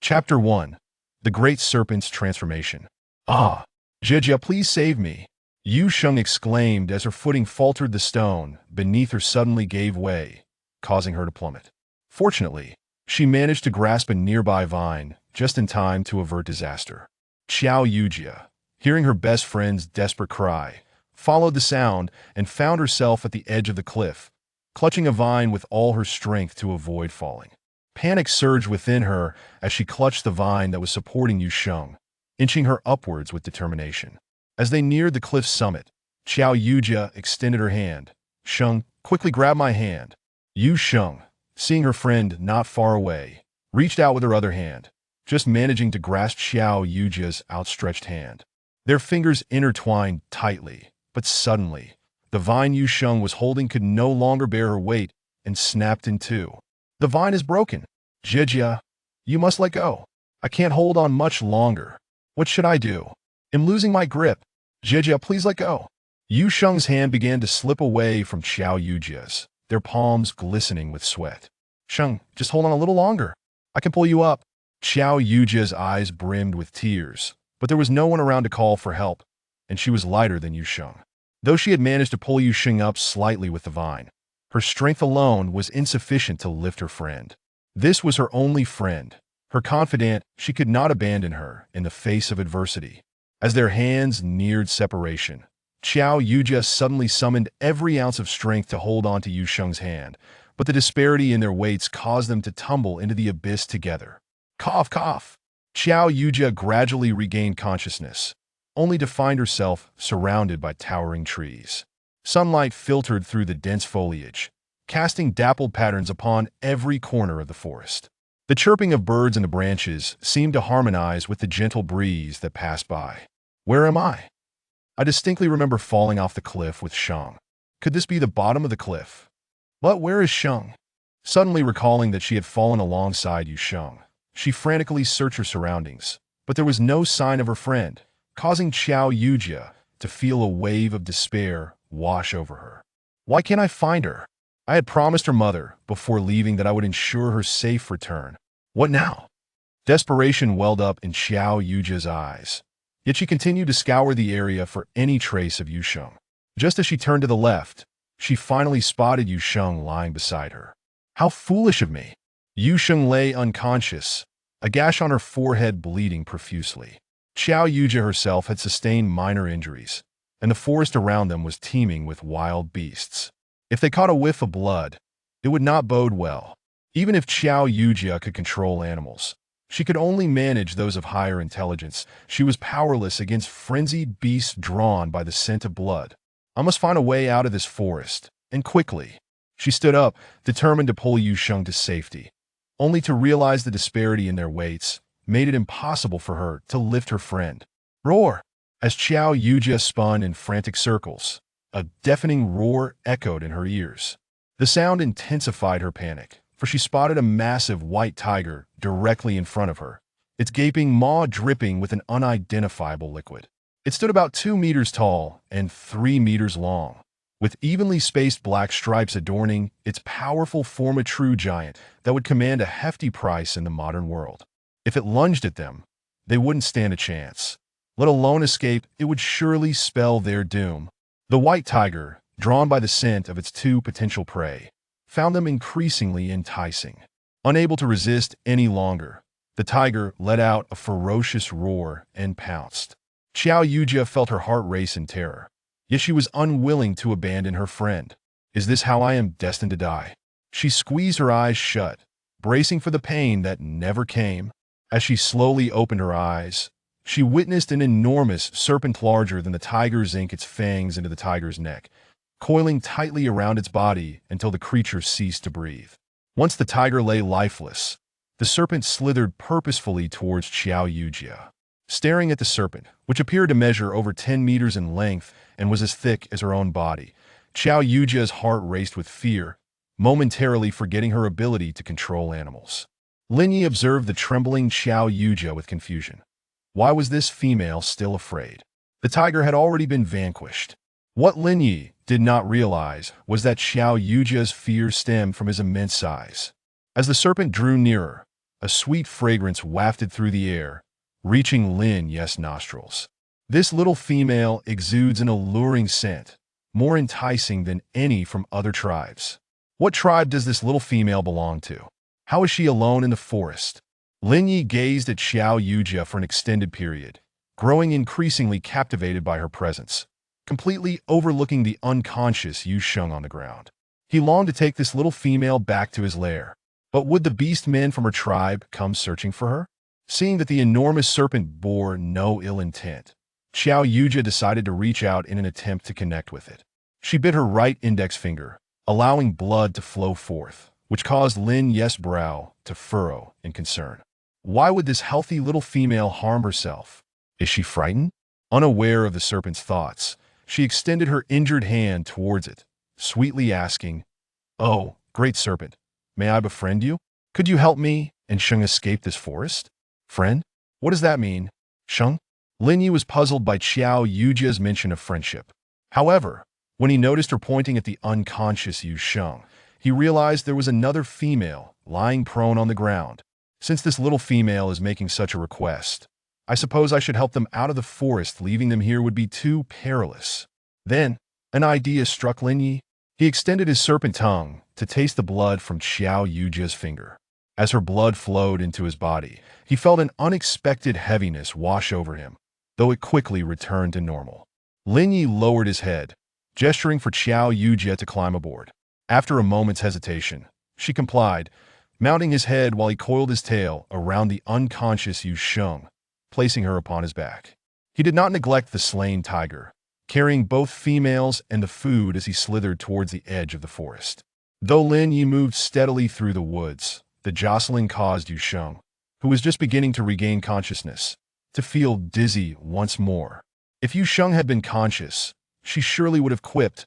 Chapter 1. The Great Serpent's Transformation. Ah! Jejia, please save me! Yu Sheng exclaimed as her footing faltered. The stone beneath her suddenly gave way, causing her to plummet. Fortunately, she managed to grasp a nearby vine just in time to avert disaster. Xiao Yujia, hearing her best friend's desperate cry, followed the sound and found herself at the edge of the cliff, clutching a vine with all her strength to avoid falling. Panic surged within her as she clutched the vine that was supporting Yu Sheng, inching her upwards with determination. As they neared the cliff's summit, Xiao Yujia extended her hand. "Sheng, quickly grab my hand." Yu Sheng, seeing her friend not far away, reached out with her other hand, just managing to grasp Xiao Yujia's outstretched hand. Their fingers intertwined tightly, but suddenly, the vine Yu Sheng was holding could no longer bear her weight and snapped in two. "The vine is broken. Jejia, you must let go. I can't hold on much longer. What should I do? I'm losing my grip. Jejia, please let go." Yu Sheng's hand began to slip away from Xiao Yujia's, their palms glistening with sweat. "Sheng, just hold on a little longer. I can pull you up." Xiao Yujia's eyes brimmed with tears, but there was no one around to call for help, and she was lighter than Yu Sheng. Though she had managed to pull Yu Sheng up slightly with the vine, her strength alone was insufficient to lift her friend. This was her only friend, her confidant. She could not abandon her in the face of adversity. As their hands neared separation, Xiao Yujia suddenly summoned every ounce of strength to hold on to Yu Sheng's hand, but the disparity in their weights caused them to tumble into the abyss together. Cough, cough. Xiao Yujia gradually regained consciousness, only to find herself surrounded by towering trees. Sunlight filtered through the dense foliage, casting dappled patterns upon every corner of the forest. The chirping of birds in the branches seemed to harmonize with the gentle breeze that passed by. Where am I? I distinctly remember falling off the cliff with Sheng. Could this be the bottom of the cliff? But where is Sheng? Suddenly recalling that she had fallen alongside Yu Sheng, she frantically searched her surroundings, but there was no sign of her friend, causing Xiao Yujia to feel a wave of despair wash over her. Why can't I find her? I had promised her mother before leaving that I would ensure her safe return. What now? Desperation welled up in Xiao Yujia's eyes, yet she continued to scour the area for any trace of Yu Sheng. Just as she turned to the left, she finally spotted Yu Sheng lying beside her. How foolish of me! Yu Sheng lay unconscious, a gash on her forehead bleeding profusely. Xiao Yujia herself had sustained minor injuries, and the forest around them was teeming with wild beasts. If they caught a whiff of blood, it would not bode well. Even if Xiao Yujia could control animals, she could only manage those of higher intelligence. She was powerless against frenzied beasts drawn by the scent of blood. I must find a way out of this forest, and quickly. She stood up, determined to pull Yu Sheng to safety, only to realize the disparity in their weights made it impossible for her to lift her friend. Roar! As Xiao Yujia spun in frantic circles, a deafening roar echoed in her ears. The sound intensified her panic, for she spotted a massive white tiger directly in front of her, its gaping maw dripping with an unidentifiable liquid. It stood about 2 meters tall and 3 meters long, with evenly spaced black stripes adorning its powerful form. A true giant that would command a hefty price in the modern world. If it lunged at them, they wouldn't stand a chance. Let alone escape, it would surely spell their doom. The white tiger, drawn by the scent of its two potential prey, found them increasingly enticing. Unable to resist any longer, the tiger let out a ferocious roar and pounced. Xiao Yujia felt her heart race in terror, yet she was unwilling to abandon her friend. Is this how I am destined to die? She squeezed her eyes shut, bracing for the pain that never came. As she slowly opened her eyes, she witnessed an enormous serpent larger than the tiger's sink its fangs into the tiger's neck, coiling tightly around its body until the creature ceased to breathe. Once the tiger lay lifeless, the serpent slithered purposefully towards Xiao Yujia. Staring at the serpent, which appeared to measure over 10 meters in length and was as thick as her own body, Xiao Yujia's heart raced with fear, momentarily forgetting her ability to control animals. Lin Yi observed the trembling Xiao Yujia with confusion. Why was this female still afraid? The tiger had already been vanquished. What Lin Yi did not realize was that Xiao Yujia's fear stemmed from his immense size. As the serpent drew nearer, A sweet fragrance wafted through the air, reaching Lin Yi's nostrils. This little female exudes an alluring scent, more enticing than any from other tribes. What tribe does this little female belong to? How is she alone in the forest? Lin Yi gazed at Xiao Yujia for an extended period, growing increasingly captivated by her presence, completely overlooking the unconscious Yu Sheng on the ground. He longed to take this little female back to his lair. But would the beast men from her tribe come searching for her? Seeing that the enormous serpent bore no ill intent, Xiao Yujia decided to reach out in an attempt to connect with it. She bit her right index finger, allowing blood to flow forth, which caused Lin Yi's brow to furrow in concern. Why would this healthy little female harm herself? Is she frightened? Unaware of the serpent's thoughts, she extended her injured hand towards it, sweetly asking, "Oh, great serpent, may I befriend you? Could you help me and Sheng escape this forest?" Friend? What does that mean? Sheng? Lin Yi was puzzled by Xiao Yujia's mention of friendship. However, when he noticed her pointing at the unconscious Yu Sheng, he realized there was another female lying prone on the ground. Since this little female is making such a request, I suppose I should help them out of the forest. Leaving them here would be too perilous. Then, an idea struck Lin Yi. He extended his serpent tongue to taste the blood from Xiao Yujia's finger. As her blood flowed into his body, he felt an unexpected heaviness wash over him, though it quickly returned to normal. Lin Yi lowered his head, gesturing for Xiao Yujia to climb aboard. After a moment's hesitation, she complied, mounting his head while he coiled his tail around the unconscious Yu Sheng, placing her upon his back. He did not neglect the slain tiger, carrying both females and the food as he slithered towards the edge of the forest. Though Lin Yi moved steadily through the woods, the jostling caused Yu Sheng, who was just beginning to regain consciousness, to feel dizzy once more. If Yu Sheng had been conscious, she surely would have quipped,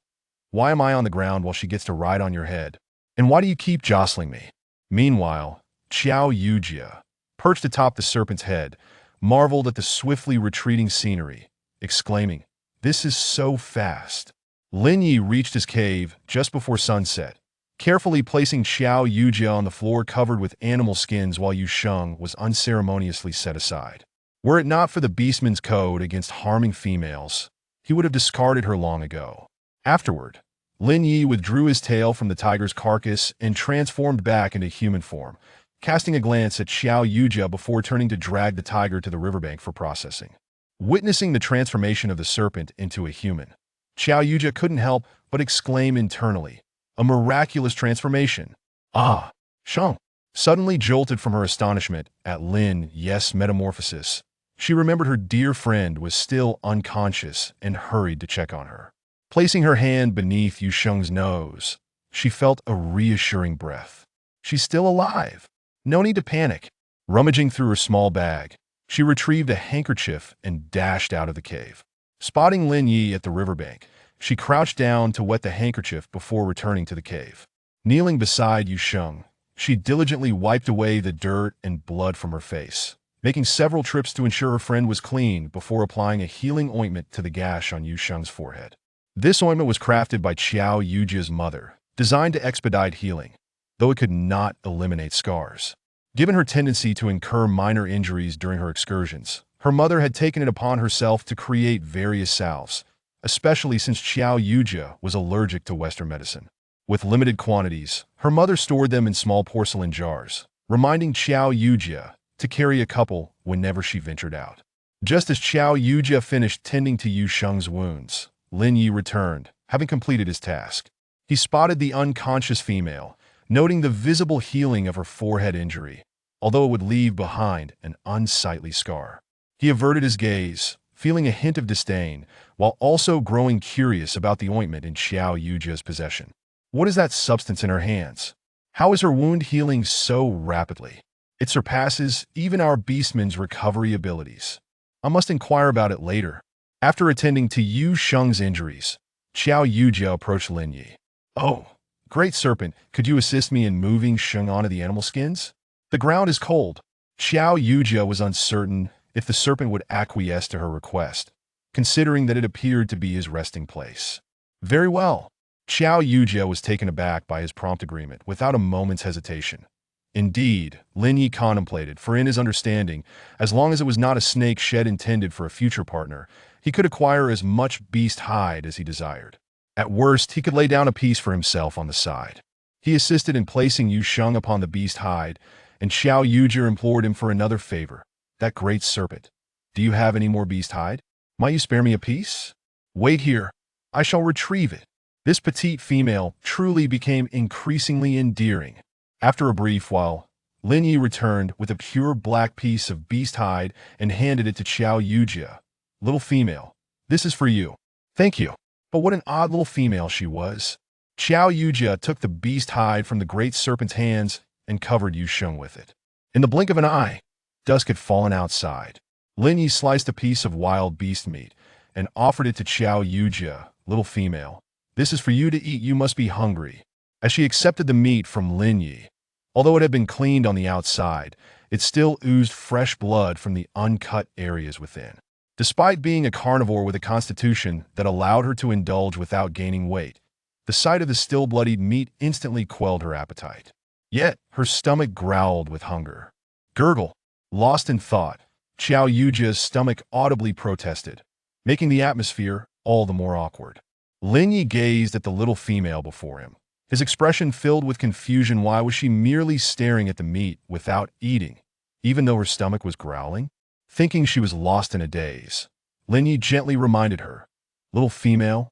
"Why am I on the ground while she gets to ride on your head? And why do you keep jostling me?" Meanwhile, Xiao Yujia, perched atop the serpent's head, marveled at the swiftly retreating scenery, exclaiming, "This is so fast." Lin Yi reached his cave just before sunset, carefully placing Xiao Yujia on the floor covered with animal skins while Yu Sheng was unceremoniously set aside. Were it not for the beastman's code against harming females, he would have discarded her long ago. Afterward, Lin Yi withdrew his tail from the tiger's carcass and transformed back into human form, casting a glance at Xiao Yujia before turning to drag the tiger to the riverbank for processing. Witnessing the transformation of the serpent into a human, Xiao Yujia couldn't help but exclaim internally, "A miraculous transformation!" "Ah!" Sheng suddenly jolted from her astonishment at Lin Yi's metamorphosis. She remembered her dear friend was still unconscious and hurried to check on her. Placing her hand beneath Yu Sheng's nose, she felt a reassuring breath. She's still alive. No need to panic. Rummaging through her small bag, she retrieved a handkerchief and dashed out of the cave. Spotting Lin Yi at the riverbank, she crouched down to wet the handkerchief before returning to the cave. Kneeling beside Yu Sheng, she diligently wiped away the dirt and blood from her face, making several trips to ensure her friend was clean before applying a healing ointment to the gash on Yu Sheng's forehead. This ointment was crafted by Xiao Yujia's mother, designed to expedite healing, though it could not eliminate scars. Given her tendency to incur minor injuries during her excursions, her mother had taken it upon herself to create various salves, especially since Xiao Yujia was allergic to Western medicine. With limited quantities, her mother stored them in small porcelain jars, reminding Xiao Yujia to carry a couple whenever she ventured out. Just as Xiao Yujia finished tending to Yu Sheng's wounds, Lin Yi returned, having completed his task. He spotted the unconscious female, noting the visible healing of her forehead injury, although it would leave behind an unsightly scar. He averted his gaze, feeling a hint of disdain, while also growing curious about the ointment in Xiao Yujia's possession. What is that substance in her hands? How is her wound healing so rapidly? It surpasses even our beastman's recovery abilities. I must inquire about it later. After attending to Yu Sheng's injuries, Xiao Yujia approached Lin Yi. "Oh, great serpent, could you assist me in moving Sheng onto the animal skins? The ground is cold." Xiao Yujia was uncertain if the serpent would acquiesce to her request, considering that it appeared to be his resting place. Very well. Xiao Yujia was taken aback by his prompt agreement without a moment's hesitation. Indeed, Lin Yi contemplated, for in his understanding, as long as it was not a snake shed intended for a future partner, he could acquire as much beast hide as he desired. At worst, he could lay down a piece for himself on the side. He assisted in placing Yu Sheng upon the beast hide, and Xiao Yuzhi implored him for another favor. That great serpent. Do you have any more beast hide? Might you spare me a piece? Wait here. I shall retrieve it. This petite female truly became increasingly endearing. After a brief while, Lin Yi returned with a pure black piece of beast hide and handed it to Xiao Yuzhi. Little female, this is for you. Thank you. But what an odd little female she was. Xiao Yuzhi took the beast hide from the great serpent's hands and covered Yu Sheng with it. In the blink of an eye, dusk had fallen outside. Lin Yi sliced a piece of wild beast meat and offered it to Xiao Yuzhi. Little female, this is for you to eat. You must be hungry. As she accepted the meat from Lin Yi, although it had been cleaned on the outside, it still oozed fresh blood from the uncut areas within. Despite being a carnivore with a constitution that allowed her to indulge without gaining weight, the sight of the still-bloodied meat instantly quelled her appetite. Yet, her stomach growled with hunger. Gurgle. Lost in thought, Xiao Yuzhi's stomach audibly protested, making the atmosphere all the more awkward. Lin Yi gazed at the little female before him, his expression filled with confusion. Why was she merely staring at the meat without eating, even though her stomach was growling? Thinking she was lost in a daze, Lin Yi gently reminded her, Little female,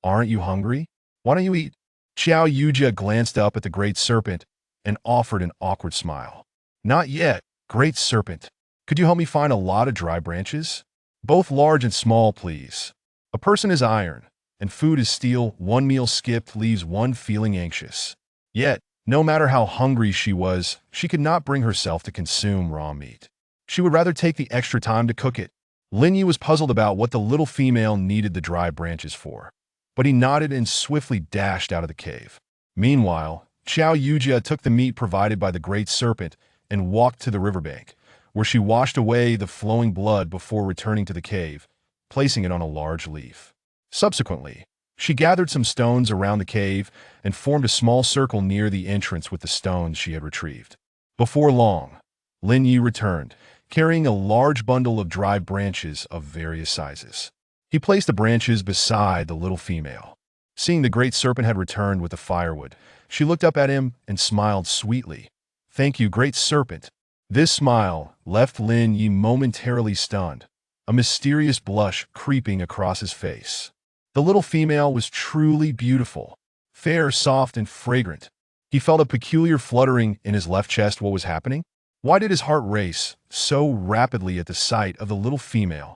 aren't you hungry? Why don't you eat? Xiao Yuzhi glanced up at the great serpent and offered an awkward smile. Not yet, great serpent. Could you help me find a lot of dry branches? Both large and small, please. A person is iron, and food is steel. One meal skipped leaves one feeling anxious. Yet, no matter how hungry she was, she could not bring herself to consume raw meat. She would rather take the extra time to cook it. Lin Yi was puzzled about what the little female needed the dry branches for, but he nodded and swiftly dashed out of the cave. Meanwhile, Xiao Yuzhi took the meat provided by the great serpent and walked to the riverbank, where she washed away the flowing blood before returning to the cave, placing it on a large leaf. Subsequently, she gathered some stones around the cave and formed a small circle near the entrance with the stones she had retrieved. Before long, Lin Yi returned, carrying a large bundle of dry branches of various sizes. He placed the branches beside the little female. Seeing the great serpent had returned with the firewood, she looked up at him and smiled sweetly. Thank you, great serpent. This smile left Lin Yi momentarily stunned, a mysterious blush creeping across his face. The little female was truly beautiful, fair, soft, and fragrant. He felt a peculiar fluttering in his left chest. What was happening? Why did his heart race so rapidly at the sight of the little female?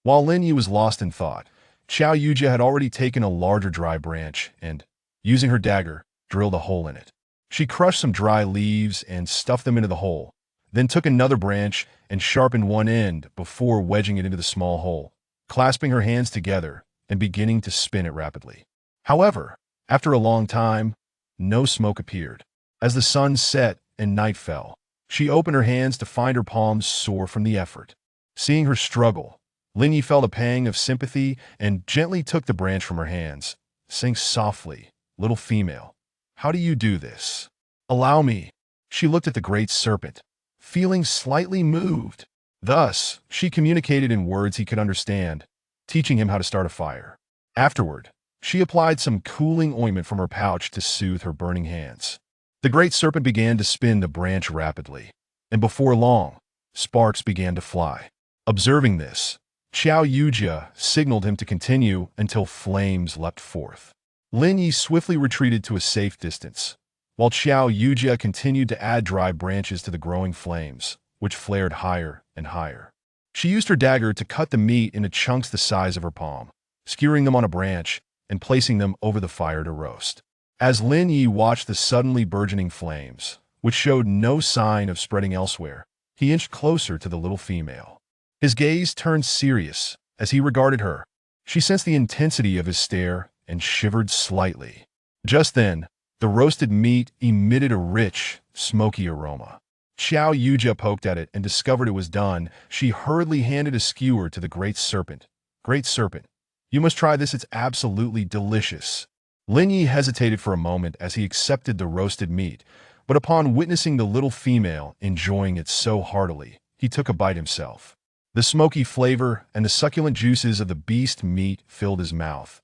While Lin Yi was lost in thought, Xiao Yuzhi had already taken a larger dry branch and, using her dagger, drilled a hole in it. She crushed some dry leaves and stuffed them into the hole, then took another branch and sharpened one end before wedging it into the small hole, clasping her hands together and beginning to spin it rapidly. However, after a long time, no smoke appeared. As the sun set and night fell, she opened her hands to find her palms sore from the effort. Seeing her struggle, Lin Yi felt a pang of sympathy and gently took the branch from her hands, saying softly, Little female, how do you do this? Allow me. She looked at the great serpent, feeling slightly moved. Thus, she communicated in words he could understand, teaching him how to start a fire. Afterward, she applied some cooling ointment from her pouch to soothe her burning hands. The great serpent began to spin the branch rapidly, and before long, sparks began to fly. Observing this, Xiao Yuzhi signaled him to continue until flames leapt forth. Lin Yi swiftly retreated to a safe distance, while Xiao Yuzhi continued to add dry branches to the growing flames, which flared higher and higher. She used her dagger to cut the meat into chunks the size of her palm, skewering them on a branch and placing them over the fire to roast. As Lin Yi watched the suddenly burgeoning flames, which showed no sign of spreading elsewhere, he inched closer to the little female. His gaze turned serious as he regarded her. She sensed the intensity of his stare and shivered slightly. Just then, the roasted meat emitted a rich, smoky aroma. Xiao Yuzhi poked at it and discovered it was done. She hurriedly handed a skewer to the great serpent. Great serpent, you must try this. It's absolutely delicious. Lin Yi hesitated for a moment as he accepted the roasted meat, But upon witnessing the little female enjoying it so heartily, he took a bite himself. The smoky flavor and the succulent juices of the beast meat filled his mouth,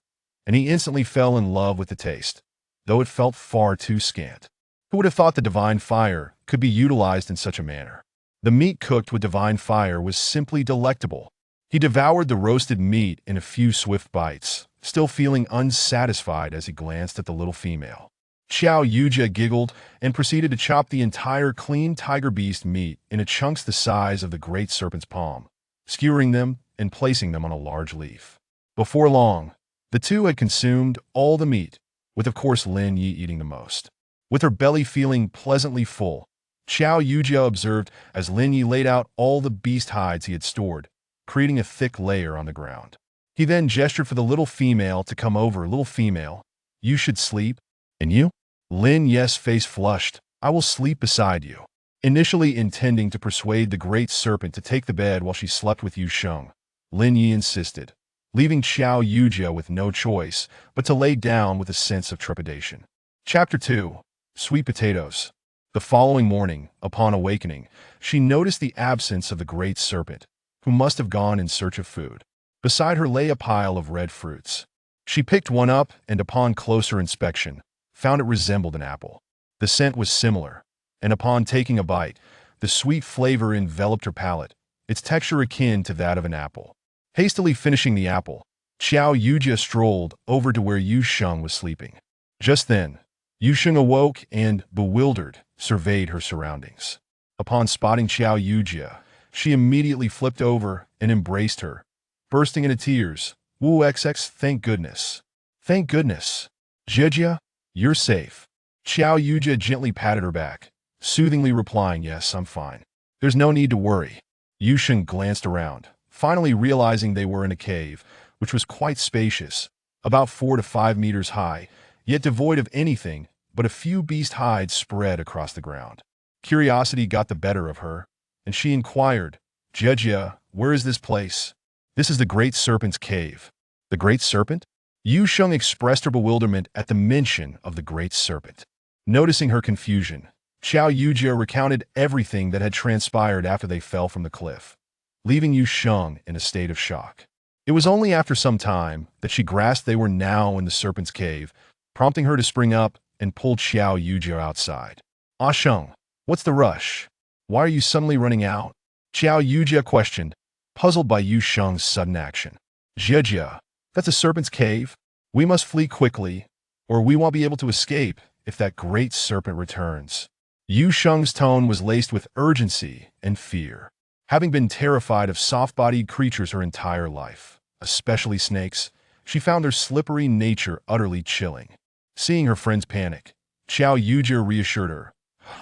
and he instantly fell in love with the taste, though it felt far too scant. Who would have thought the divine fire could be utilized in such a manner? The meat cooked with divine fire was simply delectable. He devoured the roasted meat in a few swift bites, still feeling unsatisfied as he glanced at the little female. Xiao Yujia giggled and proceeded to chop the entire clean tiger beast meat into chunks the size of the great serpent's palm, skewering them and placing them on a large leaf. Before long, the two had consumed all the meat, with of course Lin Yi eating the most. With her belly feeling pleasantly full, Xiao Yujia observed as Lin Yi laid out all the beast hides he had stored, creating a thick layer on the ground. He then gestured for the little female to come over. Little female, you should sleep. And you? Lin Yi's face flushed. I will sleep beside you. Initially intending to persuade the great serpent to take the bed while she slept with Yu Sheng, Lin Yi insisted, leaving Xiao Yujia with no choice but to lay down with a sense of trepidation. Chapter 2. Sweet Potatoes. The following morning, upon awakening, she noticed the absence of the great serpent, who must have gone in search of food. Beside her lay a pile of red fruits. She picked one up and upon closer inspection, found it resembled an apple. The scent was similar, and upon taking a bite, the sweet flavor enveloped her palate, its texture akin to that of an apple. Hastily finishing the apple, Xiao Yujia strolled over to where Yu Sheng was sleeping. Just then, Yu Sheng awoke and, bewildered, surveyed her surroundings. Upon spotting Xiao Yujia, she immediately flipped over and embraced her, bursting into tears. Wu XX, thank goodness. Thank goodness. Jijia, you're safe. Xiao Yujia gently patted her back, soothingly replying, yes, I'm fine. There's no need to worry. Yu Sheng glanced around, finally realizing they were in a cave, which was quite spacious, about 4 to 5 meters high, yet devoid of anything but a few beast hides spread across the ground. Curiosity got the better of her, and she inquired, Jejia, where is this place? This is the Great Serpent's cave. The Great Serpent? Yu Sheng expressed her bewilderment at the mention of the Great Serpent. Noticing her confusion, Xiao Yujia recounted everything that had transpired after they fell from the cliff, leaving Yu Sheng in a state of shock. It was only after some time that she grasped they were now in the serpent's cave, prompting her to spring up and pulled Xiao Yujia outside. Ah Sheng, what's the rush? Why are you suddenly running out? Xiao Yujia questioned, puzzled by Yu Sheng's sudden action. Jejia, that's a serpent's cave. We must flee quickly, or we won't be able to escape if that great serpent returns. Yu Sheng's tone was laced with urgency and fear. Having been terrified of soft-bodied creatures her entire life, especially snakes, she found their slippery nature utterly chilling. Seeing her friend's panic, Xiao Yujia reassured her.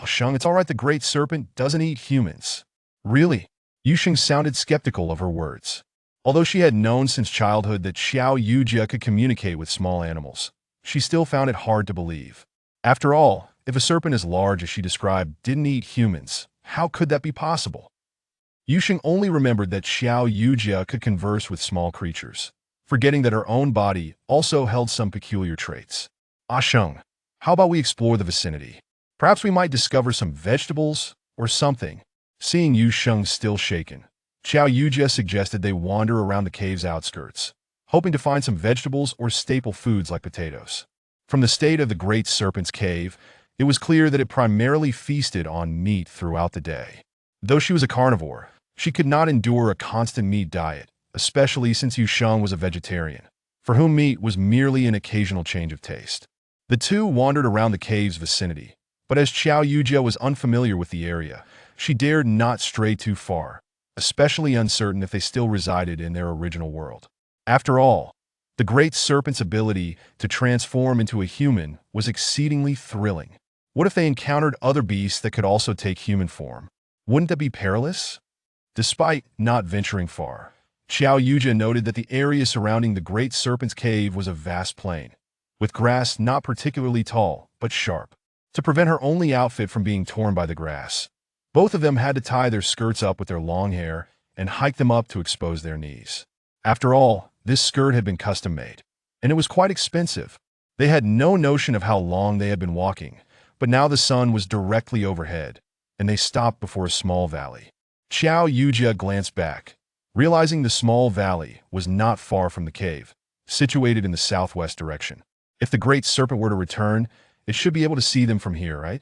Oh, Sheng, it's all right, the great serpent doesn't eat humans. Really? Yu Sheng sounded skeptical of her words. Although she had known since childhood that Xiao Yujia could communicate with small animals, she still found it hard to believe. After all, if a serpent as large as she described didn't eat humans, how could that be possible? Yu Sheng only remembered that Xiao Yujia could converse with small creatures, forgetting that her own body also held some peculiar traits. Ah Sheng, how about we explore the vicinity? Perhaps we might discover some vegetables or something. Seeing Yu Sheng still shaken, Xiao Yujia suggested they wander around the cave's outskirts, hoping to find some vegetables or staple foods like potatoes. From the state of the Great Serpent's cave, it was clear that it primarily feasted on meat throughout the day. Though she was a carnivore, she could not endure a constant meat diet, especially since Yu Sheng was a vegetarian, for whom meat was merely an occasional change of taste. The two wandered around the cave's vicinity, but as Xiao Yujia was unfamiliar with the area, she dared not stray too far, especially uncertain if they still resided in their original world. After all, the Great Serpent's ability to transform into a human was exceedingly thrilling. What if they encountered other beasts that could also take human form? Wouldn't that be perilous? Despite not venturing far, Xiao Yujia noted that the area surrounding the Great Serpent's cave was a vast plain, with grass not particularly tall, but sharp. To prevent her only outfit from being torn by the grass, both of them had to tie their skirts up with their long hair and hike them up to expose their knees. After all, this skirt had been custom-made, and it was quite expensive. They had no notion of how long they had been walking, But now the sun was directly overhead, and they stopped before a small valley. Xiao Yujia glanced back, realizing the small valley was not far from the cave, situated in the southwest direction. If the great serpent were to return, it should be able to see them from here, right?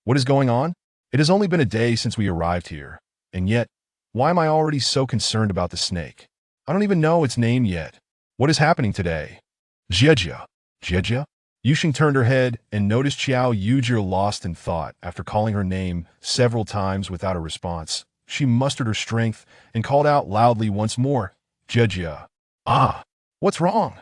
What is going on? It has only been a day since we arrived here, and yet, why am I already so concerned about the snake? I don't even know its name yet. What is happening today? Jia. Jia? Yuxing turned her head and noticed Xiao Yujia lost in thought after calling her name several times without a response. She mustered her strength and called out loudly once more, Jia. Ah, what's wrong?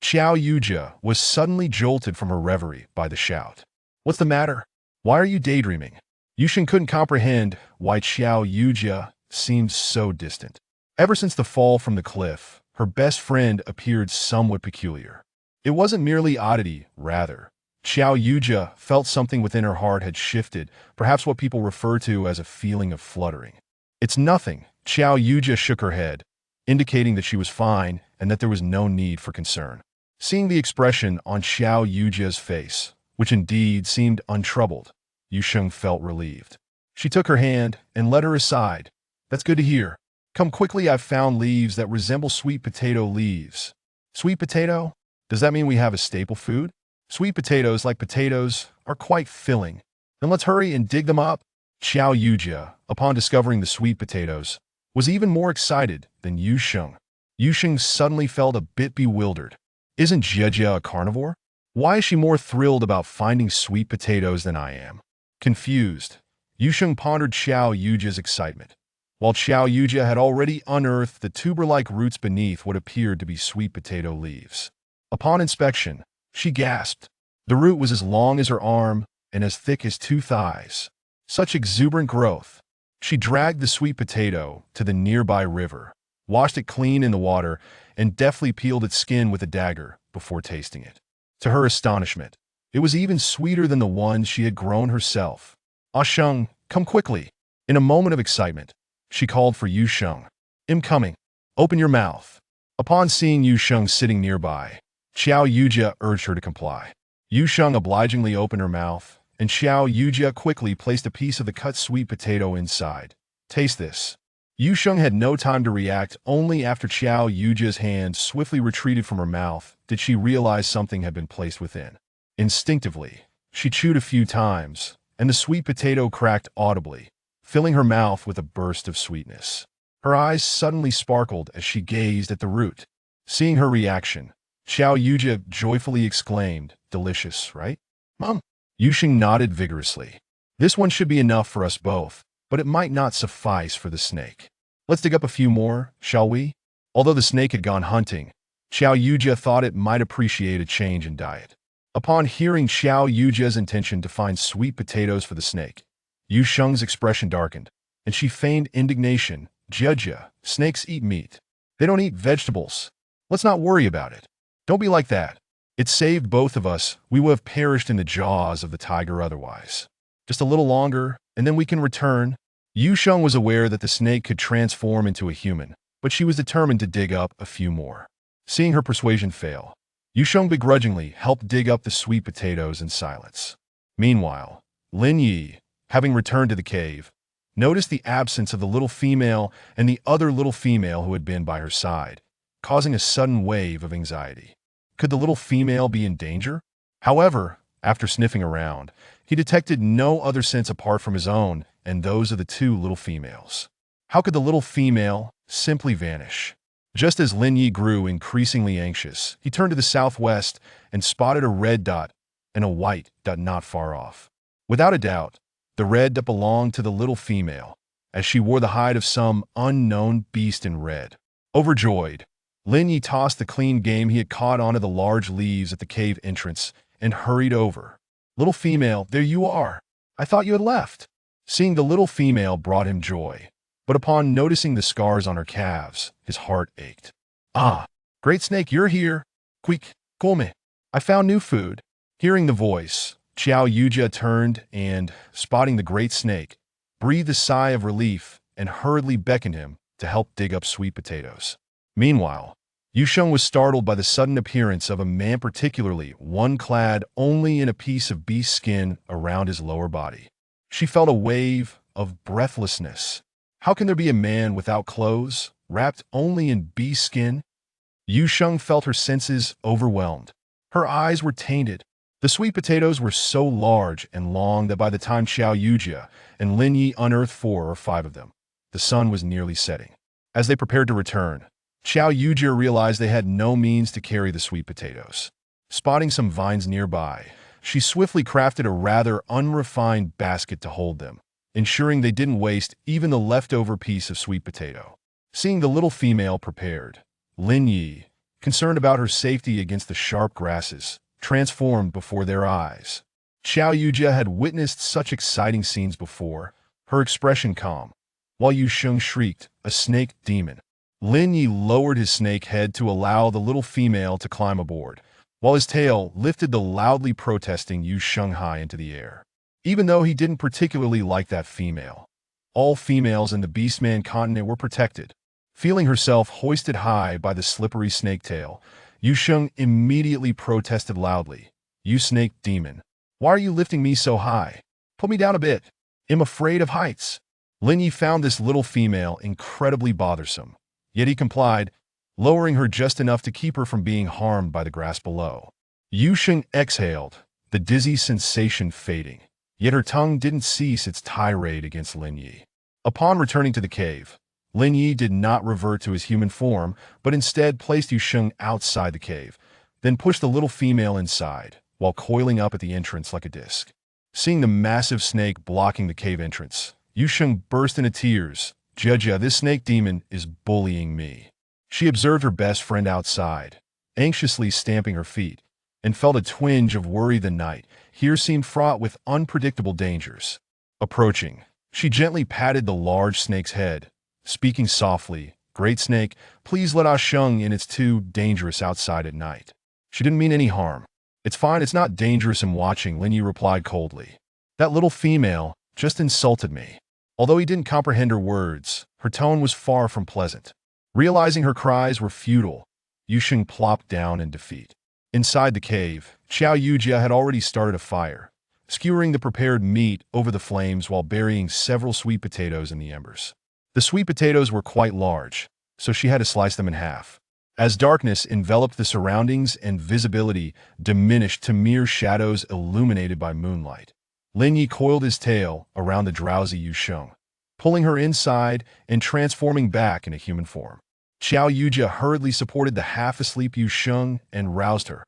Xiao Yujia was suddenly jolted from her reverie by the shout. What's the matter? Why are you daydreaming? Yuxing couldn't comprehend why Xiao Yujia seemed so distant. Ever since the fall from the cliff, her best friend appeared somewhat peculiar. It wasn't merely oddity, rather. Xiao Yujia felt something within her heart had shifted, perhaps what people refer to as a feeling of fluttering. It's nothing. Xiao Yujia shook her head, indicating that she was fine and that there was no need for concern. Seeing the expression on Xiao Yujia's face, which indeed seemed untroubled, Yusheng felt relieved. She took her hand and led her aside. That's good to hear. Come quickly, I've found leaves that resemble sweet potato leaves. Sweet potato? Does that mean we have a staple food? Sweet potatoes, like potatoes, are quite filling. Then let's hurry and dig them up. Xiao Yujia, upon discovering the sweet potatoes, was even more excited than Yusheng. Yusheng suddenly felt a bit bewildered. Isn't Jia a carnivore? Why is she more thrilled about finding sweet potatoes than I am? Confused, Yusheng pondered Xiao Yujia's excitement, while Xiao Yujia had already unearthed the tuber-like roots beneath what appeared to be sweet potato leaves. Upon inspection, she gasped. The root was as long as her arm and as thick as 2 thighs. Such exuberant growth. She dragged the sweet potato to the nearby river, washed it clean in the water, and deftly peeled its skin with a dagger before tasting it. To her astonishment, it was even sweeter than the one she had grown herself. Ah Sheng, come quickly. In a moment of excitement, she called for Yu Sheng. I'm coming. Open your mouth. Upon seeing Yu Sheng sitting nearby, Xiao Yujia urged her to comply. Yu Sheng obligingly opened her mouth, and Xiao Yujia quickly placed a piece of the cut sweet potato inside. Taste this. Yu Sheng had no time to react. Only after Xiao Yujia's hand swiftly retreated from her mouth did she realize something had been placed within. Instinctively, she chewed a few times, and the sweet potato cracked audibly, filling her mouth with a burst of sweetness. Her eyes suddenly sparkled as she gazed at the root. Seeing her reaction, Xiao Yujia joyfully exclaimed, delicious, right? Mom? Yuxing nodded vigorously. This one should be enough for us both, but it might not suffice for the snake. Let's dig up a few more, shall we? Although the snake had gone hunting, Xiao Yujia thought it might appreciate a change in diet. Upon hearing Xiao Yujia's intention to find sweet potatoes for the snake, Yu Sheng's expression darkened, and she feigned indignation. Jia, snakes eat meat. They don't eat vegetables. Let's not worry about it. Don't be like that. It saved both of us. We would have perished in the jaws of the tiger otherwise. Just a little longer, and then we can return. Yu Sheng was aware that the snake could transform into a human, but she was determined to dig up a few more. Seeing her persuasion fail, Yu Sheng begrudgingly helped dig up the sweet potatoes in silence. Meanwhile, Lin Yi, having returned to the cave, noticed the absence of the little female and the other little female who had been by her side, causing a sudden wave of anxiety. Could the little female be in danger? However, after sniffing around, he detected no other scents apart from his own and those of the 2 little females. How could the little female simply vanish? Just as Lin Yi grew increasingly anxious, he turned to the southwest and spotted a red dot and a white dot not far off. Without a doubt, the red dot belonged to the little female, as she wore the hide of some unknown beast in red. Overjoyed, Lin Yi tossed the clean game he had caught onto the large leaves at the cave entrance and hurried over. Little female, there you are. I thought you had left. Seeing the little female brought him joy, but upon noticing the scars on her calves, his heart ached. Ah, great snake, you're here. Quick, come. I found new food. Hearing the voice, Xiao Yujia turned and, spotting the great snake, breathed a sigh of relief and hurriedly beckoned him to help dig up sweet potatoes. Meanwhile, Yusheng was startled by the sudden appearance of a man, particularly one clad only in a piece of beast skin around his lower body. She felt a wave of breathlessness. How can there be a man without clothes, wrapped only in beast skin? Yusheng felt her senses overwhelmed. Her eyes were tainted. The sweet potatoes were so large and long that by the time Xiao Yujia and Lin Yi unearthed 4 or 5 of them, the sun was nearly setting. As they prepared to return, Xiao Yujia realized they had no means to carry the sweet potatoes. Spotting some vines nearby, she swiftly crafted a rather unrefined basket to hold them, ensuring they didn't waste even the leftover piece of sweet potato. Seeing the little female prepared, Lin Yi, concerned about her safety against the sharp grasses, transformed before their eyes. Xiao Yujia had witnessed such exciting scenes before, her expression calm, while Yusheng shrieked, "A snake demon!" Lin Yi lowered his snake head to allow the little female to climb aboard, while his tail lifted the loudly protesting Yusheng high into the air. Even though he didn't particularly like that female, all females in the Beastman continent were protected. Feeling herself hoisted high by the slippery snake tail, Yusheng immediately protested loudly, "You snake demon! Why are you lifting me so high? Put me down a bit. I'm afraid of heights." Lin Yi found this little female incredibly bothersome, yet he complied, lowering her just enough to keep her from being harmed by the grass below. Yusheng exhaled, the dizzy sensation fading, yet her tongue didn't cease its tirade against Lin Yi. Upon returning to the cave, Lin Yi did not revert to his human form, but instead placed Yusheng outside the cave, then pushed the little female inside, while coiling up at the entrance like a disc. Seeing the massive snake blocking the cave entrance, Yusheng burst into tears. "Jia, this snake demon is bullying me." She observed her best friend outside, anxiously stamping her feet, and felt a twinge of worry. The night here seemed fraught with unpredictable dangers. Approaching, she gently patted the large snake's head, speaking softly, "Great snake, please let us shun in. It's too dangerous outside at night." She didn't mean any harm. "It's fine, it's not dangerous in watching," Lin Yi replied coldly. "That little female just insulted me." Although he didn't comprehend her words, her tone was far from pleasant. Realizing her cries were futile, Yusheng plopped down in defeat. Inside the cave, Xiao Yujia had already started a fire, skewering the prepared meat over the flames while burying several sweet potatoes in the embers. The sweet potatoes were quite large, so she had to slice them in half. As darkness enveloped the surroundings and visibility diminished to mere shadows illuminated by moonlight, Lin Yi coiled his tail around the drowsy Yusheng, pulling her inside and transforming back into human form. Xiao Yujia hurriedly supported the half-asleep Yusheng and roused her.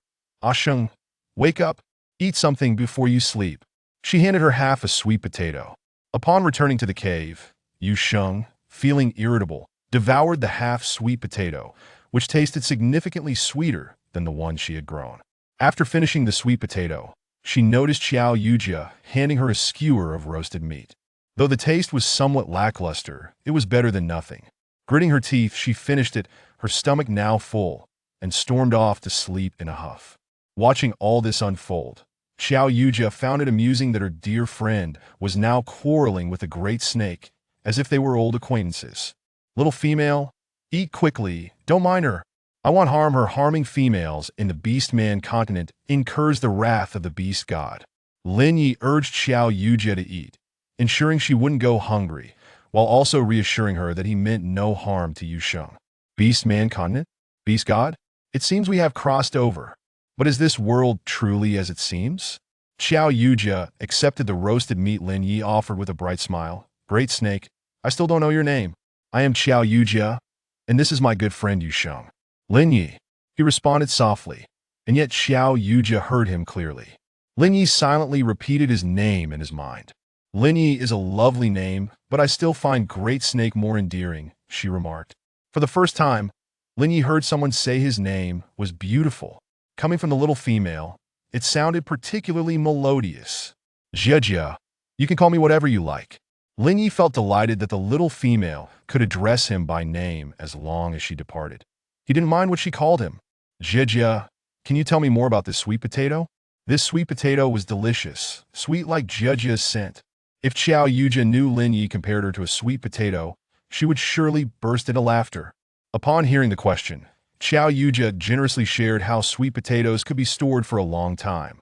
"Sheng, wake up, eat something before you sleep." She handed her half a sweet potato. Upon returning to the cave, Yusheng, feeling irritable, devoured the half-sweet potato, which tasted significantly sweeter than the one she had grown. After finishing the sweet potato, she noticed Xiao Yujia handing her a skewer of roasted meat. Though the taste was somewhat lackluster, it was better than nothing. Gritting her teeth, she finished it, her stomach now full, and stormed off to sleep in a huff. Watching all this unfold, Xiao Yujia found it amusing that her dear friend was now quarreling with a great snake, as if they were old acquaintances. "Little female, eat quickly, don't mind her. I won't harm her." Harming females in the Beastman continent incurs the wrath of the beast god. Lin Yi urged Xiao Yujia to eat, ensuring she wouldn't go hungry, while also reassuring her that he meant no harm to Yusheng. Beastman continent? Beast god? It seems we have crossed over. But is this world truly as it seems? Xiao Yujia accepted the roasted meat Lin Yi offered with a bright smile. "Great snake, I still don't know your name." "I am Xiao Yujia, and this is my good friend Yusheng." "Lin Yi," he responded softly, and yet Xiao Yujia heard him clearly. Lin Yi silently repeated his name in his mind. "Lin Yi is a lovely name, but I still find Great Snake more endearing," she remarked. For the first time, Lin Yi heard someone say his name was beautiful. Coming from the little female, it sounded particularly melodious. "Jia, you can call me whatever you like." Lin Yi felt delighted that the little female could address him by name as long as she departed. He didn't mind what she called him. "Jia, can you tell me more about this sweet potato?" This sweet potato was delicious, sweet like Jia's scent. If Xiao Yujia knew Lin Yi compared her to a sweet potato, she would surely burst into laughter. Upon hearing the question, Xiao Yuja generously shared how sweet potatoes could be stored for a long time.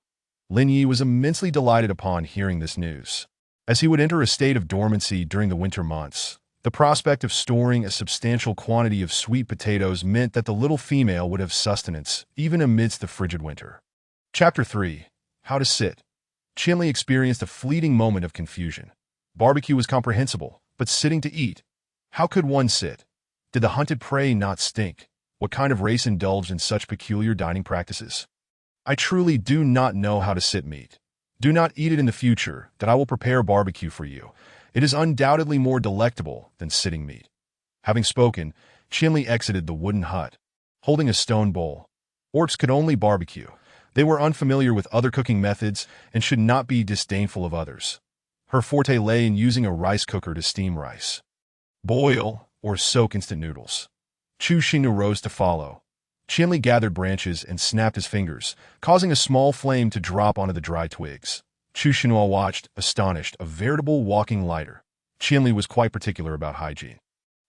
Lin Yi was immensely delighted upon hearing this news. As he would enter a state of dormancy during the winter months, the prospect of storing a substantial quantity of sweet potatoes meant that the little female would have sustenance, even amidst the frigid winter. Chapter 3. How to Sit. Qinli experienced a fleeting moment of confusion. Barbecue was comprehensible, but sitting to eat? How could one sit? Did the hunted prey not stink? What kind of race indulged in such peculiar dining practices? I truly do not know how to sit meat. Do not eat it in the future, that I will prepare barbecue for you. It is undoubtedly more delectable than sitting meat. Having spoken, Qinli exited the wooden hut, holding a stone bowl. Orcs could only barbecue. They were unfamiliar with other cooking methods and should not be disdainful of others. Her forte lay in using a rice cooker to steam rice, boil, or soak instant noodles. Chu Xingnu rose to follow. Qinli gathered branches and snapped his fingers, causing a small flame to drop onto the dry twigs. Chu Xinhua watched, astonished, a veritable walking lighter. Qinli was quite particular about hygiene.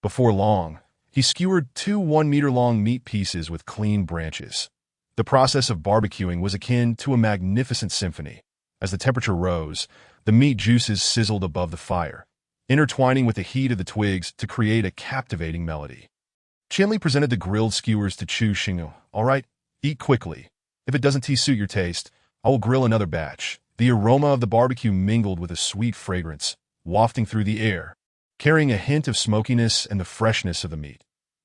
Before long, he skewered 2 1-meter-long meat pieces with clean branches. The process of barbecuing was akin to a magnificent symphony. As the temperature rose, the meat juices sizzled above the fire, intertwining with the heat of the twigs to create a captivating melody. Qinli presented the grilled skewers to Chu Xingnu. All right, eat quickly. If it doesn't suit your taste, I will grill another batch. The aroma of the barbecue mingled with a sweet fragrance, wafting through the air, carrying a hint of smokiness and the freshness of the meat.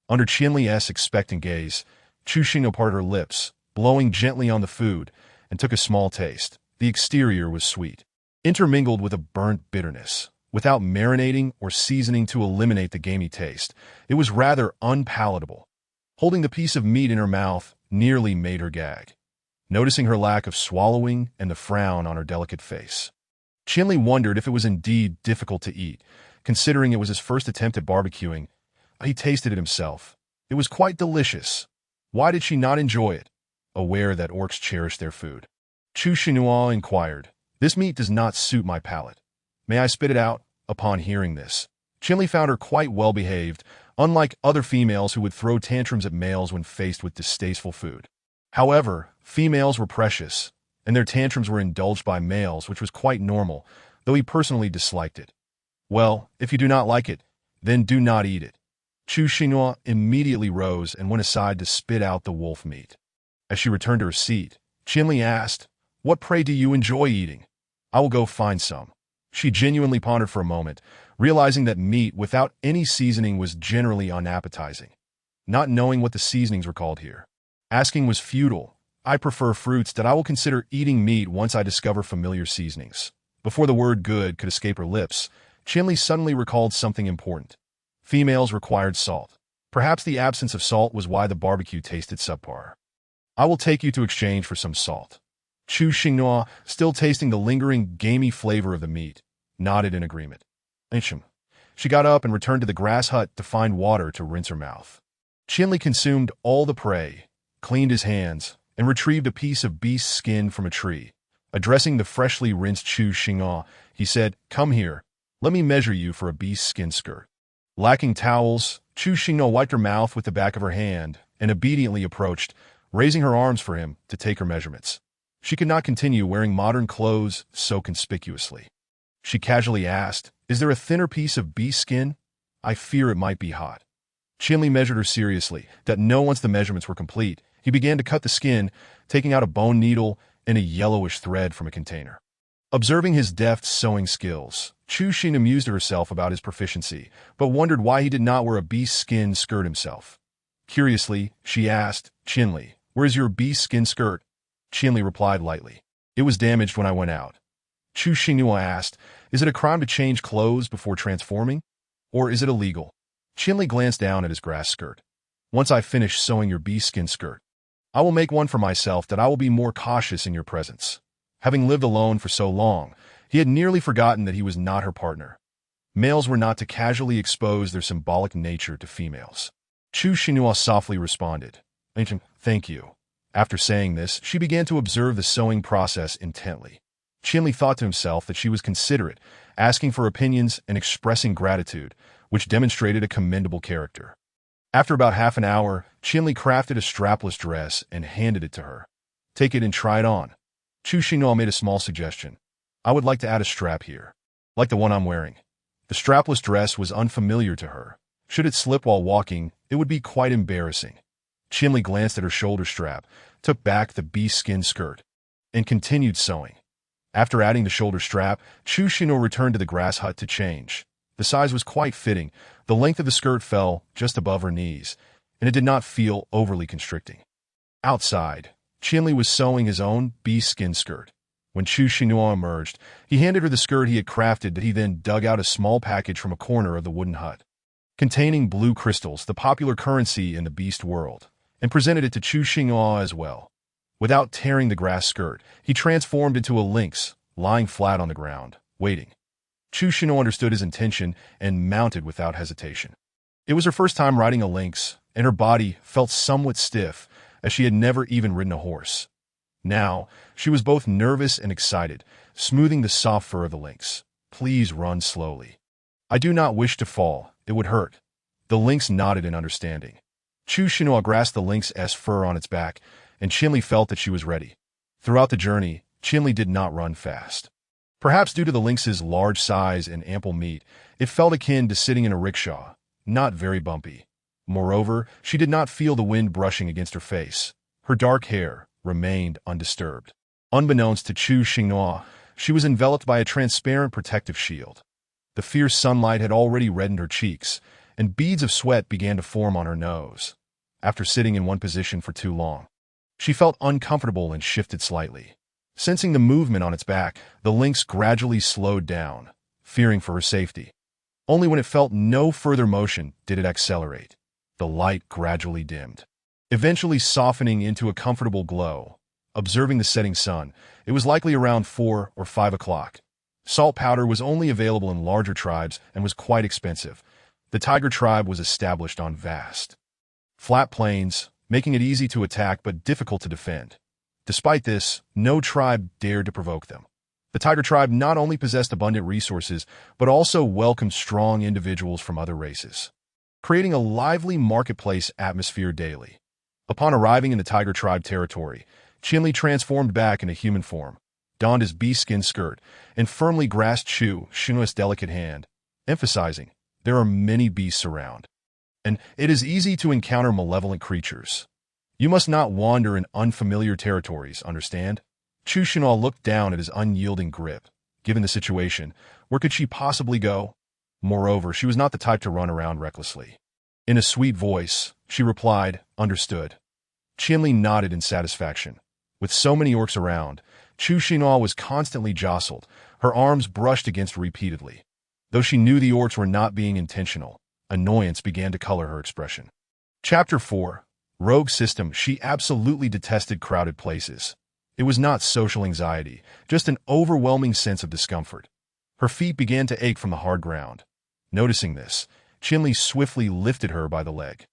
Under Qinli's expectant gaze, Chu Xingnu parted her lips, blowing gently on the food, and took a small taste. The exterior was sweet, intermingled with a burnt bitterness. Without marinating or seasoning to eliminate the gamey taste, it was rather unpalatable. Holding the piece of meat in her mouth nearly made her gag, noticing her lack of swallowing and the frown on her delicate face. Qinli wondered if it was indeed difficult to eat, considering it was his first attempt at barbecuing. He tasted it himself. It was quite delicious. Why did she not enjoy it? Aware that orcs cherish their food, Chu Xinhua inquired, "This meat does not suit my palate. May I spit it out?" Upon hearing this, Qinli found her quite well behaved, unlike other females who would throw tantrums at males when faced with distasteful food. However, females were precious, and their tantrums were indulged by males, which was quite normal, though he personally disliked it. Well, if you do not like it, then do not eat it. Chu Xinhua immediately rose and went aside to spit out the wolf meat. As she returned to her seat, Qinli asked, "What prey do you enjoy eating? I will go find some." She genuinely pondered for a moment, realizing that meat without any seasoning was generally unappetizing. Not knowing what the seasonings were called here, asking was futile. I prefer fruits that I will consider eating meat once I discover familiar seasonings. Before the word good could escape her lips, Qinli suddenly recalled something important. Females required salt. Perhaps the absence of salt was why the barbecue tasted subpar. I will take you to exchange for some salt. Chu Xinhua, still tasting the lingering, gamey flavor of the meat, nodded in agreement. She got up and returned to the grass hut to find water to rinse her mouth. Qinli consumed all the prey, cleaned his hands, and retrieved a piece of beast skin from a tree. Addressing the freshly rinsed Chu Xinhua, he said, "Come here. Let me measure you for a beast skin skirt." Lacking towels, Chu Xinhua wiped her mouth with the back of her hand and obediently approached, raising her arms for him to take her measurements. She could not continue wearing modern clothes so conspicuously. She casually asked, "Is there a thinner piece of beast skin? I fear it might be hot." Qinli measured her seriously, once the measurements were complete, he began to cut the skin, taking out a bone needle and a yellowish thread from a container. Observing his deft sewing skills, Chu Xin amused herself about his proficiency, but wondered why he did not wear a beast skin skirt himself. Curiously, she asked, "Qinli, where is your beast skin skirt?" Qinli replied lightly, "It was damaged when I went out." Chu Xinhua asked, "Is it a crime to change clothes before transforming? Or is it illegal?" Qinli glanced down at his grass skirt. "Once I finish sewing your beast skin skirt, I will make one for myself that I will be more cautious in your presence." Having lived alone for so long, he had nearly forgotten that he was not her partner. Males were not to casually expose their symbolic nature to females. Chu Xinhua softly responded, "Thank you." After saying this, she began to observe the sewing process intently. Qinli thought to himself that she was considerate, asking for opinions and expressing gratitude, which demonstrated a commendable character. After about half an hour, Qinli crafted a strapless dress and handed it to her. Take it and try it on. Chu Xinhua made a small suggestion. I would like to add a strap here, like the one I'm wearing. The strapless dress was unfamiliar to her. Should it slip while walking, it would be quite embarrassing. Qinli glanced at her shoulder strap, took back the bee-skin skirt, and continued sewing. After adding the shoulder strap, Chu Xinhua returned to the grass hut to change. The size was quite fitting. The length of the skirt fell just above her knees, and it did not feel overly constricting. Outside, Qinli was sewing his own bee-skin skirt. When Chu Xinhua emerged, he handed her the skirt he had crafted that he then dug out a small package from a corner of the wooden hut, containing blue crystals, the popular currency in the beast world, and presented it to Chu Xinhua as well. Without tearing the grass skirt, he transformed into a lynx, lying flat on the ground, waiting. Chu Xinhua understood his intention and mounted without hesitation. It was her first time riding a lynx, and her body felt somewhat stiff, as she had never even ridden a horse. Now, she was both nervous and excited, smoothing the soft fur of the lynx. Please run slowly. I do not wish to fall. It would hurt. The lynx nodded in understanding. Chu Xinhua grasped the lynx's fur on its back, and Qinli felt that she was ready. Throughout the journey, Qinli did not run fast. Perhaps due to the lynx's large size and ample meat, it felt akin to sitting in a rickshaw, not very bumpy. Moreover, she did not feel the wind brushing against her face. Her dark hair remained undisturbed. Unbeknownst to Chu Xinhua, she was enveloped by a transparent protective shield. The fierce sunlight had already reddened her cheeks, and beads of sweat began to form on her nose. After sitting in one position for too long, she felt uncomfortable and shifted slightly. Sensing the movement on its back, the lynx gradually slowed down, fearing for her safety. Only when it felt no further motion did it accelerate. The light gradually dimmed, eventually softening into a comfortable glow. Observing the setting sun, it was likely around 4 or 5 o'clock. Salt powder was only available in larger tribes and was quite expensive. The tiger tribe was established on vast, flat plains, making it easy to attack but difficult to defend. Despite this, no tribe dared to provoke them. The tiger tribe not only possessed abundant resources, but also welcomed strong individuals from other races, creating a lively marketplace atmosphere daily. Upon arriving in the tiger tribe territory, Qinli transformed back into human form, donned his bee-skin skirt, and firmly grasped Chu Xinhua's delicate hand, emphasizing, there are many beasts around, and it is easy to encounter malevolent creatures. You must not wander in unfamiliar territories, understand? Chu Xinhua looked down at his unyielding grip. Given the situation, where could she possibly go? Moreover, she was not the type to run around recklessly. In a sweet voice, she replied, understood. Qinli nodded in satisfaction. With so many orcs around, Chu Xinhua was constantly jostled, her arms brushed against repeatedly. Though she knew the orcs were not being intentional, annoyance began to color her expression. Chapter 4. Rogue System. She absolutely detested crowded places. It was not social anxiety, just an overwhelming sense of discomfort. Her feet began to ache from the hard ground. Noticing this, Qinli swiftly lifted her by the leg,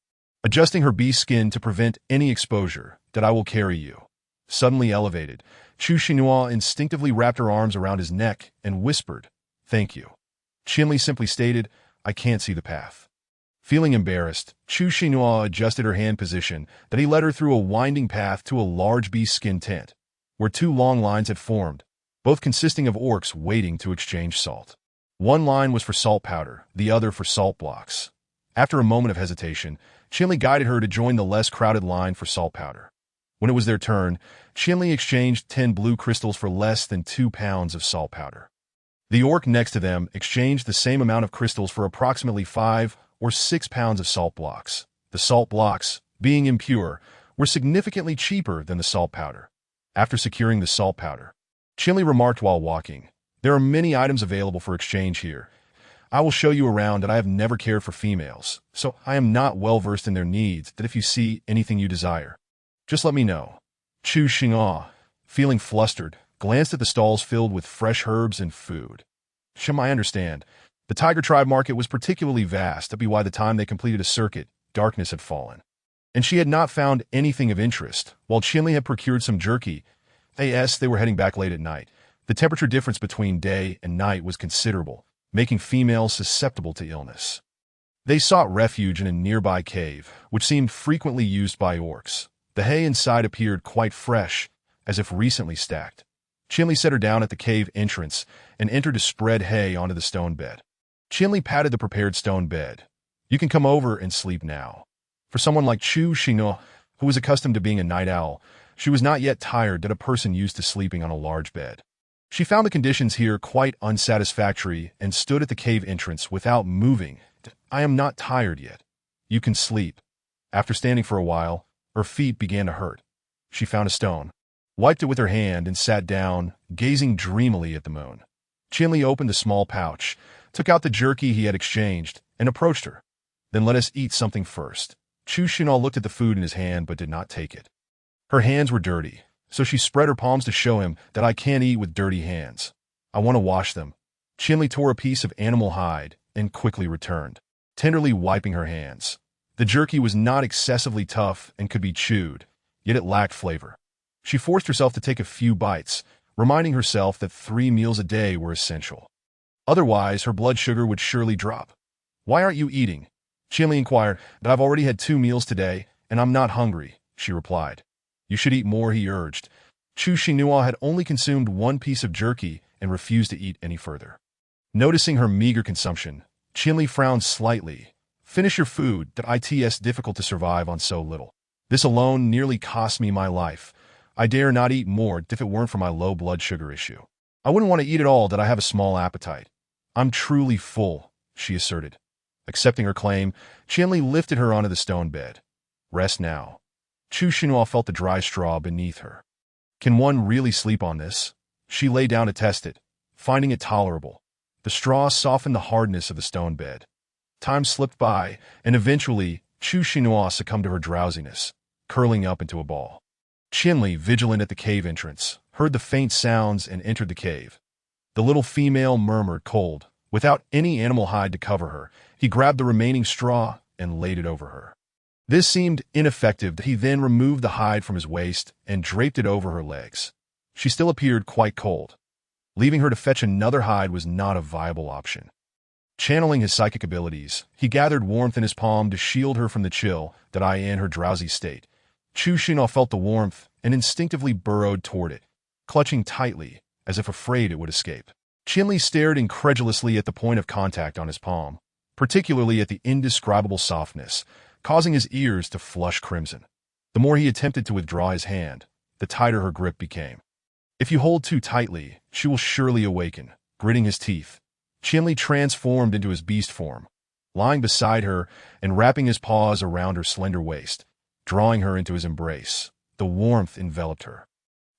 adjusting her bee skin to prevent any exposure. That I will carry you. Suddenly elevated, Chu Xinhua instinctively wrapped her arms around his neck and whispered, thank you. Qinli simply stated, I can't see the path. Feeling embarrassed, Chu Xinhua adjusted her hand position that he led her through a winding path to a large bee-skin tent, where 2 long lines had formed, both consisting of orcs waiting to exchange salt. One line was for salt powder, the other for salt blocks. After a moment of hesitation, Qinli guided her to join the less crowded line for salt powder. When it was their turn, Qinli exchanged 10 blue crystals for less than 2 pounds of salt powder. The orc next to them exchanged the same amount of crystals for approximately 5 or 6 pounds of salt blocks. The salt blocks, being impure, were significantly cheaper than the salt powder. After securing the salt powder, Qinli remarked while walking, there are many items available for exchange here. I will show you around that I have never cared for females, so I am not well versed in their needs, that if you see anything you desire, just let me know. Chu Xinhua, feeling flustered, glanced at the stalls filled with fresh herbs and food. I understand. The tiger tribe market was particularly vast, but by the time they completed a circuit, darkness had fallen, and she had not found anything of interest. While Qinli had procured some jerky, they were heading back late at night. The temperature difference between day and night was considerable, making females susceptible to illness. They sought refuge in a nearby cave, which seemed frequently used by orcs. The hay inside appeared quite fresh, as if recently stacked. Chinley set her down at the cave entrance and entered to spread hay onto the stone bed. Chinley patted the prepared stone bed. You can come over and sleep now. For someone like Chu Xino, who was accustomed to being a night owl, she was not yet tired that a person used to sleeping on a large bed. She found the conditions here quite unsatisfactory and stood at the cave entrance without moving. I am not tired yet. You can sleep. After standing for a while, her feet began to hurt. She found a stone, wiped it with her hand, and sat down, gazing dreamily at the moon. Chinley opened a small pouch, took out the jerky he had exchanged, and approached her. Then let us eat something first. Chu Xinal looked at the food in his hand but did not take it. Her hands were dirty, so she spread her palms to show him that I can't eat with dirty hands. I want to wash them. Chinley tore a piece of animal hide and quickly returned, tenderly wiping her hands. The jerky was not excessively tough and could be chewed, yet it lacked flavor. She forced herself to take a few bites, reminding herself that 3 meals a day were essential. Otherwise, her blood sugar would surely drop. Why aren't you eating? Chinley inquired. That I've already had 2 meals today, and I'm not hungry, she replied. You should eat more, he urged. Chu Xinhua had only consumed 1 piece of jerky and refused to eat any further. Noticing her meager consumption, Chinley frowned slightly. Finish your food, that it's difficult to survive on so little. This alone nearly cost me my life. I dare not eat more if it weren't for my low blood sugar issue. I wouldn't want to eat at all that I have a small appetite. I'm truly full, she asserted. Accepting her claim, Chinley lifted her onto the stone bed. Rest now. Chu Xinhua felt the dry straw beneath her. Can one really sleep on this? She lay down to test it, finding it tolerable. The straw softened the hardness of the stone bed. Time slipped by, and eventually, Chu Xinhua succumbed to her drowsiness, curling up into a ball. Chinley, vigilant at the cave entrance, heard the faint sounds and entered the cave. The little female murmured cold. Without any animal hide to cover her, he grabbed the remaining straw and laid it over her. This seemed ineffective. He then removed the hide from his waist and draped it over her legs. She still appeared quite cold. Leaving her to fetch another hide was not a viable option. Channeling his psychic abilities, he gathered warmth in his palm to shield her from the chill that in her drowsy state. Chu Xinhua felt the warmth and instinctively burrowed toward it, clutching tightly, as if afraid it would escape. Chinley stared incredulously at the point of contact on his palm, particularly at the indescribable softness, causing his ears to flush crimson. The more he attempted to withdraw his hand, the tighter her grip became. If you hold too tightly, she will surely awaken. Gritting his teeth, Chinley transformed into his beast form, lying beside her and wrapping his paws around her slender waist, drawing her into his embrace. The warmth enveloped her,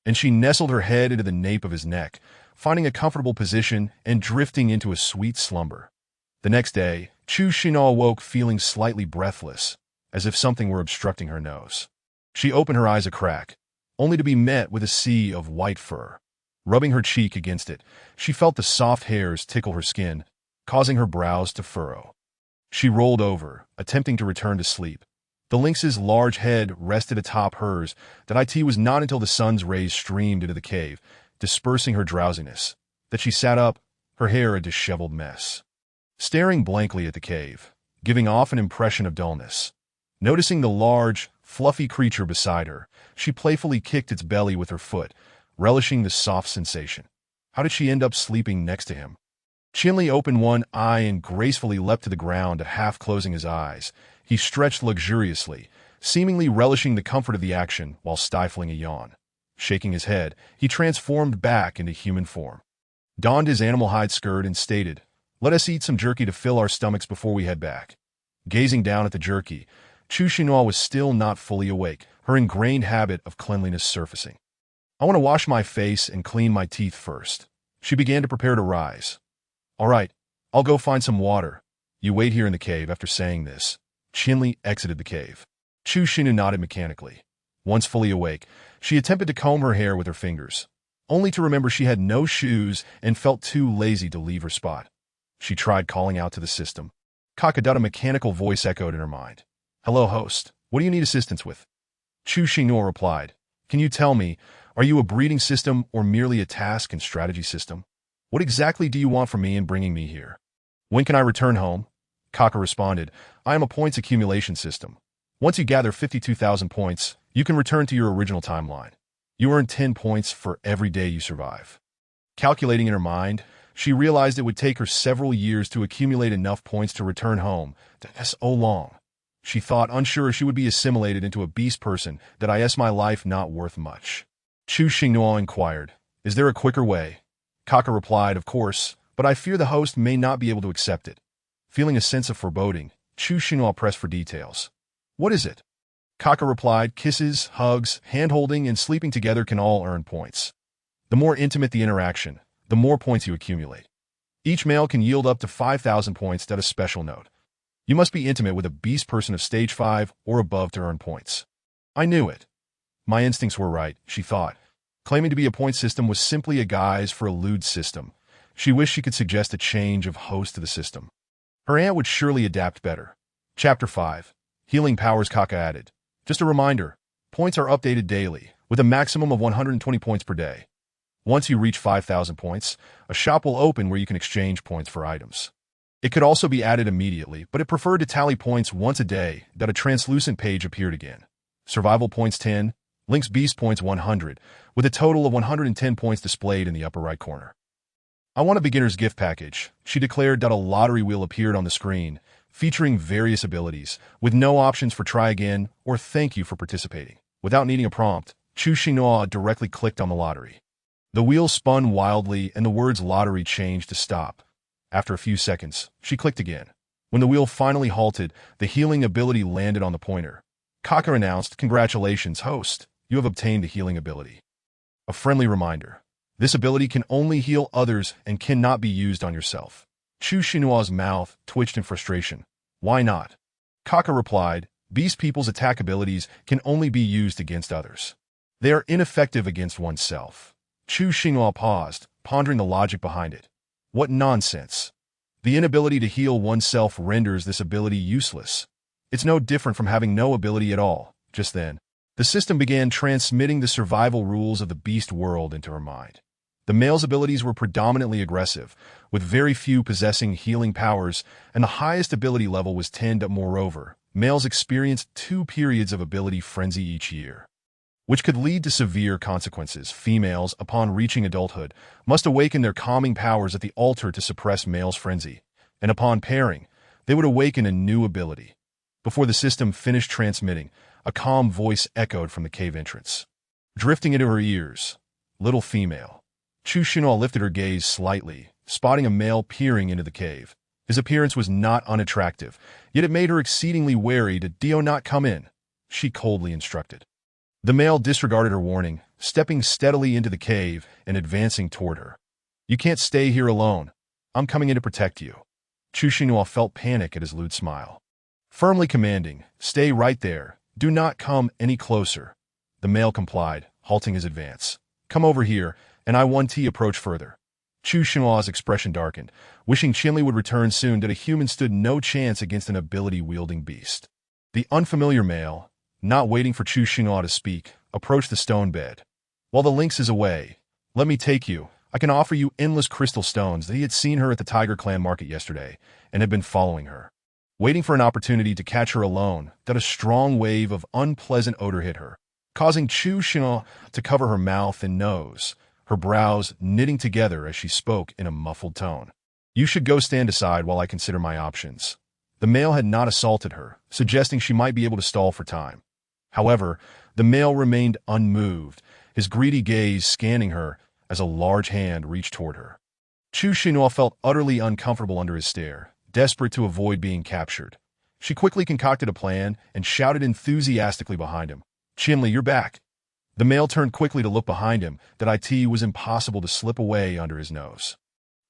and she nestled her head into the nape of his neck, finding a comfortable position and drifting into a sweet slumber. The next day, Chu Xinhua awoke feeling slightly breathless, as if something were obstructing her nose. She opened her eyes a crack, only to be met with a sea of white fur. Rubbing her cheek against it, she felt the soft hairs tickle her skin, causing her brows to furrow. She rolled over, attempting to return to sleep. The lynx's large head rested atop hers. That was not until the sun's rays streamed into the cave, dispersing her drowsiness, that she sat up, her hair a disheveled mess. Staring blankly at the cave, giving off an impression of dullness. Noticing the large, fluffy creature beside her, she playfully kicked its belly with her foot, relishing the soft sensation. How did she end up sleeping next to him? Chinley opened one eye and gracefully leapt to the ground, half closing his eyes. He stretched luxuriously, seemingly relishing the comfort of the action while stifling a yawn. Shaking his head, he transformed back into human form, donned his animal hide skirt and stated, "Let us eat some jerky to fill our stomachs before we head back." Gazing down at the jerky, Chu Xinhua was still not fully awake, her ingrained habit of cleanliness surfacing. "I want to wash my face and clean my teeth first." She began to prepare to rise. "All right, I'll go find some water. You wait here in the cave." After saying this, Chinley exited the cave. Chu Xinhua nodded mechanically. Once fully awake, she attempted to comb her hair with her fingers, only to remember she had no shoes and felt too lazy to leave her spot. She tried calling out to the system. A mechanical voice echoed in her mind. "Hello, host. What do you need assistance with?" Chu Xinhua replied, "Can you tell me, are you a breeding system or merely a task and strategy system? What exactly do you want from me in bringing me here? When can I return home?" Kaka responded, I am a points accumulation system. Once you gather 52,000 points, you can return to your original timeline. You earn 10 points for every day you survive. Calculating in her mind, she realized it would take her several years to accumulate enough points to return home. That's so long. She thought, unsure she would be assimilated into a beast person, that is my life not worth much. Chu Xinghua inquired, Is there a quicker way? Kaka replied, Of course, but I fear the host may not be able to accept it. Feeling a sense of foreboding, Chu Xinghua pressed for details. What is it? Kaka replied, Kisses, hugs, hand-holding, and sleeping together can all earn points. The more intimate the interaction, the more points you accumulate. Each male can yield up to 5,000 points. That is a special note. You must be intimate with a beast person of stage 5 or above to earn points. I knew it. My instincts were right, she thought. Claiming to be a point system was simply a guise for a lewd system. She wished she could suggest a change of host to the system. Her aunt would surely adapt better. Chapter 5. Healing Powers. Kaka added. Just a reminder, points are updated daily, with a maximum of 120 points per day. Once you reach 5,000 points, a shop will open where you can exchange points for items. It could also be added immediately, but it preferred to tally points once a day. That a translucent page appeared again. Survival points 10, Link's Beast points 100, with a total of 110 points displayed in the upper right corner. I want a beginner's gift package, she declared. A lottery wheel appeared on the screen, featuring various abilities, with no options for try again or thank you for participating. Without needing a prompt, Chu Xinghua directly clicked on the lottery. The wheel spun wildly and the words lottery changed to stop. After a few seconds, she clicked again. When the wheel finally halted, the healing ability landed on the pointer. Kaka announced, Congratulations, host, you have obtained the healing ability. A friendly reminder. This ability can only heal others and cannot be used on yourself. Chu Xinhua's mouth twitched in frustration. Why not? Kaka replied, Beast people's attack abilities can only be used against others. They are ineffective against oneself. Chu Xinhua paused, pondering the logic behind it. What nonsense. The inability to heal oneself renders this ability useless. It's no different from having no ability at all. Just then, the system began transmitting the survival rules of the beast world into her mind. The male's abilities were predominantly aggressive, with very few possessing healing powers, and the highest ability level was 10. Moreover, males experienced 2 periods of ability frenzy each year, which could lead to severe consequences. Females, upon reaching adulthood, must awaken their calming powers at the altar to suppress male's frenzy, and upon pairing, they would awaken a new ability. Before the system finished transmitting, a calm voice echoed from the cave entrance. Drifting into her ears, little female. Chu Xinhua lifted her gaze slightly, spotting a male peering into the cave. His appearance was not unattractive, yet it made her exceedingly wary to "Do not come in," she coldly instructed. The male disregarded her warning, stepping steadily into the cave and advancing toward her. You can't stay here alone. I'm coming in to protect you. Chu Xinhua felt panic at his lewd smile. Firmly commanding, stay right there. Do not come any closer. The male complied, halting his advance. Come over here, and I want to approach further. Chu Xinhua's expression darkened, wishing Qinli would return soon. That a human stood no chance against an ability-wielding beast. The unfamiliar male, not waiting for Chu Xinhua to speak, approached the stone bed. While the lynx is away, let me take you. I can offer you endless crystal stones. That he had seen her at the Tiger Clan market yesterday, and had been following her. Waiting for an opportunity to catch her alone, that a strong wave of unpleasant odor hit her, causing Chu Xinhua to cover her mouth and nose, her brows knitting together as she spoke in a muffled tone. You should go stand aside while I consider my options. The male had not assaulted her, suggesting she might be able to stall for time. However, the male remained unmoved, his greedy gaze scanning her as a large hand reached toward her. Chu Xinhua felt utterly uncomfortable under his stare, desperate to avoid being captured. She quickly concocted a plan and shouted enthusiastically behind him, Qinli, you're back. The male turned quickly to look behind him. That it was impossible to slip away under his nose.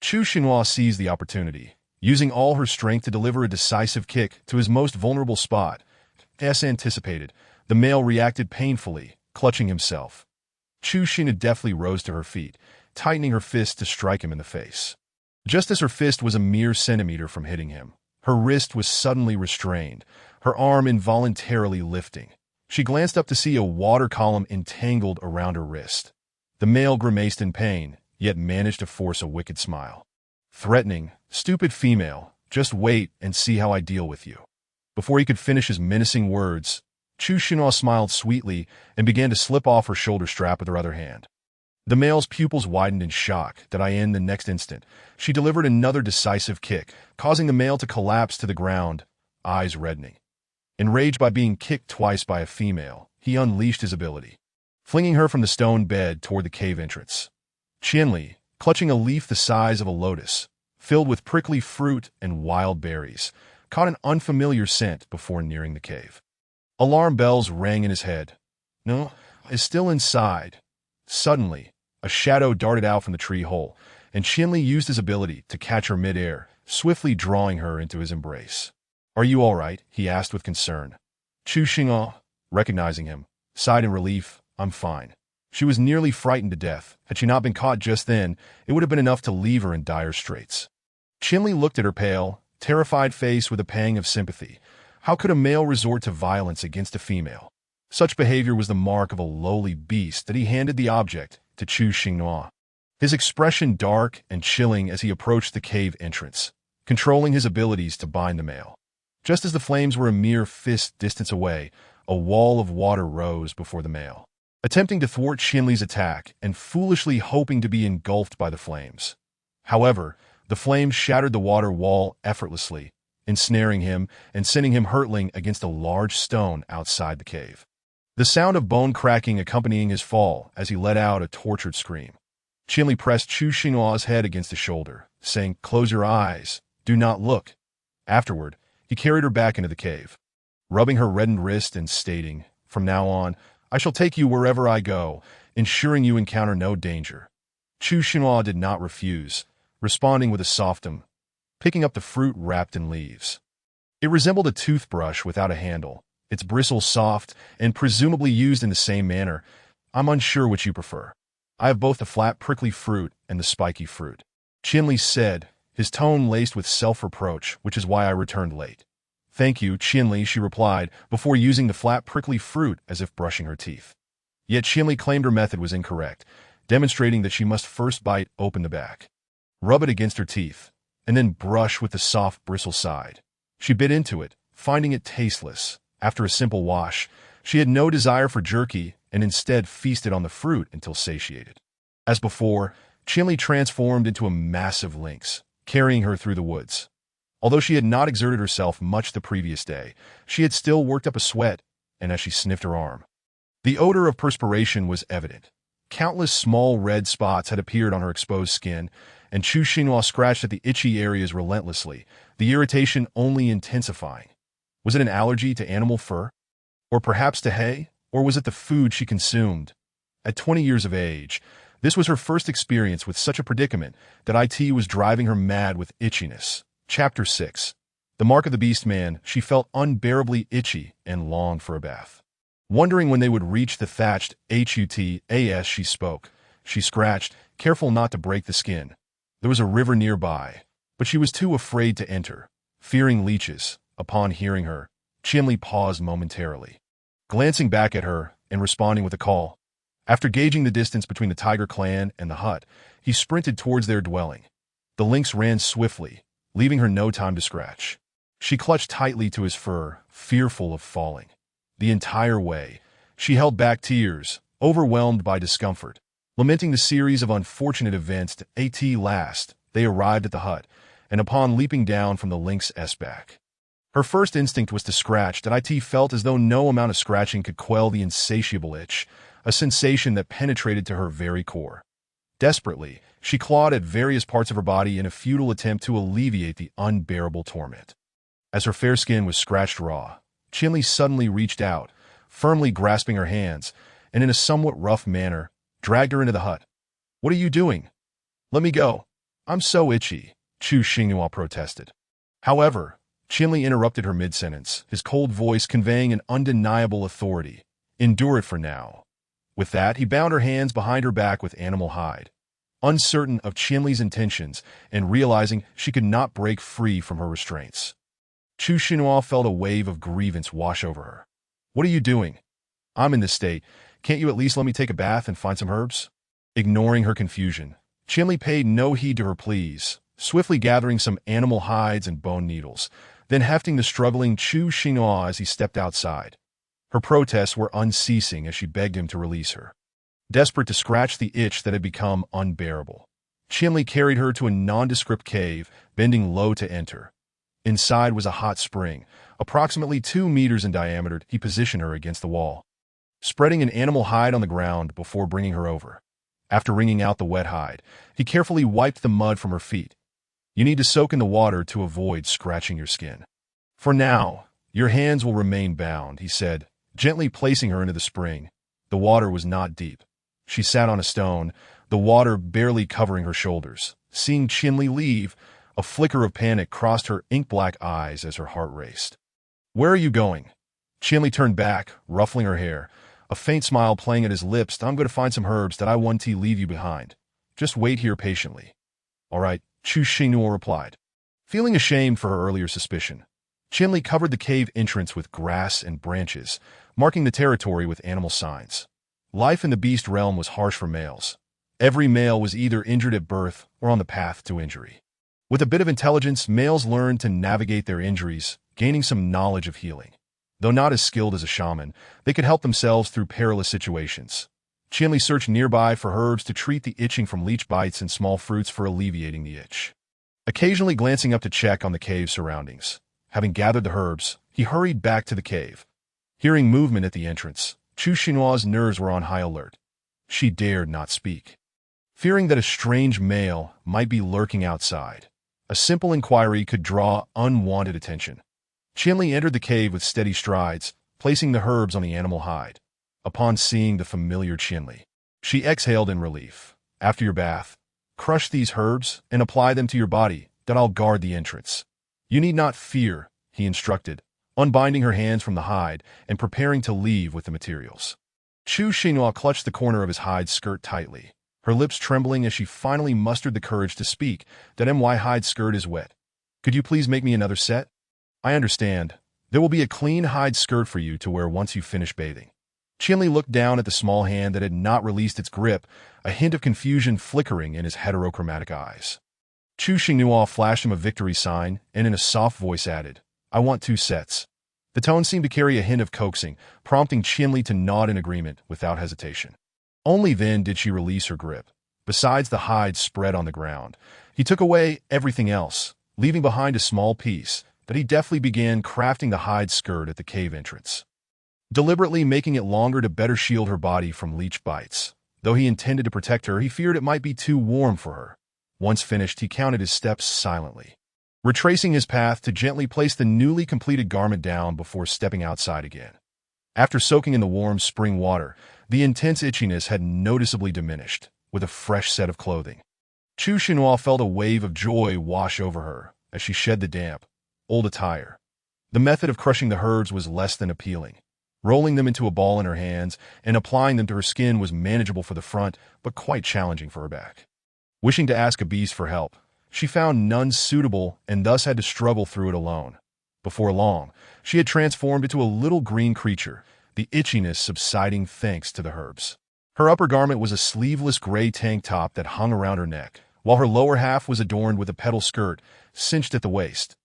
Chu Xinhua seized the opportunity, using all her strength to deliver a decisive kick to his most vulnerable spot. As anticipated, the male reacted painfully, clutching himself. Chu Xinhua deftly rose to her feet, tightening her fist to strike him in the face. Just as her fist was a mere centimeter from hitting him, her wrist was suddenly restrained, her arm involuntarily lifting. She glanced up to see a water column entangled around her wrist. The male grimaced in pain, yet managed to force a wicked smile. Threatening, stupid female, Just wait and see how I deal with you." Before he could finish his menacing words, Chu Xinhua smiled sweetly and began to slip off her shoulder strap with her other hand. The male's pupils widened in shock. In the next instant, she delivered another decisive kick, causing the male to collapse to the ground, eyes reddening. Enraged by being kicked twice by a female, he unleashed his ability, flinging her from the stone bed toward the cave entrance. Qianli, clutching a leaf the size of a lotus, filled with prickly fruit and wild berries, caught an unfamiliar scent before nearing the cave. Alarm bells rang in his head. No, is still inside. Suddenly, a shadow darted out from the tree hole, and Qianli used his ability to catch her midair, swiftly drawing her into his embrace. "Are you all right?" he asked with concern. Chu Xinghua, recognizing him, sighed in relief. "I'm fine." She was nearly frightened to death. Had she not been caught just then, it would have been enough to leave her in dire straits. Qianli looked at her pale, terrified face with a pang of sympathy. How could a male resort to violence against a female? Such behavior was the mark of a lowly beast that he handed the object to Chu Xinghua. His expression dark and chilling as he approached the cave entrance, controlling his abilities to bind the male. Just as the flames were a mere fist distance away, a wall of water rose before the male, attempting to thwart Qianli's attack and foolishly hoping to be engulfed by the flames. However, the flames shattered the water wall effortlessly, ensnaring him and sending him hurtling against a large stone outside the cave. The sound of bone cracking accompanying his fall as he let out a tortured scream. Qianli pressed Chu Xinghua's head against his shoulder, saying, "Close your eyes. Do not look." Afterward, he carried her back into the cave, rubbing her reddened wrist and stating, "From now on, I shall take you wherever I go, ensuring you encounter no danger." Chu Xinhua did not refuse, responding with a soft picking up the fruit wrapped in leaves. It resembled a toothbrush without a handle, its bristles soft and presumably used in the same manner. "I'm unsure which you prefer. I have both the flat prickly fruit and the spiky fruit," Qianli said, his tone laced with self-reproach, "which is why I returned late." "Thank you, Qianli," she replied, before using the flat prickly fruit as if brushing her teeth. Yet Qianli claimed her method was incorrect, demonstrating that she must first bite open the back, rub it against her teeth, and then brush with the soft bristle side. She bit into it, finding it tasteless. After a simple wash, she had no desire for jerky and instead feasted on the fruit until satiated. As before, Qianli transformed into a massive lynx, carrying her through the woods. Although she had not exerted herself much the previous day, she had still worked up a sweat, and as she sniffed her arm, the odor of perspiration was evident. Countless small red spots had appeared on her exposed skin, and Chu Xinhua scratched at the itchy areas relentlessly, the irritation only intensifying. Was it an allergy to animal fur? Or perhaps to hay? Or was it the food she consumed? At 20 years of age, this was her first experience with such a predicament that IT was driving her mad with itchiness. Chapter 6. The Mark of the Beast Man. She felt unbearably itchy and longed for a bath. Wondering when they would reach the thatched huts she spoke. She scratched, careful not to break the skin. There was a river nearby, but she was too afraid to enter, fearing leeches. Upon hearing her, Qianli paused momentarily, glancing back at her and responding with a call. After gauging the distance between the tiger clan and the hut, he sprinted towards their dwelling. The lynx ran swiftly, leaving her no time to scratch. She clutched tightly to his fur, fearful of falling. The entire way, she held back tears, overwhelmed by discomfort, lamenting the series of unfortunate events. At last, they arrived at the hut, and upon leaping down from the lynx's back, her first instinct was to scratch. It felt as though no amount of scratching could quell the insatiable itch, a sensation that penetrated to her very core. Desperately, she clawed at various parts of her body in a futile attempt to alleviate the unbearable torment. As her fair skin was scratched raw, Qianli suddenly reached out, firmly grasping her hands, and in a somewhat rough manner, dragged her into the hut. "What are you doing? Let me go. I'm so itchy," Chu Xinghua protested. However, Qianli interrupted her mid-sentence, his cold voice conveying an undeniable authority. "Endure it for now." With that, he bound her hands behind her back with animal hide. Uncertain of Qianli's intentions and realizing she could not break free from her restraints, Chu Xinhua felt a wave of grievance wash over her. "What are you doing? I'm in this state. Can't you at least let me take a bath and find some herbs?" Ignoring her confusion, Qianli paid no heed to her pleas, swiftly gathering some animal hides and bone needles, then hefting the struggling Chu Xinhua as he stepped outside. Her protests were unceasing as she begged him to release her. Desperate to scratch the itch that had become unbearable, Qinli carried her to a nondescript cave, bending low to enter. Inside was a hot spring, approximately 2 meters in diameter. He positioned her against the wall, spreading an animal hide on the ground before bringing her over. After wringing out the wet hide, he carefully wiped the mud from her feet. You need to soak in the water to avoid scratching your skin. For now, your hands will remain bound, he said, gently placing her into the spring. The water was not deep. She sat on a stone, the water barely covering her shoulders. Seeing Qinli leave, a flicker of panic crossed her ink-black eyes as her heart raced. Where are you going? Qinli turned back, ruffling her hair, a faint smile playing at his lips. I'm going to find some herbs that I want to leave you behind. Just wait here patiently. All right, Chu Xinhua replied. Feeling ashamed for her earlier suspicion, Qinli covered the cave entrance with grass and branches, marking the territory with animal signs. Life in the beast realm was harsh for males. Every male was either injured at birth or on the path to injury. With a bit of intelligence, males learned to navigate their injuries, gaining some knowledge of healing. Though not as skilled as a shaman, they could help themselves through perilous situations. Qinli searched nearby for herbs to treat the itching from leech bites and small fruits for alleviating the itch. Occasionally glancing up to check on the cave's surroundings. Having gathered the herbs, he hurried back to the cave. Hearing movement at the entrance, Chu Xinhua's nerves were on high alert. She dared not speak, fearing that a strange male might be lurking outside. A simple inquiry could draw unwanted attention. Qinli entered the cave with steady strides, placing the herbs on the animal hide. Upon seeing the familiar Qinli, she exhaled in relief. After your bath, crush these herbs and apply them to your body, then I'll guard the entrance. You need not fear, he instructed, unbinding her hands from the hide and preparing to leave with the materials. Chu Xinhua clutched the corner of his hide skirt tightly, her lips trembling as she finally mustered the courage to speak. That MY hide skirt is wet. Could you please make me another set? I understand. There will be a clean hide skirt for you to wear once you finish bathing. Qinli looked down at the small hand that had not released its grip, a hint of confusion flickering in his heterochromatic eyes. Chu Xinhua flashed him a victory sign and in a soft voice added, I want 2 sets. The tone seemed to carry a hint of coaxing, prompting Qinli to nod in agreement without hesitation. Only then did she release her grip. Besides the hide spread on the ground, he took away everything else, leaving behind a small piece that he deftly began crafting the hide skirt at the cave entrance, deliberately making it longer to better shield her body from leech bites. Though he intended to protect her, he feared it might be too warm for her. Once finished, he counted his steps silently, retracing his path to gently place the newly completed garment down before stepping outside again. After soaking in the warm spring water, the intense itchiness had noticeably diminished. With a fresh set of clothing, Chu Xinhua felt a wave of joy wash over her as she shed the damp, old attire. The method of crushing the herbs was less than appealing. Rolling them into a ball in her hands and applying them to her skin was manageable for the front, but quite challenging for her back. Wishing to ask a beast for help, she found none suitable and thus had to struggle through it alone. Before long, she had transformed into a little green creature, the itchiness subsiding thanks to the herbs. Her upper garment was a sleeveless gray tank top that hung around her neck, while her lower half was adorned with a petal skirt, cinched at the waist.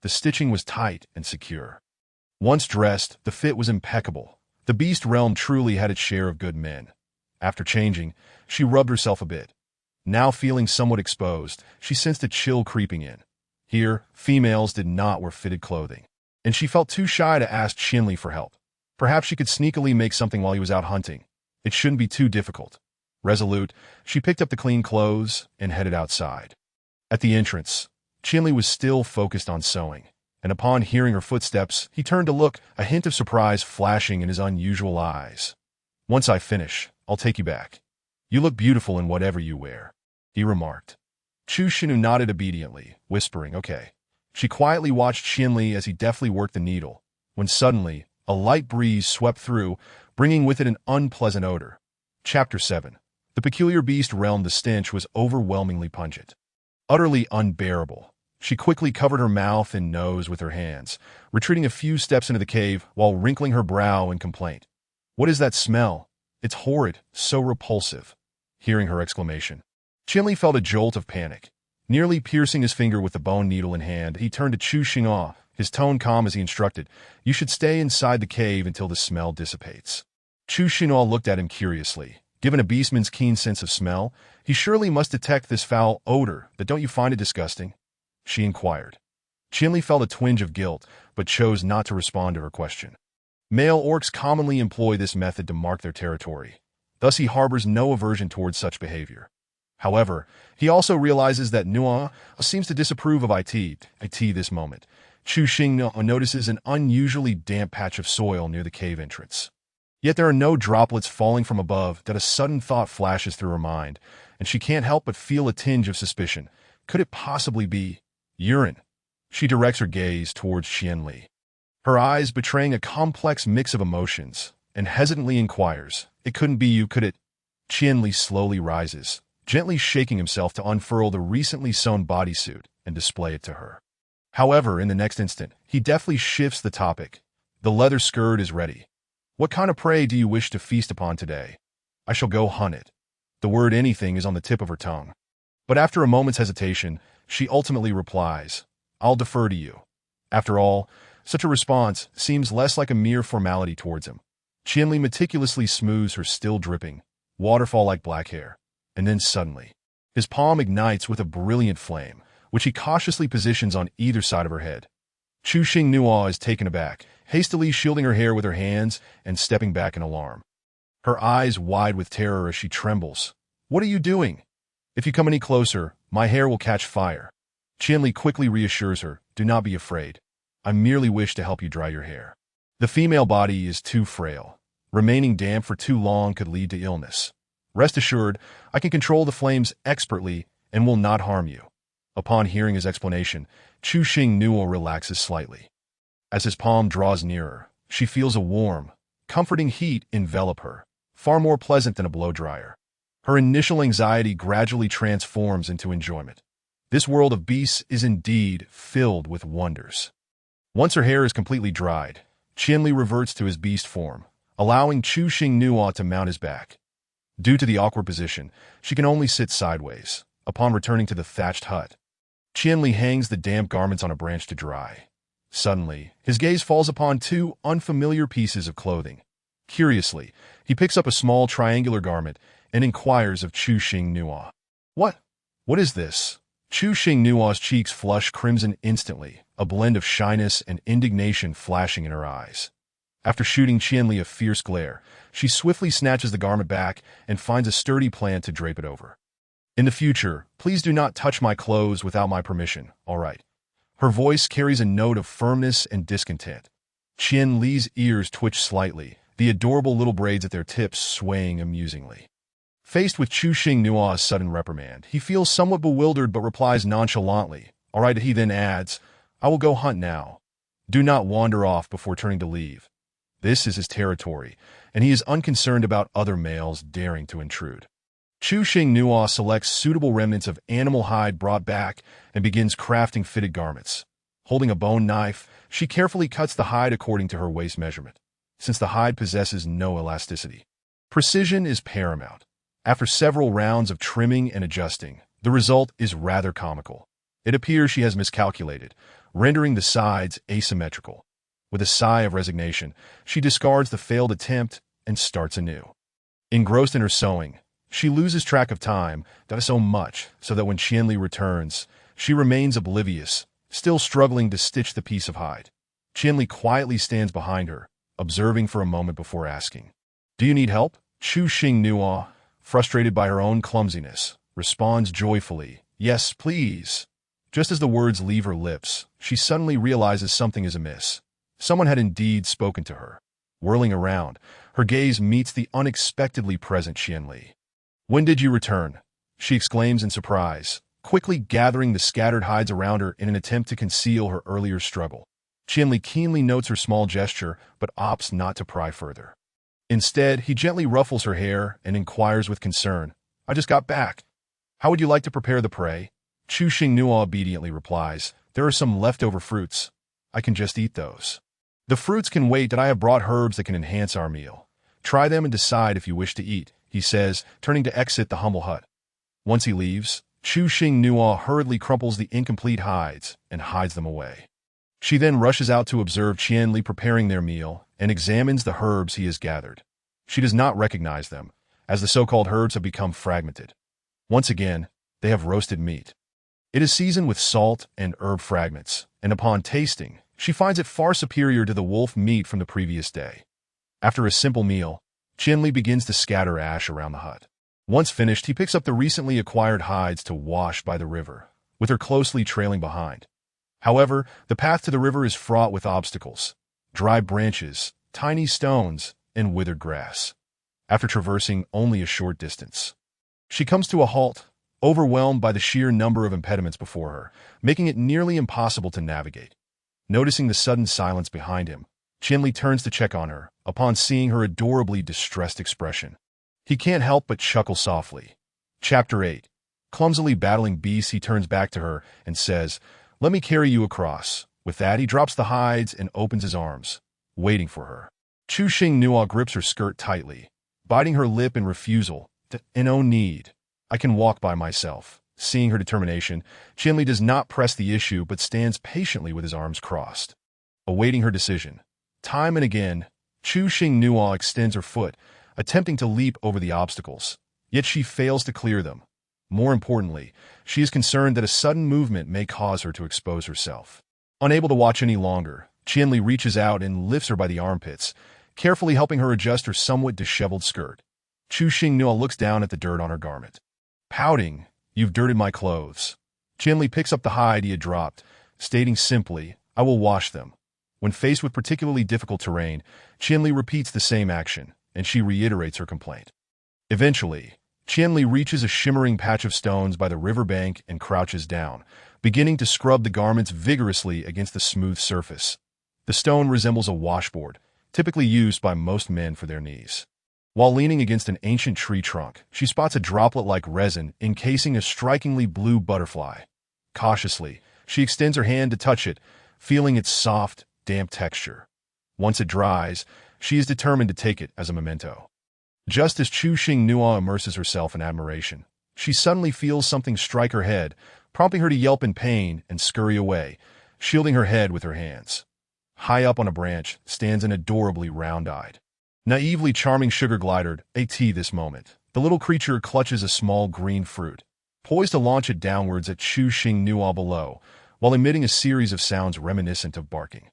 The stitching was tight and secure. Once dressed, the fit was impeccable. The beast realm truly had its share of good men. After changing, she rubbed herself a bit. Now feeling somewhat exposed, she sensed a chill creeping in. Here, females did not wear fitted clothing, and she felt too shy to ask Qinli for help. Perhaps she could sneakily make something while he was out hunting. It shouldn't be too difficult. Resolute, she picked up the clean clothes and headed outside. At the entrance, Qinli was still focused on sewing, and upon hearing her footsteps, he turned to look, a hint of surprise flashing in his unusual eyes. Once I finish, I'll take you back. You look beautiful in whatever you wear, he remarked. Chu Xinhua nodded obediently, whispering, okay. She quietly watched Qinli as he deftly worked the needle, when suddenly, a light breeze swept through, bringing with it an unpleasant odor. Chapter 7. The peculiar beast realm. The stench was overwhelmingly pungent, utterly unbearable. She quickly covered her mouth and nose with her hands, retreating a few steps into the cave while wrinkling her brow in complaint. What is that smell? It's horrid, so repulsive. Hearing her exclamation, Qinli felt a jolt of panic. Nearly piercing his finger with the bone needle in hand, he turned to Chu Xinghua, his tone calm as he instructed, "You should stay inside the cave until the smell dissipates." Chu Xinghua looked at him curiously. Given a beastman's keen sense of smell, he surely must detect this foul odor, but don't you find it disgusting? She inquired. Qianli felt a twinge of guilt, but chose not to respond to her question. Male orcs commonly employ this method to mark their territory. Thus he harbors no aversion towards such behavior. However, he also realizes that Nua seems to disapprove of it this moment. Chu Xinghua notices an unusually damp patch of soil near the cave entrance. Yet there are no droplets falling from above. That a sudden thought flashes through her mind, and she can't help but feel a tinge of suspicion. Could it possibly be urine? She directs her gaze towards Qianli, her eyes betraying a complex mix of emotions, and hesitantly inquires, "It couldn't be you, could it?" Qianli slowly rises, gently shaking himself to unfurl the recently sewn bodysuit and display it to her. However, in the next instant, he deftly shifts the topic. "The leather skirt is ready. What kind of prey do you wish to feast upon today? I shall go hunt it." The word anything is on the tip of her tongue. But after a moment's hesitation, she ultimately replies, "I'll defer to you." After all, such a response seems less like a mere formality towards him. Qianli meticulously smooths her still dripping, waterfall-like black hair, and then suddenly, his palm ignites with a brilliant flame, which he cautiously positions on either side of her head. Chu Xinghua is taken aback, hastily shielding her hair with her hands and stepping back in alarm. Her eyes wide with terror as she trembles. "What are you doing? If you come any closer, my hair will catch fire." Qianli quickly reassures her, "Do not be afraid. I merely wish to help you dry your hair. The female body is too frail. Remaining damp for too long could lead to illness. Rest assured, I can control the flames expertly and will not harm you." Upon hearing his explanation, Chu Xinghua relaxes slightly. As his palm draws nearer, she feels a warm, comforting heat envelop her, far more pleasant than a blow-dryer. Her initial anxiety gradually transforms into enjoyment. This world of beasts is indeed filled with wonders. Once her hair is completely dried, Qianli reverts to his beast form, allowing Chu Xinghua to mount his back. Due to the awkward position, she can only sit sideways. Upon returning to the thatched hut, Qianli hangs the damp garments on a branch to dry. Suddenly, his gaze falls upon two unfamiliar pieces of clothing. Curiously, he picks up a small triangular garment and inquires of Chu Xinghua. What? What is this?" Chu Xinghua's cheeks flush crimson instantly, a blend of shyness and indignation flashing in her eyes. After shooting Qianli a fierce glare, she swiftly snatches the garment back and finds a sturdy plant to drape it over. "In the future, please do not touch my clothes without my permission, all right?" Her voice carries a note of firmness and discontent. Qianli's ears twitch slightly, the adorable little braids at their tips swaying amusingly. Faced with Chu Xinghua's sudden reprimand, he feels somewhat bewildered but replies nonchalantly, "All right," he then adds, "I will go hunt now. Do not wander off before turning to leave." This is his territory, and he is unconcerned about other males daring to intrude. Chu Xinghua selects suitable remnants of animal hide brought back and begins crafting fitted garments. Holding a bone knife, she carefully cuts the hide according to her waist measurement, since the hide possesses no elasticity. Precision is paramount. After several rounds of trimming and adjusting, the result is rather comical. It appears she has miscalculated, rendering the sides asymmetrical. With a sigh of resignation, she discards the failed attempt and starts anew. Engrossed in her sewing, she loses track of time, does so much so that when Qianli returns, she remains oblivious, still struggling to stitch the piece of hide. Qianli quietly stands behind her, observing for a moment before asking, "Do you need help?" Chu Xinghua, frustrated by her own clumsiness, responds joyfully, "Yes, please." Just as the words leave her lips, she suddenly realizes something is amiss. Someone had indeed spoken to her. Whirling around, her gaze meets the unexpectedly present Qianli. "When did you return?" she exclaims in surprise, quickly gathering the scattered hides around her in an attempt to conceal her earlier struggle. Qianli keenly notes her small gesture, but opts not to pry further. Instead, he gently ruffles her hair and inquires with concern, "I just got back. How would you like to prepare the prey?" Chu Xinghua obediently replies, "There are some leftover fruits. I can just eat those." "The fruits can wait, that I have brought herbs that can enhance our meal. Try them and decide if you wish to eat," he says, turning to exit the humble hut. Once he leaves, Chu Xing Nua hurriedly crumples the incomplete hides and hides them away. She then rushes out to observe Qianli preparing their meal and examines the herbs he has gathered. She does not recognize them, as the so-called herbs have become fragmented. Once again, they have roasted meat. It is seasoned with salt and herb fragments, and upon tasting, she finds it far superior to the wolf meat from the previous day. After a simple meal, Qianli begins to scatter ash around the hut. Once finished, he picks up the recently acquired hides to wash by the river, with her closely trailing behind. However, the path to the river is fraught with obstacles: dry branches, tiny stones, and withered grass. After traversing only a short distance, she comes to a halt, overwhelmed by the sheer number of impediments before her, making it nearly impossible to navigate. Noticing the sudden silence behind him, Qianli turns to check on her, upon seeing her adorably distressed expression. He can't help but chuckle softly. Chapter 8. Clumsily battling beasts, he turns back to her and says, "Let me carry you across." With that, he drops the hides and opens his arms, waiting for her. Chu Xing Nua grips her skirt tightly, biting her lip in refusal. No need. I can walk by myself." Seeing her determination, Qianli does not press the issue but stands patiently with his arms crossed, awaiting her decision. Time and again, Chu Xing Nua extends her foot, attempting to leap over the obstacles, yet she fails to clear them. More importantly, she is concerned that a sudden movement may cause her to expose herself. Unable to watch any longer, Qianli reaches out and lifts her by the armpits, carefully helping her adjust her somewhat disheveled skirt. Chu Xing Nua looks down at the dirt on her garment. Pouting, "You've dirtied my clothes." Qianli picks up the hide he had dropped, stating simply, "I will wash them." When faced with particularly difficult terrain, Qianli repeats the same action, and she reiterates her complaint. Eventually, Qianli reaches a shimmering patch of stones by the riverbank and crouches down, beginning to scrub the garments vigorously against the smooth surface. The stone resembles a washboard, typically used by most men for their knees. While leaning against an ancient tree trunk, she spots a droplet-like resin encasing a strikingly blue butterfly. Cautiously, she extends her hand to touch it, feeling its soft, damp texture. Once it dries, she is determined to take it as a memento. Just as Chu Xing Nua immerses herself in admiration, she suddenly feels something strike her head, prompting her to yelp in pain and scurry away, shielding her head with her hands. High up on a branch stands an adorably round-eyed, naively charming sugar glider. At this moment, the little creature clutches a small green fruit, poised to launch it downwards at Chu Xing Nua below, while emitting a series of sounds reminiscent of barking.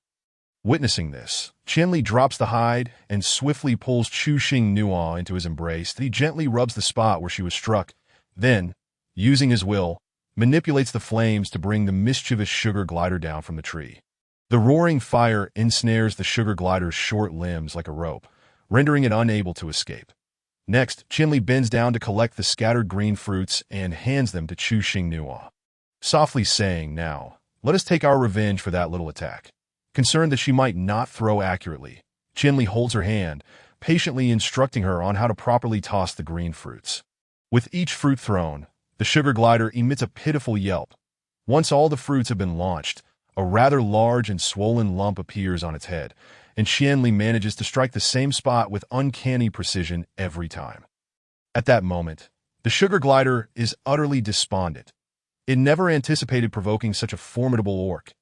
Witnessing this, Qianli drops the hide and swiftly pulls Chu Xing Nua into his embrace. He gently rubs the spot where she was struck, then, using his will, manipulates the flames to bring the mischievous sugar glider down from the tree. The roaring fire ensnares the sugar glider's short limbs like a rope, rendering it unable to escape. Next, Qianli bends down to collect the scattered green fruits and hands them to Chu Xing Nua, softly saying, "Now, let us take our revenge for that little attack." Concerned that she might not throw accurately, Qianli holds her hand, patiently instructing her on how to properly toss the green fruits. With each fruit thrown, the sugar glider emits a pitiful yelp. Once all the fruits have been launched, a rather large and swollen lump appears on its head, and Qianli manages to strike the same spot with uncanny precision every time. At that moment, the sugar glider is utterly despondent. It never anticipated provoking such a formidable orc.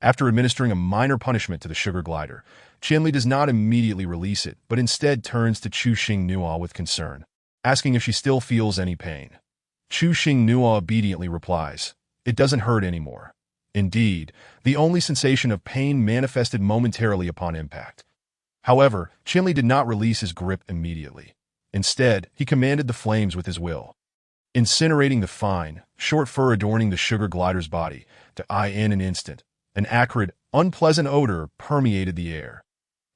After administering a minor punishment to the sugar glider, Qianli does not immediately release it, but instead turns to Chu Xing Nua with concern, asking if she still feels any pain. Chu Xing Nua obediently replies, "It doesn't hurt anymore." Indeed, the only sensation of pain manifested momentarily upon impact. However, Qianli did not release his grip immediately. Instead, he commanded the flames with his will, incinerating the fine, short fur adorning the sugar glider's body. In an instant, an acrid, unpleasant odor permeated the air.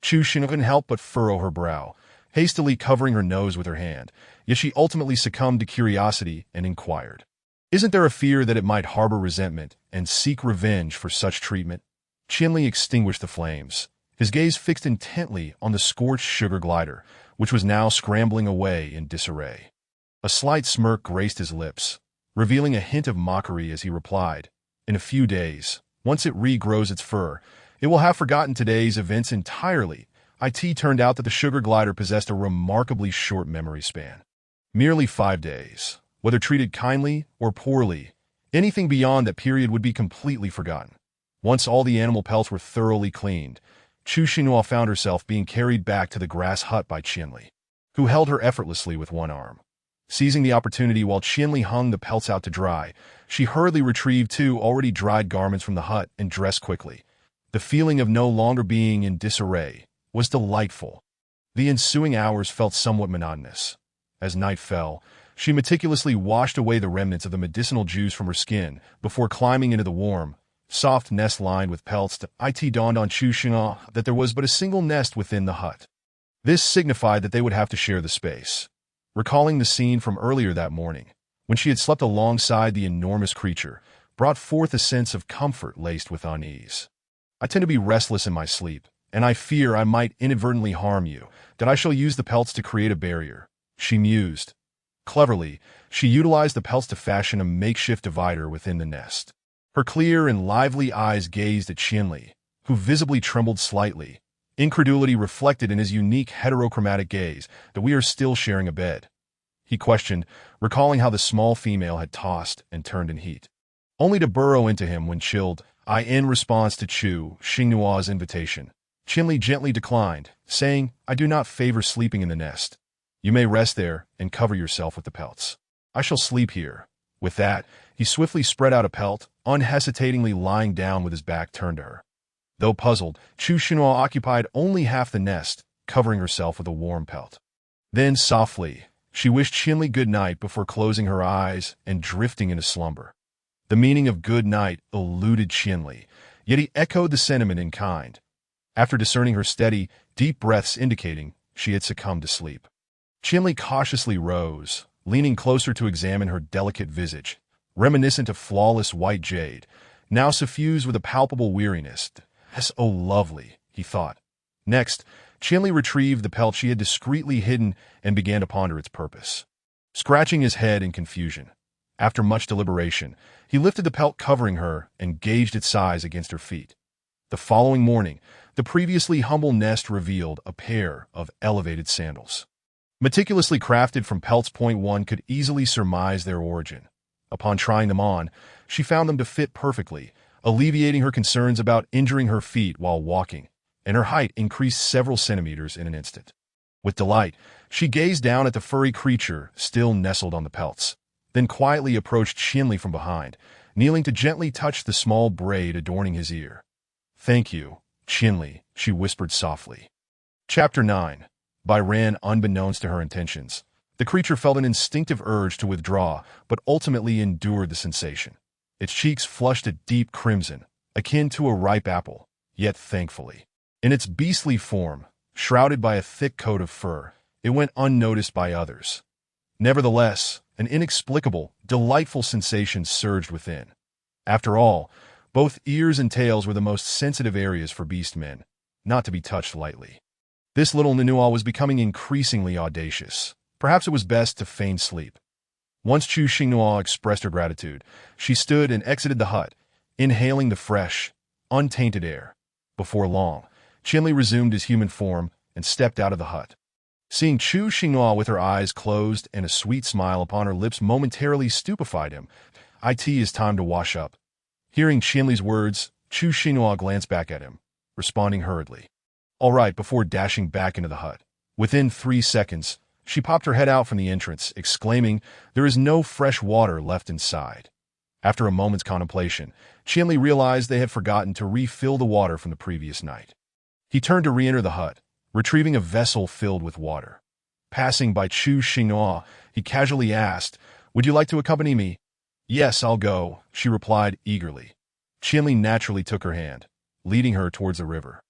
Chu Xing couldn't help but furrow her brow, hastily covering her nose with her hand, yet she ultimately succumbed to curiosity and inquired, "Isn't there a fear that it might harbor resentment and seek revenge for such treatment?" Qianli extinguished the flames, his gaze fixed intently on the scorched sugar glider, which was now scrambling away in disarray. A slight smirk graced his lips, revealing a hint of mockery as he replied, "In a few days, once it regrows its fur, it will have forgotten today's events entirely." It turned out that the sugar glider possessed a remarkably short memory span. Merely 5 days. Whether treated kindly or poorly, anything beyond that period would be completely forgotten. Once all the animal pelts were thoroughly cleaned, Chu Xinhua found herself being carried back to the grass hut by Qianli, who held her effortlessly with one arm. Seizing the opportunity while Qianli hung the pelts out to dry, she hurriedly retrieved 2 already dried garments from the hut and dressed quickly. The feeling of no longer being in disarray was delightful. The ensuing hours felt somewhat monotonous. As night fell, she meticulously washed away the remnants of the medicinal juice from her skin before climbing into the warm, soft nest lined with pelts. It dawned on Chu Xinhua that there was but a single nest within the hut. This signified that they would have to share the space. Recalling the scene from earlier that morning, when she had slept alongside the enormous creature, brought forth a sense of comfort laced with unease. I tend to be restless in my sleep, and I fear I might inadvertently harm you, that I shall use the pelts to create a barrier, she mused. Cleverly, she utilized the pelts to fashion a makeshift divider within the nest. Her clear and lively eyes gazed at Qianli, who visibly trembled slightly, incredulity reflected in his unique heterochromatic gaze. That we are still sharing a bed, he questioned, recalling how the small female had tossed and turned in heat, only to burrow into him when chilled. In response to Chu Xingnua's invitation, Qianli gently declined, saying, I do not favor sleeping in the nest. You may rest there and cover yourself with the pelts. I shall sleep here. With that, he swiftly spread out a pelt, unhesitatingly lying down with his back turned to her. Though puzzled, Chu Xinhua occupied only half the nest, covering herself with a warm pelt. Then, softly, she wished Qianli good night before closing her eyes and drifting into slumber. The meaning of good night eluded Qianli, yet he echoed the sentiment in kind, after discerning her steady, deep breaths indicating she had succumbed to sleep. Qianli cautiously rose, leaning closer to examine her delicate visage, reminiscent of flawless white jade, now suffused with a palpable weariness. Oh, lovely, he thought. Next, Qianli retrieved the pelt she had discreetly hidden and began to ponder its purpose. Scratching his head in confusion, after much deliberation, he lifted the pelt covering her and gauged its size against her feet. The following morning, the previously humble nest revealed a pair of elevated sandals. Meticulously crafted from pelts. One could easily surmise their origin. Upon trying them on, she found them to fit perfectly, alleviating her concerns about injuring her feet while walking, and her height increased several centimeters in an instant. With delight, she gazed down at the furry creature still nestled on the pelts, then quietly approached Qianli from behind, kneeling to gently touch the small braid adorning his ear. Thank you, Qianli, she whispered softly. Chapter 9. By Ran. Unbeknownst to her intentions, the creature felt an instinctive urge to withdraw, but ultimately endured the sensation. Its cheeks flushed a deep crimson, akin to a ripe apple, yet thankfully. In its beastly form, shrouded by a thick coat of fur, it went unnoticed by others. Nevertheless, an inexplicable, delightful sensation surged within. After all, both ears and tails were the most sensitive areas for beast men, not to be touched lightly. This little Nanua was becoming increasingly audacious. Perhaps it was best to feign sleep. Once Chu Xinhua expressed her gratitude, she stood and exited the hut, inhaling the fresh, untainted air. Before long, Qianli resumed his human form and stepped out of the hut. Seeing Chu Xinhua with her eyes closed and a sweet smile upon her lips momentarily stupefied him. It is time to wash up. Hearing Qianli's words, Chu Xinhua glanced back at him, responding hurriedly. All right, before dashing back into the hut. Within 3 seconds, she popped her head out from the entrance, exclaiming, there is no fresh water left inside. After a moment's contemplation, Qianli realized they had forgotten to refill the water from the previous night. He turned to re-enter the hut, retrieving a vessel filled with water. Passing by Chu Xinhua, he casually asked, would you like to accompany me? Yes, I'll go, she replied eagerly. Qianli naturally took her hand, leading her towards the river.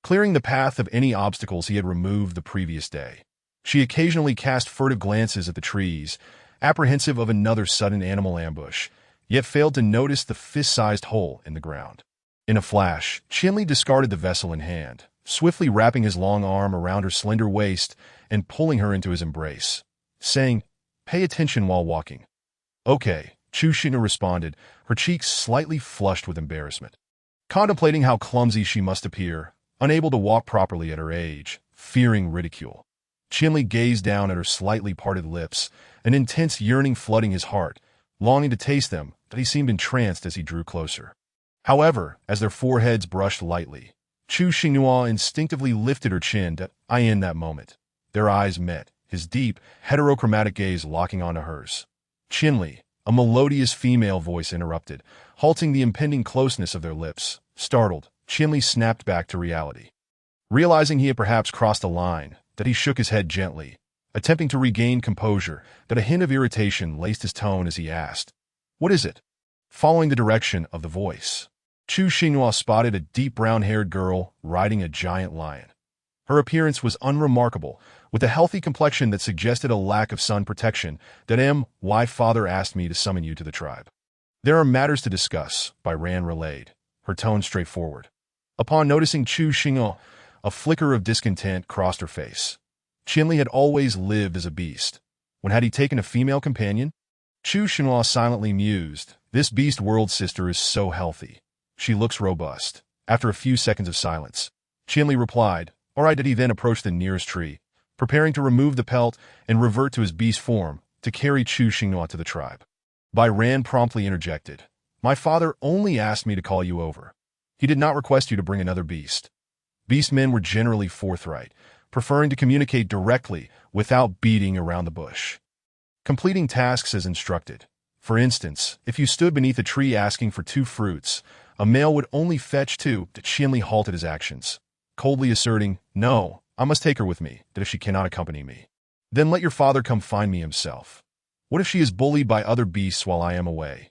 Clearing the path of any obstacles he had removed the previous day, she occasionally cast furtive glances at the trees, apprehensive of another sudden animal ambush, yet failed to notice the fist-sized hole in the ground. In a flash, Qianli discarded the vessel in hand, swiftly wrapping his long arm around her slender waist and pulling her into his embrace, saying, pay attention while walking. Okay, Chu Xinhua responded, her cheeks slightly flushed with embarrassment. Contemplating how clumsy she must appear, unable to walk properly at her age, fearing ridicule, Qinli gazed down at her slightly parted lips, an intense yearning flooding his heart, longing to taste them, but he seemed entranced as he drew closer. However, as their foreheads brushed lightly, Chu Xinghua instinctively lifted her chin to eye in that moment. Their eyes met, his deep, heterochromatic gaze locking onto hers. Qinli, a melodious female voice interrupted, halting the impending closeness of their lips. Startled, Qinli snapped back to reality. Realizing he had perhaps crossed a line, that he shook his head gently, attempting to regain composure, that a hint of irritation laced his tone as he asked, "What is it?" Following the direction of the voice, Chu Xinghua spotted a deep brown-haired girl riding a giant lion. Her appearance was unremarkable, with a healthy complexion that suggested a lack of sun protection. "Why father asked me to summon you to the tribe." "There are matters to discuss," Byran relayed, her tone straightforward. Upon noticing Chu Xinghua, a flicker of discontent crossed her face. Qinli had always lived as a beast. When had he taken a female companion? Chu Xinghua silently mused, "This beast world sister is so healthy. She looks robust." After a few seconds of silence, Qinli replied, "All right." He then approached the nearest tree, preparing to remove the pelt and revert to his beast form to carry Chu Xinghua to the tribe. Byran promptly interjected, "My father only asked me to call you over. He did not request you to bring another beast." Beastmen were generally forthright, preferring to communicate directly without beating around the bush. Completing tasks as instructed. For instance, if you stood beneath a tree asking for 2 fruits, a male would only fetch 2. Qinli halted his actions, coldly asserting, "No, I must take her with me, that if she cannot accompany me, then let your father come find me himself. What if she is bullied by other beasts while I am away?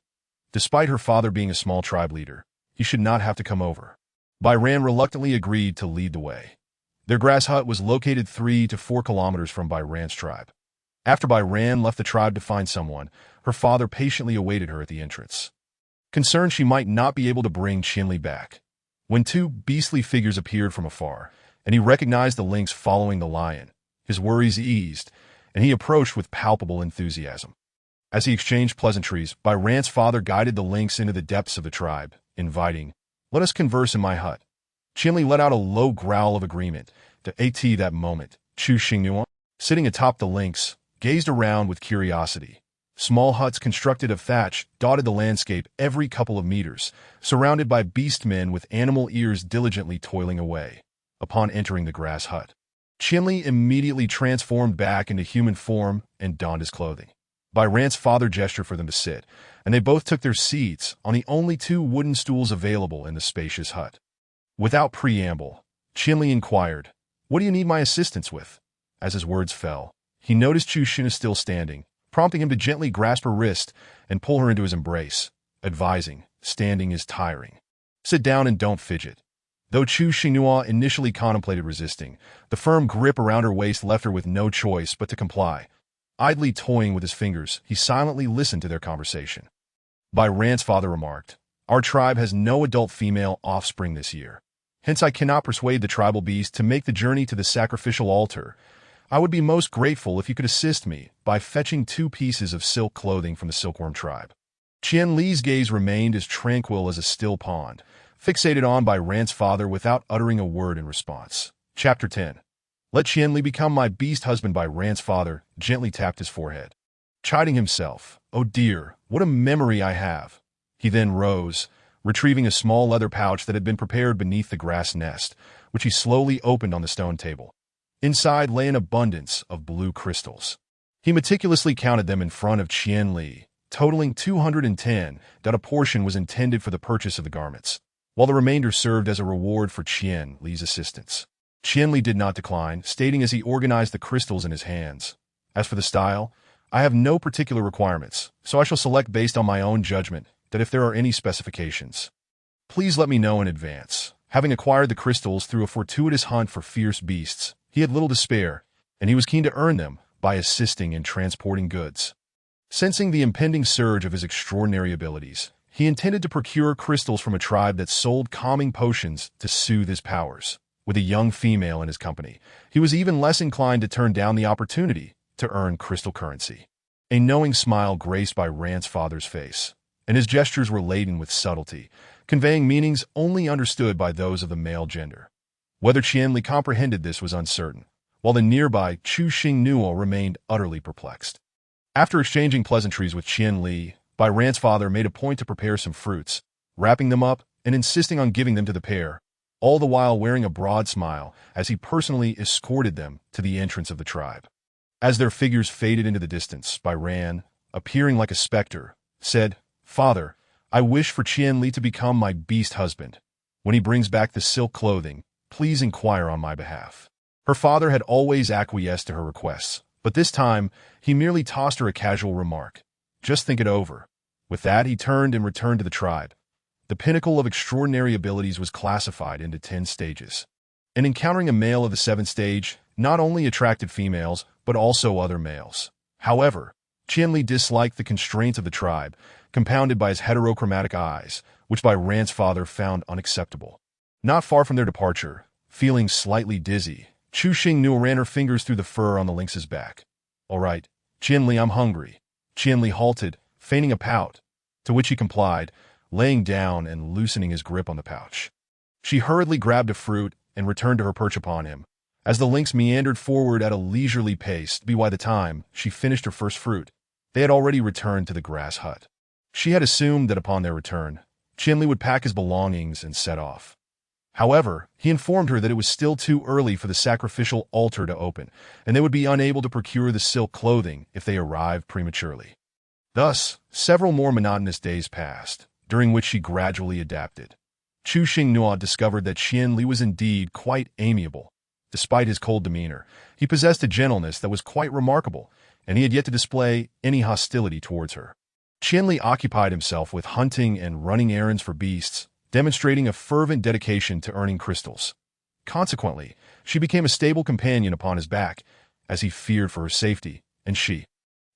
Despite her father being a small tribe leader, he should not have to come over." Byran reluctantly agreed to lead the way. Their grass hut was located 3 to 4 kilometers from Byran's tribe. After Byran left the tribe to find someone, her father patiently awaited her at the entrance, concerned she might not be able to bring Qinli back. When 2 beastly figures appeared from afar, and he recognized the lynx following the lion, his worries eased, and he approached with palpable enthusiasm. As he exchanged pleasantries, Byran's father guided the lynx into the depths of the tribe, inviting, "Let us converse in my hut." Qinli let out a low growl of agreement. At that moment, Chu Xinghua, sitting atop the lynx, gazed around with curiosity. Small huts constructed of thatch dotted the landscape every couple of meters, surrounded by beastmen with animal ears diligently toiling away. Upon entering the grass hut, Qinli immediately transformed back into human form and donned his clothing. Byran's father gestured for them to sit, and they both took their seats on the only 2 wooden stools available in the spacious hut. Without preamble, Qinli inquired, "What do you need my assistance with?" As his words fell, he noticed Chu Xinghua still standing, prompting him to gently grasp her wrist and pull her into his embrace, advising, "Standing is tiring. Sit down and don't fidget." Though Chu Xinghua initially contemplated resisting, the firm grip around her waist left her with no choice but to comply. Idly toying with his fingers, he silently listened to their conversation. Byran's father remarked, "Our tribe has no adult female offspring this year. Hence I cannot persuade the tribal beast to make the journey to the sacrificial altar. I would be most grateful if you could assist me by fetching 2 pieces of silk clothing from the silkworm tribe." Qian Li's gaze remained as tranquil as a still pond, fixated on Byran's father without uttering a word in response. Chapter 10. "Let Qian Li become my beast husband." Byran's father gently tapped his forehead, chiding himself. "Oh dear, what a memory I have." He then rose, retrieving a small leather pouch that had been prepared beneath the grass nest, which he slowly opened on the stone table. Inside lay an abundance of blue crystals. He meticulously counted them in front of Qian Li, totaling 210. A portion was intended for the purchase of the garments, while the remainder served as a reward for Qian Li's assistance. Qian Li did not decline, stating as he organized the crystals in his hands, "As for the style, I have no particular requirements, so I shall select based on my own judgment, that if there are any specifications, please let me know in advance." Having acquired the crystals through a fortuitous hunt for fierce beasts, he had little to spare, and he was keen to earn them by assisting in transporting goods. Sensing the impending surge of his extraordinary abilities, he intended to procure crystals from a tribe that sold calming potions to soothe his powers. With a young female in his company, he was even less inclined to turn down the opportunity to earn crystal currency. A knowing smile graced Byran's father's face, and his gestures were laden with subtlety, conveying meanings only understood by those of the male gender. Whether Qian Li comprehended this was uncertain. while the nearby Chu Xing Nuo remained utterly perplexed. After exchanging pleasantries with Qian Li, Bai Ran's father made a point to prepare some fruits, wrapping them up and insisting on giving them to the pair, all the while wearing a broad smile as he personally escorted them to the entrance of the tribe. As their figures faded into the distance, Bai Ran, appearing like a specter, said, "Father, I wish for Qian Li to become my beast husband. When he brings back the silk clothing, please inquire on my behalf." Her father had always acquiesced to her requests, but this time he merely tossed her a casual remark. "Just think it over." With that, he turned and returned to the tribe. The pinnacle of extraordinary abilities was classified into 10 stages. And encountering a male of the 7th stage not only attracted females, but also other males. However, Qian Li disliked the constraints of the tribe, compounded by his heterochromatic eyes, which Bai Ran's father found unacceptable. Not far from their departure, feeling slightly dizzy, Chu Xing Nu ran her fingers through the fur on the lynx's back. "All right, Qian Li, I'm hungry." Qian Li halted, feigning a pout, to which he complied, laying down and loosening his grip on the pouch. She hurriedly grabbed a fruit and returned to her perch upon him, as the lynx meandered forward at a leisurely pace. By the time she finished her first fruit, they had already returned to the grass hut. She had assumed that upon their return, Qian Li would pack his belongings and set off. However, he informed her that it was still too early for the sacrificial altar to open, and they would be unable to procure the silk clothing if they arrived prematurely. Thus, several more monotonous days passed, during which she gradually adapted. Chu Xing Nuo discovered that Qian Li was indeed quite amiable. Despite his cold demeanor, he possessed a gentleness that was quite remarkable, and he had yet to display any hostility towards her. Qian Li occupied himself with hunting and running errands for beasts, demonstrating a fervent dedication to earning crystals. Consequently, she became a stable companion upon his back, as he feared for her safety, and she,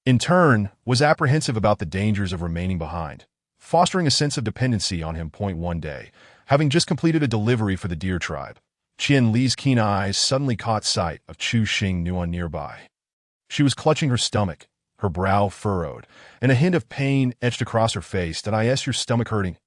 in turn, was apprehensive about the dangers of remaining behind, fostering a sense of dependency on him. One day, having just completed a delivery for the deer tribe, Qian Li's keen eyes suddenly caught sight of Chu Xing Nuo nearby. She was clutching her stomach, her brow furrowed, and a hint of pain etched across her face. "Did I ask your stomach hurting?"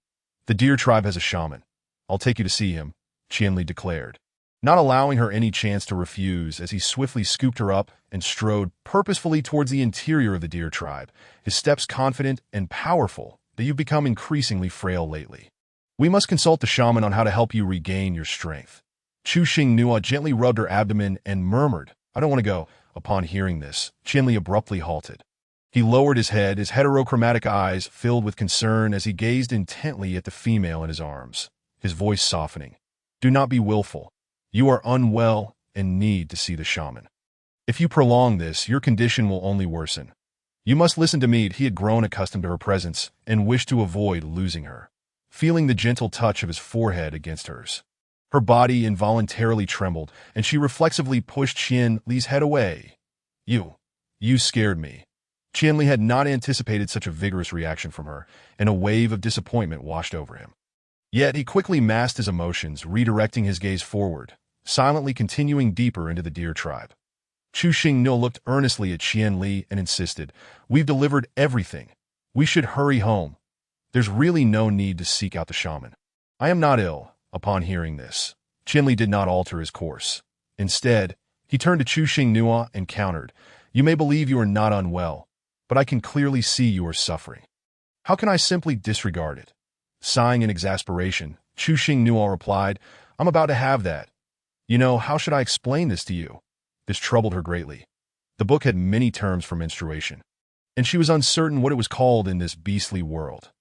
"The deer tribe has a shaman. I'll take you to see him," Qian Li declared, not allowing her any chance to refuse as he swiftly scooped her up and strode purposefully towards the interior of the deer tribe, his steps confident and powerful that you've become increasingly frail lately. "We must consult the shaman on how to help you regain your strength." Chu Xing Nuo gently rubbed her abdomen and murmured, "I don't want to go." Upon hearing this, Qian Li abruptly halted. He lowered his head, his heterochromatic eyes filled with concern as he gazed intently at the female in his arms, his voice softening. "Do not be willful. You are unwell and need to see the shaman. If you prolong this, your condition will only worsen. You must listen to me." He had grown accustomed to her presence and wished to avoid losing her. Feeling the gentle touch of his forehead against hers, her body involuntarily trembled, and she reflexively pushed Qian Li's head away. You scared me." Qian Li had not anticipated such a vigorous reaction from her, and a wave of disappointment washed over him. Yet he quickly masked his emotions, redirecting his gaze forward, silently continuing deeper into the deer tribe. Chu Xing Nu looked earnestly at Qian Li and insisted, "We've delivered everything. We should hurry home. There's really no need to seek out the shaman." "I am not ill." Upon hearing this, Qian Li did not alter his course. Instead, he turned to Chu Xing Nuo and countered, "You may believe you are not unwell, but I can clearly see you are suffering. How can I simply disregard it?" Sighing in exasperation, Chu Xing Nuo replied, "I'm about to have that. How should I explain this to you?" This troubled her greatly. The book had many terms for menstruation, and she was uncertain what it was called in this beastly world.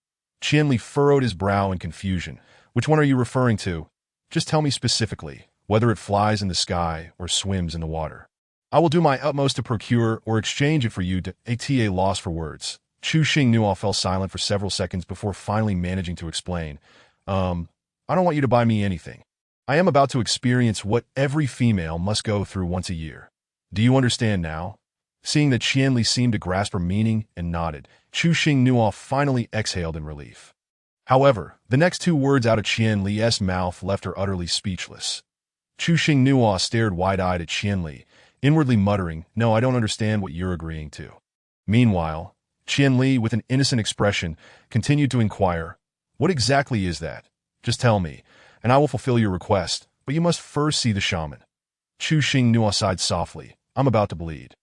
Qian Li furrowed his brow in confusion. "Which one are you referring to? Just tell me specifically, whether it flies in the sky or swims in the water. I will do my utmost to procure or exchange it for you." Ata lost for words. Chu Xing Nuo fell silent for several seconds before finally managing to explain. I don't want you to buy me anything. I am about to experience what every female must go through once a year. Do you understand now?" Seeing that Qian Li seemed to grasp her meaning and nodded, Chu Xing Nuo finally exhaled in relief. However, the next 2 words out of Qian Li's mouth left her utterly speechless. Chu Xing Nuo stared wide-eyed at Qian Li, inwardly muttering, "No, I don't understand what you're agreeing to." Meanwhile, Qian Li, with an innocent expression, continued to inquire, "What exactly is that? Just tell me, and I will fulfill your request, but you must first see the shaman." Chu Xinghua sighed softly. I'm about to bleed.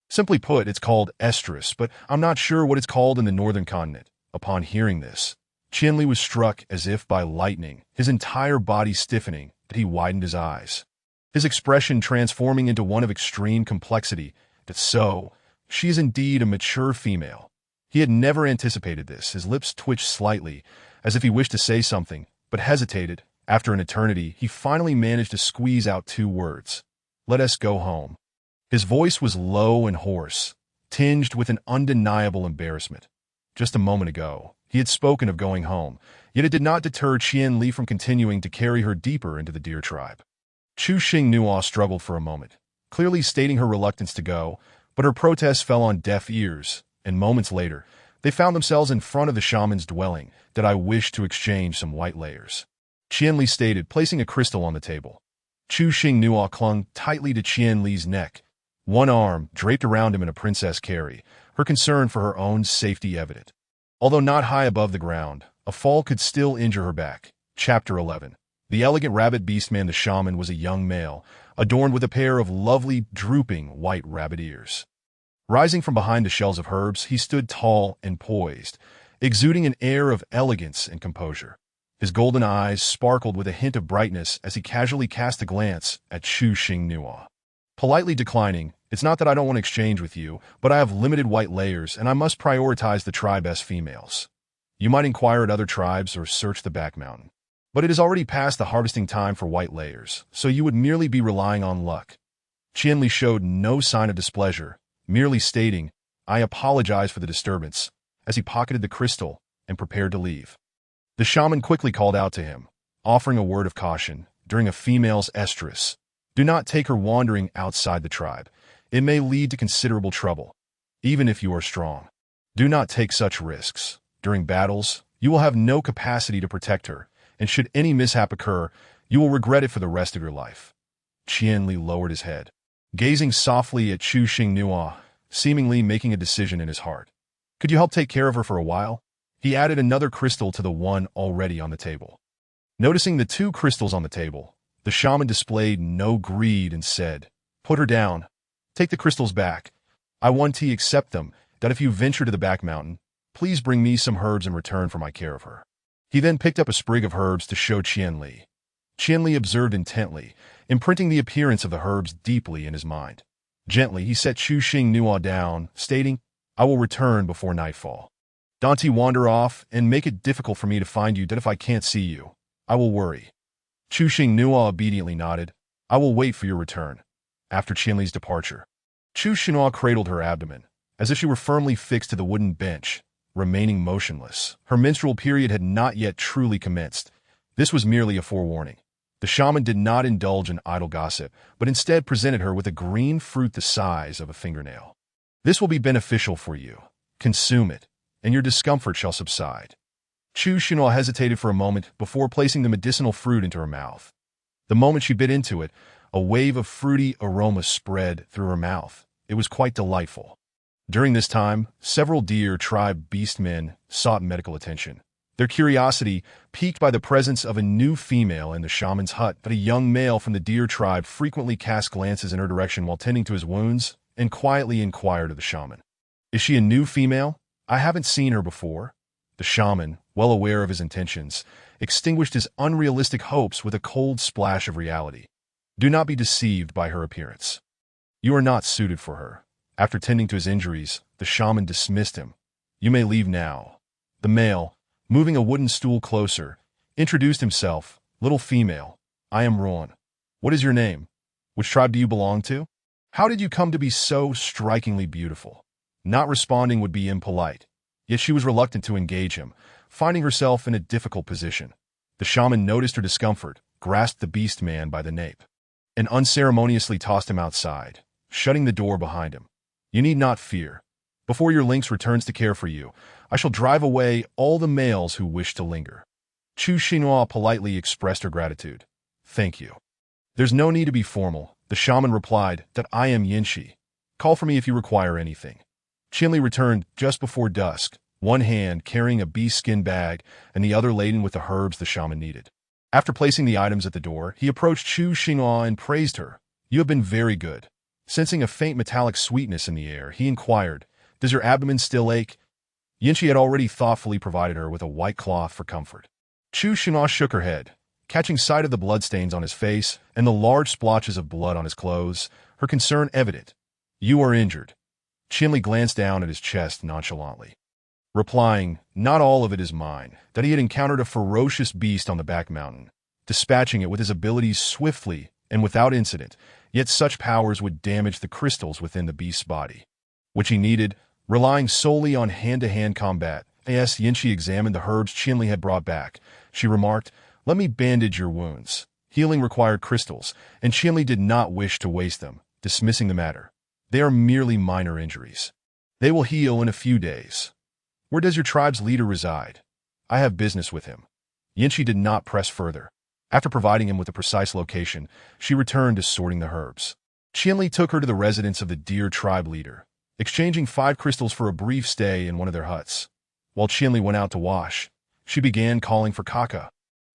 Simply put, it's called estrus, but I'm not sure what it's called in the northern continent. Upon hearing this, Qianli was struck as if by lightning, his entire body stiffening, but he widened his eyes, his expression transforming into one of extreme complexity. That so, she is indeed a mature female. He had never anticipated this. His lips twitched slightly, as if he wished to say something, but hesitated. After an eternity, he finally managed to squeeze out 2 words. Let us go home. His voice was low and hoarse, tinged with an undeniable embarrassment. Just a moment ago, he had spoken of going home, yet it did not deter Qianli from continuing to carry her deeper into the deer tribe. Chu Xinghua struggled for a moment, clearly stating her reluctance to go, but her protests fell on deaf ears, and moments later, they found themselves in front of the shaman's dwelling. That I wish to exchange some white layers, Qianli stated, placing a crystal on the table. Chu Xinghua clung tightly to Qianli's neck, one arm draped around him in a princess carry, her concern for her own safety evident. Although not high above the ground, a fall could still injure her back. Chapter 11. The elegant rabbit beastman, the shaman, was a young male, adorned with a pair of lovely, drooping, white rabbit ears. Rising from behind the shells of herbs, he stood tall and poised, exuding an air of elegance and composure. His golden eyes sparkled with a hint of brightness as he casually cast a glance at Chu Xinghua. Politely declining, it's not that I don't want to exchange with you, but I have limited white layers and I must prioritize the tribe as females. You might inquire at other tribes or search the back mountain. But it is already past the harvesting time for white layers, so you would merely be relying on luck. Qianli showed no sign of displeasure, merely stating, I apologize for the disturbance, as he pocketed the crystal and prepared to leave. The shaman quickly called out to him, offering a word of caution. During a female's estrus, do not take her wandering outside the tribe. It may lead to considerable trouble. Even if you are strong, do not take such risks. During battles, you will have no capacity to protect her, and should any mishap occur, you will regret it for the rest of your life. Qianli lowered his head, gazing softly at Chu Xinghua, seemingly making a decision in his heart. Could you help take care of her for a while? He added another crystal to the one already on the table. Noticing the 2 crystals on the table, the shaman displayed no greed and said, Put her down. Take the crystals back. I want to accept them, that if you venture to the back mountain, please bring me some herbs in return for my care of her. He then picked up a sprig of herbs to show Qianli. Qianli observed intently, imprinting the appearance of the herbs deeply in his mind. Gently, he set Chu Xinghua down, stating, I will return before nightfall. Don't wander off and make it difficult for me to find you, that if I can't see you, I will worry. Chu Xinghua obediently nodded. I will wait for your return. After Qianli's departure, Chu Xinghua cradled her abdomen, as if she were firmly fixed to the wooden bench, remaining motionless. Her menstrual period had not yet truly commenced. This was merely a forewarning. The shaman did not indulge in idle gossip, but instead presented her with a green fruit the size of a fingernail. This will be beneficial for you. Consume it, and your discomfort shall subside. Chu Xinghua hesitated for a moment before placing the medicinal fruit into her mouth. The moment she bit into it, a wave of fruity aroma spread through her mouth. It was quite delightful. During this time, several deer tribe beastmen sought medical attention, their curiosity piqued by the presence of a new female in the shaman's hut. But a young male from the deer tribe frequently cast glances in her direction while tending to his wounds and quietly inquired of the shaman, Is she a new female? I haven't seen her before. The shaman, well aware of his intentions, extinguished his unrealistic hopes with a cold splash of reality. Do not be deceived by her appearance. You are not suited for her. After tending to his injuries, the shaman dismissed him. You may leave now. The male, moving a wooden stool closer, introduced himself. Little female, I am Rowan. What is your name? Which tribe do you belong to? How did you come to be so strikingly beautiful? Not responding would be impolite, yet she was reluctant to engage him, finding herself in a difficult position. The shaman noticed her discomfort, grasped the beast man by the nape, and unceremoniously tossed him outside, shutting the door behind him. You need not fear. Before your lynx returns to care for you, I shall drive away all the males who wish to linger. Chu Xinghua politely expressed her gratitude. Thank you. There's no need to be formal, the shaman replied, that I am Yinshi. Call for me if you require anything. Qianli returned just before dusk, one hand carrying a bee skin bag and the other laden with the herbs the shaman needed. After placing the items at the door, he approached Chu Xinghua and praised her. You have been very good. Sensing a faint metallic sweetness in the air, he inquired, does your abdomen still ache? Yinchi had already thoughtfully provided her with a white cloth for comfort. Chu Xinhua shook her head. Catching sight of the bloodstains on his face and the large splotches of blood on his clothes, her concern evident. You are injured. Qinli glanced down at his chest nonchalantly, replying, not all of it is mine, that he had encountered a ferocious beast on the back mountain, dispatching it with his abilities swiftly and without incident, yet such powers would damage the crystals within the beast's body, which he needed, relying solely on hand-to-hand combat. As Yinchi examined the herbs Qinli had brought back, she remarked, let me bandage your wounds. Healing required crystals, and Qinli did not wish to waste them, dismissing the matter. They are merely minor injuries. They will heal in a few days. Where does your tribe's leader reside? I have business with him. Yinchi did not press further. After providing him with a precise location, she returned to sorting the herbs. Qinli took her to the residence of the deer tribe leader, exchanging 5 crystals for a brief stay in one of their huts. While Qinli went out to wash, she began calling for Kaka,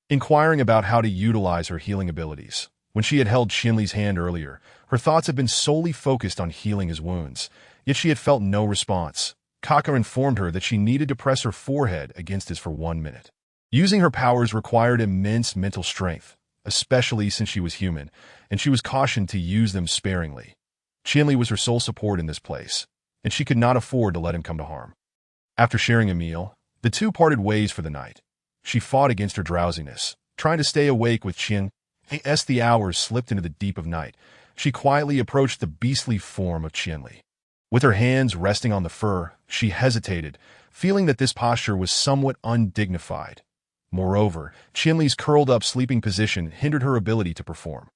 inquiring about how to utilize her healing abilities. When she had held Qinli's hand earlier, her thoughts had been solely focused on healing his wounds, yet she had felt no response. Kaka informed her that she needed to press her forehead against his for 1 minute. Using her powers required immense mental strength, especially since she was human, and she was cautioned to use them sparingly. Qinli was her sole support in this place, and she could not afford to let him come to harm. After sharing a meal, the two parted ways for the night. She fought against her drowsiness, trying to stay awake with Qin. As the hours slipped into the deep of night, she quietly approached the beastly form of Qinli. With her hands resting on the fur, she hesitated, feeling that this posture was somewhat undignified. Moreover, Qinli's curled-up sleeping position hindered her ability to perform.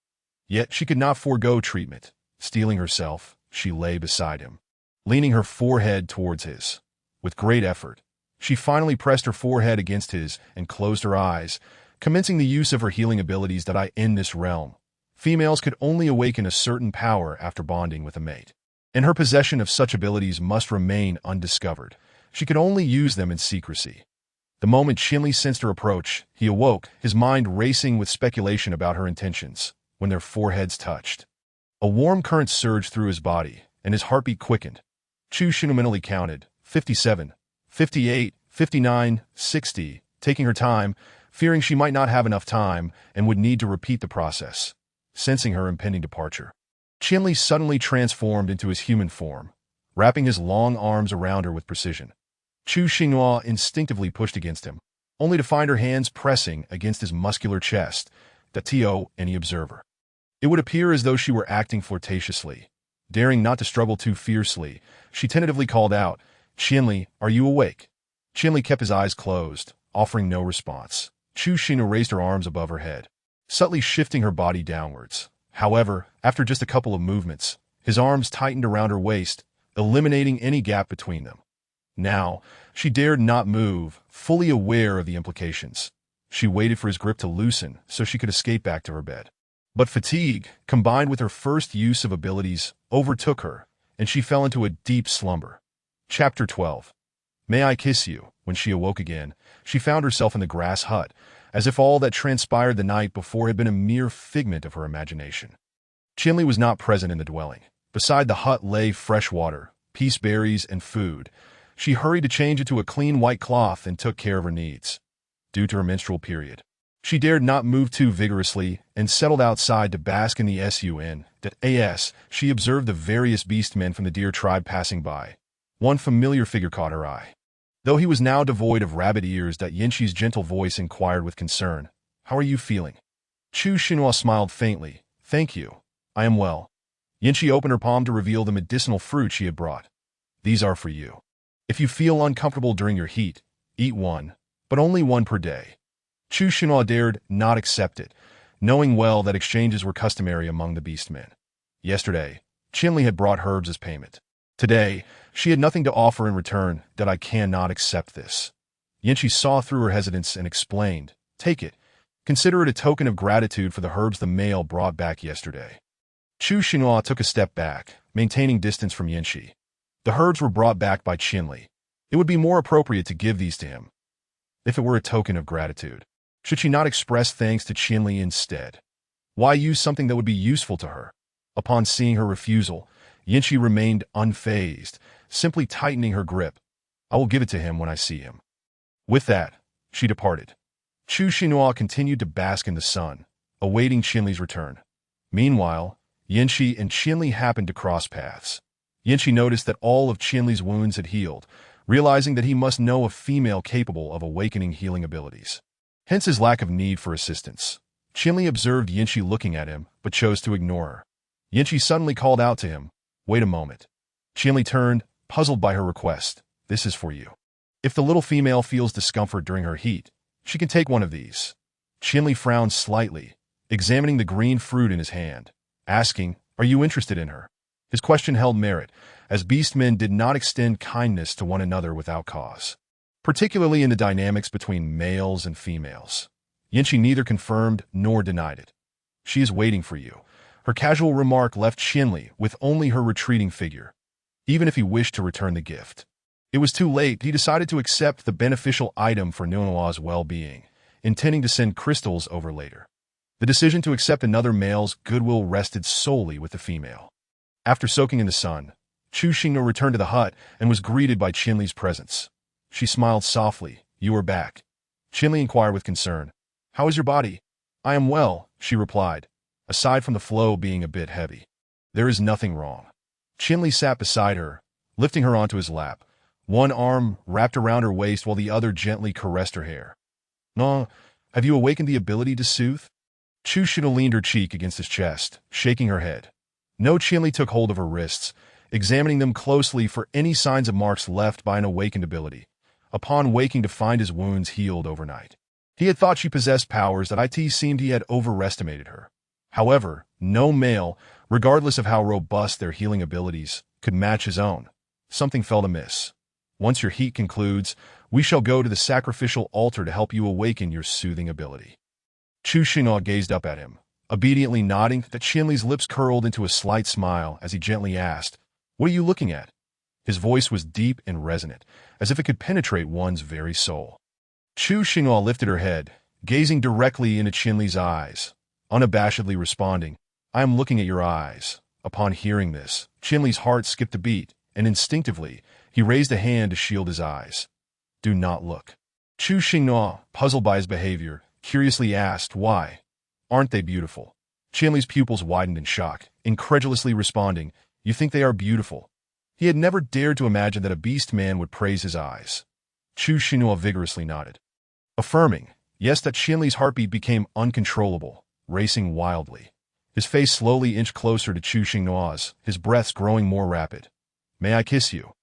Yet she could not forego treatment. Steeling herself, she lay beside him, leaning her forehead towards his. With great effort, she finally pressed her forehead against his and closed her eyes, commencing the use of her healing abilities that in this realm, females could only awaken a certain power after bonding with a mate. And her possession of such abilities must remain undiscovered. She could only use them in secrecy. The moment Qinli sensed her approach, he awoke, his mind racing with speculation about her intentions. When their foreheads touched, a warm current surged through his body, and his heartbeat quickened. Chu Xinhua mentally counted, 57, 58, 59, 60, taking her time, fearing she might not have enough time and would need to repeat the process. Sensing her impending departure, Qinli suddenly transformed into his human form, wrapping his long arms around her with precision. Chu Xinhua instinctively pushed against him, only to find her hands pressing against his muscular chest. To any observer, it would appear as though she were acting flirtatiously. Daring not to struggle too fiercely, she tentatively called out, Qinli, are you awake? Qinli kept his eyes closed, offering no response. Chu Xinhua raised her arms above her head, subtly shifting her body downwards. However, after just a couple of movements, his arms tightened around her waist, eliminating any gap between them. Now, she dared not move, fully aware of the implications. She waited for his grip to loosen so she could escape back to her bed. But fatigue, combined with her first use of abilities, overtook her, and she fell into a deep slumber. Chapter 12. May I kiss you? When she awoke again, she found herself in the grass hut, as if all that transpired the night before had been a mere figment of her imagination. Qinli was not present in the dwelling. Beside the hut lay fresh water, peace berries, and food. She hurried to change it to a clean white cloth and took care of her needs. Due to her menstrual period, she dared not move too vigorously and settled outside to bask in the sun. She observed the various beastmen from the deer tribe passing by. One familiar figure caught her eye. Though he was now devoid of rabbit ears, Yinchi's gentle voice inquired with concern, how are you feeling? Chu Xinhua smiled faintly. Thank you. I am well. Yinchi opened her palm to reveal the medicinal fruit she had brought. These are for you. If you feel uncomfortable during your heat, eat one, but only one per day. Chu Xinhua dared not accept it, knowing well that exchanges were customary among the beastmen. Yesterday, Qinli had brought herbs as payment. Today, she had nothing to offer in return. I cannot accept this. Yinchi saw through her hesitance and explained, take it. Consider it a token of gratitude for the herbs the male brought back yesterday. Chu Xinhua took a step back, maintaining distance from Yinchi. The herbs were brought back by Qinli. It would be more appropriate to give these to him. If it were a token of gratitude, should she not express thanks to Qinli instead? Why use something that would be useful to her? Upon seeing her refusal, Yinchi remained unfazed, simply tightening her grip. I will give it to him when I see him. With that, she departed. Chu Xinhua continued to bask in the sun, awaiting Qinli's return. Meanwhile, Yinchi and Qinli happened to cross paths. Yinchi noticed that all of Qinli's wounds had healed, realizing that he must know a female capable of awakening healing abilities. Hence his lack of need for assistance. Qinli observed Yinchi looking at him, but chose to ignore her. Yinchi suddenly called out to him, "Wait a moment." Qinli turned, puzzled by her request. "This is for you. If the little female feels discomfort during her heat, she can take one of these." Qinli frowned slightly, examining the green fruit in his hand, asking, "Are you interested in her?" His question held merit, as beastmen did not extend kindness to one another without cause, particularly in the dynamics between males and females. Yinchi neither confirmed nor denied it. "She is waiting for you." Her casual remark left Qinli with only her retreating figure. Even if he wished to return the gift, it was too late. He decided to accept the beneficial item for Nua's well-being, intending to send crystals over later. The decision to accept another male's goodwill rested solely with the female. After soaking in the sun, Chu Xingnu returned to the hut and was greeted by Qinli's presence. She smiled softly. "You are back." Qinli inquired with concern, "How is your body?" "I am well," she replied, aside from the flow being a bit heavy. "There is nothing wrong." Qinli sat beside her, lifting her onto his lap, one arm wrapped around her waist while the other gently caressed her hair. "No, have you awakened the ability to soothe?" Chu Xingnu leaned her cheek against his chest, shaking her head. No. Qinli took hold of her wrists, examining them closely for any signs of marks left by an awakened ability, upon waking to find his wounds healed overnight. He had thought she possessed powers that it seemed he had overestimated her. However, no male, regardless of how robust their healing abilities, could match his own. Something felt amiss. "Once your heat concludes, we shall go to the sacrificial altar to help you awaken your soothing ability." Chu Xinhua gazed up at him, obediently nodding. That Qinli's lips curled into a slight smile as he gently asked, "What are you looking at?" His voice was deep and resonant, as if it could penetrate one's very soul. Chu Xinhua lifted her head, gazing directly into Qinli's eyes, unabashedly responding, "I am looking at your eyes." Upon hearing this, Qinli's heart skipped a beat, and instinctively, he raised a hand to shield his eyes. "Do not look." Chu Xinhua, puzzled by his behavior, curiously asked, "Why? Aren't they beautiful?" Qinli's pupils widened in shock, incredulously responding, "You think they are beautiful?" He had never dared to imagine that a beast man would praise his eyes. Chu Xinhua vigorously nodded, affirming, yes. That Qinli's heartbeat became uncontrollable, racing wildly. His face slowly inched closer to Chu Xingnua's, his breaths growing more rapid. "May I kiss you?"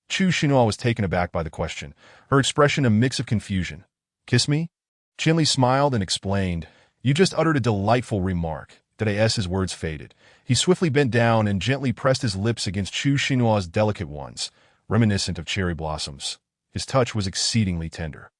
Chu Xinhua was taken aback by the question, her expression a mix of confusion. "Kiss me?" Qinli smiled and explained, "You just uttered a delightful remark." As his words faded, he swiftly bent down and gently pressed his lips against Chu Xinhua's delicate ones, reminiscent of cherry blossoms. His touch was exceedingly tender.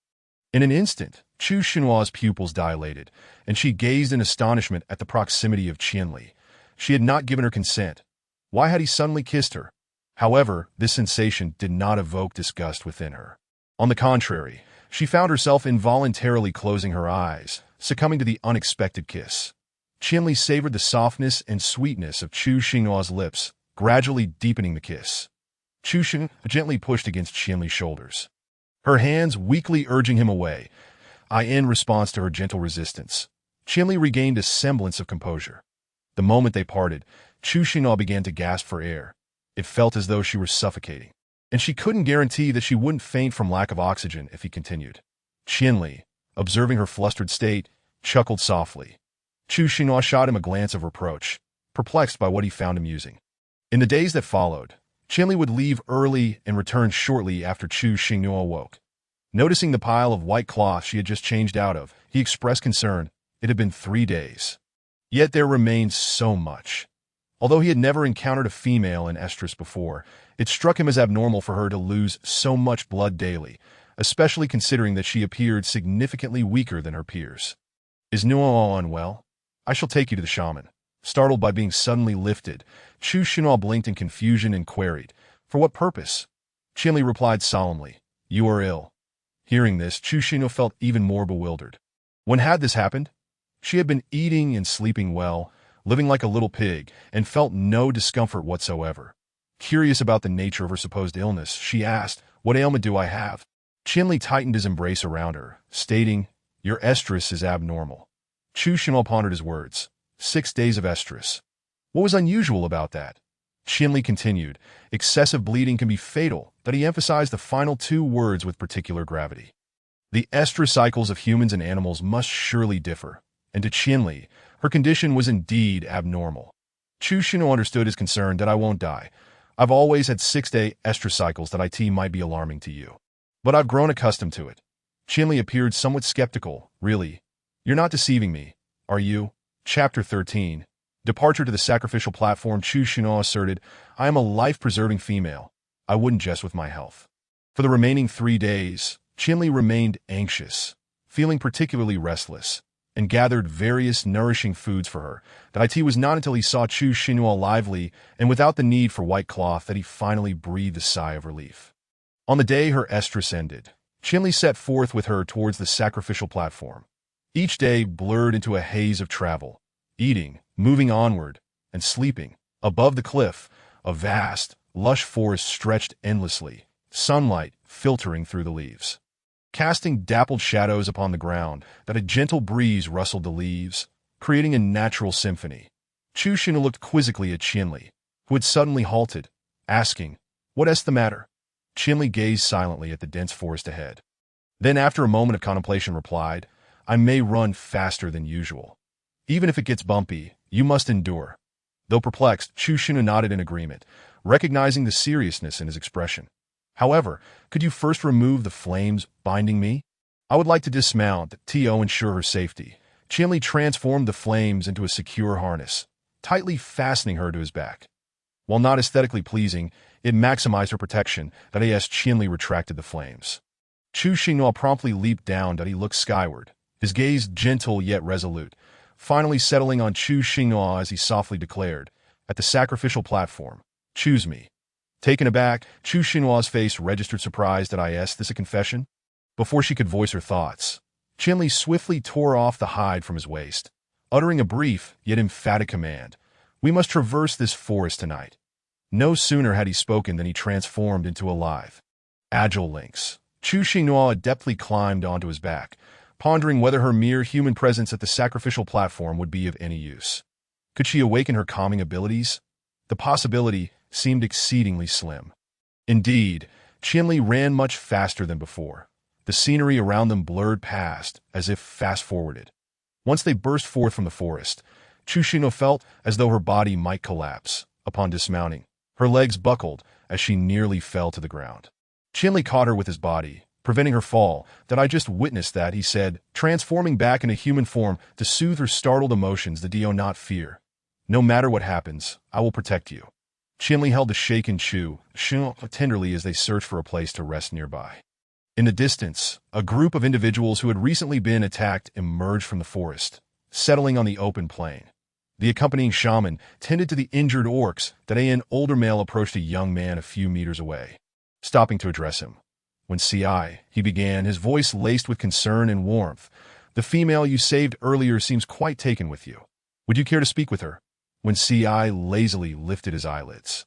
In an instant, Chu Xinhua's pupils dilated, and she gazed in astonishment at the proximity of Qinli. She had not given her consent. Why had he suddenly kissed her? However, this sensation did not evoke disgust within her. On the contrary, she found herself involuntarily closing her eyes, succumbing to the unexpected kiss. Qinli savored the softness and sweetness of Chu Xinghua's lips, gradually deepening the kiss. Chu Xing gently pushed against Qinli's shoulders, her hands weakly urging him away. In response to her gentle resistance, Qinli regained a semblance of composure. The moment they parted, Chu Xinhua began to gasp for air. It felt as though she were suffocating, and she couldn't guarantee that she wouldn't faint from lack of oxygen if he continued. Qinli, observing her flustered state, chuckled softly. Chu Xinhua shot him a glance of reproach, perplexed by what he found amusing. In the days that followed, Qinli would leave early and return shortly after Chu Xinhua awoke. Noticing the pile of white cloth she had just changed out of, he expressed concern. It had been 3 days. Yet there remained so much. Although he had never encountered a female in estrus before, it struck him as abnormal for her to lose so much blood daily, especially considering that she appeared significantly weaker than her peers. "Is Nuo unwell? I shall take you to the shaman." Startled by being suddenly lifted, Chu Xinhua blinked in confusion and queried, "For what purpose?" Qinli replied solemnly, "You are ill." Hearing this, Chu Xinhua felt even more bewildered. When had this happened? She had been eating and sleeping well, living like a little pig, and felt no discomfort whatsoever. Curious about the nature of her supposed illness, she asked, "What ailment do I have?" Chinli tightened his embrace around her, stating, "Your estrus is abnormal." Chu Xinhua pondered his words. 6 days of estrus. What was unusual about that? Chinli continued, "Excessive bleeding can be fatal," that he emphasized the final 2 words with particular gravity. The estrus cycles of humans and animals must surely differ, and to Chinli, her condition was indeed abnormal. Chu Xinhua understood his concern that I won't die. I've always had 6-day estrus cycles that IT might be alarming to you. But I've grown accustomed to it. Chinli appeared somewhat skeptical. Really? You're not deceiving me, are you? Chapter 13. Departure to the sacrificial platform. Chu Xinhua asserted, I am a life-preserving female. I wouldn't jest with my health. For the remaining 3 days, Chinli remained anxious, feeling particularly restless, and gathered various nourishing foods for her. That it was not until he saw Chu Xinhua lively and without the need for white cloth that he finally breathed a sigh of relief. On the day her estrus ended, Chinli set forth with her towards the sacrificial platform. Each day blurred into a haze of travel, eating, moving onward, and sleeping. Above the cliff, a vast, lush forest stretched endlessly, sunlight filtering through the leaves, casting dappled shadows upon the ground that a gentle breeze rustled the leaves, creating a natural symphony. Chu Xinhua looked quizzically at Chinli, who had suddenly halted, asking, "What's the matter?" Chinli gazed silently at the dense forest ahead. Then, after a moment of contemplation, replied, "I may run faster than usual. Even if it gets bumpy, you must endure." Though perplexed, Chu Xinhua nodded in agreement, recognizing the seriousness in his expression. "However, could you first remove the flames binding me? I would like to dismount to ensure her safety." Chinli transformed the flames into a secure harness, tightly fastening her to his back. While not aesthetically pleasing, it maximized her protection. That as Chinli retracted the flames, Chu Xinhua promptly leaped down. He looked skyward, his gaze gentle yet resolute, finally settling on Chu Xinhua as he softly declared, "At the sacrificial platform, choose me." Taken aback, Chu Xinhua's face registered surprise. This a confession? Before she could voice her thoughts, Chinli swiftly tore off the hide from his waist, uttering a brief yet emphatic command, "We must traverse this forest tonight." No sooner had he spoken than he transformed into a lithe, agile lynx. Chu Xinhua adeptly climbed onto his back, pondering whether her mere human presence at the sacrificial platform would be of any use. Could she awaken her calming abilities? The possibility seemed exceedingly slim. Indeed, Chinli ran much faster than before. The scenery around them blurred past, as if fast-forwarded. Once they burst forth from the forest, Chu Xinhua felt as though her body might collapse. Upon dismounting, her legs buckled as she nearly fell to the ground. Chinli caught her with his body, preventing her fall. "That I just witnessed that," he said, transforming back into human form to soothe her startled emotions. "Do not fear. No matter what happens, I will protect you." Chinli held the shaken Chu Xinhua tenderly as they searched for a place to rest nearby. In the distance, a group of individuals who had recently been attacked emerged from the forest, settling on the open plain. The accompanying shaman tended to the injured orcs. That an older male approached a young man a few meters away, stopping to address him. "When he began, his voice laced with concern and warmth. "The female you saved earlier seems quite taken with you. Would you care to speak with her?" When lazily lifted his eyelids,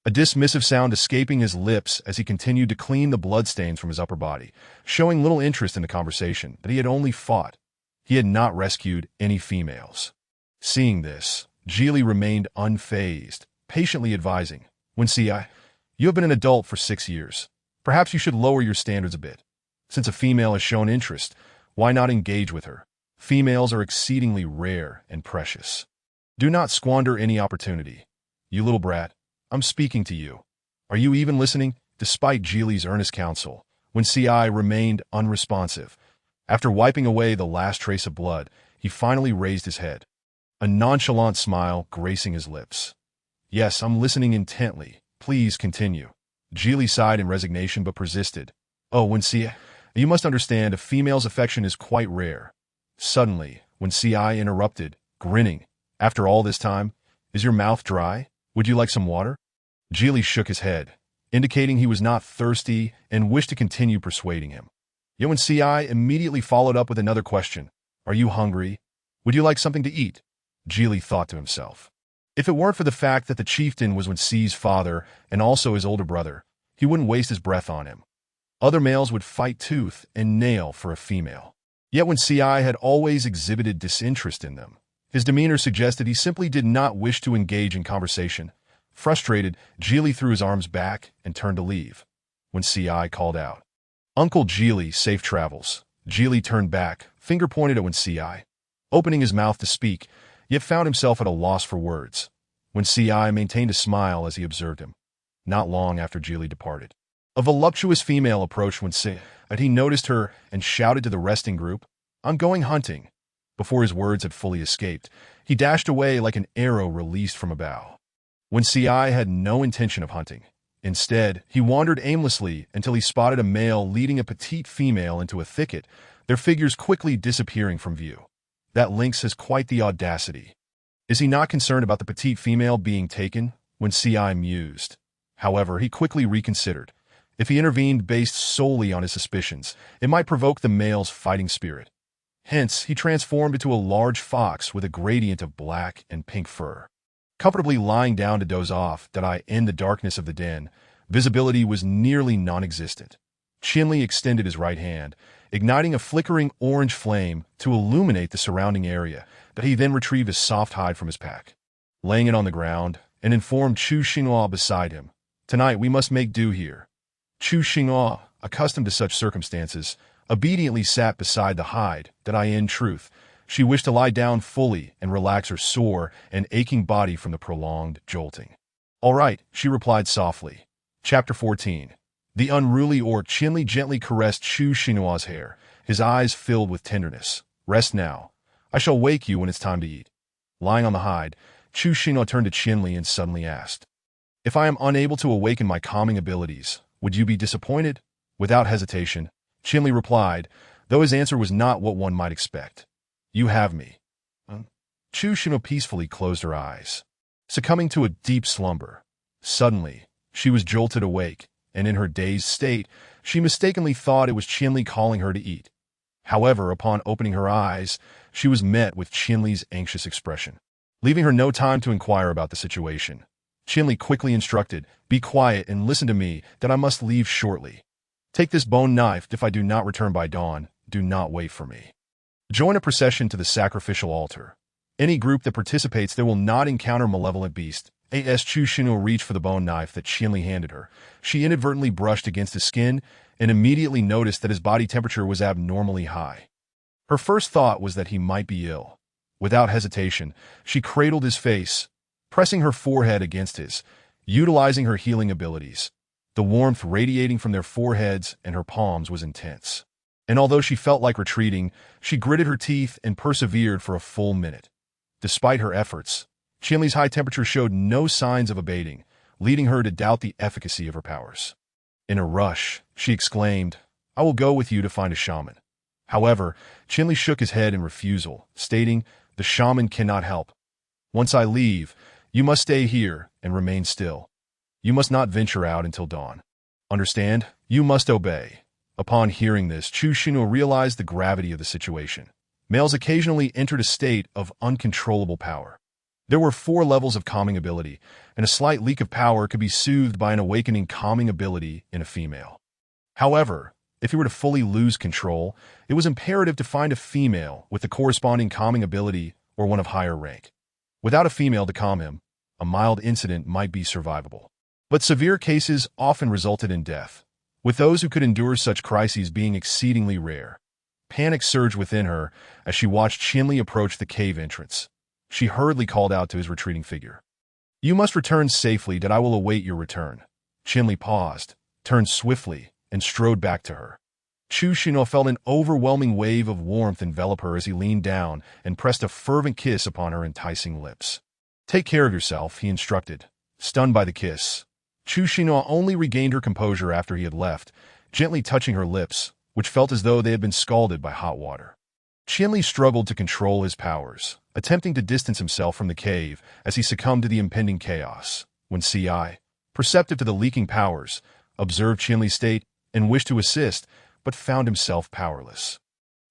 a dismissive sound escaping his lips as he continued to clean the bloodstains from his upper body, showing little interest in the conversation. That he had only fought. He had not rescued any females. Seeing this, Geely remained unfazed, patiently advising, "When you have been an adult for 6 years. Perhaps you should lower your standards a bit. Since a female has shown interest, why not engage with her? Females are exceedingly rare and precious. Do not squander any opportunity. You little brat, I'm speaking to you. Are you even listening?" Despite Geely's earnest counsel, when remained unresponsive. After wiping away the last trace of blood, he finally raised his head, a nonchalant smile gracing his lips. "Yes, I'm listening intently. Please continue." Geely sighed in resignation but persisted. "Oh, when you must understand, a female's affection is quite rare." Suddenly, when interrupted, grinning, "After all this time, is your mouth dry? Would you like some water?" Geely shook his head, indicating he was not thirsty and wished to continue persuading him. Yet when immediately followed up with another question, "Are you hungry? Would you like something to eat?" Geely thought to himself. If it weren't for the fact that the chieftain was Wen Si's father and also his older brother, he wouldn't waste his breath on him. Other males would fight tooth and nail for a female. Yet Wen Si had always exhibited disinterest in them. His demeanor suggested he simply did not wish to engage in conversation. Frustrated, Geely threw his arms back and turned to leave. Wen Si called out, "Uncle Geely, safe travels." Geely turned back, finger pointed at Wen Si, opening his mouth to speak, yet found himself at a loss for words. Wen Si maintained a smile as he observed him. Not long after Geely departed, a voluptuous female approached Wen Si, and he noticed her and shouted to the resting group, "I'm going hunting." Before his words had fully escaped, he dashed away like an arrow released from a bow. Wen Si had no intention of hunting. Instead, he wandered aimlessly until he spotted a male leading a petite female into a thicket, their figures quickly disappearing from view. That lynx has quite the audacity. Is he not concerned about the petite female being taken? Wen Si mused. However, he quickly reconsidered. If he intervened based solely on his suspicions, it might provoke the male's fighting spirit. Hence, he transformed into a large fox with a gradient of black and pink fur. Comfortably lying down to doze off in the darkness of the den, visibility was nearly non-existent. Qinli extended his right hand, igniting a flickering orange flame to illuminate the surrounding area, that he then retrieved a soft hide from his pack. Laying it on the ground, and informed Chu Xinhua beside him, "Tonight we must make do here." Chu Xinhua, accustomed to such circumstances, obediently sat beside the hide, in truth, she wished to lie down fully and relax her sore and aching body from the prolonged jolting. "All right," she replied softly. Chapter 14. The unruly orc Qinli gently caressed Chu Xinhua's hair, his eyes filled with tenderness. "Rest now. I shall wake you when it's time to eat." Lying on the hide, Chu Xinhua turned to Qinli and suddenly asked, "If I am unable to awaken my calming abilities, would you be disappointed?" Without hesitation, Qinli replied, though his answer was not what one might expect. "You have me." Chu Xinhua peacefully closed her eyes, succumbing to a deep slumber. Suddenly, she was jolted awake, and in her dazed state, she mistakenly thought it was Qinli calling her to eat. However, upon opening her eyes, she was met with Qinli's anxious expression. Leaving her no time to inquire about the situation, Qinli quickly instructed, "Be quiet and listen to me, that I must leave shortly. Take this bone knife. If I do not return by dawn, do not wait for me. Join a procession to the sacrificial altar. Any group that participates there will not encounter malevolent beasts." As Chu Xinhua reached for the bone knife that Qinli handed her, she inadvertently brushed against his skin and immediately noticed that his body temperature was abnormally high. Her first thought was that he might be ill. Without hesitation, she cradled his face, pressing her forehead against his, utilizing her healing abilities. The warmth radiating from their foreheads and her palms was intense. And although she felt like retreating, she gritted her teeth and persevered for a full minute. Despite her efforts, Qinli's high temperature showed no signs of abating, leading her to doubt the efficacy of her powers. In a rush, she exclaimed, "I will go with you to find a shaman." However, Qinli shook his head in refusal, stating, "The shaman cannot help. Once I leave, you must stay here and remain still. You must not venture out until dawn. Understand? You must obey." Upon hearing this, Chu Xinhua realized the gravity of the situation. Males occasionally entered a state of uncontrollable power. There were 4 levels of calming ability, and a slight leak of power could be soothed by an awakening calming ability in a female. However, if he were to fully lose control, it was imperative to find a female with the corresponding calming ability or one of higher rank. Without a female to calm him, a mild incident might be survivable. But severe cases often resulted in death, with those who could endure such crises being exceedingly rare. Panic surged within her as she watched Qinli approach the cave entrance. She hurriedly called out to his retreating figure, "You must return safely, that I will await your return." Qinli paused, turned swiftly, and strode back to her. Chu Xinhua felt an overwhelming wave of warmth envelop her as he leaned down and pressed a fervent kiss upon her enticing lips. "Take care of yourself," he instructed. Stunned by the kiss, Chu Xinhua only regained her composure after he had left, gently touching her lips, which felt as though they had been scalded by hot water. Qinli struggled to control his powers, attempting to distance himself from the cave as he succumbed to the impending chaos. When Si, perceptive to the leaking powers, observed Qinli's state and wished to assist, but found himself powerless.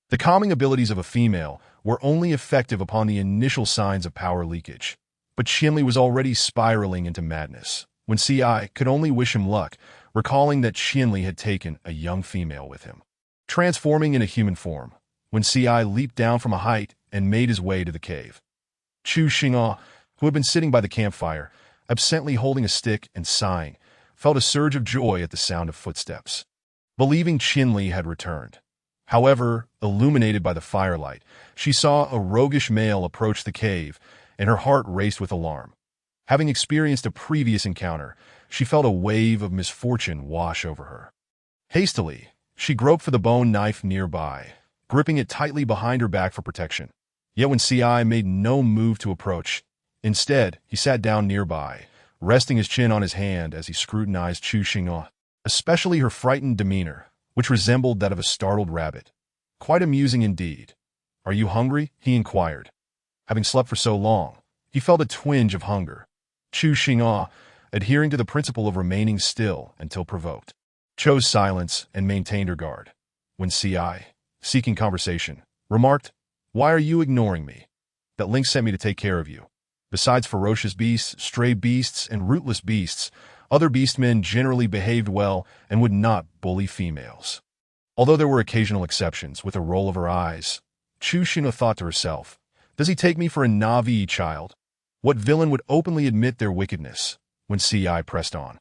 The calming abilities of a female were only effective upon the initial signs of power leakage. But Qianli was already spiraling into madness, when Ci could only wish him luck, recalling that Qianli had taken a young female with him. Transforming into human form, when Ci leaped down from a height and made his way to the cave. Chu Xing'an, who had been sitting by the campfire, absently holding a stick and sighing, felt a surge of joy at the sound of footsteps, believing Qianli had returned. However, illuminated by the firelight, she saw a roguish male approach the cave, and her heart raced with alarm. Having experienced a previous encounter, she felt a wave of misfortune wash over her. Hastily, she groped for the bone knife nearby, gripping it tightly behind her back for protection. Yet when Ci made no move to approach, instead, he sat down nearby, resting his chin on his hand as he scrutinized Chu Xing'an, especially her frightened demeanor, which resembled that of a startled rabbit. Quite amusing indeed. "Are you hungry?" he inquired. Having slept for so long, he felt a twinge of hunger. Chu Xing'an, adhering to the principle of remaining still until provoked, chose silence and maintained her guard. When Ci, seeking conversation, remarked, "Why are you ignoring me? That lynx sent me to take care of you. Besides ferocious beasts, stray beasts, and rootless beasts, other beastmen generally behaved well and would not bully females." Although there were occasional exceptions, with a roll of her eyes, Chu Xing'an thought to herself, "Does he take me for a Navi child? What villain would openly admit their wickedness?" When Ci pressed on,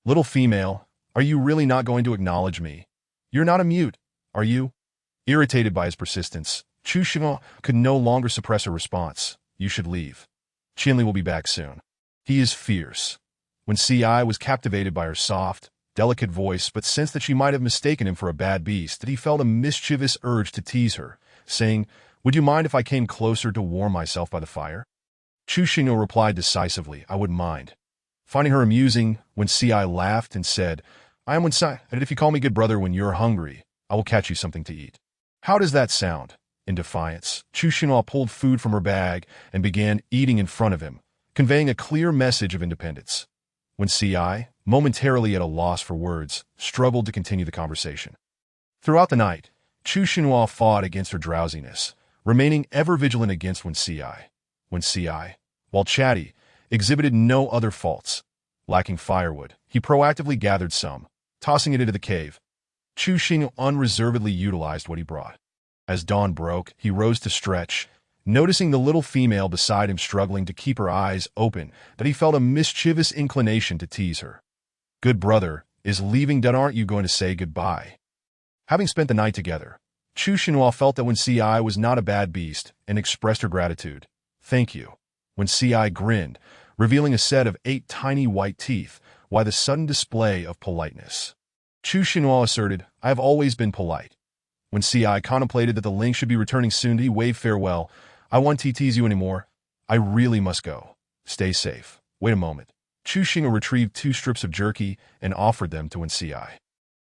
"Little female, are you really not going to acknowledge me? You're not a mute, are you?" Irritated by his persistence, Chu Xing'an could no longer suppress her response. "You should leave. Qianli will be back soon. He is fierce." When Ci was captivated by her soft, delicate voice, but sensed that she might have mistaken him for a bad beast, that he felt a mischievous urge to tease her, saying, "Would you mind if I came closer to warm myself by the fire?" Chu Xing'an replied decisively, "I wouldn't mind." Finding her amusing, when Ci laughed and said, "I am when Ci, and if you call me good brother when you're hungry, I will catch you something to eat." How does that sound? In defiance, Chu Xing'an pulled food from her bag and began eating in front of him, conveying a clear message of independence. When Ci, momentarily at a loss for words, struggled to continue the conversation. Throughout the night, Chu Xing'an fought against her drowsiness, remaining ever vigilant against When Ci, while chatty, exhibited no other faults. Lacking firewood, he proactively gathered some, tossing it into the cave. Chu Xing'an unreservedly utilized what he brought. As dawn broke, he rose to stretch, noticing the little female beside him struggling to keep her eyes open, that he felt a mischievous inclination to tease her. "Good brother, is leaving done? Aren't you going to say goodbye?" Having spent the night together, Chu Xing'an felt that When Ci was not a bad beast and expressed her gratitude. "Thank you." When Ci grinned, revealing a set of 8 tiny white teeth, why the sudden display of politeness? Chu Xing'an asserted, "I have always been polite." When Ci contemplated that the lynx should be returning soon, he waved farewell. "I won't tease you anymore. I really must go. Stay safe." Wait a moment. Chu Xing'an retrieved 2 strips of jerky and offered them to When Ci.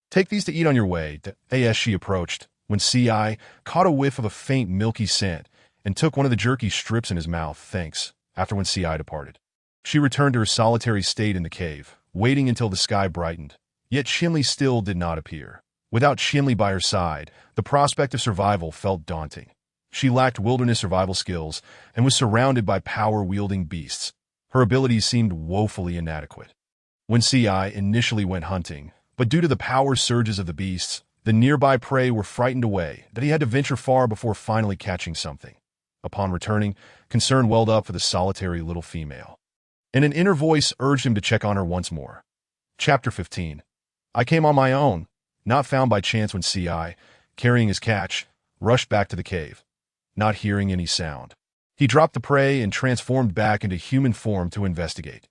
"Take these to eat on your way." As she approached, When Ci caught a whiff of a faint milky scent and took one of the jerky strips in his mouth. "Thanks." After When Ci departed, she returned to her solitary state in the cave, waiting until the sky brightened. Yet Qianli still did not appear. Without Qianli by her side, the prospect of survival felt daunting. She lacked wilderness survival skills and was surrounded by power-wielding beasts. Her abilities seemed woefully inadequate. When Ci initially went hunting, but due to the power surges of the beasts, the nearby prey were frightened away, that he had to venture far before finally catching something. Upon returning, concern welled up for the solitary little female, and an inner voice urged him to check on her once more. Chapter 15. I came on my own, not found by chance. When Ci, carrying his catch, rushed back to the cave. Not hearing any sound, he dropped the prey and transformed back into human form to investigate.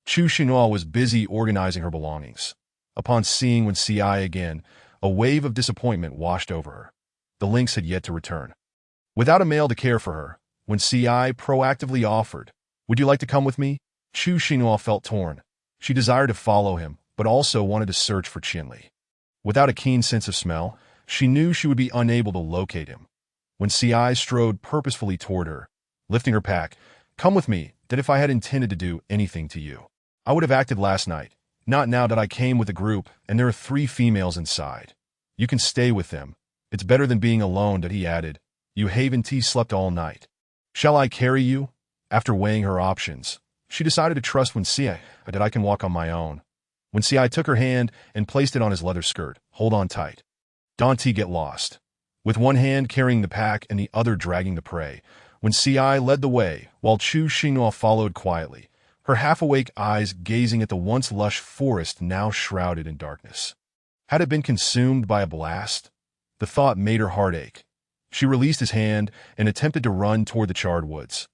Chu Xing'an was busy organizing her belongings. Upon seeing When Ci again, a wave of disappointment washed over her. The lynx had yet to return. Without a male to care for her, When Ci proactively offered, "Would you like to come with me?" Chu Xing'an felt torn. She desired to follow him, but also wanted to search for Qianli. Without a keen sense of smell, she knew she would be unable to locate him. When Ci strode purposefully toward her, lifting her pack, "Come with me, that if I had intended to do anything to you, I would have acted last night. Not now that I came with a group and there are 3 females inside. You can stay with them. It's better than being alone," that he added, You Haven T slept all night. Shall I carry you? After weighing her options, she decided to trust Wensi that I can walk on my own. Wensi took her hand and placed it on his leather skirt. Hold on tight. Don't get lost. With one hand carrying the pack and the other dragging the prey, Wensi led the way, while Chu Xinghua followed quietly, her half-awake eyes gazing at the once lush forest now shrouded in darkness. Had it been consumed by a blast? The thought made her heart ache. She released his hand and attempted to run toward the charred woods.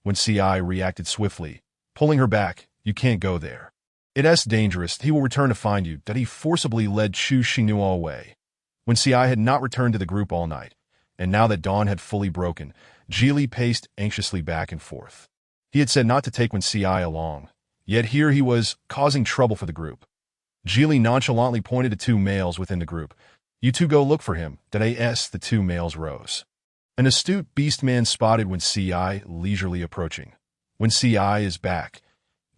Wensi reacted swiftly, pulling her back. You can't go there. It's dangerous. He will return to find you. That he forcibly led Chu Xinghua away. Wensi had not returned to the group all night, and now that dawn had fully broken, Geely paced anxiously back and forth. He had said not to take Wensi along, yet here he was, causing trouble for the group. Geely nonchalantly pointed to two males within the group. You two go look for him. That the two males rose. An astute beastman spotted Wensi leisurely approaching. Wensi is back.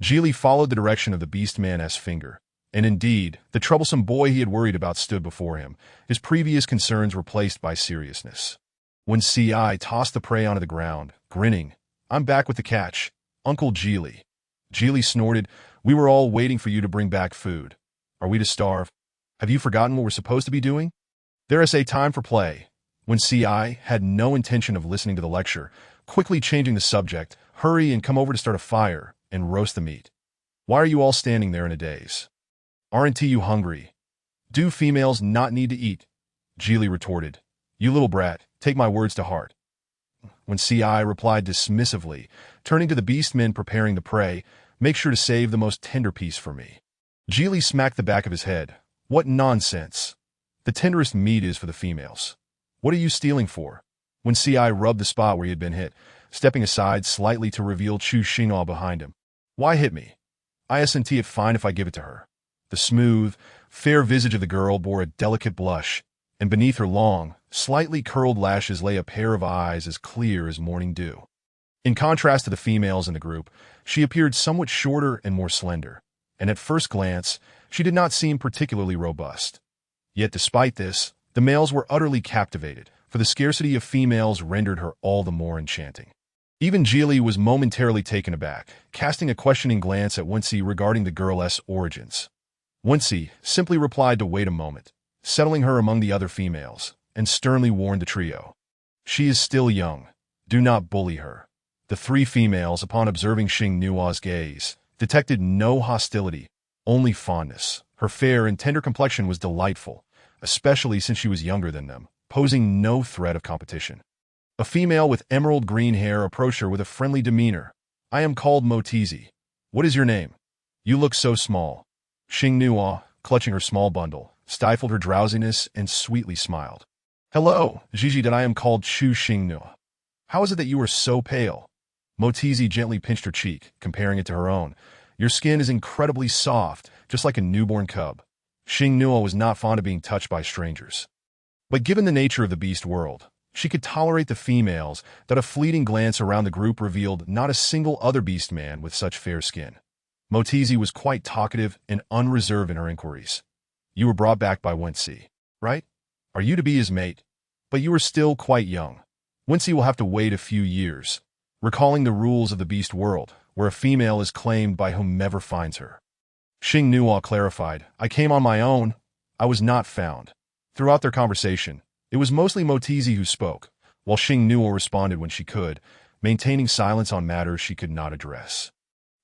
Geely followed the direction of the beastman's finger, and indeed, the troublesome boy he had worried about stood before him, his previous concerns replaced by seriousness. Wensi tossed the prey onto the ground, grinning. I'm back with the catch, Uncle Geely. Geely snorted. We were all waiting for you to bring back food. Are we to starve? Have you forgotten what we're supposed to be doing? There is a time for play. Wensi had no intention of listening to the lecture, quickly changing the subject. Hurry and come over to start a fire and roast the meat. Why are you all standing there in a daze? Aren't you hungry? Do females not need to eat? Geely retorted. You little brat, take my words to heart. Wensi replied dismissively, turning to the beastmen preparing the prey. Make sure to save the most tender piece for me. Geely smacked the back of his head. What nonsense. The tenderest meat is for the females. What are you stealing for? Wensi rubbed the spot where he had been hit, stepping aside slightly to reveal Chu Xinghua behind him. Why hit me? Isn't it fine if I give it to her? The smooth, fair visage of the girl bore a delicate blush, and beneath her long, slightly curled lashes lay a pair of eyes as clear as morning dew. In contrast to the females in the group, she appeared somewhat shorter and more slender, and at first glance, she did not seem particularly robust. Yet despite this, the males were utterly captivated, for the scarcity of females rendered her all the more enchanting. Even Geely was momentarily taken aback, casting a questioning glance at Wensi regarding the girl's origins. Wensi simply replied to wait a moment, settling her among the other females, and sternly warned the trio. She is still young. Do not bully her. The three females, upon observing Xingnua's gaze, detected no hostility, only fondness. Her fair and tender complexion was delightful, especially since she was younger than them, posing no threat of competition. A female with emerald green hair approached her with a friendly demeanor. I am called Motizi. What is your name? You look so small. Xingnua, clutching her small bundle, stifled her drowsiness and sweetly smiled. Hello, Gigi, that I am called Chu Xingnua. How is it that you are so pale? Motizi gently pinched her cheek, comparing it to her own. Your skin is incredibly soft, just like a newborn cub. Xingnua was not fond of being touched by strangers. But given the nature of the beast world, she could tolerate the females that a fleeting glance around the group revealed not a single other beast man with such fair skin. Motizi was quite talkative and unreserved in her inquiries. You were brought back by Wensi, right? Are you to be his mate? But you are still quite young. Wensi will have to wait a few years, recalling the rules of the beast world, where a female is claimed by whomever finds her. Xingnua clarified, I came on my own. I was not found. Throughout their conversation, it was mostly Motizi who spoke, while Xingnua responded when she could, maintaining silence on matters she could not address.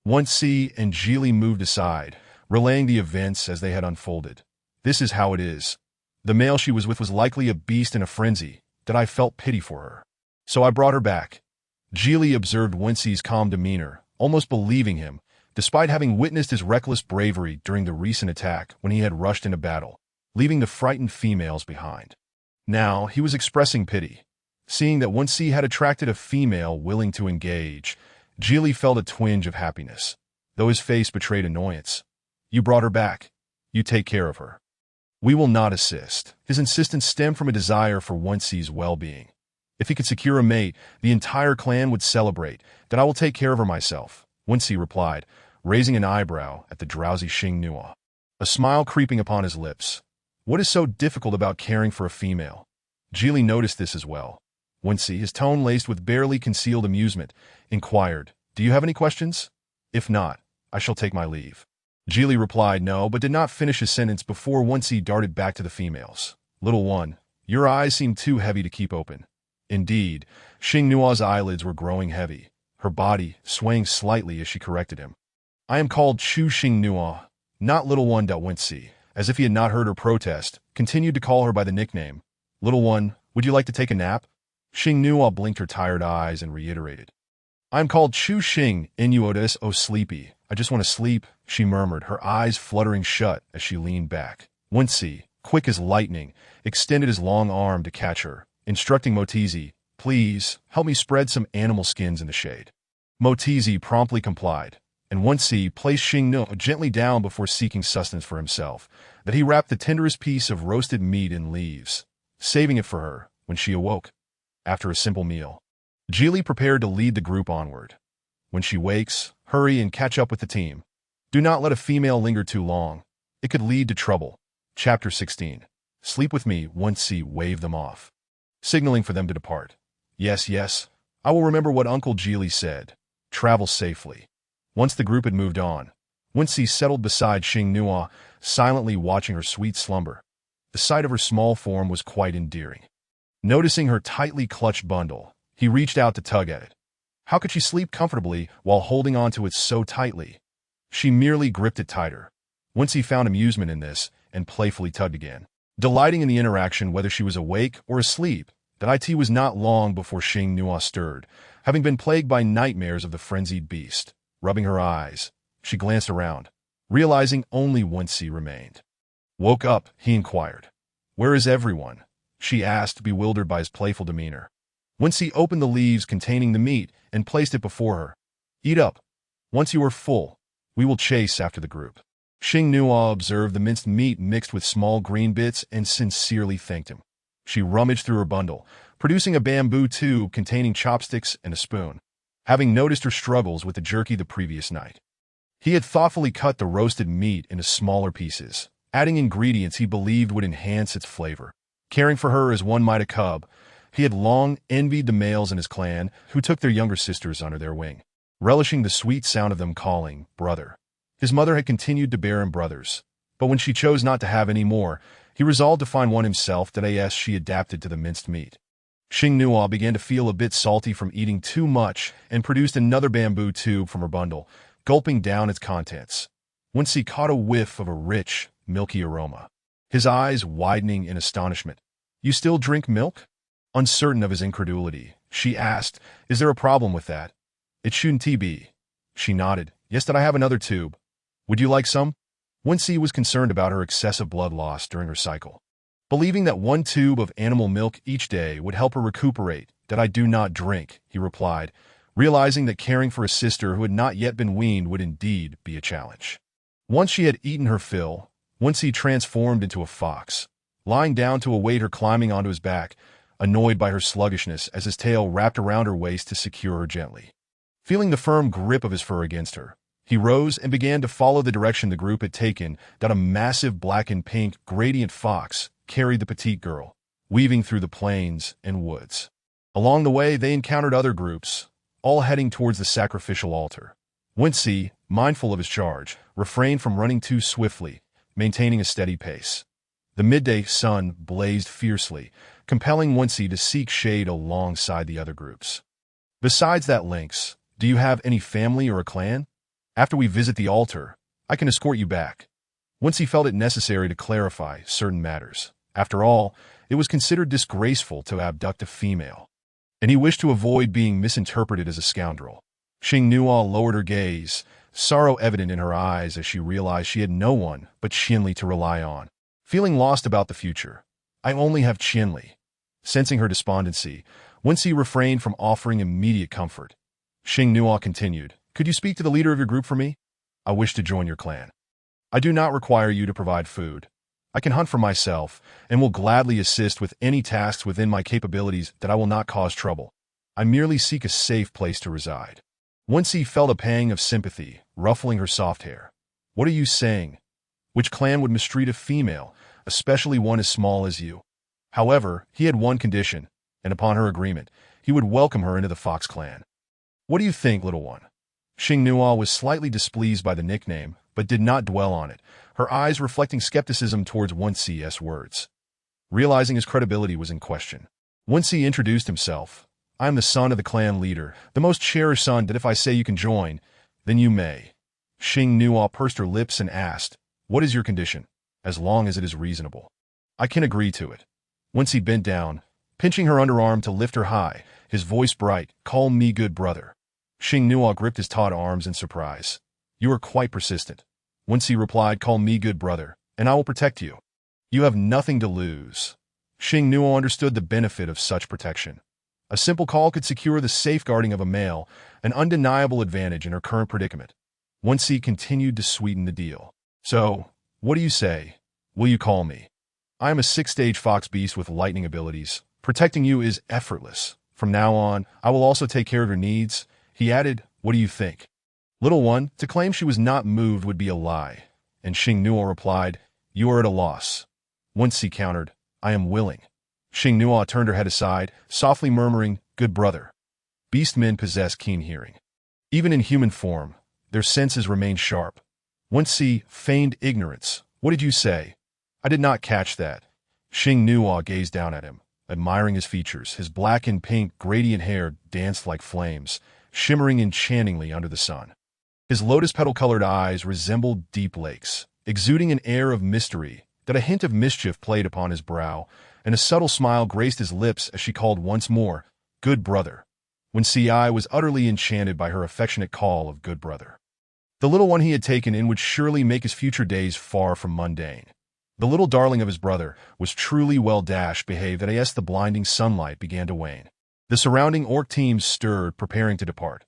Wensi and Geely moved aside, relaying the events as they had unfolded. This is how it is. The male she was with was likely a beast in a frenzy, that I felt pity for her. So I brought her back. Geely observed Wensi's calm demeanor, almost believing him, despite having witnessed his reckless bravery during the recent attack when he had rushed into battle, leaving the frightened females behind. Now he was expressing pity. Seeing that Wensi had attracted a female willing to engage, Geely felt a twinge of happiness, though his face betrayed annoyance. You brought her back. You take care of her. We will not assist. His insistence stemmed from a desire for Wensi's well-being. If he could secure a mate, the entire clan would celebrate. That I will take care of her myself, Wensi replied, raising an eyebrow at the drowsy Xingnua. A smile creeping upon his lips. What is so difficult about caring for a female? Geely noticed this as well. Wensi, his tone laced with barely concealed amusement, inquired, "Do you have any questions? If not, I shall take my leave." Geely replied no, but did not finish his sentence before Wensi darted back to the females. "Little one, your eyes seem too heavy to keep open." Indeed, Xing Nua's eyelids were growing heavy, her body swaying slightly as she corrected him. "I am called Chu Xing Nua, not Little One." Wensi, as if he had not heard her protest, continued to call her by the nickname. "Little one, would you like to take a nap?" Xing Nua blinked her tired eyes and reiterated. "I am called Chu Xing Inuotis, oh sleepy. I just want to sleep," she murmured, her eyes fluttering shut as she leaned back. Wensi, quick as lightning, extended his long arm to catch her, instructing Motizi, "Please, help me spread some animal skins in the shade." Motizi promptly complied, and Wensi placed Xing Nua gently down before seeking sustenance for himself, that he wrapped the tenderest piece of roasted meat in leaves, saving it for her when she awoke. After a simple meal, Geely prepared to lead the group onward. "When she wakes, hurry and catch up with the team. Do not let a female linger too long. It could lead to trouble." Chapter 16. "Sleep with me." Wensi waved them off, signaling for them to depart. Yes, I will remember what Uncle Geely said. Travel safely." Once the group had moved on, Wensi settled beside Xing Nua, silently watching her sweet slumber. The sight of her small form was quite endearing. Noticing her tightly clutched bundle, he reached out to tug at it. How could she sleep comfortably while holding onto it so tightly? She merely gripped it tighter. Wensi found amusement in this and playfully tugged again, delighting in the interaction whether she was awake or asleep. That it was not long before Xing Nua stirred, having been plagued by nightmares of the frenzied beast. Rubbing her eyes, she glanced around, realizing only Wensi remained. "Woke up?" he inquired. "Where is everyone?" she asked, bewildered by his playful demeanor. Wensi opened the leaves containing the meat and placed it before her. "Eat up. Once you are full, we will chase after the group." Xing Nua observed the minced meat mixed with small green bits and sincerely thanked him. She rummaged through her bundle, producing a bamboo tube containing chopsticks and a spoon, having noticed her struggles with the jerky the previous night. He had thoughtfully cut the roasted meat into smaller pieces, adding ingredients he believed would enhance its flavor. Caring for her as one might a cub, he had long envied the males in his clan who took their younger sisters under their wing, relishing the sweet sound of them calling brother. His mother had continued to bear him brothers, but when she chose not to have any more, he resolved to find one himself. She adapted to the minced meat. Xing Nua began to feel a bit salty from eating too much and produced another bamboo tube from her bundle, gulping down its contents. Once he caught a whiff of a rich, milky aroma, his eyes widening in astonishment. "You still drink milk?" Uncertain of his incredulity, she asked, "Is there a problem with that?" "It shouldn't be." She nodded. "Yes, that I have another tube. Would you like some?" Wensi was concerned about her excessive blood loss during her cycle, believing that one tube of animal milk each day would help her recuperate. "That I do not drink," he replied, realizing that caring for a sister who had not yet been weaned would indeed be a challenge. Once she had eaten her fill, Wensi transformed into a fox, lying down to await her climbing onto his back, annoyed by her sluggishness as his tail wrapped around her waist to secure her gently. Feeling the firm grip of his fur against her, he rose and began to follow the direction the group had taken. That a massive black and pink gradient fox carried the petite girl, weaving through the plains and woods. Along the way, they encountered other groups, all heading towards the sacrificial altar. Wensi, mindful of his charge, refrained from running too swiftly, maintaining a steady pace. The midday sun blazed fiercely, compelling Wensi to seek shade alongside the other groups. "Besides that, Lynx, do you have any family or a clan? After we visit the altar, I can escort you back." Wensi felt it necessary to clarify certain matters. After all, it was considered disgraceful to abduct a female, and he wished to avoid being misinterpreted as a scoundrel. Xing Nua lowered her gaze, sorrow evident in her eyes as she realized she had no one but Qianli to rely on. Feeling lost about the future, "I only have Qianli." Sensing her despondency, Wensi refrained from offering immediate comfort. Xing Nua continued, "Could you speak to the leader of your group for me? I wish to join your clan. I do not require you to provide food. I can hunt for myself and will gladly assist with any tasks within my capabilities. That I will not cause trouble. I merely seek a safe place to reside." Wensi felt a pang of sympathy, ruffling her soft hair. "What are you saying? Which clan would mistreat a female, especially one as small as you?" However, he had one condition, and upon her agreement, he would welcome her into the Fox clan. What do you think, little one? Xing Nuo was slightly displeased by the nickname, but did not dwell on it, her eyes reflecting skepticism towards Wenxi's words. Realizing his credibility was in question, Wenxi introduced himself. I am the son of the clan leader, the most cherished son that if I say you can join, then you may. Xing Nuo pursed her lips and asked, what is your condition? As long as it is reasonable. I can agree to it. Wenxi bent down, pinching her underarm to lift her high, his voice bright, call me good brother. Xing Nuo gripped his taut arms in surprise. You are quite persistent. Wenxi replied, call me good brother, and I will protect you. You have nothing to lose. Xing Nuo understood the benefit of such protection. A simple call could secure the safeguarding of a male, an undeniable advantage in her current predicament. Wenxi continued to sweeten the deal. So, what do you say? Will you call me? I am a 6-stage fox beast with lightning abilities. Protecting you is effortless. From now on, I will also take care of your needs. He added, what do you think? Little one, to claim she was not moved would be a lie. And Xing Nuo replied, you are at a loss. Wenxi countered, I am willing. Xing Nuo turned her head aside, softly murmuring, good brother. Beast men possess keen hearing. Even in human form, their senses remain sharp. Wenxi feigned ignorance. What did you say? I did not catch that. Xing Nuo gazed down at him, admiring his features. His black and pink gradient hair danced like flames, shimmering enchantingly under the sun. His lotus petal-colored eyes resembled deep lakes, exuding an air of mystery that a hint of mischief played upon his brow, and a subtle smile graced his lips as she called once more, good brother. Wenxi was utterly enchanted by her affectionate call of good brother. The little one he had taken in would surely make his future days far from mundane. The little darling of his brother was truly well-behaved as the blinding sunlight began to wane. The surrounding orc teams stirred, preparing to depart.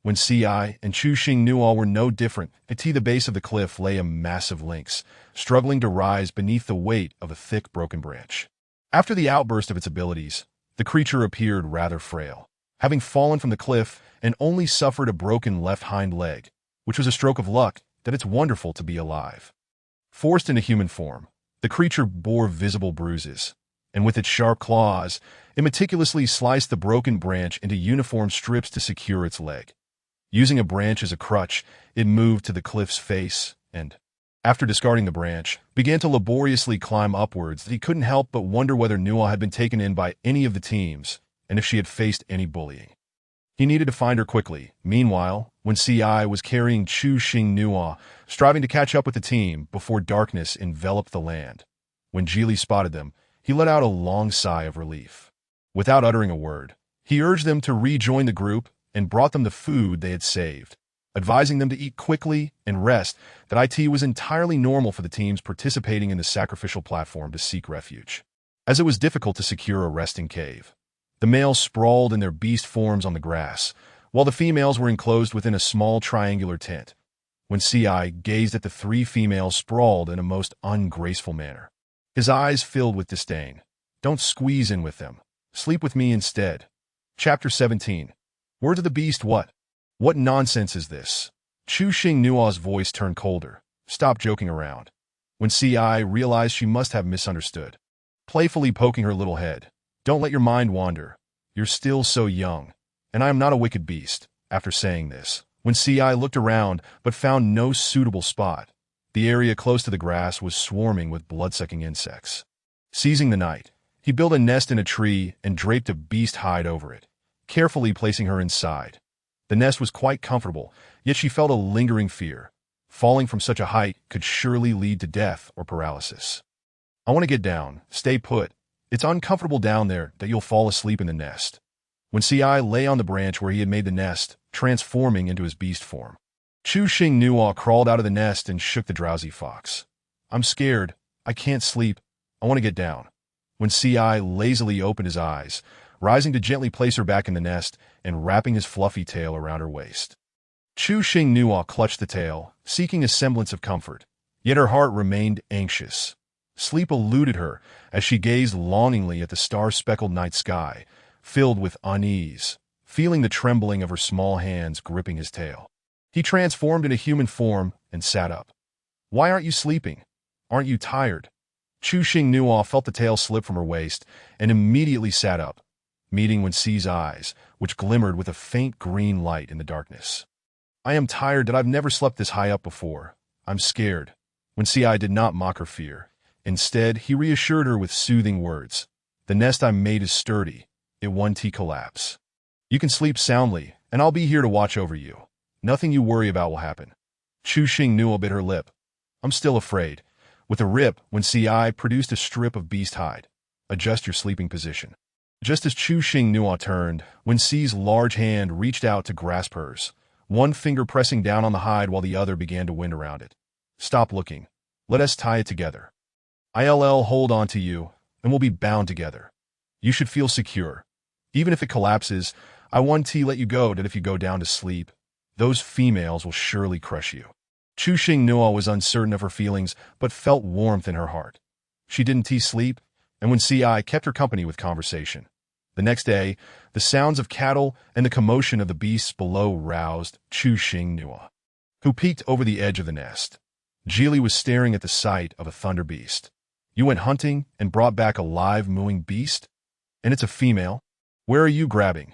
Wenxi and Chu Xing Nuo were no different. At the base of the cliff lay a massive lynx, struggling to rise beneath the weight of a thick, broken branch. After the outburst of its abilities, the creature appeared rather frail, having fallen from the cliff and only suffered a broken left hind leg, which was a stroke of luck that it's wonderful to be alive. Forced into human form, the creature bore visible bruises, and with its sharp claws, it meticulously sliced the broken branch into uniform strips to secure its leg. Using a branch as a crutch, it moved to the cliff's face and, after discarding the branch, began to laboriously climb upwards. He couldn't help but wonder whether Nuo had been taken in by any of the teams and if she had faced any bullying. He needed to find her quickly. Meanwhile, Wenxi was carrying Chu Xing Nuo, striving to catch up with the team before darkness enveloped the land. When Geely spotted them, he let out a long sigh of relief. Without uttering a word, he urged them to rejoin the group and brought them the food they had saved, advising them to eat quickly and rest. That it was entirely normal for the teams participating in the sacrificial platform to seek refuge, as it was difficult to secure a resting cave. The males sprawled in their beast forms on the grass, while the females were enclosed within a small triangular tent. Wenxi gazed at the 3 females sprawled in a most ungraceful manner. His eyes filled with disdain. Don't squeeze in with them. Sleep with me instead. Chapter 17. Word of the beast what? What nonsense is this? Chu Xing Nuo's voice turned colder. Stop joking around. Wenxi realized she must have misunderstood, playfully poking her little head. Don't let your mind wander. You're still so young, and I am not a wicked beast. After saying this, Wenxi looked around but found no suitable spot. The area close to the grass was swarming with blood-sucking insects. Seizing the night, he built a nest in a tree and draped a beast hide over it, carefully placing her inside. The nest was quite comfortable, yet she felt a lingering fear. Falling from such a height could surely lead to death or paralysis. I want to get down. Stay put. It's uncomfortable down there that you'll fall asleep in the nest. Wenxi lay on the branch where he had made the nest, transforming into his beast form. Chu Xing Nuo crawled out of the nest and shook the drowsy fox. I'm scared. I can't sleep. I want to get down. Wenxi lazily opened his eyes, rising to gently place her back in the nest and wrapping his fluffy tail around her waist. Chu Xing Nuo clutched the tail, seeking a semblance of comfort, yet her heart remained anxious. Sleep eluded her as she gazed longingly at the star-speckled night sky, filled with unease, feeling the trembling of her small hands gripping his tail. He transformed into human form and sat up. Why aren't you sleeping? Aren't you tired? Chu Xing Nuo felt the tail slip from her waist and immediately sat up. meeting Wen Si's eyes, which glimmered with a faint green light in the darkness. I am tired that I've never slept this high up before. I'm scared. Wen Si did not mock her fear. Instead, he reassured her with soothing words. The nest I made is sturdy. It won't collapse. You can sleep soundly, and I'll be here to watch over you. Nothing you worry about will happen. Chu Xing bit her lip. I'm still afraid. With a rip, Wen Si produced a strip of beast hide. Adjust your sleeping position. Just as Chu Xing turned, Wen Si's large hand reached out to grasp hers, one finger pressing down on the hide while the other began to wind around it. Stop looking. Let us tie it together. I'll hold on to you, and we'll be bound together. You should feel secure. Even if it collapses, I won't let you go that if you go down to sleep, those females will surely crush you. Chu Xing was uncertain of her feelings, but felt warmth in her heart. She didn't sleep, and Wen Si kept her company with conversation. The next day, the sounds of cattle and the commotion of the beasts below roused Chu Xing, who peeked over the edge of the nest. Geely was staring at the sight of a thunder beast. You went hunting and brought back a live mooing beast? And it's a female? Where are you grabbing?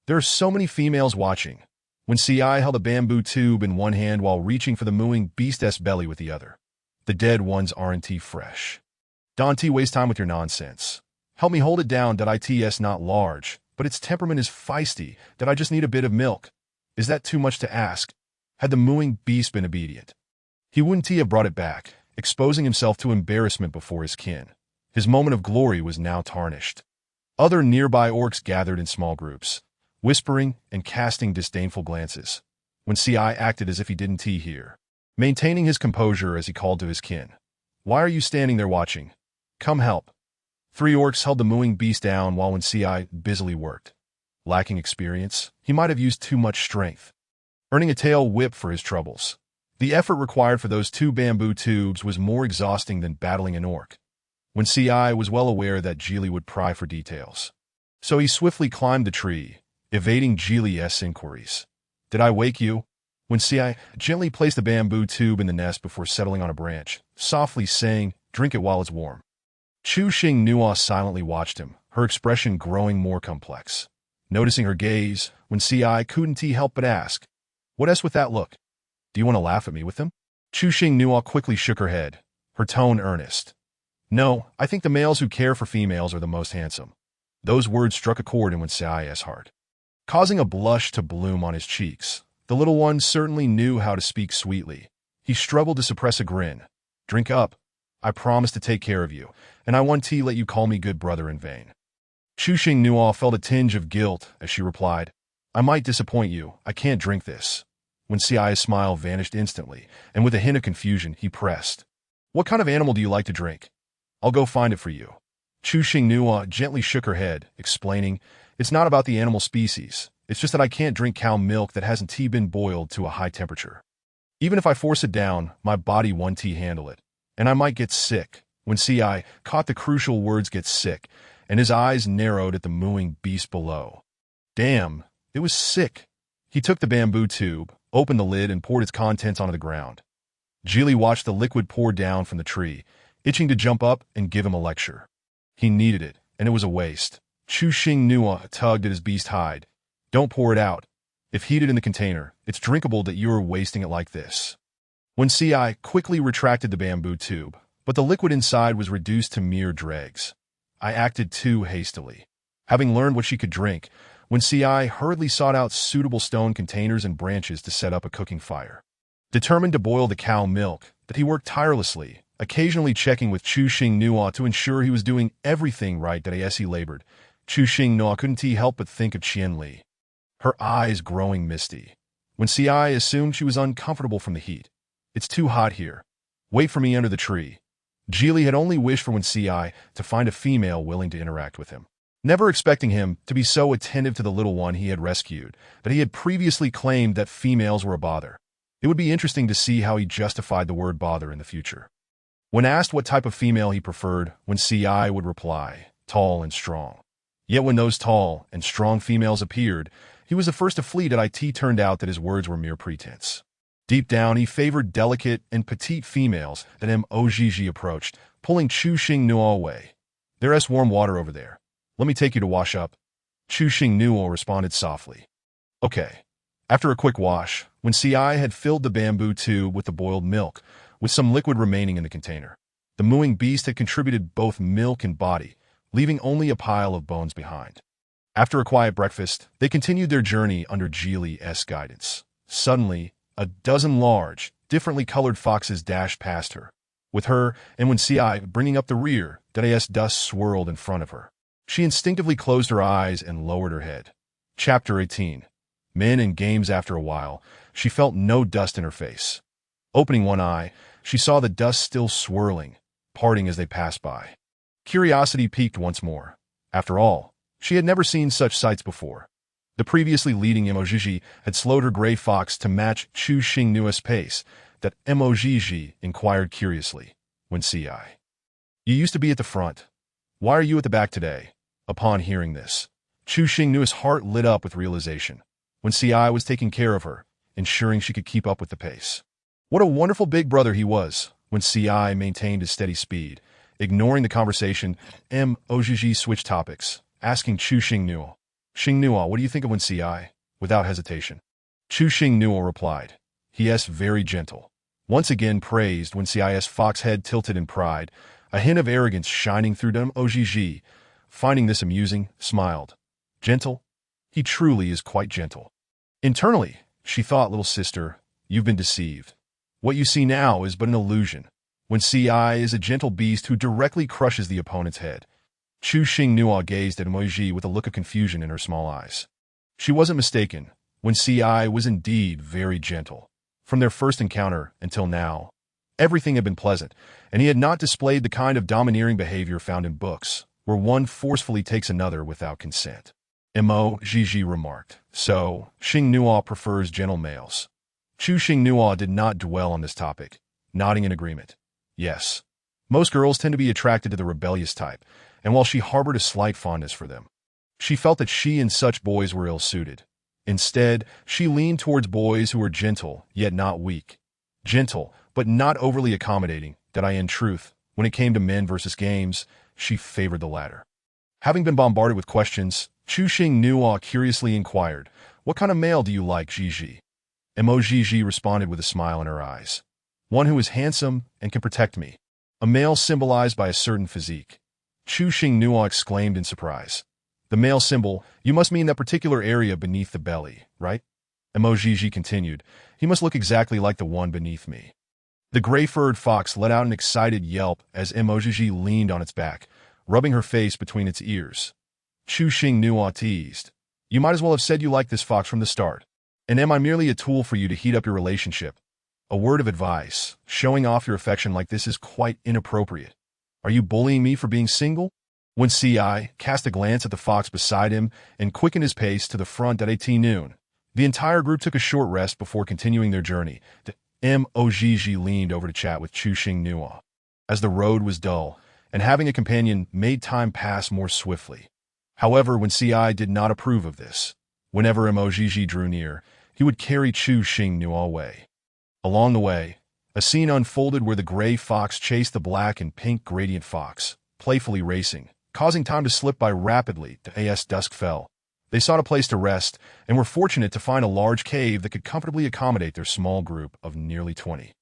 There are so many females watching. Wen Si held a bamboo tube in one hand while reaching for the mooing beast's belly with the other. The dead ones aren't fresh. Don't waste time with your nonsense. Help me hold it down that it's not large, but its temperament is feisty, that I just need a bit of milk. Is that too much to ask? Had the mooing beast been obedient, he wouldn't have brought it back, exposing himself to embarrassment before his kin. His moment of glory was now tarnished. Other nearby orcs gathered in small groups, whispering and casting disdainful glances. Wen Si acted as if he didn't hear, maintaining his composure as he called to his kin. Why are you standing there watching? Come help. 3 orcs held the mooing beast down while Wen Si busily worked. Lacking experience, he might have used too much strength, earning a tail whip for his troubles. The effort required for those 2 bamboo tubes was more exhausting than battling an orc. Wen Si was well aware that Geely would pry for details. So he swiftly climbed the tree, evading Geely's inquiries. Did I wake you? Wen Si gently placed the bamboo tube in the nest before settling on a branch, softly saying, drink it while it's warm. Chu Xing silently watched him, her expression growing more complex. Noticing her gaze, Wen Si couldn't help but ask, what else with that look? Do you want to laugh at me with them? Chu Xing quickly shook her head, her tone earnest. No, I think the males who care for females are the most handsome. Those words struck a chord in Wen Si's heart, causing a blush to bloom on his cheeks. The little one certainly knew how to speak sweetly. He struggled to suppress a grin. Drink up. I promise to take care of you, and I won't let you call me good brother in vain. Chu Xing felt a tinge of guilt as she replied, I might disappoint you. I can't drink this. Wen Si's smile vanished instantly, and with a hint of confusion, he pressed. What kind of animal do you like to drink? I'll go find it for you. Chu Xing gently shook her head, explaining, it's not about the animal species. It's just that I can't drink cow milk that hasn't been boiled to a high temperature. Even if I force it down, my body won't handle it, and I might get sick. Wen Si caught the crucial words get sick, and his eyes narrowed at the mooing beast below. Damn, it was sick. He took the bamboo tube, opened the lid, and poured its contents onto the ground. Geely watched the liquid pour down from the tree, itching to jump up and give him a lecture. He needed it, and it was a waste. Chu Xing tugged at his beast hide. Don't pour it out. If heated in the container, it's drinkable that you are wasting it like this. Wen Si quickly retracted the bamboo tube, but the liquid inside was reduced to mere dregs. I acted too hastily. Having learned what she could drink, Wen Si hurriedly sought out suitable stone containers and branches to set up a cooking fire. Determined to boil the cow milk, that he worked tirelessly, occasionally checking with Chu Xing to ensure he was doing everything right that as he labored. Chu Xing couldn't help but think of Qian Li, her eyes growing misty. Wen Si assumed she was uncomfortable from the heat. It's too hot here. Wait for me under the tree. Geely had only wished for Wen Si to find a female willing to interact with him, never expecting him to be so attentive to the little one he had rescued, but he had previously claimed that females were a bother. It would be interesting to see how he justified the word bother in the future. When asked what type of female he preferred, Wen Si would reply, tall and strong. Yet when those tall and strong females appeared, he was the first to flee that it turned out that his words were mere pretense. Deep down, he favored delicate and petite females that Mogg approached, pulling Chu Xing away. There's warm water over there. Let me take you to wash up. Chu Xing Nuo responded softly. Okay. After a quick wash, when CI had filled the bamboo tube with the boiled milk, with some liquid remaining in the container, the mooing beast had contributed both milk and body, leaving only a pile of bones behind. After a quiet breakfast, they continued their journey under Geely's guidance. Suddenly, a dozen large, differently colored foxes dashed past her. With her, and when CI bringing up the rear, Dada's dust swirled in front of her. She instinctively closed her eyes and lowered her head. Chapter 18. Men and games. After a while, she felt no dust in her face. Opening one eye, she saw the dust still swirling, parting as they passed by. Curiosity piqued once more. After all, she had never seen such sights before. The previously leading Emojiji had slowed her gray fox to match Chu Xing Nuo's pace. That Emojiji inquired curiously, when CI. You used to be at the front. Why are you at the back today? Upon hearing this, Chu Xing Nuo's heart lit up with realization. When CI was taking care of her, ensuring she could keep up with the pace. What a wonderful big brother he was. When CI maintained his steady speed, ignoring the conversation, Emojiji switched topics, asking Chu Xing Nuo. Xing Nuo, what do you think of when CI? Without hesitation. Chu Xing Nuo replied. He is very gentle. Once again praised when CI's fox head tilted in pride, a hint of arrogance shining through Emojiji. Finding this amusing, smiled. Gentle? He truly is quite gentle. Internally, she thought, little sister, you've been deceived. What you see now is but an illusion. When CI is a gentle beast who directly crushes the opponent's head. Chu Xing Nuo gazed at Emoji with a look of confusion in her small eyes. She wasn't mistaken. When CI was indeed very gentle. From their first encounter until now, everything had been pleasant, and he had not displayed the kind of domineering behavior found in books, where one forcefully takes another without consent. Emojiji remarked. So, Xing Nuo prefers gentle males. Chu Xing Nuo did not dwell on this topic, nodding in agreement. Yes. Most girls tend to be attracted to the rebellious type, and while she harbored a slight fondness for them, she felt that she and such boys were ill-suited. Instead, she leaned towards boys who were gentle, yet not weak. Gentle, but not overly accommodating, that in truth, when it came to men versus games, she favored the latter. Having been bombarded with questions, Chu Xing Nuo curiously inquired, what kind of male do you like, Gigi? Emojiji responded with a smile in her eyes. One who is handsome and can protect me. A male symbolized by a certain physique. Chu Xing Nuo exclaimed in surprise. The male symbol, you must mean that particular area beneath the belly, right? Emojiji continued. He must look exactly like the one beneath me. The gray-furred fox let out an excited yelp as Emojiji leaned on its back, rubbing her face between its ears. Chu Xing Nuo teased. You might as well have said you liked this fox from the start. And am I merely a tool for you to heat up your relationship? A word of advice, showing off your affection like this is quite inappropriate. Are you bullying me for being single? When CI cast a glance at the fox beside him and quickened his pace to the front at noon, the entire group took a short rest before continuing their journey. Emojiji leaned over to chat with Chu Xing Nuo. As the road was dull, and having a companion made time pass more swiftly. However, when CI did not approve of this, whenever Emojiji drew near, he would carry Chu Xing Nuo away. Along the way, a scene unfolded where the gray fox chased the black and pink gradient fox, playfully racing, causing time to slip by rapidly as dusk fell. They sought a place to rest and were fortunate to find a large cave that could comfortably accommodate their small group of nearly 20.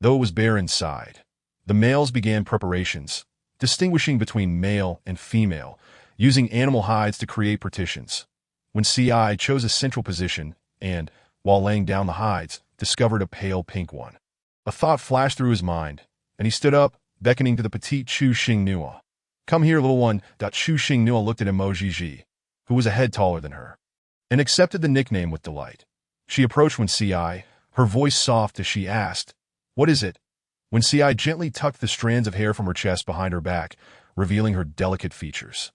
Though it was bare inside, the males began preparations, distinguishing between male and female, using animal hides to create partitions. When CI chose a central position and, while laying down the hides, discovered a pale pink one. A thought flashed through his mind, and he stood up, beckoning to the petite Chu Xing Nuo. Come here, little one. Chu Xing Nuo looked at Emojiji, who was a head taller than her, and accepted the nickname with delight. She approached when CI, her voice soft as she asked, What is it? When CI gently tucked the strands of hair from her chest behind her back, revealing her delicate features.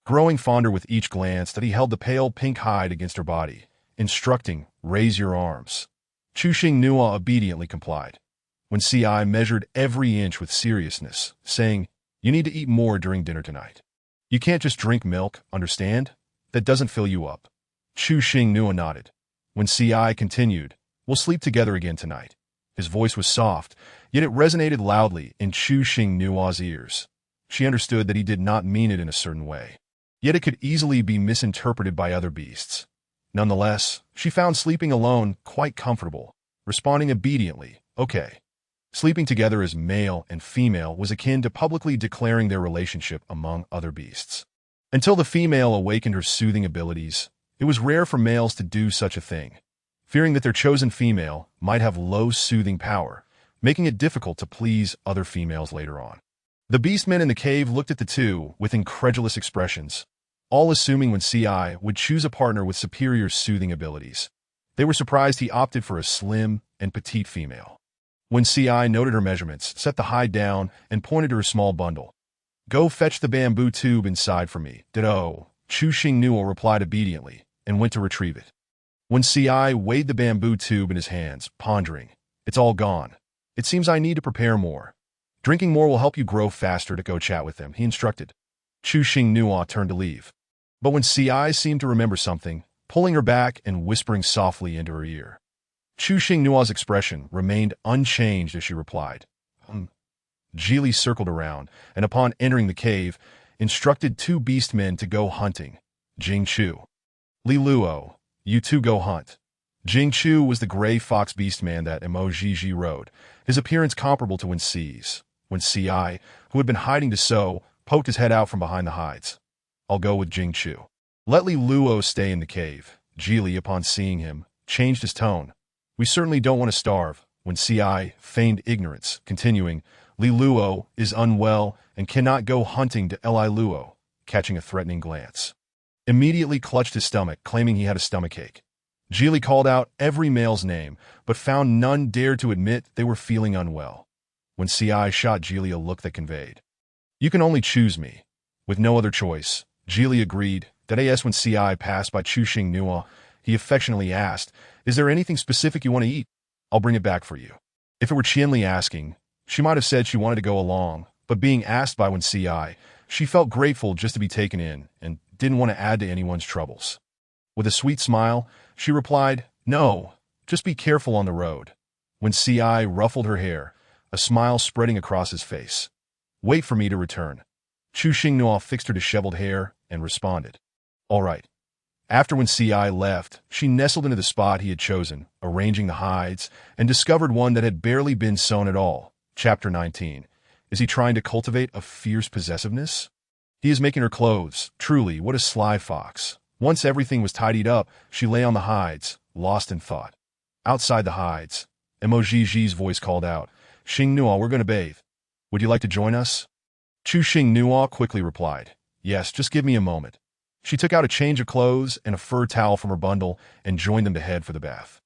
Growing fonder with each glance that he held the pale pink hide against her body, instructing, Raise your arms. Chu Xing Nuo obediently complied. When CI measured every inch with seriousness, saying, You need to eat more during dinner tonight. You can't just drink milk, understand? That doesn't fill you up. Chu Xing Nuo nodded. When CI continued, We'll sleep together again tonight. His voice was soft, yet it resonated loudly in Chu Xing Nuo's ears. She understood that he did not mean it in a certain way. yet it could easily be misinterpreted by other beasts. Nonetheless, she found sleeping alone quite comfortable, responding obediently, okay. Sleeping together as male and female was akin to publicly declaring their relationship among other beasts. Until the female awakened her soothing abilities, it was rare for males to do such a thing, fearing that their chosen female might have low soothing power, making it difficult to please other females later on. The beastmen in the cave looked at the two with incredulous expressions, all assuming when Ci would choose a partner with superior soothing abilities. They were surprised he opted for a slim and petite female. When Ci noted her measurements, set the hide down, and pointed to her small bundle. Go fetch the bamboo tube inside for me. Ditto. Chu Xingnuo replied obediently, and went to retrieve it. When Ci weighed the bamboo tube in his hands, pondering, it's all gone. It seems I need to prepare more. Drinking more will help you grow faster. To go chat with them, he instructed. Chu Xingnuo turned to leave. But when Ci seemed to remember something, pulling her back and whispering softly into her ear. Chu Xingnuo's expression remained unchanged as she replied. Geely circled around, and upon entering the cave, instructed two beastmen to go hunting. Jing Chu. Li Luo, you two go hunt. Jing Chu was the gray fox beastman that Mo rode, his appearance comparable to When Ci, who had been hiding to sow, poked his head out from behind the hides. I'll go with Jing Chu. Let Li Luo stay in the cave. Geely, upon seeing him, changed his tone. We certainly don't want to starve. When Ci feigned ignorance, continuing, Li Luo is unwell and cannot go hunting to Li Luo, catching a threatening glance. Immediately clutched his stomach, claiming he had a stomachache. Geely called out every male's name, but found none dared to admit they were feeling unwell. When Ci shot Geely a look that conveyed, you can only choose me. With no other choice, Geely agreed that when Ci passed by Chu Xingnuo, he affectionately asked, is there anything specific you want to eat? I'll bring it back for you. If it were Qianli asking, she might have said she wanted to go along, but being asked by When Ci, she felt grateful just to be taken in and didn't want to add to anyone's troubles. With a sweet smile, she replied, no, just be careful on the road. When Ci ruffled her hair, a smile spreading across his face. Wait for me to return. Chu Xingnuo fixed her disheveled hair and responded, all right. After When Ci left, she nestled into the spot he had chosen, arranging the hides, and discovered one that had barely been sewn at all. Chapter 19. Is he trying to cultivate a fierce possessiveness? He is making her clothes. Truly, what a sly fox. Once everything was tidied up, she lay on the hides, lost in thought. Outside the hides, Mo's voice called out, Xingnuo, we're going to bathe. Would you like to join us? Chu Xingnuo quickly replied, yes, just give me a moment. She took out a change of clothes and a fur towel from her bundle and joined them to head for the bath.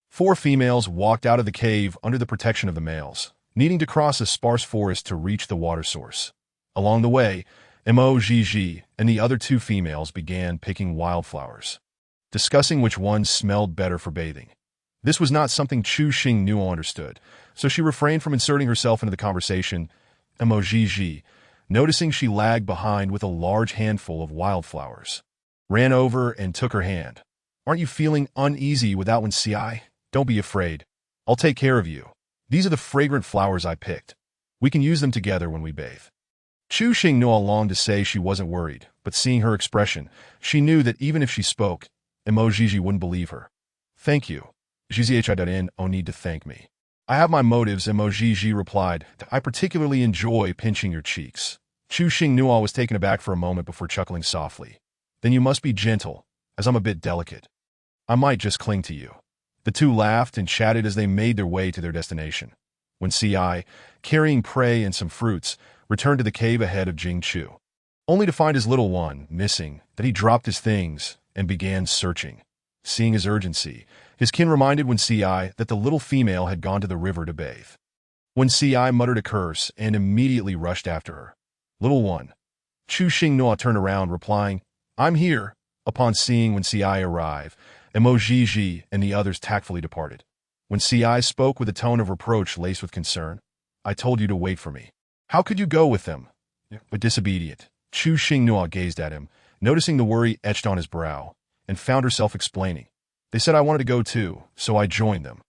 4 females walked out of the cave under the protection of the males, needing to cross a sparse forest to reach the water source. Along the way, Mo and the other 2 females began picking wildflowers, discussing which ones smelled better for bathing. This was not something Chu Xingnuo understood, so she refrained from inserting herself into the conversation. Mo noticing she lagged behind with a large handful of wildflowers, ran over and took her hand. Aren't you feeling uneasy without When Ci? Don't be afraid. I'll take care of you. These are the fragrant flowers I picked. We can use them together when we bathe. Chu Xingnuo longed to say she wasn't worried, but seeing her expression, she knew that even if she spoke, Mo wouldn't believe her. Thank you. No need to thank me. I have my motives, Mo replied. I particularly enjoy pinching your cheeks. Chu Xingnuo was taken aback for a moment before chuckling softly. Then you must be gentle, as I'm a bit delicate. I might just cling to you. The two laughed and chatted as they made their way to their destination. When Ci, carrying prey and some fruits, returned to the cave ahead of Jing Chu, only to find his little one missing, that he dropped his things and began searching. Seeing his urgency, his kin reminded When Ci that the little female had gone to the river to bathe. When Ci muttered a curse and immediately rushed after her. Little one. Chu Xingnuo turned around, replying, I'm here. Upon seeing When Ci arrive, Mo and the others tactfully departed. When Ci spoke with a tone of reproach laced with concern, I told you to wait for me. How could you go with them? But disobedient. Chu Xingnuo gazed at him, noticing the worry etched on his brow, and found herself explaining. They said I wanted to go too, so I joined them.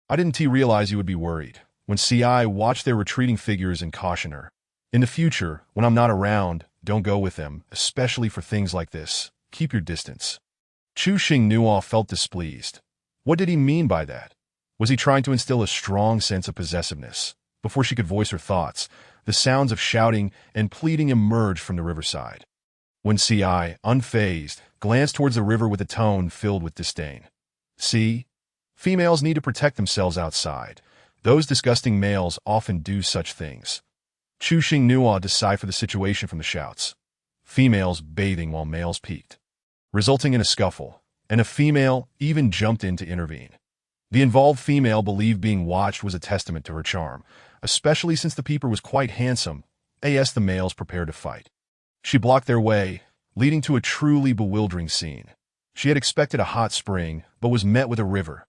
I didn't realize you would be worried. When Ci watched their retreating figures and cautioned her. In the future, when I'm not around, don't go with them, especially for things like this. Keep your distance. Chu Xingnuo felt displeased. What did he mean by that? Was he trying to instill a strong sense of possessiveness? Before she could voice her thoughts, the sounds of shouting and pleading emerged from the riverside. When Si, unfazed, glanced towards the river with a tone filled with disdain. See? Females need to protect themselves outside. Those disgusting males often do such things. Chu Xingnuo deciphered the situation from the shouts. Females bathing while males peeked, resulting in a scuffle, and a female even jumped in to intervene. The involved female believed being watched was a testament to her charm, especially since the peeper was quite handsome, as the males prepared to fight. She blocked their way, leading to a truly bewildering scene. She had expected a hot spring, but was met with a river.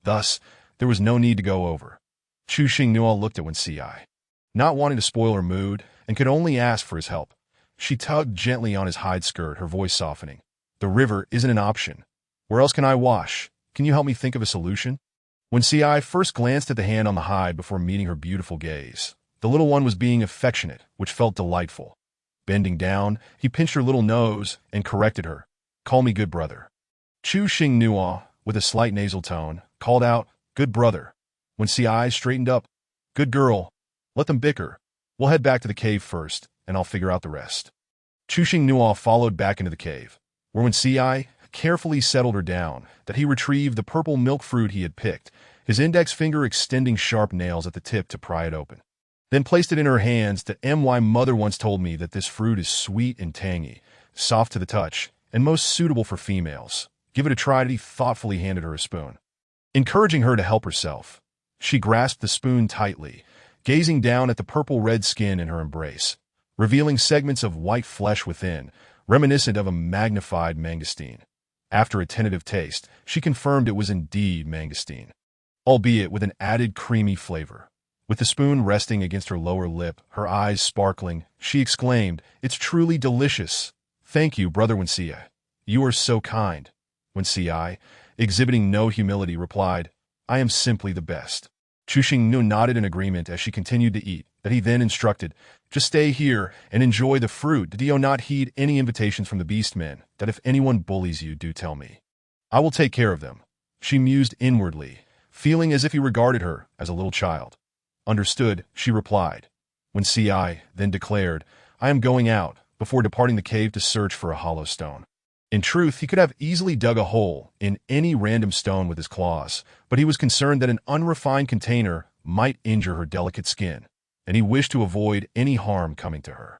Thus, there was no need to go over. Chu Xingnuo looked at Wen Si, not wanting to spoil her mood, and could only ask for his help. She tugged gently on his hide skirt, her voice softening. The river isn't an option. Where else can I wash? Can you help me think of a solution? When Si first glanced at the hand on the hide before meeting her beautiful gaze, the little one was being affectionate, which felt delightful. Bending down, he pinched her little nose and corrected her. Call me good brother. Chu Xingnuo, with a slight nasal tone, called out, good brother. When Si straightened up, good girl. Let them bicker. We'll head back to the cave first, and I'll figure out the rest. Chu Xingnuo followed back into the cave, where when Si carefully settled her down, that he retrieved the purple milk fruit he had picked, his index finger extending sharp nails at the tip to pry it open. Then placed it in her hands that my mother once told me that this fruit is sweet and tangy, soft to the touch, and most suitable for females. Give it a try. He thoughtfully handed her a spoon. Encouraging her to help herself, she grasped the spoon tightly, gazing down at the purple-red skin in her embrace, revealing segments of white flesh within, reminiscent of a magnified mangosteen. After a tentative taste, she confirmed it was indeed mangosteen, albeit with an added creamy flavor. With the spoon resting against her lower lip, her eyes sparkling, she exclaimed, "It's truly delicious. Thank you, Brother Wen Si. You are so kind." Wen Si, exhibiting no humility, replied, "I am simply the best." Chu Xingnuo nodded in agreement as she continued to eat, that he then instructed, "Just stay here and enjoy the fruit. Do not heed any invitations from the beastmen, that if anyone bullies you, do tell me. I will take care of them." She mused inwardly, feeling as if he regarded her as a little child. "Understood," she replied. When Si then declared, "I am going out," before departing the cave to search for a hollow stone. In truth, he could have easily dug a hole in any random stone with his claws, but he was concerned that an unrefined container might injure her delicate skin, and he wished to avoid any harm coming to her.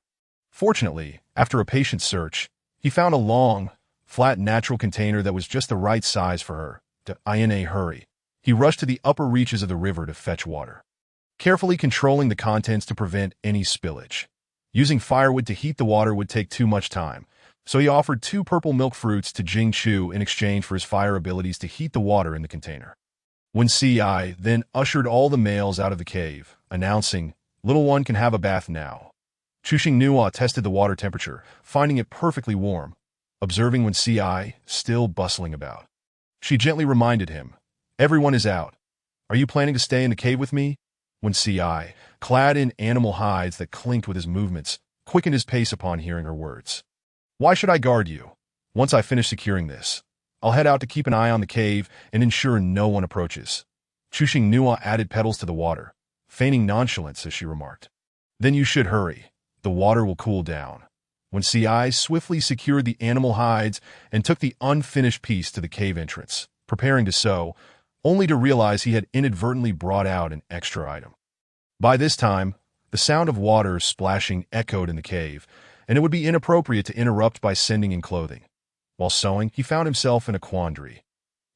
Fortunately, after a patient search, he found a long, flat natural container that was just the right size for her. In a hurry, he rushed to the upper reaches of the river to fetch water, carefully controlling the contents to prevent any spillage. Using firewood to heat the water would take too much time, so he offered 2 purple milk fruits to Jing Chu in exchange for his fire abilities to heat the water in the container. When Si then ushered all the males out of the cave, announcing, "Little one can have a bath now." Chu Xingnuo tested the water temperature, finding it perfectly warm. Observing When Si still bustling about, she gently reminded him, "Everyone is out. Are you planning to stay in the cave with me?" When Si, clad in animal hides that clinked with his movements, quickened his pace upon hearing her words. "Why should I guard you? Once I finish securing this, I'll head out to keep an eye on the cave and ensure no one approaches." Chu Xingnuo added petals to the water, feigning nonchalance as she remarked, "Then you should hurry. The water will cool down." When Si swiftly secured the animal hides and took the unfinished piece to the cave entrance, preparing to sew, only to realize he had inadvertently brought out an extra item. By this time, the sound of water splashing echoed in the cave, and it would be inappropriate to interrupt by sending in clothing. While sewing, he found himself in a quandary.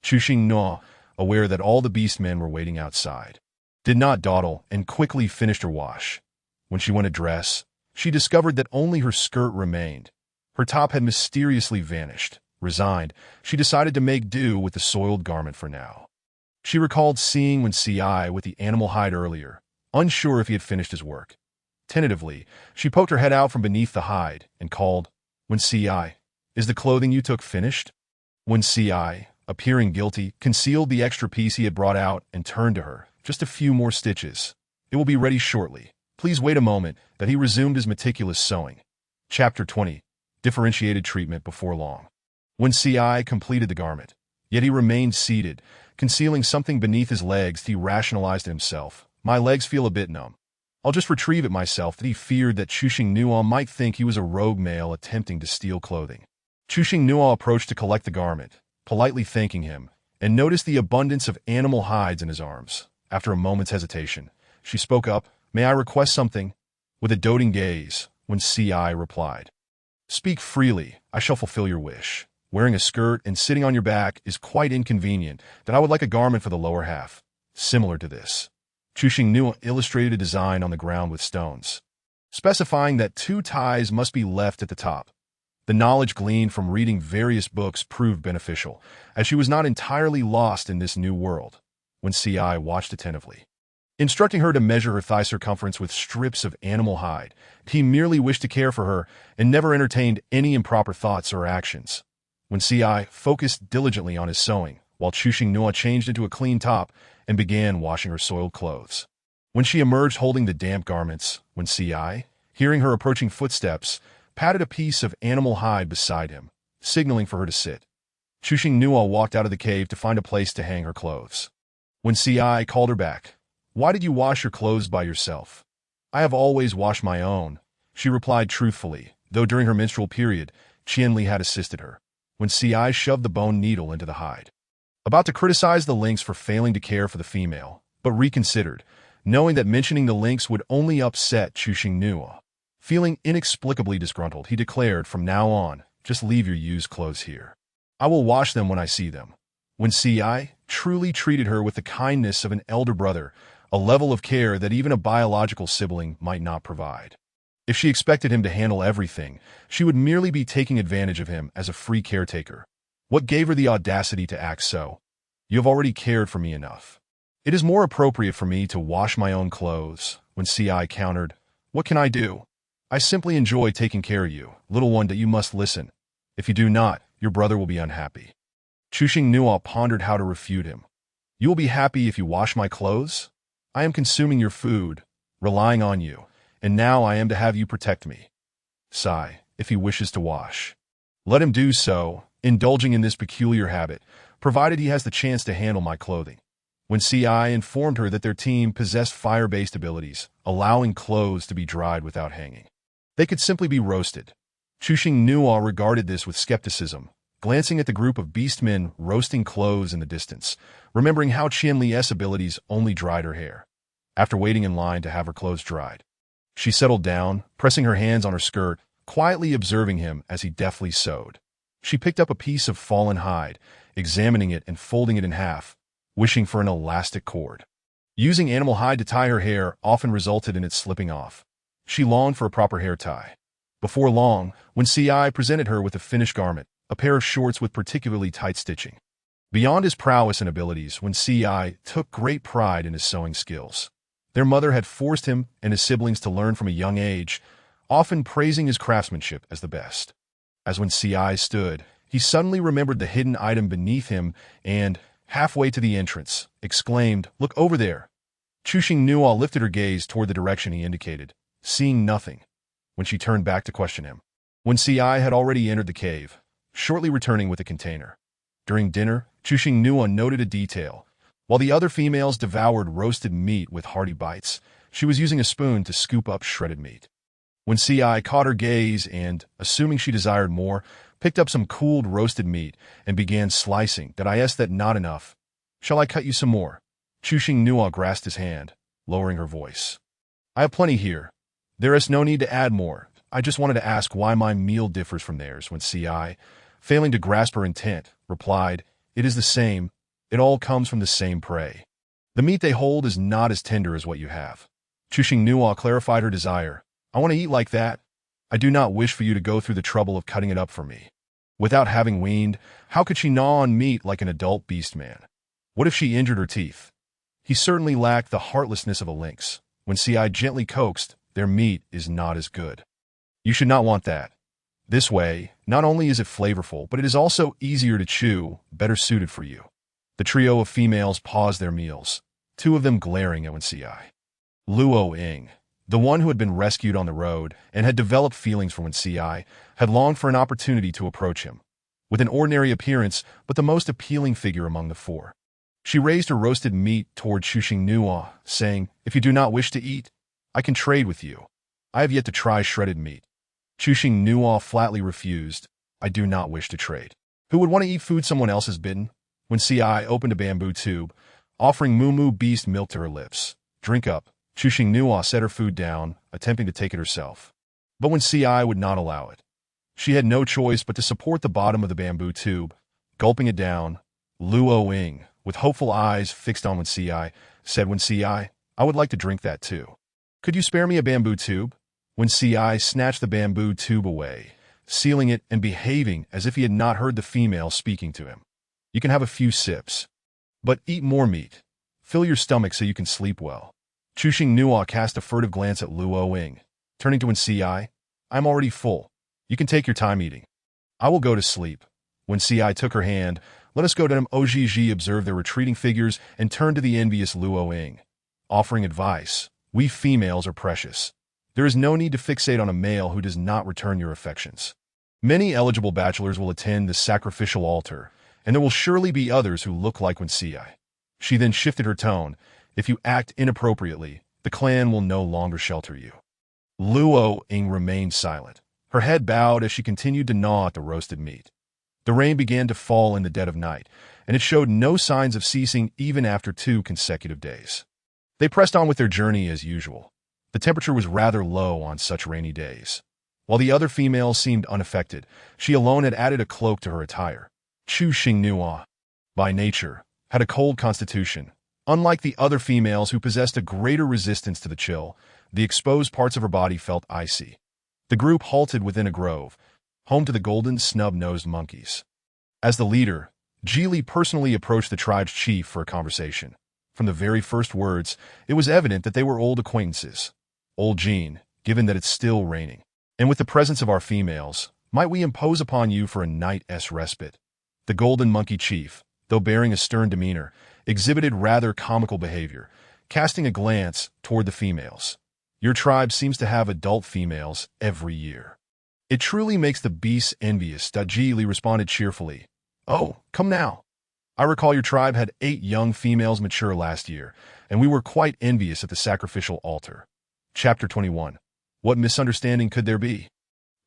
Chu Xingnuo, aware that all the beastmen were waiting outside, did not dawdle and quickly finished her wash. When she went to dress, she discovered that only her skirt remained. Her top had mysteriously vanished. Resigned, she decided to make do with the soiled garment for now. She recalled seeing When Si with the animal hide earlier, unsure if he had finished his work. Tentatively, she poked her head out from beneath the hide and called, "When Si, is the clothing you took finished?" When Si, appearing guilty, concealed the extra piece he had brought out and turned to her. "Just a few more stitches. It will be ready shortly. Please wait a moment, that he resumed his meticulous sewing. Chapter 20. Differentiated treatment before long. When CI completed the garment, yet he remained seated, concealing something beneath his legs, he rationalized to himself. My legs feel a bit numb. I'll just retrieve it myself. That he feared that Chuxing Nuo might think he was a rogue male attempting to steal clothing. Chuxing Nuo approached to collect the garment, politely thanking him, and noticed the abundance of animal hides in his arms. After a moment's hesitation, she spoke up, "May I request something?" With a doting gaze, when CI replied, "Speak freely, I shall fulfill your wish. Wearing a skirt and sitting on your back is quite inconvenient, that I would like a garment for the lower half, similar to this." Chuxing Nuo illustrated a design on the ground with stones, specifying that 2 ties must be left at the top. The knowledge gleaned from reading various books proved beneficial, as she was not entirely lost in this new world. When CI watched attentively, instructing her to measure her thigh circumference with strips of animal hide, he merely wished to care for her and never entertained any improper thoughts or actions. When CI focused diligently on his sewing, while Chuxing Nuo changed into a clean top and began washing her soiled clothes. When she emerged holding the damp garments, when CI, hearing her approaching footsteps, patted a piece of animal hide beside him, signaling for her to sit. Chuxing Nuo walked out of the cave to find a place to hang her clothes. When CI called her back, "Why did you wash your clothes by yourself?" "I have always washed my own," she replied truthfully, though during her menstrual period, Qianli had assisted her. When CI shoved the bone needle into the hide, about to criticize the lynx for failing to care for the female, but reconsidered, knowing that mentioning the lynx would only upset Chuxing Nuo. Feeling inexplicably disgruntled, he declared, "From now on, just leave your used clothes here. I will wash them when I see them." When CI truly treated her with the kindness of an elder brother, a level of care that even a biological sibling might not provide. If she expected him to handle everything, she would merely be taking advantage of him as a free caretaker. What gave her the audacity to act so? "You have already cared for me enough. It is more appropriate for me to wash my own clothes." When CI countered, "What can I do? I simply enjoy taking care of you, little one, that you must listen. If you do not, your brother will be unhappy." Chuxing Nuo pondered how to refute him. "You will be happy if you wash my clothes? I am consuming your food, relying on you, and now I am to have you protect me." Sigh, if he wishes to wash, let him do so, indulging in this peculiar habit, provided he has the chance to handle my clothing. When CI informed her that their team possessed fire-based abilities, allowing clothes to be dried without hanging, they could simply be roasted. Chuxing Nuo regarded this with skepticism, glancing at the group of beastmen roasting clothes in the distance, remembering how Qianli's abilities only dried her hair. After waiting in line to have her clothes dried, she settled down, pressing her hands on her skirt, quietly observing him as he deftly sewed. She picked up a piece of fallen hide, examining it and folding it in half, wishing for an elastic cord. Using animal hide to tie her hair often resulted in it slipping off. She longed for a proper hair tie. Before long, when CI presented her with a finished garment, a pair of shorts with particularly tight stitching. Beyond his prowess and abilities, when CI took great pride in his sewing skills. Their mother had forced him and his siblings to learn from a young age, often praising his craftsmanship as the best. As when CI stood, he suddenly remembered the hidden item beneath him and, halfway to the entrance, exclaimed, "Look over there." Chuxing Nuo lifted her gaze toward the direction he indicated, seeing nothing, when she turned back to question him. When CI had already entered the cave, shortly returning with a container. During dinner, Chuxing Nuo noted a detail. While the other females devoured roasted meat with hearty bites, she was using a spoon to scoop up shredded meat. When CI caught her gaze and, assuming she desired more, picked up some cooled roasted meat and began slicing, "Did I ask that not enough? Shall I cut you some more?" Chuxing Nuo grasped his hand, lowering her voice. "I have plenty here. There is no need to add more. I just wanted to ask why my meal differs from theirs." When CI, failing to grasp her intent, replied, "It is the same. It all comes from the same prey. The meat they hold is not as tender as what you have." Chuxing Nuo clarified her desire. "I want to eat like that. I do not wish for you to go through the trouble of cutting it up for me." Without having weaned, how could she gnaw on meat like an adult beast man? What if she injured her teeth? He certainly lacked the heartlessness of a lynx. When CI gently coaxed, "Their meat is not as good. You should not want that. This way, not only is it flavorful, but it is also easier to chew, better suited for you." The trio of females paused their meals, 2 of them glaring at Wen Ci. Luo Ying, The one who had been rescued on the road and had developed feelings for Wen Ci, had longed for an opportunity to approach him. With an ordinary appearance, but the most appealing figure among the four. She raised her roasted meat toward Chuxing Nua, saying, "If you do not wish to eat, I can trade with you. I have yet to try shredded meat." Chuxing Nua flatly refused. "I do not wish to trade. Who would want to eat food someone else has bitten?" Wen Ci opened a bamboo tube, offering Moo beast milk to her lips. "Drink up." Chuxing Nua set her food down, attempting to take it herself. But Wen Ci would not allow it. She had no choice but to support the bottom of the bamboo tube, gulping it down. Luo Ying, with hopeful eyes fixed on Wen Ci, said, "Wen Ci, I would like to drink that too. Could you spare me a bamboo tube?" Wen Ci snatched the bamboo tube away, sealing it and behaving as if he had not heard the female speaking to him. "You can have a few sips. But eat more meat. Fill your stomach so you can sleep well." Chuxing Nua cast a furtive glance at Luo Ying. Turning to Wen Ci, "I'm already full. You can take your time eating. I will go to sleep." Wen Ci took her hand. "Let us go to him." Ogg observed their retreating figures and turned to the envious Luo Ying, offering advice. "We females are precious. There is no need to fixate on a male who does not return your affections. Many eligible bachelors will attend the sacrificial altar, and there will surely be others who look like Wen Ci." She then shifted her tone. "If you act inappropriately, the clan will no longer shelter you." Luo Ying remained silent, her head bowed as she continued to gnaw at the roasted meat. The rain began to fall in the dead of night, and it showed no signs of ceasing even after 2 consecutive days. They pressed on with their journey as usual. The temperature was rather low on such rainy days. While the other females seemed unaffected, she alone had added a cloak to her attire. Chuxing Nua, by nature, had a cold constitution. Unlike the other females who possessed a greater resistance to the chill, the exposed parts of her body felt icy. The group halted within a grove, home to the golden snub-nosed monkeys. As the leader, Geely personally approached the tribe's chief for a conversation. From the very first words, it was evident that they were old acquaintances. "Old Jean, given that it's still raining, and with the presence of our females, might we impose upon you for a night's respite?" The golden monkey chief, though bearing a stern demeanor, exhibited rather comical behavior, casting a glance toward the females. "Your tribe seems to have adult females every year. It truly makes the beasts envious." Geely responded cheerfully. "Oh, come now. I recall your tribe had 8 young females mature last year, and we were quite envious at the sacrificial altar." Chapter 21. What misunderstanding could there be?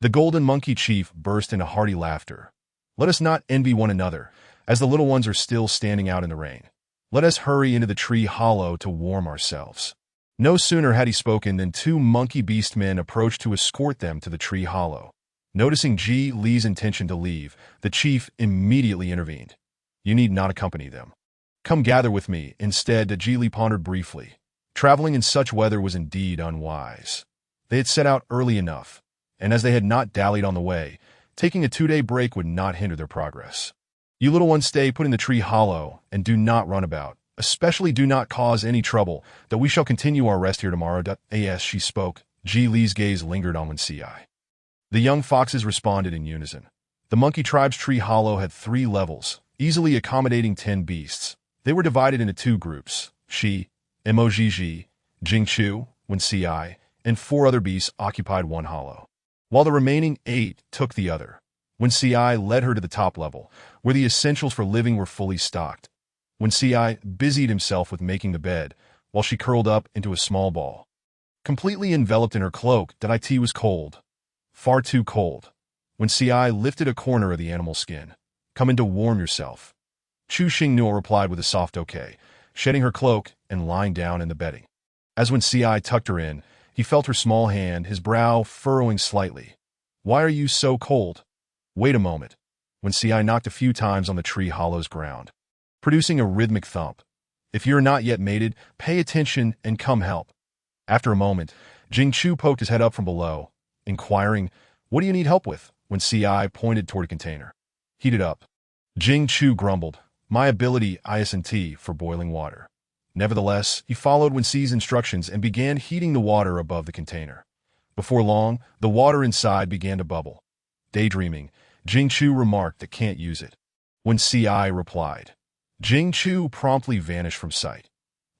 The golden monkey chief burst into hearty laughter. "Let us not envy one another, as the little ones are still standing out in the rain. Let us hurry into the tree hollow to warm ourselves." No sooner had he spoken than 2 monkey beast men approached to escort them to the tree hollow. Noticing Ji Li's intention to leave, the chief immediately intervened. "You need not accompany them. Come gather with me instead." Ji Li pondered briefly. Traveling in such weather was indeed unwise. They had set out early enough, and as they had not dallied on the way, taking a 2-day break would not hinder their progress. "You little ones stay put in the tree hollow and do not run about. Especially do not cause any trouble, that we shall continue our rest here tomorrow." As she spoke, Ji Li's gaze lingered on Wen Ci. The young foxes responded in unison. The monkey tribe's tree hollow had 3 levels, easily accommodating 10 beasts. They were divided into 2 groups. She, Mogg, Jingchu, Wen Ci, and 4 other beasts occupied one hollow, while the remaining 8 took the other. Wen Ci led her to the top level, where the essentials for living were fully stocked. Wen Ci busied himself with making the bed, while she curled up into a small ball. Completely enveloped in her cloak, it was cold. Far too cold. Wen Ci lifted a corner of the animal skin. "Come in to warm yourself." Chuxing Nua replied with a soft okay, shedding her cloak and lying down in the bedding. As Wen Ci tucked her in, he felt her small hand, his brow furrowing slightly. "Why are you so cold?" "Wait a moment." Wen Ci knocked a few times on the tree hollow's ground, producing a rhythmic thump. "If you're not yet mated, pay attention and come help." After a moment, Jing Chu poked his head up from below, inquiring, "What do you need help with?" Wen Ci pointed toward a container. "Heat it up." Jing Chu grumbled, "My ability isn't for boiling water." Nevertheless, he followed Wen Ci's instructions and began heating the water above the container. Before long, the water inside began to bubble. Daydreaming, Jing Chu remarked, "That can't use it." Wen Ci replied. Jing Chu promptly vanished from sight.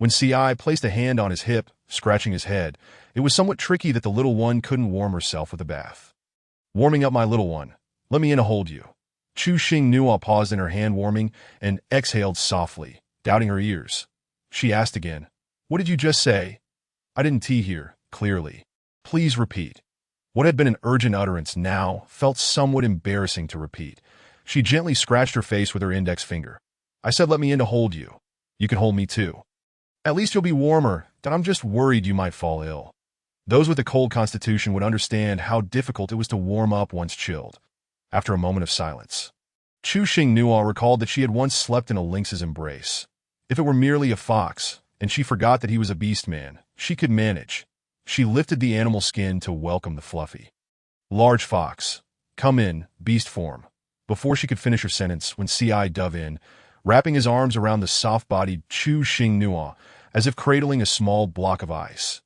When CI placed a hand on his hip, scratching his head, it was somewhat tricky that the little one couldn't warm herself with a bath. Warming up, my little one. Let me in to hold you. Chu Xing Nua paused in her hand warming and exhaled softly, doubting her ears. She asked again, "What did you just say?" "I didn't hear clearly. Please repeat." What had been an urgent utterance now felt somewhat embarrassing to repeat. She gently scratched her face with her index finger. "I said let me in to hold you. You can hold me too. At least you'll be warmer, but I'm just worried you might fall ill." Those with a cold constitution would understand how difficult it was to warm up once chilled. After a moment of silence, Chu Xing Nua recalled that she had once slept in a lynx's embrace. If it were merely a fox, and she forgot that he was a beast man, she could manage. She lifted the animal skin to welcome the fluffy, large fox. "Come in, beast form." Before she could finish her sentence, when CI dove in, wrapping his arms around the soft-bodied Chu Xing Nua, as if cradling a small block of ice.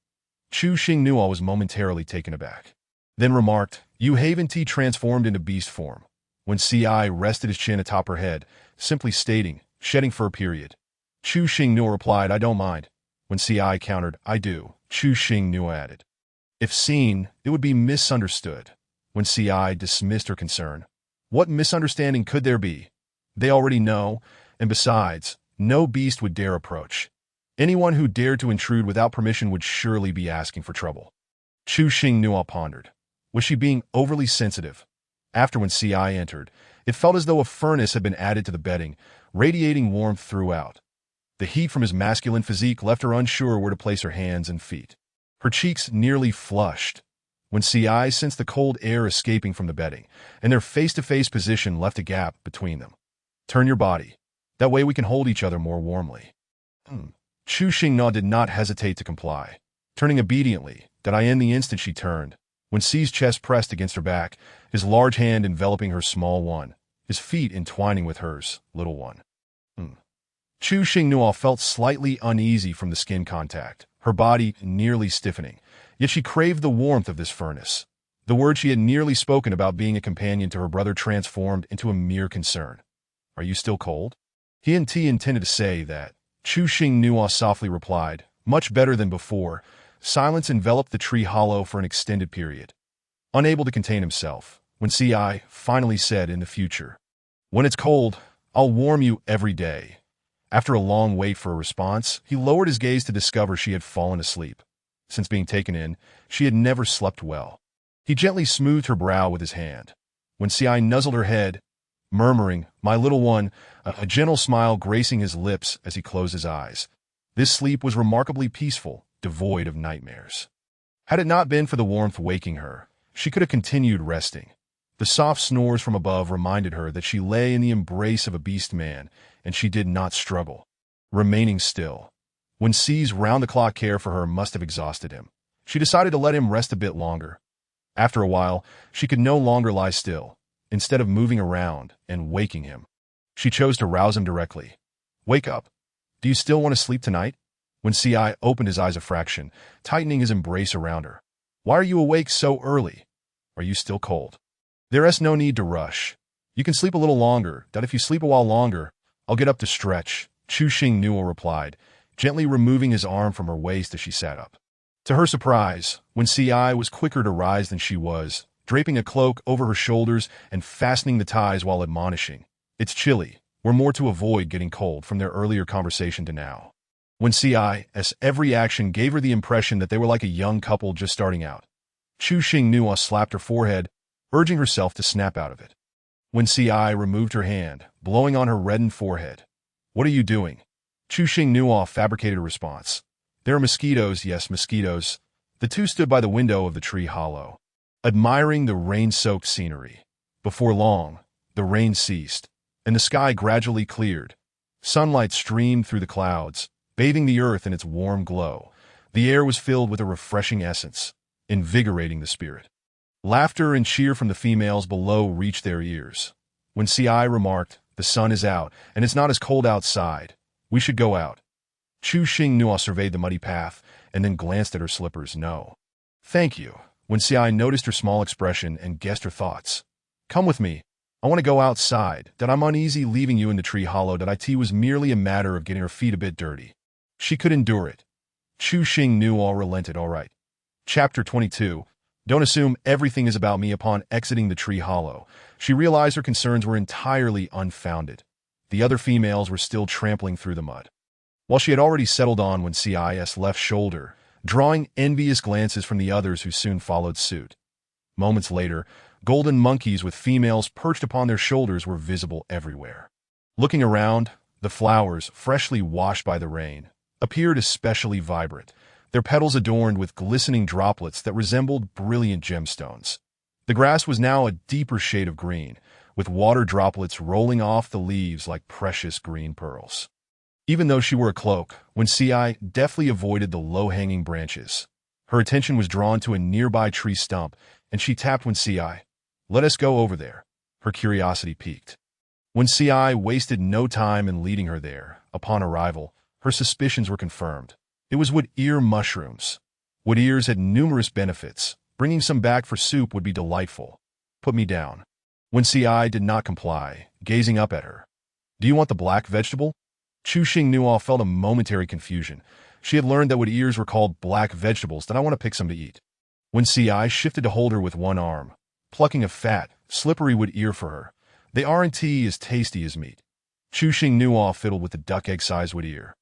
Chu Xing Nua was momentarily taken aback, then remarked, "You haven't transformed into beast form." When CI rested his chin atop her head, simply stating, "Shedding fur period." Chu Xing Nua replied, "I don't mind." When CI countered, "I do," Chu Xing Nua added, "If seen, it would be misunderstood." When CI dismissed her concern, what misunderstanding could there be? They already know, and besides, no beast would dare approach. Anyone who dared to intrude without permission would surely be asking for trouble. Chu Xing Nua pondered. Was she being overly sensitive? After when CI entered, it felt as though a furnace had been added to the bedding, radiating warmth throughout. The heat from his masculine physique left her unsure where to place her hands and feet. Her cheeks nearly flushed. When CI sensed the cold air escaping from the bedding, and their face-to-face position left a gap between them. "Turn your body. That way we can hold each other more warmly." Chu Xingna did not hesitate to comply, turning obediently, that I in the instant she turned. When C's chest pressed against her back, his large hand enveloping her small one, his feet entwining with hers, little one. Chu Xingnua felt slightly uneasy from the skin contact, her body nearly stiffening, yet she craved the warmth of this furnace. The word she had nearly spoken about being a companion to her brother transformed into a mere concern. "Are you still cold?" He intended to say that. Chu Xingnua softly replied, "Much better than before." Silence enveloped the tree hollow for an extended period. Unable to contain himself, when CI finally said in the future, "When it's cold, I'll warm you every day." After a long wait for a response, he lowered his gaze to discover she had fallen asleep. Since being taken in, she had never slept well. He gently smoothed her brow with his hand. When CI nuzzled her head, murmuring, "My little one," a gentle smile gracing his lips as he closed his eyes. This sleep was remarkably peaceful, devoid of nightmares. Had it not been for the warmth waking her, she could have continued resting. The soft snores from above reminded her that she lay in the embrace of a beast man, and she did not struggle, remaining still. When C's round-the-clock care for her must have exhausted him, she decided to let him rest a bit longer. After a while, she could no longer lie still. Instead of moving around and waking him, she chose to rouse him directly. "Wake up. Do you still want to sleep tonight?" When CI opened his eyes a fraction, tightening his embrace around her. "Why are you awake so early? Are you still cold?" "There's no need to rush. You can sleep a little longer, that if you sleep a while longer, I'll get up to stretch," Chu Xing Nua replied, gently removing his arm from her waist as she sat up. To her surprise, when CI was quicker to rise than she was, draping a cloak over her shoulders and fastening the ties while admonishing, "It's chilly. We're more to avoid getting cold," from their earlier conversation to now. When CI's every action gave her the impression that they were like a young couple just starting out. Chu Xing Nua slapped her forehead, urging herself to snap out of it. When CI removed her hand, blowing on her reddened forehead. "What are you doing?" Chu Xing Nua fabricated a response. "There are mosquitoes, yes, mosquitoes." The two stood by the window of the tree hollow, admiring the rain-soaked scenery. Before long, the rain ceased, and the sky gradually cleared. Sunlight streamed through the clouds, bathing the earth in its warm glow. The air was filled with a refreshing essence, invigorating the spirit. Laughter and cheer from the females below reached their ears. When CI remarked, "The sun is out, and it's not as cold outside. We should go out." Chu Xing Nua surveyed the muddy path, and then glanced at her slippers. "No. Thank you." When CI noticed her small expression and guessed her thoughts. "Come with me. I want to go outside. That I'm uneasy leaving you in the tree hollow. That it was merely a matter of getting her feet a bit dirty." She could endure it. Chu Xing knew all relented. All right. Chapter 22. Don't assume everything is about me. Upon exiting the tree hollow, she realized her concerns were entirely unfounded. The other females were still trampling through the mud, while she had already settled on when CIS left shoulder, drawing envious glances from the others who soon followed suit. Moments later, golden monkeys with females perched upon their shoulders were visible everywhere. Looking around, the flowers, freshly washed by the rain, appeared especially vibrant, their petals adorned with glistening droplets that resembled brilliant gemstones. The grass was now a deeper shade of green, with water droplets rolling off the leaves like precious green pearls. Even though she wore a cloak, when Ci deftly avoided the low-hanging branches, her attention was drawn to a nearby tree stump, and she tapped when Ci, "Let us go over there." Her curiosity piqued. When Ci wasted no time in leading her there, upon arrival, her suspicions were confirmed. It was wood ear mushrooms. Wood ears had numerous benefits. Bringing some back for soup would be delightful. "Put me down." When Ci did not comply, gazing up at her, "Do you want the black vegetable?" Chu Xing Nuo felt a momentary confusion. She had learned that wood ears were called black vegetables. "Did I want to pick some to eat?" When Ci shifted to hold her with one arm, plucking a fat, slippery wood ear for her, "They aren't as tasty as meat." Chu Xing Nuo fiddled with the duck egg-sized wood ear,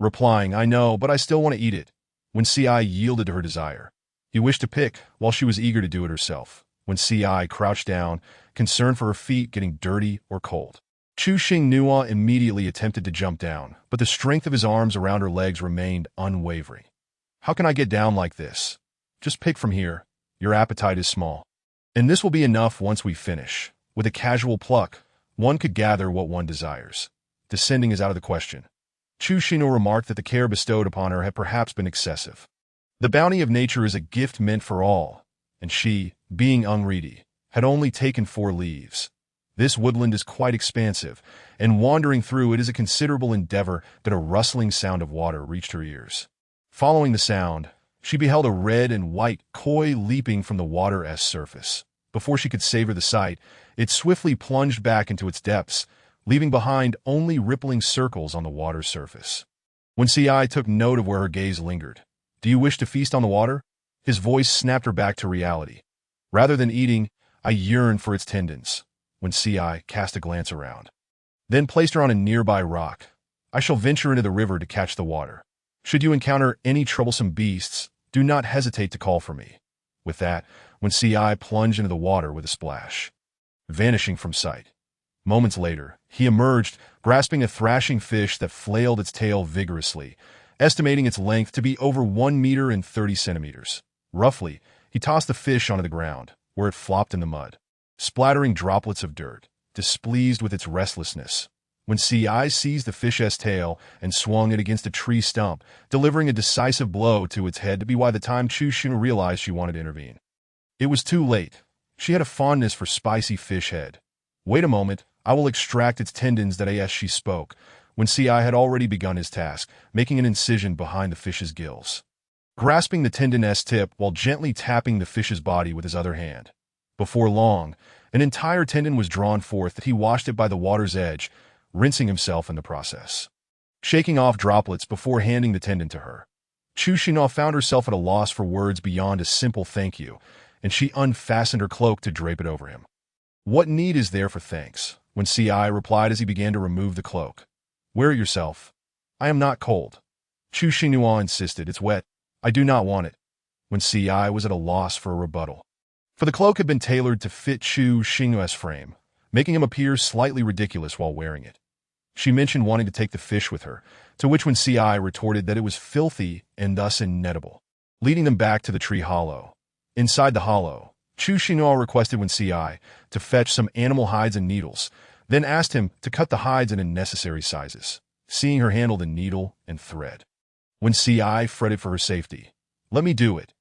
replying, "I know, but I still want to eat it." When Ci yielded to her desire, he wished to pick, while she was eager to do it herself. When Ci crouched down, concerned for her feet getting dirty or cold, Chu Xing Nuo immediately attempted to jump down, but the strength of his arms around her legs remained unwavering. "How can I get down like this? Just pick from here. Your appetite is small. And this will be enough once we finish." With a casual pluck, one could gather what one desires. Descending is out of the question. Chu Xing remarked that the care bestowed upon her had perhaps been excessive. The bounty of nature is a gift meant for all, and she, being unready, had only taken 4 leaves. This woodland is quite expansive, and wandering through it is a considerable endeavor that a rustling sound of water reached her ears. Following the sound, she beheld a red and white koi leaping from the water's surface. Before she could savor the sight, it swiftly plunged back into its depths, leaving behind only rippling circles on the water's surface. When Ci took note of where her gaze lingered, "Do you wish to feast on the water?" His voice snapped her back to reality. "Rather than eating, I yearn for its tendons." When Ci cast a glance around, then placed her on a nearby rock, "I shall venture into the river to catch the water. Should you encounter any troublesome beasts, do not hesitate to call for me." With that, when Ci plunged into the water with a splash, vanishing from sight. Moments later, he emerged, grasping a thrashing fish that flailed its tail vigorously, estimating its length to be over 1 meter and 30 centimeters. Roughly, he tossed the fish onto the ground, where it flopped in the mud, splattering droplets of dirt, displeased with its restlessness. When Ci seized the fish's tail and swung it against a tree stump, delivering a decisive blow to its head to be by the time Chu Xing realized she wanted to intervene. It was too late. She had a fondness for spicy fish head. "Wait a moment, I will extract its tendons." That as she spoke, when Ci had already begun his task, making an incision behind the fish's gills, grasping the tendon's tip while gently tapping the fish's body with his other hand. Before long, an entire tendon was drawn forth that he washed it by the water's edge, rinsing himself in the process, shaking off droplets before handing the tendon to her. Chu Xing found herself at a loss for words beyond a simple thank you, and she unfastened her cloak to drape it over him. "What need is there for thanks?" When Ci replied as he began to remove the cloak. "Wear it yourself. I am not cold." Chu Xing insisted, "It's wet. I do not want it." When Ci was at a loss for a rebuttal, for the cloak had been tailored to fit Chu Xing's frame, making him appear slightly ridiculous while wearing it. She mentioned wanting to take the fish with her, to which when Ci retorted that it was filthy and thus ineatable, leading them back to the tree hollow. Inside the hollow, Chu Xing requested when Ci to fetch some animal hides and needles, then asked him to cut the hides into necessary sizes, seeing her handle the needle and thread. When Ci fretted for her safety, "Let me do it."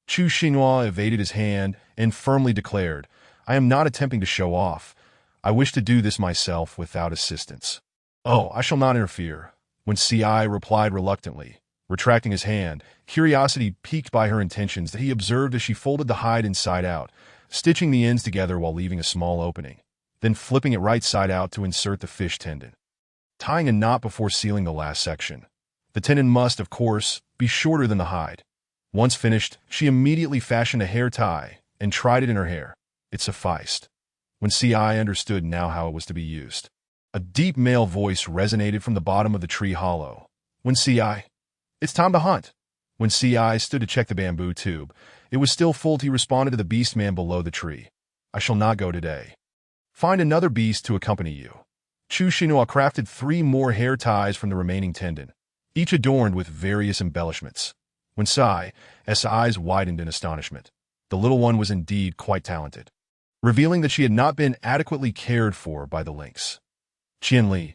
Chu Xing evaded his hand and firmly declared, "I am not attempting to show off. I wish to do this myself without assistance." "Oh, I shall not interfere." When Ci replied reluctantly, retracting his hand, curiosity piqued by her intentions that he observed as she folded the hide inside out, stitching the ends together while leaving a small opening, then flipping it right side out to insert the fish tendon, tying a knot before sealing the last section. The tendon must, of course, be shorter than the hide. Once finished, she immediately fashioned a hair tie and tried it in her hair. It sufficed. When Ci understood now how it was to be used, a deep male voice resonated from the bottom of the tree hollow. When Ci, it's time to hunt. When Ci stood to check the bamboo tube, it was still full. He responded to the beast man below the tree. I shall not go today. Find another beast to accompany you. Chu Xinhua crafted 3 more hair ties from the remaining tendon, each adorned with various embellishments. When Ci's eyes widened in astonishment, the little one was indeed quite talented, revealing that she had not been adequately cared for by the lynx. Qianli,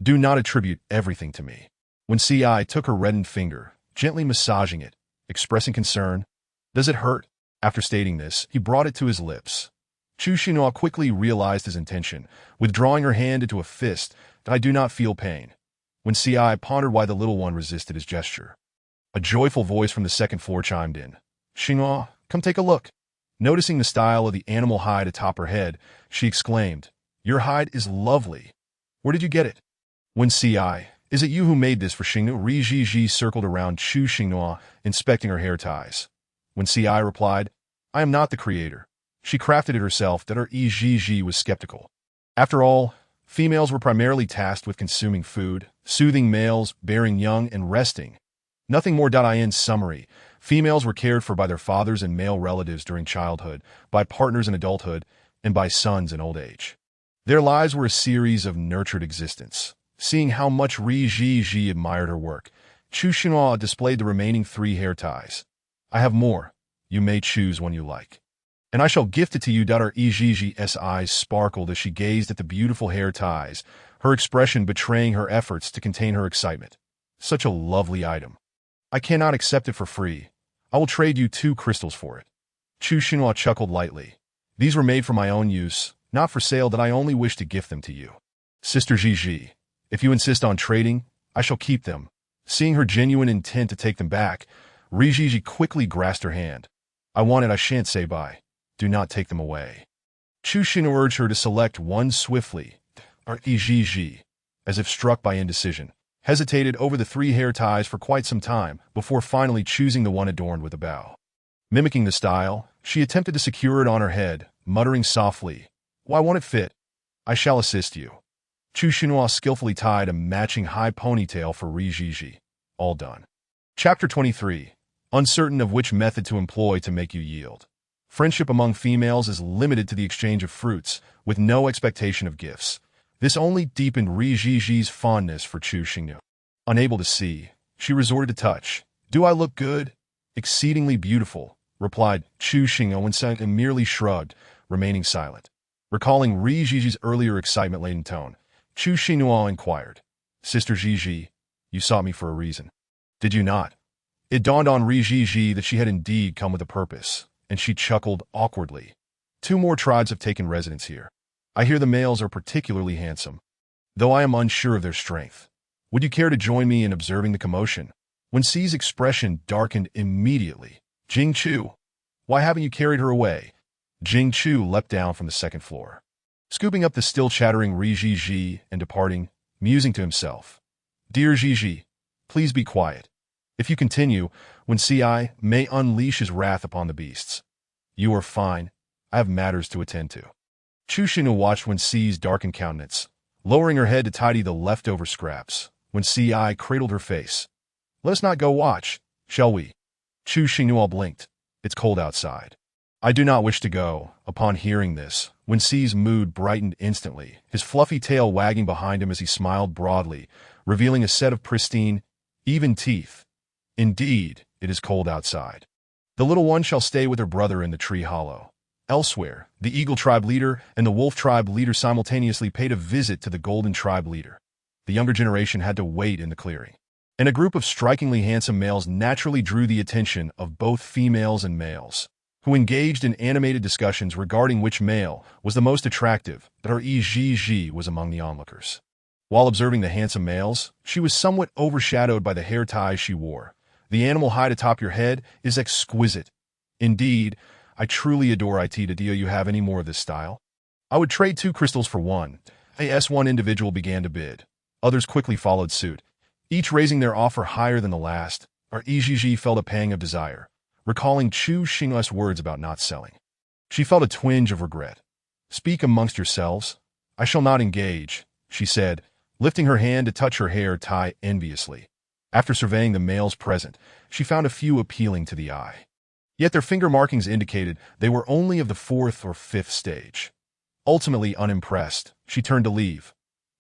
do not attribute everything to me. When Ci took her reddened finger, gently massaging it, expressing concern, does it hurt? After stating this, he brought it to his lips. Chu Xinhua quickly realized his intention, withdrawing her hand into a fist. I do not feel pain. When Ci pondered why the little one resisted his gesture, a joyful voice from the second floor chimed in. Xinhua, come take a look. Noticing the style of the animal hide atop her head, she exclaimed, your hide is lovely. Where did you get it? When Ci, is it you who made this for Xinhua? Ri Jiji circled around Chu Xinhua, inspecting her hair ties. When Ci replied, I am not the creator. She crafted it herself. That her Jiji was skeptical. After all, females were primarily tasked with consuming food, soothing males, bearing young, and resting. Nothing more. In summary, females were cared for by their fathers and male relatives during childhood, by partners in adulthood, and by sons in old age. Their lives were a series of nurtured existence. Seeing how much Ri Jiji admired her work, Chu Xinhua displayed the remaining 3 hair ties. I have more. You may choose one you like, and I shall gift it to you. Her Jiji's eyes sparkled as she gazed at the beautiful hair ties, her expression betraying her efforts to contain her excitement. Such a lovely item. I cannot accept it for free. I will trade you 2 crystals for it. Chu Xinhua chuckled lightly. These were made for my own use, not for sale. That I only wish to gift them to you. Sister Jiji, if you insist on trading, I shall keep them. Seeing her genuine intent to take them back, Ri Jiji quickly grasped her hand. I want it. I shan't say bye. Do not take them away. Chu Xinhua urged her to select one swiftly. Jiji, as if struck by indecision, hesitated over the 3 hair ties for quite some time before finally choosing the one adorned with a bow. Mimicking the style, she attempted to secure it on her head, muttering softly, why won't it fit? I shall assist you. Chu Xinhua skillfully tied a matching high ponytail for Ri Jiji. All done. Chapter 23. Uncertain of which method to employ to make you yield. Friendship among females is limited to the exchange of fruits, with no expectation of gifts. This only deepened Ri Jiji's fondness for Chu Xinhua. Unable to see, she resorted to touch. Do I look good? Exceedingly beautiful, replied Chu Xinhua when Sen merely shrugged, remaining silent. Recalling Ri Jiji's earlier excitement-laden tone, Chu Xinhua inquired, Sister Jiji, you sought me for a reason. Did you not? It dawned on Ri Jiji that she had indeed come with a purpose, and she chuckled awkwardly. 2 more tribes have taken residence here. I hear the males are particularly handsome, though I am unsure of their strength. Would you care to join me in observing the commotion? When Ci's expression darkened immediately. Jing Chu, why haven't you carried her away? Jing Chu leapt down from the 2nd floor, scooping up the still chattering Ri Jiji and departing, musing to himself. Dear Jiji, please be quiet. If you continue, when Ci may unleash his wrath upon the beasts. You are fine. I have matters to attend to. Chu Xinhua watched when Ci's darkened countenance, lowering her head to tidy the leftover scraps. When Ci cradled her face. Let us not go watch, shall we? Chu Xinhua blinked. It's cold outside. I do not wish to go. Upon hearing this, when Ci's mood brightened instantly, his fluffy tail wagging behind him as he smiled broadly, revealing a set of pristine, even teeth. Indeed, it is cold outside. The little one shall stay with her brother in the tree hollow. Elsewhere, the Eagle tribe leader and the Wolf tribe leader simultaneously paid a visit to the Golden tribe leader. The younger generation had to wait in the clearing, and a group of strikingly handsome males naturally drew the attention of both females and males, who engaged in animated discussions regarding which male was the most attractive. But her Jiji was among the onlookers. While observing the handsome males, she was somewhat overshadowed by the hair ties she wore. The animal hide atop your head is exquisite. Indeed, I truly adore it. Do you have any more of this style? I would trade 2 crystals for one. One individual began to bid. Others quickly followed suit. each raising their offer higher than the last. Our Egg felt a pang of desire, recalling Chu Xing's words about not selling. She felt a twinge of regret. "Speak amongst yourselves. I shall not engage," she said, lifting her hand to touch her hair tie enviously. After surveying the males present, she found a few appealing to the eye. Yet their finger markings indicated they were only of the 4th or 5th stage. Ultimately unimpressed, she turned to leave.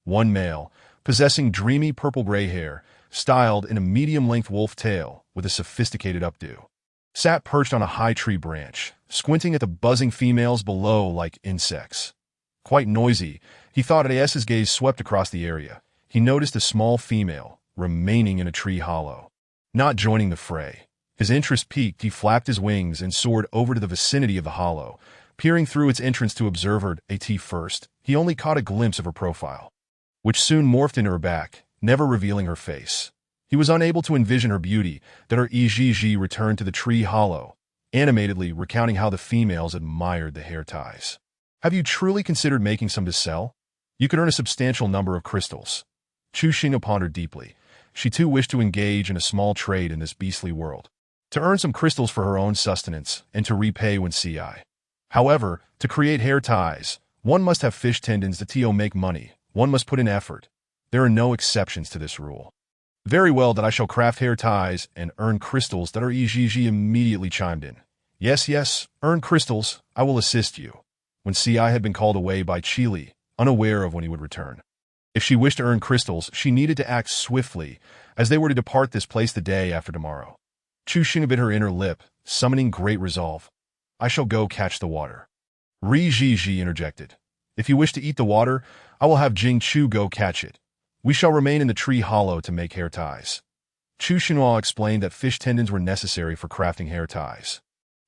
One male, possessing dreamy purple-gray hair, styled in a medium-length wolf tail with a sophisticated updo, sat perched on a high tree branch, squinting at the buzzing females below like insects. Quite noisy, he thought as his gaze swept across the area. He noticed a small female, remaining in a tree hollow, not joining the fray. His interest piqued, he flapped his wings and soared over to the vicinity of the hollow, peering through its entrance to observe her. At first, he only caught a glimpse of her profile, which soon morphed into her back, never revealing her face. He was unable to envision her beauty, that her Egg returned to the tree hollow, animatedly recounting how the females admired the hair ties. "Have you truly considered making some to sell? You could earn a substantial number of crystals." Chu Xing pondered deeply. She too wished to engage in a small trade in this beastly world, to earn some crystals for her own sustenance and to repay when CI. However, to create hair ties, one must have fish tendons to make money. One must put in effort. There are no exceptions to this rule. "Very well, that I shall craft hair ties and earn crystals." That our Egg immediately chimed in. Yes, earn crystals. I will assist you." When CI had been called away by Chili, unaware of when he would return. If she wished to earn crystals, she needed to act swiftly, as they were to depart this place the day after tomorrow. Chu Xing bit her inner lip, summoning great resolve. "I shall go catch the water." Egg interjected. "If you wish to eat the water, I will have Jing Chu go catch it. We shall remain in the tree hollow to make hair ties." Chu Xinhua explained that fish tendons were necessary for crafting hair ties.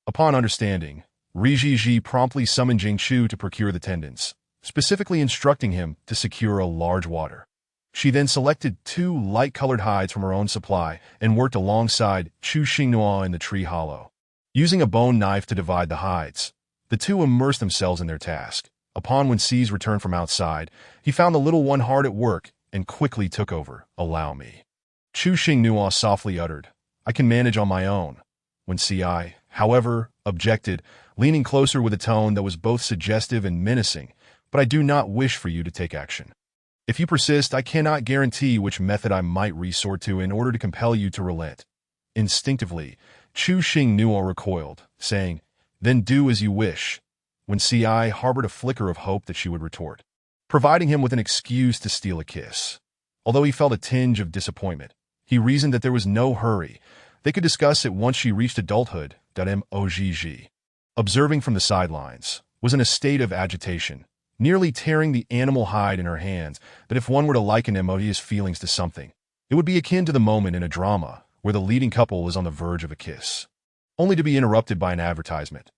Upon understanding, Egg promptly summoned Jing Chu to procure the tendons, specifically instructing him to secure a large water. She then selected 2 light-colored hides from her own supply and worked alongside Chu Xinhua in the tree hollow. Using a bone knife to divide the hides, the two immersed themselves in their task. Upon when C's returned from outside, he found the little one hard at work and quickly took over. "Allow me." Chu Xinhua softly uttered, "I can manage on my own." When CI, however, objected, leaning closer with a tone that was both suggestive and menacing, "But I do not wish for you to take action. If you persist, I cannot guarantee which method I might resort to in order to compel you to relent." Instinctively, Chu Xinhua recoiled, saying, "Then do as you wish." When CI harbored a flicker of hope that she would retort, providing him with an excuse to steal a kiss. Although he felt a tinge of disappointment, he reasoned that there was no hurry. They could discuss it once she reached adulthood. Mogg, observing from the sidelines, was in a state of agitation, nearly tearing the animal hide in her hands. That if one were to liken Mog's feelings to something, it would be akin to the moment in a drama where the leading couple is on the verge of a kiss, only to be interrupted by an advertisement.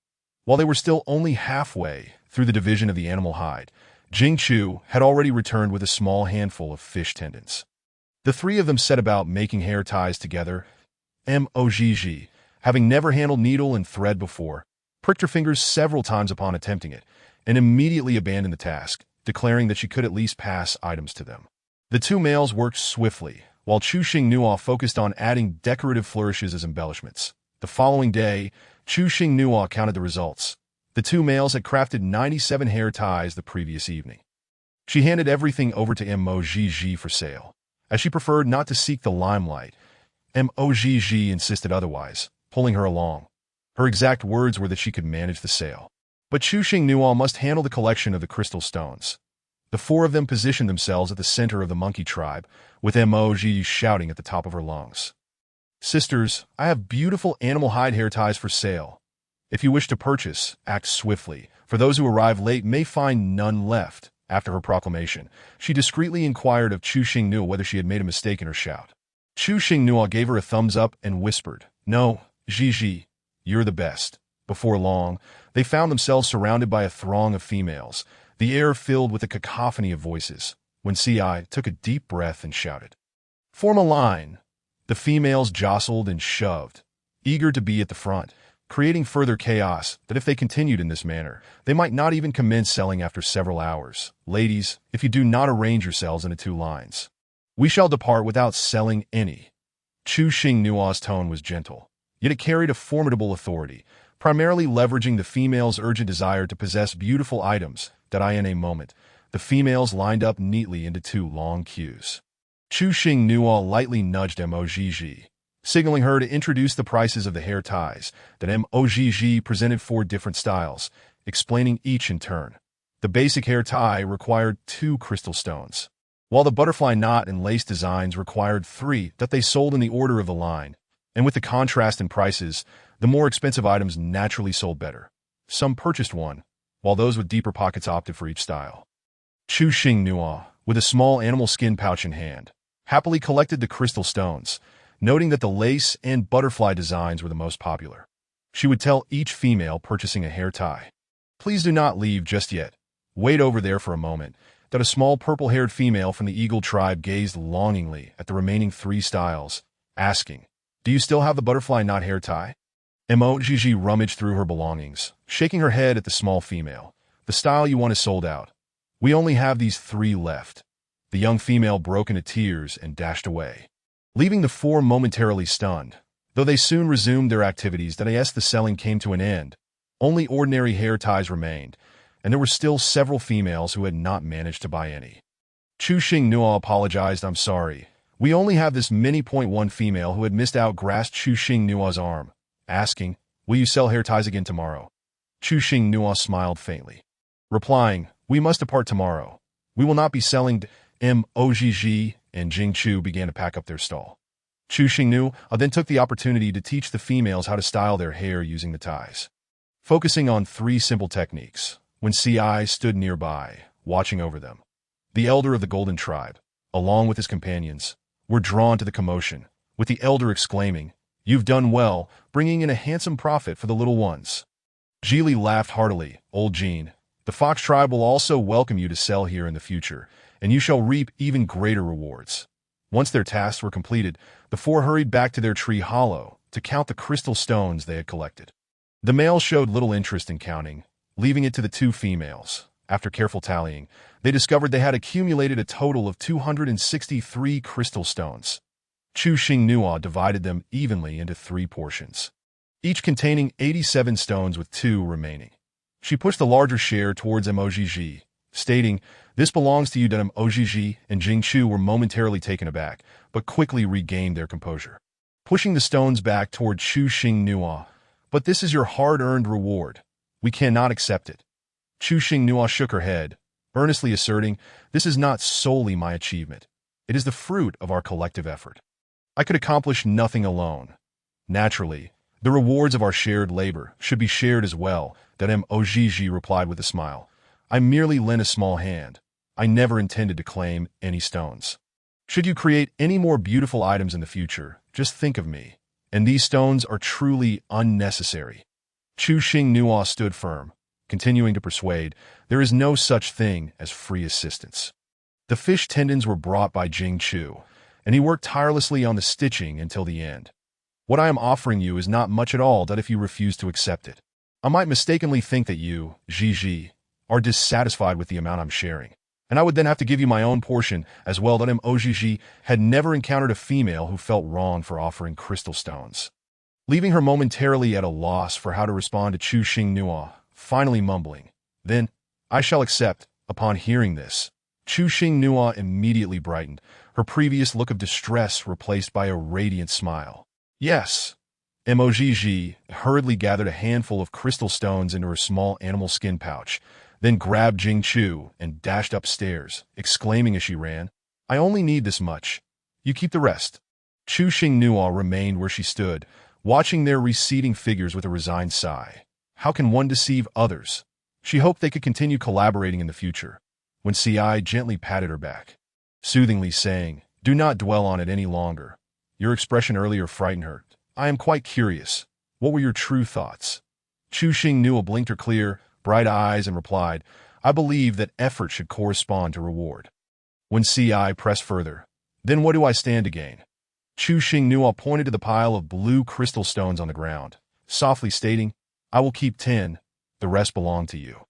While they were still only halfway through the division of the animal hide, Jing Chu had already returned with a small handful of fish tendons. The 3 of them set about making hair ties together. Mogg, having never handled needle and thread before, pricked her fingers several times upon attempting it, and immediately abandoned the task, declaring that she could at least pass items to them. The 2 males worked swiftly, while Chu Xinhua focused on adding decorative flourishes as embellishments. The following day, Chu Xinhua counted the results. The 2 males had crafted 97 hair ties the previous evening. She handed everything over to Mogg for sale, as she preferred not to seek the limelight. Mogg insisted otherwise, pulling her along. Her exact words were that she could manage the sale, but Chu Xinhua must handle the collection of the crystal stones. The 4 of them positioned themselves at the center of the monkey tribe, with Mogg shouting at the top of her lungs. "Sisters, I have beautiful animal hide hair ties for sale. If you wish to purchase, act swiftly, for those who arrive late may find none left." After her proclamation, she discreetly inquired of Chu Xinhua whether she had made a mistake in her shout. Chu Xinhua gave her a thumbs up and whispered, "No, Gigi, you're the best." Before long, they found themselves surrounded by a throng of females, the air filled with a cacophony of voices. When CI took a deep breath and shouted, "Form a line." The females jostled and shoved, eager to be at the front, creating further chaos that if they continued in this manner, they might not even commence selling after several hours. "Ladies, if you do not arrange yourselves into 2 lines, We shall depart without selling any. Chu Xing Nua's tone was gentle, yet it carried a formidable authority, primarily leveraging the female's urgent desire to possess beautiful items that in a moment, the females lined up neatly into two long queues. Chu Xing Nua lightly nudged Mogg, signaling her to introduce the prices of the hair ties that Mogg presented 4 different styles, explaining each in turn. The basic hair tie required 2 crystal stones, while the butterfly knot and lace designs required 3 that they sold in the order of the line, and with the contrast in prices, the more expensive items naturally sold better. Some purchased one, while those with deeper pockets opted for each style. Chu Xing Nua, with a small animal skin pouch in hand, happily collected the crystal stones, noting that the lace and butterfly designs were the most popular. She would tell each female purchasing a hair tie, "Please do not leave just yet. Wait over there for a moment." That a small purple-haired female from the eagle tribe gazed longingly at the remaining 3 styles, asking, "Do you still have the butterfly knot hair tie?" Mogg rummaged through her belongings, shaking her head at the small female. "The style you want is sold out. We only have these 3 left." The young female broke into tears and dashed away, leaving the 4 momentarily stunned. Though they soon resumed their activities, as the selling came to an end, only ordinary hair ties remained, and there were still several females who had not managed to buy any. Chu Xing Nua apologized. "I'm sorry. We only have this many." One female who had missed out grasped Chu Xing Nua's arm, asking, "Will you sell hair ties again tomorrow?" Chu Xing Nua smiled faintly, replying, "We must depart tomorrow. We will not be selling." Mogg and Jing Chu began to pack up their stall. Chu Xing Nua then took the opportunity to teach the females how to style their hair using the ties, focusing on 3 simple techniques. When Ci stood nearby, watching over them, the elder of the Golden Tribe, along with his companions, were drawn to the commotion, with the elder exclaiming, "You've done well, bringing in a handsome profit for the little ones." Geely laughed heartily. "Old Jean, the Fox Tribe will also welcome you to sell here in the future, and you shall reap even greater rewards." Once their tasks were completed, the 4 hurried back to their tree hollow to count the crystal stones they had collected. The males showed little interest in counting, leaving it to the 2 females. After careful tallying, they discovered they had accumulated a total of 263 crystal stones. Chu Xing Nua divided them evenly into 3 portions, each containing 87 stones with 2 remaining. She pushed the larger share towards Mogg, stating, "This belongs to you." Mogg and Jing Chu were momentarily taken aback, but quickly regained their composure, pushing the stones back toward Chu Xing Nua. "But this is your hard-earned reward. We cannot accept it." Chu Xing Nua shook her head, earnestly asserting, "This is not solely my achievement. It is the fruit of our collective effort. I could accomplish nothing alone. Naturally, the rewards of our shared labor should be shared as well." Mogg replied with a smile, "I merely lent a small hand. I never intended to claim any stones. Should you create any more beautiful items in the future, just think of me. And these stones are truly unnecessary." Chu Xing Nua stood firm, continuing to persuade, "There is no such thing as free assistance." The fish tendons were brought by Jing Chu, and he worked tirelessly on the stitching until the end. "What I am offering you is not much at all. If you refuse to accept it, I might mistakenly think that you, Gigi, are dissatisfied with the amount I'm sharing, and I would then have to give you my own portion as well." Mogg had never encountered a female who felt wrong for offering crystal stones, leaving her momentarily at a loss for how to respond to Chu Xing Nua, finally mumbling, "Then, I shall accept." Upon hearing this, Chu Xing Nua immediately brightened, her previous look of distress replaced by a radiant smile. "Yes." Mogg hurriedly gathered a handful of crystal stones into her small animal skin pouch, then grabbed Jing Chu and dashed upstairs, exclaiming as she ran, "I only need this much. You keep the rest." Chu Xing Nua remained where she stood, watching their receding figures with a resigned sigh. How can one deceive others? She hoped they could continue collaborating in the future, when Ci gently patted her back, soothingly saying, "Do not dwell on it any longer. Your expression earlier frightened her. I am quite curious. What were your true thoughts?" Chu Xing Nua blinked her clear, bright eyes and replied, "I believe that effort should correspond to reward." When Ci pressed further, "Then what do I stand to gain?" Chu Xing Nua pointed to the pile of blue crystal stones on the ground, softly stating, "I will keep 10, the rest belong to you."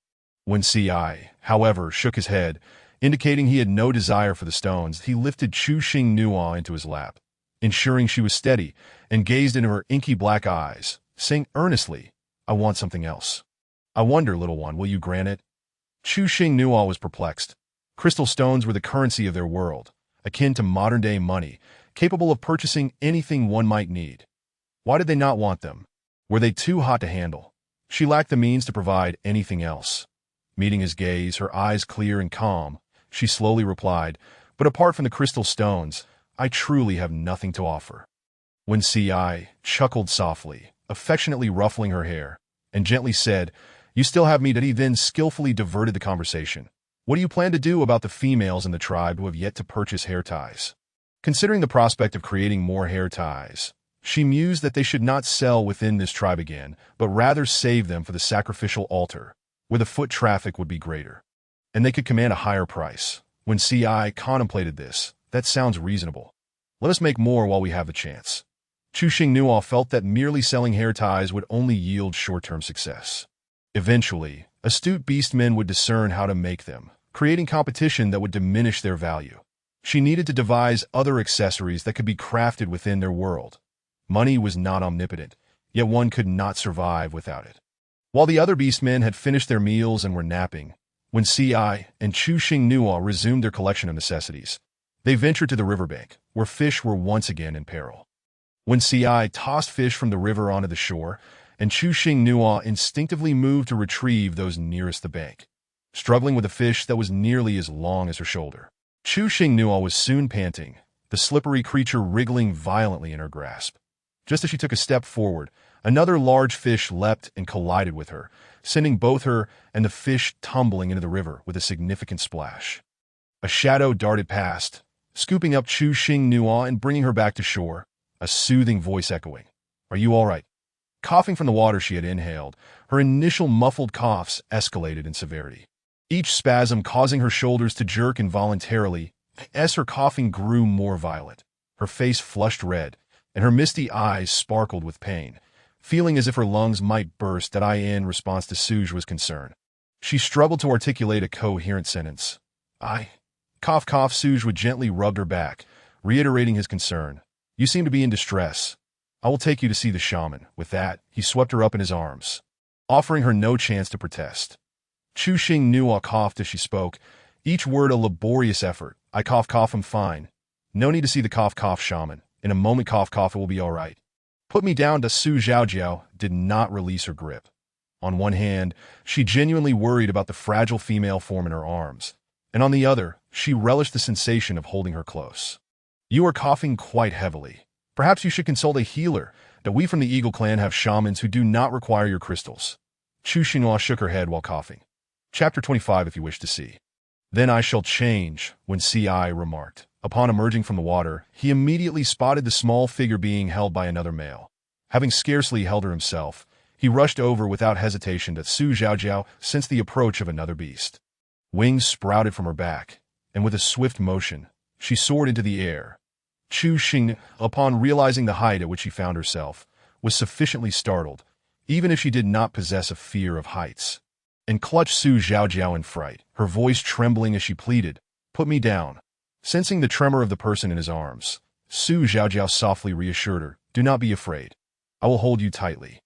When Ci, however, shook his head, Indicating he had no desire for the stones, he lifted Chu Xing Nuo into his lap, ensuring she was steady, and gazed into her inky black eyes, saying earnestly, "I want something else. I wonder, little one, will you grant it?" Chu Xing Nuo was perplexed. Crystal stones were the currency of their world, akin to modern-day money, capable of purchasing anything one might need. Why did they not want them? Were they too hot to handle? She lacked the means to provide anything else. Meeting his gaze, her eyes clear and calm, she slowly replied, "But apart from the crystal stones, I truly have nothing to offer." When Ci chuckled softly, affectionately ruffling her hair, and gently said, "You still have me," that he then skillfully diverted the conversation. "What do you plan to do about the females in the tribe who have yet to purchase hair ties?" Considering the prospect of creating more hair ties, she mused that they should not sell within this tribe again, but rather save them for the sacrificial altar, where the foot traffic would be greater, and they could command a higher price. When Ci contemplated this, "That sounds reasonable. Let us make more while we have the chance." Chu Xing Nuo felt that merely selling hair ties would only yield short-term success. Eventually, astute beastmen would discern how to make them, creating competition that would diminish their value. She needed to devise other accessories that could be crafted within their world. Money was not omnipotent, yet one could not survive without it. While the other beastmen had finished their meals and were napping, when Ci and Chu Xing Nuo resumed their collection of necessities, they ventured to the riverbank, where fish were once again in peril. When Ci tossed fish from the river onto the shore, and Chu Xing Nuo instinctively moved to retrieve those nearest the bank, struggling with a fish that was nearly as long as her shoulder. Chu Xing Nuo was soon panting, the slippery creature wriggling violently in her grasp. Just as she took a step forward, another large fish leapt and collided with her, sending both her and the fish tumbling into the river with a significant splash. A shadow darted past, scooping up Chu Xing Nuo and bringing her back to shore, a soothing voice echoing, "Are you all right?" Coughing from the water she had inhaled, her initial muffled coughs escalated in severity, each spasm causing her shoulders to jerk involuntarily. As her coughing grew more violent, her face flushed red, and her misty eyes sparkled with pain, feeling as if her lungs might burst. That in response to Suge was concern. She struggled to articulate a coherent sentence. "I..." Cough, cough. Suge would gently rubbed her back, reiterating his concern. "You seem to be in distress. I will take you to see the shaman." With that, he swept her up in his arms, offering her no chance to protest. Chu Xing Nuo coughed as she spoke, each word a laborious effort. "I cough, cough, I'm fine. No need to see the cough, cough, shaman. In a moment, cough, cough, it will be all right. Put me down." To Su Zhaojiao did not release her grip. On one hand, she genuinely worried about the fragile female form in her arms, and on the other, she relished the sensation of holding her close. "You are coughing quite heavily. Perhaps you should consult a healer, that we from the Eagle clan have shamans who do not require your crystals." Chu Xinhua shook her head while coughing. Chapter 25 if you wish to see. "Then I shall change," when Ci remarked. Upon emerging from the water, he immediately spotted the small figure being held by another male. Having scarcely held her himself, he rushed over without hesitation to Su Zhaojiao, sensed the approach of another beast. Wings sprouted from her back, and with a swift motion, she soared into the air. Chu Xing, upon realizing the height at which she found herself, was sufficiently startled, even if she did not possess a fear of heights, and clutched Su Zhaojiao in fright, her voice trembling as she pleaded, "Put me down." Sensing the tremor of the person in his arms, Su Zhaojiao softly reassured her, "Do not be afraid. I will hold you tightly."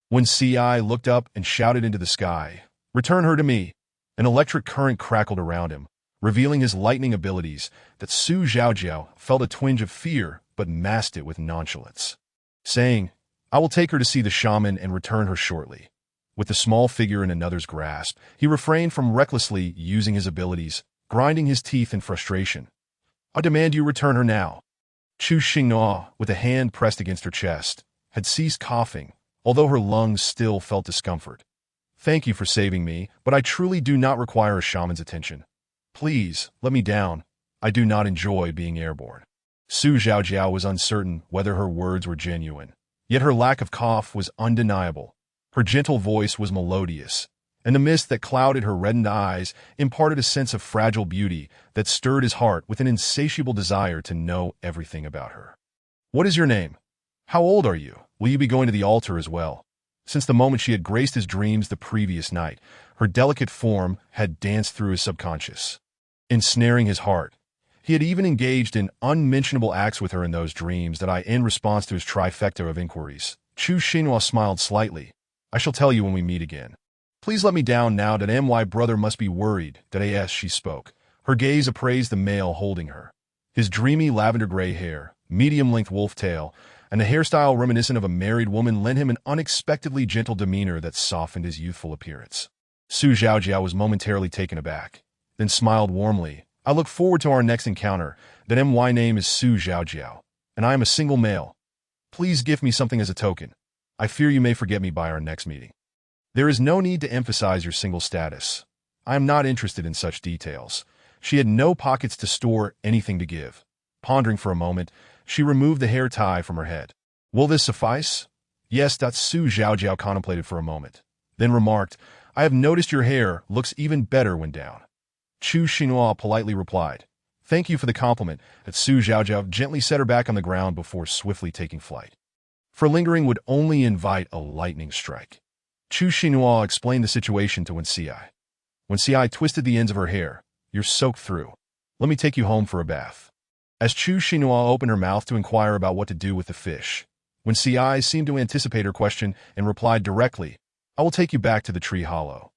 When Ci looked up and shouted into the sky, "Return her to me," an electric current crackled around him, revealing his lightning abilities. That Su Zhaojiao felt a twinge of fear but masked it with nonchalance, saying, "I will take her to see the shaman and return her shortly." With the small figure in another's grasp, he refrained from recklessly using his abilities, grinding his teeth in frustration. "I demand you return her now." Chu Xinghua, with a hand pressed against her chest, had ceased coughing, although her lungs still felt discomfort. "Thank you for saving me, but I truly do not require a shaman's attention. Please, let me down. I do not enjoy being airborne." Su Zhaojiao was uncertain whether her words were genuine, yet her lack of cough was undeniable. Her gentle voice was melodious, and the mist that clouded her reddened eyes imparted a sense of fragile beauty that stirred his heart with an insatiable desire to know everything about her. "What is your name? How old are you? Will you be going to the altar as well?" Since the moment she had graced his dreams the previous night, her delicate form had danced through his subconscious. ensnaring his heart. He had even engaged in unmentionable acts with her in those dreams that in response to his trifecta of inquiries. Chu Xinhua smiled slightly. I shall tell you when we meet again. Please let me down now that my brother must be worried that she spoke. Her gaze appraised the male holding her. His dreamy lavender-gray hair, medium-length wolf tail, and a hairstyle reminiscent of a married woman lent him an unexpectedly gentle demeanor that softened his youthful appearance. Su Zhaojiao was momentarily taken aback, then smiled warmly. I look forward to our next encounter. That my name is Su Zhaojiao, and I am a single male. Please give me something as a token. I fear you may forget me by our next meeting. There is no need to emphasize your single status. I am not interested in such details. She had no pockets to store anything to give. Pondering for a moment, she removed the hair tie from her head. Will this suffice? Yes, Su Zhaojiao contemplated for a moment, then remarked, I have noticed your hair looks even better when down. Chu Xinhua politely replied, Thank you for the compliment. Su Zhaojiao gently set her back on the ground before swiftly taking flight. For lingering would only invite a lightning strike. Chu Xinhua explained the situation to Wen Xiai. Wen Xiai twisted the ends of her hair. You're soaked through. Let me take you home for a bath. As Chu Xinhua opened her mouth to inquire about what to do with the fish, Wen Xiai seemed to anticipate her question and replied directly, I will take you back to the tree hollow.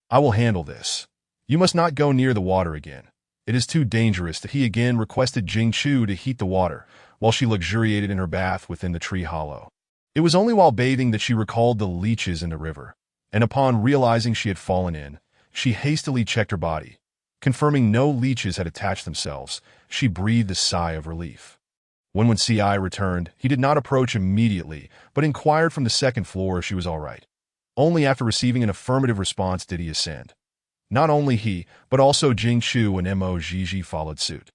I will handle this. You must not go near the water again. It is too dangerous. He again requested Jing Chu to heat the water, while she luxuriated in her bath within the tree hollow. It was only while bathing that she recalled the leeches in the river, and upon realizing she had fallen in, she hastily checked her body. Confirming no leeches had attached themselves, she breathed a sigh of relief. When Xiai returned, he did not approach immediately, but inquired from the second floor if she was all right. Only after receiving an affirmative response did he ascend. Not only he, but also Jing Chu and Mo Zhizhi followed suit.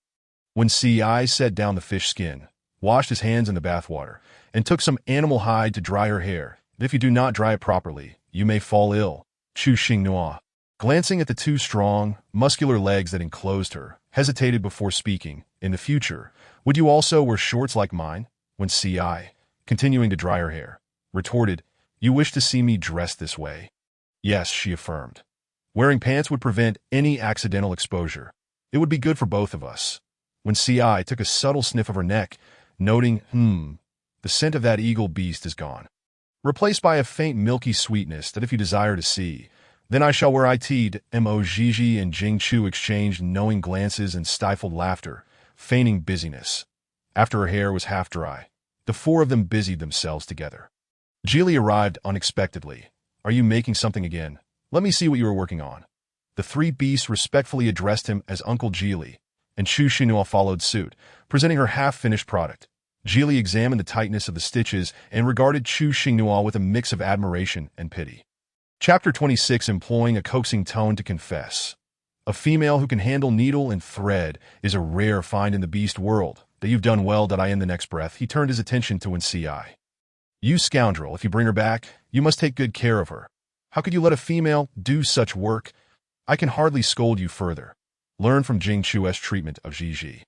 When Xiai set down the fish skin, washed his hands in the bathwater, and took some animal hide to dry her hair, if you do not dry it properly, you may fall ill. Chu Xinhua, glancing at the two strong, muscular legs that enclosed her, hesitated before speaking. In the future, would you also wear shorts like mine? When Xiai, continuing to dry her hair, retorted, You wish to see me dressed this way? Yes, she affirmed. Wearing pants would prevent any accidental exposure. It would be good for both of us. When Xiai took a subtle sniff of her neck, noting, the scent of that eagle beast is gone. Replaced by a faint milky sweetness that if you desire to see, then I shall wear it. Mo Zhizhi and Jing Chu exchanged knowing glances and stifled laughter, feigning busyness. After her hair was half dry, the four of them busied themselves together. Geely arrived unexpectedly. Are you making something again? Let me see what you are working on. The three beasts respectfully addressed him as Uncle Geely, and Chu Xinhua followed suit, presenting her half-finished product. Geely examined the tightness of the stitches and regarded Chu Xinhua with a mix of admiration and pity. Chapter 26, employing a coaxing tone to confess. A female who can handle needle and thread is a rare find in the beast world. That you've done well. In the next breath, he turned his attention to Wen Xiai. You scoundrel, if you bring her back, you must take good care of her. How could you let a female do such work? I can hardly scold you further. Learn from Jing Chu's treatment of Zhizhi.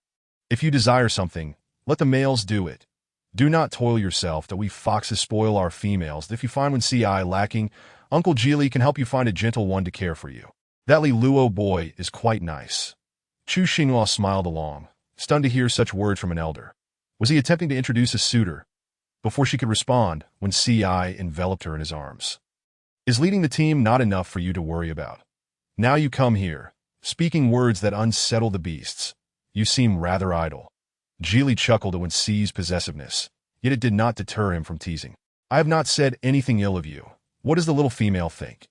If you desire something, let the males do it. Do not toil yourself that we foxes spoil our females. If you find Wen Xiai lacking, Uncle Geely can help you find a gentle one to care for you. That Li Luo boy is quite nice. Chu Xinhua smiled along, stunned to hear such words from an elder. Was he attempting to introduce a suitor? Before she could respond, Wen Xiai enveloped her in his arms. Is leading the team not enough for you to worry about? Now you come here, speaking words that unsettle the beasts. You seem rather idle. Geely chuckled at Wen Xi's possessiveness, yet it did not deter him from teasing. I have not said anything ill of you. What does the little female think?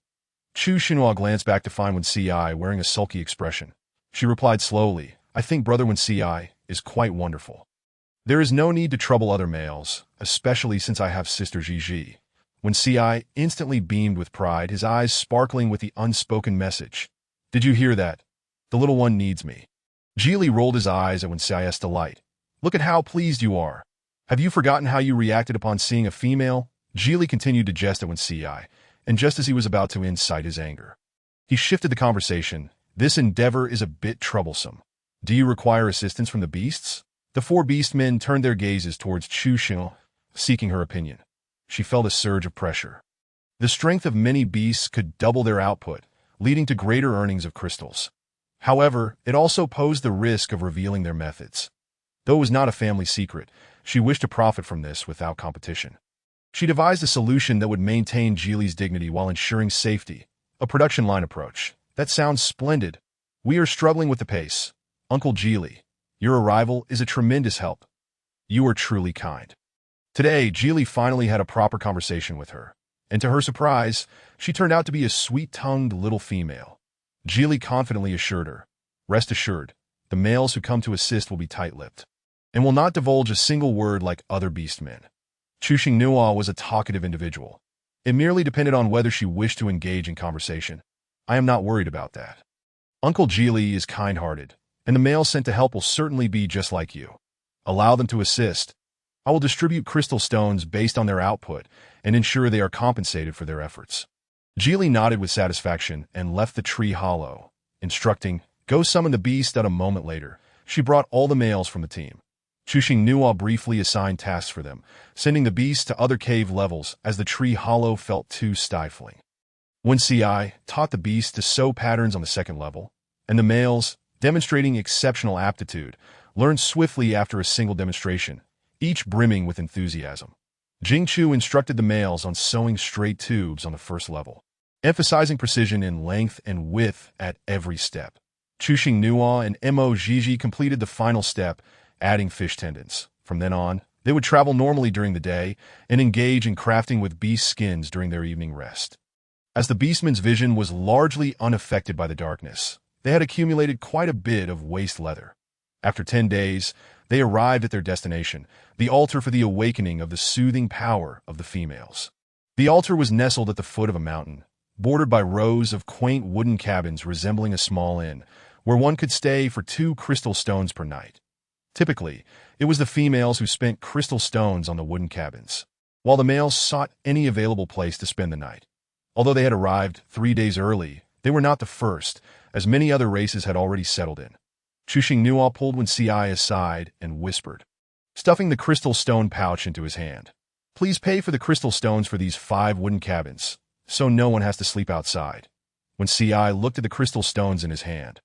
Chu Xinhua glanced back to find Wen Xiai wearing a sulky expression. She replied slowly, I think brother Wen Xiai is quite wonderful. There is no need to trouble other males, especially since I have sister Zhizhi. Wen Xiai instantly beamed with pride, his eyes sparkling with the unspoken message. Did you hear that? The little one needs me. Geely rolled his eyes at Wen Xiai's delight. Look at how pleased you are. Have you forgotten how you reacted upon seeing a female? Geely continued to jest at Wen Xiai, and just as he was about to incite his anger, he shifted the conversation. This endeavor is a bit troublesome. Do you require assistance from the beasts? The four beastmen turned their gazes towards Chu Xinhua, seeking her opinion. She felt a surge of pressure. The strength of many beasts could double their output, leading to greater earnings of crystals. However, it also posed the risk of revealing their methods. Though it was not a family secret, she wished to profit from this without competition. She devised a solution that would maintain Geely's dignity while ensuring safety. A production line approach. That sounds splendid. We are struggling with the pace. Uncle Geely, your arrival is a tremendous help. You are truly kind. Today, Geely finally had a proper conversation with her, and to her surprise, she turned out to be a sweet-tongued little female. Geely confidently assured her, rest assured, the males who come to assist will be tight-lipped, and will not divulge a single word like other beastmen. Chuxing Nua was a talkative individual. It merely depended on whether she wished to engage in conversation. I am not worried about that. Uncle Geely is kind-hearted, and the males sent to help will certainly be just like you. Allow them to assist. I will distribute crystal stones based on their output and ensure they are compensated for their efforts. Geely nodded with satisfaction and left the tree hollow, instructing, go summon the beast. At a moment later, she brought all the males from the team. Chuxing Nua briefly assigned tasks for them, sending the beast to other cave levels as the tree hollow felt too stifling. When Ci taught the beast to sew patterns on the second level, and the males, demonstrating exceptional aptitude, learned swiftly after a single demonstration, each brimming with enthusiasm. Jingchu instructed the males on sewing straight tubes on the first level, emphasizing precision in length and width at every step. Chuxing Nua and Mo Jiji completed the final step, adding fish tendons. From then on, they would travel normally during the day and engage in crafting with beast skins during their evening rest. As the beastman's vision was largely unaffected by the darkness, they had accumulated quite a bit of waste leather. After 10 days, they arrived at their destination, the altar for the awakening of the soothing power of the females. The altar was nestled at the foot of a mountain, bordered by rows of quaint wooden cabins resembling a small inn, where one could stay for 2 crystal stones per night. Typically, it was the females who spent crystal stones on the wooden cabins, while the males sought any available place to spend the night. Although they had arrived 3 days early, they were not the first, as many other races had already settled in. Chuxing Nua pulled Wen Ci aside and whispered, stuffing the crystal stone pouch into his hand. Please pay for the crystal stones for these 5 wooden cabins, so no one has to sleep outside. Wen Ci looked at the crystal stones in his hand.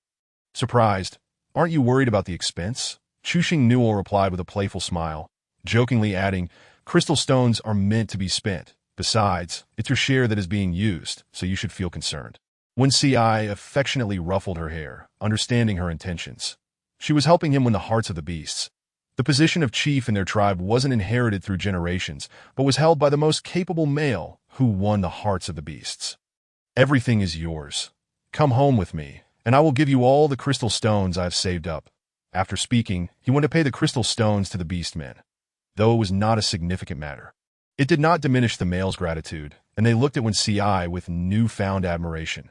Surprised, aren't you worried about the expense? Chuxing Nua replied with a playful smile, jokingly adding, crystal stones are meant to be spent. Besides, it's your share that is being used, so you should feel concerned. Wen Ci affectionately ruffled her hair, understanding her intentions. She was helping him win the hearts of the beasts. The position of chief in their tribe wasn't inherited through generations, but was held by the most capable male who won the hearts of the beasts. Everything is yours. Come home with me, and I will give you all the crystal stones I have saved up. After speaking, he went to pay the crystal stones to the beastmen. Though it was not a significant matter, it did not diminish the males' gratitude, and they looked at Wen Ci with newfound admiration.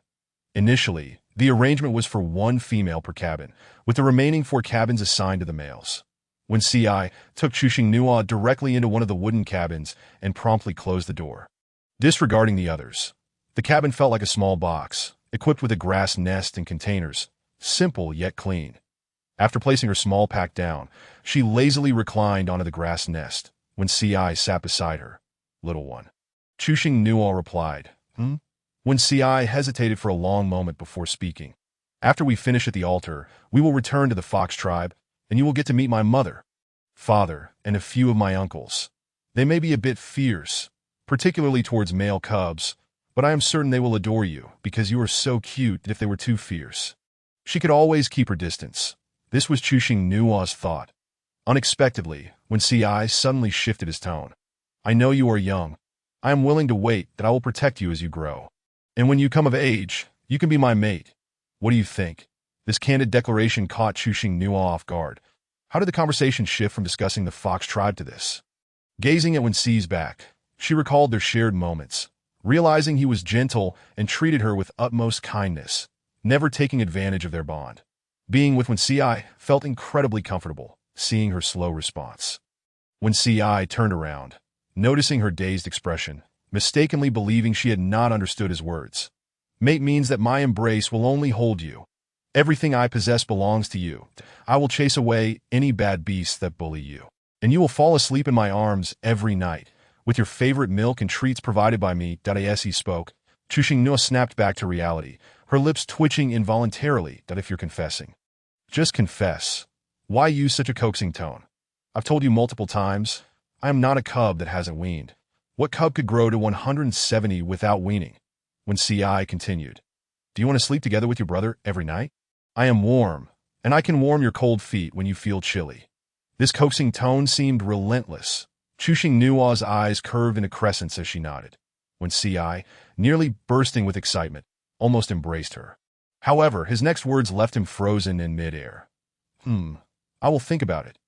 Initially, the arrangement was for 1 female per cabin, with the remaining 4 cabins assigned to the males. Wen Ci took Chuxing Nua directly into one of the wooden cabins and promptly closed the door, disregarding the others. The cabin felt like a small box, equipped with a grass nest and containers, simple yet clean. After placing her small pack down, she lazily reclined onto the grass nest. Wen Ci sat beside her. Little one. Chuxing Nua replied, Wen Ci hesitated for a long moment before speaking. After we finish at the altar, we will return to the Fox tribe, and you will get to meet my mother, father, and a few of my uncles. They may be a bit fierce, particularly towards male cubs, but I am certain they will adore you, because you are so cute that if they were too fierce, she could always keep her distance. This was Chuxing Nua's thought. Unexpectedly, Wen Ci suddenly shifted his tone. I know you are young. I am willing to wait that I will protect you as you grow. And when you come of age, you can be my mate. What do you think? This candid declaration caught Chuxing Nua off guard. How did the conversation shift from discussing the Fox tribe to this? Gazing at Wen Ci's back, she recalled their shared moments, realizing he was gentle and treated her with utmost kindness, never taking advantage of their bond. Being with Wen Ci felt incredibly comfortable, seeing her slow response. Wen Ci turned around, noticing her dazed expression, mistakenly believing she had not understood his words. Mate means that my embrace will only hold you. Everything I possess belongs to you. I will chase away any bad beasts that bully you. And you will fall asleep in my arms every night, with your favorite milk and treats provided by me. As he spoke, Chuxing Nua snapped back to reality, her lips twitching involuntarily. That if you're confessing. Just confess. Why use such a coaxing tone? I've told you multiple times, I am not a cub that hasn't weaned. What cub could grow to 170 without weaning? When CI continued. Do you want to sleep together with your brother every night? I am warm, and I can warm your cold feet when you feel chilly. This coaxing tone seemed relentless. Chushing Nua's eyes curved into crescents as she nodded. When CI, nearly bursting with excitement, almost embraced her. However, his next words left him frozen in midair. I will think about it.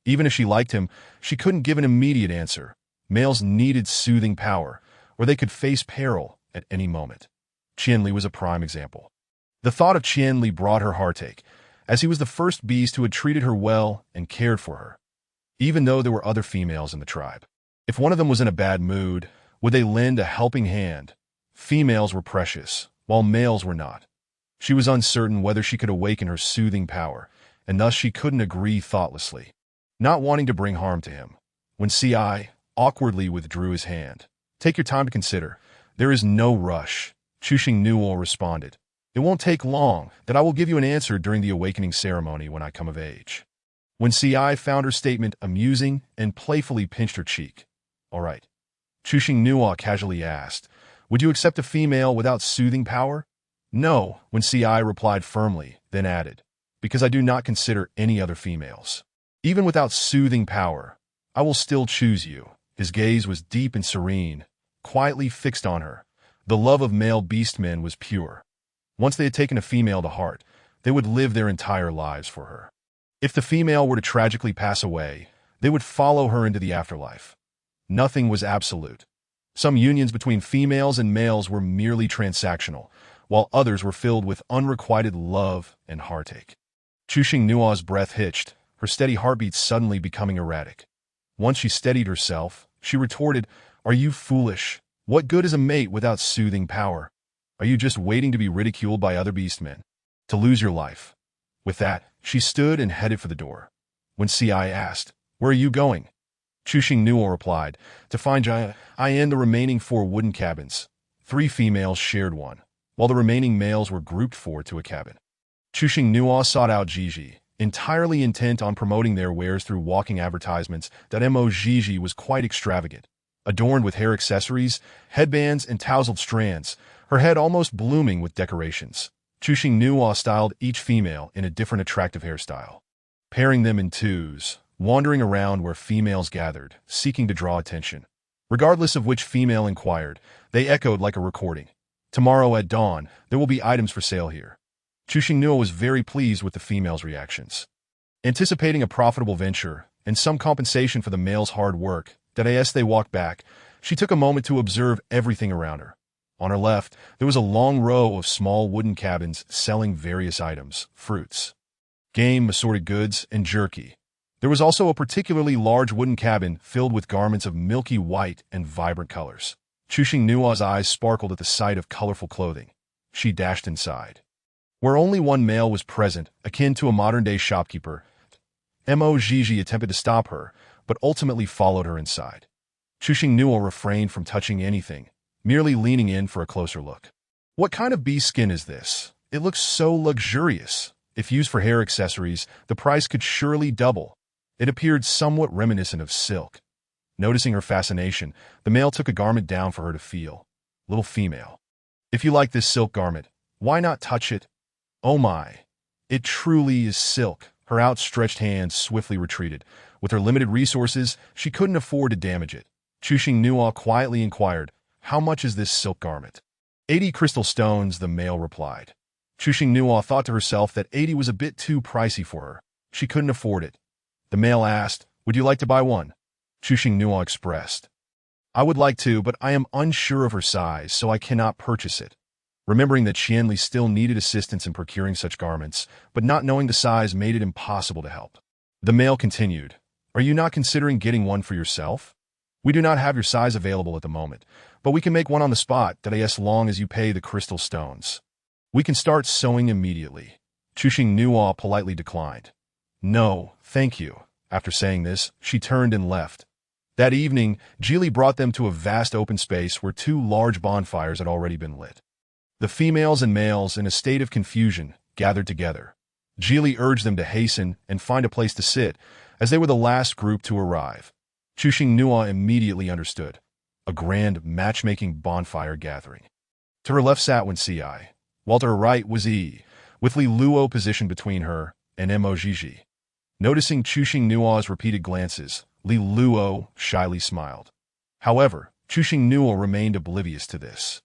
Even if she liked him, she couldn't give an immediate answer. Males needed soothing power, or they could face peril at any moment. Qianli was a prime example. The thought of Qianli brought her heartache, as he was the first beast who had treated her well and cared for her. Even though there were other females in the tribe. If one of them was in a bad mood, would they lend a helping hand? Females were precious, while males were not. She was uncertain whether she could awaken her soothing power, and thus she couldn't agree thoughtlessly, not wanting to bring harm to him. When CI awkwardly withdrew his hand. Take your time to consider. There is no rush. Chushing Nuo responded. It won't take long, that I will give you an answer during the awakening ceremony when I come of age. When CI found her statement amusing and playfully pinched her cheek. All right. Chushing Nuo casually asked, would you accept a female without soothing power? No, when CI replied firmly, then added, because I do not consider any other females. Even without soothing power, I will still choose you. His gaze was deep and serene, quietly fixed on her. The love of male beastmen was pure. Once they had taken a female to heart, they would live their entire lives for her. If the female were to tragically pass away, they would follow her into the afterlife. Nothing was absolute. Some unions between females and males were merely transactional, while others were filled with unrequited love and heartache. Chushing Nua's breath hitched, her steady heartbeat suddenly becoming erratic. Once she steadied herself, she retorted, Are you foolish? What good is a mate without soothing power? Are you just waiting to be ridiculed by other beastmen? To lose your life? With that, she stood and headed for the door. When CI asked, Where are you going? Chushing Nuo replied, To find I in the remaining 4 wooden cabins. 3 females shared one, while the remaining males were grouped 4 to a cabin. Chushing Nuo sought out Gigi, entirely intent on promoting their wares through walking advertisements. Gigi was quite extravagant. Adorned with hair accessories, headbands, and tousled strands, her head almost blooming with decorations. Chushing Nuo styled each female in a different attractive hairstyle, pairing them in twos, wandering around where females gathered, seeking to draw attention. Regardless of which female inquired, they echoed like a recording. Tomorrow at dawn, there will be items for sale here. Chushing Nuo was very pleased with the females' reactions. Anticipating a profitable venture and some compensation for the males' hard work, as they walked back, she took a moment to observe everything around her. On her left, there was a long row of small wooden cabins selling various items, fruits, game, assorted goods, and jerky. There was also a particularly large wooden cabin filled with garments of milky white and vibrant colors. Chushing Nuo's eyes sparkled at the sight of colorful clothing. She dashed inside. Where only one male was present, akin to a modern-day shopkeeper, Gigi attempted to stop her, but ultimately followed her inside. Chushing Nuo refrained from touching anything, merely leaning in for a closer look. What kind of bee skin is this? It looks so luxurious. If used for hair accessories, the price could surely double. It appeared somewhat reminiscent of silk. Noticing her fascination, the male took a garment down for her to feel. Little female. If you like this silk garment, why not touch it? Oh my. It truly is silk. Her outstretched hand swiftly retreated. With her limited resources, she couldn't afford to damage it. Chushing Nuo quietly inquired, How much is this silk garment? 80 crystal stones, the male replied. Chushing Nuo thought to herself that 80 was a bit too pricey for her. She couldn't afford it. The male asked, Would you like to buy one? Chushing Nuo expressed, I would like to, but I am unsure of her size, so I cannot purchase it. Remembering that Qianli still needed assistance in procuring such garments, but not knowing the size made it impossible to help. The male continued, Are you not considering getting one for yourself? We do not have your size available at the moment, but we can make one on the spot, as long as you pay the crystal stones. We can start sewing immediately. Chushing Nuo politely declined. No, thank you. After saying this, she turned and left. That evening, Geely brought them to a vast open space where 2 large bonfires had already been lit. The females and males, in a state of confusion, gathered together. Geely urged them to hasten and find a place to sit, as they were the last group to arrive. Chuxing Nua immediately understood. A grand matchmaking bonfire gathering. To her left sat Wen Ci, while to her right was Yi, with Li Luo positioned between her and Mo Zhizhi. Noticing Chuxing Nua's repeated glances, Li Luo shyly smiled. However, Chuxing Nua remained oblivious to this.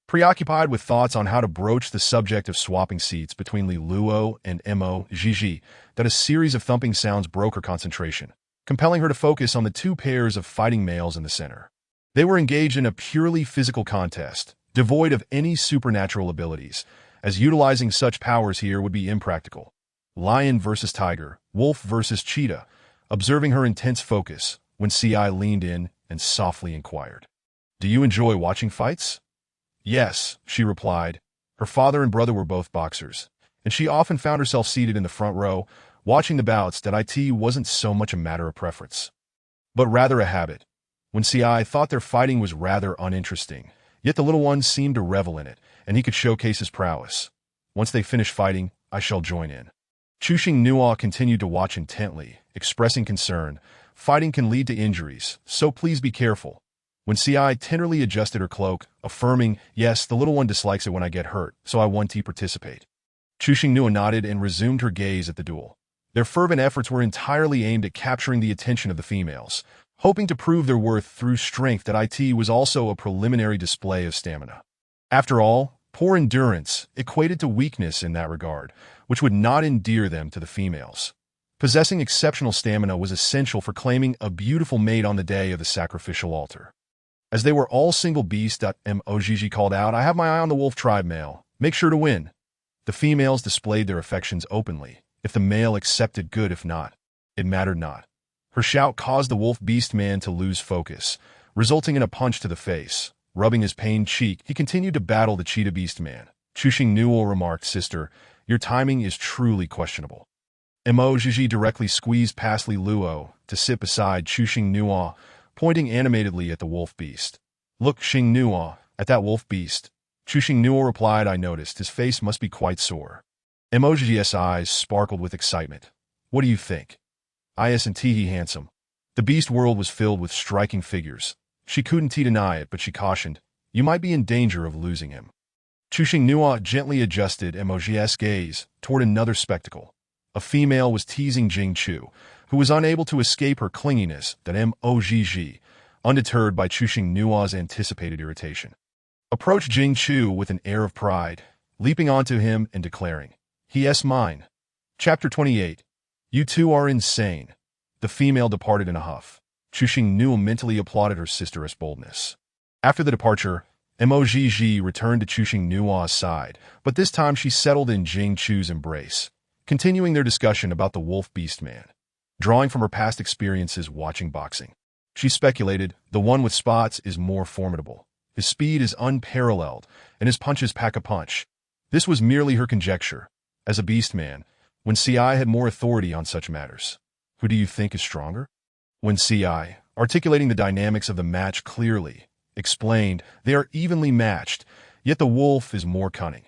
Preoccupied with thoughts on how to broach the subject of swapping seats between Li Luo and Mo Zhizhi, that a series of thumping sounds broke her concentration, compelling her to focus on the two pairs of fighting males in the center. They were engaged in a purely physical contest, devoid of any supernatural abilities, as utilizing such powers here would be impractical. Lion versus tiger, wolf versus cheetah. Observing her intense focus, Wen Ci leaned in and softly inquired, "Do you enjoy watching fights?" "Yes," she replied. Her father and brother were both boxers, and she often found herself seated in the front row, watching the bouts. That it wasn't so much a matter of preference, but rather a habit. Wen Ci thought their fighting was rather uninteresting, yet the little one seemed to revel in it, and he could showcase his prowess. "Once they finish fighting, I shall join in." Chuxing Nua continued to watch intently, expressing concern. "Fighting can lead to injuries, so please be careful." Wen Ci tenderly adjusted her cloak, affirming, "Yes, the little one dislikes it when I get hurt, so I want to participate." Chuxing Nua nodded and resumed her gaze at the duel. Their fervent efforts were entirely aimed at capturing the attention of the females, hoping to prove their worth through strength. That it was also a preliminary display of stamina. After all, poor endurance equated to weakness in that regard, which would not endear them to the females. Possessing exceptional stamina was essential for claiming a beautiful mate on the day of the sacrificial altar. As they were all single beasts, Mo Zhizhi called out, "I have my eye on the wolf tribe male. Make sure to win." The females displayed their affections openly. If the male accepted, good. If not, it mattered not. Her shout caused the wolf beast man to lose focus, resulting in a punch to the face. Rubbing his pained cheek, he continued to battle the cheetah beast man. Chuxing Nua remarked, "Sister, your timing is truly questionable." Mo Zhizhi directly squeezed past Li Luo to sit beside Chuxing Nua, pointing animatedly at the wolf beast. "Look, Xing Nua, at that wolf beast." Chuxing Nua replied, "I noticed. His face must be quite sore." Mo Zhizhi's eyes sparkled with excitement. "What do you think?" "Isn't he handsome?" The beast world was filled with striking figures. She couldn't deny it, but she cautioned, "You might be in danger of losing him." Chuxing Nua gently adjusted Mo Zhizhi's gaze toward another spectacle. A female was teasing Jing Chu, who was unable to escape her clinginess. That Mo Zhizhi, undeterred by Chuxing Nua's anticipated irritation, approached Jing Chu with an air of pride, leaping onto him and declaring, "He's mine." Chapter 28. "You two are insane." The female departed in a huff. Chuxing Nua mentally applauded her sister's boldness. After the departure, Mo Zhizhi returned to Chuxing Nua's side, but this time she settled in Jing Chu's embrace, continuing their discussion about the wolf beast man. Drawing from her past experiences watching boxing, she speculated, "The one with spots is more formidable. His speed is unparalleled, and his punches pack a punch." This was merely her conjecture. As a beast man, Wen Ci had more authority on such matters. "Who do you think is stronger?" Wen Ci, articulating the dynamics of the match clearly, explained, "They are evenly matched, yet the wolf is more cunning.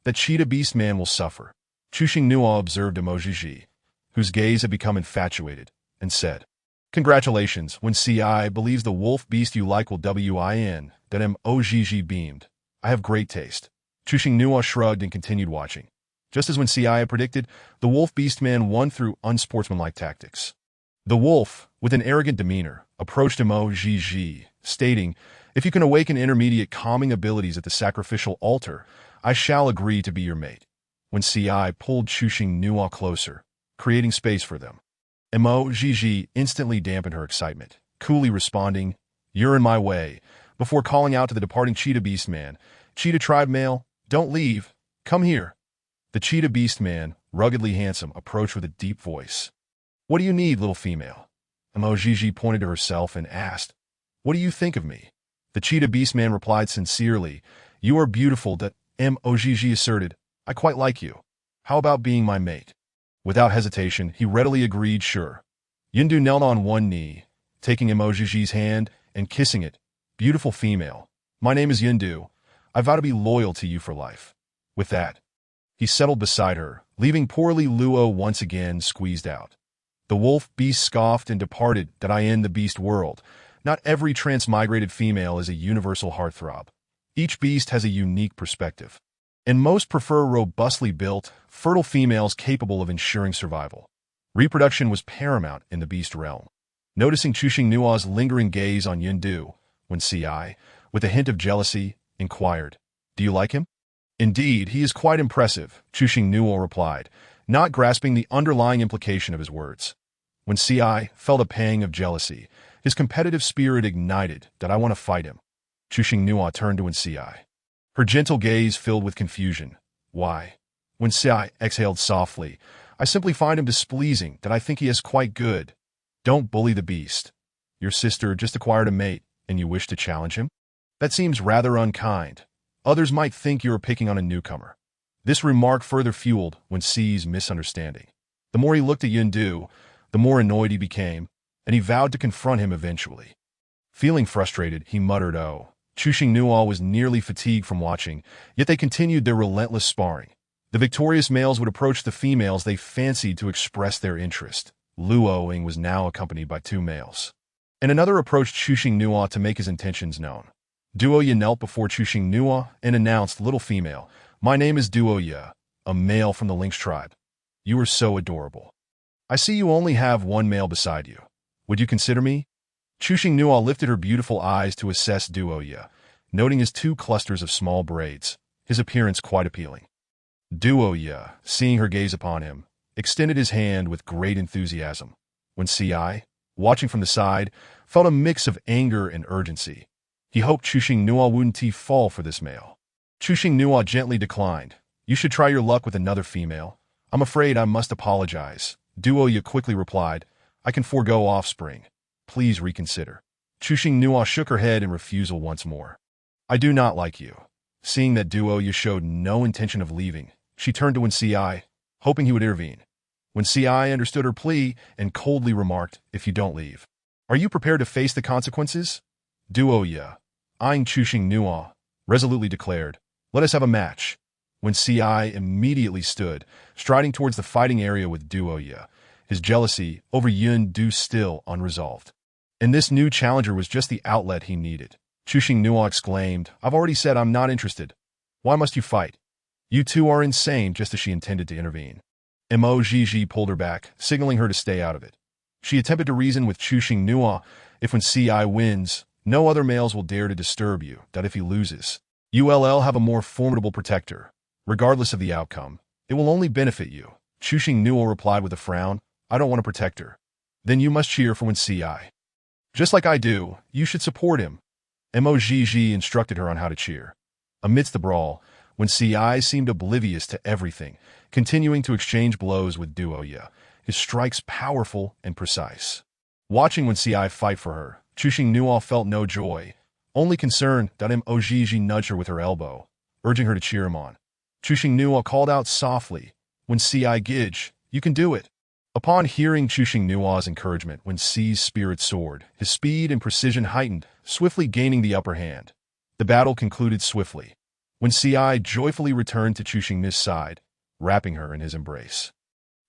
That cheetah beast man will suffer." Chuxing Nua observed Mo Zhizhi, whose gaze had become infatuated, and said, "Congratulations, Wen Ci believes the wolf beast you like will win." That Mo Zhizhi beamed, "I have great taste." Chuxing Nua shrugged and continued watching. Just as Wen Ci had predicted, the wolf beast man won through unsportsmanlike tactics. The wolf, with an arrogant demeanor, approached Mo Zhizhi, stating, "If you can awaken intermediate calming abilities at the sacrificial altar, I shall agree to be your mate." Wen Ci pulled Chuxing Nua closer, creating space for them. Mo Zhizhi instantly dampened her excitement, coolly responding, "You're in my way," before calling out to the departing cheetah beast man, "Cheetah tribe male, don't leave. Come here." The cheetah beast man, ruggedly handsome, approached with a deep voice. "What do you need, little female?" Mo Zhizhi pointed to herself and asked, "What do you think of me?" The cheetah beast man replied sincerely, "You are beautiful." That Mo Zhizhi asserted, "I quite like you. How about being my mate?" Without hesitation, he readily agreed, "Sure." Yundu knelt on one knee, taking Mo Zhizhi's hand and kissing it. "Beautiful female. My name is Yundu. I vow to be loyal to you for life." With that, he settled beside her, leaving poorly Luo once again squeezed out. The wolf beast scoffed and departed. That I end the beast world. Not every transmigrated female is a universal heartthrob. Each beast has a unique perspective, and most prefer robustly built, fertile females capable of ensuring survival. Reproduction was paramount in the beast realm. Noticing Chuxing Nua's lingering gaze on Yundu, when Ci, with a hint of jealousy, inquired, "Do you like him?" "Indeed, he is quite impressive," Chuxing Nua replied, not grasping the underlying implication of his words. When Ci felt a pang of jealousy, his competitive spirit ignited. "That I want to fight him." Chuxing Nua turned to Ci. Her gentle gaze filled with confusion. "Why?" When Ci exhaled softly, "I simply find him displeasing. That I think he is quite good." "Don't bully the beast. Your sister just acquired a mate, and you wish to challenge him? That seems rather unkind. Others might think you are picking on a newcomer." This remark further fueled Wen Ci's misunderstanding. The more he looked at Yundu, the more annoyed he became, and he vowed to confront him eventually. Feeling frustrated, he muttered, "Oh." Chuxing Nua was nearly fatigued from watching, yet they continued their relentless sparring. The victorious males would approach the females they fancied to express their interest. Luoing was now accompanied by 2 males, and another approached Chuxing Nua to make his intentions known. Duoya knelt before Chuxing Nua and announced, "Little female, my name is Duoya, a male from the Lynx tribe. You are so adorable. I see you only have 1 male beside you. Would you consider me?" Chuxing Nua lifted her beautiful eyes to assess Duoya, noting his 2 clusters of small braids, his appearance quite appealing. Duoya, seeing her gaze upon him, extended his hand with great enthusiasm. When Ci, watching from the side, felt a mix of anger and urgency. He hoped Chuxing Nua wouldn't fall for this male. Chuxing Nua gently declined. "You should try your luck with another female. I'm afraid I must apologize." Duoya quickly replied, "I can forego offspring. Please reconsider." Chuxing Nua shook her head in refusal once more. "I do not like you." Seeing that Duoya showed no intention of leaving, she turned to Wen Ci, hoping he would intervene. When Ci understood her plea and coldly remarked, "If you don't leave, are you prepared to face the consequences?" Duoya, eyeing Chuxing Nua, resolutely declared, "Let us have a match." When Ci immediately stood, striding towards the fighting area with Duoya, his jealousy over Yundu still unresolved. And this new challenger was just the outlet he needed. Chuxing Nua exclaimed, "I've already said I'm not interested. Why must you fight? You 2 are insane," just as she intended to intervene. Mo Gigi pulled her back, signaling her to stay out of it. She attempted to reason with Chuxing Nua, "If when Ci wins, no other males will dare to disturb you. That if he loses, you'll have a more formidable protector. Regardless of the outcome, it will only benefit you." Chuxing Nua replied with a frown, "I don't want a protector." "Then you must cheer for Wen Ci. Just like I do, you should support him." Mo Gigi instructed her on how to cheer. Amidst the brawl, Wen Ci seemed oblivious to everything, continuing to exchange blows with Duoya, his strikes powerful and precise. Watching Wen Ci fight for her, Chuxing Nua felt no joy, only concern. Mo Gigi nudged her with her elbow, urging her to cheer him on. Chuxing Nua called out softly, "Wen Ci Gij, you can do it." Upon hearing Chuxing Nua's encouragement, Wen Ci's spirit soared, his speed and precision heightened, swiftly gaining the upper hand. The battle concluded swiftly. Wen Ci joyfully returned to Chuxing Nua's side, wrapping her in his embrace.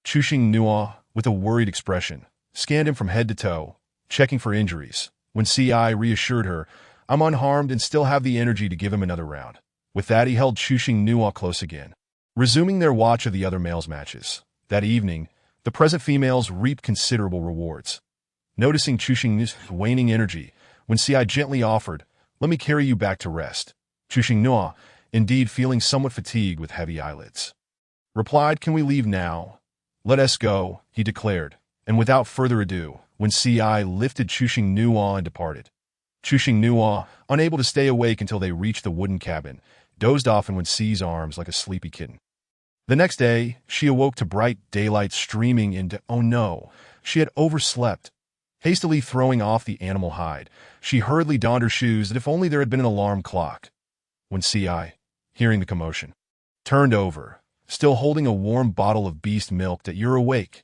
Chuxing Nua, with a worried expression, scanned him from head to toe, checking for injuries. Wen Ci reassured her, "I'm unharmed and still have the energy to give him another round." With that, he held Chuxing Nua close again, resuming their watch of the other males' matches. That evening, the present females reaped considerable rewards. Noticing Chuxing Nua's waning energy, Wen Ci gently offered, "Let me carry you back to rest." Chuxing Nua, indeed feeling somewhat fatigued with heavy eyelids, replied, "Can we leave now?" "Let us go," he declared, and without further ado, Wen Ci lifted Chuxing Nua and departed. Chuxing Nua, unable to stay awake until they reached the wooden cabin, dozed off in Wen Ci's arms like a sleepy kitten. The next day, she awoke to bright daylight streaming into, oh no, she had overslept. Hastily throwing off the animal hide, she hurriedly donned her shoes as if only there had been an alarm clock. When Ci, hearing the commotion, turned over, still holding a warm bottle of beast milk. "That you're awake?"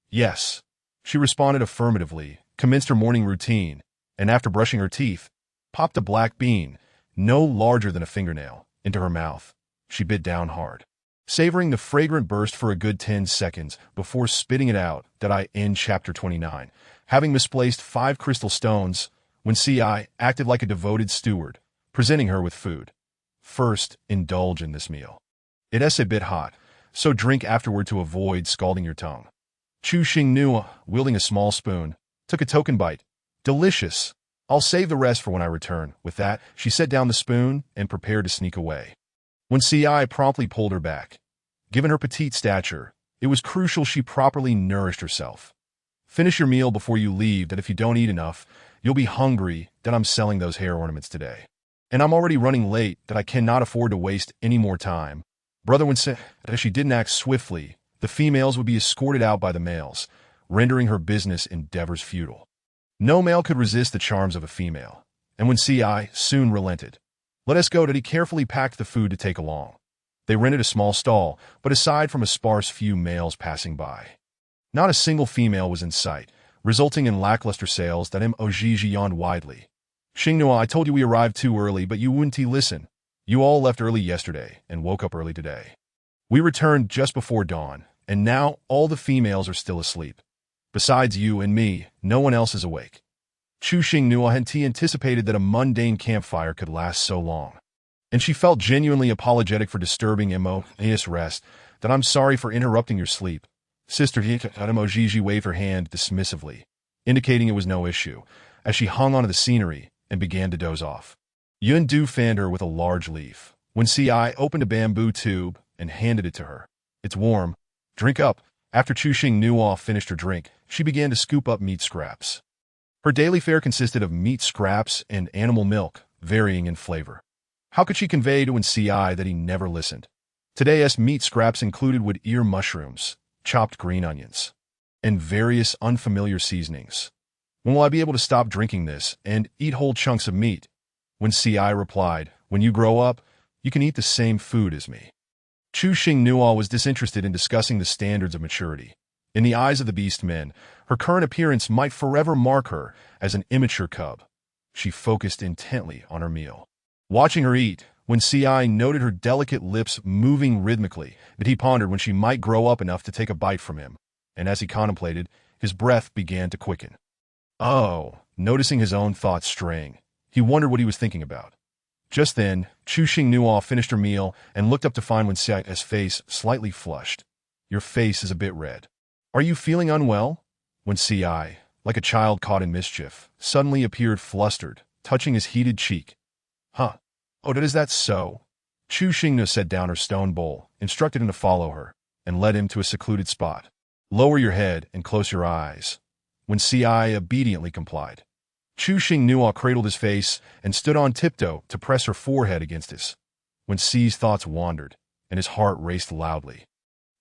"Yes." She responded affirmatively, commenced her morning routine, and after brushing her teeth, popped a black bean, no larger than a fingernail, into her mouth. She bit down hard, savoring the fragrant burst for a good 10 seconds before spitting it out. That I end chapter 29. Having misplaced 5 crystal stones, when C.I. acted like a devoted steward, presenting her with food. First, indulge in this meal. It is a bit hot, so drink afterward to avoid scalding your tongue. Chu Xing Nua, wielding a small spoon, took a token bite. Delicious. I'll save the rest for when I return. With that, she set down the spoon and prepared to sneak away. When C.I. promptly pulled her back. Given her petite stature, it was crucial she properly nourished herself. Finish your meal before you leave, that if you don't eat enough, you'll be hungry. That I'm selling those hair ornaments today. And I'm already running late, that I cannot afford to waste any more time. Brother would say that if she didn't act swiftly, the females would be escorted out by the males, rendering her business endeavors futile. No male could resist the charms of a female, and when C.I. soon relented. Let us go, that he carefully packed the food to take along. They rented a small stall, but aside from a sparse few males passing by, not a single female was in sight, resulting in lackluster sales that MOG yawned widely. Xingnua, I told you we arrived too early, but you wouldn't listen. You all left early yesterday and woke up early today. We returned just before dawn, and now all the females are still asleep. Besides you and me, no one else is awake. Chu Xingnua had anticipated that a mundane campfire could last so long, and she felt genuinely apologetic for disturbing MOG's rest. That I'm sorry for interrupting your sleep. Sister MOG waved her hand dismissively, indicating it was no issue, as she hung onto the scenery and began to doze off. Yun Du fanned her with a large leaf, when C.I. opened a bamboo tube and handed it to her. It's warm. Drink up. After Chu Xingnua finished her drink, she began to scoop up meat scraps. Her daily fare consisted of meat scraps and animal milk, varying in flavor. How could she convey to C.I. that he never listened? Today's meat scraps included wood ear mushrooms, chopped green onions, and various unfamiliar seasonings. When will I be able to stop drinking this and eat whole chunks of meat? When C.I. replied, when you grow up, you can eat the same food as me. Chu Xingnua was disinterested in discussing the standards of maturity. In the eyes of the beast men, her current appearance might forever mark her as an immature cub. She focused intently on her meal. Watching her eat, when C.I. noted her delicate lips moving rhythmically, that he pondered when she might grow up enough to take a bite from him, and as he contemplated, his breath began to quicken. Oh, noticing his own thoughts straying, he wondered what he was thinking about. Just then, Chu Xingnua finished her meal and looked up to find when C.I.'s face slightly flushed. Your face is a bit red. Are you feeling unwell? When C.I., like a child caught in mischief, suddenly appeared flustered, touching his heated cheek. Huh. Oh, is that so? Chu Xingnua set down her stone bowl, instructed him to follow her, and led him to a secluded spot. Lower your head and close your eyes. When C.I. obediently complied, Chu Xingnua cradled his face and stood on tiptoe to press her forehead against his. When C's thoughts wandered, and his heart raced loudly.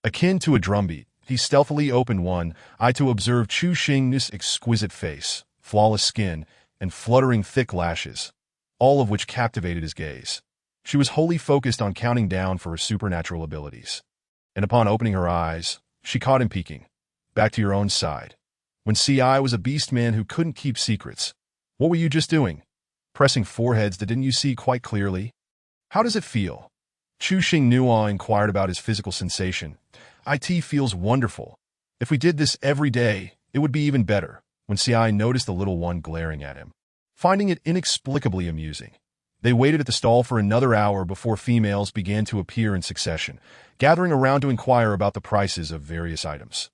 Akin to a drumbeat, he stealthily opened one eye to observe Chu Xingnua's exquisite face, flawless skin, and fluttering thick lashes, all of which captivated his gaze. She was wholly focused on counting down for her supernatural abilities. And upon opening her eyes, she caught him peeking. Back to your own side. When C.I. was a beast man who couldn't keep secrets. What were you just doing? Pressing foreheads that didn't you see quite clearly? How does it feel? Chu Xingnua inquired about his physical sensation. It feels wonderful. If we did this every day, it would be even better. When C.I. noticed the little one glaring at him, finding it inexplicably amusing. They waited at the stall for another hour before females began to appear in succession, gathering around to inquire about the prices of various items.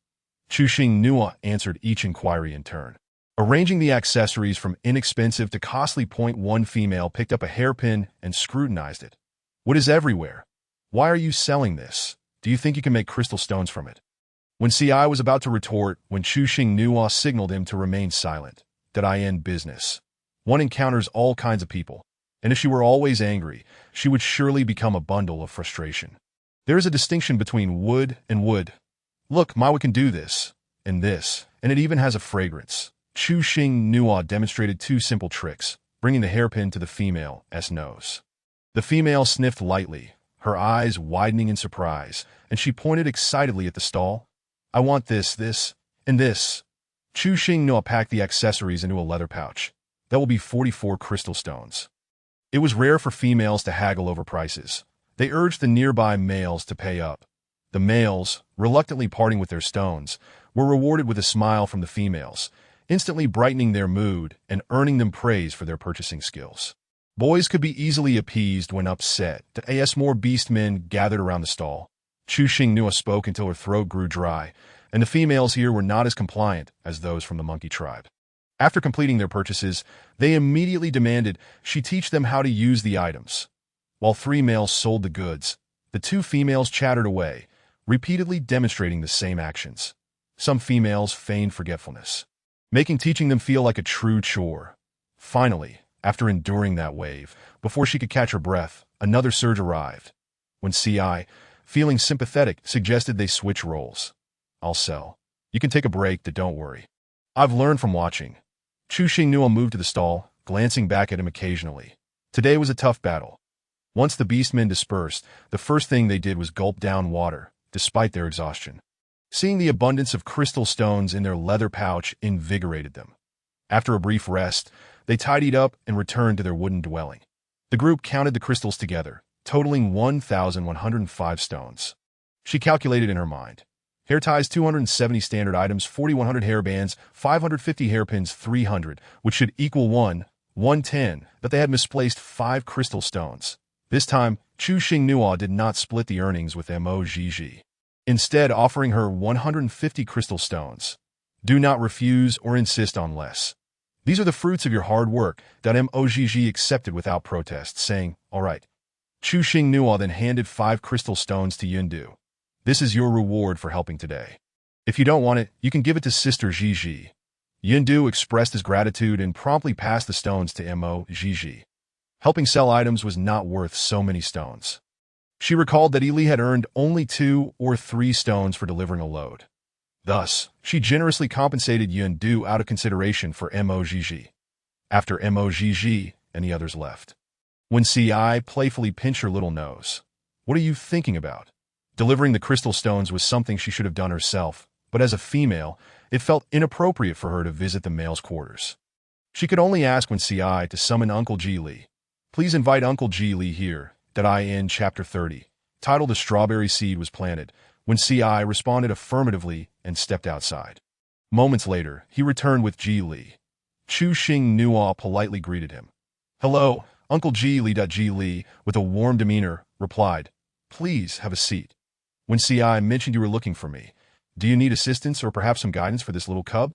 Chu Xingnua answered each inquiry in turn. Arranging the accessories from inexpensive to costly. One female picked up a hairpin and scrutinized it. What is everywhere? Why are you selling this? Do you think you can make crystal stones from it? When C.I. was about to retort, when Chu Xingnua signaled him to remain silent, that I end business. One encounters all kinds of people, and if she were always angry, she would surely become a bundle of frustration. There is a distinction between wood and wood. Look, Mawa can do this, and it even has a fragrance. Chu Xingnua demonstrated 2 simple tricks, bringing the hairpin to the female's nose. The female sniffed lightly, her eyes widening in surprise, and she pointed excitedly at the stall. I want this, and this. Chu Xingnua packed the accessories into a leather pouch. That will be 44 crystal stones. It was rare for females to haggle over prices. They urged the nearby males to pay up. The males, reluctantly parting with their stones, were rewarded with a smile from the females, instantly brightening their mood and earning them praise for their purchasing skills. Boys could be easily appeased when upset. As more beastmen gathered around the stall. Chu Xingnua spoke until her throat grew dry, and the females here were not as compliant as those from the monkey tribe. After completing their purchases, they immediately demanded she teach them how to use the items. While 3 males sold the goods, the 2 females chattered away, repeatedly demonstrating the same actions. Some females feigned forgetfulness, making teaching them feel like a true chore. Finally, after enduring that wave, before she could catch her breath, another surge arrived. When CI, feeling sympathetic, suggested they switch roles. I'll sell. You can take a break, don't worry. I've learned from watching. Chu Xingnua moved to the stall, glancing back at him occasionally. Today was a tough battle. Once the beastmen dispersed, the first thing they did was gulp down water, despite their exhaustion. Seeing the abundance of crystal stones in their leather pouch invigorated them. After a brief rest, they tidied up and returned to their wooden dwelling. The group counted the crystals together, totaling 1,105 stones. She calculated in her mind. Hair ties 270 standard items, 4,100 hairbands, 550 hairpins, 300, which should equal 110, but they had misplaced 5 crystal stones. This time, Chu Xingnua did not split the earnings with Mogg, instead offering her 150 crystal stones. Do not refuse or insist on less. These are the fruits of your hard work. Mogg accepted without protest, saying, all right. Chu Xingnua then handed 5 crystal stones to Yundu. This is your reward for helping today. If you don't want it, you can give it to Sister Zhizhi. Yundu expressed his gratitude and promptly passed the stones to Mogg. Helping sell items was not worth so many stones. She recalled that Eli had earned only 2 or 3 stones for delivering a load. Thus, she generously compensated Yundu out of consideration for Mogg. After Mogg, and the others left. When Ci playfully pinched her little nose. What are you thinking about? Delivering the crystal stones was something she should have done herself, but as a female, it felt inappropriate for her to visit the male's quarters. She could only ask when Ci to summon Uncle Ji Li. Please invite Uncle Ji Li here. In Chapter 30, titled The Strawberry Seed was planted, when Ci responded affirmatively and stepped outside. Moments later, he returned with Ji Li. Chu Xingnua politely greeted him. Hello, Uncle Ji Li. Ji Li, with a warm demeanor, replied, Please have a seat. When Ci mentioned you were looking for me, do you need assistance or perhaps some guidance for this little cub?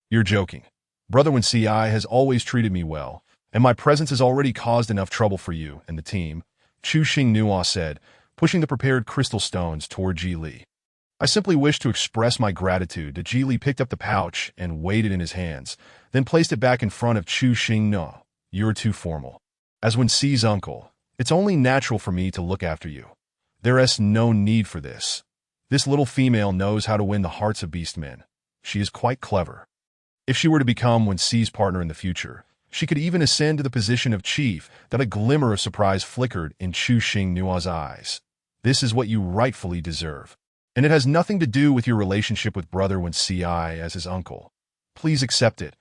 You're joking. Brother, when Ci has always treated me well, and my presence has already caused enough trouble for you and the team, Chu Xingnua said, pushing the prepared crystal stones toward Ji Li. I simply wish to express my gratitude. Ji Li picked up the pouch and weighed it in his hands, then placed it back in front of Chu Xingnua. You're too formal. As when Ci's uncle, it's only natural for me to look after you. There's no need for this. This little female knows how to win the hearts of beastmen. She is quite clever. If she were to become Wen Ci's partner in the future, she could even ascend to the position of chief. That a glimmer of surprise flickered in Chu Xingnua's eyes. This is what you rightfully deserve. And it has nothing to do with your relationship with brother Wen Ci as his uncle. Please accept it.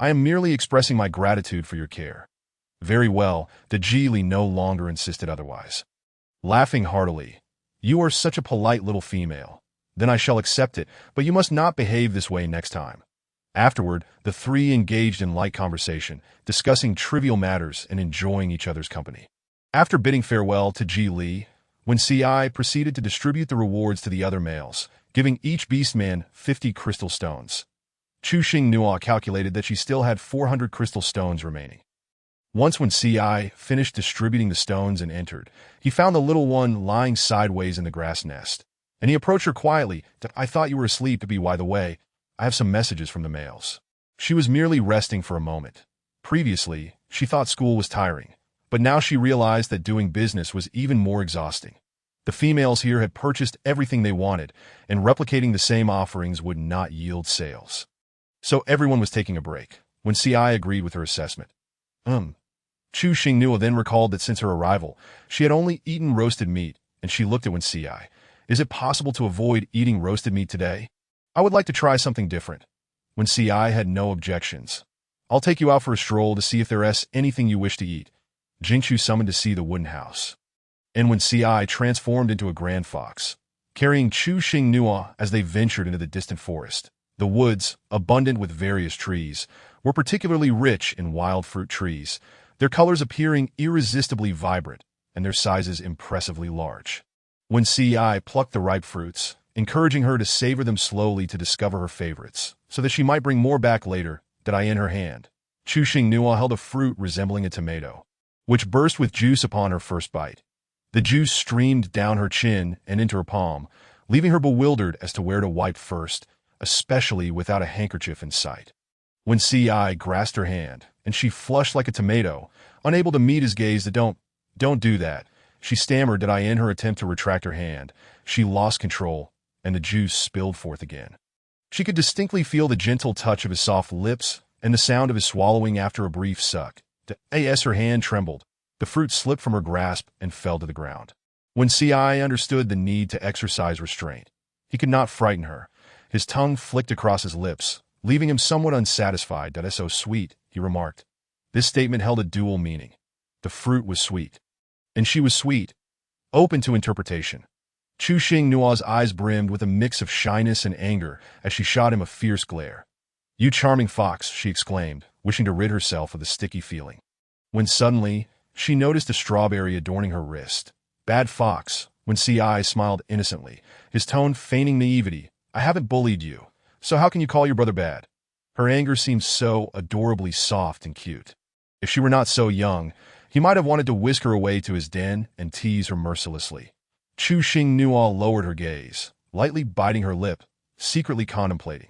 I am merely expressing my gratitude for your care. Very well, the Ji Li no longer insisted otherwise. Laughing heartily, you are such a polite little female. Then I shall accept it, but you must not behave this way next time. Afterward, the 3 engaged in light conversation, discussing trivial matters and enjoying each other's company. After bidding farewell to Ji Li, Wen Ci proceeded to distribute the rewards to the other males, giving each beastman 50 crystal stones. Chu Xingnua calculated that she still had 400 crystal stones remaining. Once when Ci finished distributing the stones and entered, he found the little one lying sideways in the grass nest, and he approached her quietly. I thought you were asleep. By the way, I have some messages from the males. She was merely resting for a moment. Previously, she thought school was tiring, but now she realized that doing business was even more exhausting. The females here had purchased everything they wanted, and replicating the same offerings would not yield sales. So everyone was taking a break, when Ci agreed with her assessment. Chu Xingnua then recalled that since her arrival, she had only eaten roasted meat, and she looked at Wen Ci. Is it possible to avoid eating roasted meat today? I would like to try something different. Wen Ci had no objections. I'll take you out for a stroll to see if there's anything you wish to eat. Jingchu summoned to see the wooden house. And when Ci transformed into a grand fox, carrying Chu Xing Nua as they ventured into the distant forest. The woods, abundant with various trees, were particularly rich in wild fruit trees, their colors appearing irresistibly vibrant and their sizes impressively large. When Ci plucked the ripe fruits, encouraging her to savor them slowly to discover her favorites, so that she might bring more back later, in her hand. Chu Xing Nua held a fruit resembling a tomato, which burst with juice upon her first bite. The juice streamed down her chin and into her palm, leaving her bewildered as to where to wipe first, especially without a handkerchief in sight. When Ci grasped her hand, and she flushed like a tomato, unable to meet his gaze, don't do that. She stammered in her attempt to retract her hand. She lost control, and the juice spilled forth again. She could distinctly feel the gentle touch of his soft lips and the sound of his swallowing after a brief suck. As her hand trembled, the fruit slipped from her grasp and fell to the ground. When Ci understood the need to exercise restraint, he could not frighten her. His tongue flicked across his lips, leaving him somewhat unsatisfied. "That is so sweet," he remarked. This statement held a dual meaning. The fruit was sweet, and she was sweet, open to interpretation. Chu Xing Nua's eyes brimmed with a mix of shyness and anger as she shot him a fierce glare. "You charming fox," she exclaimed, wishing to rid herself of the sticky feeling. When suddenly, she noticed a strawberry adorning her wrist. "Bad fox," when Ci smiled innocently, his tone feigning naivety. "I haven't bullied you, so how can you call your brother bad?" Her anger seemed so adorably soft and cute. If she were not so young, he might have wanted to whisk her away to his den and tease her mercilessly. Chu Xing Nua lowered her gaze, lightly biting her lip, secretly contemplating.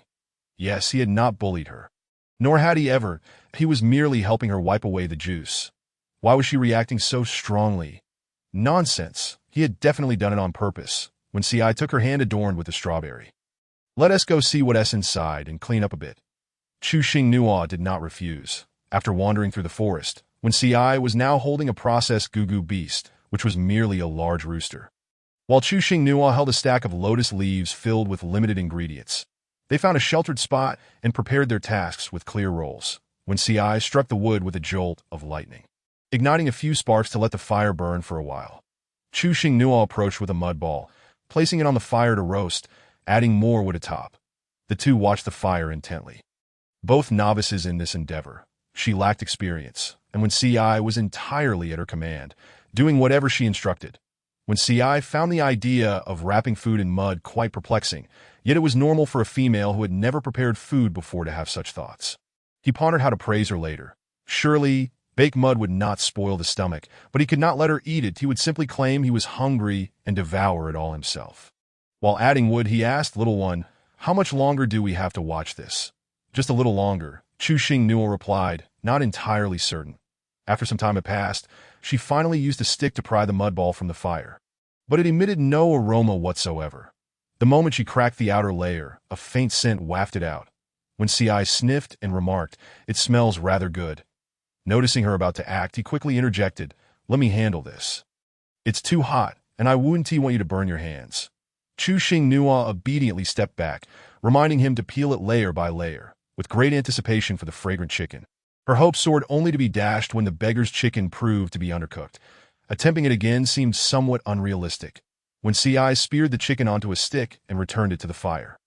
Yes, he had not bullied her. Nor had he ever. He was merely helping her wipe away the juice. Why was she reacting so strongly? Nonsense. He had definitely done it on purpose, when Ci took her hand adorned with the strawberry. "Let us go see what's inside and clean up a bit." Chu Xing Nua did not refuse. After wandering through the forest, when Ci was now holding a processed gugu beast, which was merely a large rooster, while Chu Xing Nua held a stack of lotus leaves filled with limited ingredients. They found a sheltered spot and prepared their tasks with clear rolls, when Ci struck the wood with a jolt of lightning, igniting a few sparks to let the fire burn for a while. Chu Xing Nua approached with a mud ball, placing it on the fire to roast, adding more wood atop. The two watched the fire intently. Both novices in this endeavor, she lacked experience, and when Ci was entirely at her command, doing whatever she instructed. When Ci found the idea of wrapping food in mud quite perplexing, yet it was normal for a female who had never prepared food before to have such thoughts. He pondered how to praise her later. Surely, baked mud would not spoil the stomach, but he could not let her eat it. He would simply claim he was hungry and devour it all himself. While adding wood, he asked, "Little one, how much longer do we have to watch this?" "Just a little longer," Chu Xing Nua replied, not entirely certain. After some time had passed, she finally used a stick to pry the mud ball from the fire. But it emitted no aroma whatsoever. The moment she cracked the outer layer, a faint scent wafted out. When Ci sniffed and remarked, "It smells rather good." Noticing her about to act, he quickly interjected, "Let me handle this. It's too hot, and I wouldn't want you to burn your hands." Chu Xing Nua obediently stepped back, reminding him to peel it layer by layer, with great anticipation for the fragrant chicken. Her hopes soared only to be dashed when the beggar's chicken proved to be undercooked. Attempting it again seemed somewhat unrealistic, when Ci speared the chicken onto a stick and returned it to the fire,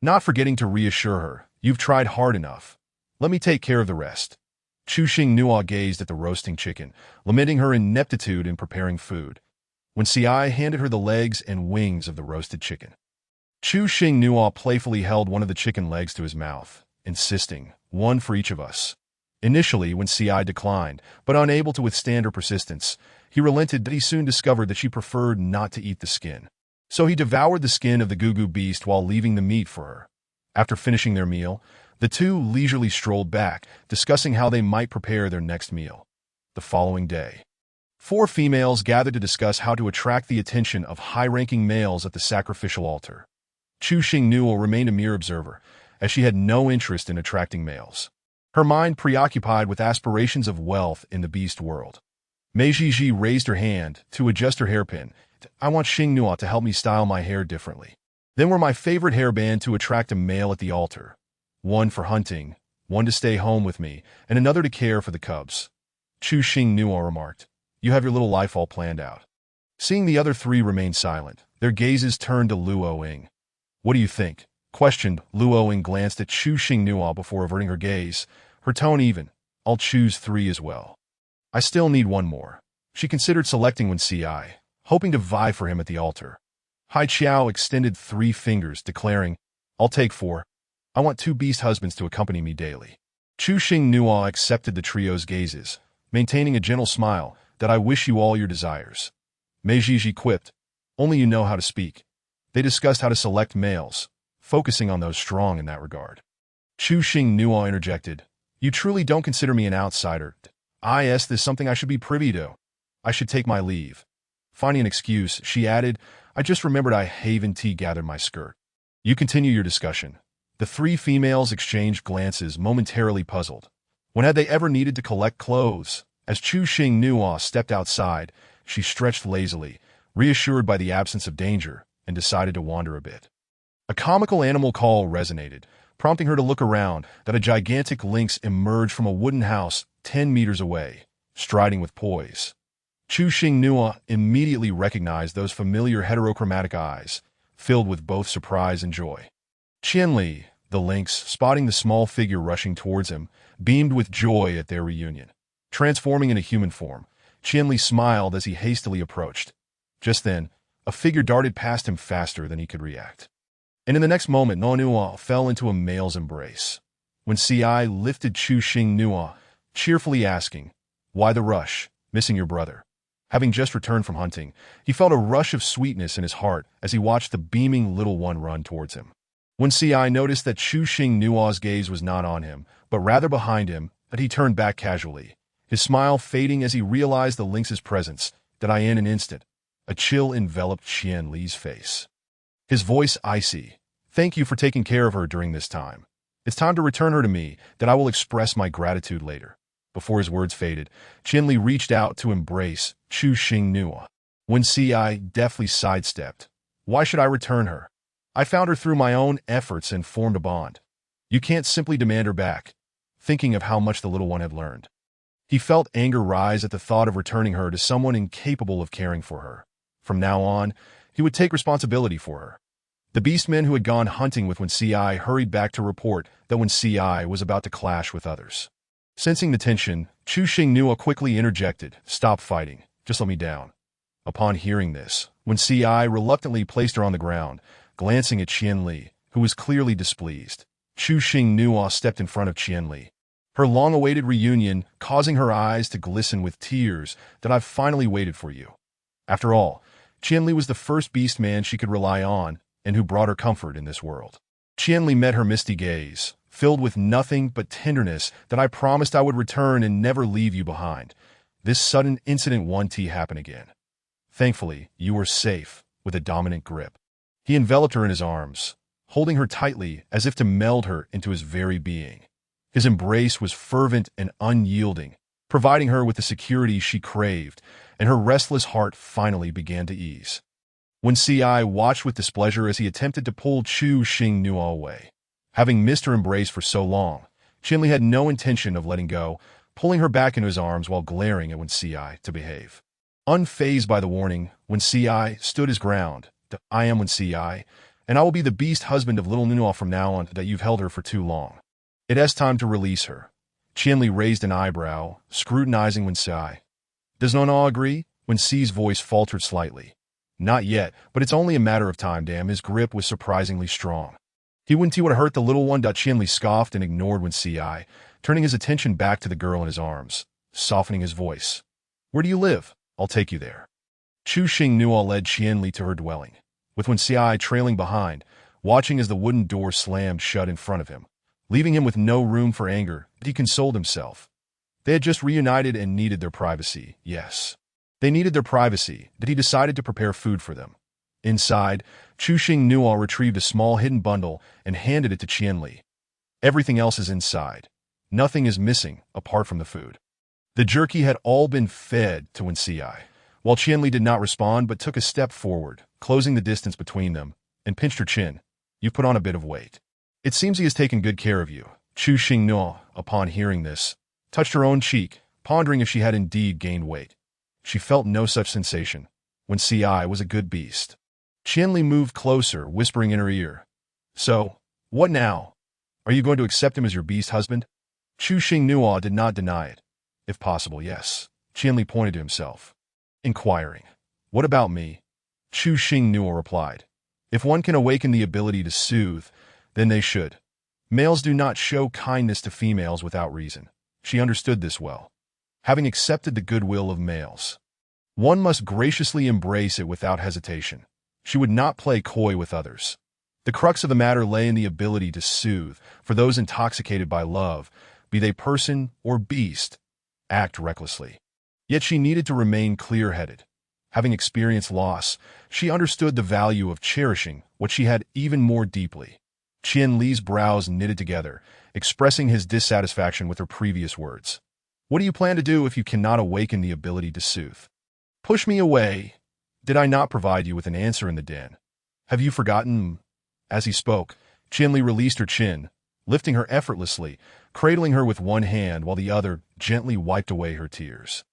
not forgetting to reassure her, "You've tried hard enough. Let me take care of the rest." Chu Xing Nua gazed at the roasting chicken, lamenting her ineptitude in preparing food, when Ci handed her the legs and wings of the roasted chicken. Chu Xing Nua playfully held one of the chicken legs to his mouth, insisting, "One for each of us." Initially, when Ci declined, but unable to withstand her persistence, he relented, but he soon discovered that she preferred not to eat the skin. So he devoured the skin of the gugu beast while leaving the meat for her. After finishing their meal, the two leisurely strolled back, discussing how they might prepare their next meal. The following day, 4 females gathered to discuss how to attract the attention of high-ranking males at the sacrificial altar. Chu Xing Nua remained a mere observer, as she had no interest in attracting males, her mind preoccupied with aspirations of wealth in the beast world. Mei Jiji raised her hand to adjust her hairpin. "I want Xing Nua to help me style my hair differently. Then were my favorite hairband to attract a male at the altar. One for hunting, one to stay home with me, and another to care for the cubs." Chu Xing Nuo remarked. You have your little life all planned out. Seeing the other three remain silent, their gazes turned to Luo Ying. What do you think? Questioned. Luo Ying glanced at Chu Xing Nuo before averting her gaze, her tone even. I'll choose 3 as well. I still need one more. She considered selecting Wen Si, hoping to vie for him at the altar. Hai Qiao extended 3 fingers, declaring, I'll take 4. I want 2 beast husbands to accompany me daily. Chu Xing Nuo accepted the trio's gazes, maintaining a gentle smile, that I wish you all your desires. Mei Jiji quipped, only you know how to speak. They discussed how to select males, focusing on those strong in that regard. Chu Xing Nuo interjected, you truly don't consider me an outsider. This is something I should be privy to. I should take my leave. Finding an excuse, she added, I just remembered I haven't gathered my skirt. You continue your discussion. The 3 females exchanged glances, momentarily puzzled. When had they ever needed to collect clothes? As Chu Xing Nuo stepped outside, she stretched lazily, reassured by the absence of danger, and decided to wander a bit. A comical animal call resonated, prompting her to look around, that a gigantic lynx emerged from a wooden house 10 meters away, striding with poise. Chu Xing Nuo immediately recognized those familiar heterochromatic eyes, filled with both surprise and joy. Qianli, the lynx, spotting the small figure rushing towards him, beamed with joy at their reunion. Transforming into human form, Qianli smiled as he hastily approached. Just then, a figure darted past him faster than he could react. And in the next moment, Nuo fell into a male's embrace. Wen Si lifted Chu Xing Nuo, cheerfully asking, Why the rush, missing your brother? Having just returned from hunting, he felt a rush of sweetness in his heart as he watched the beaming little one run towards him. Wen Si noticed that Chu Xing Nuo's gaze was not on him, but rather behind him, that he turned back casually, his smile fading as he realized the lynx's presence, that in an instant, a chill enveloped Qian Li's face. His voice icy. Thank you for taking care of her during this time. It's time to return her to me, that I will express my gratitude later. Before his words faded, Qian Li reached out to embrace Chu Xing Nuo. Wen Si deftly sidestepped. Why should I return her? I found her through my own efforts and formed a bond. You can't simply demand her back. Thinking of how much the little one had learned. He felt anger rise at the thought of returning her to someone incapable of caring for her. From now on, he would take responsibility for her. The beastmen who had gone hunting with Wen Si hurried back to report that Wen Si was about to clash with others. Sensing the tension, Chu Xing Nuo quickly interjected, Stop fighting, just let me down. Upon hearing this, Wen Si reluctantly placed her on the ground, glancing at Qian Li, who was clearly displeased. Chu Xing Nuo stepped in front of Qian Li, her long-awaited reunion causing her eyes to glisten with tears, that I've finally waited for you. After all, Qian Li was the first beast man she could rely on, and who brought her comfort in this world. Qian Li met her misty gaze, filled with nothing but tenderness, that I promised I would return and never leave you behind. This sudden incident won't happen again. Thankfully, you were safe, with a dominant grip. He enveloped her in his arms, holding her tightly as if to meld her into his very being. His embrace was fervent and unyielding, providing her with the security she craved, and her restless heart finally began to ease. Wen Si watched with displeasure as he attempted to pull Chu Xing Nuo away. Having missed her embrace for so long, Qian Li had no intention of letting go, pulling her back into his arms while glaring at Wen Si to behave. Unfazed by the warning, Wen Si stood his ground. I am Wen Si, and I will be the beast husband of little Nuo from now on, that you've held her for too long. It is time to release her. Qian Li raised an eyebrow, scrutinizing Wen Si. Does Nuo agree? Wen Si's voice faltered slightly. Not yet, but it's only a matter of time, damn. His grip was surprisingly strong. He wouldn't would hurt the little one. Qian Li scoffed and ignored Wen Si, turning his attention back to the girl in his arms, softening his voice. Where do you live? I'll take you there. Chu Xing Nuo led Qian Li to her dwelling, with Wen Si trailing behind, watching as the wooden door slammed shut in front of him, leaving him with no room for anger. He consoled himself. They had just reunited and needed their privacy, yes. They needed their privacy, that he decided to prepare food for them. Inside, Chu Xing Nuo retrieved a small hidden bundle and handed it to Qian Li. Everything else is inside. Nothing is missing, apart from the food. The jerky had all been fed to Wen Si, while Qian Li did not respond but took a step forward, closing the distance between them, and pinched her chin. You've put on a bit of weight. It seems he has taken good care of you. Chu Xing Nuo, upon hearing this, touched her own cheek, pondering if she had indeed gained weight. She felt no such sensation. Wen Ci was a good beast. Qianli moved closer, whispering in her ear. So, what now? Are you going to accept him as your beast husband? Chu Xingnua did not deny it. If possible, yes. Qianli pointed to himself, inquiring. What about me? Chu Xingnua replied. If one can awaken the ability to soothe, then they should. Males do not show kindness to females without reason. She understood this well. Having accepted the goodwill of males, one must graciously embrace it without hesitation. She would not play coy with others. The crux of the matter lay in the ability to soothe, for those intoxicated by love, be they person or beast, act recklessly. Yet she needed to remain clear-headed. Having experienced loss, she understood the value of cherishing what she had even more deeply. Qian Li's brows knitted together, expressing his dissatisfaction with her previous words. What do you plan to do if you cannot awaken the ability to soothe? Push me away. Did I not provide you with an answer in the den? Have you forgotten? As he spoke, Qian Li released her chin, lifting her effortlessly, cradling her with one hand while the other gently wiped away her tears.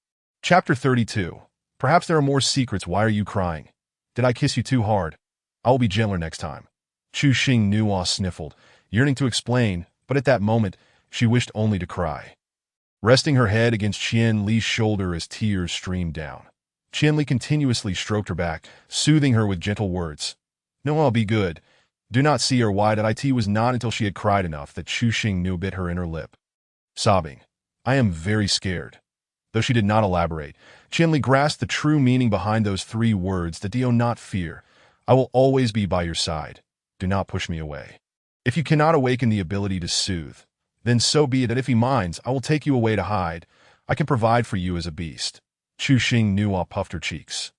Chapter 32. Perhaps there are more secrets. Why are you crying? Did I kiss you too hard? I will be gentler next time. Chu Xingnua sniffled, yearning to explain, but at that moment, she wished only to cry. Resting her head against Qian Li's shoulder as tears streamed down, Qian Li continuously stroked her back, soothing her with gentle words. No, I'll be good. Do not see her why that it was not until she had cried enough that Chu Xingnu bit her inner lip. Sobbing, I am very scared. Though she did not elaborate, Qian Li grasped the true meaning behind those 3 words that do not fear. I will always be by your side. Do not push me away. If you cannot awaken the ability to soothe, then so be it that if he minds, I will take you away to hide. I can provide for you as a beast. Chu Xingnua puffed her cheeks,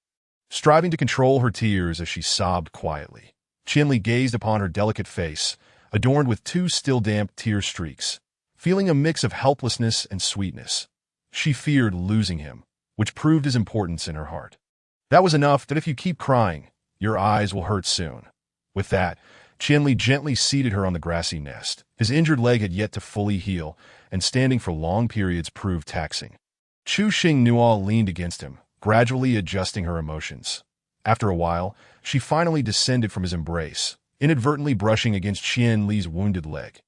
striving to control her tears as she sobbed quietly. Qian Li gazed upon her delicate face, adorned with 2 still damp tear streaks, feeling a mix of helplessness and sweetness. She feared losing him, which proved his importance in her heart. That was enough that if you keep crying, your eyes will hurt soon. With that, Qian Li gently seated her on the grassy nest. His injured leg had yet to fully heal, and standing for long periods proved taxing. Chu Xingnua leaned against him, gradually adjusting her emotions. After a while, she finally descended from his embrace, inadvertently brushing against Qian Li's wounded leg.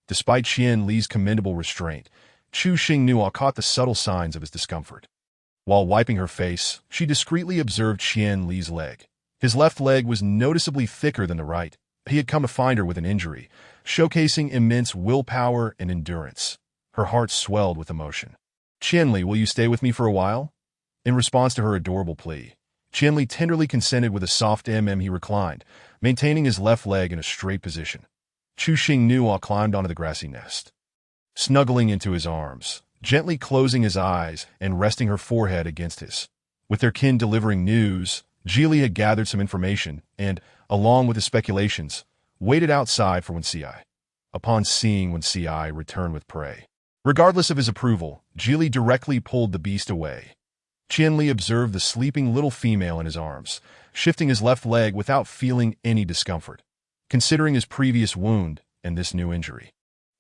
Despite Qian Li's commendable restraint, Chu Xingnua caught the subtle signs of his discomfort. While wiping her face, she discreetly observed Qian Li's leg. His left leg was noticeably thicker than the right. He had come to find her with an injury, showcasing immense willpower and endurance. Her heart swelled with emotion. Qian Li, will you stay with me for a while? In response to her adorable plea, Qian Li tenderly consented. With a soft he reclined, maintaining his left leg in a straight position. Chu Xingnua climbed onto the grassy nest, snuggling into his arms, gently closing his eyes and resting her forehead against his. With their kin delivering news, Geely had gathered some information and, along with his speculations, waited outside for Wen Ci. Upon seeing Wen Ci return with prey, regardless of his approval, Geely directly pulled the beast away. Qian Li observed the sleeping little female in his arms, shifting his left leg without feeling any discomfort. Considering his previous wound and this new injury,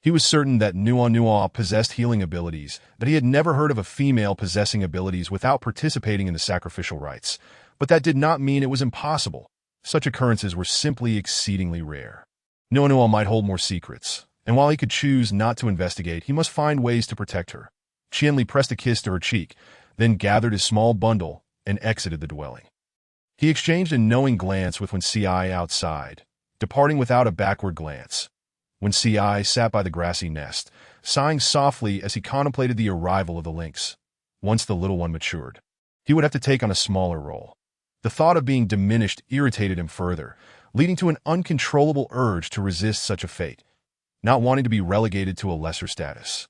he was certain that Nua possessed healing abilities, but he had never heard of a female possessing abilities without participating in the sacrificial rites. But that did not mean it was impossible. Such occurrences were simply exceedingly rare. Nua might hold more secrets, and while he could choose not to investigate, he must find ways to protect her. Qian Li pressed a kiss to her cheek, then gathered his small bundle and exited the dwelling. He exchanged a knowing glance with Wen Ci outside, departing without a backward glance. Wen Ci sat by the grassy nest, sighing softly as he contemplated the arrival of the lynx. Once the little one matured, he would have to take on a smaller role. The thought of being diminished irritated him further, leading to an uncontrollable urge to resist such a fate, not wanting to be relegated to a lesser status.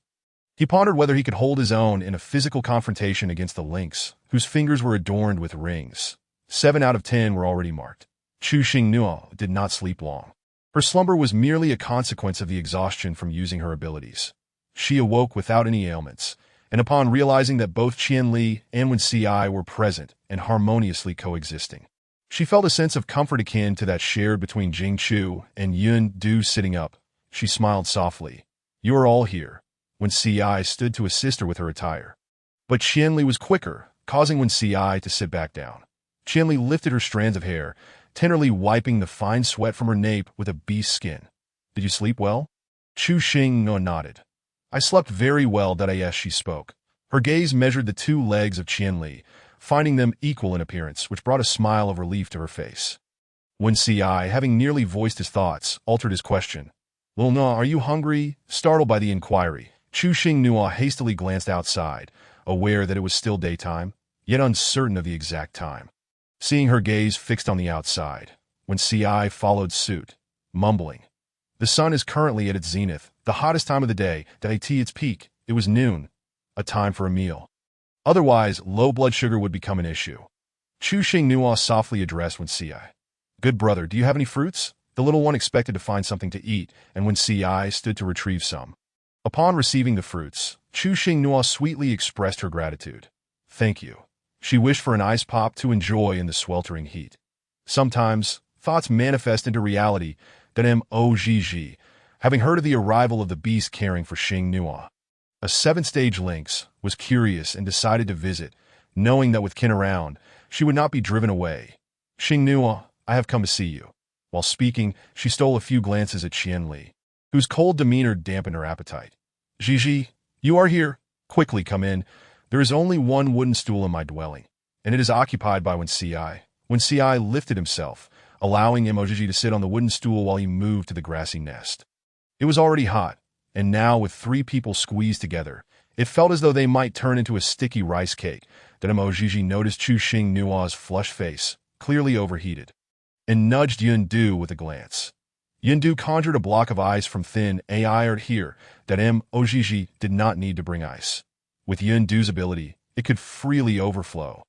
He pondered whether he could hold his own in a physical confrontation against the lynx, whose fingers were adorned with rings. 7 out of 10 were already marked. Chu Xingnua did not sleep long. Her slumber was merely a consequence of the exhaustion from using her abilities. She awoke without any ailments, and upon realizing that both Qian Li and Wen Ci were present and harmoniously coexisting, she felt a sense of comfort akin to that shared between Jing Chu and Yun Du. Sitting up, she smiled softly. You are all here. Wen Ci stood to assist her with her attire. But Qianli was quicker, causing Wen Ci to sit back down. Qianli lifted her strands of hair, tenderly wiping the fine sweat from her nape with a beast's skin. Did you sleep well? Chu Xing nodded. I slept very well, yes, she spoke. Her gaze measured the two legs of Qianli, finding them equal in appearance, which brought a smile of relief to her face. Wen Ci, having nearly voiced his thoughts, altered his question. Lil Na, are you hungry? Startled by the inquiry, Chu Xing Nua hastily glanced outside, aware that it was still daytime, yet uncertain of the exact time. Seeing her gaze fixed on the outside, Wen Ci followed suit, mumbling. The sun is currently at its zenith, the hottest time of the day, at its peak. It was noon, a time for a meal. Otherwise, low blood sugar would become an issue. Chu Xing Nua softly addressed Wen Ci. Good brother, do you have any fruits? The little one expected to find something to eat, and Wen Ci stood to retrieve some. Upon receiving the fruits, Chu Xing Nua sweetly expressed her gratitude. Thank you. She wished for an ice pop to enjoy in the sweltering heat. Sometimes, thoughts manifest into reality, Mozg, having heard of the arrival of the beast caring for Xing Nua. A 7-stage lynx was curious and decided to visit, knowing that with kin around, she would not be driven away. Xing Nua, I have come to see you. While speaking, she stole a few glances at Qianli, whose cold demeanor dampened her appetite. Gigi, you are here. Quickly come in. There is only one wooden stool in my dwelling, and it is occupied by Wen Ci. Wen Ci lifted himself, allowing Mozg to sit on the wooden stool while he moved to the grassy nest. It was already hot, and now with 3 people squeezed together, it felt as though they might turn into a sticky rice cake. Mozg noticed Chu Xing Nua's flushed face, clearly overheated, and nudged Yundu with a glance. Yundu conjured a block of ice from thin air here that Mozg did not need to bring ice. With Yundu's ability, it could freely overflow,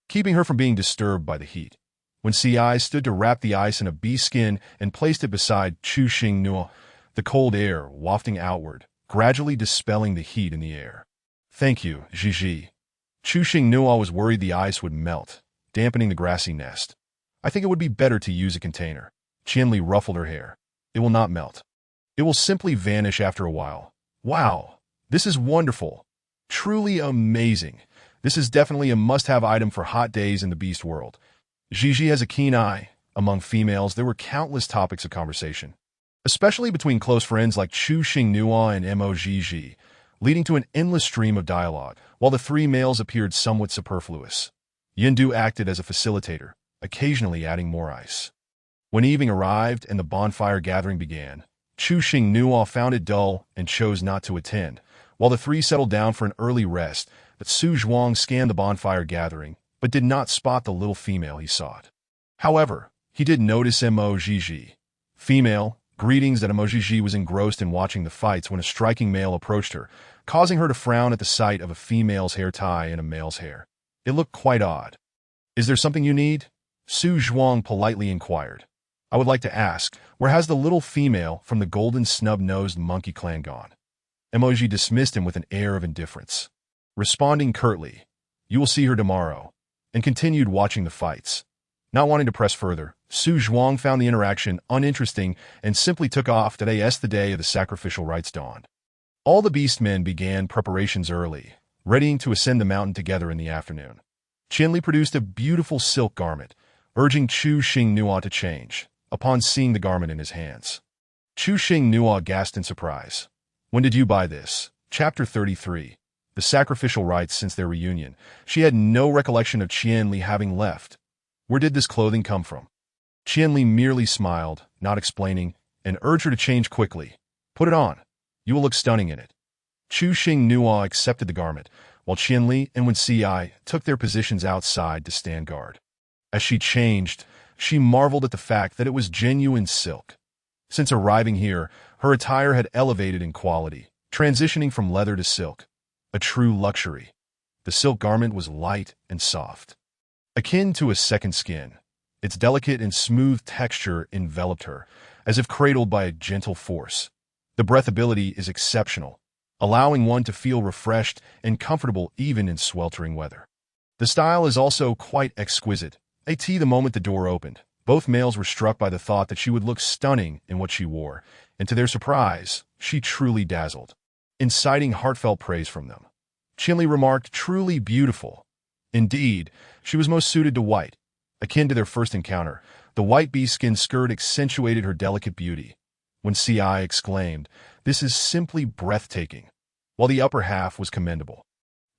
keeping her from being disturbed by the heat. Wen Ci stood to wrap the ice in a bee skin and placed it beside Chu Xing Nua, the cold air wafting outward, gradually dispelling the heat in the air. Thank you, Gigi. Chu Xing Nua was worried the ice would melt, dampening the grassy nest. I think it would be better to use a container. Qianli ruffled her hair. It will not melt. It will simply vanish after a while. Wow, this is wonderful. Truly amazing. This is definitely a must-have item for hot days in the beast world. Gigi has a keen eye. Among females, there were countless topics of conversation, especially between close friends like Chu Xing Nua and Mozg, leading to an endless stream of dialogue, while the 3 males appeared somewhat superfluous. Yundu acted as a facilitator, occasionally adding more ice. When evening arrived and the bonfire gathering began, Chu Xing Nua found it dull and chose not to attend, while the 3 settled down for an early rest. But Su Zhuang scanned the bonfire gathering, but did not spot the little female he sought. However, he did notice Mozg. Female, greetings. Mozg was engrossed in watching the fights when a striking male approached her, causing her to frown at the sight of a female's hair tie in a male's hair. It looked quite odd. Is there something you need? Su Zhuang politely inquired. I would like to ask, where has the little female from the golden snub-nosed monkey clan gone? Mozg dismissed him with an air of indifference, responding curtly, you will see her tomorrow, and continued watching the fights. Not wanting to press further, Su Zhuang found the interaction uninteresting and simply took off. As the day of the sacrificial rites dawned, all the beastmen began preparations early, readying to ascend the mountain together in the afternoon. Qianli produced a beautiful silk garment, urging Chu Xing Nua to change, upon seeing the garment in his hands. Chu Xing Nua gasped in surprise. When did you buy this? Chapter 33. The sacrificial rites since their reunion. She had no recollection of Qianli having left. Where did this clothing come from? Qianli merely smiled, not explaining, and urged her to change quickly. Put it on. You will look stunning in it. Chu Xing Nua accepted the garment, while Qianli and Wen Ci took their positions outside to stand guard. As she changed, she marveled at the fact that it was genuine silk. Since arriving here, her attire had elevated in quality, transitioning from leather to silk, a true luxury. The silk garment was light and soft, akin to a second skin. Its delicate and smooth texture enveloped her, as if cradled by a gentle force. The breathability is exceptional, allowing one to feel refreshed and comfortable even in sweltering weather. The style is also quite exquisite. The moment the door opened, both males were struck by the thought that she would look stunning in what she wore, and to their surprise, she truly dazzled, inciting heartfelt praise from them. Chinli remarked, truly beautiful. Indeed, she was most suited to white. Akin to their first encounter, the white bee-skin skirt accentuated her delicate beauty. When Ci exclaimed, "This is simply breathtaking," while the upper half was commendable.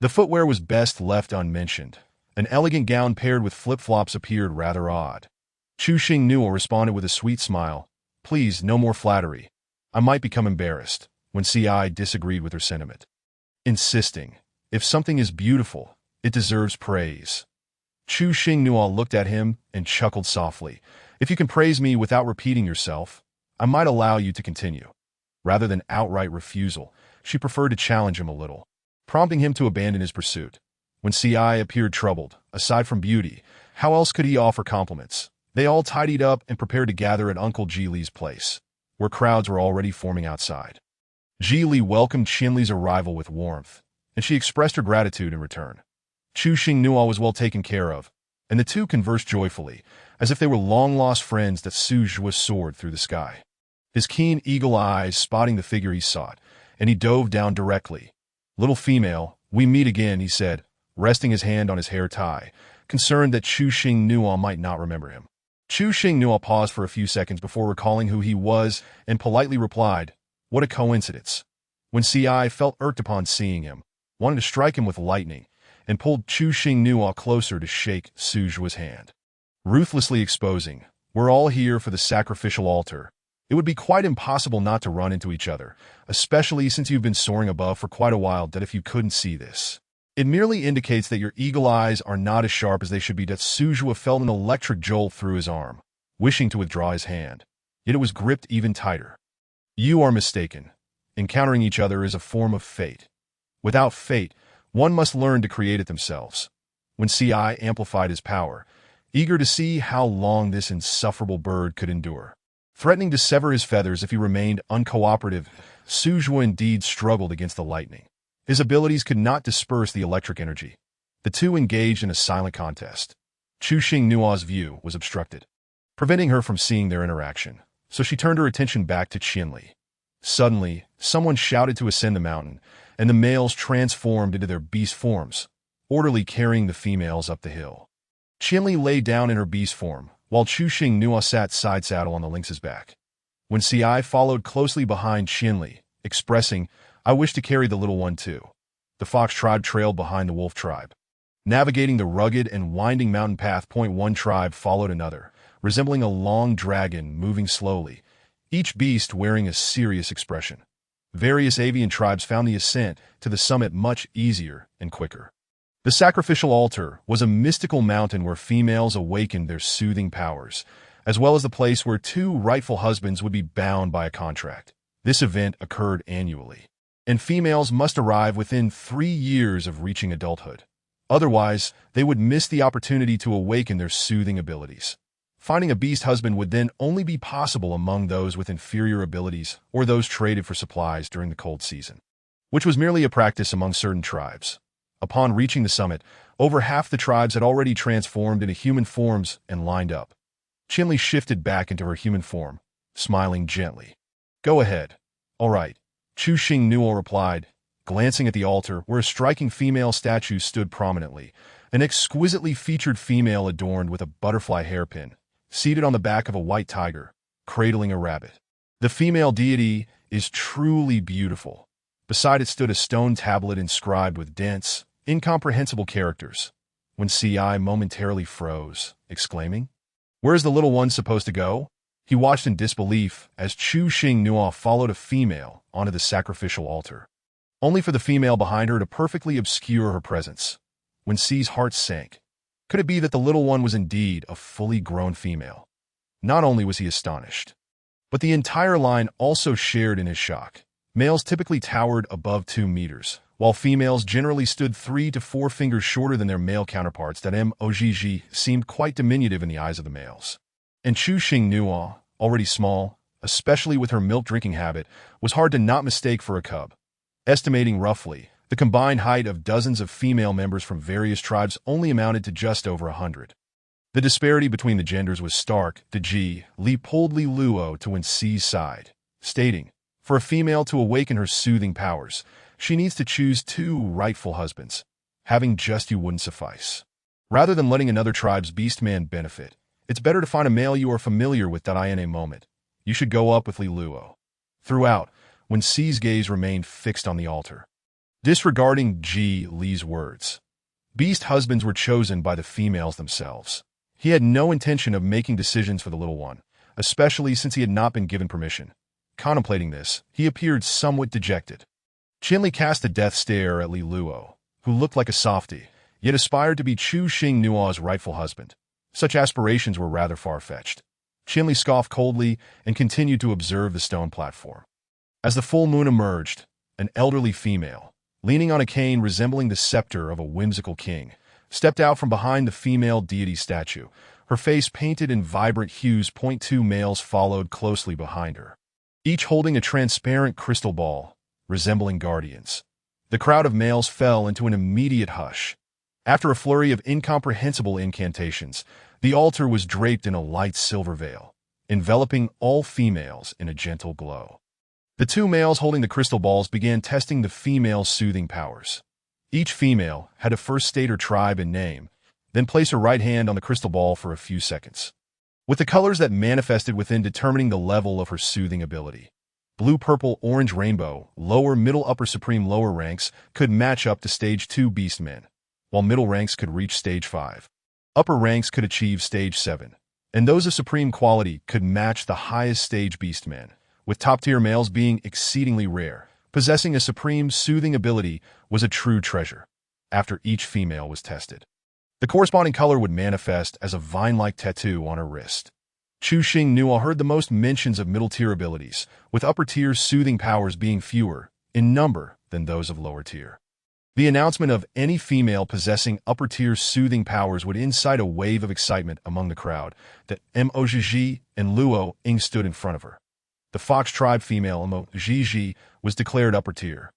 The footwear was best left unmentioned. An elegant gown paired with flip-flops appeared rather odd. Chu Xingnuo responded with a sweet smile. "Please, no more flattery. I might become embarrassed," when Ci disagreed with her sentiment, insisting, "If something is beautiful, it deserves praise." Chu Xingnuo looked at him and chuckled softly. "If you can praise me without repeating yourself, I might allow you to continue." Rather than outright refusal, she preferred to challenge him a little, prompting him to abandon his pursuit. When Ci appeared troubled, aside from beauty, how else could he offer compliments? They all tidied up and prepared to gather at Uncle Jili's place, where crowds were already forming outside. Jili welcomed Qinli's arrival with warmth, and she expressed her gratitude in return. Chu Xingnuo was well taken care of, and the two conversed joyfully, as if they were long-lost friends that Su Zhuo soared through the sky. His keen eagle eyes spotting the figure he sought, and he dove down directly. "Little female, we meet again," he said, resting his hand on his hair tie, concerned that Chu Xingnuo might not remember him. Chu Xingnuo paused for a few seconds before recalling who he was and politely replied, "What a coincidence." When Ci felt irked upon seeing him, wanted to strike him with lightning, and pulled Chu Xingnuo closer to shake Su Zhuo's hand, ruthlessly exposing, "We're all here for the sacrificial altar. It would be quite impossible not to run into each other, especially since you've been soaring above for quite a while, that if you couldn't see this. It merely indicates that your eagle eyes are not as sharp as they should be." That Su Zhuo felt an electric jolt through his arm, wishing to withdraw his hand, yet it was gripped even tighter. "You are mistaken. Encountering each other is a form of fate. Without fate, one must learn to create it themselves." When Ci amplified his power, eager to see how long this insufferable bird could endure, threatening to sever his feathers if he remained uncooperative, Su Zhuo indeed struggled against the lightning. His abilities could not disperse the electric energy. The two engaged in a silent contest. Chu Xingnuo's view was obstructed, preventing her from seeing their interaction, so she turned her attention back to Qinli. Suddenly, someone shouted to ascend the mountain, and the males transformed into their beast forms, orderly carrying the females up the hill. Qinli lay down in her beast form, while Chu Xingnuo sat side saddle on the lynx's back. When Ci followed closely behind Qinli, expressing, "I wish to carry the little one too." The fox tribe trailed behind the wolf tribe. Navigating the rugged and winding mountain path, one tribe followed another, resembling a long dragon moving slowly, each beast wearing a serious expression. Various avian tribes found the ascent to the summit much easier and quicker. The sacrificial altar was a mystical mountain where females awakened their soothing powers, as well as the place where two rightful husbands would be bound by a contract. This event occurred annually, and females must arrive within 3 years of reaching adulthood. Otherwise, they would miss the opportunity to awaken their soothing abilities. Finding a beast husband would then only be possible among those with inferior abilities or those traded for supplies during the cold season, which was merely a practice among certain tribes. Upon reaching the summit, over half the tribes had already transformed into human forms and lined up. Qinli shifted back into her human form, smiling gently. "Go ahead." "All right," Chu Xingnuo replied, glancing at the altar where a striking female statue stood prominently, an exquisitely featured female adorned with a butterfly hairpin, seated on the back of a white tiger, cradling a rabbit. The female deity is truly beautiful. Beside it stood a stone tablet inscribed with dense, incomprehensible characters. When Ci momentarily froze, exclaiming, "Where's the little one supposed to go?" He watched in disbelief as Chu Xingnuo followed a female onto the sacrificial altar, only for the female behind her to perfectly obscure her presence. When Ci's heart sank, could it be that the little one was indeed a fully grown female? Not only was he astonished, but the entire line also shared in his shock. Males typically towered above 2 meters, while females generally stood 3 to 4 fingers shorter than their male counterparts. That Mojiji seemed quite diminutive in the eyes of the males. And Chu Xingnuo, already small, especially with her milk-drinking habit, was hard to not mistake for a cub. Estimating roughly, the combined height of dozens of female members from various tribes only amounted to just over 100. The disparity between the genders was stark. Ji Li pulled Li Luo to Wen Ci's side, stating, "For a female to awaken her soothing powers, she needs to choose two rightful husbands. Having just you wouldn't suffice. Rather than letting another tribe's beastman benefit, it's better to find a male you are familiar with. In a moment, you should go up with Liluo. Throughout, when C's gaze remained fixed on the altar, disregarding G. Li's words, beast husbands were chosen by the females themselves. He had no intention of making decisions for the little one, especially since he had not been given permission. Contemplating this, he appeared somewhat dejected. Chinli cast a death stare at Li Luo, who looked like a softy, yet aspired to be Chu Xing Nua's rightful husband. Such aspirations were rather far-fetched. Chinli scoffed coldly and continued to observe the stone platform. As the full moon emerged, an elderly female, leaning on a cane resembling the scepter of a whimsical king, stepped out from behind the female deity statue, her face painted in vibrant hues. Two males followed closely behind her, each holding a transparent crystal ball, resembling guardians. The crowd of males fell into an immediate hush. After a flurry of incomprehensible incantations, the altar was draped in a light silver veil, enveloping all females in a gentle glow. The two males holding the crystal balls began testing the female's soothing powers. Each female had to first state her tribe and name, then place her right hand on the crystal ball for a few seconds, with the colors that manifested within determining the level of her soothing ability. Blue, purple, orange, rainbow, lower, middle, upper, supreme, lower ranks could match up to stage 2 beastmen, while middle ranks could reach stage 5. Upper ranks could achieve stage 7, and those of supreme quality could match the highest stage beastmen, with top-tier males being exceedingly rare. Possessing a supreme soothing ability was a true treasure. After each female was tested, the corresponding color would manifest as a vine-like tattoo on her wrist. Chu Xing Nua heard the most mentions of middle-tier abilities, with upper-tier soothing powers being fewer in number than those of lower-tier. The announcement of any female possessing upper-tier soothing powers would incite a wave of excitement among the crowd that Mo and Luo Ying stood in front of her. The Fox tribe female Mo was declared upper-tier.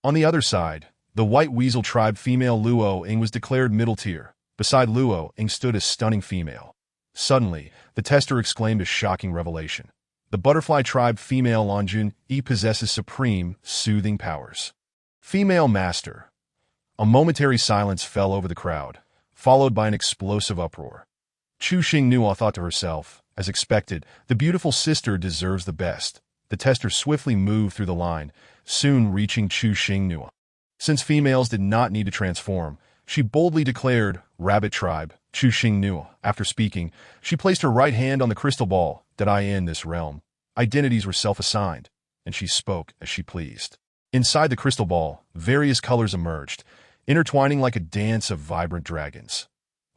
On the other side, the White Weasel tribe female Luo Ying was declared middle-tier. Beside Luo Ying stood a stunning female. Suddenly, the tester exclaimed a shocking revelation. The Butterfly tribe female Lanjun possesses supreme soothing powers. Female Master. A momentary silence fell over the crowd, followed by an explosive uproar. Chu Xing Nua thought to herself, as expected, the beautiful sister deserves the best. The tester swiftly moved through the line, soon reaching Chu Xing Nua. Since females did not need to transform, she boldly declared, Rabbit Tribe, Chu Xing Nua. After speaking, she placed her right hand on the crystal ball that in this realm, identities were self-assigned, and she spoke as she pleased. Inside the crystal ball, various colors emerged, intertwining like a dance of vibrant dragons.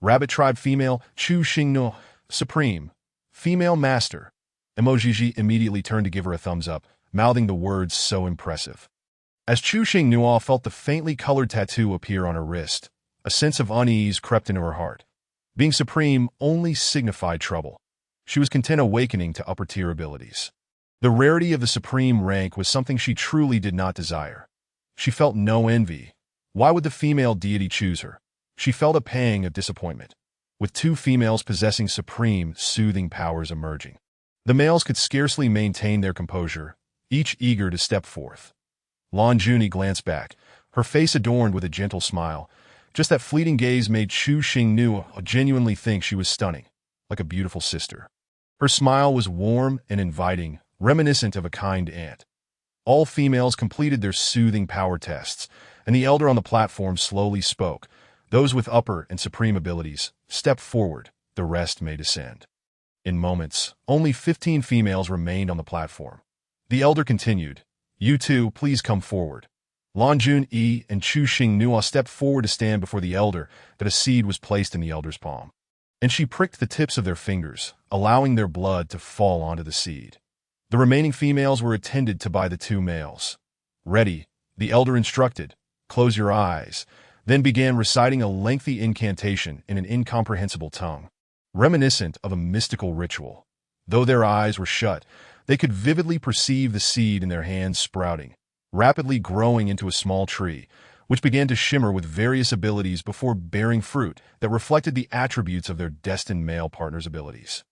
Rabbit Tribe female, Chu Xing Nua, Supreme, Female Master. Emoji immediately turned to give her a thumbs up, mouthing the words so impressive. As Chu Xing Nua felt the faintly colored tattoo appear on her wrist, a sense of unease crept into her heart. Being supreme only signified trouble. She was content awakening to upper-tier abilities. The rarity of the supreme rank was something she truly did not desire. She felt no envy. Why would the female deity choose her? She felt a pang of disappointment. With two females possessing supreme, soothing powers emerging, the males could scarcely maintain their composure, each eager to step forth. Lan Juni glanced back, her face adorned with a gentle smile. Just that fleeting gaze made Chu Xing Nua genuinely think she was stunning, like a beautiful sister. Her smile was warm and inviting, reminiscent of a kind aunt. All females completed their soothing power tests, and the elder on the platform slowly spoke. Those with upper and supreme abilities, step forward, the rest may descend. In moments, only 15 females remained on the platform. The elder continued, You two, please come forward. Lan Jun and Chu Xing Nua stepped forward to stand before the elder, that a seed was placed in the elder's palm. And she pricked the tips of their fingers, allowing their blood to fall onto the seed. The remaining females were attended to by the two males. Ready, the elder instructed, Close your eyes, then began reciting a lengthy incantation in an incomprehensible tongue, reminiscent of a mystical ritual. Though their eyes were shut, they could vividly perceive the seed in their hands sprouting, rapidly growing into a small tree, which began to shimmer with various abilities before bearing fruit that reflected the attributes of their destined male partner's abilities.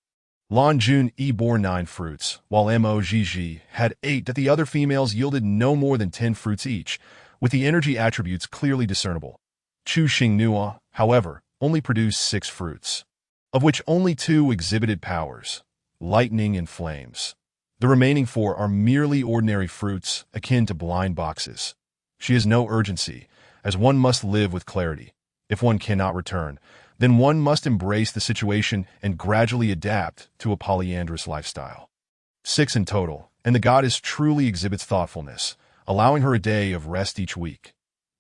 Lan Jun bore 9 fruits, while Mo had 8 that the other females yielded no more than 10 fruits each, with the energy attributes clearly discernible. Chu Xingnua, however, only produced 6 fruits, of which only 2 exhibited powers, lightning and flames. The remaining 4 are merely ordinary fruits, akin to blind boxes. She has no urgency, as one must live with clarity. If one cannot return, then one must embrace the situation and gradually adapt to a polyandrous lifestyle. 6 in total, and the goddess truly exhibits thoughtfulness, allowing her a day of rest each week.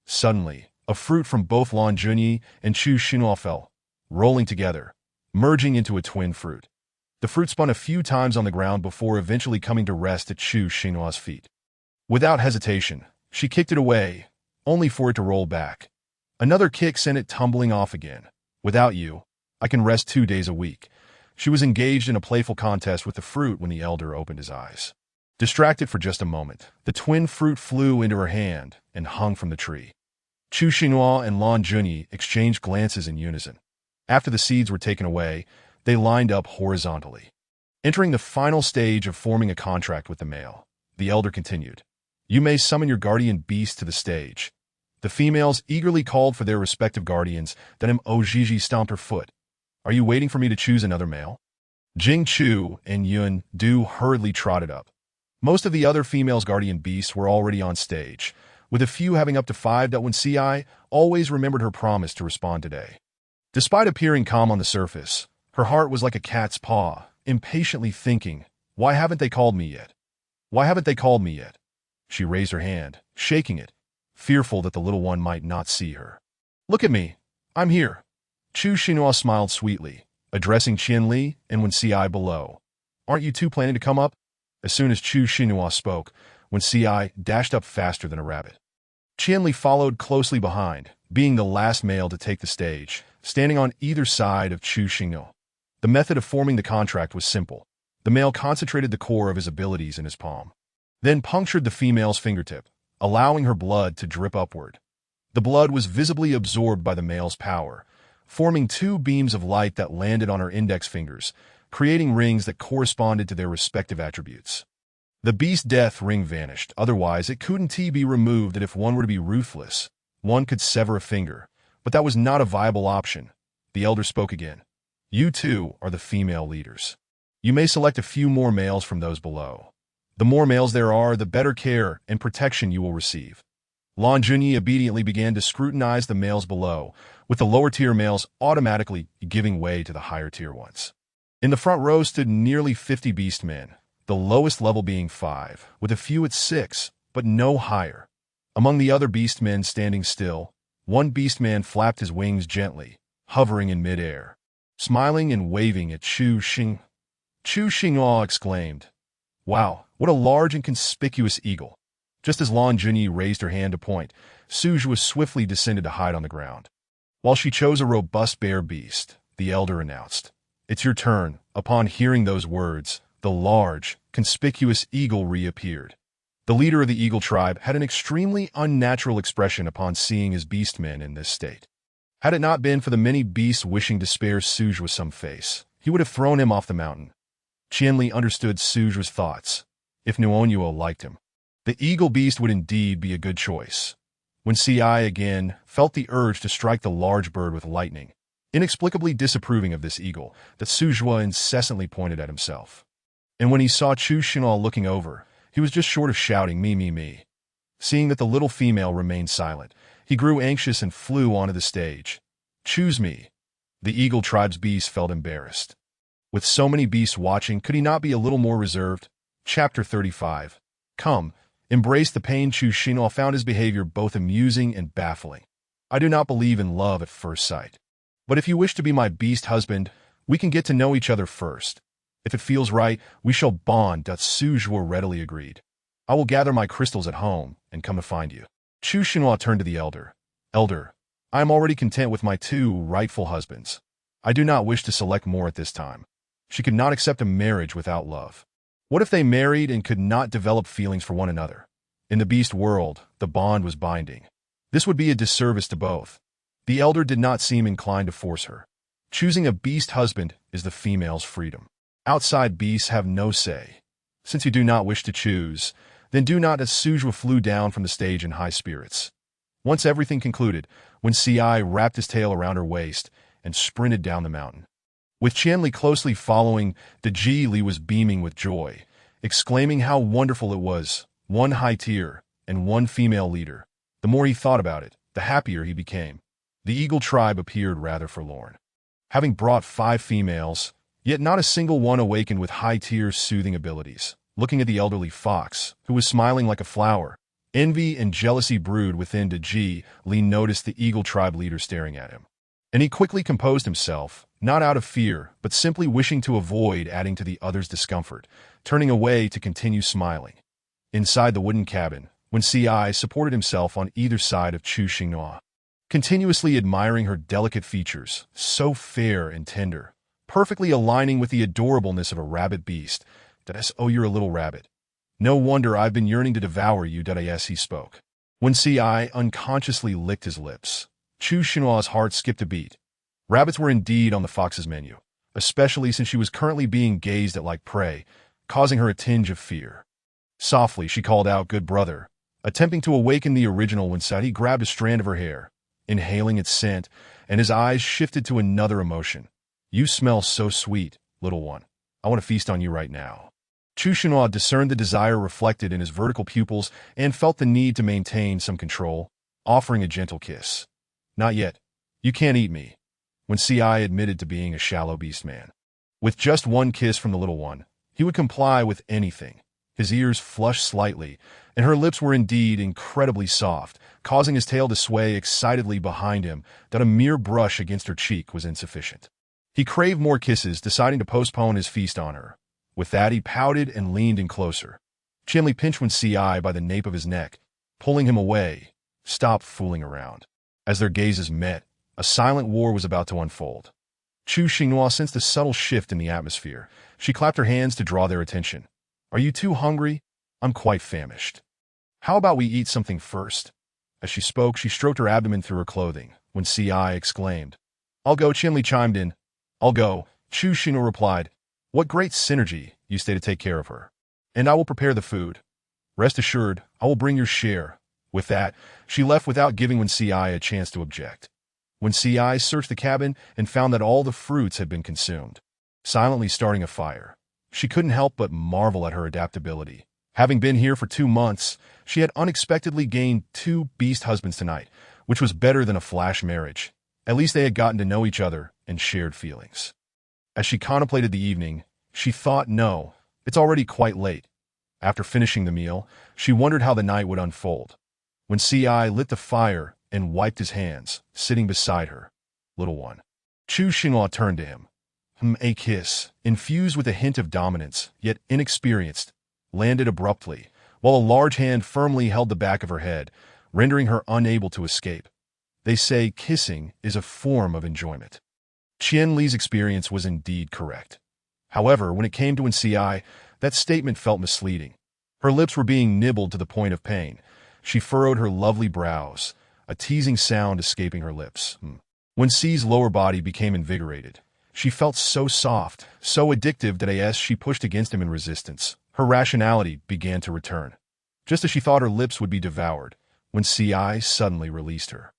Suddenly, a fruit from both Lan Junyi and Chu Xinhua fell, rolling together, merging into a twin fruit. The fruit spun a few times on the ground before eventually coming to rest at Chu Xinhua's feet. Without hesitation, she kicked it away, only for it to roll back. Another kick sent it tumbling off again. Without you, I can rest 2 days a week. She was engaged in a playful contest with the fruit when the elder opened his eyes. Distracted for just a moment, the twin fruit flew into her hand and hung from the tree. Chu Xinhua and Lan Junyi exchanged glances in unison. After the seeds were taken away, they lined up horizontally. Entering the final stage of forming a contract with the male, the elder continued, "You may summon your guardian beast to the stage." The females eagerly called for their respective guardians, then Ojiji stomped her foot. "Are you waiting for me to choose another male?" Jing Chu and Yun Du hurriedly trotted up. Most of the other females' guardian beasts were already on stage, with a few having up to 5. When Ci always remembered her promise to respond today. Despite appearing calm on the surface, her heart was like a cat's paw, impatiently thinking, "Why haven't they called me yet? Why haven't they called me yet?" She raised her hand, shaking it, fearful that the little one might not see her. "Look at me. I'm here." Chu Xinhua smiled sweetly, addressing Qian Li and Wen Ci below. "Aren't you two planning to come up?" As soon as Chu Xinhua spoke, Wen Ci dashed up faster than a rabbit. Qian Li followed closely behind, being the last male to take the stage, standing on either side of Chu Xinhua. The method of forming the contract was simple. The male concentrated the core of his abilities in his palm, then punctured the female's fingertip, allowing her blood to drip upward. The blood was visibly absorbed by the male's power, forming 2 beams of light that landed on her index fingers, creating rings that corresponded to their respective attributes. The beast death ring vanished, otherwise it couldn't be removed, and if one were to be ruthless, one could sever a finger, but that was not a viable option. The elder spoke again. "You two are the female leaders. You may select a few more males from those below. The more males there are, the better care and protection you will receive." Lan Junyi obediently began to scrutinize the males below, with the lower-tier males automatically giving way to the higher-tier ones. In the front row stood nearly 50 beastmen, the lowest level being 5, with a few at 6, but no higher. Among the other beastmen standing still, one beastman flapped his wings gently, hovering in midair, smiling and waving at Chu Xing. Chu Xinghua exclaimed, "Wow, what a large and conspicuous eagle." Just as Lan Junyi raised her hand to point, Suzhua swiftly descended to hide on the ground. While she chose a robust bear beast, the elder announced, "It's your turn." Upon hearing those words, the large, conspicuous eagle reappeared. The leader of the eagle tribe had an extremely unnatural expression upon seeing his beastmen in this state. Had it not been for the many beasts wishing to spare Suzhua some face, he would have thrown him off the mountain. Qianli understood Suzhua's thoughts. If Nuonuo liked him, the eagle beast would indeed be a good choice. When Ci again felt the urge to strike the large bird with lightning, inexplicably disapproving of this eagle that Suzhua incessantly pointed at himself. And when he saw Chu Xinhua looking over, he was just short of shouting, "Me, me, me." Seeing that the little female remained silent, he grew anxious and flew onto the stage. "Choose me." The eagle tribe's beast felt embarrassed. With so many beasts watching, could he not be a little more reserved? Chapter 35. Come, embrace the pain. Chu Xinhua found his behavior both amusing and baffling. "I do not believe in love at first sight. But if you wish to be my beast husband, we can get to know each other first. If it feels right, we shall bond." Suzhua readily agreed. "I will gather my crystals at home and come to find you." Chu Xinhua turned to the elder. "Elder, I am already content with my 2 rightful husbands. I do not wish to select more at this time." She could not accept a marriage without love. What if they married and could not develop feelings for one another? In the beast world, the bond was binding. This would be a disservice to both. The elder did not seem inclined to force her. Choosing a beast husband is the female's freedom. Outside beasts have no say. Since you do not wish to choose, Then do not as Suzhua flew down from the stage in high spirits. Once everything concluded, when Ci wrapped his tail around her waist and sprinted down the mountain. With Qianli closely following, the Ji Li was beaming with joy, exclaiming how wonderful it was, one high tier and one female leader. The more he thought about it, the happier he became. The eagle tribe appeared rather forlorn. Having brought 5 females, yet not a single one awakened with high-tier soothing abilities. Looking at the elderly fox, who was smiling like a flower, envy and jealousy brewed within Ji Li noticed the eagle tribe leader staring at him. And he quickly composed himself, not out of fear, but simply wishing to avoid adding to the other's discomfort, turning away to continue smiling. Inside the wooden cabin, when Ci supported himself on either side of Chu Xinghua, continuously admiring her delicate features, so fair and tender, perfectly aligning with the adorableness of a rabbit beast. Oh, you're a little rabbit. No wonder I've been yearning to devour you. He spoke. When Ci unconsciously licked his lips, Chu Xinhua's heart skipped a beat. Rabbits were indeed on the fox's menu, especially since she was currently being gazed at like prey, causing her a tinge of fear. Softly, she called out, "Good brother," attempting to awaken the original when Ci grabbed a strand of her hair, inhaling its scent, and his eyes shifted to another emotion. "You smell so sweet, little one. I want to feast on you right now." Chu Xinhua discerned the desire reflected in his vertical pupils and felt the need to maintain some control, offering a gentle kiss. "Not yet. You can't eat me," when Ci admitted to being a shallow beast man. With just one kiss from the little one, he would comply with anything. His ears flushed slightly, and her lips were indeed incredibly soft, causing his tail to sway excitedly behind him that a mere brush against her cheek was insufficient. He craved more kisses, deciding to postpone his feast on her. With that, he pouted and leaned in closer. Qianli pinched Ci by the nape of his neck, pulling him away. "Stop fooling around." As their gazes met, a silent war was about to unfold. Chu Xinghua sensed a subtle shift in the atmosphere. She clapped her hands to draw their attention. "Are you too hungry? I'm quite famished. How about we eat something first?" As she spoke, she stroked her abdomen through her clothing, when Ci exclaimed. "I'll go," Qianli chimed in. "I'll go," Chu Xinghua replied. "What great synergy. You stay to take care of her. And I will prepare the food. Rest assured, I will bring your share." With that, she left without giving Ci a chance to object. When Ci searched the cabin and found that all the fruits had been consumed, silently starting a fire, she couldn't help but marvel at her adaptability. Having been here for 2 months, she had unexpectedly gained 2 beast husbands tonight, which was better than a flash marriage. At least they had gotten to know each other and shared feelings. As she contemplated the evening, she thought, no, it's already quite late. After finishing the meal, she wondered how the night would unfold. When Ci lit the fire and wiped his hands, sitting beside her, "Little one." Chu Xinghua turned to him. A kiss, infused with a hint of dominance, yet inexperienced, landed abruptly, while a large hand firmly held the back of her head, rendering her unable to escape. They say kissing is a form of enjoyment. Qianli's experience was indeed correct. However, when it came to Ci, that statement felt misleading. Her lips were being nibbled to the point of pain. She furrowed her lovely brows, a teasing sound escaping her lips. When Ci's lower body became invigorated, she felt so soft, so addictive that as she pushed against him in resistance, her rationality began to return. Just as she thought her lips would be devoured, when Ci suddenly released her.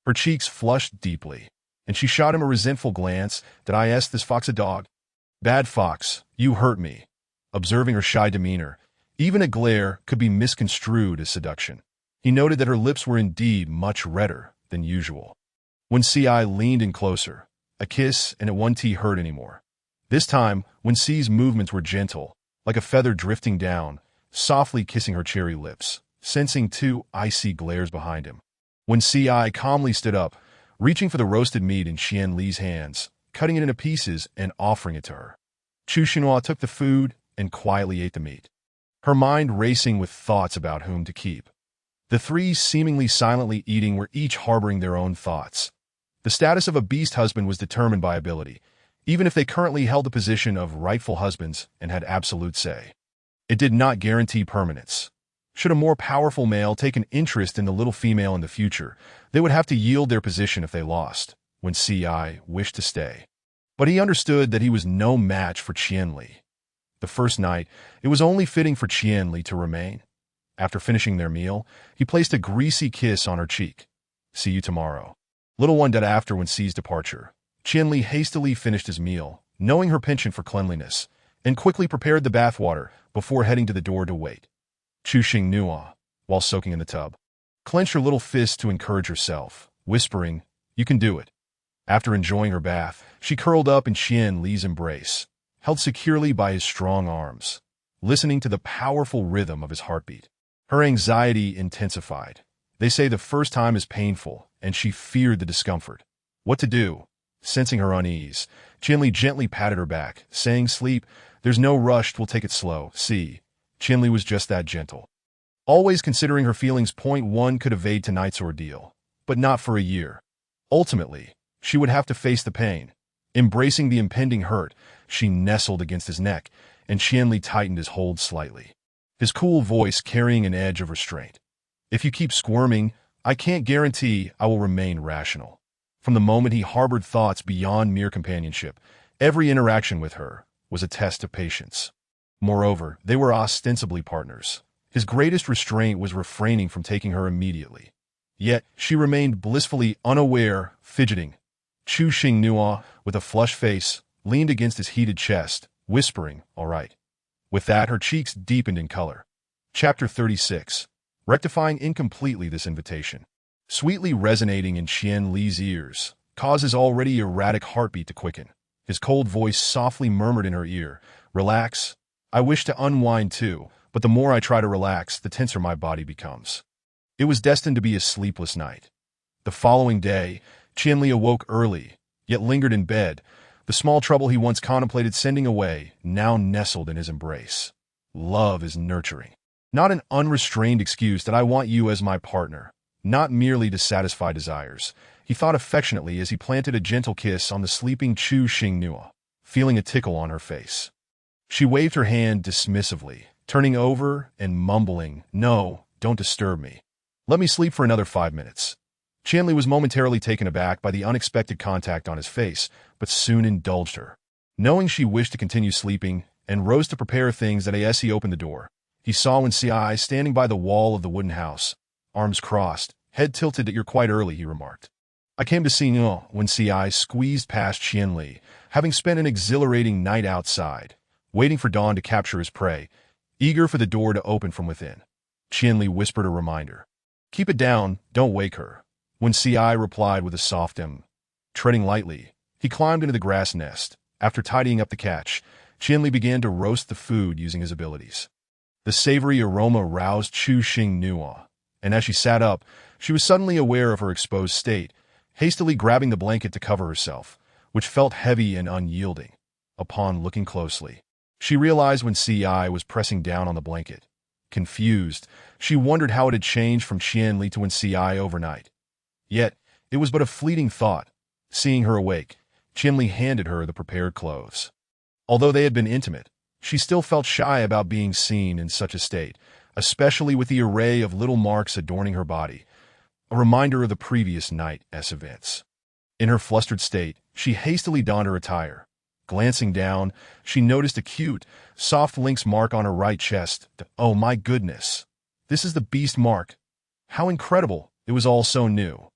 Her cheeks flushed deeply, and she shot him a resentful glance. "Did I ask this fox a dog?" "Bad fox, you hurt me." Observing her shy demeanor, even a glare could be misconstrued as seduction. He noted that her lips were indeed much redder than usual. When Ci leaned in closer, a kiss and it wouldn't hurt anymore. This time, when Ci's movements were gentle, like a feather drifting down, softly kissing her cherry lips, sensing 2 icy glares behind him. When Ci calmly stood up, reaching for the roasted meat in Qianli's hands, cutting it into pieces and offering it to her. Chu Xinhua took the food and quietly ate the meat, her mind racing with thoughts about whom to keep. The 3 seemingly silently eating were each harboring their own thoughts. The status of a beast husband was determined by ability, even if they currently held the position of rightful husbands and had absolute say. It did not guarantee permanence. Should a more powerful male take an interest in the little female in the future, they would have to yield their position if they lost, when Ci wished to stay. But he understood that he was no match for Qianli. The first night, it was only fitting for Qianli to remain. After finishing their meal, he placed a greasy kiss on her cheek. See you tomorrow. Little one did after when C's departure. Qianli hastily finished his meal, knowing her penchant for cleanliness, and quickly prepared the bathwater before heading to the door to wait. Chu Xing Nua, while soaking in the tub, clenched her little fist to encourage herself, whispering, "You can do it." After enjoying her bath, she curled up in Qian Li's embrace, held securely by his strong arms, listening to the powerful rhythm of his heartbeat. Her anxiety intensified. They say the first time is painful, and she feared the discomfort. What to do? Sensing her unease, Qianli gently patted her back, saying, "Sleep, there's no rush, we'll take it slow." See, Qianli was just that gentle. Always considering her feelings. One could evade tonight's ordeal, but not for a year. Ultimately, she would have to face the pain. Embracing the impending hurt, she nestled against his neck, and Qianli tightened his hold slightly, his cool voice carrying an edge of restraint. "If you keep squirming, I can't guarantee I will remain rational." From the moment he harbored thoughts beyond mere companionship, every interaction with her was a test of patience. Moreover, they were ostensibly partners. His greatest restraint was refraining from taking her immediately. Yet, she remained blissfully unaware, fidgeting. Chu Xing Nua, with a flushed face, leaned against his heated chest, whispering, "All right." With that, her cheeks deepened in color. Chapter 36. Rectifying incompletely this invitation. Sweetly resonating in Qian Li's ears, caused his already erratic heartbeat to quicken. His cold voice softly murmured in her ear, "Relax. I wish to unwind too, but the more I try to relax, the tenser my body becomes." It was destined to be a sleepless night. The following day, Qianli awoke early, yet lingered in bed. The small trouble he once contemplated sending away now nestled in his embrace. Love is nurturing. Not an unrestrained excuse that I want you as my partner, not merely to satisfy desires, he thought affectionately as he planted a gentle kiss on the sleeping Chu Xing Nua, feeling a tickle on her face. She waved her hand dismissively, turning over and mumbling, "No, don't disturb me. Let me sleep for another 5 minutes." Qianli was momentarily taken aback by the unexpected contact on his face, but soon indulged her. Knowing she wished to continue sleeping, and rose to prepare things as he opened the door, he saw Wen Ci standing by the wall of the wooden house, arms crossed, head tilted. "You're quite early," he remarked. "I came to see you." Wen Ci squeezed past Qianli, having spent an exhilarating night outside, waiting for dawn to capture his prey, eager for the door to open from within. Qianli whispered a reminder. "Keep it down, don't wake her." When Ci replied with a soft treading lightly, he climbed into the grass nest. After tidying up the catch, Qianli began to roast the food using his abilities. The savory aroma roused Chu Xing Nua, and as she sat up, she was suddenly aware of her exposed state, hastily grabbing the blanket to cover herself, which felt heavy and unyielding. Upon looking closely, she realized when Ci was pressing down on the blanket. Confused, she wondered how it had changed from Qianli to Wen Ci overnight. Yet, it was but a fleeting thought. Seeing her awake, Qianli handed her the prepared clothes. Although they had been intimate, she still felt shy about being seen in such a state, especially with the array of little marks adorning her body, a reminder of the previous night's events. In her flustered state, she hastily donned her attire. Glancing down, she noticed a cute, soft lynx mark on her right chest. "Oh my goodness! This is the beast mark! How incredible! It was all so new."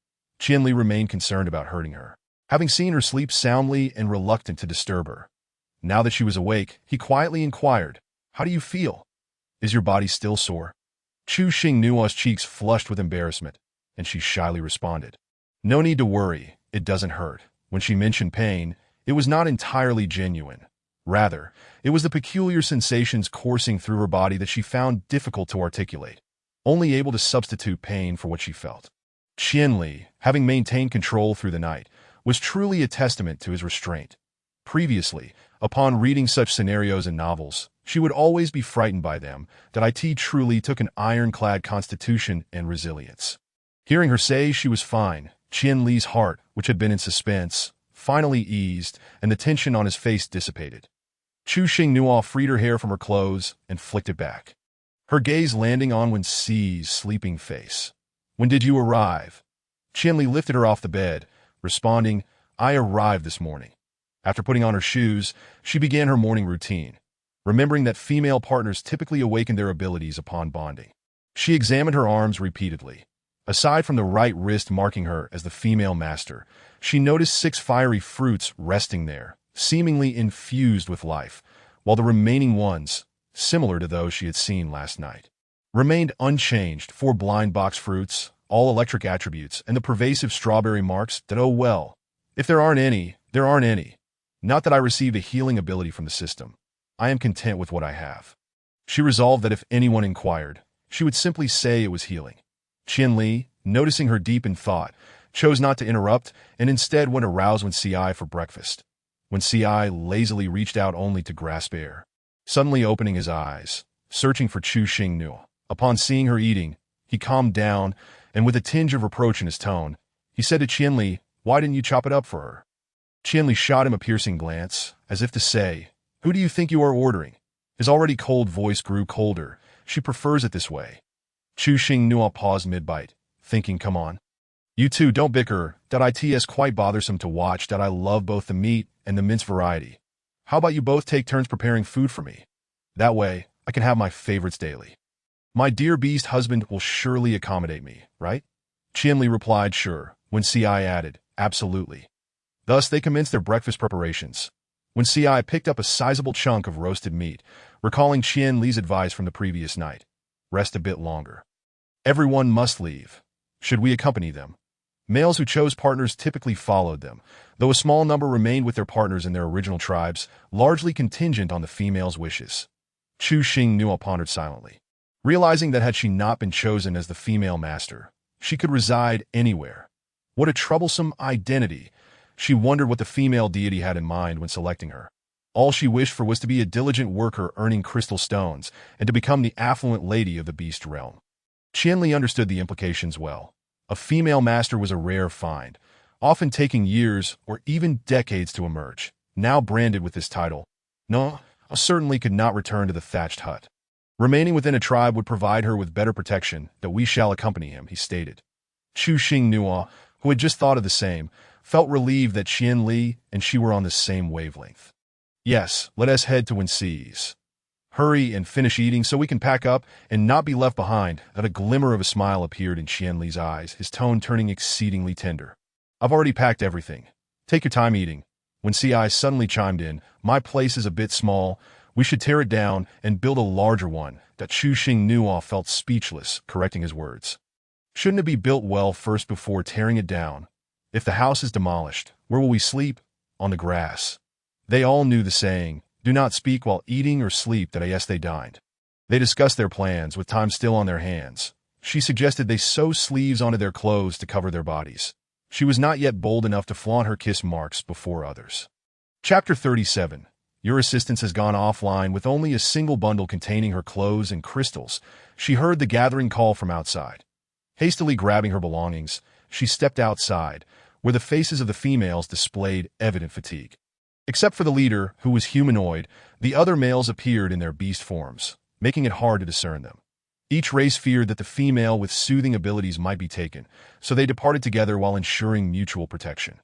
Qianli remained concerned about hurting her, having seen her sleep soundly and reluctant to disturb her. Now that she was awake, he quietly inquired, "How do you feel? Is your body still sore?" Chu Xing Nua's cheeks flushed with embarrassment, and she shyly responded, "No need to worry, it doesn't hurt." When she mentioned pain, it was not entirely genuine. Rather, it was the peculiar sensations coursing through her body that she found difficult to articulate, only able to substitute pain for what she felt. Qianli, having maintained control through the night, was truly a testament to his restraint. Previously, upon reading such scenarios in novels, she would always be frightened by them. That it truly took an ironclad constitution and resilience. Hearing her say she was fine, Qianli's heart, which had been in suspense, finally eased, and the tension on his face dissipated. Chu Xing Nua freed her hair from her clothes and flicked it back, her gaze landing on Wen Ci's sleeping face. "When did you arrive?" Qianli lifted her off the bed, responding, "I arrived this morning." After putting on her shoes, she began her morning routine, remembering that female partners typically awaken their abilities upon bonding. She examined her arms repeatedly. Aside from the right wrist marking her as the female master, she noticed 6 fiery fruits resting there, seemingly infused with life, while the remaining ones, similar to those she had seen last night, remained unchanged. 4 blind box fruits, all electric attributes, and the pervasive strawberry marks that, oh well, if there aren't any, there aren't any. Not that I received a healing ability from the system. I am content with what I have. She resolved that if anyone inquired, she would simply say it was healing. Qianli, noticing her deep in thought, chose not to interrupt and instead went arouse when Ci for breakfast. When Ci lazily reached out only to grasp air, suddenly opening his eyes, searching for Chu Xingnuo. Upon seeing her eating, he calmed down, and with a tinge of reproach in his tone, he said to Qianli, "Why didn't you chop it up for her?" Qianli shot him a piercing glance, as if to say, "Who do you think you are ordering?" His already cold voice grew colder. "She prefers it this way." Chu Xingnuo paused mid-bite, thinking, "Come on. You two don't bicker. It's quite bothersome to watch. I love both the meat and the mince variety. How about you both take turns preparing food for me? That way, I can have my favorites daily. My dear beast husband will surely accommodate me, right?" Qianli replied, "Sure," when Ci added, "Absolutely." Thus, they commenced their breakfast preparations. When Ci picked up a sizable chunk of roasted meat, recalling Qianli's advice from the previous night, "Rest a bit longer. Everyone must leave. Should we accompany them?" Males who chose partners typically followed them, though a small number remained with their partners in their original tribes, largely contingent on the females' wishes. Chu Xingnuo pondered silently, realizing that had she not been chosen as the female master, she could reside anywhere. What a troublesome identity! She wondered what the female deity had in mind when selecting her. All she wished for was to be a diligent worker earning crystal stones and to become the affluent lady of the beast realm. Qianli understood the implications well. A female master was a rare find, often taking years or even decades to emerge. Now branded with this title, no, I certainly could not return to the thatched hut. Remaining within a tribe would provide her with better protection. "That we shall accompany him," he stated. Chu Xingnuo, who had just thought of the same, felt relieved that Qianli and she were on the same wavelength. "Yes, let us head to Wenxi's. Hurry and finish eating so we can pack up and not be left behind." A glimmer of a smile appeared in Qianli's eyes, his tone turning exceedingly tender. "I've already packed everything. Take your time eating." When Ci suddenly chimed in, "My place is a bit small. We should tear it down and build a larger one." That Chu Xingnuo felt speechless, correcting his words. "Shouldn't it be built well first before tearing it down? If the house is demolished, where will we sleep? On the grass." They all knew the saying, "Do not speak while eating or sleep." That yes, they dined. They discussed their plans with time still on their hands. She suggested they sew sleeves onto their clothes to cover their bodies. She was not yet bold enough to flaunt her kiss marks before others. Chapter 37. Your assistance has gone offline with only a single bundle containing her clothes and crystals. She heard the gathering call from outside. Hastily grabbing her belongings, she stepped outside, where the faces of the females displayed evident fatigue. Except for the leader, who was humanoid, the other males appeared in their beast forms, making it hard to discern them. Each race feared that the female with soothing abilities might be taken, so they departed together while ensuring mutual protection.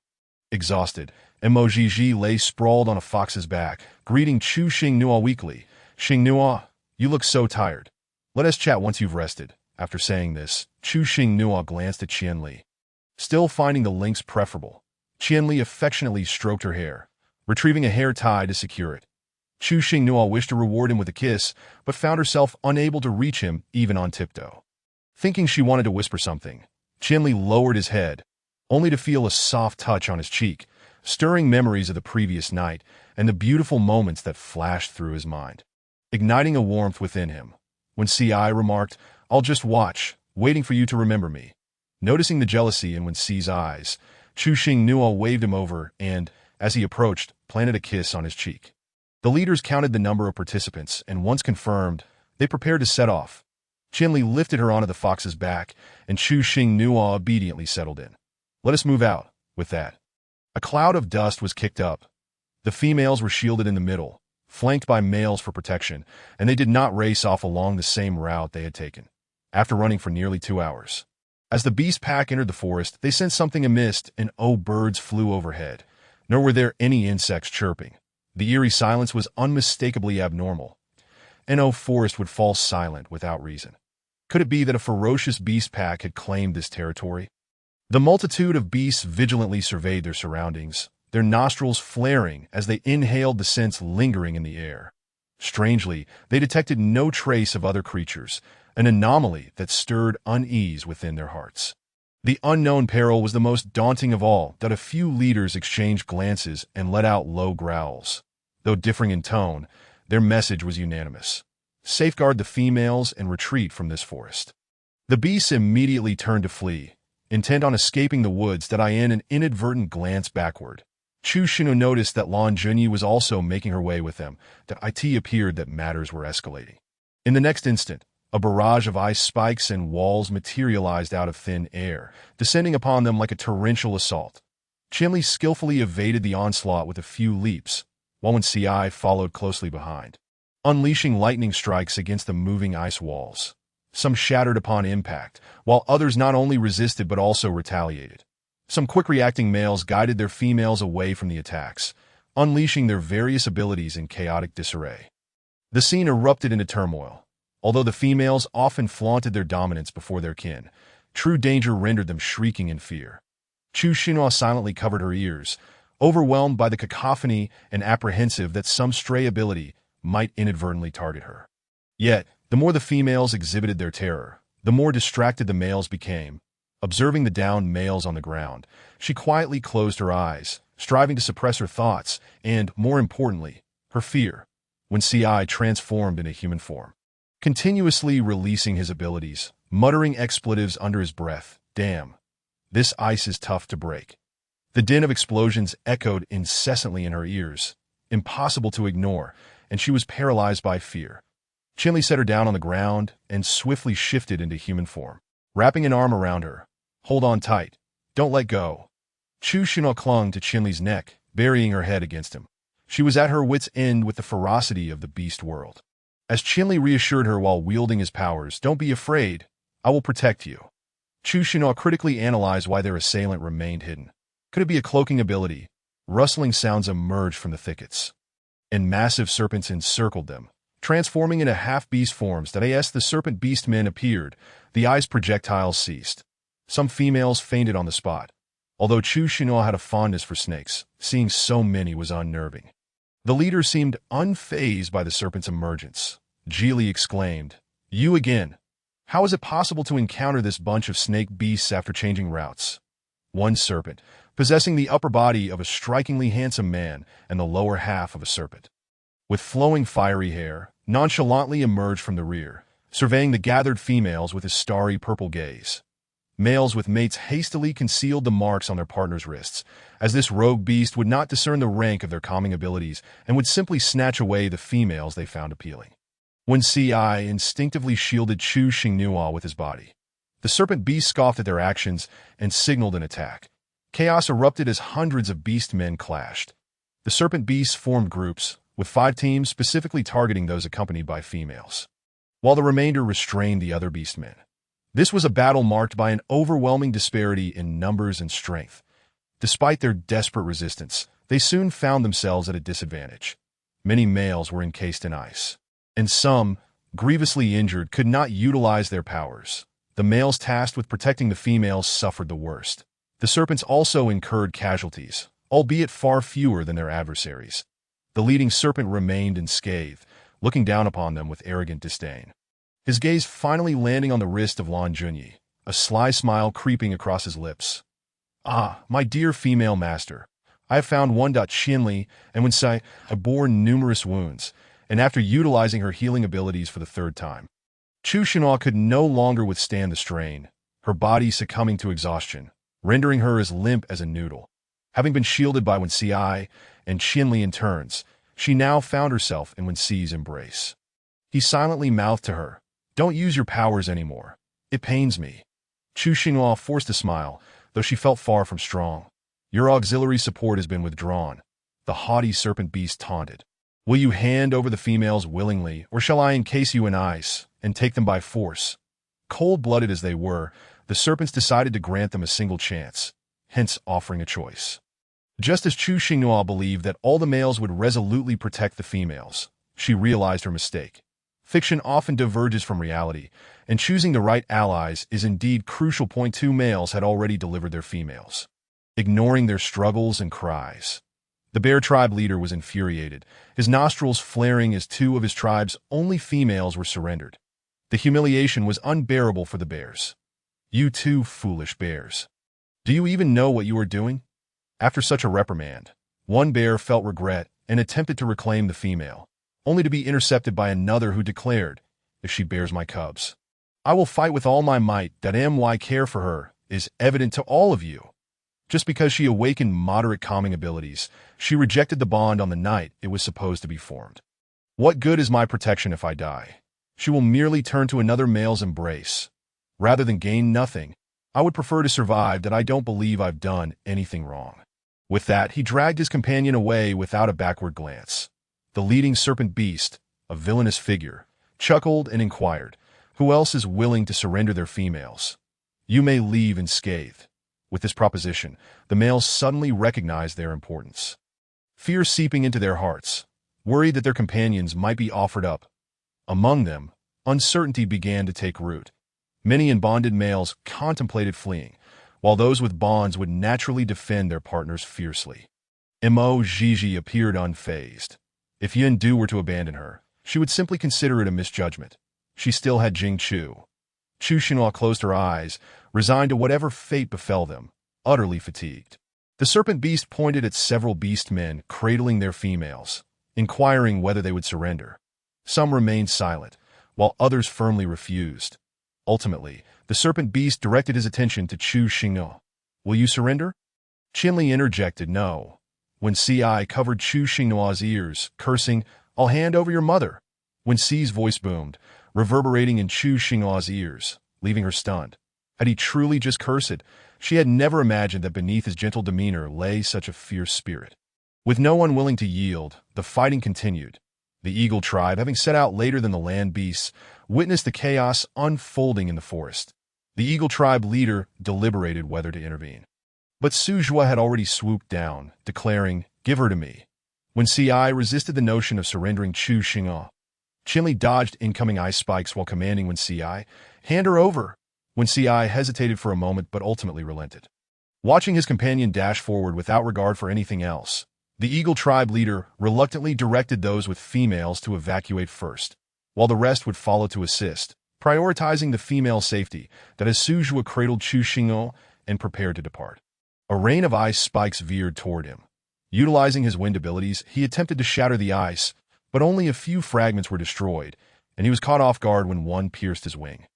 Exhausted, Emojiji lay sprawled on a fox's back, greeting Chu Xingnuo weakly. "Xingnuo, you look so tired. Let us chat once you've rested." After saying this, Chu Xingnuo glanced at Qianli. Still finding the lynx preferable, Qianli affectionately stroked her hair, retrieving a hair tie to secure it. Chu Xingnuo wished to reward him with a kiss, but found herself unable to reach him even on tiptoe. Thinking she wanted to whisper something, Qianli lowered his head, only to feel a soft touch on his cheek, stirring memories of the previous night and the beautiful moments that flashed through his mind, igniting a warmth within him. When Ci remarked, "I'll just watch, waiting for you to remember me." Noticing the jealousy in Wenxi's eyes, Chu Xingnuo waved him over and, as he approached, planted a kiss on his cheek. The leaders counted the number of participants, and once confirmed, they prepared to set off. Qianli lifted her onto the fox's back, and Chu Xingnuo obediently settled in. "Let us move out." With that, a cloud of dust was kicked up. The females were shielded in the middle, flanked by males for protection, and they did not race off along the same route they had taken. After running for nearly 2 hours, as the beast pack entered the forest, they sensed something amiss, and birds flew overhead, nor were there any insects chirping. The eerie silence was unmistakably abnormal. Forest would fall silent without reason. Could it be that a ferocious beast pack had claimed this territory? The multitude of beasts vigilantly surveyed their surroundings, their nostrils flaring as they inhaled the scents lingering in the air. Strangely, they detected no trace of other creatures, an anomaly that stirred unease within their hearts. The unknown peril was the most daunting of all, that a few leaders exchanged glances and let out low growls. Though differing in tone, their message was unanimous. Safeguard the females and retreat from this forest. The beasts immediately turned to flee, intent on escaping the woods that in an inadvertent glance backward. Chu Xinyu noticed that Lan Junyi was also making her way with them, that it appeared that matters were escalating. In the next instant, a barrage of ice spikes and walls materialized out of thin air, descending upon them like a torrential assault. Qinli skillfully evaded the onslaught with a few leaps, while Wen Ci followed closely behind, unleashing lightning strikes against the moving ice walls. Some shattered upon impact, while others not only resisted but also retaliated. Some quick-reacting males guided their females away from the attacks, unleashing their various abilities in chaotic disarray. The scene erupted into turmoil. Although the females often flaunted their dominance before their kin, true danger rendered them shrieking in fear. Chu Xinhua silently covered her ears, overwhelmed by the cacophony and apprehensive that some stray ability might inadvertently target her. Yet, the more the females exhibited their terror, the more distracted the males became. Observing the downed males on the ground, she quietly closed her eyes, striving to suppress her thoughts and, more importantly, her fear. When Ci transformed into human form, continuously releasing his abilities, muttering expletives under his breath, "Damn, this ice is tough to break." The din of explosions echoed incessantly in her ears, impossible to ignore, and she was paralyzed by fear. Qinli set her down on the ground and swiftly shifted into human form, wrapping an arm around her. "Hold on tight. Don't let go." Chu Xinhua clung to Qinli's neck, burying her head against him. She was at her wit's end with the ferocity of the beast world. As Qinli reassured her while wielding his powers, "Don't be afraid. I will protect you." Chu Xinhua critically analyzed why their assailant remained hidden. Could it be a cloaking ability? Rustling sounds emerged from the thickets, and massive serpents encircled them, transforming into half-beast forms. That as the serpent beast men appeared, the ice projectiles ceased. Some females fainted on the spot. Although Chu Xinhua had a fondness for snakes, seeing so many was unnerving. The leader seemed unfazed by the serpent's emergence. Geely exclaimed, "You again! How is it possible to encounter this bunch of snake beasts after changing routes?" One serpent, possessing the upper body of a strikingly handsome man and the lower half of a serpent, with flowing fiery hair, nonchalantly emerged from the rear, surveying the gathered females with his starry purple gaze. Males with mates hastily concealed the marks on their partners' wrists, as this rogue beast would not discern the rank of their calming abilities and would simply snatch away the females they found appealing. When Ci instinctively shielded Chu Xinhua with his body, the serpent beast scoffed at their actions and signaled an attack. Chaos erupted as hundreds of beast men clashed. The serpent beasts formed groups, with 5 teams specifically targeting those accompanied by females, while the remainder restrained the other beast men. This was a battle marked by an overwhelming disparity in numbers and strength. Despite their desperate resistance, they soon found themselves at a disadvantage. Many males were encased in ice, and some, grievously injured, could not utilize their powers. The males tasked with protecting the females suffered the worst. The serpents also incurred casualties, albeit far fewer than their adversaries. The leading serpent remained unscathed, looking down upon them with arrogant disdain. His gaze finally landing on the wrist of Lan Junyi, a sly smile creeping across his lips. "Ah, my dear female master, I have found one." Qinli and Wen Ci bore numerous wounds, and after utilizing her healing abilities for the 3rd time, Chu Xinhua could no longer withstand the strain, her body succumbing to exhaustion, rendering her as limp as a noodle. Having been shielded by Wen Ci and Qinli in turns, she now found herself in Wen Ci's embrace. He silently mouthed to her, "Don't use your powers anymore. It pains me." Chu Xinhua forced a smile, though she felt far from strong. "Your auxiliary support has been withdrawn," the haughty serpent beast taunted. "Will you hand over the females willingly, or shall I encase you in ice and take them by force?" Cold-blooded as they were, the serpents decided to grant them a single chance, hence offering a choice. Just as Chu Xinhua believed that all the males would resolutely protect the females, she realized her mistake. Fiction often diverges from reality, and choosing the right allies is indeed crucial. Point two males had already delivered their females, ignoring their struggles and cries. The bear tribe leader was infuriated, his nostrils flaring as two of his tribe's only females were surrendered. The humiliation was unbearable for the bears. You two foolish bears. Do you even know what you are doing? After such a reprimand, one bear felt regret and attempted to reclaim the female, only to be intercepted by another who declared, "If she bears my cubs, I will fight with all my might. That my care for her is evident to all of you." Just because she awakened moderate calming abilities, she rejected the bond on the night it was supposed to be formed. What good is my protection if I die? She will merely turn to another male's embrace. Rather than gain nothing, I would prefer to survive. That I don't believe I've done anything wrong. With that, he dragged his companion away without a backward glance. The leading serpent beast, a villainous figure, chuckled and inquired, "Who else is willing to surrender their females? You may leave unscathed." With this proposition, the males suddenly recognized their importance. Fear seeping into their hearts, worried that their companions might be offered up. Among them, uncertainty began to take root. Many unbonded males contemplated fleeing, while those with bonds would naturally defend their partners fiercely. Mo Gigi appeared unfazed. If Yundu were to abandon her, she would simply consider it a misjudgment. She still had Jing Chu. Chu Xinhua closed her eyes, resigned to whatever fate befell them, utterly fatigued. The serpent beast pointed at several beast men cradling their females, inquiring whether they would surrender. Some remained silent, while others firmly refused. Ultimately, the serpent beast directed his attention to Chu Xinhua. "Will you surrender?" Qinli interjected, "No." When Ci covered Chu Xinghua's ears, cursing, "I'll hand over your mother." When Ci's voice boomed, reverberating in Chu Xinghua's ears, leaving her stunned. Had he truly just cursed? She had never imagined that beneath his gentle demeanor lay such a fierce spirit. With no one willing to yield, the fighting continued. The eagle tribe, having set out later than the land beasts, witnessed the chaos unfolding in the forest. The eagle tribe leader deliberated whether to intervene. But Suzhua had already swooped down, declaring, "Give her to me." When Ci resisted the notion of surrendering Chu Xinghua, Qinli dodged incoming ice spikes while commanding When Ci, "Hand her over." When Ci hesitated for a moment but ultimately relented. Watching his companion dash forward without regard for anything else, the eagle tribe leader reluctantly directed those with females to evacuate first, while the rest would follow to assist, prioritizing the female safety. That as Suzhua cradled Chu Xinghua and prepared to depart, a rain of ice spikes veered toward him. Utilizing his wind abilities, he attempted to shatter the ice, but only a few fragments were destroyed, and he was caught off guard when one pierced his wing.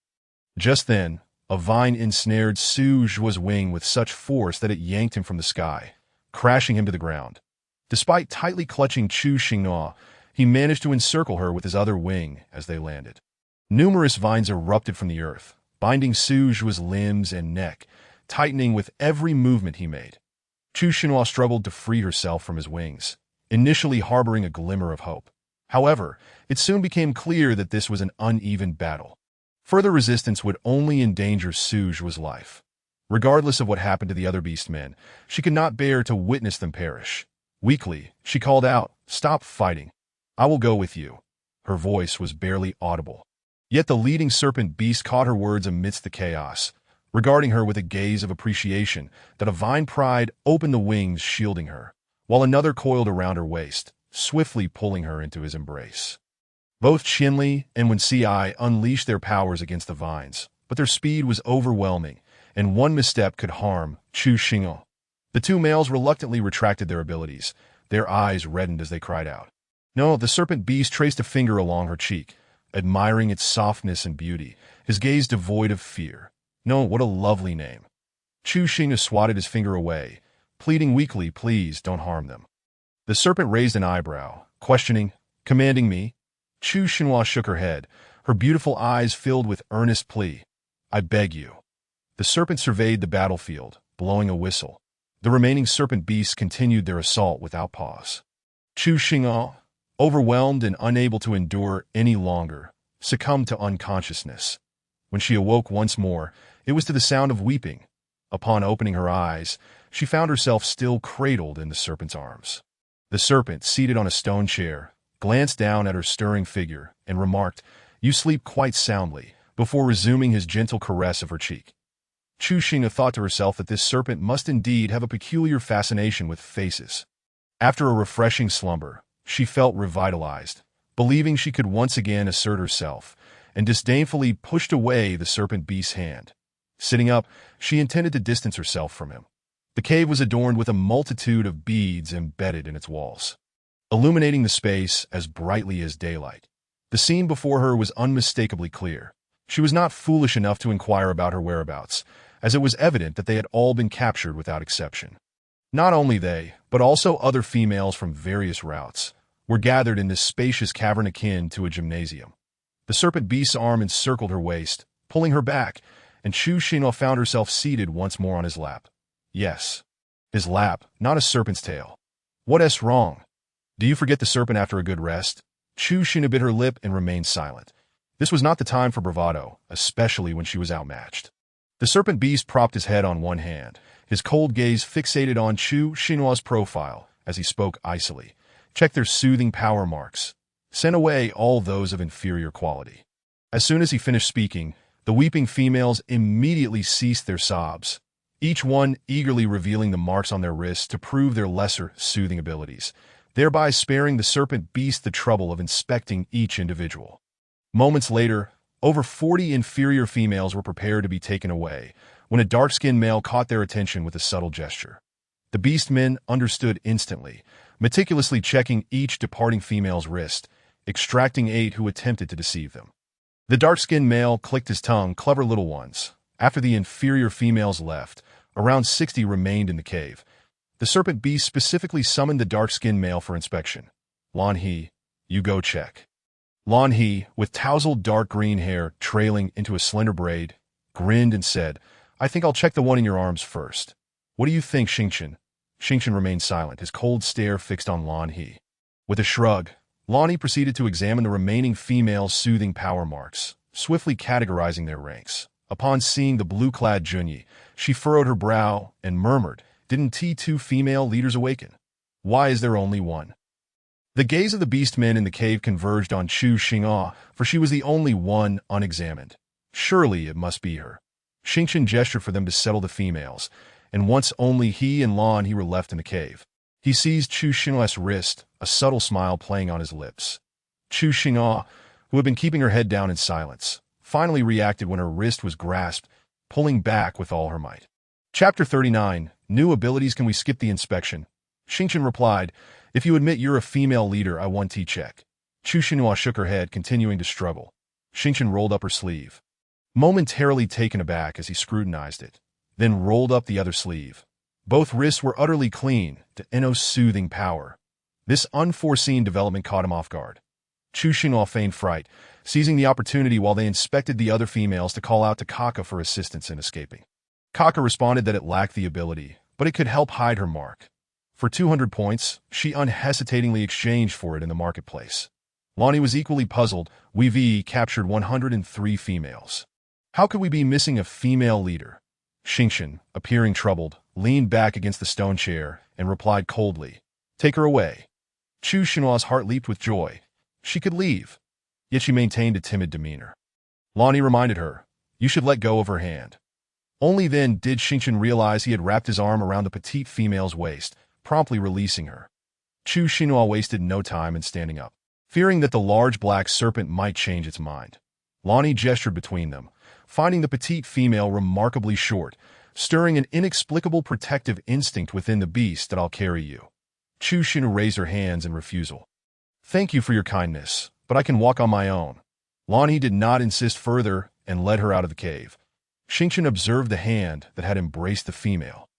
Just then, a vine ensnared Suzhua's wing with such force that it yanked him from the sky, crashing him to the ground. Despite tightly clutching Chu Xinghua, he managed to encircle her with his other wing as they landed. Numerous vines erupted from the earth, binding Suzhua's limbs and neck, tightening with every movement he made. Chu Xinhua struggled to free herself from his wings, initially harboring a glimmer of hope. However, it soon became clear that this was an uneven battle. Further resistance would only endanger Suzhua's life. Regardless of what happened to the other beastmen, she could not bear to witness them perish. Weakly, she called out, "Stop fighting. I will go with you." Her voice was barely audible. Yet the leading serpent beast caught her words amidst the chaos, regarding her with a gaze of appreciation. That a vine pride opened the wings shielding her, while another coiled around her waist, swiftly pulling her into his embrace. Both Qinli and When Ci unleashed their powers against the vines, but their speed was overwhelming, and one misstep could harm Chu Xinghua. The two males reluctantly retracted their abilities, their eyes reddened as they cried out. No, the serpent beast traced a finger along her cheek, admiring its softness and beauty, his gaze devoid of fear. No, what a lovely name. Chu Xinghua swatted his finger away, pleading weakly, "Please, don't harm them." The serpent raised an eyebrow, questioning, "Commanding me?" Chu Xinhua shook her head, her beautiful eyes filled with earnest plea. "I beg you." The serpent surveyed the battlefield, blowing a whistle. The remaining serpent beasts continued their assault without pause. Chu Xinghua, overwhelmed and unable to endure any longer, succumbed to unconsciousness. When she awoke once more, it was to the sound of weeping. Upon opening her eyes, she found herself still cradled in the serpent's arms. The serpent, seated on a stone chair, glanced down at her stirring figure and remarked, You sleep quite soundly, before resuming his gentle caress of her cheek. Chu Xing'e thought to herself that this serpent must indeed have a peculiar fascination with faces. After a refreshing slumber, she felt revitalized, believing she could once again assert herself, and disdainfully pushed away the serpent beast's hand. Sitting up, she intended to distance herself from him. The cave was adorned with a multitude of beads embedded in its walls, illuminating the space as brightly as daylight. The scene before her was unmistakably clear. She was not foolish enough to inquire about her whereabouts, as it was evident that they had all been captured without exception. Not only they, but also other females from various routes, were gathered in this spacious cavern akin to a gymnasium. The serpent beast's arm encircled her waist, pulling her back, and Chu Xing'e found herself seated once more on his lap. Yes, his lap, not a serpent's tail. What's wrong? Do you forget the serpent after a good rest? Chu Xing'e bit her lip and remained silent. This was not the time for bravado, especially when she was outmatched. The serpent beast propped his head on one hand, his cold gaze fixated on Chu Xing'e's profile as he spoke icily. Check their soothing power marks. Send away all those of inferior quality. As soon as he finished speaking, the weeping females immediately ceased their sobs, each one eagerly revealing the marks on their wrists to prove their lesser soothing abilities, thereby sparing the serpent beast the trouble of inspecting each individual. Moments later, over 40 inferior females were prepared to be taken away, when a dark-skinned male caught their attention with a subtle gesture. The beast men understood instantly, meticulously checking each departing female's wrist, extracting 8 who attempted to deceive them. The dark-skinned male clicked his tongue, clever little ones. After the inferior females left, around 60 remained in the cave. The serpent beast specifically summoned the dark-skinned male for inspection. Lan He, you go check. Lan He, with tousled dark green hair trailing into a slender braid, grinned and said, I think I'll check the one in your arms first. What do you think, Xingchen? Xingchen remained silent, his cold stare fixed on Lan He. With a shrug, Lan He proceeded to examine the remaining female soothing power marks, swiftly categorizing their ranks. Upon seeing the blue-clad Junyi, she furrowed her brow and murmured, Didn't T2 female leaders awaken? Why is there only one? The gaze of the beast men in the cave converged on Chu Xing'e, for she was the only one unexamined. Surely it must be her. Xingchen gestured for them to settle the females, and once only he and Lan He were left in the cave. He seized Chu Xing'e's wrist, a subtle smile playing on his lips. Chu Xing'e, who had been keeping her head down in silence, finally reacted when her wrist was grasped, pulling back with all her might. Chapter 39, New Abilities. Can we skip the inspection? Xingchen replied, If you admit you're a female leader, I want T-check. Chu Xing'e shook her head, continuing to struggle. Xingchen rolled up her sleeve, momentarily taken aback as he scrutinized it, then rolled up the other sleeve. Both wrists were utterly clean, to Enno's soothing power. This unforeseen development caught him off guard. Chu Xing'e feigned fright, seizing the opportunity while they inspected the other females to call out to Kaka for assistance in escaping. Kaka responded that it lacked the ability, but it could help hide her mark. For 200 points, she unhesitatingly exchanged for it in the marketplace. Lan He was equally puzzled. We've captured 103 females. How could we be missing a female leader? Xingchen, appearing troubled, leaned back against the stone chair and replied coldly, Take her away. Chu Xing'e's heart leaped with joy. She could leave, yet she maintained a timid demeanor. Lan He reminded her, You should let go of her hand. Only then did Xingchen realize he had wrapped his arm around the petite female's waist, promptly releasing her. Chu Xing'e wasted no time in standing up, fearing that the large black serpent might change its mind. Lan He gestured between them, finding the petite female remarkably short, stirring an inexplicable protective instinct within the beast that I'll carry you. Chu Xing'e raised her hands in refusal. Thank you for your kindness, but I can walk on my own. Lan He did not insist further and led her out of the cave. Xingchen observed the hand that had embraced the female.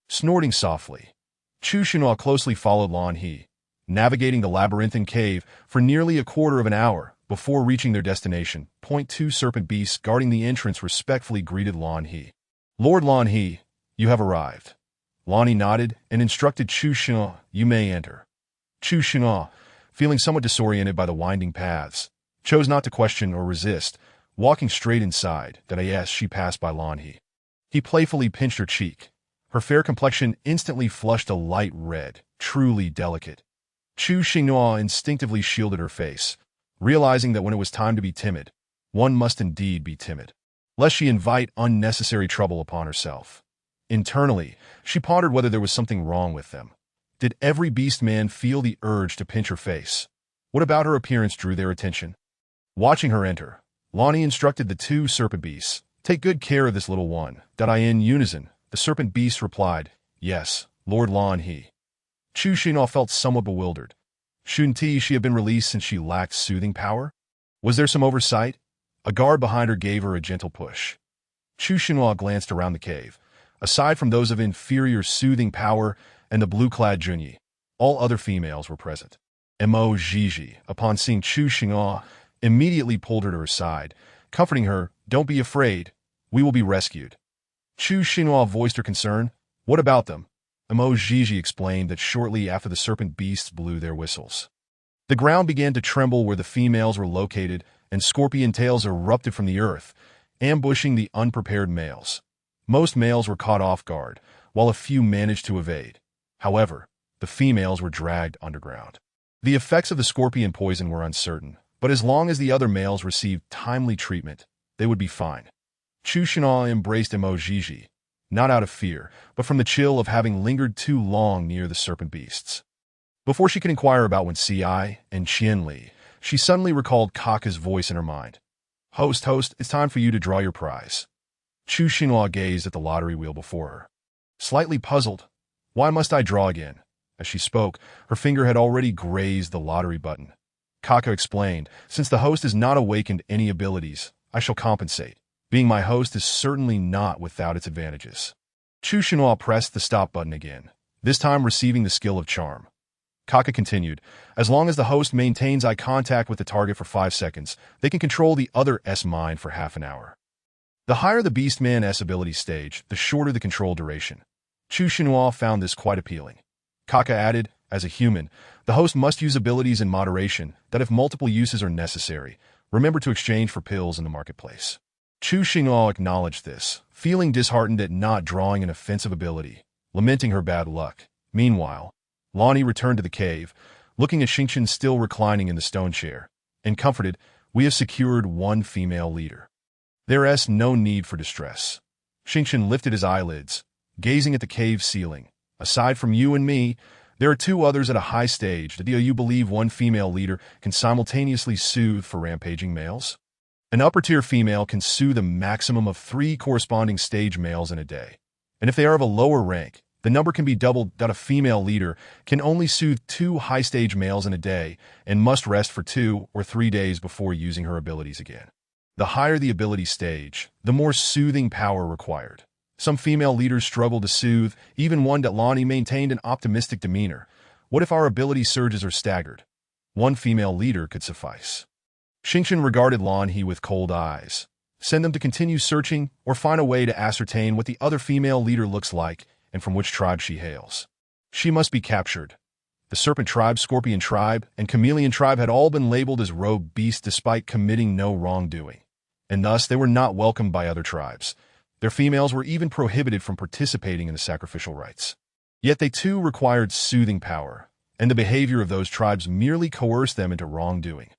Snorting softly, Chu Xing'e closely followed Lan He, navigating the labyrinthine cave for nearly a quarter of an hour before reaching their destination. Two serpent beasts guarding the entrance respectfully greeted Lan He. Lord Lan He, you have arrived. Lan He nodded and instructed Chu Xing'e, You may enter. Chu Xing'e, feeling somewhat disoriented by the winding paths, chose not to question or resist, walking straight inside. As she passed by Lan He, he playfully pinched her cheek. Her fair complexion instantly flushed a light red, truly delicate. Chu Xing'e instinctively shielded her face, realizing that when it was time to be timid, One must indeed be timid, lest she invite unnecessary trouble upon herself. Internally, she pondered whether there was something wrong with them. Did every beast man feel the urge to pinch her face? What about her appearance drew their attention? Watching her enter, Lonnie instructed the two serpent beasts, "Take good care of this little one." In unison, the serpent beasts replied, "Yes, Lord Lon he." Chu Xinhua felt somewhat bewildered. Shouldn't she have been released since she lacked soothing power? Was there some oversight? A guard behind her gave her a gentle push. Chu Xinhua glanced around the cave. Aside from those of inferior soothing power and the blue-clad Junyi, all other females were present. Mo Jiji, upon seeing Chu Xinhua, immediately pulled her to her side, comforting her, "Don't be afraid, we will be rescued." Chu Xinhua voiced her concern. "What about them?" Mo Jiji explained that shortly after the serpent beasts blew their whistles, the ground began to tremble where the females were located, and scorpion tails erupted from the earth, ambushing the unprepared males. Most males were caught off guard, while a few managed to evade. However, the females were dragged underground. The effects of the scorpion poison were uncertain, but as long as the other males received timely treatment, they would be fine. Chu Xinhua embraced Mo Jiji, not out of fear, but from the chill of having lingered too long near the serpent beasts. Before she could inquire about Wen Ci and Qian Li, she suddenly recalled Kaka's voice in her mind. Host, it's time for you to draw your prize." Chu Xinhua gazed at the lottery wheel before her. Slightly puzzled, "Why must I draw again?" As she spoke, her finger had already grazed the lottery button. Kaka explained, "Since the host has not awakened any abilities, I shall compensate. Being my host is certainly not without its advantages." Chu Xinhua pressed the stop button again, this time receiving the skill of charm. Kaka continued, "As long as the host maintains eye contact with the target for 5 seconds, they can control the other S mind for half an hour. The higher the Beastman S ability stage, the shorter the control duration." Chu Xinhua found this quite appealing. Kaka added, "As a human, the host must use abilities in moderation, that if multiple uses are necessary, remember to exchange for pills in the marketplace." Chu Xinhua acknowledged this, feeling disheartened at not drawing an offensive ability, lamenting her bad luck. Meanwhile, Lonnie returned to the cave, looking at Xingqian still reclining in the stone chair, and comforted, "We have secured one female leader. There is no need for distress." Xingqian lifted his eyelids, gazing at the cave ceiling. "Aside from you and me, there are 2 others at a high stage. Do you believe one female leader can simultaneously soothe for rampaging males? An upper-tier female can soothe a maximum of 3 corresponding stage males in a day. And if they are of a lower rank, the number can be doubled. A female leader can only soothe 2 high-stage males in a day and must rest for 2 or 3 days before using her abilities again. The higher the ability stage, the more soothing power required. Some female leaders struggle to soothe, even one. Lonnie maintained an optimistic demeanor. What if our ability surges are staggered? One female leader could suffice." Xingqian regarded Lan He with cold eyes. "Send them to continue searching or find a way to ascertain what the other female leader looks like and from which tribe she hails. She must be captured." The Serpent Tribe, Scorpion Tribe, and Chameleon Tribe had all been labeled as rogue beasts despite committing no wrongdoing, and thus they were not welcomed by other tribes. Their females were even prohibited from participating in the sacrificial rites. Yet they too required soothing power, and the behavior of those tribes merely coerced them into wrongdoing.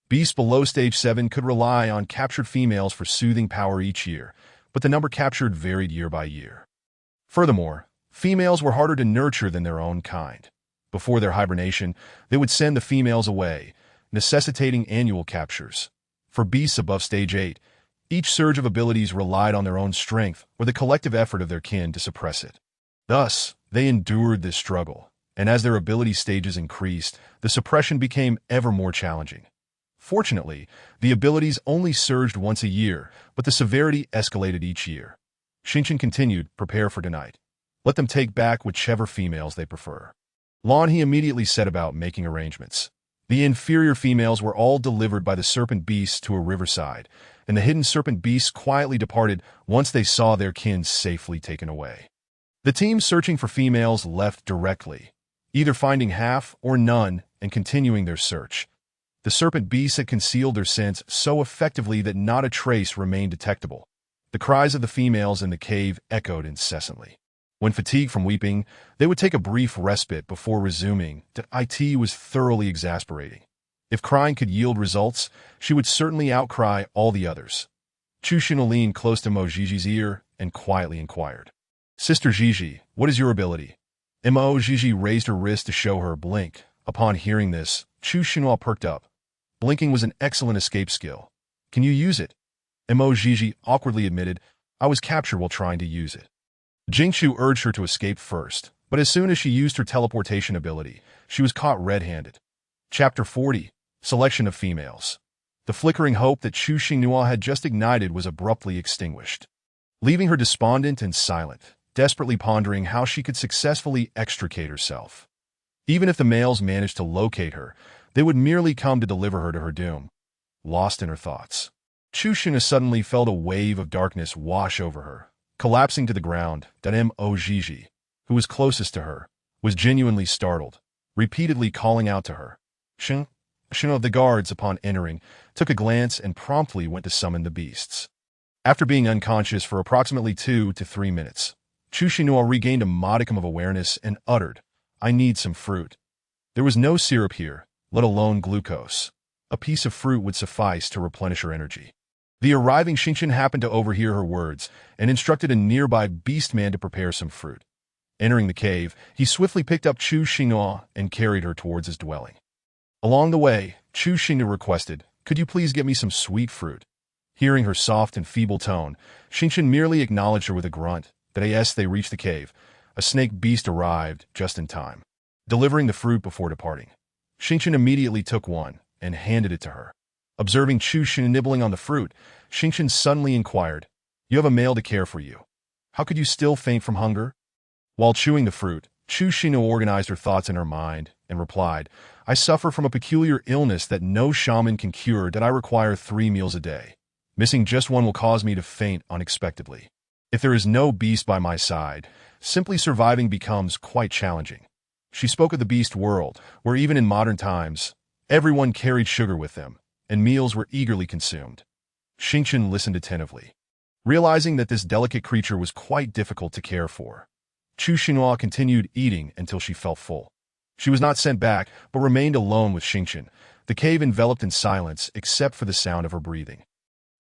Beasts below stage 7 could rely on captured females for soothing power each year, but the number captured varied year by year. Furthermore, females were harder to nurture than their own kind. Before their hibernation, they would send the females away, necessitating annual captures. For beasts above stage 8, each surge of abilities relied on their own strength or the collective effort of their kin to suppress it. Thus, they endured this struggle, and as their ability stages increased, the suppression became ever more challenging. Fortunately, the abilities only surged once a year, but the severity escalated each year. Xingqian continued, "Prepare for tonight. Let them take back whichever females they prefer." Lan He immediately set about making arrangements. The inferior females were all delivered by the serpent beasts to a riverside, and the hidden serpent beasts quietly departed once they saw their kin safely taken away. The team searching for females left directly, either finding half or none and continuing their search. The serpent beasts had concealed their scents so effectively that not a trace remained detectable. The cries of the females in the cave echoed incessantly. When fatigued from weeping, they would take a brief respite before resuming. It was thoroughly exasperating. If crying could yield results, she would certainly outcry all the others. Chu Xinhua leaned close to Mo Gigi's ear and quietly inquired. Sister Gigi, what is your ability? Mo Gigi raised her wrist to show her blink. Upon hearing this, Chu Xinhua perked up. Blinking was an excellent escape skill. Can you use it? Mo Gigi awkwardly admitted, I was captured while trying to use it. Jingchu urged her to escape first, but as soon as she used her teleportation ability, she was caught red-handed. Chapter 40. Selection of Females. The flickering hope that Chu Xinhua had just ignited was abruptly extinguished, leaving her despondent and silent, desperately pondering how she could successfully extricate herself. Even if the males managed to locate her, they would merely come to deliver her to her doom. Lost in her thoughts, Chu Xinhua suddenly felt a wave of darkness wash over her, collapsing to the ground. Mo Gigi, who was closest to her, was genuinely startled, repeatedly calling out to her. Xinhua, the guards, upon entering, took a glance and promptly went to summon the beasts. After being unconscious for approximately 2 to 3 minutes, Chu Xinhua regained a modicum of awareness and uttered, I need some fruit. There was no syrup here, let alone glucose. A piece of fruit would suffice to replenish her energy. The arriving Xingqian happened to overhear her words and instructed a nearby beast man to prepare some fruit. Entering the cave, he swiftly picked up Chu Xinhua and carried her towards his dwelling. Along the way, Chu Xinhua requested, could you please get me some sweet fruit? Hearing her soft and feeble tone, Xingqian merely acknowledged her with a grunt. As they reached the cave, a snake beast arrived just in time, delivering the fruit before departing. Xingqian immediately took one and handed it to her. Observing Chu Xinhua nibbling on the fruit, Xingqian suddenly inquired, you have a male to care for you. How could you still faint from hunger? While chewing the fruit, Chu Xinhua organized her thoughts in her mind and replied, I suffer from a peculiar illness that no shaman can cure. I require 3 meals a day. Missing just one will cause me to faint unexpectedly. If there is no beast by my side, simply surviving becomes quite challenging. She spoke of the beast world, where even in modern times, everyone carried sugar with them, and meals were eagerly consumed. Xingqian listened attentively, realizing that this delicate creature was quite difficult to care for. Chu Xinhua continued eating until she felt full. She was not sent back, but remained alone with Xingqian, the cave enveloped in silence except for the sound of her breathing.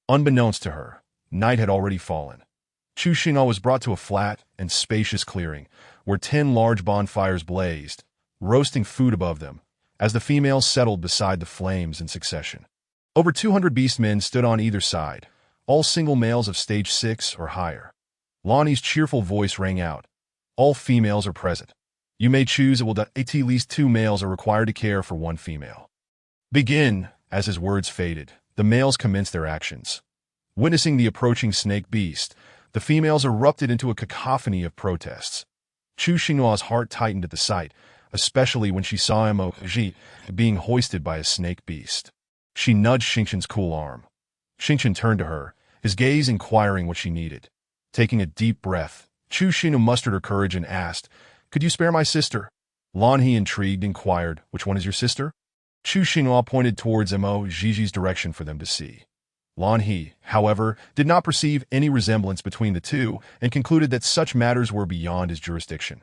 Unbeknownst to her, night had already fallen. Chu Xinhua was brought to a flat and spacious clearing, where 10 large bonfires blazed, roasting food above them, as the females settled beside the flames in succession. Over 200 beastmen stood on either side, all single males of stage 6 or higher. Lonnie's cheerful voice rang out. All females are present. You may choose, it will at least 2 males are required to care for 1 female. Begin. As his words faded, the males commenced their actions. Witnessing the approaching snake beast, the females erupted into a cacophony of protests. Chu Xinhua's heart tightened at the sight, especially when she saw Mo Ji being hoisted by a snake beast. She nudged Xingqian's cool arm. Xingqian turned to her, his gaze inquiring what she needed. Taking a deep breath, Chu Xinhua mustered her courage and asked, could you spare my sister? Lan He, intrigued, inquired, which one is your sister? Chu Xinhua pointed towards Mo Gigi's direction for them to see. Lan He, however, did not perceive any resemblance between the two and concluded that such matters were beyond his jurisdiction.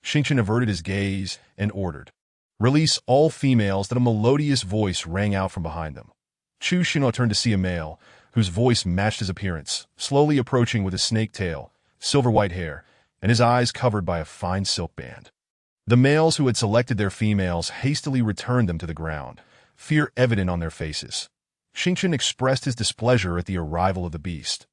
Xingqian averted his gaze and ordered, release all females. That a melodious voice rang out from behind them. Chu Xinhua turned to see a male, whose voice matched his appearance, slowly approaching with a snake tail, silver-white hair, and his eyes covered by a fine silk band. The males who had selected their females hastily returned them to the ground, fear evident on their faces. Xingqian expressed his displeasure at the arrival of the beast.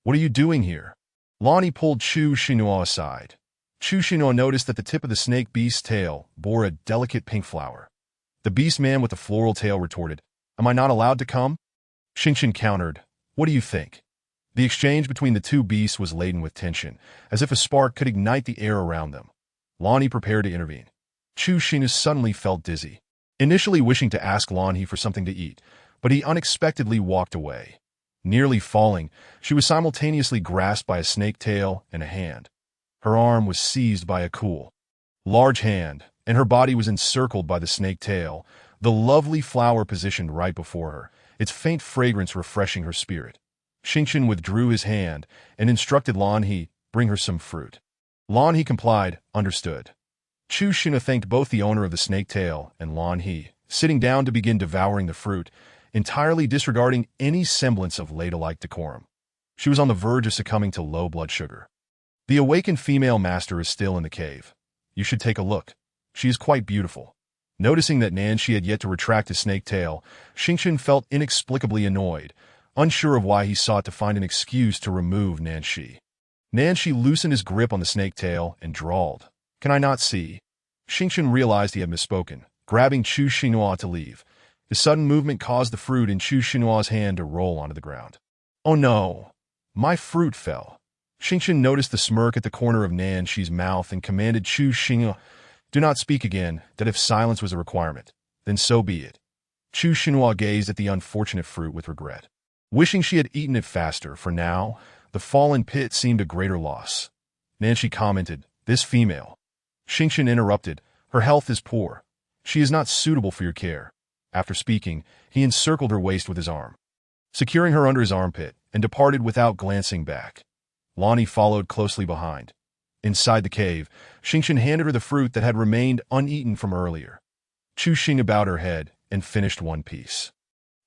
What are you doing here? Lonnie pulled Chu Xinhua aside. Chu Xinhua noticed that the tip of the snake beast's tail bore a delicate pink flower. The beast man with the floral tail retorted, am I not allowed to come? Xingqian countered, what do you think? The exchange between the two beasts was laden with tension, as if a spark could ignite the air around them. Lonnie prepared to intervene. Chu Xinhua suddenly felt dizzy, initially wishing to ask Lonnie for something to eat, but he unexpectedly walked away. Nearly falling, she was simultaneously grasped by a snake tail and a hand. Her arm was seized by a cool, large hand, and her body was encircled by the snake tail, the lovely flower positioned right before her, its faint fragrance refreshing her spirit. Xingqian withdrew his hand and instructed Lan He, bring her some fruit. Lan He complied, understood. Chu Xinhua thanked both the owner of the snake tail and Lan He, sitting down to begin devouring the fruit, entirely disregarding any semblance of ladylike decorum. She was on the verge of succumbing to low blood sugar. The awakened female master is still in the cave. You should take a look. She is quite beautiful. Noticing that Nanshi had yet to retract his snake tail, Xingchen felt inexplicably annoyed, unsure of why he sought to find an excuse to remove Nanshi. Nanshi loosened his grip on the snake tail and drawled, "Can I not see?" Xingchen realized he had misspoken, grabbing Chu Xinhua to leave. His sudden movement caused the fruit in Chu Xinhua's hand to roll onto the ground. "Oh no! My fruit fell." Xingchen noticed the smirk at the corner of Nanshi's mouth and commanded Chu Xinhua, "Do not speak again, that if silence was a requirement, then so be it." Chu Xinhua gazed at the unfortunate fruit with regret, wishing she had eaten it faster, for now, the fallen pit seemed a greater loss. Nanshi commented, "This female." Xingchen interrupted, "Her health is poor. She is not suitable for your care." After speaking, he encircled her waist with his arm, securing her under his armpit, and departed without glancing back. Lonnie followed closely behind. Inside the cave, Xingchen handed her the fruit that had remained uneaten from earlier. Chu Xing bowed her head and finished one piece.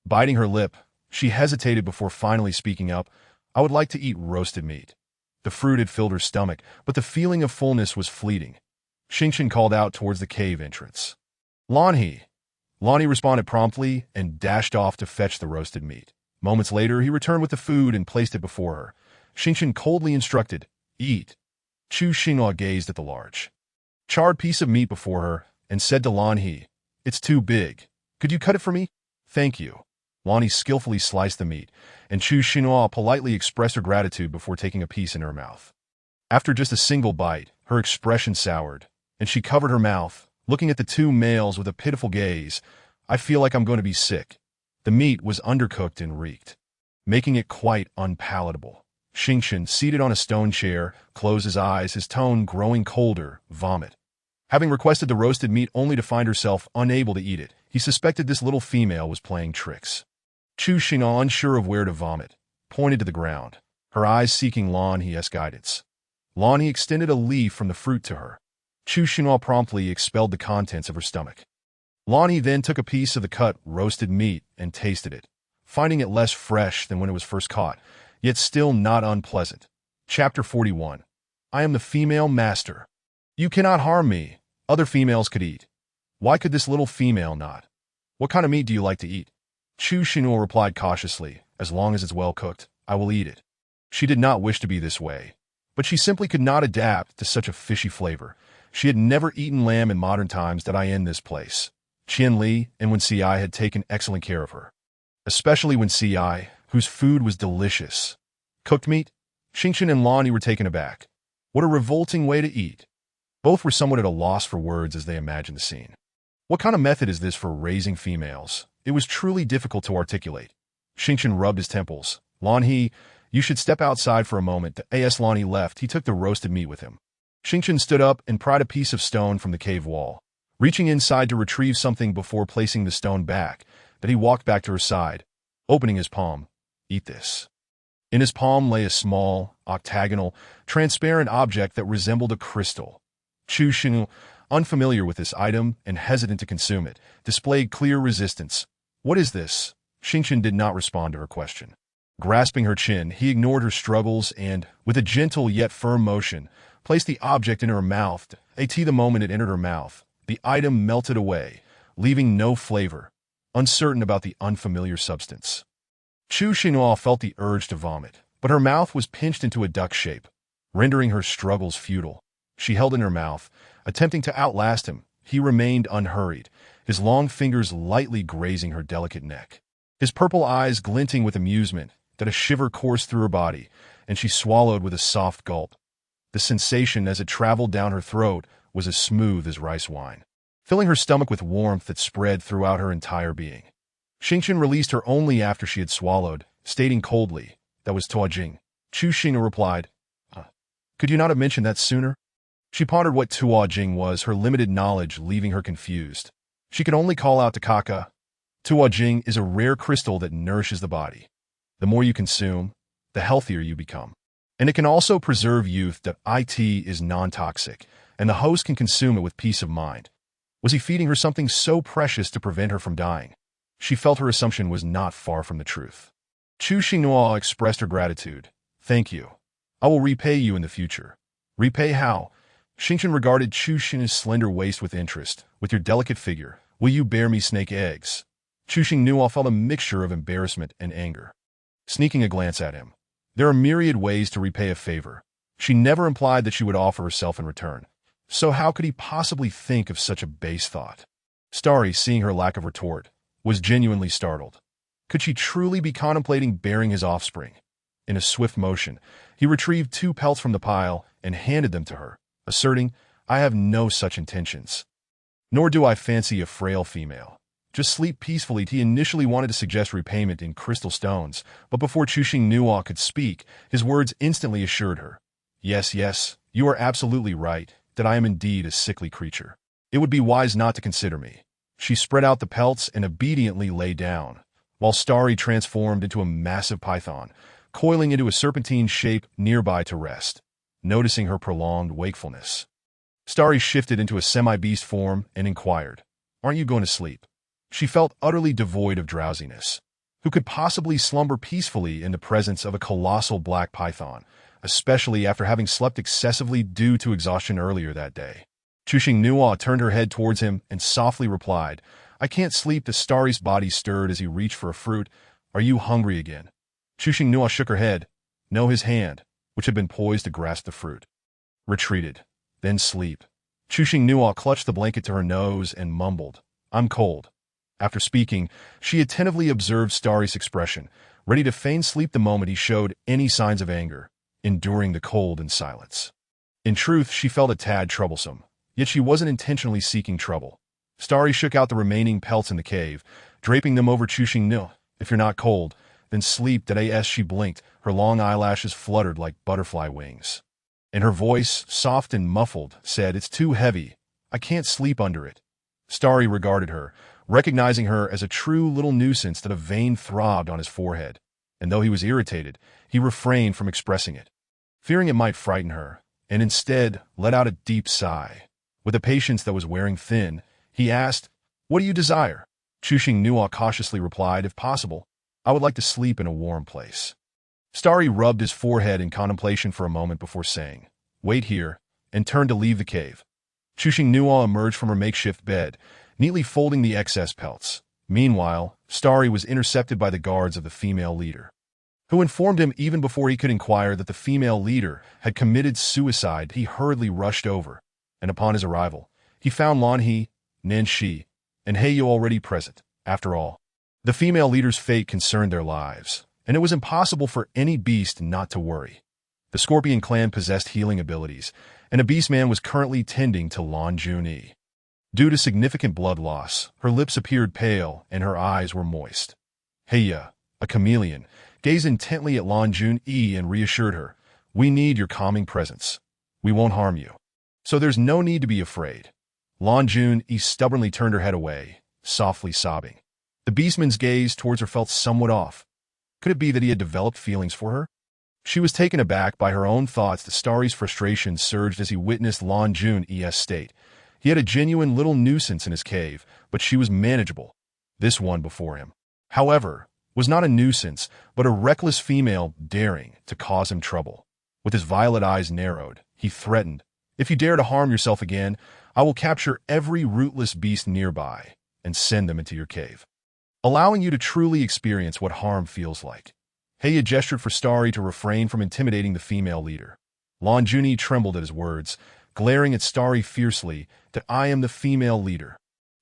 Biting her lip, she hesitated before finally speaking up, "I would like to eat roasted meat." The fruit had filled her stomach, but the feeling of fullness was fleeting. Xingchen called out towards the cave entrance. "Lanhe!" Lonnie responded promptly and dashed off to fetch the roasted meat. Moments later, he returned with the food and placed it before her. Xingchen coldly instructed, "Eat." Chu Xinhua gazed at the large, charred piece of meat before her and said to Lanhe, "It's too big. Could you cut it for me?" "Thank you." Lanhe skillfully sliced the meat, and Chu Xinhua politely expressed her gratitude before taking a piece in her mouth. After just a single bite, her expression soured, and she covered her mouth, looking at the two males with a pitiful gaze. "I feel like I'm going to be sick." The meat was undercooked and reeked, making it quite unpalatable. Xingchen, seated on a stone chair, closed his eyes, his tone growing colder. "Vomit." Having requested the roasted meat only to find herself unable to eat it, he suspected this little female was playing tricks. Chu Xinhua, unsure of where to vomit, pointed to the ground, her eyes seeking Lanhe's guidance. Lanhe extended a leaf from the fruit to her. Chu Xinhua promptly expelled the contents of her stomach. Lanhe then took a piece of the cut roasted meat and tasted it, finding it less fresh than when it was first caught, yet still not unpleasant. Chapter 41. I am the female master. You cannot harm me. Other females could eat. Why could this little female not? What kind of meat do you like to eat? Chu Xinhua replied cautiously, "As long as it's well cooked, I will eat it." She did not wish to be this way, but she simply could not adapt to such a fishy flavor. She had never eaten lamb in modern times that I in this place. Qian Li and Wen Si had taken excellent care of her, especially Wen Si, whose food was delicious. Cooked meat? Xingchen and Lanhe were taken aback. What a revolting way to eat. Both were somewhat at a loss for words as they imagined the scene. What kind of method is this for raising females? It was truly difficult to articulate. Xingchen rubbed his temples. "Lanhe, you should step outside for a moment." As Lanhe left, he took the roasted meat with him. Xingchen stood up and pried a piece of stone from the cave wall, reaching inside to retrieve something before placing the stone back, that he walked back to her side, opening his palm. "Eat this." In his palm lay a small, octagonal, transparent object that resembled a crystal. Chu Xinhua, unfamiliar with this item and hesitant to consume it, displayed clear resistance. "What is this?" Xingchen did not respond to her question. Grasping her chin, he ignored her struggles and, with a gentle yet firm motion, placed the object in her mouth. The moment it entered her mouth, the item melted away, leaving no flavor, uncertain about the unfamiliar substance. Chu Xinhua felt the urge to vomit, but her mouth was pinched into a duck shape, rendering her struggles futile. She held in her mouth, attempting to outlast him. He remained unhurried, his long fingers lightly grazing her delicate neck, his purple eyes glinting with amusement. That a shiver coursed through her body, and she swallowed with a soft gulp. The sensation as it traveled down her throat was as smooth as rice wine, filling her stomach with warmth that spread throughout her entire being. Xingchen released her only after she had swallowed, stating coldly, "That was Tuojing." Chu Xinhua replied, "Could you not have mentioned that sooner?" She pondered what Tuojing was, her limited knowledge leaving her confused. She could only call out to Kaka. Tuojing is a rare crystal that nourishes the body. The more you consume, the healthier you become. And it can also preserve youth. It is non-toxic, and the host can consume it with peace of mind. Was he feeding her something so precious to prevent her from dying? She felt her assumption was not far from the truth. Chu Xinghua expressed her gratitude. Thank you. I will repay you in the future. Repay how? Xingchen regarded Chu Xing's slender waist with interest. With your delicate figure, will you bear me snake eggs? Chu Xinghua felt a mixture of embarrassment and anger. Sneaking a glance at him. There are myriad ways to repay a favor. She never implied that she would offer herself in return. So how could he possibly think of such a base thought? Starry, seeing her lack of retort, was genuinely startled. Could she truly be contemplating bearing his offspring? In a swift motion, he retrieved 2 pelts from the pile and handed them to her, asserting, I have no such intentions. Nor do I fancy a frail female. Just sleep peacefully. He initially wanted to suggest repayment in crystal stones, but before Chu Xinghua could speak, his words instantly assured her. Yes, you are absolutely right, that I am indeed a sickly creature. It would be wise not to consider me. She spread out the pelts and obediently lay down, while Starry transformed into a massive python, coiling into a serpentine shape nearby to rest. Noticing her prolonged wakefulness, Starry shifted into a semi-beast form and inquired, Aren't you going to sleep? She felt utterly devoid of drowsiness. Who could possibly slumber peacefully in the presence of a colossal black python, especially after having slept excessively due to exhaustion earlier that day? Chu Xinghua turned her head towards him and softly replied, I can't sleep. The Starry's body stirred as he reached for a fruit. Are you hungry again? Chu Xinghua shook her head. No, his hand, which had been poised to grasp the fruit, retreated. Then sleep. Chu Xinghua clutched the blanket to her nose and mumbled, I'm cold. After speaking, she attentively observed Starry's expression, ready to feign sleep the moment he showed any signs of anger, enduring the cold in silence. In truth, she felt a tad troublesome, yet she wasn't intentionally seeking trouble. Starry shook out the remaining pelts in the cave, draping them over Chu Xinghua. If you're not cold, then sleep. As she blinked, her long eyelashes fluttered like butterfly wings. And her voice, soft and muffled, said, It's too heavy. I can't sleep under it. Starry regarded her, recognizing her as a true little nuisance that a vein throbbed on his forehead, and though he was irritated, he refrained from expressing it, fearing it might frighten her, and instead let out a deep sigh. With a patience that was wearing thin, he asked, What do you desire? Chu Xinghua cautiously replied, If possible, I would like to sleep in a warm place. Starry rubbed his forehead in contemplation for a moment before saying, Wait here, and turned to leave the cave. Chu Xinghua emerged from her makeshift bed, neatly folding the excess pelts. Meanwhile, Starry was intercepted by the guards of the female leader, who informed him even before he could inquire that the female leader had committed suicide. He hurriedly rushed over, and upon his arrival, he found Lan He, Nen Shi, and He Yu already present. After all, the female leader's fate concerned their lives, and it was impossible for any beast not to worry. The Scorpion clan possessed healing abilities, and a beastman was currently tending to Lan Jun-yi. Due to significant blood loss, her lips appeared pale and her eyes were moist. Heya, a chameleon, gazed intently at Lan Jun-yi and reassured her, We need your calming presence. We won't harm you, so there's no need to be afraid. Lan Jun-yi stubbornly turned her head away, softly sobbing. The beastman's gaze towards her felt somewhat off. Could it be that he had developed feelings for her? She was taken aback by her own thoughts. The Starry's frustration surged as he witnessed Lan Jun-yi's state. He had a genuine little nuisance in his cave, but she was manageable. This one before him, however, was not a nuisance, but a reckless female daring to cause him trouble. With his violet eyes narrowed, he threatened, If you dare to harm yourself again, I will capture every rootless beast nearby and send them into your cave, allowing you to truly experience what harm feels like. Heya gestured for Starry to refrain from intimidating the female leader. Lan Jun-yi trembled at his words, glaring at Starry fiercely, that I am the female leader.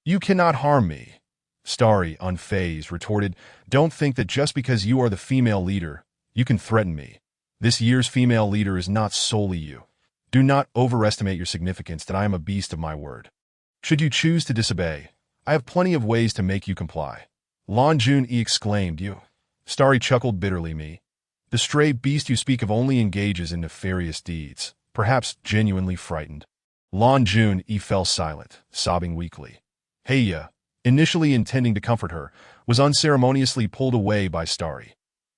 You cannot harm me. Starry, unfazed, retorted, Don't think that just because you are the female leader, you can threaten me. This year's female leader is not solely you. Do not overestimate your significance that I am a beast of my word. Should you choose to disobey, I have plenty of ways to make you comply. Lan Jun-yi exclaimed, You. Starry chuckled bitterly, Me. The stray beast you speak of only engages in nefarious deeds, perhaps genuinely frightened. Lan Jun-yi fell silent, sobbing weakly. Heya, initially intending to comfort her, was unceremoniously pulled away by Starry.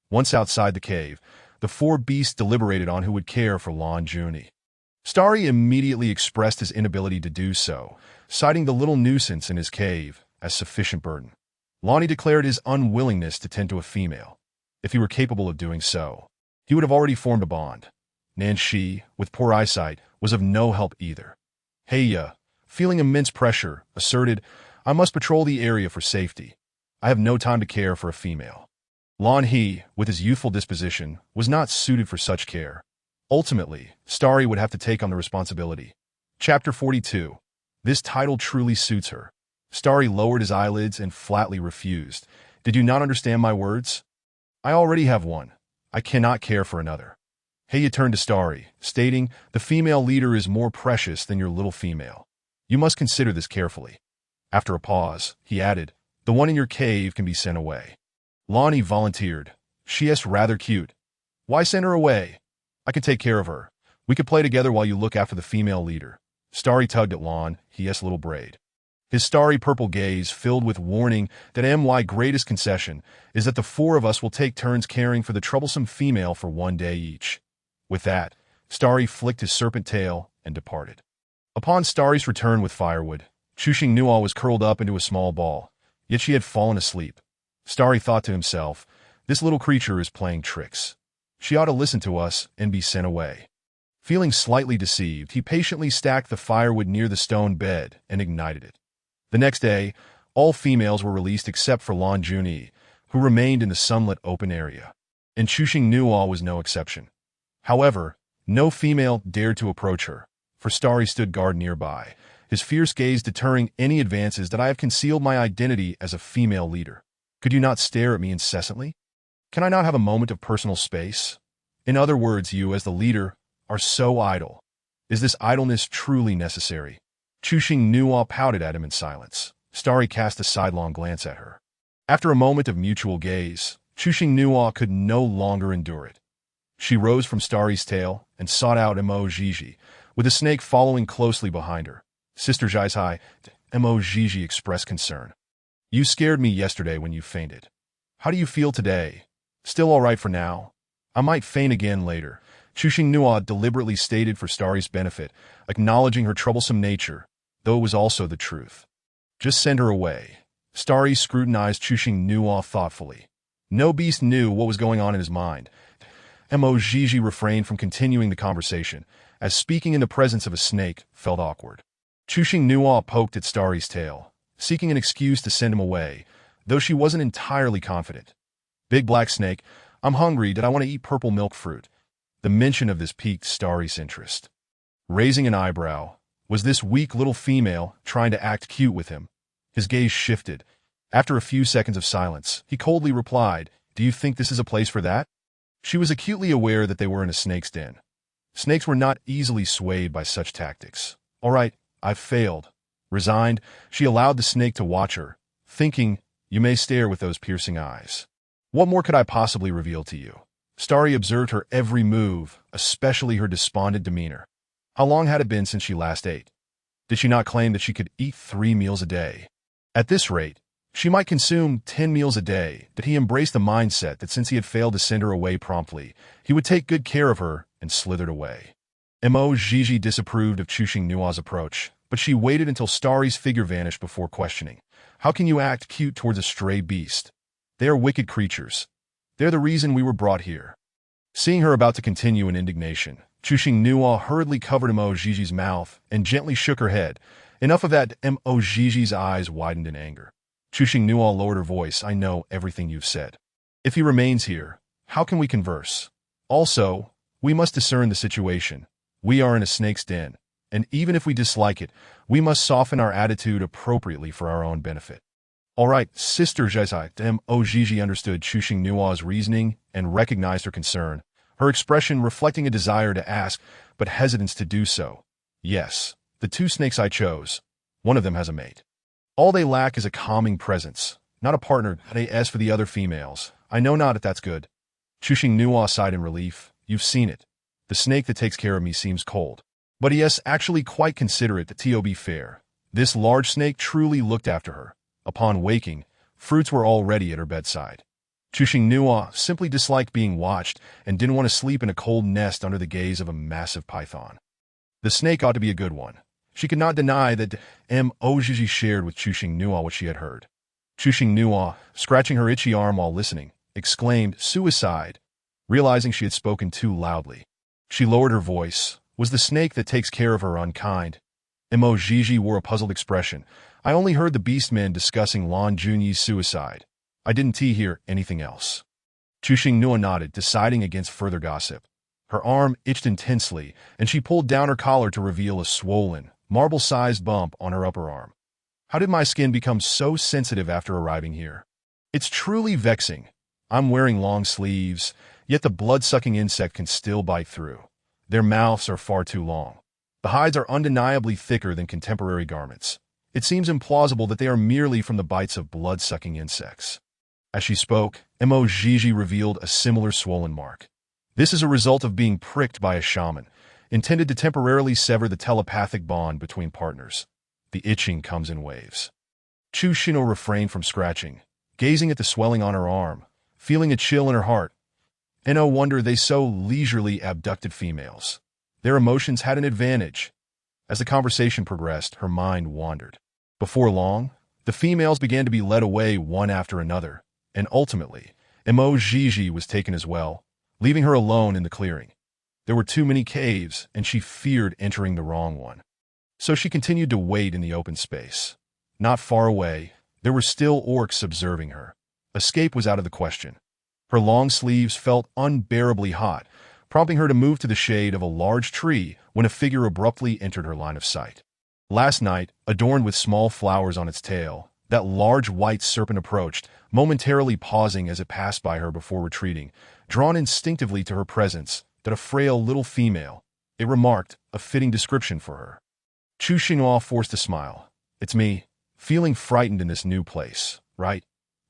Once outside the cave, the 4 beasts deliberated on who would care for Lan Jun-yi. Starry immediately expressed his inability to do so, citing the little nuisance in his cave as sufficient burden. Lonnie declared his unwillingness to tend to a female. If he were capable of doing so, he would have already formed a bond. Nanshi, with poor eyesight, was of no help either. Heya, feeling immense pressure, asserted, I must patrol the area for safety. I have no time to care for a female. Lon He, with his youthful disposition, was not suited for such care. Ultimately, Starry would have to take on the responsibility. Chapter 42. This title truly suits her. Starry lowered his eyelids and flatly refused. Did you not understand my words? I already have one. I cannot care for another. Heya turned to Starry, stating, the female leader is more precious than your little female. You must consider this carefully. After a pause, he added, the one in your cave can be sent away. Lonnie volunteered. She is rather cute. Why send her away? I can take care of her. We could play together while you look after the female leader. Starry tugged at Lon He's little braid. His starry purple gaze filled with warning that my greatest concession is that the four of us will take turns caring for the troublesome female for one day each. With that, Starry flicked his serpent tail and departed. Upon Starry's return with firewood, Chushing Nuo was curled up into a small ball, yet she had fallen asleep. Starry thought to himself, this little creature is playing tricks. She ought to listen to us and be sent away. Feeling slightly deceived, he patiently stacked the firewood near the stone bed and ignited it. The next day, all females were released except for Lon Juni, who remained in the sunlit open area. And Chushing Nuo was no exception. However, no female dared to approach her, for Starry stood guard nearby, his fierce gaze deterring any advances that I have concealed my identity as a female leader. Could you not stare at me incessantly? Can I not have a moment of personal space? In other words, you, as the leader, are so idle. Is this idleness truly necessary? Chushing Nuo pouted at him in silence. Starry cast a sidelong glance at her. After a moment of mutual gaze, Chushing Nuo could no longer endure it. She rose from Starry's tail and sought out Mo Gigi, with the snake following closely behind her. Sister Zhaizhai, Mo Gigi expressed concern. You scared me yesterday when you fainted. How do you feel today? Still all right for now? I might faint again later. Chushing Nuo deliberately stated for Starry's benefit, acknowledging her troublesome nature, though it was also the truth. Just send her away. Starry scrutinized Chushing Nuo thoughtfully. No beast knew what was going on in his mind. Mo Gigi refrained from continuing the conversation, as speaking in the presence of a snake felt awkward. Chushing Nuo poked at Starry's tail, seeking an excuse to send him away, though she wasn't entirely confident. Big black snake, I'm hungry. Did I want to eat purple milk fruit? The mention of this piqued Starry's interest. Raising an eyebrow, was this weak little female trying to act cute with him? His gaze shifted. After a few seconds of silence, he coldly replied, do you think this is a place for that? She was acutely aware that they were in a snake's den. Snakes were not easily swayed by such tactics. All right, I've failed. Resigned, she allowed the snake to watch her, thinking, you may stare with those piercing eyes. What more could I possibly reveal to you? Starry observed her every move, especially her despondent demeanor. How long had it been since she last ate? Did she not claim that she could eat 3 meals a day? At this rate, she might consume 10 meals a day. Did he embrace the mindset that since he had failed to send her away promptly, he would take good care of her and slithered away? Mo Gigi disapproved of Chushing Nuo's approach, but she waited until Starry's figure vanished before questioning. How can you act cute towards a stray beast? They are wicked creatures. They're the reason we were brought here. Seeing her about to continue in indignation, Chushing Nuo hurriedly covered Mo Gigi's mouth and gently shook her head. Enough of that. Mo Gigi's eyes widened in anger. Chushing Nuo lowered her voice. I know everything you've said. If he remains here, how can we converse? Also, we must discern the situation. We are in a snake's den, and even if we dislike it, we must soften our attitude appropriately for our own benefit. All right, Sister Zhaizhai. Mo Gigi understood Chushing Nuo's reasoning and recognized her concern, her expression reflecting a desire to ask, but hesitance to do so. Yes, the 2 snakes I chose, one of them has a mate. All they lack is a calming presence, not a partner. As for the other females, I know not if that's good. Chushing Nuo sighed in relief. You've seen it. The snake that takes care of me seems cold. But he is actually quite considerate. To be fair, this large snake truly looked after her. Upon waking, fruits were already at her bedside. Chushing Nuo simply disliked being watched and didn't want to sleep in a cold nest under the gaze of a massive python. The snake ought to be a good one. She could not deny that Mo.Gigi shared with Chu Xingnua what she had heard. Chu Xingnua, scratching her itchy arm while listening, exclaimed, "Suicide," realizing she had spoken too loudly. She lowered her voice. "Was the snake that takes care of her unkind?" Mo.Gigi wore a puzzled expression. "I only heard the beastmen discussing Lan Junyi's suicide. I didn't hear anything else." Chu Xingnua nodded, deciding against further gossip. Her arm itched intensely, and she pulled down her collar to reveal a swollen, marble-sized bump on her upper arm. "How did my skin become so sensitive after arriving here? It's truly vexing. I'm wearing long sleeves, yet the blood-sucking insect can still bite through. Their mouths are far too long. The hides are undeniably thicker than contemporary garments. It seems implausible that they are merely from the bites of blood-sucking insects." As she spoke, Mo.Gigi revealed a similar swollen mark. This is a result of being pricked by a shaman, intended to temporarily sever the telepathic bond between partners. The itching comes in waves. Chu Xingnua refrained from scratching, gazing at the swelling on her arm, feeling a chill in her heart. No wonder they so leisurely abducted females. Their emotions had an advantage. As the conversation progressed, her mind wandered. Before long, the females began to be led away one after another, and ultimately, Mo.Gigi was taken as well, leaving her alone in the clearing. There were too many caves, and she feared entering the wrong one. So she continued to wait in the open space. Not far away, there were still orcs observing her. Escape was out of the question. Her long sleeves felt unbearably hot, prompting her to move to the shade of a large tree when a figure abruptly entered her line of sight. Last night, adorned with small flowers on its tail, that large white serpent approached, momentarily pausing as it passed by her before retreating, drawn instinctively to her presence, that a frail little female, it remarked, a fitting description for her. Chu Xingnua forced a smile. "It's me, feeling frightened in this new place, right?"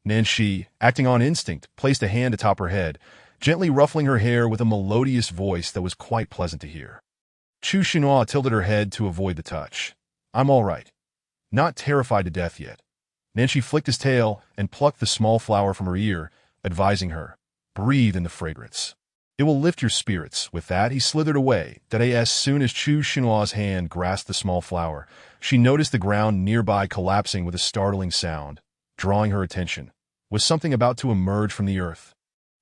Nanshi, acting on instinct, placed a hand atop her head, gently ruffling her hair with a melodious voice that was quite pleasant to hear. Chu Xingnua tilted her head to avoid the touch. "I'm all right. Not terrified to death yet." Nanshi flicked his tail and plucked the small flower from her ear, advising her, "Breathe in the fragrance. It will lift your spirits." With that, he slithered away. As soon as Chu Xinhua's hand grasped the small flower, she noticed the ground nearby collapsing with a startling sound. Drawing her attention was something about to emerge from the earth.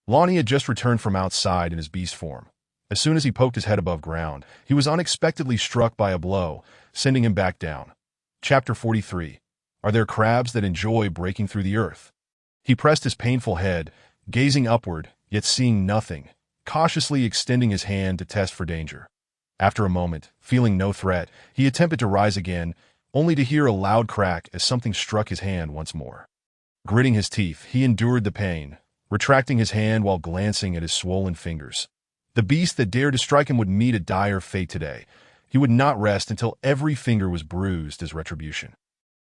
Lonnie had just returned from outside in his beast form. As soon as he poked his head above ground, he was unexpectedly struck by a blow, sending him back down. Chapter 43. Are there crabs that enjoy breaking through the earth? He pressed his painful head, gazing upward, yet seeing nothing, cautiously extending his hand to test for danger. After a moment, feeling no threat, he attempted to rise again, only to hear a loud crack as something struck his hand once more. Gritting his teeth, he endured the pain, retracting his hand while glancing at his swollen fingers. The beast that dared to strike him would meet a dire fate today. He would not rest until every finger was bruised as retribution.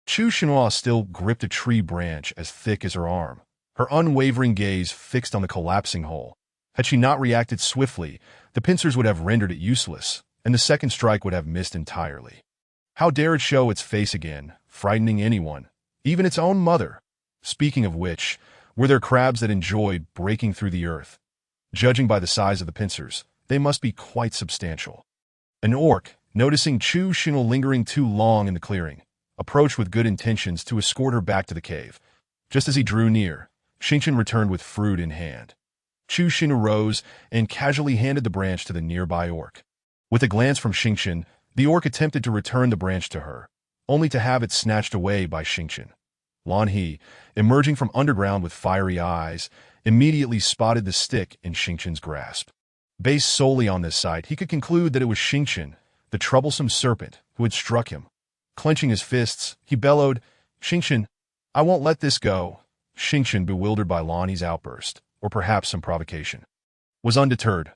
Chu Xinhua still gripped a tree branch as thick as her arm, her unwavering gaze fixed on the collapsing hole. Had she not reacted swiftly, the pincers would have rendered it useless, and the second strike would have missed entirely. How dare it show its face again, frightening anyone, even its own mother? Speaking of which, were there crabs that enjoyed breaking through the earth? Judging by the size of the pincers, they must be quite substantial. An orc, noticing Chu Xinhua lingering too long in the clearing, approached with good intentions to escort her back to the cave. Just as he drew near, Xingqian returned with fruit in hand. Chu Xinhua rose and casually handed the branch to the nearby orc. With a glance from Xingqian, the orc attempted to return the branch to her, only to have it snatched away by Xingqian. Lan He, emerging from underground with fiery eyes, immediately spotted the stick in Xingqian's grasp. Based solely on this sight, he could conclude that it was Xingqian, the troublesome serpent, who had struck him. Clenching his fists, he bellowed, "Xingqian, I won't let this go." Xingqian, bewildered by Lan He's outburst, or perhaps some provocation, was undeterred.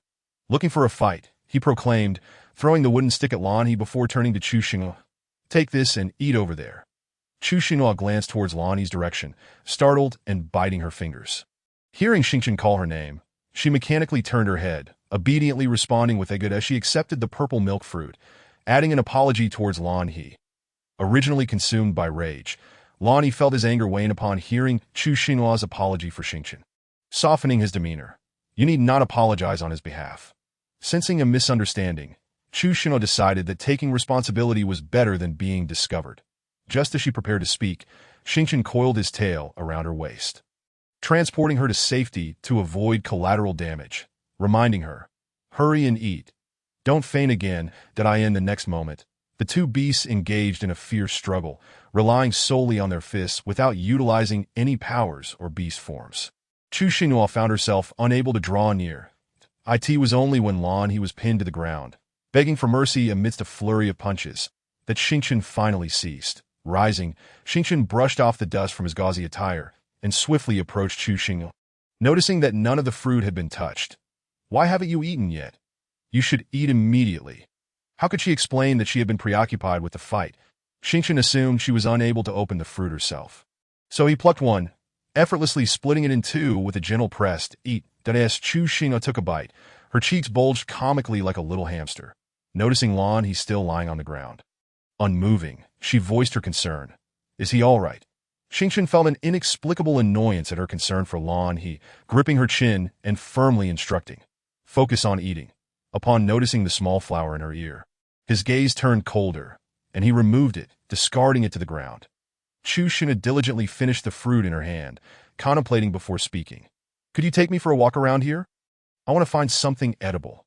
Looking for a fight, he proclaimed, throwing the wooden stick at Lan He before turning to Chu Xinhua. "Take this and eat over there." Chu Xinhua glanced towards Lan He's direction, startled and biting her fingers. Hearing Xingqian call her name, she mechanically turned her head, obediently responding with a good as she accepted the purple milk fruit, adding an apology towards Lan He. Originally consumed by rage, Lan He felt his anger wane upon hearing Chu Xinhua's apology for Xingqian. Softening his demeanor, "You need not apologize on his behalf." Sensing a misunderstanding, Chu Xinhua decided that taking responsibility was better than being discovered. Just as she prepared to speak, Xingqian coiled his tail around her waist, transporting her to safety to avoid collateral damage, reminding her, "Hurry and eat. Don't faint again, did I end the next moment." The two beasts engaged in a fierce struggle, relying solely on their fists without utilizing any powers or beast forms. Chu Xinhua found herself unable to draw near. It was only when he was pinned to the ground, begging for mercy amidst a flurry of punches, that Xingqian finally ceased. Rising, Xingqian brushed off the dust from his gauzy attire and swiftly approached Chu Xinhua, noticing that none of the fruit had been touched. "Why haven't you eaten yet? You should eat immediately." How could she explain that she had been preoccupied with the fight? Xingqian assumed she was unable to open the fruit herself. So he plucked one, effortlessly splitting it in two with a gentle press. "Eat." As Chu Xinhua took a bite, her cheeks bulged comically like a little hamster. Noticing he's still lying on the ground, unmoving, she voiced her concern. "Is he all right?" Xingqian felt an inexplicable annoyance at her concern for he, gripping her chin and firmly instructing, "Focus on eating." Upon noticing the small flower in her ear, his gaze turned colder, and he removed it, discarding it to the ground. Chu Xinhua diligently finished the fruit in her hand, contemplating before speaking. "Could you take me for a walk around here? I want to find something edible.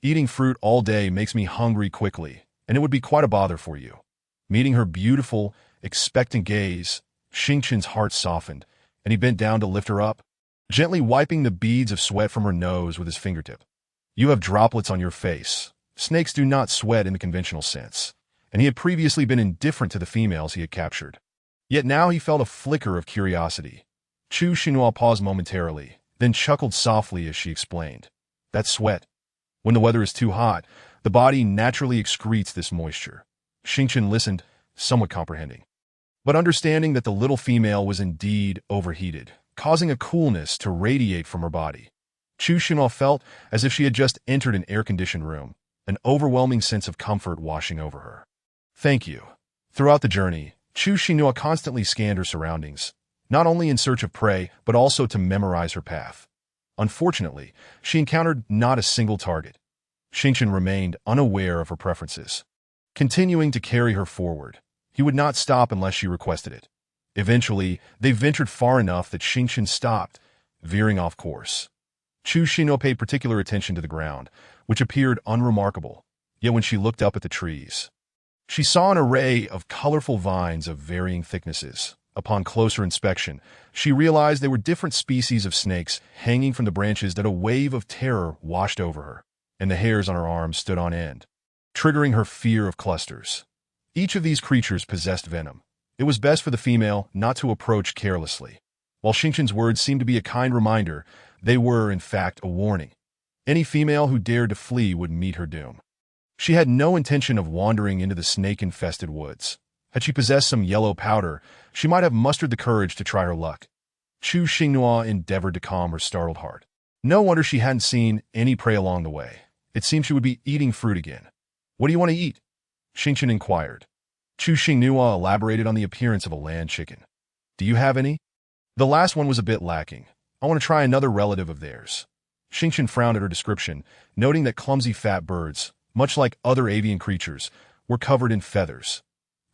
Eating fruit all day makes me hungry quickly, and it would be quite a bother for you." Meeting her beautiful, expectant gaze, Xingqian's heart softened, and he bent down to lift her up, gently wiping the beads of sweat from her nose with his fingertip. "You have droplets on your face. Snakes do not sweat in the conventional sense," and he had previously been indifferent to the females he had captured. Yet now he felt a flicker of curiosity. Chu Xinhua paused momentarily, then chuckled softly as she explained, "That's sweat. When the weather is too hot, the body naturally excretes this moisture." Xingqian listened, somewhat comprehending, but understanding that the little female was indeed overheated, causing a coolness to radiate from her body. Chu Xinhua felt as if she had just entered an air-conditioned room, an overwhelming sense of comfort washing over her. "Thank you." Throughout the journey, Chu Xinhua constantly scanned her surroundings, not only in search of prey, but also to memorize her path. Unfortunately, she encountered not a single target. Xingqian remained unaware of her preferences, continuing to carry her forward. He would not stop unless she requested it. Eventually, they ventured far enough that Xingqian stopped, veering off course. Chu Xinhua paid particular attention to the ground, which appeared unremarkable, yet when she looked up at the trees, she saw an array of colorful vines of varying thicknesses. Upon closer inspection, she realized they were different species of snakes hanging from the branches. That a wave of terror washed over her, and the hairs on her arms stood on end, triggering her fear of clusters. Each of these creatures possessed venom. It was best for the female not to approach carelessly. While Xingqian's words seemed to be a kind reminder, they were, in fact, a warning. Any female who dared to flee would meet her doom. She had no intention of wandering into the snake-infested woods. Had she possessed some yellow powder, she might have mustered the courage to try her luck. Chu Xinhua endeavored to calm her startled heart. No wonder she hadn't seen any prey along the way. It seemed she would be eating fruit again. "What do you want to eat?" Xingqian inquired. Chu Xinhua elaborated on the appearance of a land chicken. "Do you have any?" "The last one was a bit lacking. I want to try another relative of theirs." Xingqian frowned at her description, noting that clumsy fat birds, much like other avian creatures, were covered in feathers.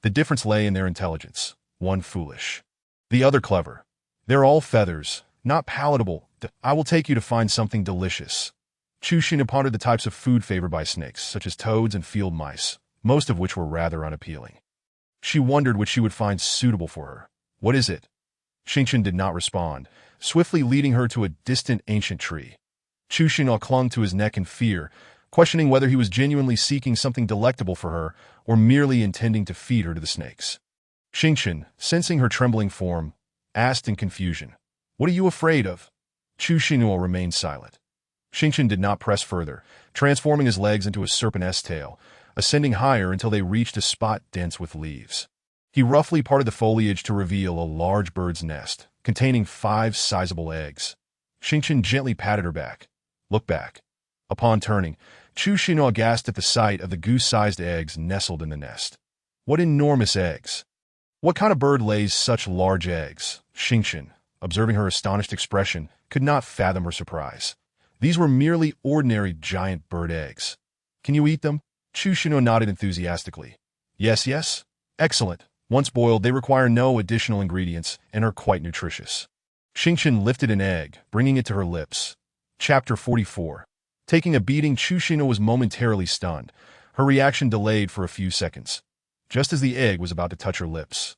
The difference lay in their intelligence. One foolish, the other clever. "They're all feathers, not palatable. I will take you to find something delicious." Chu Xinhua pondered the types of food favored by snakes, such as toads and field mice, most of which were rather unappealing. She wondered which she would find suitable for her. "What is it?" Xingqian did not respond, swiftly leading her to a distant ancient tree. Chu Xinhua clung to his neck in fear, questioning whether he was genuinely seeking something delectable for her or merely intending to feed her to the snakes. Xingqian, sensing her trembling form, asked in confusion, "What are you afraid of?" Chu Xinhua remained silent. Xingqian did not press further, transforming his legs into a serpent's tail, ascending higher until they reached a spot dense with leaves. He roughly parted the foliage to reveal a large bird's nest, containing 5 sizable eggs. Xingqian gently patted her back. "Look back." Upon turning, Chu Xinhua gasped at the sight of the goose-sized eggs nestled in the nest. "What enormous eggs! What kind of bird lays such large eggs?" Xingqian, observing her astonished expression, could not fathom her surprise. These were merely ordinary giant bird eggs. "Can you eat them?" Chu Shino nodded enthusiastically. Yes, yes. Excellent. Once boiled, they require no additional ingredients and are quite nutritious. Xingqian lifted an egg, bringing it to her lips. Chapter 44. Taking a beating, Chu Shino was momentarily stunned, her reaction delayed for a few seconds, just as the egg was about to touch her lips.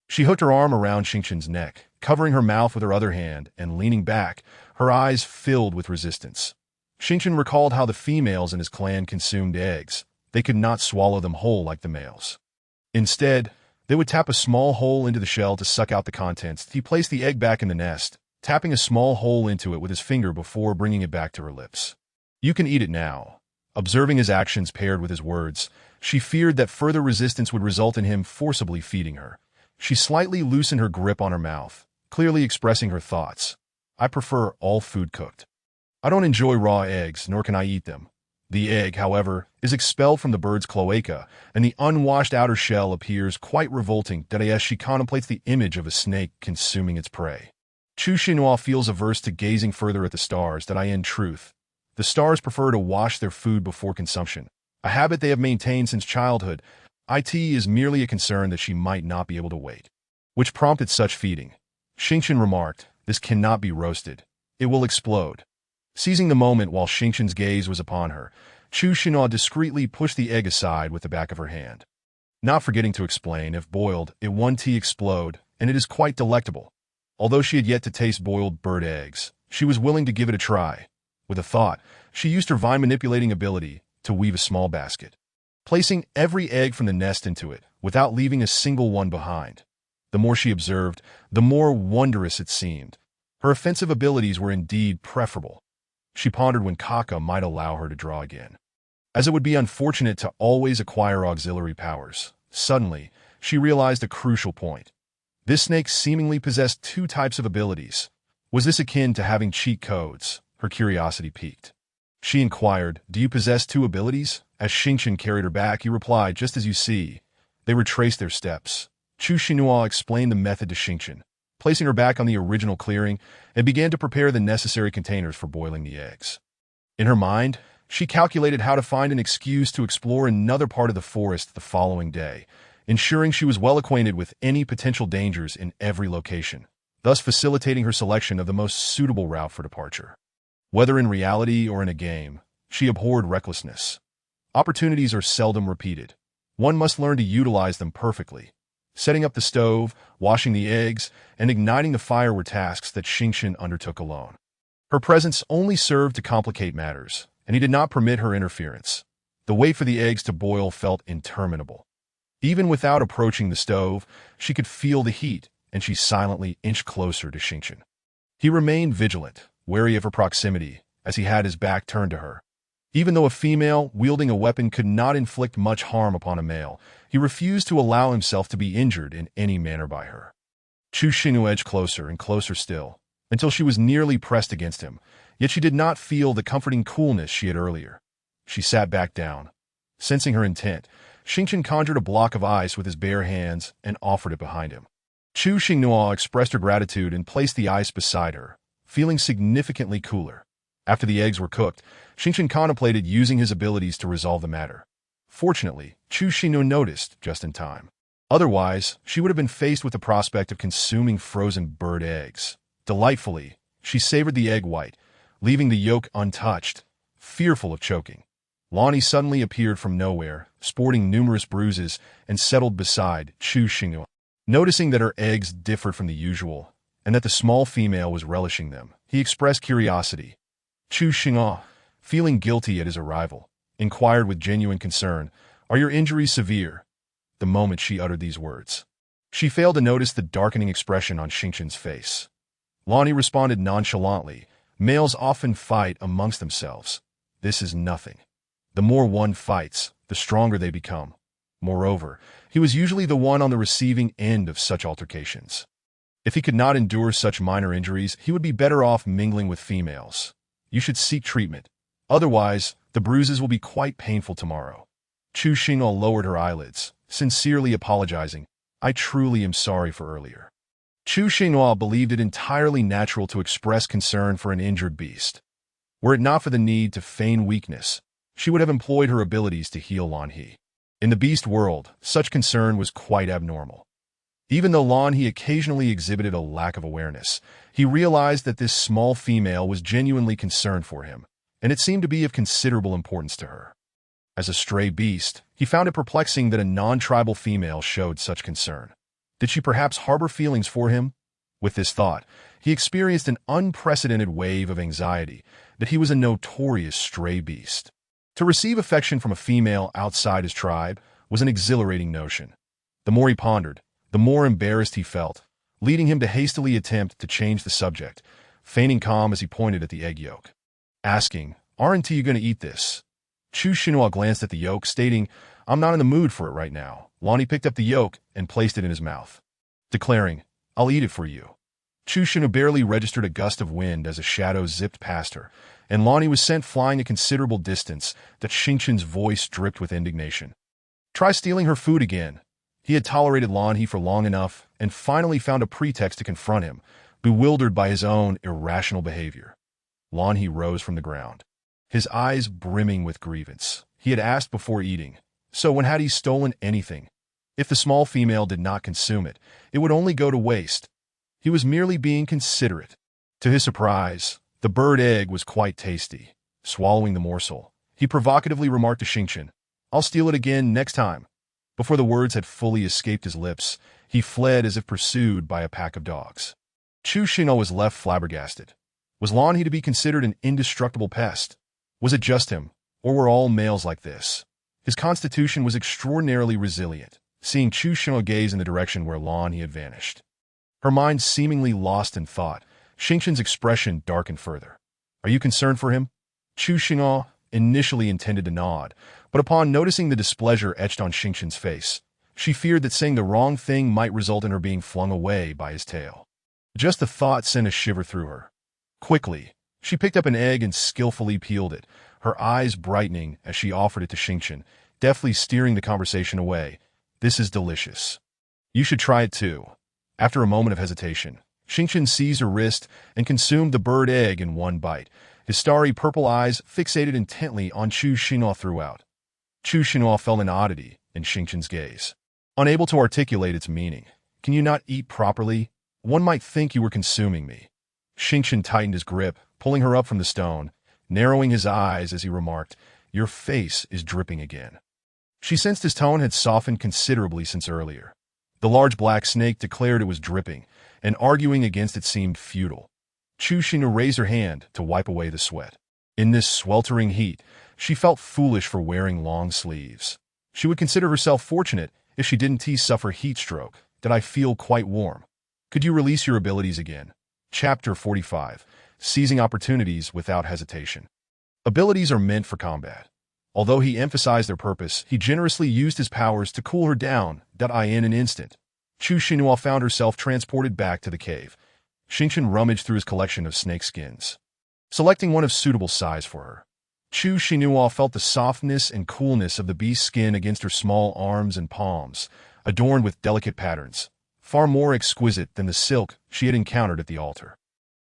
She hooked her arm around Xingqian's neck, covering her mouth with her other hand and leaning back, her eyes filled with resistance. Xingqian recalled how the females in his clan consumed eggs. They could not swallow them whole like the males. Instead, they would tap a small hole into the shell to suck out the contents. He placed the egg back in the nest, tapping a small hole into it with his finger before bringing it back to her lips. You can eat it now. Observing his actions paired with his words, she feared that further resistance would result in him forcibly feeding her. She slightly loosened her grip on her mouth, clearly expressing her thoughts. I prefer all food cooked. I don't enjoy raw eggs, nor can I eat them. The egg, however, is expelled from the bird's cloaca, and the unwashed outer shell appears quite revolting as she contemplates the image of a snake consuming its prey. Chu Xinhua feels averse to gazing further at the stars. In truth, the stars prefer to wash their food before consumption, a habit they have maintained since childhood. It is merely a concern that she might not be able to wait, which prompted such feeding. Xingqian remarked, "This cannot be roasted. It will explode." Seizing the moment while Xingqian's gaze was upon her, Chu Xinhua discreetly pushed the egg aside with the back of her hand. Not forgetting to explain, if boiled, it won't explode, and it is quite delectable. Although she had yet to taste boiled bird eggs, she was willing to give it a try. With a thought, she used her vine-manipulating ability to weave a small basket, placing every egg from the nest into it, without leaving a single one behind. The more she observed, the more wondrous it seemed. Her offensive abilities were indeed preferable. She pondered when Kaka might allow her to draw again, as it would be unfortunate to always acquire auxiliary powers. Suddenly, she realized a crucial point. This snake seemingly possessed two types of abilities. Was this akin to having cheat codes? Her curiosity piqued. She inquired, "Do you possess two abilities?" As Xingqian carried her back, he replied, "Just as you see." They retraced their steps. Chu Xinhua explained the method to Xingqian, placing her back on the original clearing, and began to prepare the necessary containers for boiling the eggs. In her mind, she calculated how to find an excuse to explore another part of the forest the following day, ensuring she was well acquainted with any potential dangers in every location, thus facilitating her selection of the most suitable route for departure. Whether in reality or in a game, she abhorred recklessness. Opportunities are seldom repeated. One must learn to utilize them perfectly. Setting up the stove, washing the eggs, and igniting the fire were tasks that Xingqian undertook alone. Her presence only served to complicate matters, and he did not permit her interference. The wait for the eggs to boil felt interminable. Even without approaching the stove, she could feel the heat, and she silently inched closer to Xingqian. He remained vigilant, wary of her proximity, as he had his back turned to her. Even though a female wielding a weapon could not inflict much harm upon a male, he refused to allow himself to be injured in any manner by her. Chu Xinhua edged closer and closer still, until she was nearly pressed against him, yet she did not feel the comforting coolness she had earlier. She sat back down. Sensing her intent, Xingqian conjured a block of ice with his bare hands and offered it behind him. Chu Xinhua expressed her gratitude and placed the ice beside her, feeling significantly cooler. After the eggs were cooked, Xingqian contemplated using his abilities to resolve the matter. Fortunately, Chu Xinhua noticed just in time. Otherwise, she would have been faced with the prospect of consuming frozen bird eggs. Delightfully, she savored the egg white, leaving the yolk untouched, fearful of choking. Lonnie suddenly appeared from nowhere, sporting numerous bruises, and settled beside Chu Xinhua. Noticing that her eggs differed from the usual, and that the small female was relishing them, he expressed curiosity. Chu Xinhua, feeling guilty at his arrival, inquired with genuine concern, "Are your injuries severe?" The moment she uttered these words, she failed to notice the darkening expression on Xingqian's face. Lonnie responded nonchalantly, "Males often fight amongst themselves. This is nothing. The more one fights, the stronger they become. Moreover, he was usually the one on the receiving end of such altercations. If he could not endure such minor injuries, he would be better off mingling with females. You should seek treatment. Otherwise, the bruises will be quite painful tomorrow." Chu Xinhua lowered her eyelids, sincerely apologizing, "I truly am sorry for earlier." Chu Xinhua believed it entirely natural to express concern for an injured beast. Were it not for the need to feign weakness, she would have employed her abilities to heal Lan He. In the beast world, such concern was quite abnormal. Even though Lan He occasionally exhibited a lack of awareness, he realized that this small female was genuinely concerned for him, and it seemed to be of considerable importance to her. As a stray beast, he found it perplexing that a non-tribal female showed such concern. Did she perhaps harbor feelings for him? With this thought, he experienced an unprecedented wave of anxiety that he was a notorious stray beast. To receive affection from a female outside his tribe was an exhilarating notion. The more he pondered, the more embarrassed he felt, leading him to hastily attempt to change the subject, feigning calm as he pointed at the egg yolk. Asking, "Aren't you going to eat this?" Chu Xinhua glanced at the yolk, stating, "I'm not in the mood for it right now." Lan He picked up the yolk and placed it in his mouth, declaring, "I'll eat it for you." Chu Xinhua barely registered a gust of wind as a shadow zipped past her, and Lan He was sent flying a considerable distance that Xingqian's voice dripped with indignation. Try stealing her food again. He had tolerated Lan He for long enough and finally found a pretext to confront him, bewildered by his own irrational behavior. Lan He rose from the ground, his eyes brimming with grievance. He had asked before eating, so when had he stolen anything? If the small female did not consume it, it would only go to waste. He was merely being considerate. To his surprise, the bird egg was quite tasty. Swallowing the morsel, he provocatively remarked to Xingqian, "I'll steal it again next time." Before the words had fully escaped his lips, he fled as if pursued by a pack of dogs. Chu Xinhua was left flabbergasted. Was Lan He to be considered an indestructible pest? Was it just him, or were all males like this? His constitution was extraordinarily resilient, seeing Chu Xinhua gaze in the direction where Lan He had vanished. Her mind seemingly lost in thought, Xingqian's expression darkened further. "Are you concerned for him?" Chu Xinhua initially intended to nod, but upon noticing the displeasure etched on Xingqian's face, she feared that saying the wrong thing might result in her being flung away by his tail. Just the thought sent a shiver through her. Quickly, she picked up an egg and skillfully peeled it, her eyes brightening as she offered it to Xingqian, deftly steering the conversation away. "This is delicious. You should try it too." After a moment of hesitation, Xingqian seized her wrist and consumed the bird egg in one bite, his starry purple eyes fixated intently on Chu Xinhua throughout. Chu Xinhua felt an oddity in Xingqian's gaze, unable to articulate its meaning. "Can you not eat properly? One might think you were consuming me." Xingqian tightened his grip, pulling her up from the stone, narrowing his eyes as he remarked, "Your face is dripping again." She sensed his tone had softened considerably since earlier. The large black snake declared it was dripping, and arguing against it seemed futile. Chu Xinhua raised her hand to wipe away the sweat. In this sweltering heat, she felt foolish for wearing long sleeves. She would consider herself fortunate if she didn't suffer heat stroke. "Did I feel quite warm? Could you release your abilities again?" Chapter 45. Seizing Opportunities Without Hesitation. Abilities are meant for combat. Although he emphasized their purpose, he generously used his powers to cool her down in an instant. Chu Xinhua found herself transported back to the cave. Xingqian rummaged through his collection of snake skins, selecting one of suitable size for her. Chu Xinhua felt the softness and coolness of the beast's skin against her small arms and palms, adorned with delicate patterns, far more exquisite than the silk she had encountered at the altar.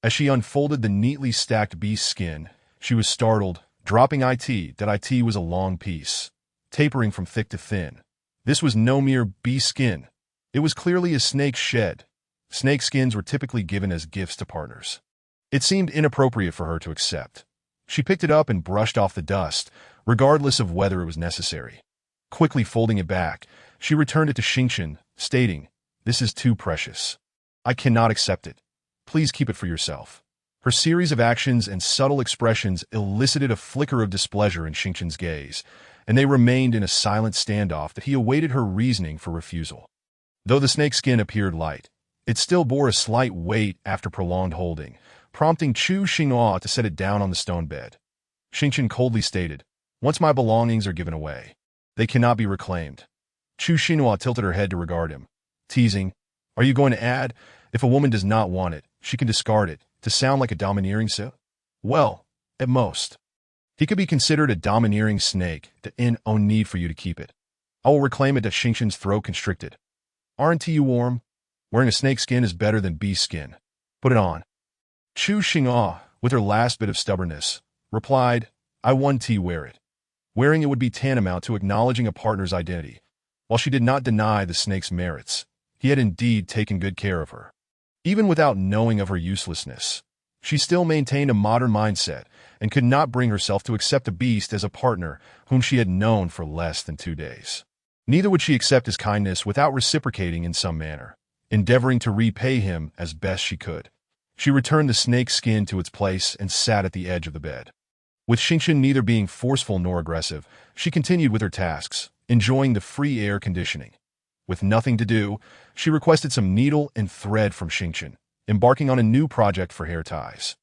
As she unfolded the neatly stacked beast skin, she was startled, dropping it was a long piece, tapering from thick to thin. This was no mere beast skin. It was clearly a snake's shed. Snake skins were typically given as gifts to partners. It seemed inappropriate for her to accept. She picked it up and brushed off the dust, regardless of whether it was necessary. Quickly folding it back, she returned it to Xingqian, stating, "This is too precious. I cannot accept it. Please keep it for yourself." Her series of actions and subtle expressions elicited a flicker of displeasure in Xingqian's gaze, and they remained in a silent standoff that he awaited her reasoning for refusal. Though the snake skin appeared light, it still bore a slight weight after prolonged holding, prompting Chu Xinhua to set it down on the stone bed. Xingqian coldly stated, "Once my belongings are given away, they cannot be reclaimed." Chu Xinhua tilted her head to regard him, teasing, "Are you going to add, if a woman does not want it, she can discard it, to sound like a domineering Well, at most. He could be considered a domineering snake, no need for you to keep it. I will reclaim it." Xingqian's throat constricted. "Aren't you warm? Wearing a snake skin is better than beast skin. Put it on." Chu Xinhua, with her last bit of stubbornness, replied, "I want to wear it." Wearing it would be tantamount to acknowledging a partner's identity. While she did not deny the snake's merits, he had indeed taken good care of her. Even without knowing of her uselessness, she still maintained a modern mindset and could not bring herself to accept a beast as a partner whom she had known for less than 2 days. Neither would she accept his kindness without reciprocating in some manner, endeavoring to repay him as best she could. She returned the snake's skin to its place and sat at the edge of the bed. With Xingchen neither being forceful nor aggressive, she continued with her tasks, enjoying the free air conditioning. With nothing to do, she requested some needle and thread from Xingchen, embarking on a new project for hair ties.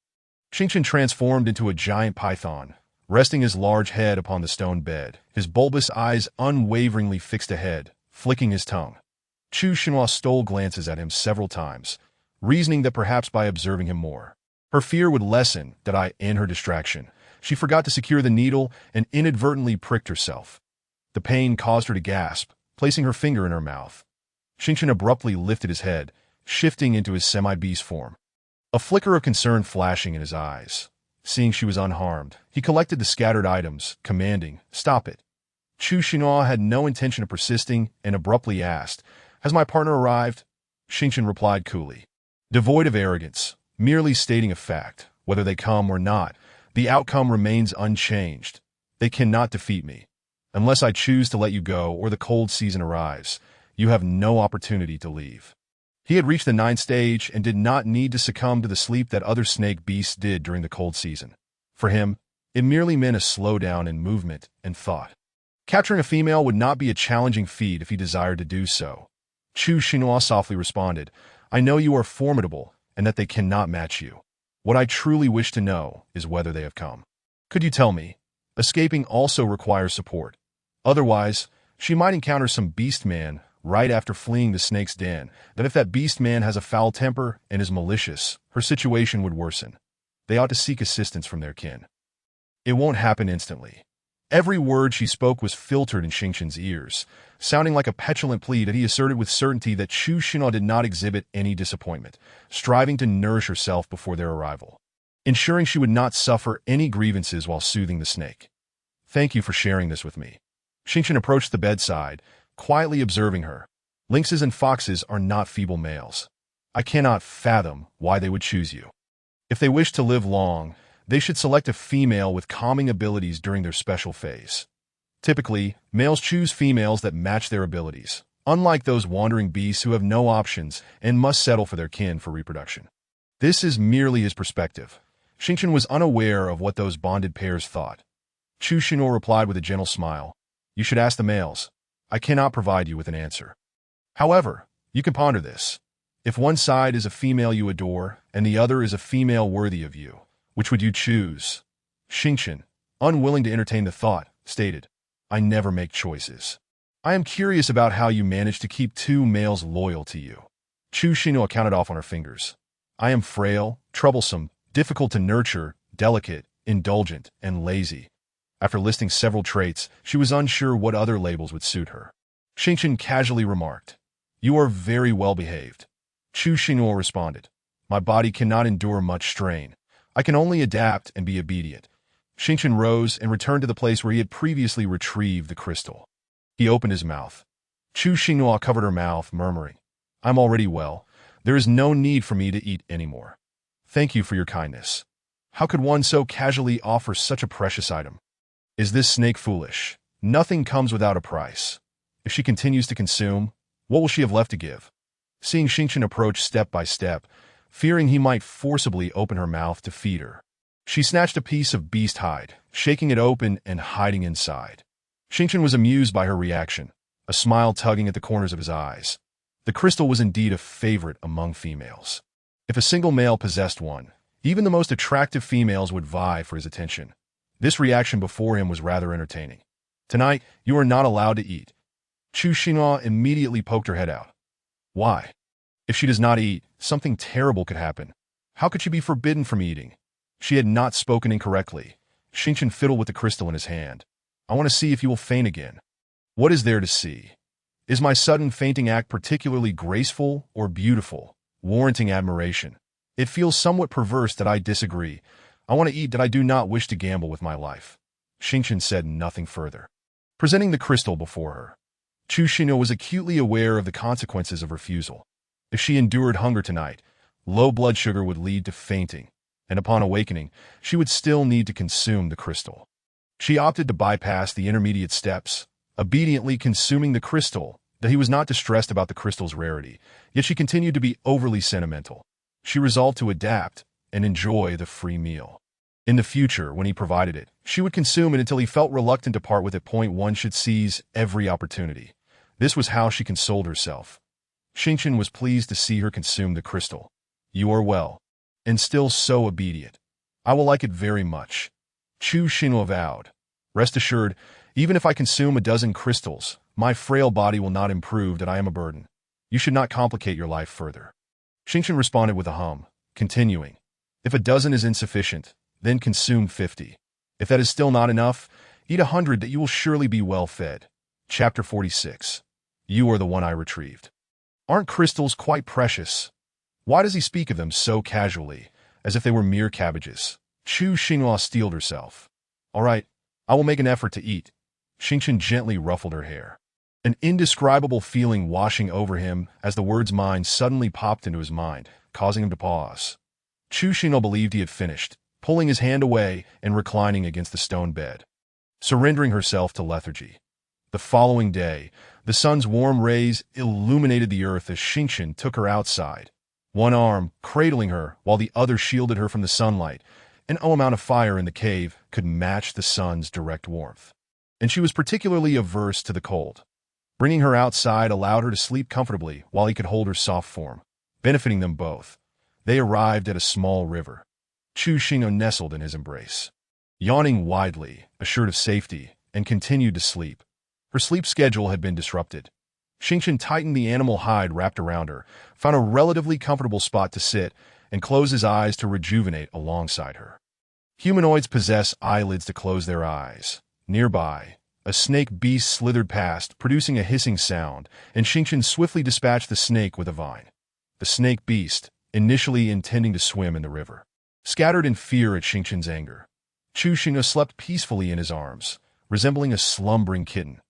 Xingchen transformed into a giant python, resting his large head upon the stone bed, his bulbous eyes unwaveringly fixed ahead, flicking his tongue. Chu Xinhua stole glances at him several times, reasoning that perhaps by observing him more, her fear would lessen. In her distraction, she forgot to secure the needle and inadvertently pricked herself. The pain caused her to gasp, placing her finger in her mouth. Xingchen abruptly lifted his head, shifting into his semi-beast form. A flicker of concern flashing in his eyes. Seeing she was unharmed, he collected the scattered items, commanding, "Stop it." Chu Xinhua had no intention of persisting and abruptly asked, "Has my partner arrived?" Xingchen replied coolly, devoid of arrogance, merely stating a fact. Whether they come or not, the outcome remains unchanged. They cannot defeat me. Unless I choose to let you go or the cold season arrives, you have no opportunity to leave. He had reached the 9th stage and did not need to succumb to the sleep that other snake beasts did during the cold season. For him, it merely meant a slowdown in movement and thought. Capturing a female would not be a challenging feat if he desired to do so. Chu Xinhua softly responded, "I know you are formidable and that they cannot match you. What I truly wish to know is whether they have come. Could you tell me? Escaping also requires support. Otherwise, she might encounter some beast man right after fleeing the snake's den, that if that beast man has a foul temper and is malicious, her situation would worsen. They ought to seek assistance from their kin. It won't happen instantly." Every word she spoke was filtered in Xingchen's ears, sounding like a petulant plea that he asserted with certainty that Chu Xinhua did not exhibit any disappointment, striving to nourish herself before their arrival, ensuring she would not suffer any grievances while soothing the snake. "Thank you for sharing this with me." Xingchen approached the bedside, quietly observing her. "Lynxes and foxes are not feeble males. I cannot fathom why they would choose you. If they wish to live long, they should select a female with calming abilities during their special phase. Typically, males choose females that match their abilities, unlike those wandering beasts who have no options and must settle for their kin for reproduction." This is merely his perspective. Xingchen was unaware of what those bonded pairs thought. Chu Xinhua replied with a gentle smile, "You should ask the males. I cannot provide you with an answer. However, you can ponder this. If one side is a female you adore and the other is a female worthy of you, which would you choose?" Xingchen, unwilling to entertain the thought, stated, "I never make choices. I am curious about how you manage to keep 2 males loyal to you." Chu Xinhua counted off on her fingers. "I am frail, troublesome, difficult to nurture, delicate, indulgent, and lazy." After listing several traits, she was unsure what other labels would suit her. Xingchen casually remarked, "You are very well behaved." Chu Xinhua responded, "My body cannot endure much strain. I can only adapt and be obedient." Xingchen rose and returned to the place where he had previously retrieved the crystal. He opened his mouth. Chu Xinhua covered her mouth, murmuring, "I'm already well. There is no need for me to eat anymore. Thank you for your kindness. How could one so casually offer such a precious item? Is this snake foolish? Nothing comes without a price. If she continues to consume, what will she have left to give?" Seeing Xingchen approach step by step, fearing he might forcibly open her mouth to feed her, she snatched a piece of beast hide, shaking it open and hiding inside. Xingchen was amused by her reaction, a smile tugging at the corners of his eyes. The crystal was indeed a favorite among females. If a single male possessed one, even the most attractive females would vie for his attention. This reaction before him was rather entertaining. "Tonight, you are not allowed to eat." Chu Xinhua immediately poked her head out. "Why? If she does not eat, something terrible could happen. How could she be forbidden from eating?" She had not spoken incorrectly. Xingchen fiddled with the crystal in his hand. "I want to see if you will faint again." "What is there to see? Is my sudden fainting act particularly graceful or beautiful, warranting admiration? It feels somewhat perverse that I disagree. I want to eat that I do not wish to gamble with my life." Xingqian said nothing further. Presenting the crystal before her, Chu Xinhua was acutely aware of the consequences of refusal. If she endured hunger tonight, low blood sugar would lead to fainting, and upon awakening, she would still need to consume the crystal. She opted to bypass the intermediate steps, obediently consuming the crystal, though he was not distressed about the crystal's rarity, yet she continued to be overly sentimental. She resolved to adapt and enjoy the free meal. In the future, when he provided it, she would consume it until he felt reluctant to part with it. One should seize every opportunity. This was how she consoled herself. Xingqian was pleased to see her consume the crystal. You are well, and still so obedient. I will like it very much. Chu Xinhua vowed. Rest assured, even if I consume a dozen crystals, my frail body will not improve that I am a burden. You should not complicate your life further. Xingqian responded with a hum, continuing. If a dozen is insufficient, then consume 50. If that is still not enough, eat 100 that you will surely be well fed. Chapter 46. You are the one I retrieved. Aren't crystals quite precious? Why does he speak of them so casually, as if they were mere cabbages? Chu Xinhua steeled herself. All right, I will make an effort to eat. Xingqian gently ruffled her hair. An indescribable feeling washing over him as the words mine suddenly popped into his mind, causing him to pause. Chu Xinhua believed he had finished, pulling his hand away and reclining against the stone bed, surrendering herself to lethargy. The following day, the sun's warm rays illuminated the earth as Xingqian took her outside, one arm cradling her while the other shielded her from the sunlight. An amount of fire in the cave could match the sun's direct warmth, and she was particularly averse to the cold. Bringing her outside allowed her to sleep comfortably while he could hold her soft form, benefiting them both. They arrived at a small river. Chu Xinhua nestled in his embrace, yawning widely, assured of safety, and continued to sleep. Her sleep schedule had been disrupted. Xingqian tightened the animal hide wrapped around her, found a relatively comfortable spot to sit, and closed his eyes to rejuvenate alongside her. Humanoids possess eyelids to close their eyes. Nearby, a snake beast slithered past, producing a hissing sound, and Xingqian swiftly dispatched the snake with a vine. The snake beast, initially intending to swim in the river, scattered in fear at Xingqian's anger. Chu Xinhua slept peacefully in his arms, resembling a slumbering kitten.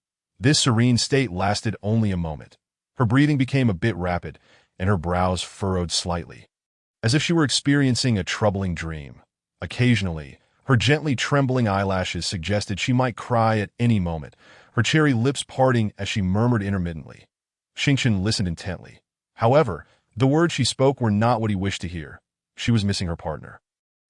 This serene state lasted only a moment. Her breathing became a bit rapid, and her brows furrowed slightly, as if she were experiencing a troubling dream. Occasionally, her gently trembling eyelashes suggested she might cry at any moment, her cherry lips parting as she murmured intermittently. Xingqian listened intently. However, the words she spoke were not what he wished to hear. She was missing her partner.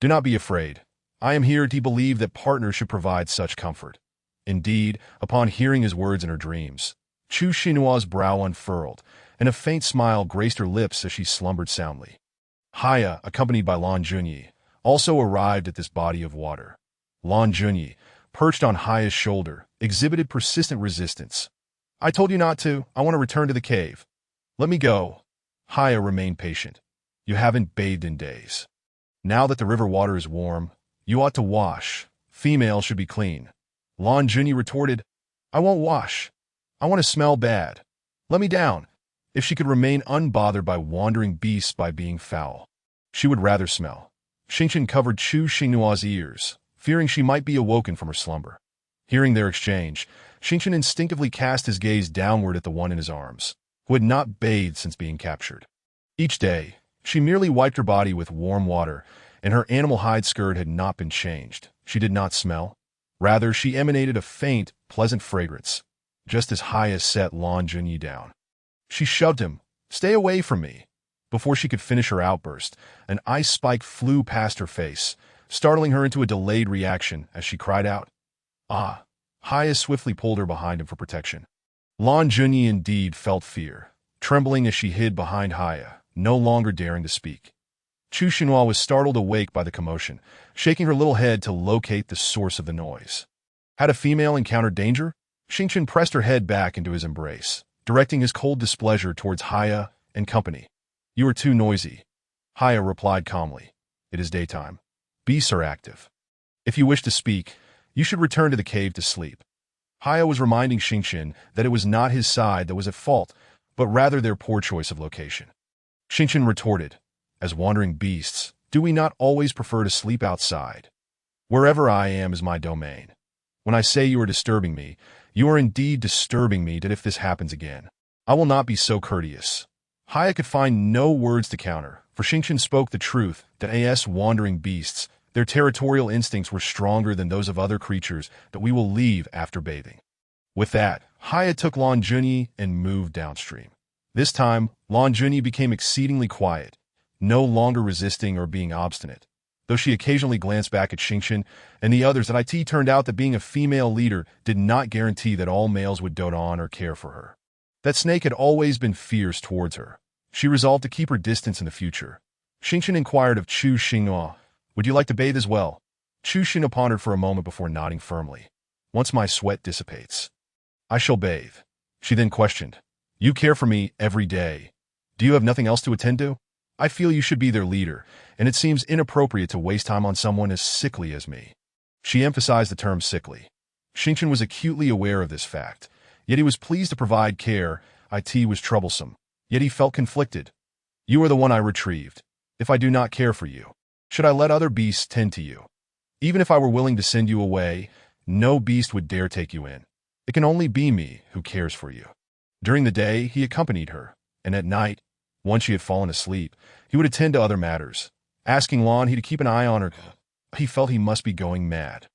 Do not be afraid. I am here to believe that partners should provide such comfort. Indeed, upon hearing his words in her dreams, Chu Xinhua's brow unfurled, and a faint smile graced her lips as she slumbered soundly. Haya, accompanied by Lan Junyi, also arrived at this body of water. Lan Junyi, perched on Haya's shoulder, exhibited persistent resistance. I told you not to. I want to return to the cave. Let me go. Haya remained patient. You haven't bathed in days. Now that the river water is warm, you ought to wash. Females should be clean. Lan Junyi retorted, I won't wash. I want to smell bad. Let me down. If she could remain unbothered by wandering beasts by being foul, she would rather smell. Xingqian covered Chu Xinhua's ears, fearing she might be awoken from her slumber. Hearing their exchange, Xingqian instinctively cast his gaze downward at the one in his arms, who had not bathed since being captured. Each day, she merely wiped her body with warm water, and her animal hide skirt had not been changed. She did not smell. Rather, she emanated a faint, pleasant fragrance, just as Haya set Lan Junyi down. She shoved him. Stay away from me. Before she could finish her outburst, an ice spike flew past her face, startling her into a delayed reaction as she cried out, Ah! Haya swiftly pulled her behind him for protection. Lan Junyi indeed felt fear, trembling as she hid behind Haya, no longer daring to speak. Chu Xinhua was startled awake by the commotion, shaking her little head to locate the source of the noise. Had a female encountered danger? Xingqian pressed her head back into his embrace, directing his cold displeasure towards Haya and company. You are too noisy. Haya replied calmly. It is daytime. Beasts are active. If you wish to speak, you should return to the cave to sleep. Haya was reminding Xingqian that it was not his side that was at fault, but rather their poor choice of location. Xingqian retorted, as wandering beasts, do we not always prefer to sleep outside? Wherever I am is my domain. When I say you are disturbing me, you are indeed disturbing me that if this happens again, I will not be so courteous. Haya could find no words to counter, for Xingqian spoke the truth that as wandering beasts, their territorial instincts were stronger than those of other creatures that we will leave after bathing. With that, Haya took Lan Junyi and moved downstream. This time, Lan Junyi became exceedingly quiet, no longer resisting or being obstinate. Though she occasionally glanced back at Xingqian and the others, at it turned out that being a female leader did not guarantee that all males would dote on or care for her. That snake had always been fierce towards her. She resolved to keep her distance in the future. Xingqian inquired of Chu Xinhua, "Would you like to bathe as well?" Chu Xinhua pondered for a moment before nodding firmly. "Once my sweat dissipates, I shall bathe." She then questioned, "You care for me every day. Do you have nothing else to attend to? I feel you should be their leader, and it seems inappropriate to waste time on someone as sickly as me." She emphasized the term sickly. Xingqian was acutely aware of this fact, yet he was pleased to provide care. It was troublesome, yet he felt conflicted. "You are the one I retrieved. If I do not care for you, should I let other beasts tend to you? Even if I were willing to send you away, no beast would dare take you in. It can only be me who cares for you." During the day, he accompanied her, and at night, once she had fallen asleep, he would attend to other matters, asking Lan He to keep an eye on her. He felt he must be going mad.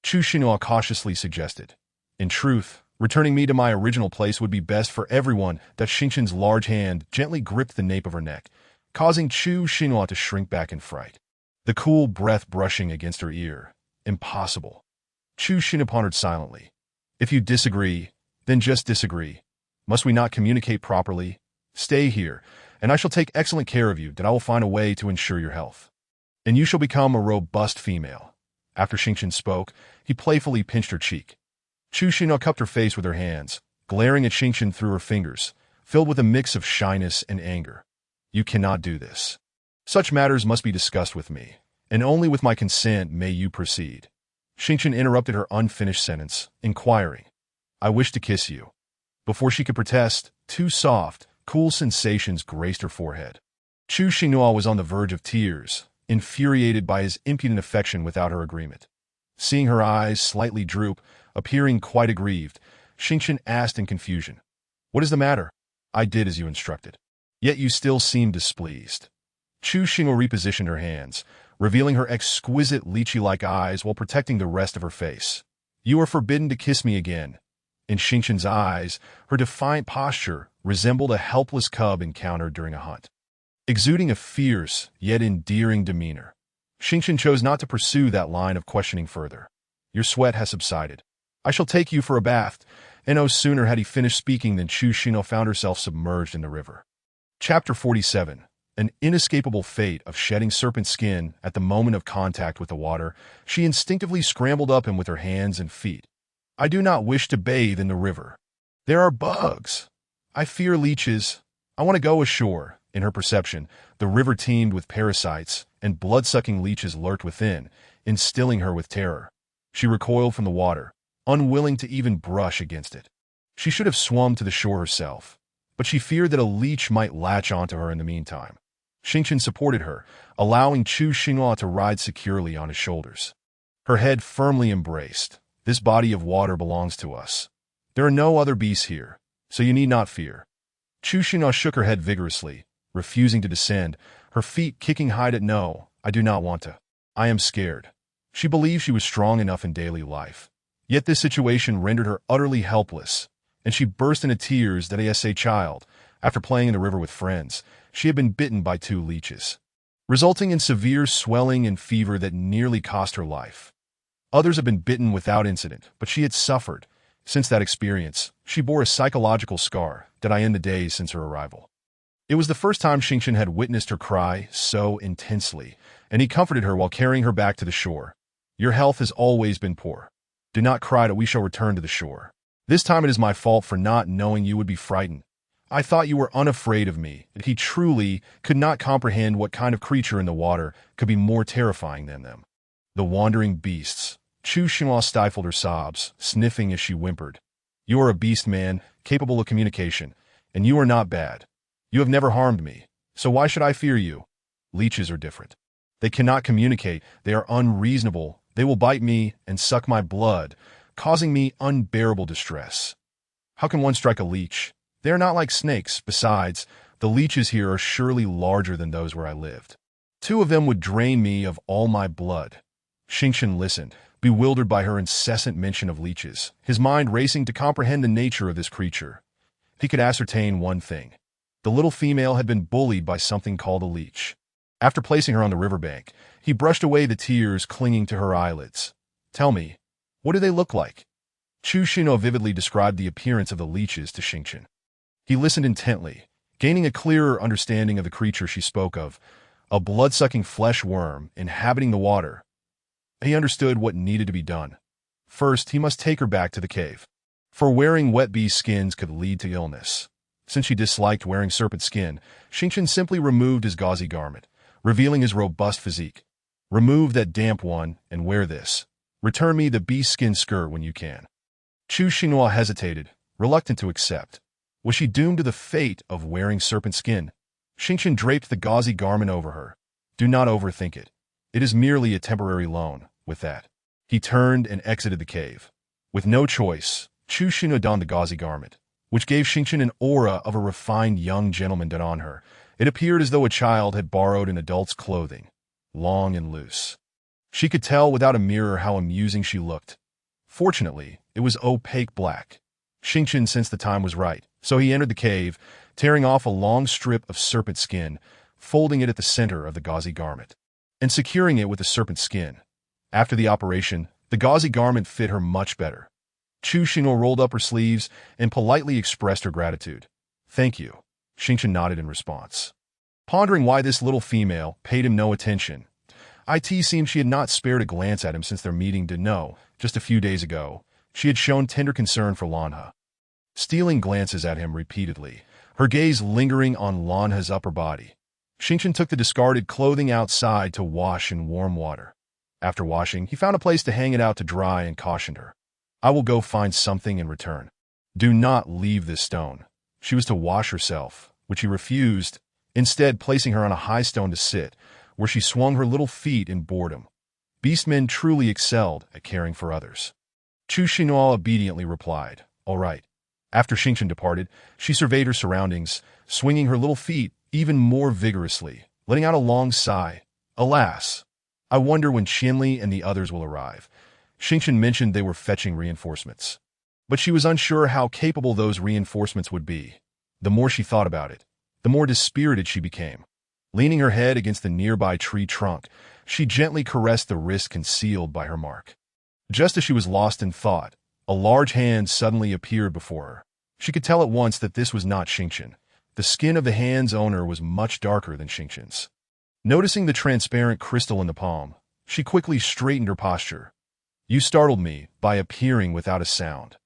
Chu Xinhua cautiously suggested, "In truth, returning me to my original place would be best for everyone." That Xingqian's large hand gently gripped the nape of her neck, causing Chu Xinhua to shrink back in fright. The cool breath brushing against her ear. Impossible. Chu Xinhua pondered silently. "If you disagree, then just disagree. Must we not communicate properly? Stay here, and I shall take excellent care of you, that I will find a way to ensure your health. And you shall become a robust female." After Xingqian spoke, he playfully pinched her cheek. Chu Xinhua cupped her face with her hands, glaring at Xingqian through her fingers, filled with a mix of shyness and anger. "You cannot do this. Such matters must be discussed with me, and only with my consent may you proceed." Xingqian interrupted her unfinished sentence, inquiring, "I wish to kiss you." Before she could protest, two soft, cool sensations graced her forehead. Chu Xinhua was on the verge of tears, infuriated by his impudent affection without her agreement. Seeing her eyes slightly droop, appearing quite aggrieved, Xingqian asked in confusion, "What is the matter?" "I did as you instructed. Yet you still seem displeased." Chu Xinhua repositioned her hands, revealing her exquisite lychee-like eyes while protecting the rest of her face. "You are forbidden to kiss me again." In Xingqian's eyes, her defiant posture resembled a helpless cub encountered during a hunt. Exuding a fierce, yet endearing demeanor, Xingqian chose not to pursue that line of questioning further. "Your sweat has subsided. I shall take you for a bath." And no sooner had he finished speaking than Chu Xinhua found herself submerged in the river. Chapter 47. An inescapable fate of shedding serpent skin. At the moment of contact with the water, she instinctively scrambled up him with her hands and feet. "I do not wish to bathe in the river. There are bugs. I fear leeches. I want to go ashore." In her perception, the river teemed with parasites, and blood-sucking leeches lurked within, instilling her with terror. She recoiled from the water, unwilling to even brush against it. She should have swum to the shore herself, but she feared that a leech might latch onto her in the meantime. Xingqian supported her, allowing Chu Xinhua to ride securely on his shoulders. Her head firmly embraced. "This body of water belongs to us. There are no other beasts here, so you need not fear." Chu Xinhua shook her head vigorously, refusing to descend, her feet kicking high. "No, I do not want to. I am scared." She believed she was strong enough in daily life, yet this situation rendered her utterly helpless, and she burst into tears that as a child, after playing in the river with friends, she had been bitten by 2 leeches, resulting in severe swelling and fever that nearly cost her life. Others had been bitten without incident, but she had suffered. Since that experience, she bore a psychological scar that in the days since her arrival. It was the first time Xingqian had witnessed her cry so intensely, and he comforted her while carrying her back to the shore. "Your health has always been poor. Do not cry that we shall return to the shore. This time it is my fault for not knowing you would be frightened. I thought you were unafraid of me." He truly could not comprehend what kind of creature in the water could be more terrifying than them. The wandering beasts. Chu Xinhua stifled her sobs, sniffing as she whimpered. "You are a beast man, capable of communication, and you are not bad. You have never harmed me, so why should I fear you? Leeches are different. They cannot communicate, they are unreasonable, they will bite me and suck my blood," causing me unbearable distress. How can one strike a leech? They are not like snakes. Besides, the leeches here are surely larger than those where I lived. 2 of them would drain me of all my blood. Xingqian listened, bewildered by her incessant mention of leeches, his mind racing to comprehend the nature of this creature. He could ascertain one thing. The little female had been bullied by something called a leech. After placing her on the riverbank, he brushed away the tears clinging to her eyelids. Tell me, what do they look like? Chu Xinhua vividly described the appearance of the leeches to Xingqian. He listened intently, gaining a clearer understanding of the creature she spoke of, a blood-sucking flesh worm inhabiting the water. He understood what needed to be done. First, he must take her back to the cave. For wearing wet bee skins could lead to illness. Since she disliked wearing serpent skin, Xingqian simply removed his gauzy garment, revealing his robust physique. Remove that damp one and wear this. Return me the bee skin skirt when you can. Chu Xinhua hesitated, reluctant to accept. Was she doomed to the fate of wearing serpent skin? Xingqian draped the gauzy garment over her. Do not overthink it. It is merely a temporary loan. With that, he turned and exited the cave. With no choice, Chu Xinhua donned the gauzy garment, which gave Xingqian an aura of a refined young gentleman done on her. It appeared as though a child had borrowed an adult's clothing, long and loose. She could tell without a mirror how amusing she looked. Fortunately, it was opaque black. Xingqian sensed the time was right, so he entered the cave, tearing off a long strip of serpent skin, folding it at the center of the gauzy garment, and securing it with the serpent skin. After the operation, the gauzy garment fit her much better. Chu Xinhua rolled up her sleeves and politely expressed her gratitude. Thank you. Xingqian nodded in response. Pondering why this little female paid him no attention, it seemed she had not spared a glance at him since their meeting to know, just a few days ago, she had shown tender concern for Lanha. Stealing glances at him repeatedly, her gaze lingering on Lanha's upper body. Xingqian took the discarded clothing outside to wash in warm water. After washing, he found a place to hang it out to dry and cautioned her. I will go find something in return. Do not leave this stone. She was to wash herself, which he refused, instead placing her on a high stone to sit, where she swung her little feet in boredom. Beastmen truly excelled at caring for others. Chu Xinhua obediently replied, all right. After Xingqian departed, she surveyed her surroundings, swinging her little feet even more vigorously, letting out a long sigh. Alas! I wonder when Qianli and the others will arrive. Xingqian mentioned they were fetching reinforcements. But she was unsure how capable those reinforcements would be. The more she thought about it, the more dispirited she became. Leaning her head against the nearby tree trunk, she gently caressed the wrist concealed by her mark. Just as she was lost in thought, a large hand suddenly appeared before her. She could tell at once that this was not Xingqian. The skin of the hand's owner was much darker than Xingqian's. Noticing the transparent crystal in the palm, she quickly straightened her posture. You startled me by appearing without a sound.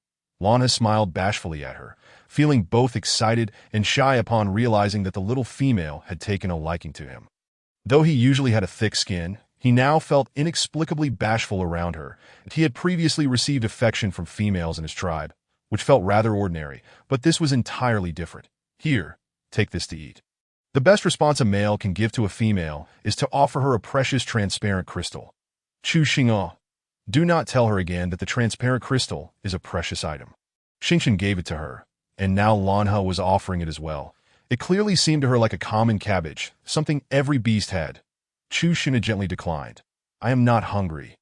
Lanha smiled bashfully at her, feeling both excited and shy upon realizing that the little female had taken a liking to him. Though he usually had a thick skin, he now felt inexplicably bashful around her. He had previously received affection from females in his tribe, which felt rather ordinary, but this was entirely different. Here, take this to eat. The best response a male can give to a female is to offer her a precious transparent crystal. Chu Xinhua, do not tell her again that the transparent crystal is a precious item. Xingqian gave it to her, and now Lanha was offering it as well. It clearly seemed to her like a common cabbage, something every beast had. Chu Xinhua gently declined. I am not hungry.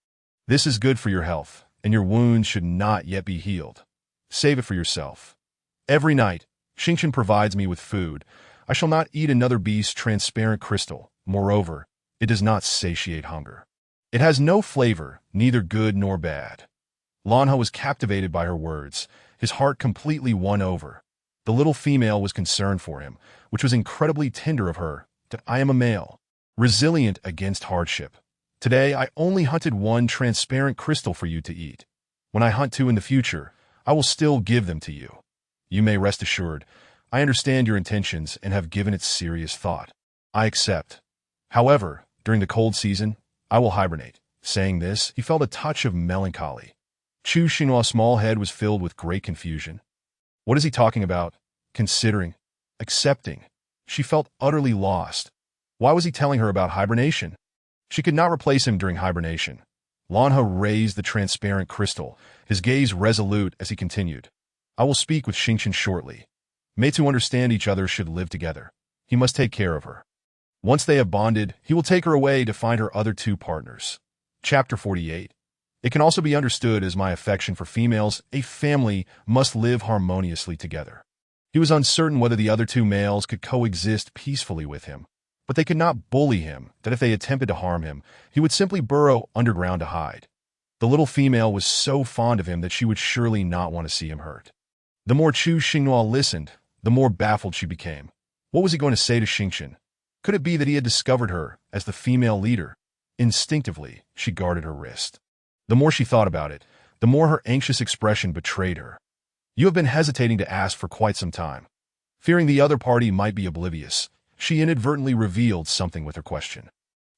This is good for your health, and your wounds should not yet be healed. Save it for yourself. Every night, Xingqian provides me with food. I shall not eat another beast's transparent crystal. Moreover, it does not satiate hunger. It has no flavor, neither good nor bad. Lanha was captivated by her words, his heart completely won over. The little female was concerned for him, which was incredibly tender of her. I am a male, resilient against hardship. Today, I only hunted one transparent crystal for you to eat. When I hunt two in the future, I will still give them to you. You may rest assured, I understand your intentions and have given it serious thought. I accept. However, during the cold season, I will hibernate. Saying this, he felt a touch of melancholy. Chu Xinhua's small head was filled with great confusion. What is he talking about? Considering? Accepting? She felt utterly lost. Why was he telling her about hibernation? She could not replace him during hibernation. Lanha raised the transparent crystal, his gaze resolute as he continued. I will speak with Xingqian shortly. May to understand each other should live together. He must take care of her. Once they have bonded, he will take her away to find her other two partners. Chapter 48. It can also be understood as my affection for females, a family must live harmoniously together. He was uncertain whether the other two males could coexist peacefully with him, but they could not bully him, that if they attempted to harm him, he would simply burrow underground to hide. The little female was so fond of him that she would surely not want to see him hurt. The more Chu Xinghua listened, the more baffled she became. What was he going to say to Xingqian? Could it be that he had discovered her as the female leader? Instinctively, she guarded her wrist. The more she thought about it, the more her anxious expression betrayed her. You have been hesitating to ask for quite some time. Fearing the other party might be oblivious, she inadvertently revealed something with her question.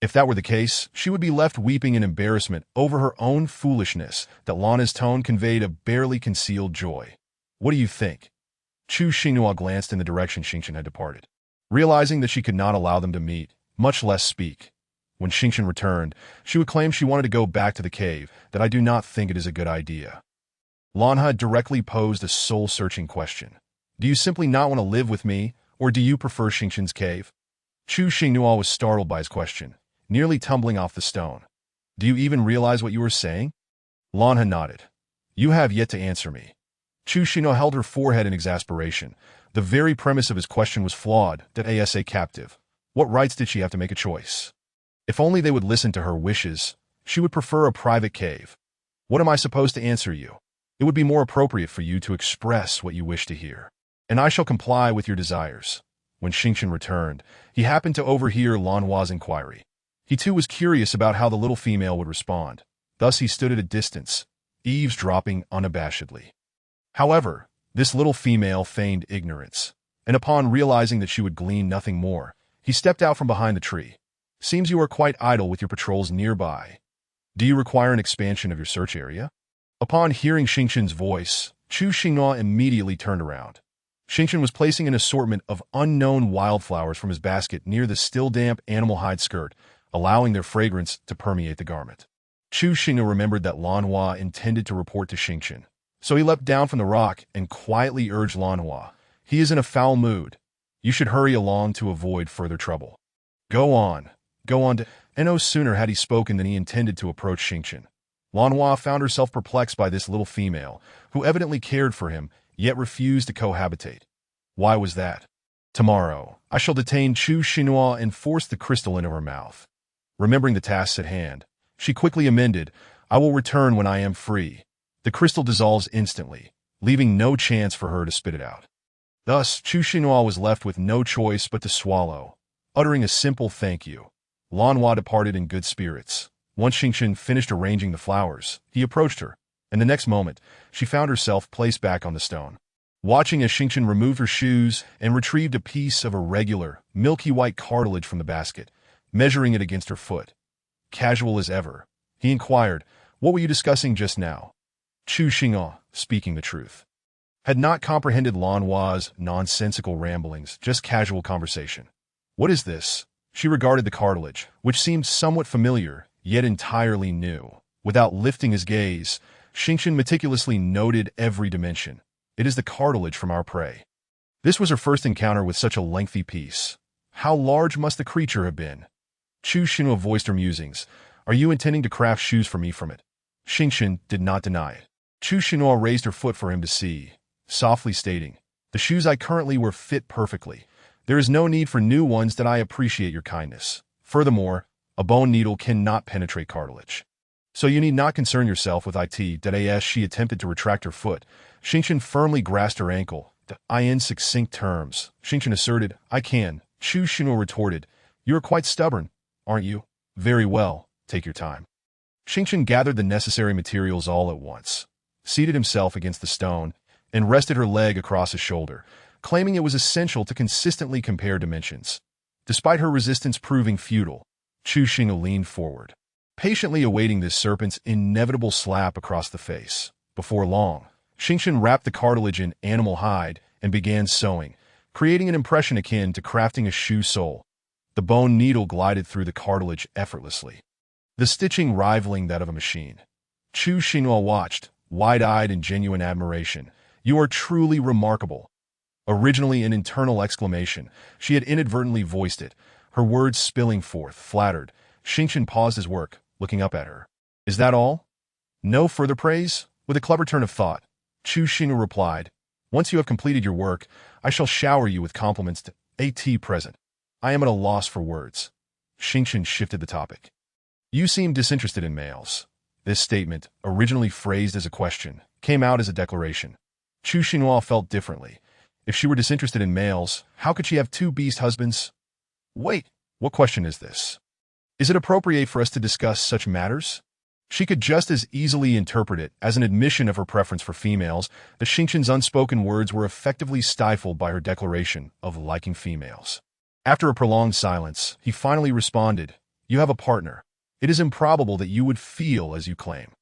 If that were the case, she would be left weeping in embarrassment over her own foolishness. That Lana's tone conveyed a barely concealed joy. What do you think? Chu Xinghua glanced in the direction Xingqian had departed, realizing that she could not allow them to meet, much less speak. When Xingqian returned, she would claim she wanted to go back to the cave, that I do not think it is a good idea. Lanha directly posed a soul-searching question. Do you simply not want to live with me, or do you prefer Xingqian's cave? Chu Xinghua was startled by his question, nearly tumbling off the stone. Do you even realize what you are saying? Lanha nodded. You have yet to answer me. Chu Xinghua held her forehead in exasperation. The very premise of his question was flawed, that as a captive. What rights did she have to make a choice? If only they would listen to her wishes, she would prefer a private cave. What am I supposed to answer you? It would be more appropriate for you to express what you wish to hear, and I shall comply with your desires. When Xingqian returned, he happened to overhear Lanhua's inquiry. He too was curious about how the little female would respond. Thus he stood at a distance, eavesdropping unabashedly. However, this little female feigned ignorance, and upon realizing that she would glean nothing more, he stepped out from behind the tree. Seems you are quite idle with your patrols nearby. Do you require an expansion of your search area? Upon hearing Xingqian's voice, Chu Xinghua immediately turned around. Xingqian was placing an assortment of unknown wildflowers from his basket near the still damp animal hide skirt, allowing their fragrance to permeate the garment. Chu Xinghua remembered that Lanhua intended to report to Xingqian, so he leapt down from the rock and quietly urged Lanhua. He is in a foul mood. You should hurry along to avoid further trouble. Go on. And no sooner had he spoken than he intended to approach Xingqian. Lanhua found herself perplexed by this little female, who evidently cared for him, yet refused to cohabitate. Why was that? Tomorrow, I shall detain Chu Xinghua and force the crystal into her mouth. Remembering the tasks at hand, she quickly amended, I will return when I am free. The crystal dissolves instantly, leaving no chance for her to spit it out. Thus, Chu Xinghua was left with no choice but to swallow. Uttering a simple thank you, Lanhua departed in good spirits. Once Xingqian finished arranging the flowers, he approached her, and the next moment, she found herself placed back on the stone. Watching as Xingqian removed her shoes and retrieved a piece of irregular, milky white cartilage from the basket, measuring it against her foot. Casual as ever, he inquired, what were you discussing just now? Chu Xinghua, speaking the truth, had not comprehended Lanhua's nonsensical ramblings, just casual conversation. What is this? She regarded the cartilage, which seemed somewhat familiar, yet entirely new. Without lifting his gaze, Xingqian meticulously noted every dimension. It is the cartilage from our prey. This was her first encounter with such a lengthy piece. How large must the creature have been? Chu Xinghua voiced her musings. Are you intending to craft shoes for me from it? Xingqian did not deny it. Chu Xinghua raised her foot for him to see, softly stating, the shoes I currently wear fit perfectly. There is no need for new ones that I appreciate your kindness. Furthermore, a bone needle cannot penetrate cartilage. So you need not concern yourself with it. As she attempted to retract her foot, Xingqian firmly grasped her ankle. In succinct terms, Xingqian asserted, I can. Chu Xinghua retorted, you are quite stubborn, aren't you? Very well, take your time. Xingqian gathered the necessary materials all at once, seated himself against the stone, and rested her leg across his shoulder, claiming it was essential to consistently compare dimensions. Despite her resistance proving futile, Chu Xinghua leaned forward, patiently awaiting this serpent's inevitable slap across the face. Before long, Xingqian wrapped the cartilage in animal hide and began sewing, creating an impression akin to crafting a shoe sole. The bone needle glided through the cartilage effortlessly. the stitching rivaling that of a machine. Chu Xinhua watched, wide-eyed in genuine admiration. "You are truly remarkable." Originally an internal exclamation, she had inadvertently voiced it, her words spilling forth, flattered. Xingqian paused his work, looking up at her. "Is that all? No further praise?" With a clever turn of thought, Chu Xinhua replied, "Once you have completed your work, I shall shower you with compliments to at present. I am at a loss for words." Xingqian shifted the topic. "You seem disinterested in males." This statement, originally phrased as a question, came out as a declaration. Chu Xinhua felt differently. If she were disinterested in males, how could she have two beast husbands? Wait, what question is this? Is it appropriate for us to discuss such matters? She could just as easily interpret it as an admission of her preference for females. The Xingqian's unspoken words were effectively stifled by her declaration of liking females. After a prolonged silence, he finally responded, "You have a partner. It is improbable that you would feel as you claim."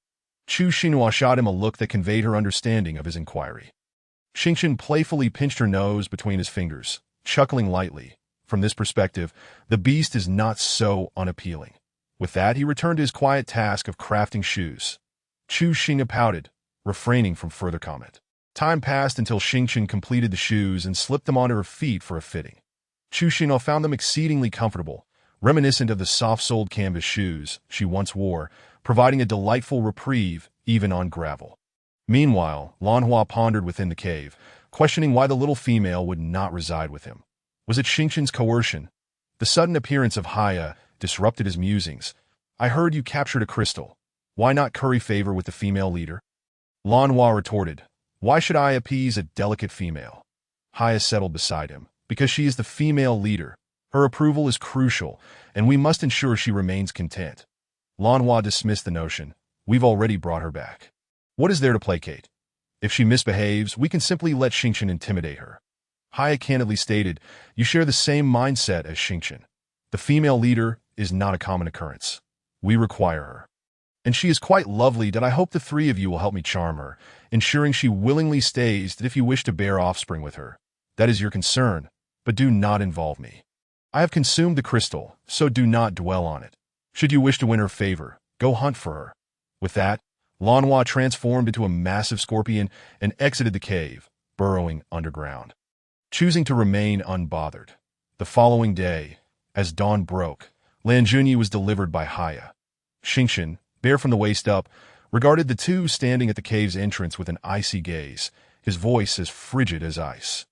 Chu Xinhua shot him a look that conveyed her understanding of his inquiry. Xingqian playfully pinched her nose between his fingers, chuckling lightly. From this perspective, the beast is not so unappealing. With that, he returned to his quiet task of crafting shoes. Chu Xinhua pouted, refraining from further comment. Time passed until Xingqian completed the shoes and slipped them onto her feet for a fitting. Chu Xinhua found them exceedingly comfortable, reminiscent of the soft-soled canvas shoes she once wore, providing a delightful reprieve even on gravel. Meanwhile, Lanhua pondered within the cave, questioning why the little female would not reside with him. Was it Xingqian's coercion? The sudden appearance of Haya disrupted his musings. "I heard you captured a crystal. Why not curry favor with the female leader?" Lanhua retorted, "Why should I appease a delicate female?" Haya settled beside him. "Because she is the female leader. Her approval is crucial, and we must ensure she remains content." Lanhua dismissed the notion. "We've already brought her back. What is there to placate? If she misbehaves, we can simply let Xingqian intimidate her." Haya candidly stated, "You share the same mindset as Xingqian. The female leader is not a common occurrence. We require her. And she is quite lovely that I hope the three of you will help me charm her, ensuring she willingly stays that if you wish to bear offspring with her. That is your concern, but do not involve me. I have consumed the crystal, so do not dwell on it. Should you wish to win her favor, go hunt for her." With that, Lanhua transformed into a massive scorpion and exited the cave, burrowing underground, choosing to remain unbothered. The following day, as dawn broke, Lan Junyi was delivered by Haya. Xingqian, bare from the waist up, regarded the two standing at the cave's entrance with an icy gaze, his voice as frigid as ice.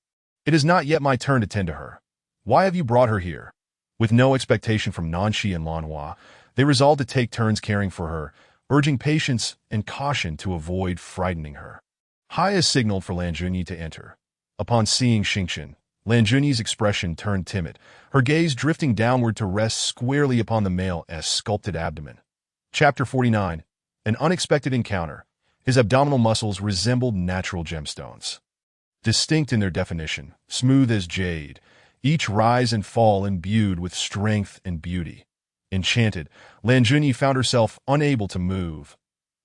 "It is not yet my turn to tend to her. Why have you brought her here?" With no expectation from Nanxi and Lanhua, they resolved to take turns caring for her, urging patience and caution to avoid frightening her. Haya signaled for Lan Junyi to enter. Upon seeing Xingqian, Lan Junyi's expression turned timid, her gaze drifting downward to rest squarely upon the male's sculpted abdomen. Chapter 49. An unexpected encounter. His abdominal muscles resembled natural gemstones. Distinct in their definition, smooth as jade, each rise and fall imbued with strength and beauty. Enchanted, Lan Junyi found herself unable to move.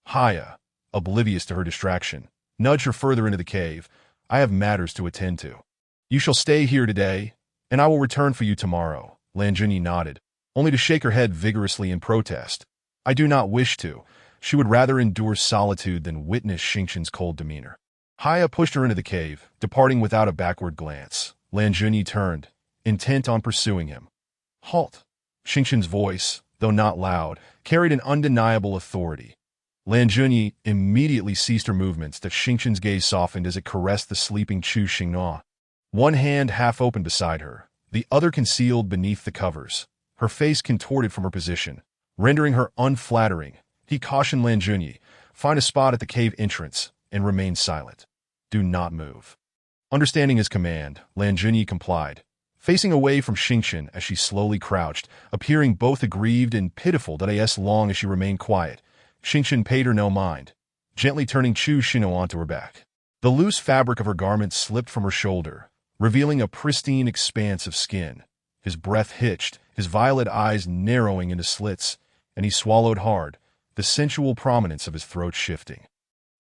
Haya, oblivious to her distraction, nudged her further into the cave. "I have matters to attend to. You shall stay here today, and I will return for you tomorrow." Lan Junyi nodded, only to shake her head vigorously in protest. "I do not wish to." She would rather endure solitude than witness Xingqian's cold demeanor. Haya pushed her into the cave, departing without a backward glance. Lan Junyi turned, intent on pursuing him. "Halt!" Xingqian's voice, though not loud, carried an undeniable authority. Lan Junyi immediately ceased her movements that Xingqian's gaze softened as it caressed the sleeping Chu Xinhua. One hand half open beside her, the other concealed beneath the covers, her face contorted from her position, rendering her unflattering. He cautioned Lan Junyi, "Find a spot at the cave entrance and remain silent. Do not move." Understanding his command, Lan Junyi complied, facing away from Xingqian as she slowly crouched, appearing both aggrieved and pitiful that as long as she remained quiet. Xingqian paid her no mind, gently turning Chu Xinhua onto her back. The loose fabric of her garment slipped from her shoulder, revealing a pristine expanse of skin. His breath hitched, his violet eyes narrowing into slits, and he swallowed hard, the sensual prominence of his throat shifting.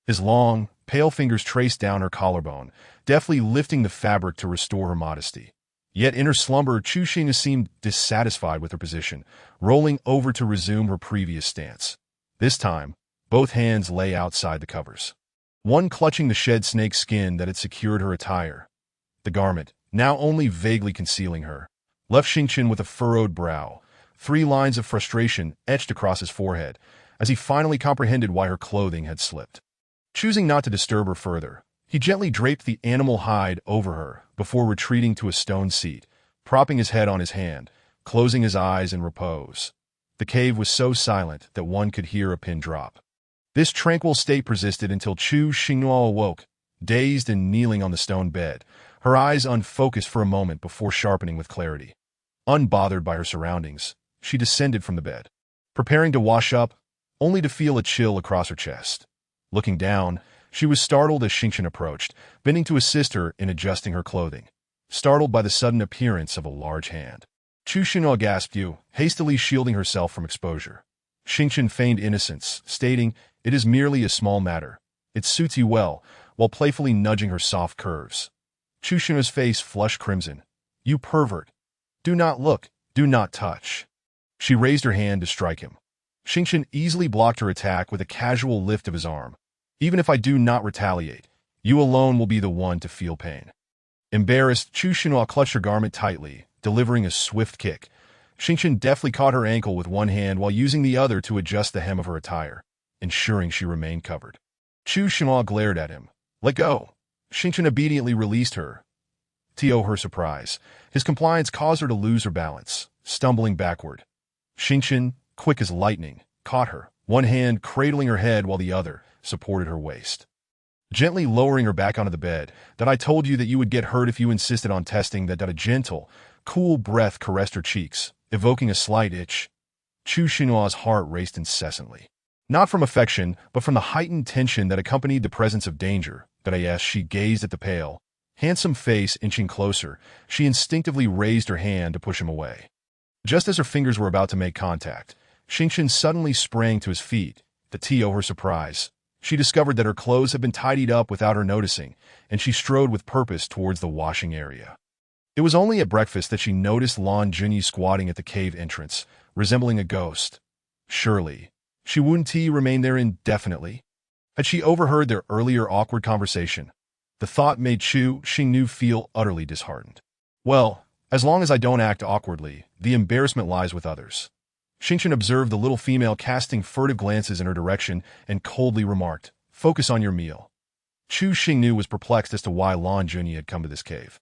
His long, pale fingers traced down her collarbone, deftly lifting the fabric to restore her modesty. Yet in her slumber, Chu Xing seemed dissatisfied with her position, rolling over to resume her previous stance. This time, both hands lay outside the covers, one clutching the shed snake skin that had secured her attire. The garment, now only vaguely concealing her, left Xingqian with a furrowed brow, 3 lines of frustration etched across his forehead, as he finally comprehended why her clothing had slipped. Choosing not to disturb her further, he gently draped the animal hide over her before retreating to a stone seat, propping his head on his hand, closing his eyes in repose. The cave was so silent that one could hear a pin drop. This tranquil state persisted until Chu Xingnuo awoke, dazed and kneeling on the stone bed, her eyes unfocused for a moment before sharpening with clarity. Unbothered by her surroundings, she descended from the bed, preparing to wash up, only to feel a chill across her chest. Looking down, she was startled as Xingqian approached, bending to assist her in adjusting her clothing, startled by the sudden appearance of a large hand. Chu Xingnuo gasped, hastily shielding herself from exposure. Xingqian feigned innocence, stating, "It is merely a small matter. It suits you well," while playfully nudging her soft curves. Chu Xingnuo's face flushed crimson. "You pervert. Do not look. Do not touch." She raised her hand to strike him. Xingqian easily blocked her attack with a casual lift of his arm. "Even if I do not retaliate, you alone will be the one to feel pain." Embarrassed, Chu Xingnuo clutched her garment tightly, delivering a swift kick. Xingqian deftly caught her ankle with one hand while using the other to adjust the hem of her attire, ensuring she remained covered. Chu Xingnuo glared at him. "Let go." Xingqian obediently released her. To her surprise, his compliance caused her to lose her balance, stumbling backward. Xingqian, quick as lightning, caught her, one hand cradling her head while the other supported her waist. Gently lowering her back onto the bed, "That I told you that you would get hurt if you insisted on testing that." A gentle, cool breath caressed her cheeks, evoking a slight itch. Chu Xingnuo's heart raced incessantly. Not from affection, but from the heightened tension that accompanied the presence of danger. As she gazed at the pale, handsome face inching closer, she instinctively raised her hand to push him away. Just as her fingers were about to make contact, Xingqian suddenly sprang to his feet. To her surprise, she discovered that her clothes had been tidied up without her noticing, and she strode with purpose towards the washing area. It was only at breakfast that she noticed Lan Junyi squatting at the cave entrance, resembling a ghost. Surely, she wouldn't remain there indefinitely. Had she overheard their earlier awkward conversation? The thought made Chu Xingnu feel utterly disheartened. "Well, as long as I don't act awkwardly, the embarrassment lies with others." Xingqian observed the little female casting furtive glances in her direction and coldly remarked, "Focus on your meal." Chu Xingnu was perplexed as to why Lan Junyi had come to this cave.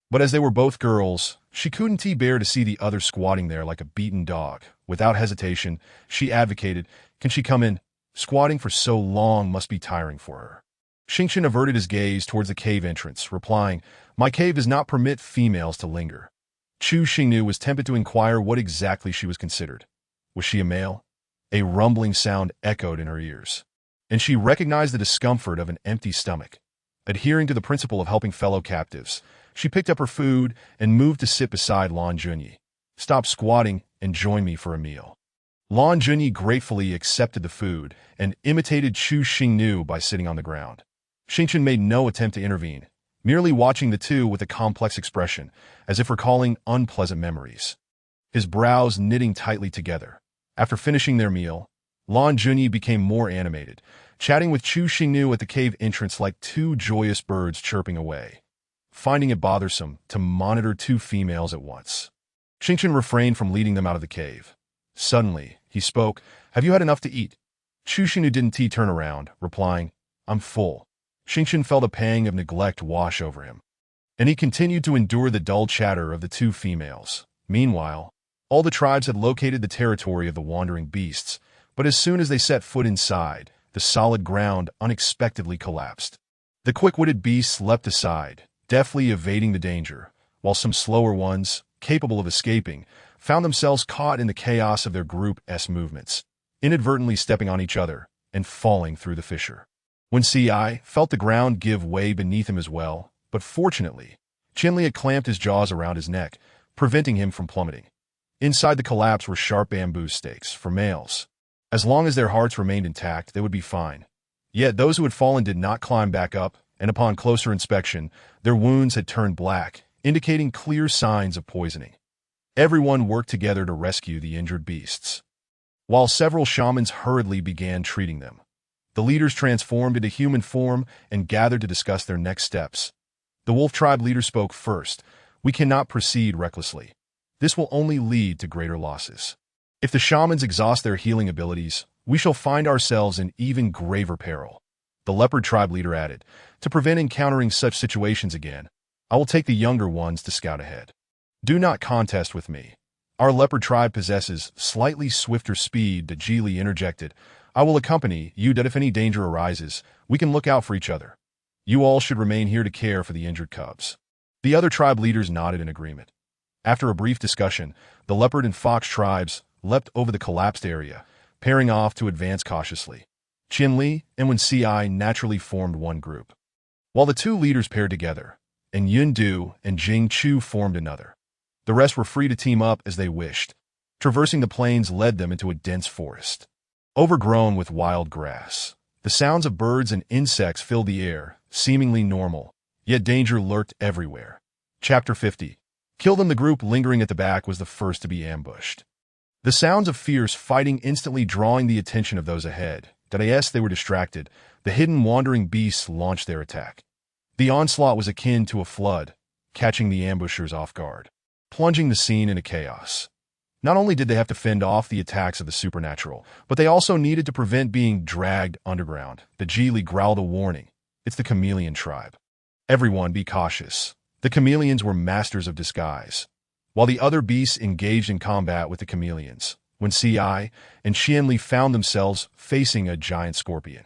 But as they were both girls, she couldn't bear to see the other squatting there like a beaten dog. Without hesitation, she advocated, "Can she come in? Squatting for so long must be tiring for her." Xingqian averted his gaze towards the cave entrance, replying, "My cave does not permit females to linger." Chu Xingnu was tempted to inquire what exactly she was considered. Was she a male? A rumbling sound echoed in her ears, and she recognized the discomfort of an empty stomach. Adhering to the principle of helping fellow captives, she picked up her food and moved to sit beside Lan Junyi. "Stop squatting and join me for a meal." Lan Junyi gratefully accepted the food and imitated Chu Xingnu by sitting on the ground. Xingqian made no attempt to intervene, merely watching the two with a complex expression, as if recalling unpleasant memories. His brows knitting tightly together. After finishing their meal, Lan Junyi became more animated, chatting with Chu Xingnu at the cave entrance like two joyous birds chirping away. Finding it bothersome to monitor 2 females at once, Xingqian refrained from leading them out of the cave. Suddenly, he spoke, "Have you had enough to eat?" Chu Xingnu didn't turn around, replying, "I'm full." Xingqian felt a pang of neglect wash over him, and he continued to endure the dull chatter of the 2 females. Meanwhile, all the tribes had located the territory of the wandering beasts, but as soon as they set foot inside, the solid ground unexpectedly collapsed. The quick-witted beasts leapt aside, deftly evading the danger, while some slower ones, capable of escaping, found themselves caught in the chaos of their group's movements, inadvertently stepping on each other and falling through the fissure. When Ci felt the ground give way beneath him as well, but fortunately, Qianli had clamped his jaws around his neck, preventing him from plummeting. Inside the collapse were sharp bamboo stakes for males. As long as their hearts remained intact, they would be fine. Yet those who had fallen did not climb back up, and upon closer inspection, their wounds had turned black, indicating clear signs of poisoning. Everyone worked together to rescue the injured beasts, while several shamans hurriedly began treating them. The leaders transformed into human form and gathered to discuss their next steps. The wolf tribe leader spoke first. "We cannot proceed recklessly. This will only lead to greater losses. If the shamans exhaust their healing abilities, we shall find ourselves in even graver peril." The leopard tribe leader added, "To prevent encountering such situations again, I will take the younger ones to scout ahead. Do not contest with me. Our leopard tribe possesses slightly swifter speed," the Geely interjected. "I will accompany you that if any danger arises, we can look out for each other. You all should remain here to care for the injured cubs." The other tribe leaders nodded in agreement. After a brief discussion, the leopard and fox tribes leapt over the collapsed area, pairing off to advance cautiously. Qianli and Wenci naturally formed one group, while the two leaders paired together, and Yundu and Jing Chu formed another. The rest were free to team up as they wished. Traversing the plains led them into a dense forest, overgrown with wild grass. The sounds of birds and insects filled the air, seemingly normal, yet danger lurked everywhere. Chapter 50. Kill them. The group lingering at the back was the first to be ambushed. The sounds of fierce fighting instantly drawing the attention of those ahead. They were distracted. The hidden wandering beasts launched their attack. The onslaught was akin to a flood, catching the ambushers off guard, plunging the scene into chaos. Not only did they have to fend off the attacks of the supernatural, but they also needed to prevent being dragged underground. The Geely growled a warning. "It's the chameleon tribe. Everyone be cautious." The chameleons were masters of disguise. While the other beasts engaged in combat with the chameleons, Wenci and Qianli found themselves facing a giant scorpion,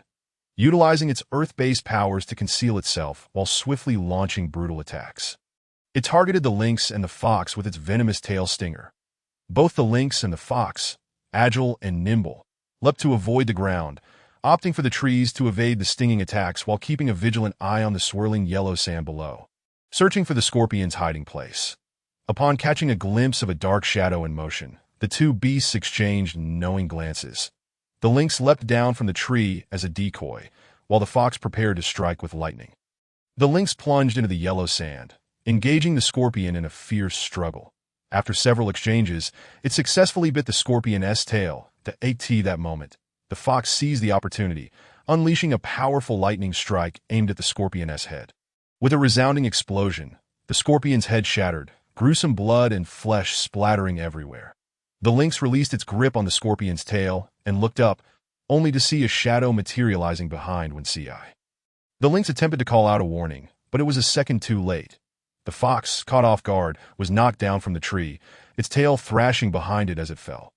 utilizing its earth-based powers to conceal itself while swiftly launching brutal attacks. It targeted the lynx and the fox with its venomous tail stinger. Both the lynx and the fox, agile and nimble, leapt to avoid the ground, opting for the trees to evade the stinging attacks while keeping a vigilant eye on the swirling yellow sand below, searching for the scorpion's hiding place. Upon catching a glimpse of a dark shadow in motion, the two beasts exchanged knowing glances. The lynx leapt down from the tree as a decoy, while the fox prepared to strike with lightning. The lynx plunged into the yellow sand, engaging the scorpion in a fierce struggle. After several exchanges, it successfully bit the scorpion's tail. That moment, the fox seized the opportunity, unleashing a powerful lightning strike aimed at the scorpion's head. With a resounding explosion, the scorpion's head shattered, gruesome blood and flesh splattering everywhere. The lynx released its grip on the scorpion's tail and looked up, only to see a shadow materializing behind Wenci. The lynx attempted to call out a warning, but it was a second too late. The fox, caught off guard, was knocked down from the tree, its tail thrashing behind it as it fell.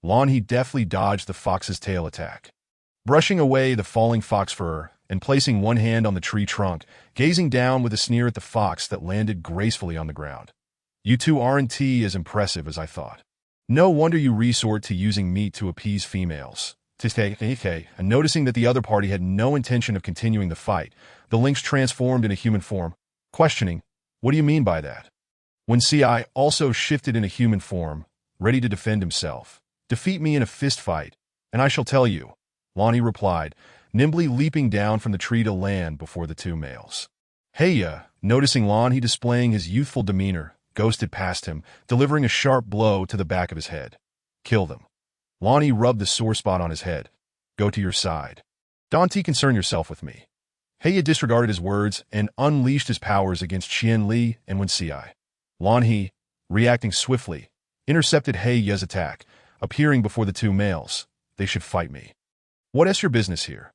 Lanhe deftly dodged the fox's tail attack, brushing away the falling fox fur and placing one hand on the tree trunk, gazing down with a sneer at the fox that landed gracefully on the ground. "You two aren't as impressive as I thought. No wonder you resort to using meat to appease females." And noticing that the other party had no intention of continuing the fight, the lynx transformed into human form, questioning, "What do you mean by that?" Wenci also shifted into human form, ready to defend himself. "Defeat me in a fist fight, and I shall tell you," Lanhe replied, nimbly leaping down from the tree to land before the two males. Heya, noticing Lanhe displaying his youthful demeanor, ghosted past him, delivering a sharp blow to the back of his head. "Kill them." Lanhe rubbed the sore spot on his head. "Go to your side. Don't concern yourself with me." Heya disregarded his words and unleashed his powers against Qianli and Wenci. Lanhe, reacting swiftly, intercepted Heya's attack, appearing before the two males. "They should fight me." "What is your business here?"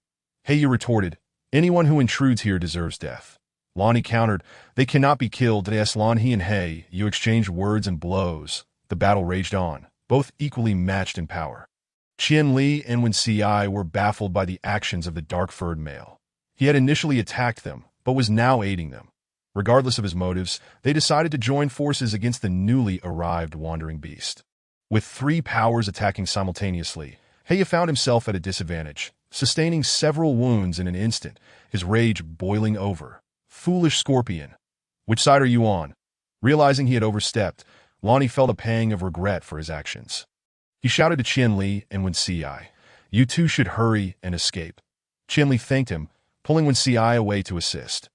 Heya retorted. "Anyone who intrudes here deserves death." Lanhe countered, "They cannot be killed." As Lanhe and Heya exchanged words and blows, the battle raged on, both equally matched in power. Qianli and Wenci were baffled by the actions of the dark-furred male. He had initially attacked them, but was now aiding them. Regardless of his motives, they decided to join forces against the newly arrived wandering beast. With three powers attacking simultaneously, Heya found himself at a disadvantage, sustaining several wounds in an instant, his rage boiling over. "Foolish scorpion. Which side are you on?" Realizing he had overstepped, Lanhe felt a pang of regret for his actions. He shouted to Qianli and Wenci, "You two should hurry and escape." Qianli thanked him, pulling Wenci away to assist.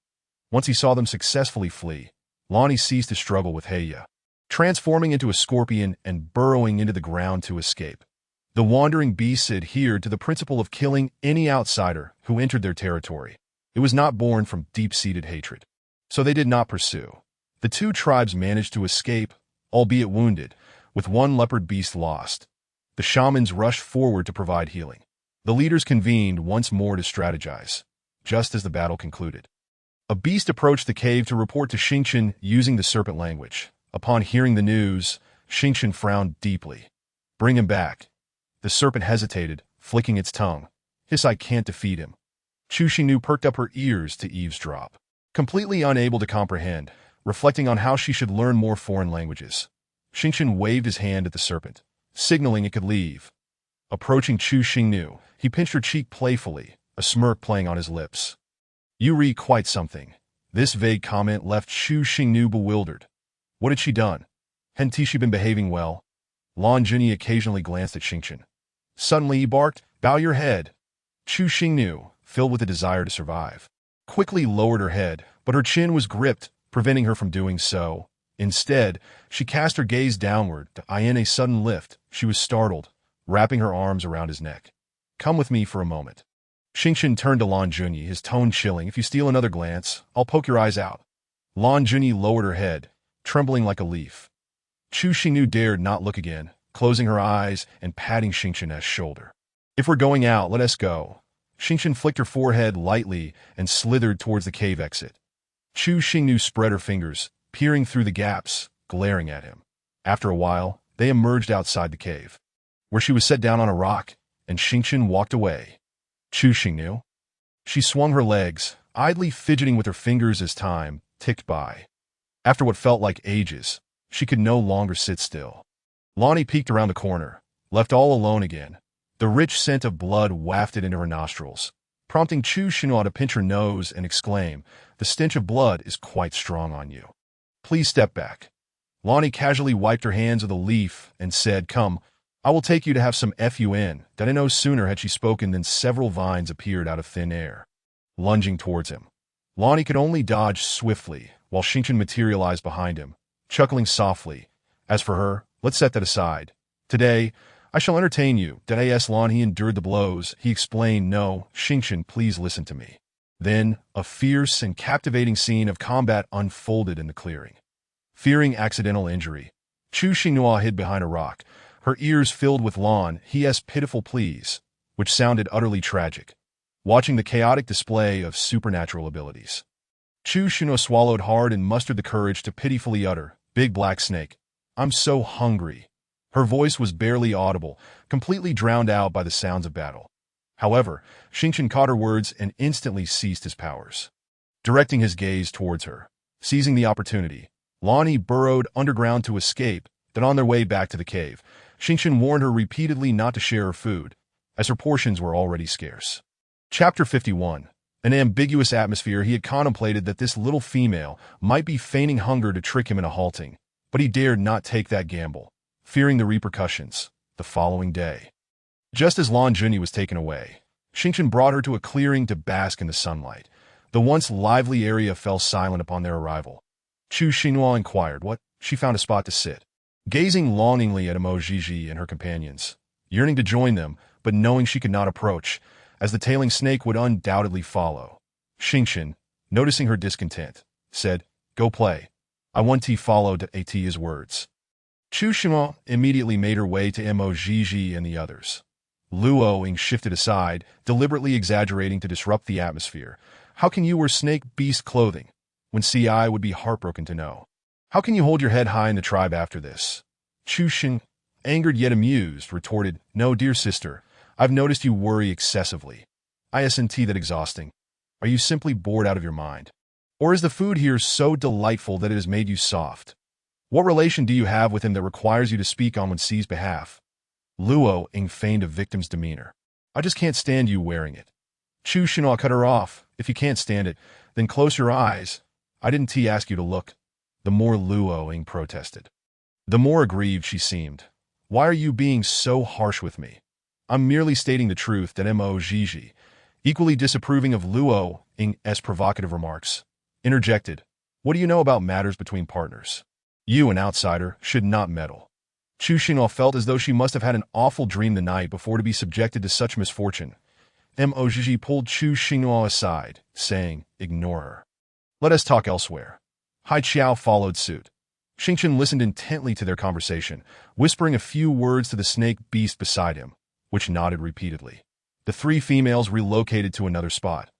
Once he saw them successfully flee, Lonnie ceased to struggle with Heya, transforming into a scorpion and burrowing into the ground to escape. The wandering beasts adhered to the principle of killing any outsider who entered their territory. It was not born from deep-seated hatred. So they did not pursue. The two tribes managed to escape, albeit wounded, with one leopard beast lost. The shamans rushed forward to provide healing. The leaders convened once more to strategize, just as the battle concluded. A beast approached the cave to report to Xingqian using the serpent language. Upon hearing the news, Xingqian frowned deeply. "Bring him back." The serpent hesitated, flicking its tongue. "I can't defeat him." Chu Xingnu perked up her ears to eavesdrop, completely unable to comprehend, reflecting on how she should learn more foreign languages. Xingqian waved his hand at the serpent, signaling it could leave. Approaching Chu Xingnu, he pinched her cheek playfully, a smirk playing on his lips. "You read quite something." This vague comment left Chu Xingnu bewildered. What had she done? Hadn't she been behaving well? Lan Junyi occasionally glanced at Xingqian. Suddenly he barked, "Bow your head." Chu Xingnu, filled with a desire to survive, quickly lowered her head, but her chin was gripped, preventing her from doing so. Instead, she cast her gaze downward. In a sudden lift, she was startled, wrapping her arms around his neck. "Come with me for a moment." Xingqian turned to Lan Junyi, his tone chilling. "If you steal another glance, I'll poke your eyes out." Lan Junyi lowered her head, trembling like a leaf. Chu Xingnu dared not look again, closing her eyes and patting Xingqian's shoulder. "If we're going out, let us go." Xingqian flicked her forehead lightly and slithered towards the cave exit. Chu Xingnu spread her fingers, peering through the gaps, glaring at him. After a while, they emerged outside the cave, where she was set down on a rock, and Xingqian walked away. Chu Xingnu? She swung her legs, idly fidgeting with her fingers as time ticked by. After what felt like ages, she could no longer sit still. Lonnie peeked around the corner, left all alone again. The rich scent of blood wafted into her nostrils, prompting Chu Xingnu to pinch her nose and exclaim, "The stench of blood is quite strong on you. Please step back." Lonnie casually wiped her hands with a leaf and said, "Come, I will take you to have some fun." No sooner had she spoken than several vines appeared out of thin air, lunging towards him. Lonnie could only dodge swiftly, while Xingqian materialized behind him, chuckling softly. "As for her, let's set that aside. Today, I shall entertain you." Lonnie endured the blows. He explained, "No, Xingqian, please listen to me." Then, a fierce and captivating scene of combat unfolded in the clearing. Fearing accidental injury, Chu Xingnu hid behind a rock, her ears filled with Lan's pitiful pleas, which sounded utterly tragic, watching the chaotic display of supernatural abilities. Chu Xingnu swallowed hard and mustered the courage to pitifully utter, "Big black snake, I'm so hungry." Her voice was barely audible, completely drowned out by the sounds of battle. However, Xingqian caught her words and instantly ceased his powers. Directing his gaze towards her, seizing the opportunity, Lonnie burrowed underground to escape. Then on their way back to the cave, Xingqian warned her repeatedly not to share her food, as her portions were already scarce. Chapter 51. An ambiguous atmosphere. He had contemplated that this little female might be feigning hunger to trick him into halting, but he dared not take that gamble, fearing the repercussions. The following day, just as Lan Junyi was taken away, Xingqian brought her to a clearing to bask in the sunlight. The once lively area fell silent upon their arrival. Chu Xingnu inquired what. She found a spot to sit, gazing longingly at Emojiji and her companions, yearning to join them, but knowing she could not approach, as the tailing snake would undoubtedly follow. Xingqian, noticing her discontent, said, "Go play." "I want to follow his words." Chu Xingnu immediately made her way to Emojiji and the others. Luo Ying shifted aside, deliberately exaggerating to disrupt the atmosphere. "How can you wear snake beast clothing, when CI would be heartbroken to know? How can you hold your head high in the tribe after this?" Chu Xing, angered yet amused, retorted, "No, dear sister, I've noticed you worry excessively. Isn't that exhausting? Are you simply bored out of your mind? Or is the food here so delightful that it has made you soft? What relation do you have with him that requires you to speak on one's behalf?" Luo Ying feigned a victim's demeanor. "I just can't stand you wearing it." Chu Xingnu cut her off. "If you can't stand it, then close your eyes. I didn't ask you to look." The more Luo Ying protested, the more aggrieved she seemed. "Why are you being so harsh with me? I'm merely stating the truth." Emojiji, equally disapproving of Luo Ying's provocative remarks, interjected, What do you know about matters between partners? You, an outsider, should not meddle. Chu Xinhua felt as though she must have had an awful dream the night before to be subjected to such misfortune. Mojiji pulled Chu Xinhua aside, saying, "Ignore her. Let us talk elsewhere." Hai Qiao followed suit. Xingchen listened intently to their conversation, whispering a few words to the snake beast beside him, which nodded repeatedly. The three females relocated to another spot.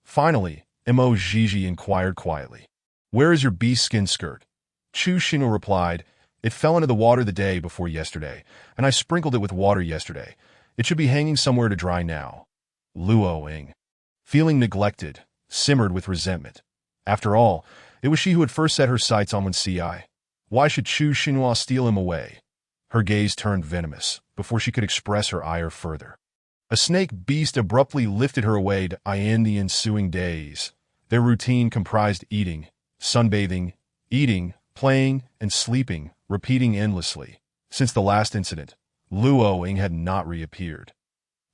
Finally, Mojiji inquired quietly, "Where is your beast skin skirt?" Chu Xinhua replied, "It fell into the water the day before yesterday, and I sprinkled it with water yesterday. It should be hanging somewhere to dry now." Luo Ying, feeling neglected, simmered with resentment. After all, it was she who had first set her sights on Wen. Why should Chu Xinhua steal him away? Her gaze turned venomous before she could express her ire further. A snake beast abruptly lifted her away to end the ensuing days. Their routine comprised eating, sunbathing, eating, playing, and sleeping, repeating endlessly. Since the last incident, Luo Ying had not reappeared.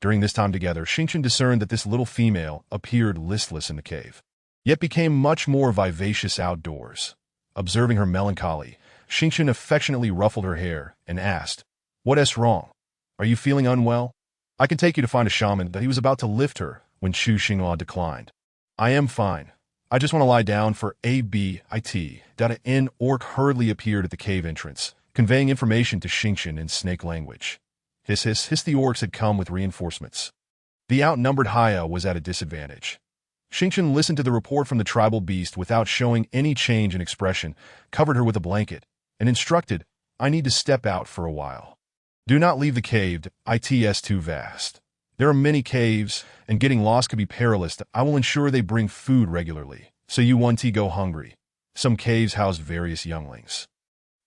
During this time together, Xingchen discerned that this little female appeared listless in the cave, yet became much more vivacious outdoors. Observing her melancholy, Xingchen affectionately ruffled her hair and asked, "What is wrong? Are you feeling unwell? I can take you to find a shaman." That he was about to lift her when Chu Xinhua declined. "I am fine. I just want to lie down for a bit." An orc hurriedly appeared at the cave entrance, conveying information to Xingchen in snake language. Hiss, hiss, hiss. The orcs had come with reinforcements. The outnumbered Haya was at a disadvantage. Xingchen listened to the report from the tribal beast without showing any change in expression, covered her with a blanket, and instructed, "I need to step out for a while. Do not leave the cave. It's too vast. There are many caves, and getting lost could be perilous. I will ensure they bring food regularly, so you won't go hungry." Some caves house various younglings,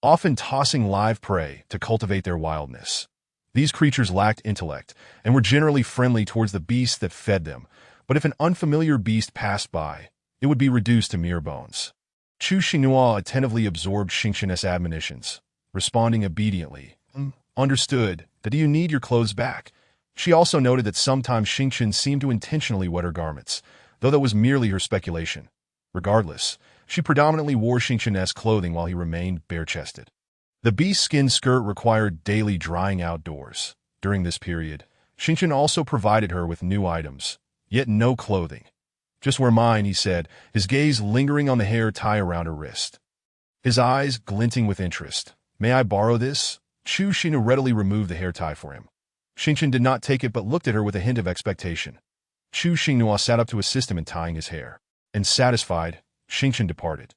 often tossing live prey to cultivate their wildness. These creatures lacked intellect and were generally friendly towards the beasts that fed them, but if an unfamiliar beast passed by, it would be reduced to mere bones. Chu Xinhua attentively absorbed Xingchen's admonitions, responding obediently. "Understood. That do you need your clothes back?" She also noted that sometimes Xingchen seemed to intentionally wet her garments, though that was merely her speculation. Regardless, she predominantly wore Xingchen's clothing while he remained bare-chested. The beast skin skirt required daily drying outdoors. During this period, Xingchen also provided her with new items, yet no clothing. "Just wear mine," he said, his gaze lingering on the hair tie around her wrist. His eyes glinting with interest. "May I borrow this?" Chu Xinhua readily removed the hair tie for him. Xingchen did not take it but looked at her with a hint of expectation. Chu Xinhua sat up to assist him in tying his hair, and satisfied, Xingchen departed.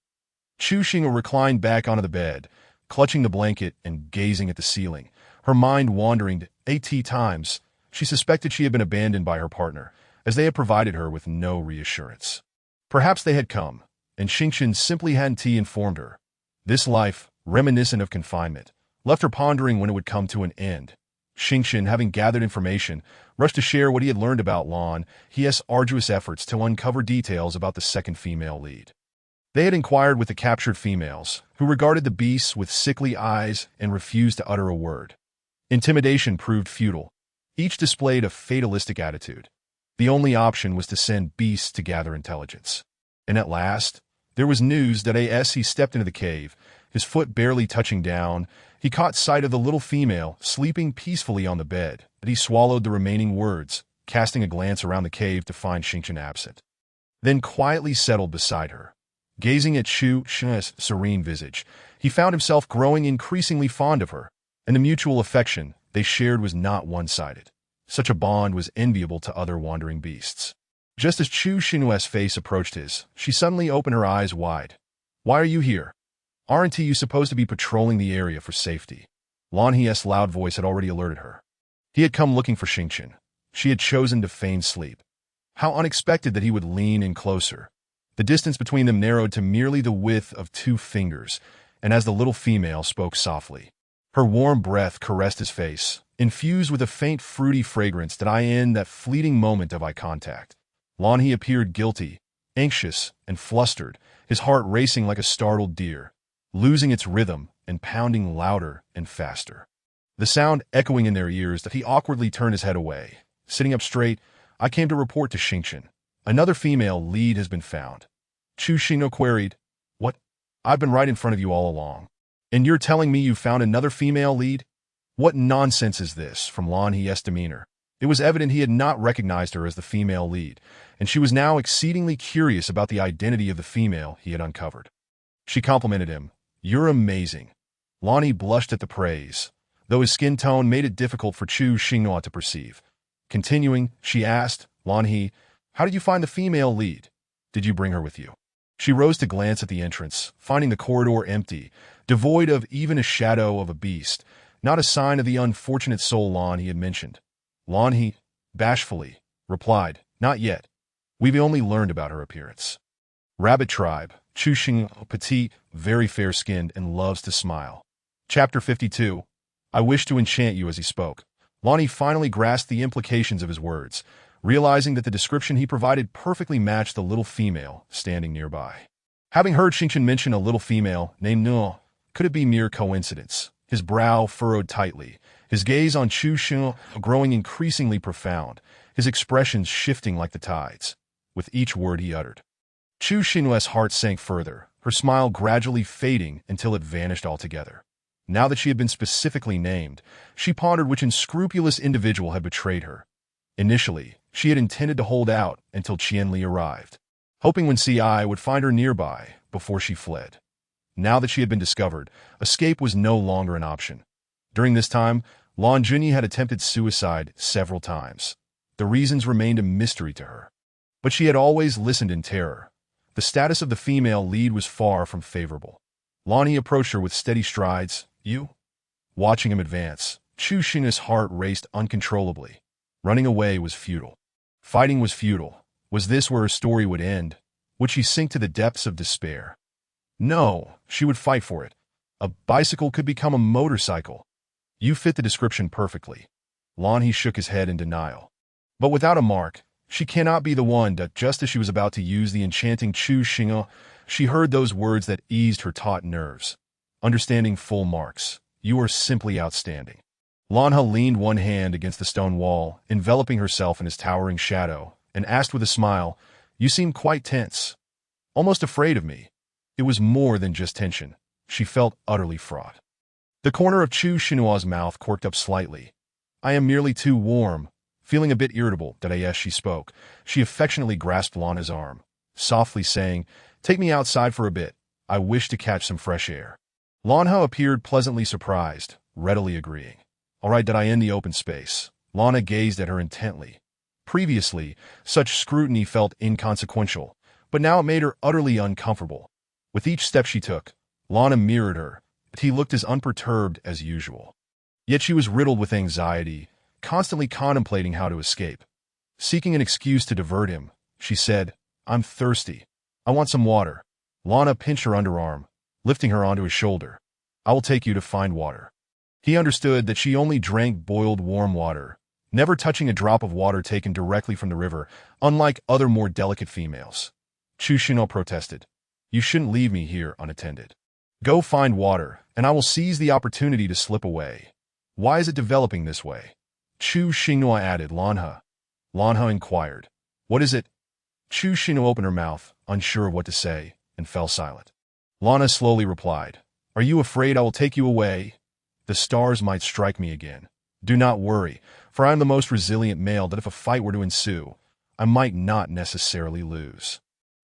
Chu Xinhua reclined back onto the bed, clutching the blanket and gazing at the ceiling, her mind wandering 80 times. She suspected she had been abandoned by her partner, as they had provided her with no reassurance. Perhaps they had come, and Xingchen simply hadn't informed her. This life, reminiscent of confinement, left her pondering when it would come to an end. Xingchen, having gathered information, rushed to share what he had learned about Lan He's arduous efforts to uncover details about the second female lead. They had inquired with the captured females, who regarded the beasts with sickly eyes and refused to utter a word. Intimidation proved futile. Each displayed a fatalistic attitude. The only option was to send beasts to gather intelligence. And at last, there was news that as he stepped into the cave, his foot barely touching down, he caught sight of the little female sleeping peacefully on the bed. That he swallowed the remaining words, casting a glance around the cave to find Xingchen absent. Then quietly settled beside her. Gazing at Chu Xinhua's serene visage, he found himself growing increasingly fond of her, and the mutual affection they shared was not one-sided. Such a bond was enviable to other wandering beasts. Just as Chu Xinhua's face approached his, she suddenly opened her eyes wide. "Why are you here? Aren't you supposed to be patrolling the area for safety?" Lan He's loud voice had already alerted her. He had come looking for Xingchen. She had chosen to feign sleep. How unexpected that he would lean in closer. The distance between them narrowed to merely the width of 2 fingers, and as the little female spoke softly, her warm breath caressed his face, infused with a faint fruity fragrance that fleeting moment of eye contact. Lan He appeared guilty, anxious, and flustered, his heart racing like a startled deer, losing its rhythm and pounding louder and faster. The sound echoing in their ears that he awkwardly turned his head away. Sitting up straight, "I came to report to Xingchen. Another female lead has been found." Chu Xinhua queried, "What? I've been right in front of you all along. And you're telling me you found another female lead? What nonsense is this? From Lan He's demeanor. It was evident he had not recognized her as the female lead, and she was now exceedingly curious about the identity of the female he had uncovered. She complimented him. You're amazing. Lan blushed at the praise, though his skin tone made it difficult for Chu Xinghua to perceive. Continuing, she asked, Lan, how did you find the female lead? Did you bring her with you? She rose to glance at the entrance, finding the corridor empty, devoid of even a shadow of a beast, not a sign of the unfortunate soul Lan had mentioned. Lan, bashfully, replied, Not yet. We've only learned about her appearance. Rabbit tribe, Chu Xinghua, petite, very fair-skinned, and loves to smile. Chapter 52. I wish to enchant you. As he spoke, Lan finally grasped the implications of his words, realizing that the description he provided perfectly matched the little female standing nearby. Having heard Xingchen mention a little female named Nu, could it be mere coincidence? His brow furrowed tightly, his gaze on Chu Xinghua growing increasingly profound, his expressions shifting like the tides, with each word he uttered. Chu Xinghua's heart sank further, her smile gradually fading until it vanished altogether. Now that she had been specifically named, she pondered which unscrupulous individual had betrayed her. Initially, she had intended to hold out until Qianli arrived, hoping when CI would find her nearby before she fled. Now that she had been discovered, escape was no longer an option. During this time, Lan Junyi had attempted suicide several times. The reasons remained a mystery to her. But she had always listened in terror. The status of the female lead was far from favorable. Lan approached her with steady strides. You? Watching him advance, Chu Xinghua's heart raced uncontrollably. Running away was futile. Fighting was futile. Was this where her story would end? Would she sink to the depths of despair? No, she would fight for it. A bicycle could become a motorcycle. You fit the description perfectly. Lan shook his head in denial. But without a mark, she cannot be the one. Just as she was about to use the enchanting Chu Xinghua, she heard those words that eased her taut nerves. Understanding full marks. You are simply outstanding. Lan leaned one hand against the stone wall, enveloping herself in his towering shadow, and asked with a smile, You seem quite tense. Almost afraid of me. It was more than just tension. She felt utterly fraught. The corner of Chu Xinhua's mouth quirked up slightly. I am merely too warm. Feeling a bit irritable, as she spoke, she affectionately grasped Lan's arm, softly saying, Take me outside for a bit. I wish to catch some fresh air. Lan appeared pleasantly surprised, readily agreeing. All right, I in the open space. Lana gazed at her intently. Previously, such scrutiny felt inconsequential, but now it made her utterly uncomfortable. With each step she took, Lana mirrored her, but he looked as unperturbed as usual. Yet she was riddled with anxiety, constantly contemplating how to escape. Seeking an excuse to divert him, she said, I'm thirsty. I want some water. Lana pinched her underarm, lifting her onto his shoulder. I will take you to find water. He understood that she only drank boiled warm water, never touching a drop of water taken directly from the river, unlike other more delicate females. Chu Xinghua protested. You shouldn't leave me here unattended. Go find water, and I will seize the opportunity to slip away. Why is it developing this way? Chu Xinghua added. Lanha inquired. What is it? Chu Xinghua opened her mouth, unsure of what to say, and fell silent. Lana slowly replied, Are you afraid I will take you away? The stars might strike me again. Do not worry, for I am the most resilient male that if a fight were to ensue, I might not necessarily lose.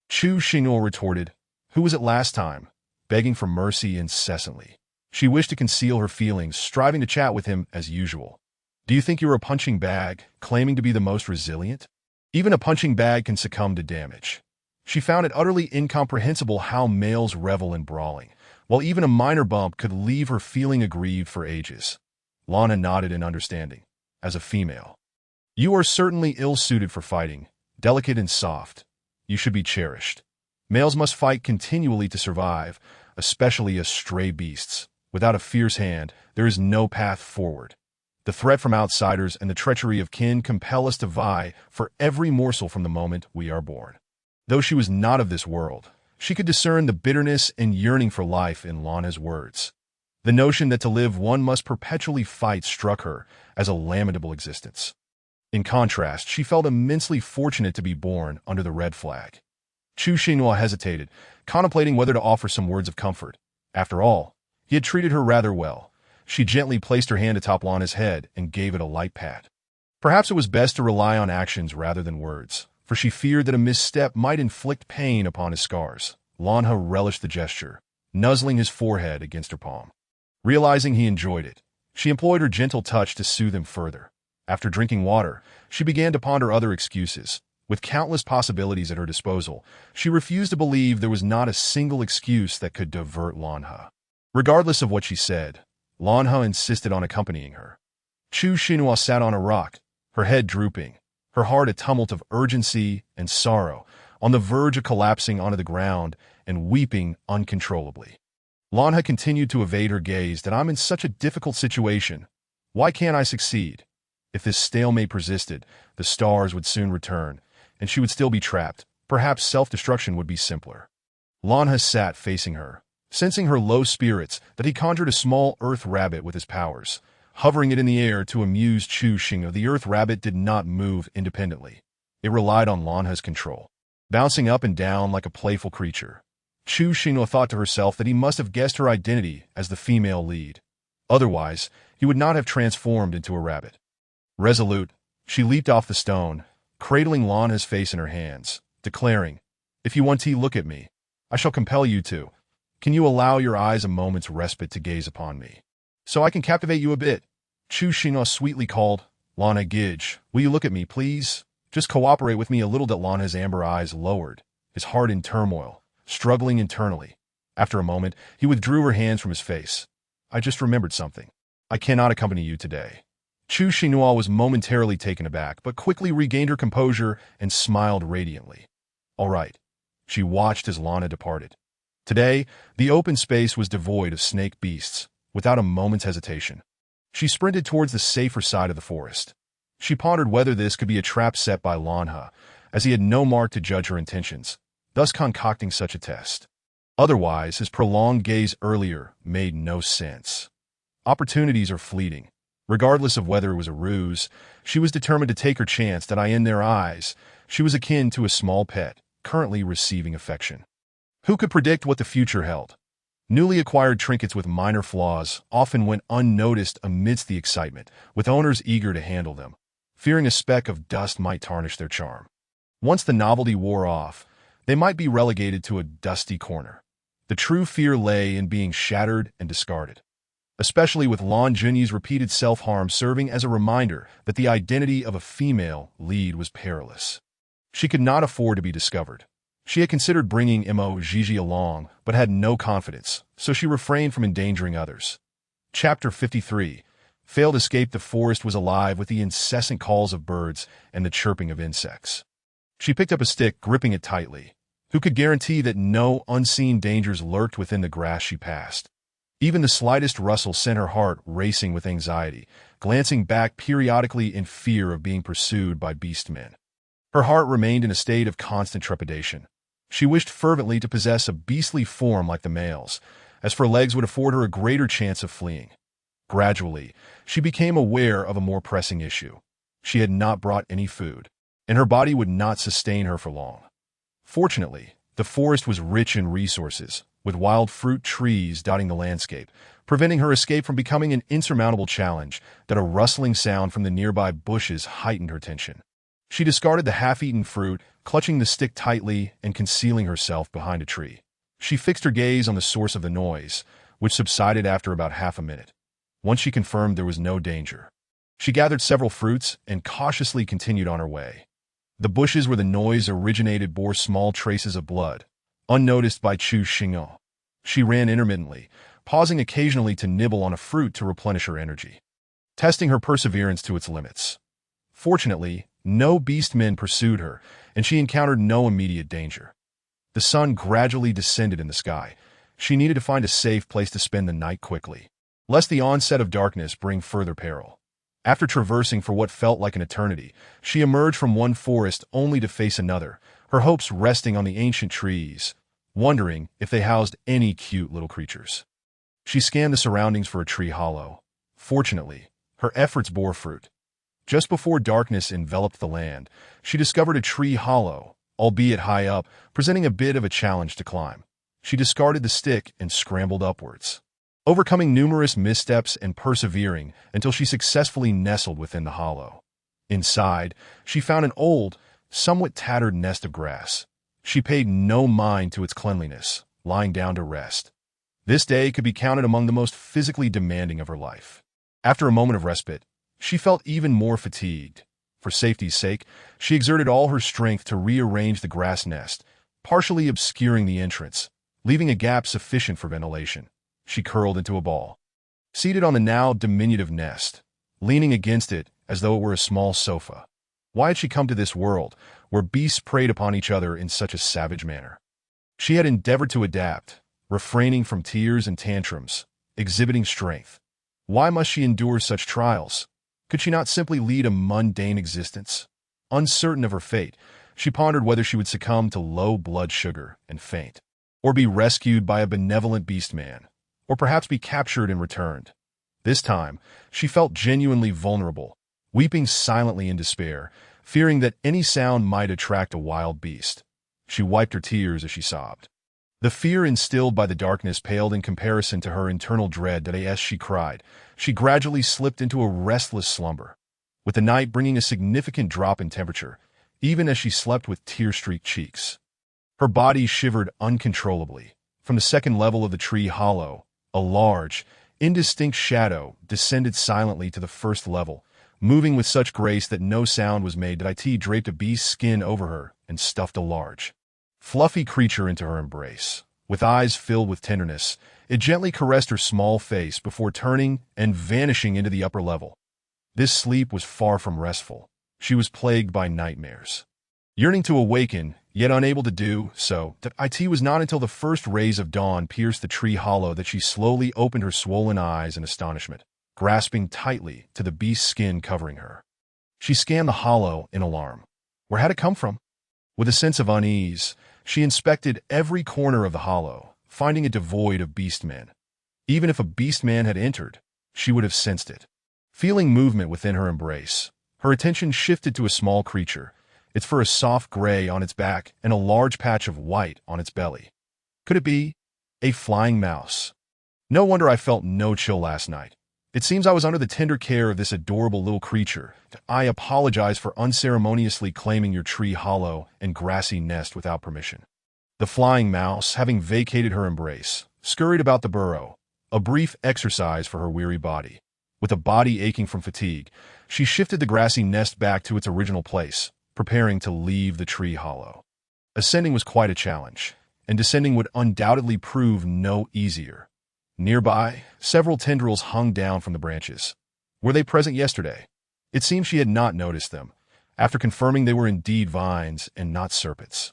Chu Xinghua retorted, Who was it last time? Begging for mercy incessantly. She wished to conceal her feelings, striving to chat with him as usual. Do you think you're a punching bag, claiming to be the most resilient? Even a punching bag can succumb to damage. She found it utterly incomprehensible how males revel in brawling, while even a minor bump could leave her feeling aggrieved for ages. Lana nodded in understanding. As a female, you are certainly ill-suited for fighting, delicate and soft. You should be cherished. Males must fight continually to survive, especially as stray beasts. Without a fierce hand, there is no path forward. The threat from outsiders and the treachery of kin compel us to vie for every morsel from the moment we are born. Though she was not of this world, she could discern the bitterness and yearning for life in Lana's words. The notion that to live one must perpetually fight struck her as a lamentable existence. In contrast, she felt immensely fortunate to be born under the red flag. Chu Xinhua hesitated, contemplating whether to offer some words of comfort. After all, he had treated her rather well. She gently placed her hand atop Lana's head and gave it a light pat. Perhaps it was best to rely on actions rather than words, for she feared that a misstep might inflict pain upon his scars. Lana relished the gesture, nuzzling his forehead against her palm. Realizing he enjoyed it, she employed her gentle touch to soothe him further. After drinking water, she began to ponder other excuses. With countless possibilities at her disposal, she refused to believe there was not a single excuse that could divert Lanha. Regardless of what she said, Lanha insisted on accompanying her. Chu Xinhua sat on a rock, her head drooping, her heart a tumult of urgency and sorrow, on the verge of collapsing onto the ground and weeping uncontrollably. Lanha continued to evade her gaze. That I'm in such a difficult situation. Why can't I succeed? If this stalemate persisted, the stars would soon return, and she would still be trapped. Perhaps self-destruction would be simpler. Lanha sat facing her, sensing her low spirits, that he conjured a small earth rabbit with his powers, hovering it in the air to amuse Chu Xinhua. The earth rabbit did not move independently. It relied on Lanha's control, bouncing up and down like a playful creature. Chu Xinhua thought to herself that he must have guessed her identity as the female lead. Otherwise, he would not have transformed into a rabbit. Resolute, she leaped off the stone, cradling Lanha's face in her hands, declaring, "If you want to look at me, I shall compel you to. Can you allow your eyes a moment's respite to gaze upon me, so I can captivate you a bit?" Chu Xinhua sweetly called, "Lana Gidge, will you look at me, please? Just cooperate with me a little." That Lana's amber eyes lowered, his heart in turmoil, struggling internally. After a moment, he withdrew her hands from his face. "I just remembered something. I cannot accompany you today." Chu Xinhua was momentarily taken aback, but quickly regained her composure and smiled radiantly. "All right." She watched as Lana departed. Today, the open space was devoid of snake beasts. Without a moment's hesitation, she sprinted towards the safer side of the forest. She pondered whether this could be a trap set by Lanha, as he had no mark to judge her intentions, thus concocting such a test. Otherwise, his prolonged gaze earlier made no sense. Opportunities are fleeting. Regardless of whether it was a ruse, she was determined to take her chance. That in their eyes, she was akin to a small pet, currently receiving affection. Who could predict what the future held? Newly acquired trinkets with minor flaws often went unnoticed amidst the excitement, with owners eager to handle them, fearing a speck of dust might tarnish their charm. Once the novelty wore off, they might be relegated to a dusty corner. The true fear lay in being shattered and discarded, especially with Lan Junyi's repeated self-harm serving as a reminder that the identity of a female lead was perilous. She could not afford to be discovered. She had considered bringing Mo Gigi along, but had no confidence, so she refrained from endangering others. Chapter 53. Failed escape. The forest was alive with the incessant calls of birds and the chirping of insects. She picked up a stick, gripping it tightly. Who could guarantee that no unseen dangers lurked within the grass she passed? Even the slightest rustle sent her heart racing with anxiety, glancing back periodically in fear of being pursued by beastmen. Her heart remained in a state of constant trepidation. She wished fervently to possess a beastly form like the males, as for legs would afford her a greater chance of fleeing. Gradually, she became aware of a more pressing issue. She had not brought any food, and her body would not sustain her for long. Fortunately, the forest was rich in resources, with wild fruit trees dotting the landscape, preventing her escape from becoming an insurmountable challenge. That a rustling sound from the nearby bushes heightened her tension. She discarded the half-eaten fruit, clutching the stick tightly and concealing herself behind a tree. She fixed her gaze on the source of the noise, which subsided after about half a minute. Once she confirmed there was no danger, she gathered several fruits and cautiously continued on her way. The bushes where the noise originated bore small traces of blood, unnoticed by Chu Xinhua. She ran intermittently, pausing occasionally to nibble on a fruit to replenish her energy, testing her perseverance to its limits. Fortunately, no beastmen pursued her, and she encountered no immediate danger. The sun gradually descended in the sky. She needed to find a safe place to spend the night quickly, lest the onset of darkness bring further peril. After traversing for what felt like an eternity, she emerged from one forest only to face another, her hopes resting on the ancient trees, wondering if they housed any cute little creatures. She scanned the surroundings for a tree hollow. Fortunately, her efforts bore fruit. Just before darkness enveloped the land, she discovered a tree hollow, albeit high up, presenting a bit of a challenge to climb. She discarded the stick and scrambled upwards, overcoming numerous missteps and persevering until she successfully nestled within the hollow. Inside, she found an old, somewhat tattered nest of grass. She paid no mind to its cleanliness, lying down to rest. This day could be counted among the most physically demanding of her life. After a moment of respite, she felt even more fatigued. For safety's sake, she exerted all her strength to rearrange the grass nest, partially obscuring the entrance, leaving a gap sufficient for ventilation. She curled into a ball, seated on the now diminutive nest, leaning against it as though it were a small sofa. Why had she come to this world, where beasts preyed upon each other in such a savage manner? She had endeavored to adapt, refraining from tears and tantrums, exhibiting strength. Why must she endure such trials? Could she not simply lead a mundane existence? Uncertain of her fate, she pondered whether she would succumb to low blood sugar and faint, or be rescued by a benevolent beast-man, or perhaps be captured and returned. This time, she felt genuinely vulnerable, weeping silently in despair, fearing that any sound might attract a wild beast. She wiped her tears as she sobbed. The fear instilled by the darkness paled in comparison to her internal dread that as she cried, she gradually slipped into a restless slumber, with the night bringing a significant drop in temperature, even as she slept with tear-streaked cheeks. Her body shivered uncontrollably. From the second level of the tree hollow, a large, indistinct shadow descended silently to the first level, moving with such grace that no sound was made. It draped a beast's skin over her and stuffed a large, fluffy creature into her embrace. With eyes filled with tenderness, it gently caressed her small face before turning and vanishing into the upper level. This sleep was far from restful. She was plagued by nightmares. Yearning to awaken, yet unable to do so, it was not until the first rays of dawn pierced the tree hollow that she slowly opened her swollen eyes in astonishment, grasping tightly to the beast's skin covering her. She scanned the hollow in alarm. Where had it come from? With a sense of unease, she inspected every corner of the hollow, finding it devoid of beastmen. Even if a beastman had entered, she would have sensed it. Feeling movement within her embrace, her attention shifted to a small creature, its fur a soft gray on its back and a large patch of white on its belly. Could it be a flying mouse? No wonder I felt no chill last night. It seems I was under the tender care of this adorable little creature. I apologize for unceremoniously claiming your tree hollow and grassy nest without permission. The flying mouse, having vacated her embrace, scurried about the burrow, a brief exercise for her weary body. With a body aching from fatigue, she shifted the grassy nest back to its original place, preparing to leave the tree hollow. Ascending was quite a challenge, and descending would undoubtedly prove no easier. Nearby, several tendrils hung down from the branches. Were they present yesterday? It seemed she had not noticed them, after confirming they were indeed vines and not serpents.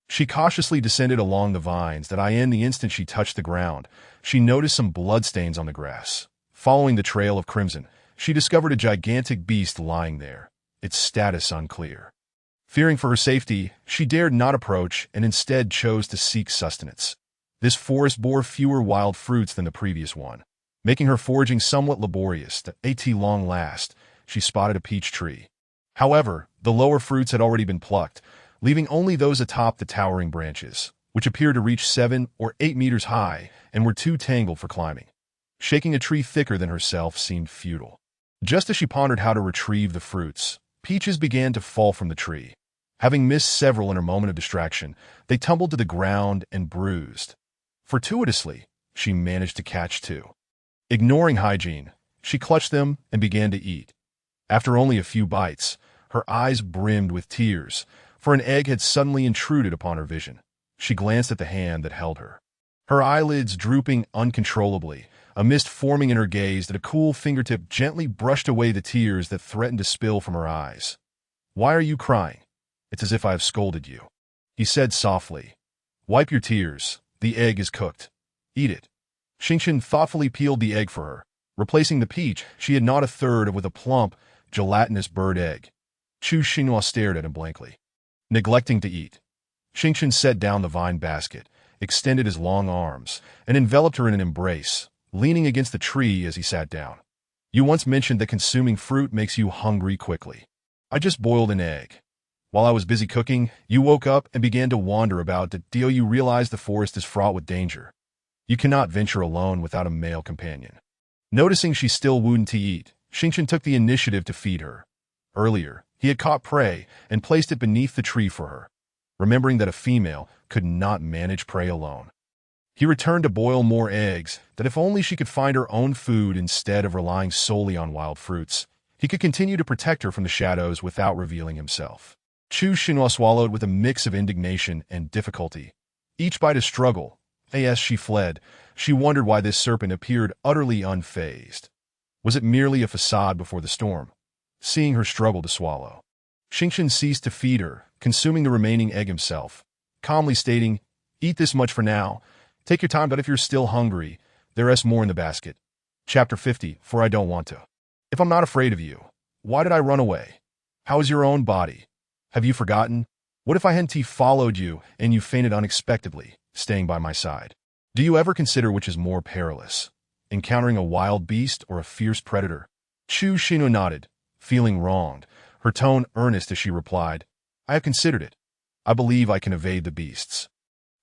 She cautiously descended along the vines in the instant she touched the ground, she noticed some bloodstains on the grass. Following the trail of crimson, she discovered a gigantic beast lying there, its status unclear. Fearing for her safety, she dared not approach and instead chose to seek sustenance. This forest bore fewer wild fruits than the previous one, making her foraging somewhat laborious. At long last, she spotted a peach tree. However, the lower fruits had already been plucked, leaving only those atop the towering branches, which appeared to reach 7 or 8 meters high and were too tangled for climbing. Shaking a tree thicker than herself seemed futile. Just as she pondered how to retrieve the fruits, peaches began to fall from the tree. Having missed several in her moment of distraction, they tumbled to the ground and bruised. Fortuitously, she managed to catch 2. Ignoring hygiene, she clutched them and began to eat. After only a few bites, her eyes brimmed with tears, for an egg had suddenly intruded upon her vision. She glanced at the hand that held her. Her eyelids drooping uncontrollably, a mist forming in her gaze that a cool fingertip gently brushed away the tears that threatened to spill from her eyes. "Why are you crying? It's as if I have scolded you," he said softly. "Wipe your tears. The egg is cooked. Eat it." Xingqian thoughtfully peeled the egg for her, replacing the peach she had gnawed a third of with a plump, gelatinous bird egg. Chu Xinhua stared at him blankly. Neglecting to eat, Xingqian set down the vine basket, extended his long arms, and enveloped her in an embrace, leaning against the tree as he sat down. "You once mentioned that consuming fruit makes you hungry quickly. I just boiled an egg. While I was busy cooking, you woke up and began to wander about. Do you realize the forest is fraught with danger? You cannot venture alone without a male companion. Noticing she still wouldn't to eat, Xingqian took the initiative to feed her. Earlier, he had caught prey and placed it beneath the tree for her, remembering that a female could not manage prey alone. He returned to boil more eggs, that if only she could find her own food instead of relying solely on wild fruits, he could continue to protect her from the shadows without revealing himself. Chu Xinhua swallowed with a mix of indignation and difficulty. Each bite a struggle. As she fled, she wondered why this serpent appeared utterly unfazed. Was it merely a facade before the storm? Seeing her struggle to swallow, Xingqian ceased to feed her, consuming the remaining egg himself, calmly stating, "Eat this much for now. Take your time, but if you're still hungry, there's more in the basket." Chapter 50, For I Don't Want to. If I'm not afraid of you, why did I run away? How is your own body? Have you forgotten? What if I hadn't followed you and you fainted unexpectedly, staying by my side? Do you ever consider which is more perilous, encountering a wild beast or a fierce predator? Chu Xinhua nodded, feeling wronged, her tone earnest as she replied, "I have considered it. I believe I can evade the beasts."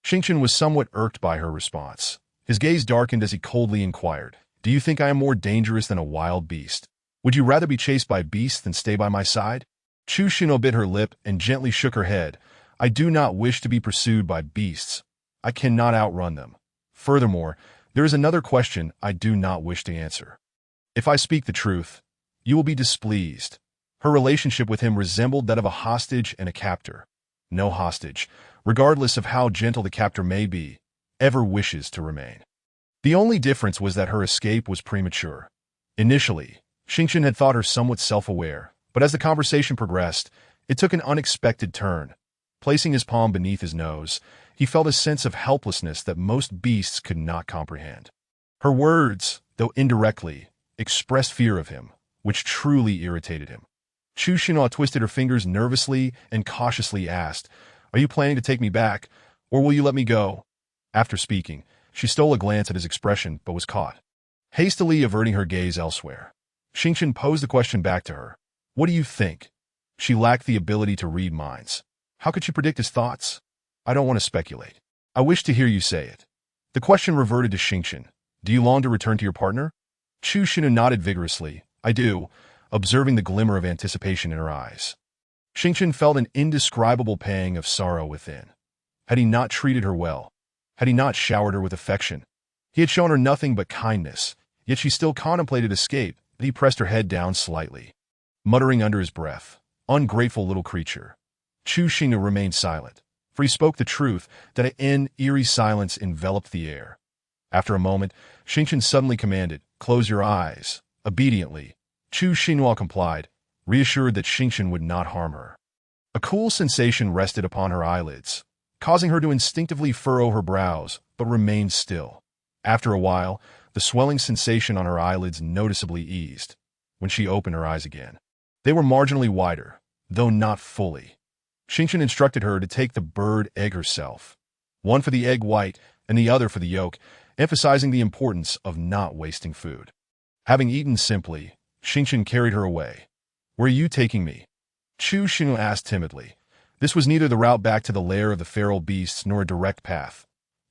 Xingqian was somewhat irked by her response. His gaze darkened as he coldly inquired, "Do you think I am more dangerous than a wild beast? Would you rather be chased by beasts than stay by my side?" Chu Xinhua bit her lip and gently shook her head. "I do not wish to be pursued by beasts. I cannot outrun them. Furthermore, there is another question I do not wish to answer. If I speak the truth, you will be displeased." Her relationship with him resembled that of a hostage and a captor. No hostage, regardless of how gentle the captor may be, ever wishes to remain. The only difference was that her escape was premature. Initially, Xingqian had thought her somewhat self-aware, but as the conversation progressed, it took an unexpected turn. Placing his palm beneath his nose, he felt a sense of helplessness that most beasts could not comprehend. Her words, though indirectly, expressed fear of him, which truly irritated him. Chu Xinhua twisted her fingers nervously and cautiously asked, "Are you planning to take me back, or will you let me go?" After speaking, she stole a glance at his expression but was caught. Hastily averting her gaze elsewhere, Xingqian posed the question back to her. "What do you think?" She lacked the ability to read minds. How could she predict his thoughts? "I don't want to speculate. I wish to hear you say it." The question reverted to Xingqian. "Do you long to return to your partner?" Chu Xinhua nodded vigorously. "I do," observing the glimmer of anticipation in her eyes. Xingqian felt an indescribable pang of sorrow within. Had he not treated her well? Had he not showered her with affection? He had shown her nothing but kindness, yet she still contemplated escape, but he pressed her head down slightly. Muttering under his breath, "Ungrateful little creature." Chu Xinhua remained silent, for he spoke the truth that an eerie silence enveloped the air. After a moment, Xingqian suddenly commanded, "Close your eyes." Obediently, Chu Xinhua complied, reassured that Xingqian would not harm her. A cool sensation rested upon her eyelids, causing her to instinctively furrow her brows, but remained still. After a while, the swelling sensation on her eyelids noticeably eased. When she opened her eyes again, they were marginally wider, though not fully. Xingqian instructed her to take the bird egg herself, one for the egg white and the other for the yolk, emphasizing the importance of not wasting food. Having eaten simply, Xingqian carried her away. "Where are you taking me?" Chu Xinhua asked timidly. This was neither the route back to the lair of the feral beasts nor a direct path.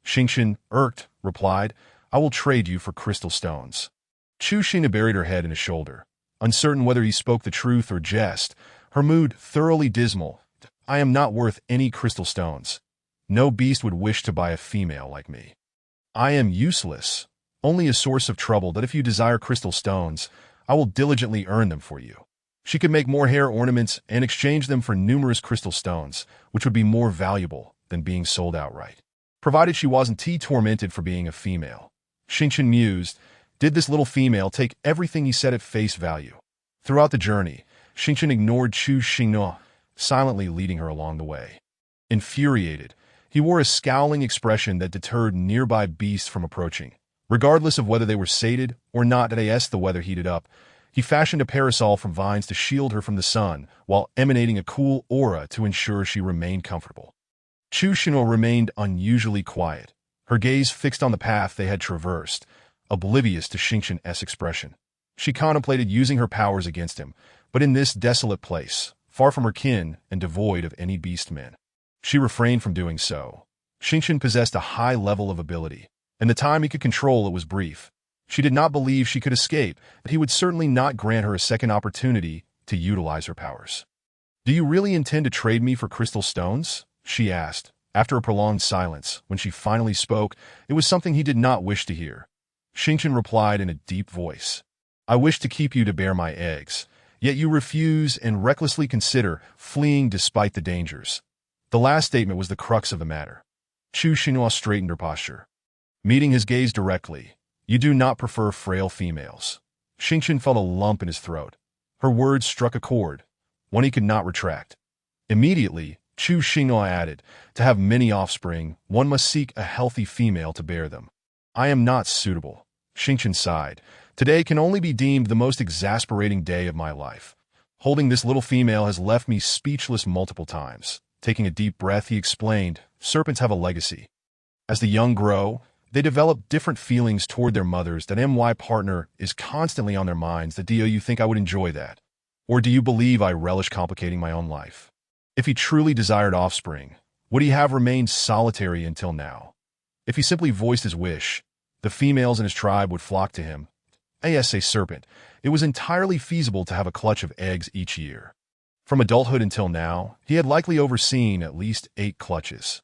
Xingqian, irked, replied, "I will trade you for crystal stones." Chu Xinhua buried her head in his shoulder, uncertain whether he spoke the truth or jest, her mood thoroughly dismal. "I am not worth any crystal stones. No beast would wish to buy a female like me. I am useless, only a source of trouble that if you desire crystal stones, I will diligently earn them for you." She could make more hair ornaments and exchange them for numerous crystal stones, which would be more valuable than being sold outright, provided she wasn't tormented for being a female. Xingqian mused, did this little female take everything he said at face value? Throughout the journey, Xingqian ignored Chu Xinhua, silently leading her along the way. Infuriated, he wore a scowling expression that deterred nearby beasts from approaching. Regardless of whether they were sated or not, as the weather heated up, he fashioned a parasol from vines to shield her from the sun, while emanating a cool aura to ensure she remained comfortable. Chu Xinhua remained unusually quiet, her gaze fixed on the path they had traversed, oblivious to Xingqian's expression. She contemplated using her powers against him, but in this desolate place, far from her kin and devoid of any beastmen. She refrained from doing so. Xingqian possessed a high level of ability, and the time he could control it was brief. She did not believe she could escape, but he would certainly not grant her a second opportunity to utilize her powers. "Do you really intend to trade me for crystal stones?" she asked. After a prolonged silence, when she finally spoke, it was something he did not wish to hear. Xingqian replied in a deep voice, "I wish to keep you to bear my eggs, yet you refuse and recklessly consider fleeing despite the dangers." The last statement was the crux of the matter. Chu Xinhua straightened her posture. Meeting his gaze directly, "You do not prefer frail females." Xingqian felt a lump in his throat. Her words struck a chord, one he could not retract. Immediately, Chu Xinhua added, "To have many offspring, one must seek a healthy female to bear them." "I am not suitable." Xingqian sighed. "Today can only be deemed the most exasperating day of my life. Holding this little female has left me speechless multiple times." Taking a deep breath, he explained, "Serpents have a legacy. As the young grow, they develop different feelings toward their mothers. That my partner is constantly on their minds. Do you think I would enjoy that? Or do you believe I relish complicating my own life? If he truly desired offspring, would he have remained solitary until now? If he simply voiced his wish, the females in his tribe would flock to him. As a serpent, it was entirely feasible to have a clutch of eggs each year. From adulthood until now, he had likely overseen at least 8 clutches."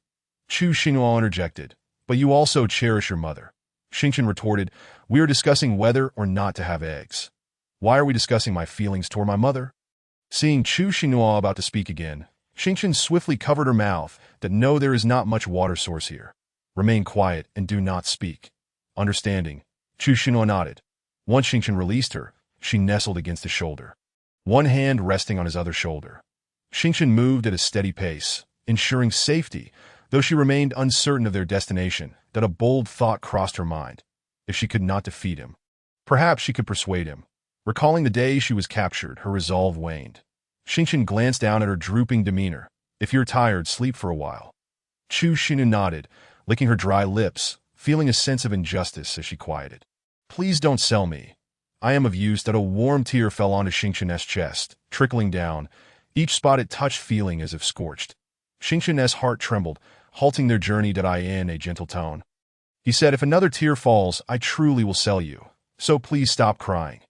Chu Xinhua interjected, "But you also cherish your mother." Xingqian retorted, "We are discussing whether or not to have eggs. Why are we discussing my feelings toward my mother?" Seeing Chu Xinhua about to speak again, Xingqian swiftly covered her mouth. "No, there is not much water source here. Remain quiet and do not speak." Understanding, Chu Xinhua nodded. Once Xingqian released her, she nestled against his shoulder, one hand resting on his other shoulder. Xingqian moved at a steady pace, ensuring safety, though she remained uncertain of their destination. That a bold thought crossed her mind. If she could not defeat him, perhaps she could persuade him. Recalling the day she was captured, her resolve waned. Xingqian glanced down at her drooping demeanor. "If you're tired, sleep for a while." Chu Xinhua nodded, licking her dry lips, feeling a sense of injustice as she quieted. "Please don't sell me. I am of use." That a warm tear fell onto Xingqian's chest, trickling down, each spot it touched feeling as if scorched. Xingqian's heart trembled, halting their journey. In a gentle tone, he said, "If another tear falls, I truly will sell you. So please stop crying."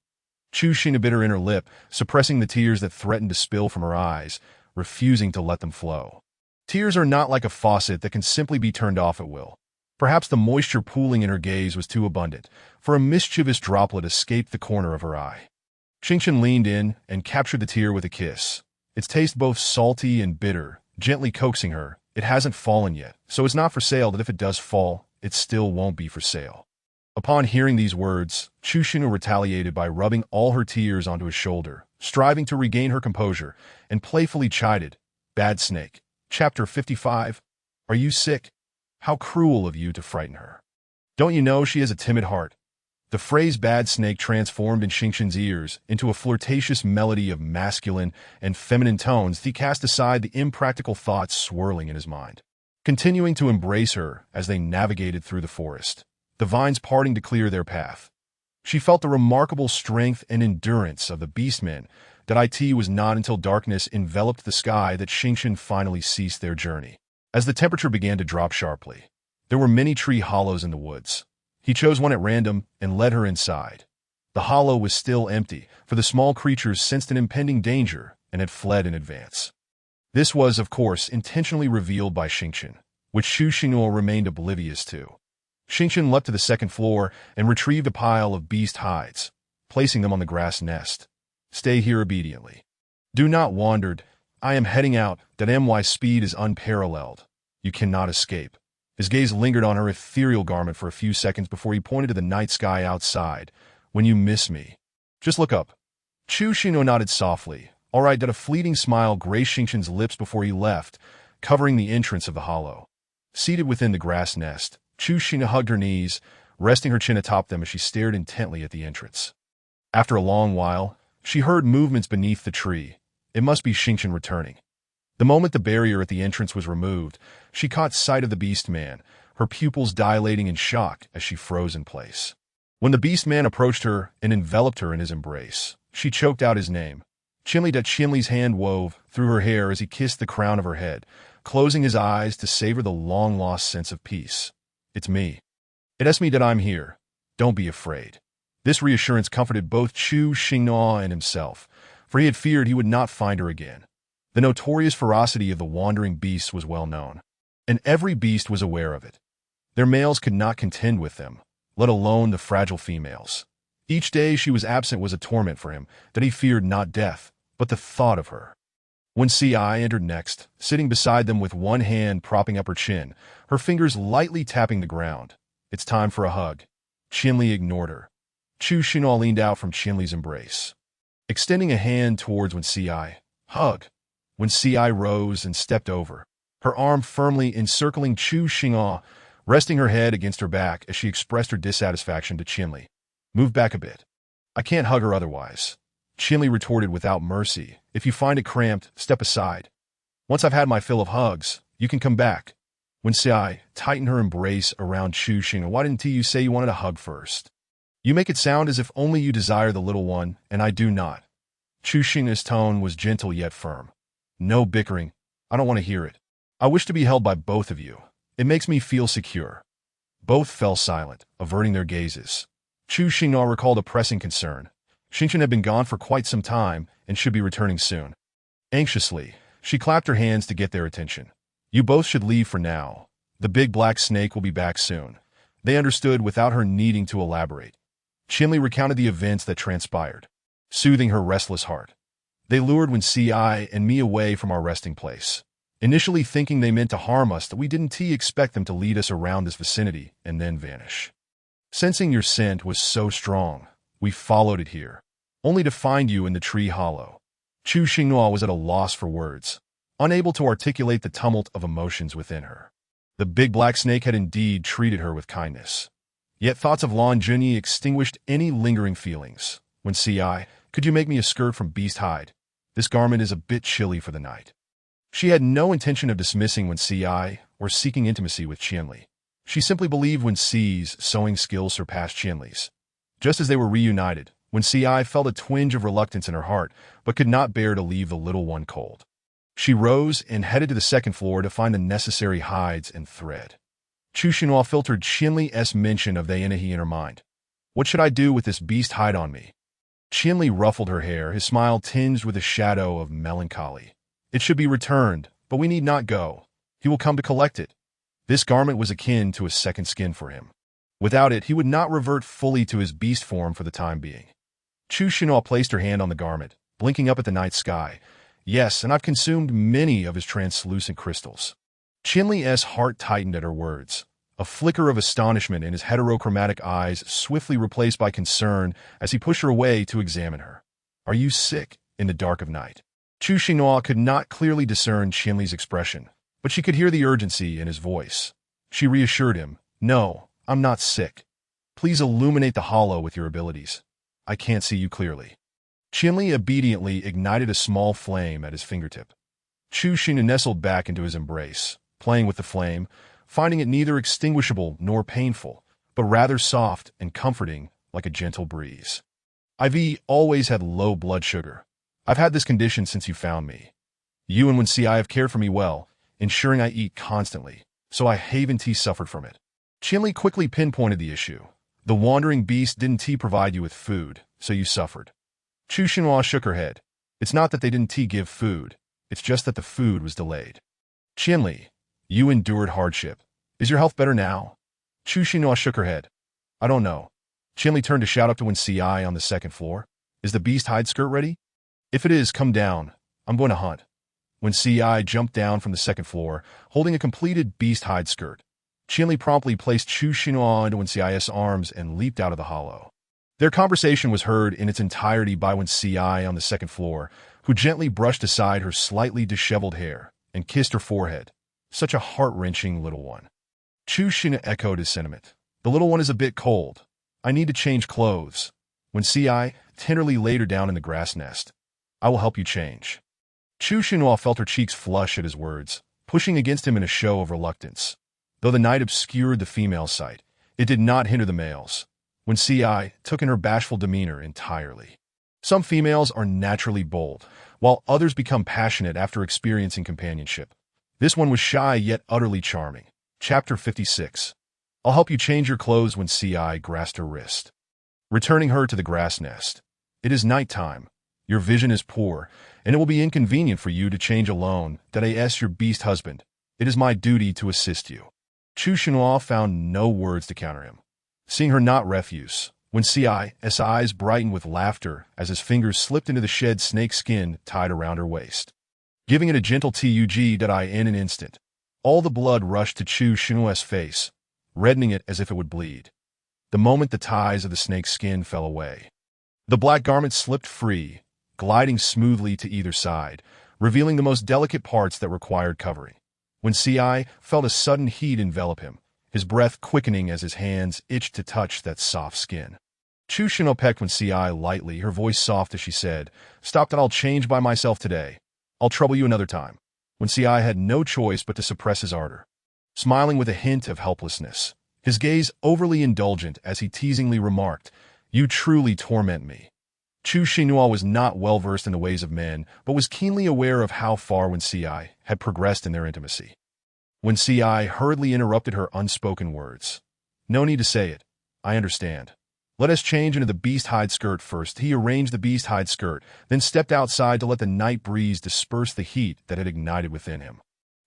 Chu Xinhua bit her inner lip, suppressing the tears that threatened to spill from her eyes, refusing to let them flow. Tears are not like a faucet that can simply be turned off at will. Perhaps the moisture pooling in her gaze was too abundant, for a mischievous droplet escaped the corner of her eye. Xingqian leaned in and captured the tear with a kiss, its taste both salty and bitter, gently coaxing her. "It hasn't fallen yet, so it's not for sale. That if it does fall, it still won't be for sale." Upon hearing these words, Chu Xinhua retaliated by rubbing all her tears onto his shoulder, striving to regain her composure, and playfully chided, "Bad snake." Chapter 55. "Are you sick? How cruel of you to frighten her. Don't you know she has a timid heart?" The phrase "bad snake" transformed in Xingqian's ears into a flirtatious melody of masculine and feminine tones. He cast aside the impractical thoughts swirling in his mind, continuing to embrace her as they navigated through the forest, the vines parting to clear their path. She felt the remarkable strength and endurance of the beastmen. It was not until darkness enveloped the sky that Xingqian finally ceased their journey. As the temperature began to drop sharply, there were many tree hollows in the woods. He chose one at random and led her inside. The hollow was still empty, for the small creatures sensed an impending danger and had fled in advance. This was, of course, intentionally revealed by Xingqian, which Chu Xinhua remained oblivious to. Xingqian leapt to the second floor and retrieved a pile of beast hides, placing them on the grass nest. "Stay here obediently. Do not wander. I am heading out. My speed is unparalleled. You cannot escape." His gaze lingered on her ethereal garment for a few seconds before he pointed to the night sky outside. "When you miss me, just look up." Chu Xinhua nodded softly. "All right." A fleeting smile graced Xingqian's lips before he left, covering the entrance of the hollow. Seated within the grass nest, Chu Xinhua hugged her knees, resting her chin atop them as she stared intently at the entrance. After a long while, she heard movements beneath the tree. It must be Xingqian returning. The moment the barrier at the entrance was removed, she caught sight of the beast man, her pupils dilating in shock as she froze in place. When the beast man approached her and enveloped her in his embrace, she choked out his name. Chinley's hand wove through her hair as he kissed the crown of her head, closing his eyes to savor the long-lost sense of peace. It's me. It's me that I'm here. Don't be afraid. This reassurance comforted both Chu Xingna and himself, for he had feared he would not find her again. The notorious ferocity of the wandering beasts was well known, and every beast was aware of it. Their males could not contend with them, let alone the fragile females. Each day she was absent was a torment for him, that he feared not death, but the thought of her. When Ci entered next, sitting beside them with one hand propping up her chin, her fingers lightly tapping the ground. It's time for a hug. Chinley ignored her. Chu Xingna leaned out from Chinley's embrace, extending a hand towards Wen Ci. Hug. When Ci rose and stepped over, her arm firmly encircling Chu Xingna, resting her head against her back as she expressed her dissatisfaction to Chinley. Move back a bit. I can't hug her otherwise. Chinley retorted without mercy. If you find it cramped, step aside. Once I've had my fill of hugs, you can come back. When Ci tightened her embrace around Chu Xingna, why didn't you say you wanted a hug first? You make it sound as if only you desire the little one, and I do not. Chu Xingna's tone was gentle yet firm. No bickering. I don't want to hear it. I wish to be held by both of you. It makes me feel secure. Both fell silent, averting their gazes. Chu Xingna recalled a pressing concern. Xingchen had been gone for quite some time and should be returning soon. Anxiously, she clapped her hands to get their attention. You both should leave for now. The big black snake will be back soon. They understood without her needing to elaborate. Chinley recounted the events that transpired, soothing her restless heart. They lured Wen Ci and me away from our resting place, initially thinking they meant to harm us, that we didn't expect them to lead us around this vicinity and then vanish. Sensing your scent was so strong, we followed it here, only to find you in the tree hollow. Chu Xingna was at a loss for words, unable to articulate the tumult of emotions within her. The big black snake had indeed treated her with kindness. Yet thoughts of Lan Junyi extinguished any lingering feelings. When Ci, could you make me a skirt from beast hide? This garment is a bit chilly for the night. She had no intention of dismissing Wen Ci or seeking intimacy with Chinley. She simply believed Wen Ci's sewing skills surpassed Chinley's. Just as they were reunited, Wen Ci felt a twinge of reluctance in her heart, but could not bear to leave the little one cold. She rose and headed to the second floor to find the necessary hides and thread. Chu Xingna filtered Chinley's mention of the Enahi in her mind. What should I do with this beast hide on me? Chinley ruffled her hair, his smile tinged with a shadow of melancholy. It should be returned, but we need not go. He will come to collect it. This garment was akin to a second skin for him. Without it, he would not revert fully to his beast form for the time being. Chu Xingna placed her hand on the garment, blinking up at the night sky. Yes, and I've consumed many of his translucent crystals. Chinley's heart tightened at her words. A flicker of astonishment in his heterochromatic eyes swiftly replaced by concern as he pushed her away to examine her. Are you sick? In the dark of night. Chu Xingna could not clearly discern Chinley's expression, but she could hear the urgency in his voice. She reassured him. No, I'm not sick. Please illuminate the hollow with your abilities. I can't see you clearly. Chinley obediently ignited a small flame at his fingertip. Chu Xingna nestled back into his embrace, playing with the flame, finding it neither extinguishable nor painful, but rather soft and comforting like a gentle breeze. I've always had low blood sugar. I've had this condition since you found me. You and Wen Ci have cared for me well, ensuring I eat constantly, so I haven't suffered from it. Chinley quickly pinpointed the issue. The wandering beast didn't provide you with food, so you suffered. Chu Xingna shook her head. It's not that they didn't give food, it's just that the food was delayed. Chinley, you endured hardship. Is your health better now? Chu Xingna shook her head. I don't know. Chinley turned to shout up to Wen Ci on the second floor. Is the beast hide skirt ready? If it is, come down. I'm going to hunt. Wen Ci jumped down from the second floor, holding a completed beast hide skirt. Chinley promptly placed Chu Xingna into Wen Ci's arms and leaped out of the hollow. Their conversation was heard in its entirety by Wen Ci on the second floor, who gently brushed aside her slightly disheveled hair and kissed her forehead. Such a heart-wrenching little one. Chu Xingna echoed his sentiment. The little one is a bit cold. I need to change clothes. Wen Ci tenderly laid her down in the grass nest. I will help you change. Chu Xingna felt her cheeks flush at his words, pushing against him in a show of reluctance. Though the night obscured the female sight, it did not hinder the males. Wen Ci took in her bashful demeanor entirely. Some females are naturally bold, while others become passionate after experiencing companionship. This one was shy yet utterly charming. Chapter 56. I'll help you change your clothes when Ci grasped her wrist, returning her to the grass nest. It is nighttime. Your vision is poor, and it will be inconvenient for you to change alone. That I ask your beast husband. It is my duty to assist you. Chu Xinhua found no words to counter him. Seeing her not refuse, when Ci's eyes brightened with laughter as his fingers slipped into the shed snake skin tied around her waist, giving it a gentle tug in an instant. All the blood rushed to Chu Xinhua's face, reddening it as if it would bleed. The moment the ties of the snake's skin fell away, the black garment slipped free, gliding smoothly to either side, revealing the most delicate parts that required covering. When Ci felt a sudden heat envelop him, his breath quickening as his hands itched to touch that soft skin. Chu Xinhua pecked when Ci lightly, her voice soft as she said, "Stop that, I'll change by myself today. I'll trouble you another time." When Ci had no choice but to suppress his ardor, smiling with a hint of helplessness, his gaze overly indulgent as he teasingly remarked, "You truly torment me." Chu Xinhua was not well versed in the ways of men, but was keenly aware of how far when Ci had progressed in their intimacy. When Ci hurriedly interrupted her unspoken words, "No need to say it. I understand. Let us change into the beast hide skirt first." He arranged the beast hide skirt, then stepped outside to let the night breeze disperse the heat that had ignited within him.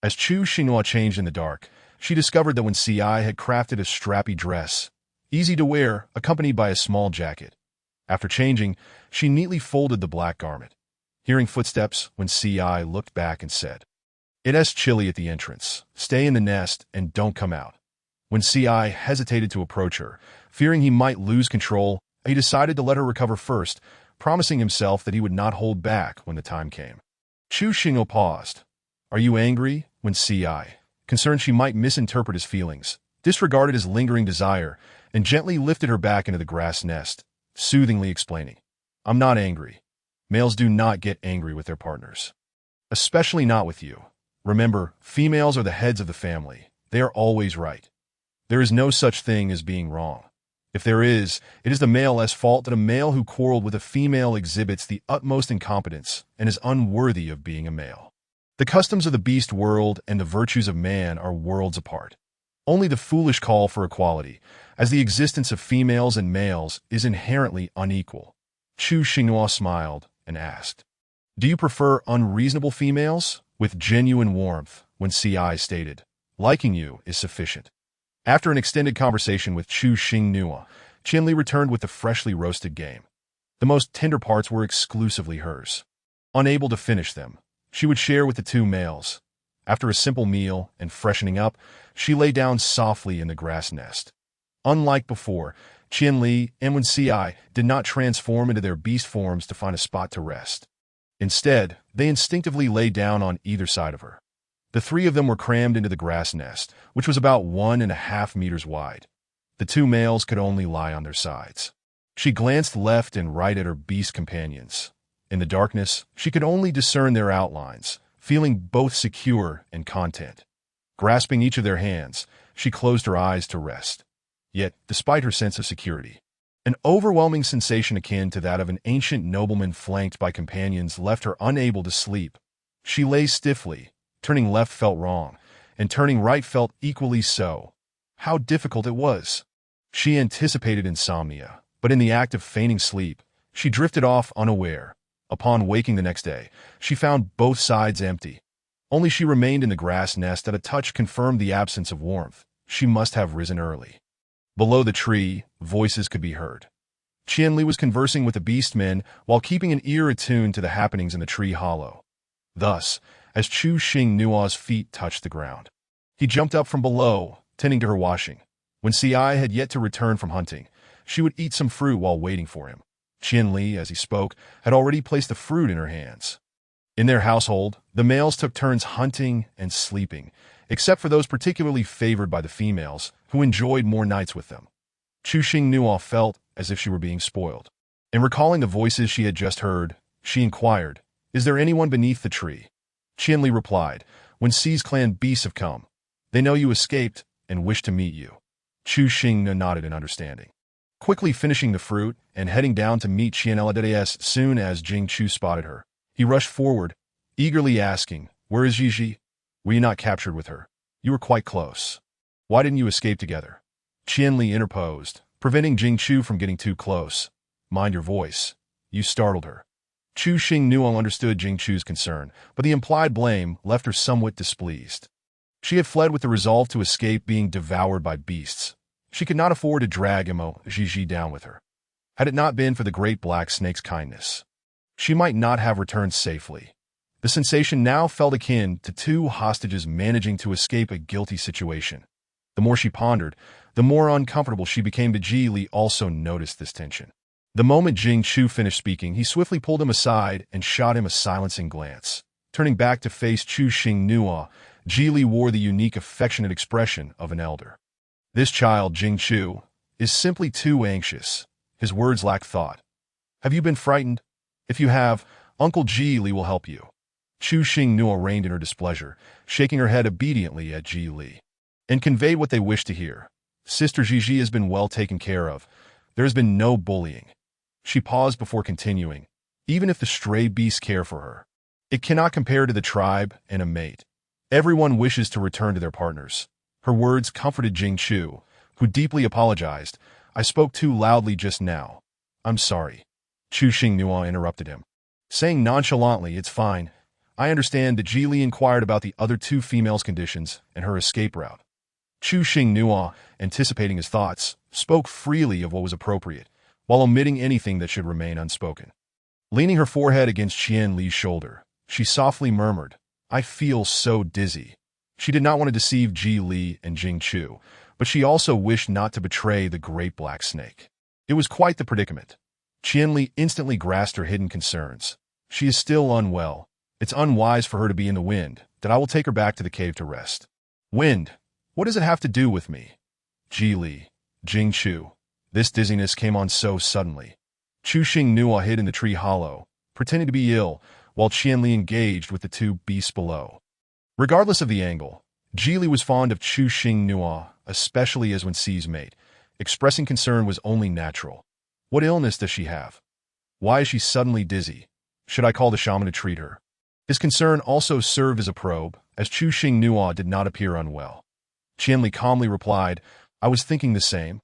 As Chu Xinhua changed in the dark, she discovered that when Ci had crafted a strappy dress, easy to wear, accompanied by a small jacket. After changing, she neatly folded the black garment. Hearing footsteps, when Ci looked back and said, "It's chilly at the entrance. Stay in the nest and don't come out." When Ci hesitated to approach her, fearing he might lose control, he decided to let her recover first, promising himself that he would not hold back when the time came. Chu Xinhua paused. "Are you angry?" When Ci, concerned she might misinterpret his feelings, disregarded his lingering desire, and gently lifted her back into the grass nest, soothingly explaining, "I'm not angry. Males do not get angry with their partners. Especially not with you. Remember, females are the heads of the family. They are always right. There is no such thing as being wrong. If there is, it is the male's fault that a male who quarreled with a female exhibits the utmost incompetence and is unworthy of being a male. The customs of the beast world and the virtues of man are worlds apart. Only the foolish call for equality, as the existence of females and males is inherently unequal." Chu Xinhua smiled and asked, "Do you prefer unreasonable females?" With genuine warmth, when Ci stated, "Liking you is sufficient." After an extended conversation with Chu Xinhua, Qianli returned with the freshly roasted game. The most tender parts were exclusively hers. Unable to finish them, she would share with the two males. After a simple meal and freshening up, she lay down softly in the grass nest. Unlike before, Qianli and Wen Ci did not transform into their beast forms to find a spot to rest. Instead, they instinctively lay down on either side of her. The three of them were crammed into the grass nest, which was about 1.5 meters wide. The two males could only lie on their sides. She glanced left and right at her beast companions. In the darkness, she could only discern their outlines, feeling both secure and content. Grasping each of their hands, she closed her eyes to rest. Yet, despite her sense of security, an overwhelming sensation akin to that of an ancient nobleman flanked by companions left her unable to sleep. She lay stiffly. Turning left felt wrong, and turning right felt equally so. How difficult it was. She anticipated insomnia, but in the act of feigning sleep, she drifted off unaware. Upon waking the next day, she found both sides empty. Only she remained in the grass nest that a touch confirmed the absence of warmth. She must have risen early. Below the tree, voices could be heard. Qianli was conversing with the beastmen while keeping an ear attuned to the happenings in the tree hollow. Thus, as Chu Xingnua's feet touched the ground, he jumped up from below, tending to her washing. When Ci had yet to return from hunting, she would eat some fruit while waiting for him. Qianli, as he spoke, had already placed the fruit in her hands. In their household, the males took turns hunting and sleeping, except for those particularly favored by the females, who enjoyed more nights with them. Chu Xingnua felt as if she were being spoiled. In recalling the voices she had just heard, she inquired, "Is there anyone beneath the tree?" Qianli replied, "When Ci's clan beasts have come, they know you escaped and wish to meet you." Chu Xingna nodded in understanding. quickly finishing the fruit and heading down to meet Qian as soon as Jing Chu spotted her. He rushed forward, eagerly asking, "Where is Gigi? Were you not captured with her? You were quite close. Why didn't you escape together?" Qianli interposed, preventing Jing Chu from getting too close. "Mind your voice. You startled her." Chu Xingnuo understood Jing Chu's concern, but the implied blame left her somewhat displeased. She had fled with the resolve to escape being devoured by beasts. She could not afford to drag Imo Gigi down with her. Had it not been for the great black snake's kindness, she might not have returned safely. The sensation now felt akin to two hostages managing to escape a guilty situation. The more she pondered, the more uncomfortable she became. Ji Li also noticed this tension. The moment Jing Chu finished speaking, he swiftly pulled him aside and shot him a silencing glance. Turning back to face Chu Xingnuo, Ji Li wore the unique affectionate expression of an elder. "This child, Jing Chu, is simply too anxious." His words lacked thought. "Have you been frightened? If you have, Uncle Ji Li will help you." Chu Xingnuo reined in her displeasure, shaking her head obediently at Ji Li, and conveyed what they wished to hear. "Sister Gigi has been well taken care of. There has been no bullying." She paused before continuing. "Even if the stray beasts care for her, it cannot compare to the tribe and a mate. Everyone wishes to return to their partners." Her words comforted Jing Chu, who deeply apologized. "I spoke too loudly just now. I'm sorry." Chu Xingnuo interrupted him, saying nonchalantly, "It's fine. I understand that Ji Li inquired about the other two females' conditions and her escape route." Chu Xingnuo, anticipating his thoughts, spoke freely of what was appropriate, while omitting anything that should remain unspoken. Leaning her forehead against Qian Li's shoulder, she softly murmured, "I feel so dizzy." She did not want to deceive Ji Li and Jing Chu, but she also wished not to betray the great black snake. It was quite the predicament. Qian Li instantly grasped her hidden concerns. "She is still unwell. It's unwise for her to be in the wind, that I will take her back to the cave to rest." "Wind? What does it have to do with me?" Ji Li, Jing Chu. This dizziness came on so suddenly. Chu Xingnuo hid in the tree hollow, pretending to be ill, while Qian Li engaged with the two beasts below. Regardless of the angle, Ji Li was fond of Chu Xingnuo, especially as when Si's mate. Expressing concern was only natural. "What illness does she have? Why is she suddenly dizzy? Should I call the shaman to treat her?" His concern also served as a probe, as Chu Xingnuo did not appear unwell. Qian Li calmly replied, "I was thinking the same.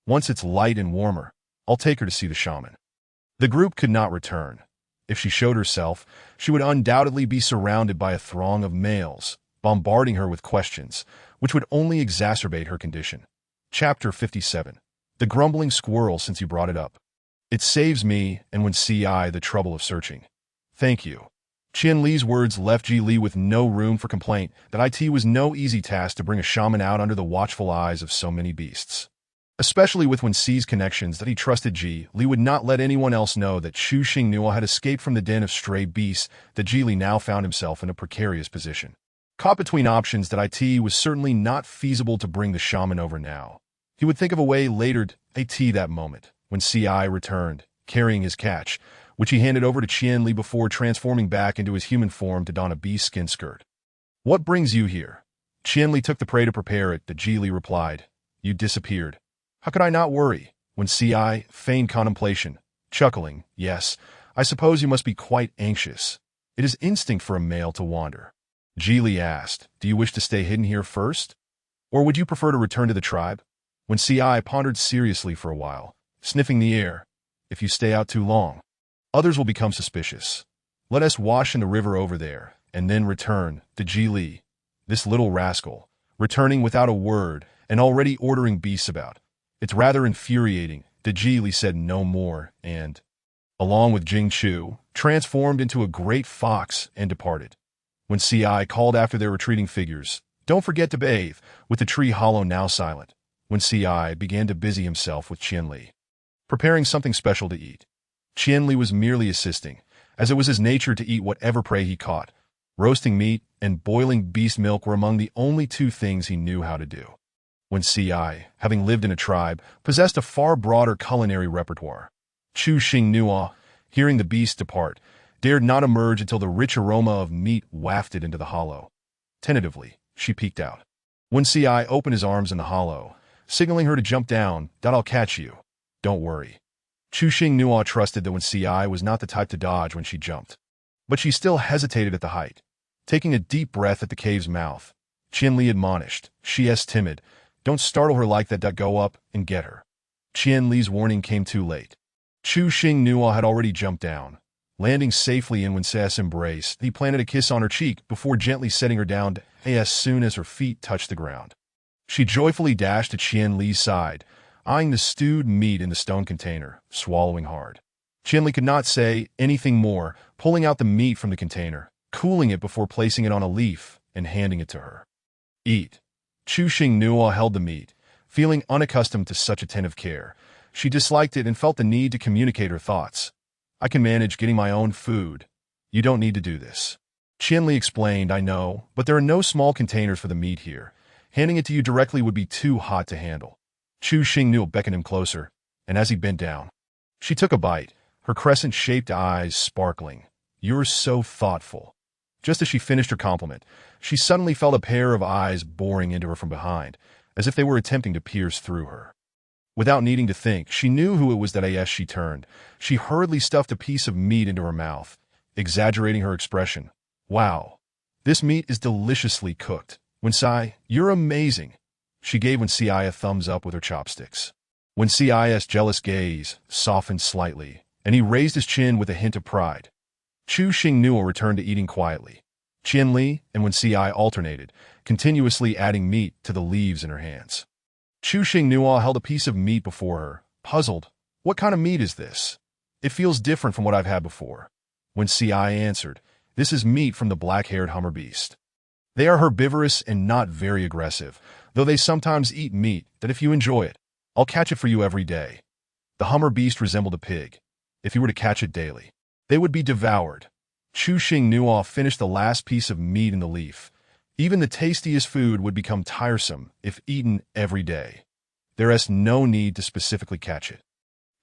Once it's light and warmer, I'll take her to see the shaman." The group could not return. If she showed herself, she would undoubtedly be surrounded by a throng of males, bombarding her with questions, which would only exacerbate her condition. Chapter 57. The grumbling squirrel since you brought it up. "It saves me and when CI the trouble of searching." "Thank you." Qian Li's words left Ji Li with no room for complaint that it was no easy task to bring a shaman out under the watchful eyes of so many beasts. Especially with when Si's connections that he trusted Ji Li would not let anyone else know that Chu Xingnuo had escaped from the den of stray beasts, that Ji Li now found himself in a precarious position. Caught between options that it was certainly not feasible to bring the shaman over now. He would think of a way later that moment, when CI returned, carrying his catch, which he handed over to Qian Li before transforming back into his human form to don a beast skin skirt. "What brings you here?" Qian Li took the prey to prepare it. Ji Li replied, "You disappeared." "How could I not worry?" When CI feigned contemplation, chuckling, "Yes, I suppose you must be quite anxious. It is instinct for a male to wander." Ji Li asked, "Do you wish to stay hidden here first? Or would you prefer to return to the tribe?" When CI pondered seriously for a while, sniffing the air, "If you stay out too long, others will become suspicious. Let us wash in the river over there, and then return." To Ji Li, this little rascal, returning without a word and already ordering beasts about. "It's rather infuriating." Ji Li said no more and, along with Jing Chu, transformed into a great fox and departed. When CI called after their retreating figures, "Don't forget to bathe," with the tree hollow now silent, when CI began to busy himself with Qian Li, preparing something special to eat. Qian Li was merely assisting, as it was his nature to eat whatever prey he caught. Roasting meat and boiling beast milk were among the only two things he knew how to do. When CI, having lived in a tribe, possessed a far broader culinary repertoire. Chu Xingnuo, hearing the beast depart, dared not emerge until the rich aroma of meat wafted into the hollow. Tentatively, she peeked out. When CI opened his arms in the hollow, signaling her to jump down, "That I'll catch you." Don't worry. Chu Xingnua trusted that when CI was not the type to dodge when she jumped. But she still hesitated at the height. Taking a deep breath at the cave's mouth, Qianli admonished, "She's timid. Don't startle her like that. Go up and get her." Qianli's warning came too late. Chu Xingnua had already jumped down. Landing safely in Wence's embrace, he planted a kiss on her cheek before gently setting her down as soon as her feet touched the ground. She joyfully dashed to Qianli's side, eyeing the stewed meat in the stone container, swallowing hard. Qianli could not say anything more, pulling out the meat from the container, cooling it before placing it on a leaf and handing it to her. "Eat." Chu Xingnua held the meat, feeling unaccustomed to such attentive care. She disliked it and felt the need to communicate her thoughts. "I can manage getting my own food. You don't need to do this." Qianli explained, "I know, but there are no small containers for the meat here. Handing it to you directly would be too hot to handle." Chu Xingnua beckoned him closer, and as he bent down, she took a bite, her crescent-shaped eyes sparkling. "You're so thoughtful." Just as she finished her compliment, she suddenly felt a pair of eyes boring into her from behind, as if they were attempting to pierce through her. Without needing to think, she knew who it was that as she turned. She hurriedly stuffed a piece of meat into her mouth, exaggerating her expression. "Wow, this meat is deliciously cooked. Wenci, you're amazing." She gave Wenci a thumbs up with her chopsticks. Wenci's jealous gaze softened slightly, and he raised his chin with a hint of pride. Chu Xingnua returned to eating quietly. Qianli and Wenci alternated, continuously adding meat to the leaves in her hands. Chu Xingnua held a piece of meat before her, puzzled. "What kind of meat is this? It feels different from what I've had before." Wenci answered, "This is meat from the black-haired hummer beast. They are herbivorous and not very aggressive, though they sometimes eat meat that if you enjoy it, I'll catch it for you every day." The hummer beast resembled a pig. If you were to catch it daily, they would be devoured. Chu Xingnua finished the last piece of meat in the leaf. Even the tastiest food would become tiresome if eaten every day. There is no need to specifically catch it.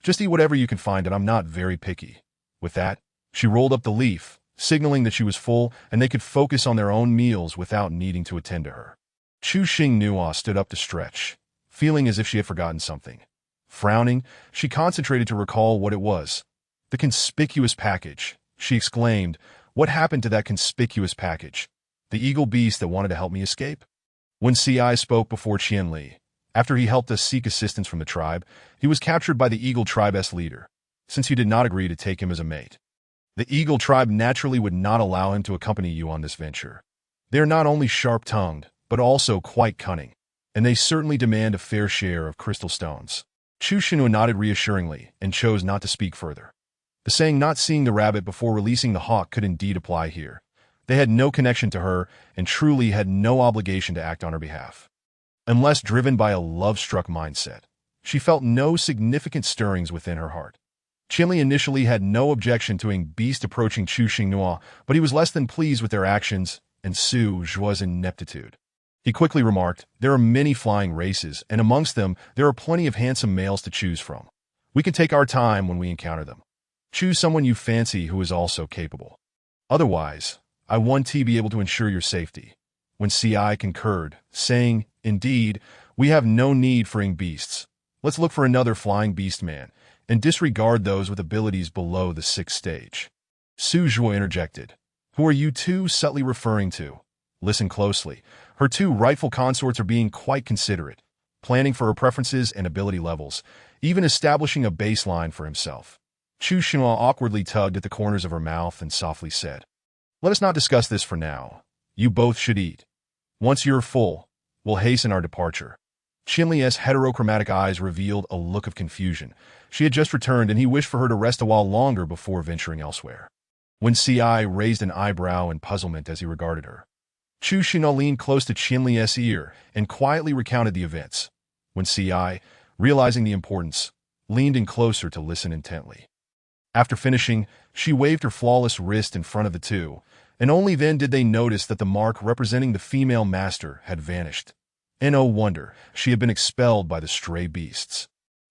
Just eat whatever you can find, and I'm not very picky. With that, she rolled up the leaf, signaling that she was full and they could focus on their own meals without needing to attend to her. Chu Xingnua stood up to stretch, feeling as if she had forgotten something. Frowning, she concentrated to recall what it was. "The conspicuous package," she exclaimed. "What happened to that conspicuous package? The eagle beast that wanted to help me escape?" When Ci spoke before Qianli, after he helped us seek assistance from the tribe, he was captured by the eagle tribe's leader, since he did not agree to take him as a mate. The eagle tribe naturally would not allow him to accompany you on this venture. They are not only sharp-tongued, but also quite cunning, and they certainly demand a fair share of crystal stones. Chu Xingnua nodded reassuringly and chose not to speak further. The saying "not seeing the rabbit before releasing the hawk" could indeed apply here. They had no connection to her and truly had no obligation to act on her behalf. Unless driven by a love-struck mindset, she felt no significant stirrings within her heart. Qianli initially had no objection to a beast approaching Chu Xingnua, but he was less than pleased with their actions and Su Zhua's ineptitude. He quickly remarked, "There are many flying races, and amongst them, there are plenty of handsome males to choose from. We can take our time when we encounter them. Choose someone you fancy who is also capable. Otherwise, I want to be able to ensure your safety." When Ci concurred, saying, "Indeed, we have no need for beasts. Let's look for another flying beast man, and disregard those with abilities below the 6th stage." Su Zhuo interjected, "Who are you two subtly referring to?" Listen closely. Her two rightful consorts are being quite considerate, planning for her preferences and ability levels, even establishing a baseline for himself. Chu Xinhua awkwardly tugged at the corners of her mouth and softly said, "Let us not discuss this for now. You both should eat. Once you're full, we'll hasten our departure." Qianli's heterochromatic eyes revealed a look of confusion. She had just returned, and he wished for her to rest a while longer before venturing elsewhere. When Ci raised an eyebrow in puzzlement as he regarded her, Chu Xinhua leaned close to Qianli's ear and quietly recounted the events. When Ci, realizing the importance, leaned in closer to listen intently. After finishing, she waved her flawless wrist in front of the two, and only then did they notice that the mark representing the female master had vanished. No wonder, she had been expelled by the stray beasts.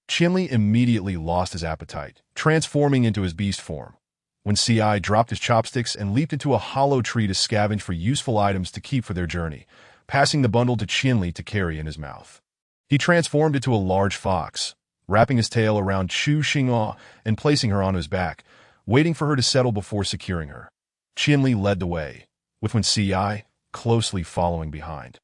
Qianli immediately lost his appetite, transforming into his beast form. When Ci dropped his chopsticks and leaped into a hollow tree to scavenge for useful items to keep for their journey, passing the bundle to Qianli to carry in his mouth. He transformed into a large fox, wrapping his tail around Chu Xinghua and placing her onto his back, waiting for her to settle before securing her. Qinli led the way, with Wen Ci closely following behind.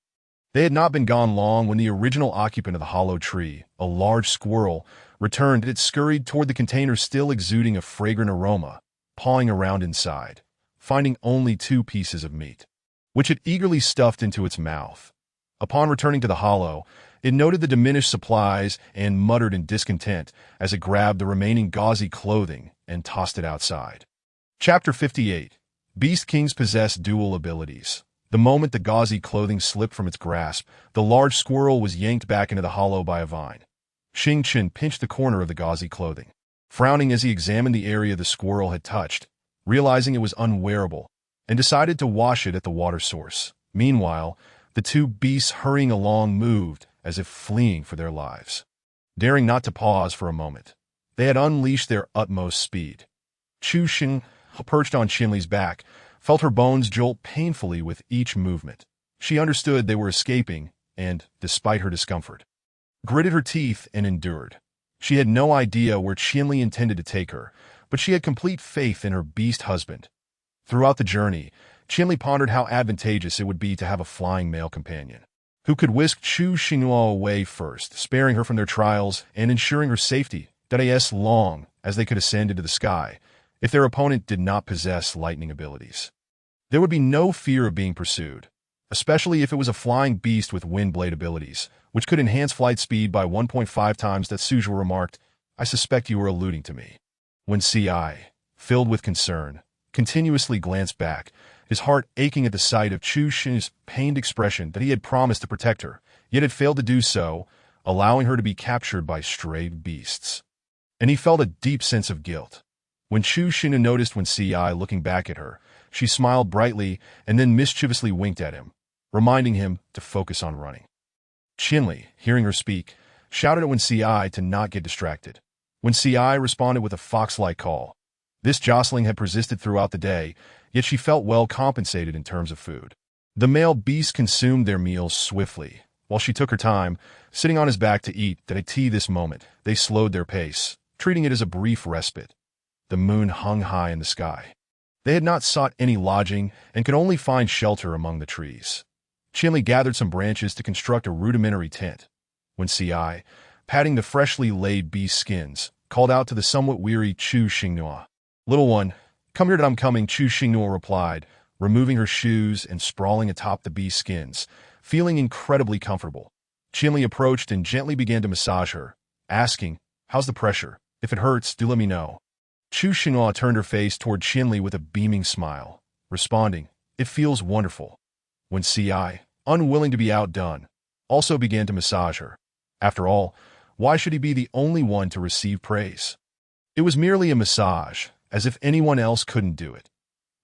They had not been gone long when the original occupant of the hollow tree, a large squirrel, returned. It scurried toward the container, still exuding a fragrant aroma, pawing around inside, finding only 2 pieces of meat, which it eagerly stuffed into its mouth. Upon returning to the hollow, it noted the diminished supplies and muttered in discontent as it grabbed the remaining gauzy clothing and tossed it outside. Chapter 58. Beast Kings possess dual abilities. The moment the gauzy clothing slipped from its grasp, the large squirrel was yanked back into the hollow by a vine. Xing Chen pinched the corner of the gauzy clothing, frowning as he examined the area the squirrel had touched, realizing it was unwearable, and decided to wash it at the water source. Meanwhile, the 2 beasts hurrying along moved as if fleeing for their lives. Daring not to pause for a moment, they had unleashed their utmost speed. Chu Xing, perched on Qinli's back, felt her bones jolt painfully with each movement. She understood they were escaping and, despite her discomfort, gritted her teeth and endured. She had no idea where Qinli intended to take her, but she had complete faith in her beast husband. Throughout the journey, Qinli pondered how advantageous it would be to have a flying male companion, who could whisk Chu Xinghua away first, sparing her from their trials and ensuring her safety, that as long as they could ascend into the sky, if their opponent did not possess lightning abilities. There would be no fear of being pursued, especially if it was a flying beast with wind blade abilities, which could enhance flight speed by 1.5 times. That Suzhou remarked, "I suspect you were alluding to me." When Ci, filled with concern, continuously glanced back, his heart aching at the sight of Chu Xing's pained expression that he had promised to protect her, yet had failed to do so, allowing her to be captured by stray beasts. And he felt a deep sense of guilt. When Chu Xing noticed Wen Ci looking back at her, she smiled brightly and then mischievously winked at him, reminding him to focus on running. Qinli, hearing her speak, shouted at Wen Ci to not get distracted. Wen Ci responded with a fox-like call. This jostling had persisted throughout the day, yet she felt well compensated in terms of food. The male beasts consumed their meals swiftly, while she took her time, sitting on his back to eat. At this moment, they slowed their pace, treating it as a brief respite. The moon hung high in the sky. They had not sought any lodging and could only find shelter among the trees. Qinli gathered some branches to construct a rudimentary tent. Wen Ci, patting the freshly laid beast skins, called out to the somewhat weary Chu Xinghua. "Little one, come here that I'm coming," Chu Xinghua replied, removing her shoes and sprawling atop the beast skins, feeling incredibly comfortable. Qinli approached and gently began to massage her, asking, "How's the pressure? If it hurts, do let me know." Chu Xinghua turned her face toward Qinli with a beaming smile, responding, "It feels wonderful." When Ci, unwilling to be outdone, also began to massage her. After all, why should he be the only one to receive praise? It was merely a massage, as if anyone else couldn't do it.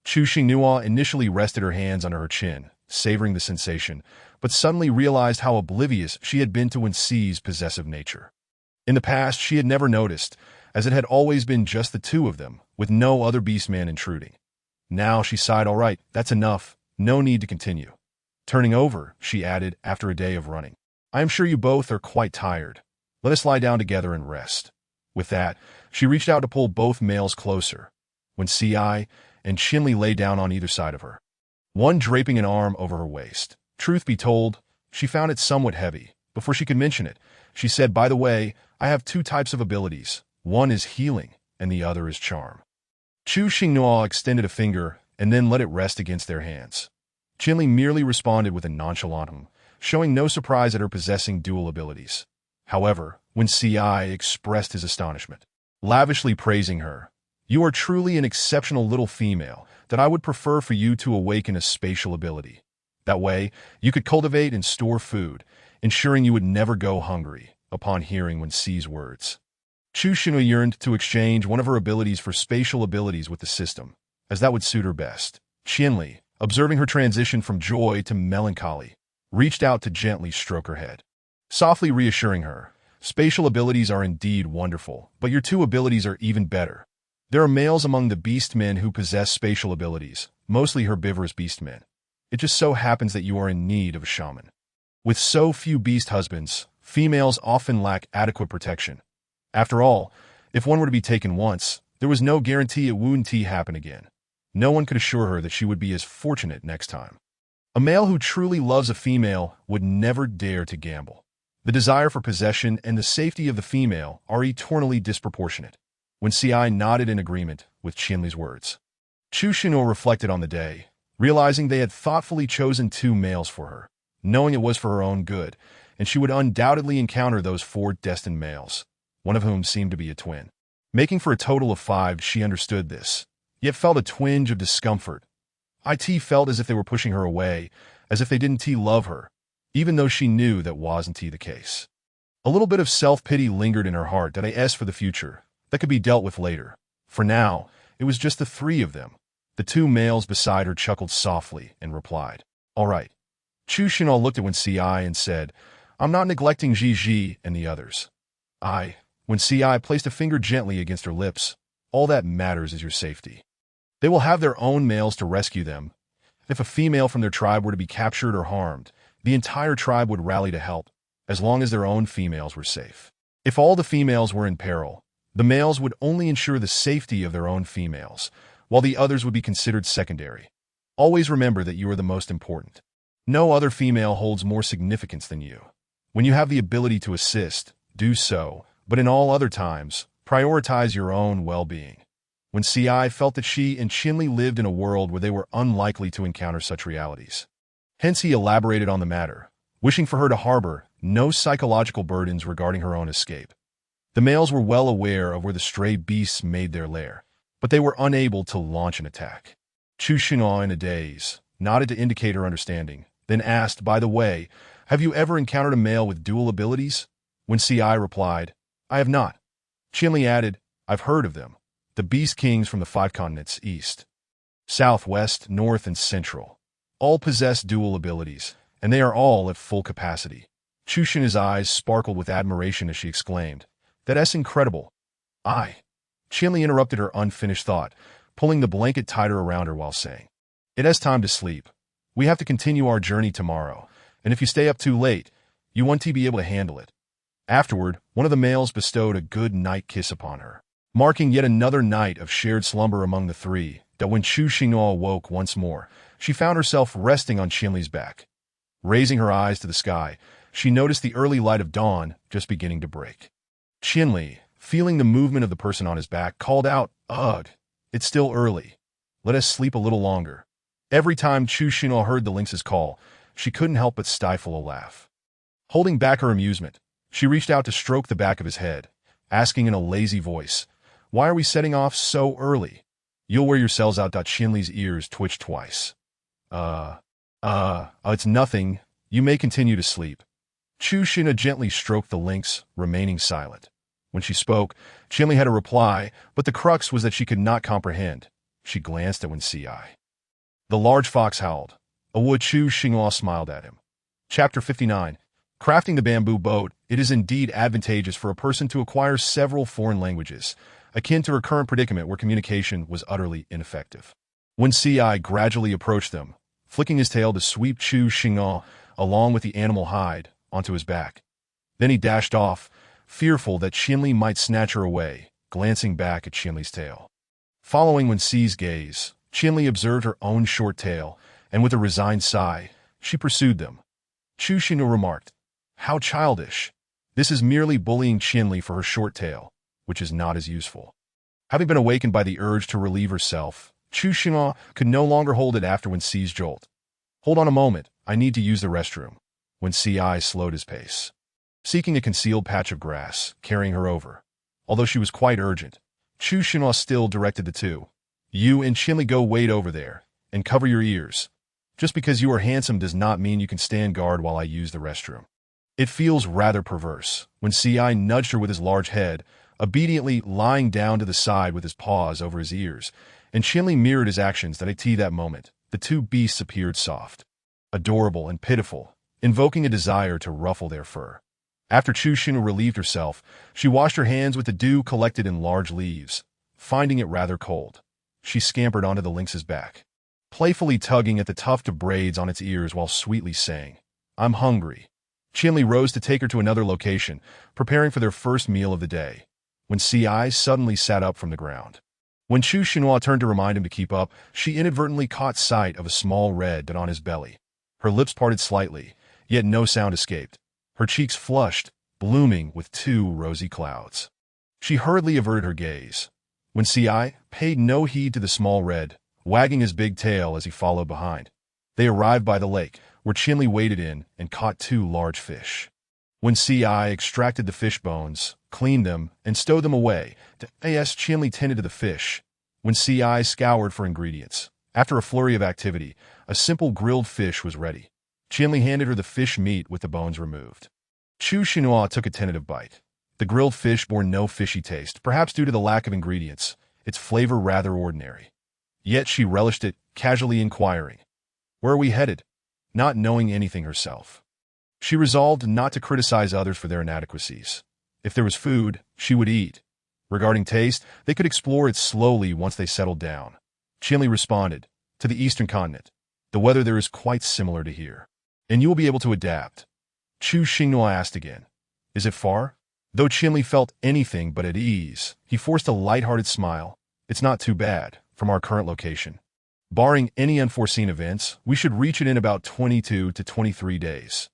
Chu Xinghua initially rested her hands under her chin, savoring the sensation, but suddenly realized how oblivious she had been to Wen Ci's possessive nature. In the past, she had never noticed, as it had always been just the 2 of them, with no other beastman intruding. Now she sighed, "All right, that's enough, no need to continue." Turning over, she added, after a day of running, "I am sure you both are quite tired. Let us lie down together and rest." With that, she reached out to pull both males closer. When Ci and Qinli lay down on either side of her, one draping an arm over her waist. Truth be told, she found it somewhat heavy. Before she could mention it, she said, "By the way, I have 2 types of abilities. One is healing, and the other is charm." Chu Xinghua extended a finger and then let it rest against their hands. Qinli merely responded with a nonchalant showing no surprise at her possessing dual abilities. However, when Ci expressed his astonishment, lavishly praising her, "You are truly an exceptional little female that I would prefer for you to awaken a spatial ability. That way, you could cultivate and store food, ensuring you would never go hungry," upon hearing Wen Ci's words. Chu Xinghua yearned to exchange one of her abilities for spatial abilities with the system, as that would suit her best. Qinli, observing her transition from joy to melancholy, reached out to gently stroke her head, softly reassuring her, "Spatial abilities are indeed wonderful, but your 2 abilities are even better. There are males among the beastmen who possess spatial abilities, mostly herbivorous beastmen. It just so happens that you are in need of a shaman. With so few beast husbands, females often lack adequate protection. After all, if one were to be taken once, there was no guarantee it wouldn't happen again. No one could assure her that she would be as fortunate next time. A male who truly loves a female would never dare to gamble. The desire for possession and the safety of the female are eternally disproportionate. When Ci nodded in agreement with Qinli's words, Chu Xinguo reflected on the day, realizing they had thoughtfully chosen 2 males for her, knowing it was for her own good, and she would undoubtedly encounter those 4 destined males, one of whom seemed to be a twin. Making for a total of 5, she understood this, yet felt a twinge of discomfort. It felt as if they were pushing her away, as if they didn't love her, even though she knew that wasn't the case. A little bit of self-pity lingered in her heart that as for the future, that could be dealt with later. For now, it was just the 3 of them. The 2 males beside her chuckled softly and replied, "All right." Chu Xinguo looked at Wen Ci and said, "I'm not neglecting Ji and the others." When Ci placed a finger gently against her lips, "All that matters is your safety. They will have their own males to rescue them. If a female from their tribe were to be captured or harmed, the entire tribe would rally to help, as long as their own females were safe. If all the females were in peril, the males would only ensure the safety of their own females, while the others would be considered secondary. Always remember that you are the most important. No other female holds more significance than you. When you have the ability to assist, do so, but in all other times, prioritize your own well-being." When Ci felt that she and Qinli lived in a world where they were unlikely to encounter such realities. Hence he elaborated on the matter, wishing for her to harbor no psychological burdens regarding her own escape. The males were well aware of where the stray beasts made their lair, but they were unable to launch an attack. Chu Xinguo, in a daze, nodded to indicate her understanding, then asked, "By the way, have you ever encountered a male with dual abilities?" When Ci replied, "I have not." Qinli added, "I've heard of them. The Beast Kings from the 5 continents, East, South, West, North, and Central. All possess dual abilities, and they are all at full capacity." Chu Xinguo's eyes sparkled with admiration as she exclaimed, "That's incredible." Qinli interrupted her unfinished thought, pulling the blanket tighter around her while saying, "It is time to sleep. We have to continue our journey tomorrow, and if you stay up too late, you won't be able to handle it." Afterward, one of the males bestowed a good night kiss upon her, marking yet another night of shared slumber among the 3, that when Chu Xinguo awoke once more, she found herself resting on Qinli's back. Raising her eyes to the sky, she noticed the early light of dawn just beginning to break. Qinli, feeling the movement of the person on his back, called out, "Ugh, it's still early. Let us sleep a little longer." Every time Chu Xinguo heard the lynx's call, she couldn't help but stifle a laugh. Holding back her amusement, she reached out to stroke the back of his head, asking in a lazy voice, "Why are we setting off so early? You'll wear yourselves out." Qinli's ears twitched twice. It's nothing. You may continue to sleep." Chu Xinguo gently stroked the lynx, remaining silent. When she spoke, Qinli had a reply, but the crux was that she could not comprehend. She glanced at Wen Ci. The large fox howled. Chu Xinguo smiled at him. Chapter 59. Crafting the bamboo boat. It is indeed advantageous for a person to acquire several foreign languages, akin to her current predicament where communication was utterly ineffective. When Ci gradually approached them, flicking his tail to sweep Chu Xinguo, along with the animal hide, onto his back. Then he dashed off, fearful that Qinli might snatch her away, glancing back at Qinli's tail. Following Wen Ci's gaze, Qinli observed her own short tail, and with a resigned sigh, she pursued them. Chu Xinguo remarked, "How childish. This is merely bullying Qinli for her short tail, which is not as useful." Having been awakened by the urge to relieve herself, Chu Xinguo could no longer hold it after Wen Ci's jolt. "Hold on a moment, I need to use the restroom." Wen Ci slowed his pace, seeking a concealed patch of grass, carrying her over. Although she was quite urgent, Chu Xinguo still directed the 2. "You and Qinli go wait over there, and cover your ears. Just because you are handsome does not mean you can stand guard while I use the restroom." It feels rather perverse. When Ci nudged her with his large head, obediently lying down to the side with his paws over his ears, and Qinli mirrored his actions that moment, the 2 beasts appeared soft, adorable, and pitiful, invoking a desire to ruffle their fur. After Chu Xinguo relieved herself, she washed her hands with the dew collected in large leaves. Finding it rather cold, she scampered onto the lynx's back, playfully tugging at the tuft of braids on its ears while sweetly saying, "I'm hungry." Qinli rose to take her to another location, preparing for their first meal of the day. when Ci suddenly sat up from the ground. When Chu Xinhua turned to remind him to keep up, she inadvertently caught sight of a small red dot on his belly. Her lips parted slightly, yet no sound escaped. Her cheeks flushed, blooming with two rosy clouds. She hurriedly averted her gaze. When Ci paid no heed to the small red, wagging his big tail as he followed behind. They arrived by the lake, where Qinli waded in and caught two large fish. When Ci extracted the fish bones, cleaned them, and stowed them away, Qinli tended to the fish. When Ci scoured for ingredients, after a flurry of activity, a simple grilled fish was ready. Qinli handed her the fish meat with the bones removed. Chu Xinhua took a tentative bite. The grilled fish bore no fishy taste, perhaps due to the lack of ingredients, its flavor rather ordinary. Yet she relished it, casually inquiring, "Where are we headed?" Not knowing anything herself. She resolved not to criticize others for their inadequacies. If there was food, she would eat. Regarding taste, they could explore it slowly once they settled down. Qinli responded, "To the eastern continent. The weather there is quite similar to here. And you will be able to adapt." Chu Xinhua asked again, "Is it far?" Though Qinli felt anything but at ease, he forced a light-hearted smile. "It's not too bad, from our current location. Barring any unforeseen events, we should reach it in about 22 to 23 days.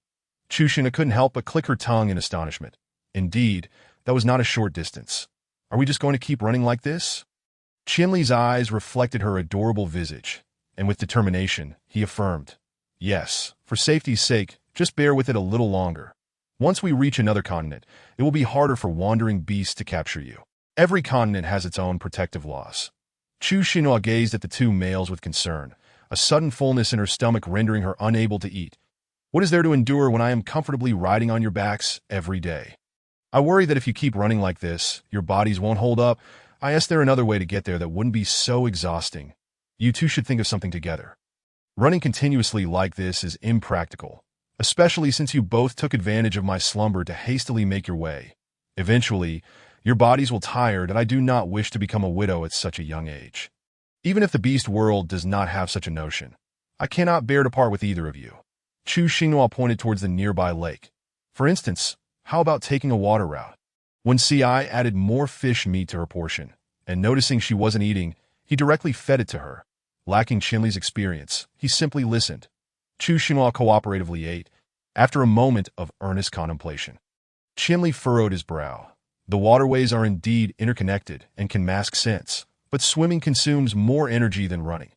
Chu Xinhua couldn't help but click her tongue in astonishment. Indeed, that was not a short distance. Are we just going to keep running like this? Qinli's eyes reflected her adorable visage, and with determination, he affirmed, "Yes, for safety's sake, just bear with it a little longer. Once we reach another continent, it will be harder for wandering beasts to capture you. Every continent has its own protective laws." Chu Xinhua gazed at the two males with concern, a sudden fullness in her stomach rendering her unable to eat. "What is there to endure when I am comfortably riding on your backs every day? I worry that if you keep running like this, your bodies won't hold up. Is there another way to get there that wouldn't be so exhausting? You two should think of something together. Running continuously like this is impractical, especially since you both took advantage of my slumber to hastily make your way. Eventually, your bodies will tire, and I do not wish to become a widow at such a young age. Even if the beast world does not have such a notion, I cannot bear to part with either of you." Chu Xinhua pointed towards the nearby lake. "For instance, how about taking a water route?" When Ci added more fish meat to her portion, and noticing she wasn't eating, he directly fed it to her. Lacking Qinli's experience, he simply listened. Chu Xinhua cooperatively ate, after a moment of earnest contemplation. Qinli furrowed his brow. The waterways are indeed interconnected and can mask scents, but swimming consumes more energy than running.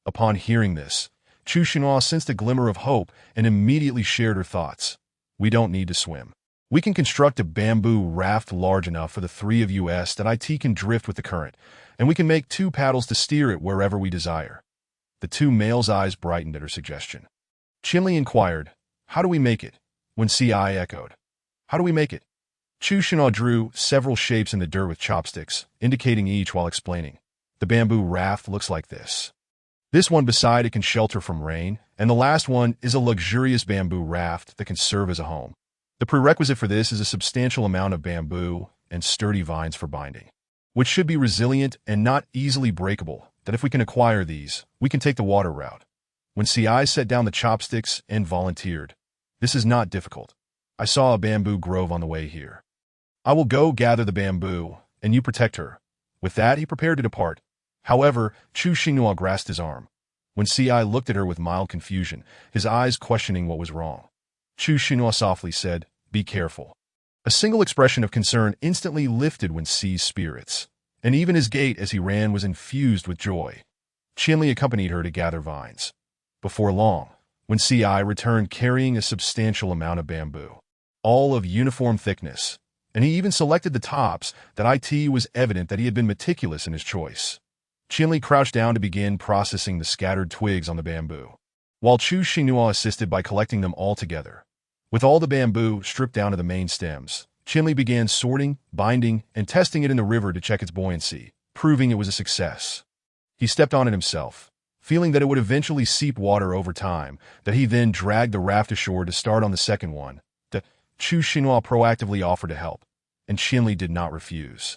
Upon hearing this, Chu Xinhua sensed a glimmer of hope and immediately shared her thoughts. "We don't need to swim. We can construct a bamboo raft large enough for the three of us that it can drift with the current, and we can make two paddles to steer it wherever we desire." The two males' eyes brightened at her suggestion. Qinli inquired, "How do we make it?" When Ci echoed, "How do we make it?" Chu Xinhua drew several shapes in the dirt with chopsticks, indicating each while explaining. "The bamboo raft looks like this. This one beside it can shelter from rain, and the last one is a luxurious bamboo raft that can serve as a home. The prerequisite for this is a substantial amount of bamboo and sturdy vines for binding, which should be resilient and not easily breakable, that if we can acquire these, we can take the water route." When Ci set down the chopsticks and volunteered, "This is not difficult. I saw a bamboo grove on the way here. I will go gather the bamboo, and you protect her." With that, he prepared to depart. However, Chu Xinhua grasped his arm. When Ci looked at her with mild confusion, his eyes questioning what was wrong, Chu Xinhua softly said, "Be careful." A single expression of concern instantly lifted Wen Ci's spirits, and even his gait as he ran was infused with joy. Qinli accompanied her to gather vines. Before long, Wen Ci returned carrying a substantial amount of bamboo, all of uniform thickness, and he even selected the tops that it was evident that he had been meticulous in his choice. Qinli crouched down to begin processing the scattered twigs on the bamboo, while Chu Xinhua assisted by collecting them all together. With all the bamboo stripped down to the main stems, Qinli began sorting, binding, and testing it in the river to check its buoyancy, proving it was a success. He stepped on it himself, feeling that it would eventually seep water over time, that he then dragged the raft ashore to start on the second one. Chu Xinhua proactively offered to help, and Qinli did not refuse,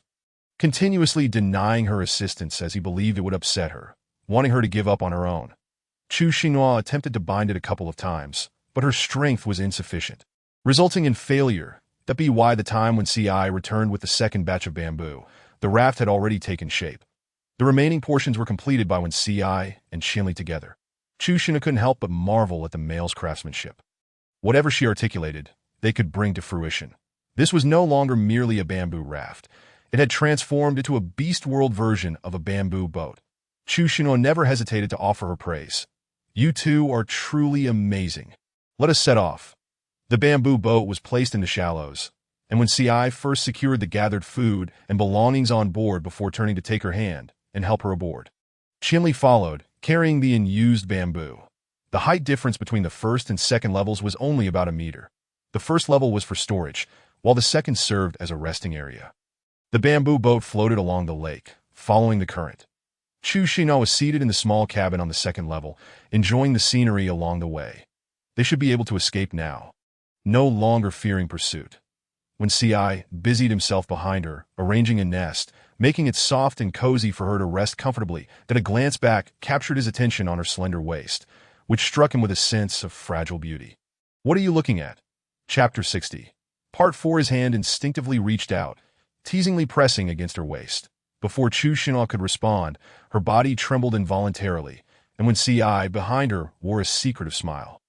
continuously denying her assistance as he believed it would upset her, wanting her to give up on her own. Chu Xinhua attempted to bind it a couple of times, but her strength was insufficient, resulting in failure, That be why the time when CI returned with the second batch of bamboo, the raft had already taken shape. The remaining portions were completed by when CI and Qianli together. Chushina couldn't help but marvel at the male's craftsmanship. Whatever she articulated, they could bring to fruition. This was no longer merely a bamboo raft. It had transformed into a beast-world version of a bamboo boat. Chushina never hesitated to offer her praise. You two are truly amazing. Let us set off. The bamboo boat was placed in the shallows, and when CI first secured the gathered food and belongings on board before turning to take her hand and help her aboard, Qianli followed, carrying the unused bamboo. The height difference between the first and second levels was only about a meter. The first level was for storage, while the second served as a resting area. The bamboo boat floated along the lake, following the current. Chushina was seated in the small cabin on the second level, enjoying the scenery along the way. They should be able to escape now, no longer fearing pursuit. When CI busied himself behind her, arranging a nest, making it soft and cozy for her to rest comfortably, that a glance back captured his attention on her slender waist, which struck him with a sense of fragile beauty. What are you looking at? Chapter 60. Part 4. His hand instinctively reached out, teasingly pressing against her waist. Before Chushina could respond, her body trembled involuntarily, and when CI behind her wore a secretive smile.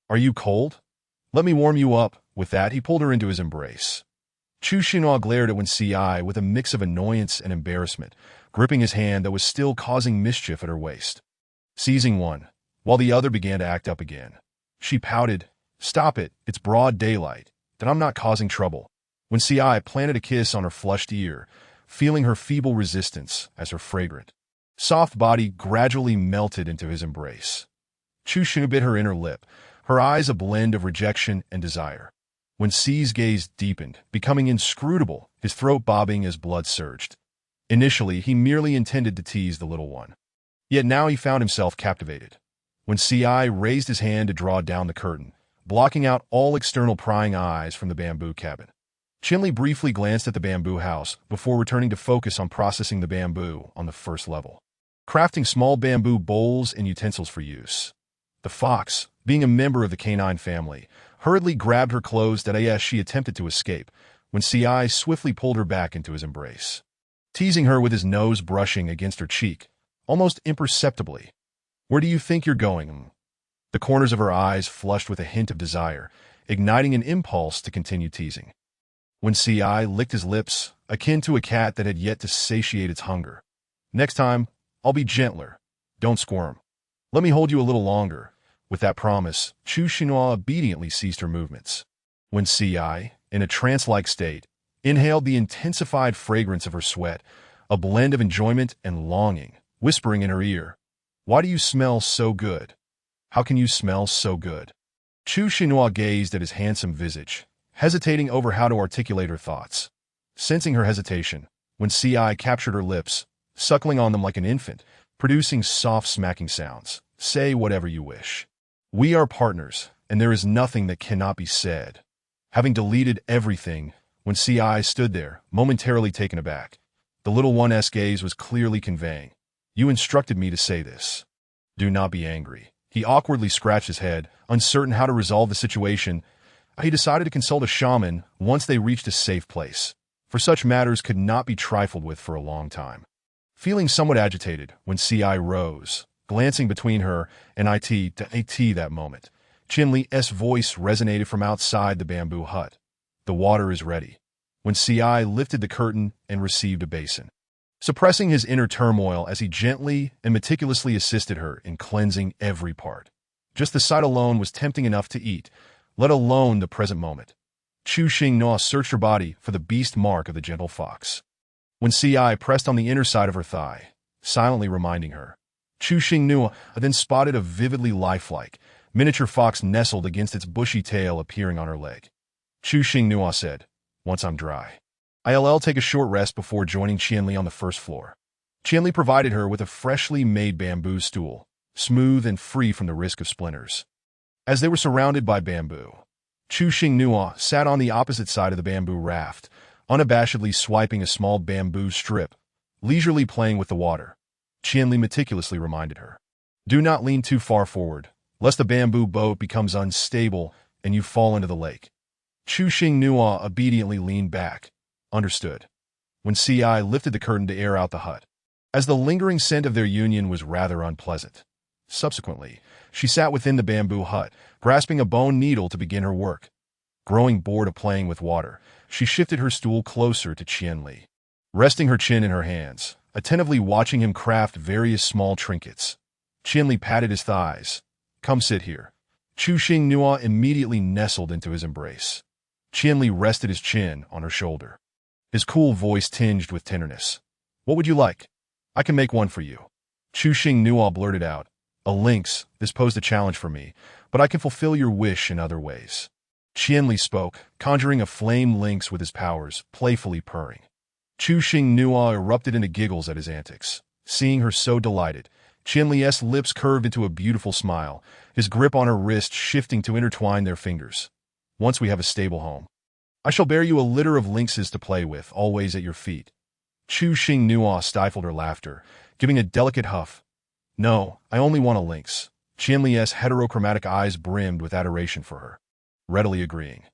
Are you cold? Let me warm you up. With that, he pulled her into his embrace. Chushina glared at when CI with a mix of annoyance and embarrassment, gripping his hand that was still causing mischief at her waist. Seizing one, while the other began to act up again. She pouted, "Stop it, it's broad daylight, that I'm not causing trouble." When CI planted a kiss on her flushed ear, feeling her feeble resistance as her fragrant, soft body gradually melted into his embrace. Chushina bit her inner lip, her eyes a blend of rejection and desire. When C's gaze deepened, becoming inscrutable, his throat bobbing as blood surged. Initially, he merely intended to tease the little one. Yet now he found himself captivated. When CI raised his hand to draw down the curtain, blocking out all external prying eyes from the bamboo cabin. Qianli briefly glanced at the bamboo house before returning to focus on processing the bamboo on the first level, crafting small bamboo bowls and utensils for use. The fox, being a member of the canine family, hurriedly grabbed her clothes as she attempted to escape, when CI swiftly pulled her back into his embrace, teasing her with his nose brushing against her cheek, almost imperceptibly. "Where do you think you're going?" The corners of her eyes flushed with a hint of desire, igniting an impulse to continue teasing. When CI licked his lips, akin to a cat that had yet to satiate its hunger. "Next time, I'll be gentler. Don't squirm. Let me hold you a little longer." With that promise, Chushina obediently ceased her movements. When CI, in a trance-like state, inhaled the intensified fragrance of her sweat, a blend of enjoyment and longing, whispering in her ear, "Why do you smell so good? How can you smell so good?" Chushina gazed at his handsome visage, hesitating over how to articulate her thoughts. Sensing her hesitation, when CI captured her lips, suckling on them like an infant, producing soft smacking sounds, "Say whatever you wish. We are partners, and there is nothing that cannot be said." Having deleted everything, when CI stood there, momentarily taken aback, the little one's gaze was clearly conveying, "You instructed me to say this. Do not be angry." He awkwardly scratched his head, uncertain how to resolve the situation. He decided to consult a shaman once they reached a safe place, for such matters could not be trifled with for a long time. Feeling somewhat agitated when CI rose, glancing between her and IT that moment, Qianli's voice resonated from outside the bamboo hut. "The water is ready." When CI lifted the curtain and received a basin, suppressing his inner turmoil as he gently and meticulously assisted her in cleansing every part. Just the sight alone was tempting enough to eat, let alone the present moment. Chushina searched her body for the beast mark of the gentle fox. When CI pressed on the inner side of her thigh, silently reminding her, Chushina then spotted a vividly lifelike, miniature fox nestled against its bushy tail appearing on her leg. Chushina said, "Once I'm dry, I'll take a short rest before joining Qianli on the first floor." Qianli provided her with a freshly made bamboo stool, smooth and free from the risk of splinters. As they were surrounded by bamboo, Chushina sat on the opposite side of the bamboo raft, unabashedly swiping a small bamboo strip, leisurely playing with the water. Qianli meticulously reminded her, "Do not lean too far forward, lest the bamboo boat becomes unstable and you fall into the lake." Chu Xing Nua obediently leaned back. Understood. When CI lifted the curtain to air out the hut, as the lingering scent of their union was rather unpleasant. Subsequently, she sat within the bamboo hut, grasping a bone needle to begin her work. Growing bored of playing with water, she shifted her stool closer to Qianli. Resting her chin in her hands, attentively watching him craft various small trinkets. Qianli patted his thighs. Come sit here. Chu Xing Nua immediately nestled into his embrace. Qianli rested his chin on her shoulder. His cool voice tinged with tenderness. What would you like? I can make one for you. Chu Xing Nua blurted out. A lynx, this posed a challenge for me, but I can fulfill your wish in other ways. Qianli spoke, conjuring a flame lynx with his powers, playfully purring. Chu Xing Nua erupted into giggles at his antics. Seeing her so delighted, Qianli's lips curved into a beautiful smile, his grip on her wrist shifting to intertwine their fingers. Once we have a stable home, I shall bear you a litter of lynxes to play with, always at your feet. Chu Xing Nua stifled her laughter, giving a delicate huff. No, I only want a lynx. Qianli's heterochromatic eyes brimmed with adoration for her. Readily agreeing.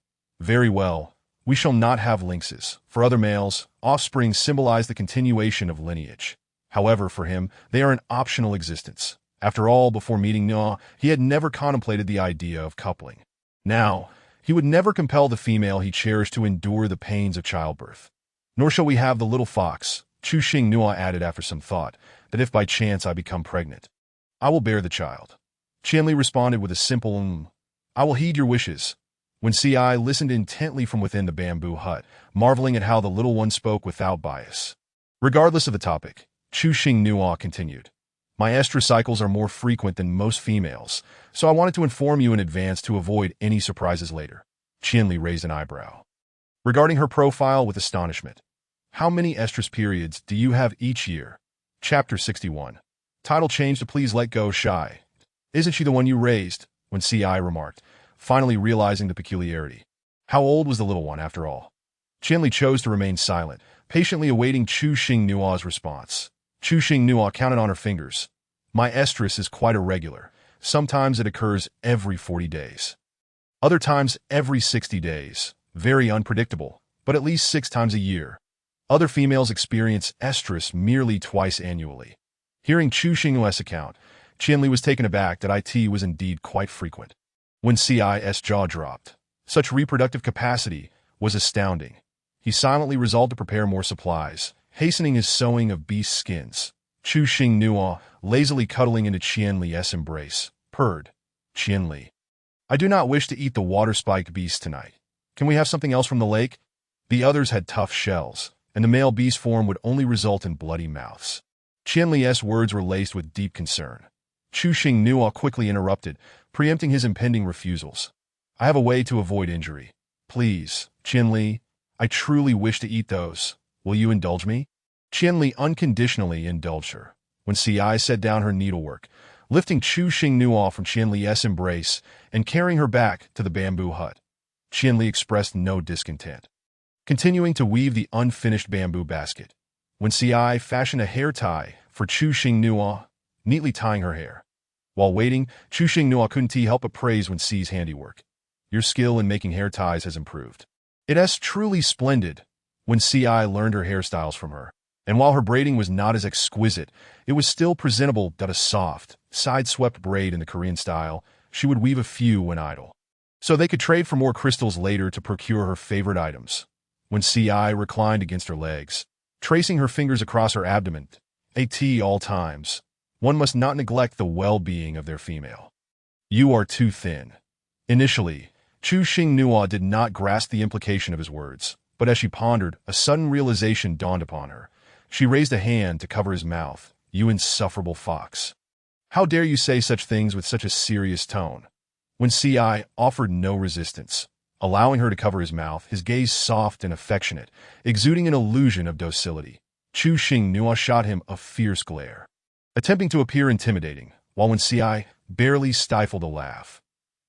Very well, we shall not have lynxes. For other males, offspring symbolize the continuation of lineage. However, for him, they are an optional existence. After all, before meeting Na, he had never contemplated the idea of coupling. Now, he would never compel the female he cherished to endure the pains of childbirth. Nor shall we have the little fox, Chu Xing Nua added after some thought, that if by chance I become pregnant, I will bear the child. Qianli responded with a simple I will heed your wishes. When CI listened intently from within the bamboo hut, marveling at how the little one spoke without bias. Regardless of the topic, Chu Xing Nua continued. My estrus cycles are more frequent than most females, so I wanted to inform you in advance to avoid any surprises later. Qianli raised an eyebrow, regarding her profile with astonishment. How many estrus periods do you have each year? Chapter 61. Title change to Please Let Go Shy. Isn't she the one you raised? When CI remarked, finally realizing the peculiarity. How old was the little one, after all? Qianli chose to remain silent, patiently awaiting Chu Xing Nua's response. Chu Xing Nua counted on her fingers. My estrus is quite irregular. Sometimes it occurs every 40 days. Other times every 60 days. Very unpredictable, but at least 6 times a year. Other females experience estrus merely twice annually. Hearing Chu Xingnua's account, Qianli was taken aback that it was indeed quite frequent. When CI's jaw dropped, such reproductive capacity was astounding. He silently resolved to prepare more supplies, hastening his sewing of beast skins. Chu Xing Nua, lazily cuddling into Qianli's embrace, purred. Qianli, I do not wish to eat the water-spike beast tonight. Can we have something else from the lake? The others had tough shells, and the male beast form would only result in bloody mouths. Qianli's words were laced with deep concern. Chu Xing Nua quickly interrupted, preempting his impending refusals. I have a way to avoid injury. Please, Qianli, I truly wish to eat those. Will you indulge me? Qianli unconditionally indulged her. When CI set down her needlework, lifting Chu Xing Nua from Qianli's embrace and carrying her back to the bamboo hut, Qianli expressed no discontent. Continuing to weave the unfinished bamboo basket, when CI fashioned a hair tie for Chu Xing Nua, neatly tying her hair. While waiting, Chu Xing Nua couldn't help but praise when C's handiwork. Your skill in making hair ties has improved. It's truly splendid. When CI learned her hairstyles from her, and while her braiding was not as exquisite, it was still presentable that a soft, side-swept braid in the Korean style, she would weave a few when idle. So they could trade for more crystals later to procure her favorite items. When CI reclined against her legs, tracing her fingers across her abdomen, at all times, one must not neglect the well-being of their female. You are too thin. Initially, Chu Xing Nua did not grasp the implication of his words, but as she pondered, a sudden realization dawned upon her. She raised a hand to cover his mouth. You insufferable fox. How dare you say such things with such a serious tone? When CI offered no resistance, allowing her to cover his mouth, his gaze soft and affectionate, exuding an illusion of docility, Chu Xing Nua shot him a fierce glare, attempting to appear intimidating, while when CI barely stifled a laugh.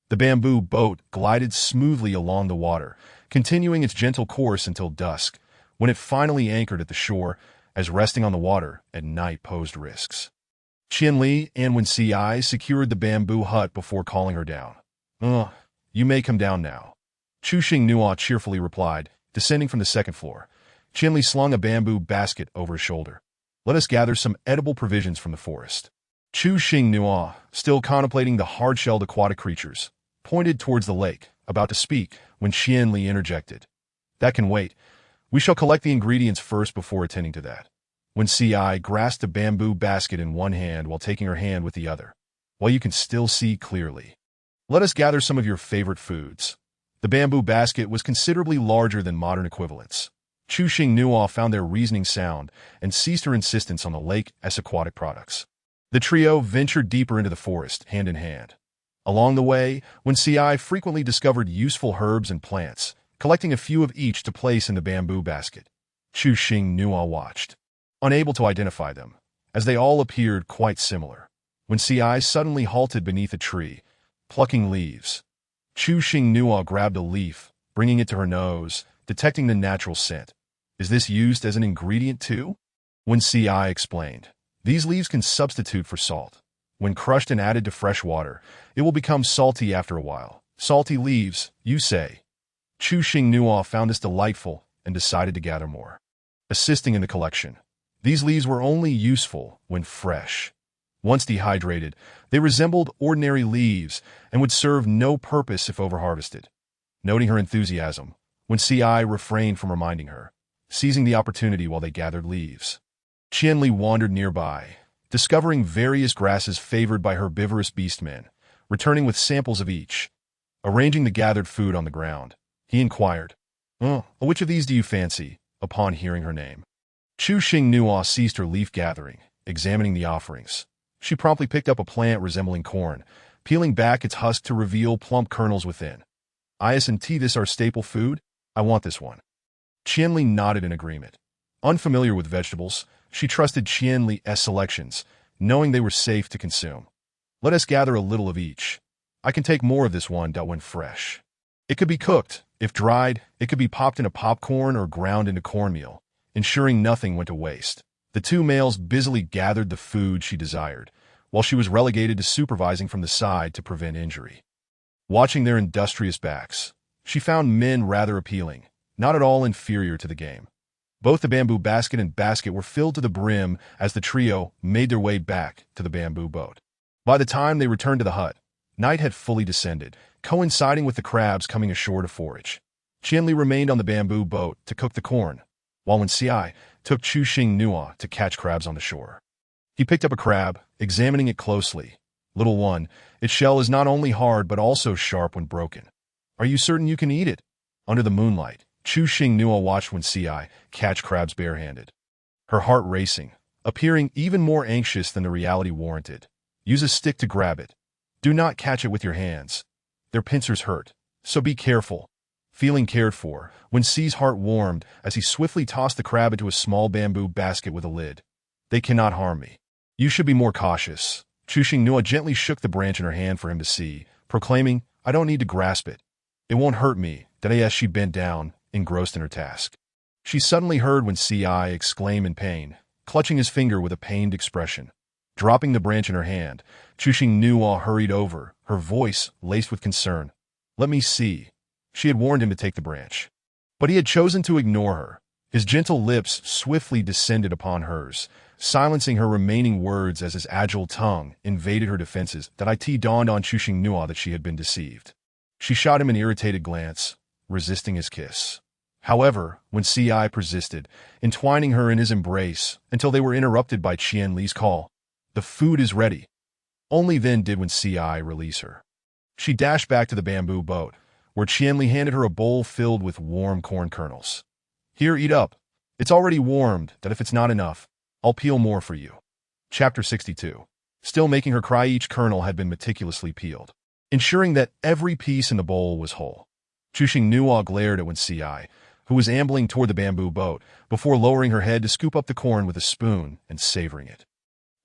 The bamboo boat glided smoothly along the water, continuing its gentle course until dusk, when it finally anchored at the shore, as resting on the water at night posed risks. Qianli and Wen Ci secured the bamboo hut before calling her down. You may come down now. Chu Xing Nua cheerfully replied, descending from the second floor. Qian Li slung a bamboo basket over his shoulder. Let us gather some edible provisions from the forest. Chu Xing Nua, still contemplating the hard-shelled aquatic creatures, pointed towards the lake, about to speak, when Qian Li interjected. That can wait. We shall collect the ingredients first before attending to that. When Ci grasped a bamboo basket in one hand while taking her hand with the other. While you can still see clearly. Let us gather some of your favorite foods. The bamboo basket was considerably larger than modern equivalents. Chu Xing Nua found their reasoning sound and ceased her insistence on the lake as aquatic products. The trio ventured deeper into the forest, hand in hand. Along the way, when Ci frequently discovered useful herbs and plants, collecting a few of each to place in the bamboo basket. Chu Xing Nua watched, unable to identify them, as they all appeared quite similar. When Ci suddenly halted beneath a tree, plucking leaves. Chu Xing Nua grabbed a leaf, bringing it to her nose, detecting the natural scent. Is this used as an ingredient too? When Ci explained, these leaves can substitute for salt. When crushed and added to fresh water, it will become salty after a while. Salty leaves, you say. Chu Xing Nua found this delightful and decided to gather more. Assisting in the collection. These leaves were only useful when fresh. Once dehydrated, they resembled ordinary leaves and would serve no purpose if overharvested. Noting her enthusiasm, when Ci refrained from reminding her, seizing the opportunity while they gathered leaves. Qian Li wandered nearby, discovering various grasses favored by herbivorous beastmen, returning with samples of each. Arranging the gathered food on the ground, he inquired, which of these do you fancy, upon hearing her name? Chu Xing Nua ceased her leaf gathering, examining the offerings. She promptly picked up a plant resembling corn, peeling back its husk to reveal plump kernels within. "Is&T this our staple food? I want this one." Qian Li nodded in agreement. Unfamiliar with vegetables, she trusted Qian Li's selections, knowing they were safe to consume. Let us gather a little of each. I can take more of this one when fresh. It could be cooked. If dried, it could be popped into popcorn or ground into cornmeal, ensuring nothing went to waste. The two males busily gathered the food she desired, while she was relegated to supervising from the side to prevent injury. Watching their industrious backs, she found men rather appealing, not at all inferior to the game. Both the bamboo basket and basket were filled to the brim as the trio made their way back to the bamboo boat. By the time they returned to the hut, night had fully descended, coinciding with the crabs coming ashore to forage. Qian Li remained on the bamboo boat to cook the corn, while when Ci took Chu Xing Nua to catch crabs on the shore. He picked up a crab, examining it closely. "Little one, its shell is not only hard but also sharp when broken. Are you certain you can eat it?" Under the moonlight, Chu Xing Nua watched when Ci catch crabs barehanded. Her heart racing, appearing even more anxious than the reality warranted. Use a stick to grab it. Do not catch it with your hands. Their pincers hurt, so be careful. Feeling cared for, when Ci's heart warmed as he swiftly tossed the crab into a small bamboo basket with a lid. "They cannot harm me. You should be more cautious." Chu Xing Nua gently shook the branch in her hand for him to see, proclaiming, "I don't need to grasp it. It won't hurt me," as she bent down, engrossed in her task. She suddenly heard when Ci exclaim in pain, clutching his finger with a pained expression. Dropping the branch in her hand, Chu Xing Nua hurried over, her voice laced with concern. "Let me see." She had warned him to take the branch. But he had chosen to ignore her. His gentle lips swiftly descended upon hers, silencing her remaining words as his agile tongue invaded her defenses. It dawned on Chu Xing Nua that she had been deceived. She shot him an irritated glance, resisting his kiss. However, when Ci persisted, entwining her in his embrace until they were interrupted by Qian Li's call, "The food is ready." Only then did when Ci release her. She dashed back to the bamboo boat, where Qian Li handed her a bowl filled with warm corn kernels. "Here, eat up. It's already warmed, if it's not enough, I'll peel more for you." Chapter 62. Still making her cry, each kernel had been meticulously peeled, ensuring that every piece in the bowl was whole. Chu Xing Nua glared at when Ci, who was ambling toward the bamboo boat, before lowering her head to scoop up the corn with a spoon and savoring it.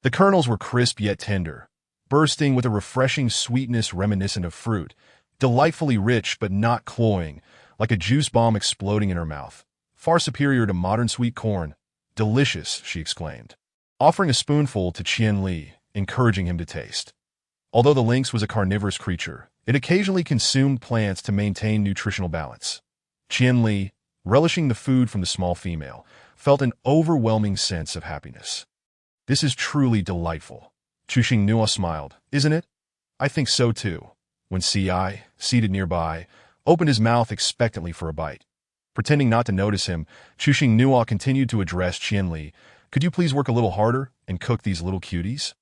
The kernels were crisp yet tender, bursting with a refreshing sweetness reminiscent of fruit, delightfully rich but not cloying, like a juice bomb exploding in her mouth. "Far superior to modern sweet corn. Delicious," she exclaimed, offering a spoonful to Qian Li, encouraging him to taste. Although the lynx was a carnivorous creature, it occasionally consumed plants to maintain nutritional balance. Qianli, relishing the food from the small female, felt an overwhelming sense of happiness. This is truly delightful. Chuxing Nua smiled. Isn't it? I think so too. When Ci, seated nearby, opened his mouth expectantly for a bite. Pretending not to notice him, Chuxing Nua continued to address Qianli. Could you please work a little harder and cook these little cuties?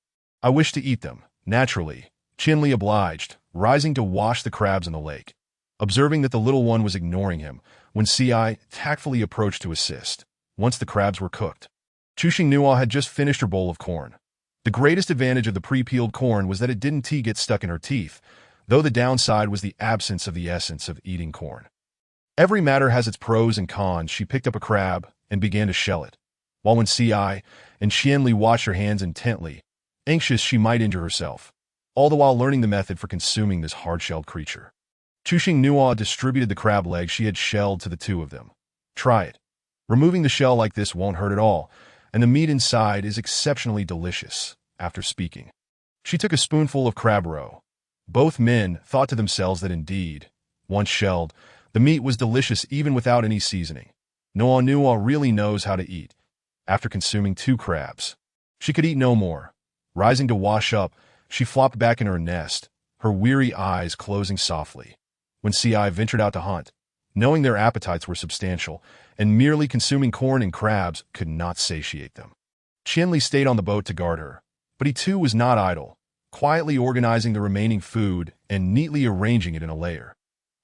I wish to eat them. Naturally, Qianli obliged, rising to wash the crabs in the lake. Observing that the little one was ignoring him, when Ci tactfully approached to assist, once the crabs were cooked. Chuxing Nua had just finished her bowl of corn. The greatest advantage of the pre-peeled corn was that it didn't get stuck in her teeth, though the downside was the absence of the essence of eating corn. Every matter has its pros and cons. She picked up a crab and began to shell it, while when Ci and Qianli watched her hands intently, anxious she might injure herself, all the while learning the method for consuming this hard-shelled creature. Chuxing Nua distributed the crab legs she had shelled to the two of them. Try it. Removing the shell like this won't hurt at all, and the meat inside is exceptionally delicious. After speaking, she took a spoonful of crab roe. Both men thought to themselves that indeed, once shelled, the meat was delicious even without any seasoning. Noa Nua really knows how to eat. After consuming 2 crabs, she could eat no more. Rising to wash up, she flopped back in her nest, her weary eyes closing softly. When Ci ventured out to hunt, knowing their appetites were substantial, and merely consuming corn and crabs could not satiate them. Qianli stayed on the boat to guard her, but he too was not idle, quietly organizing the remaining food and neatly arranging it in a layer.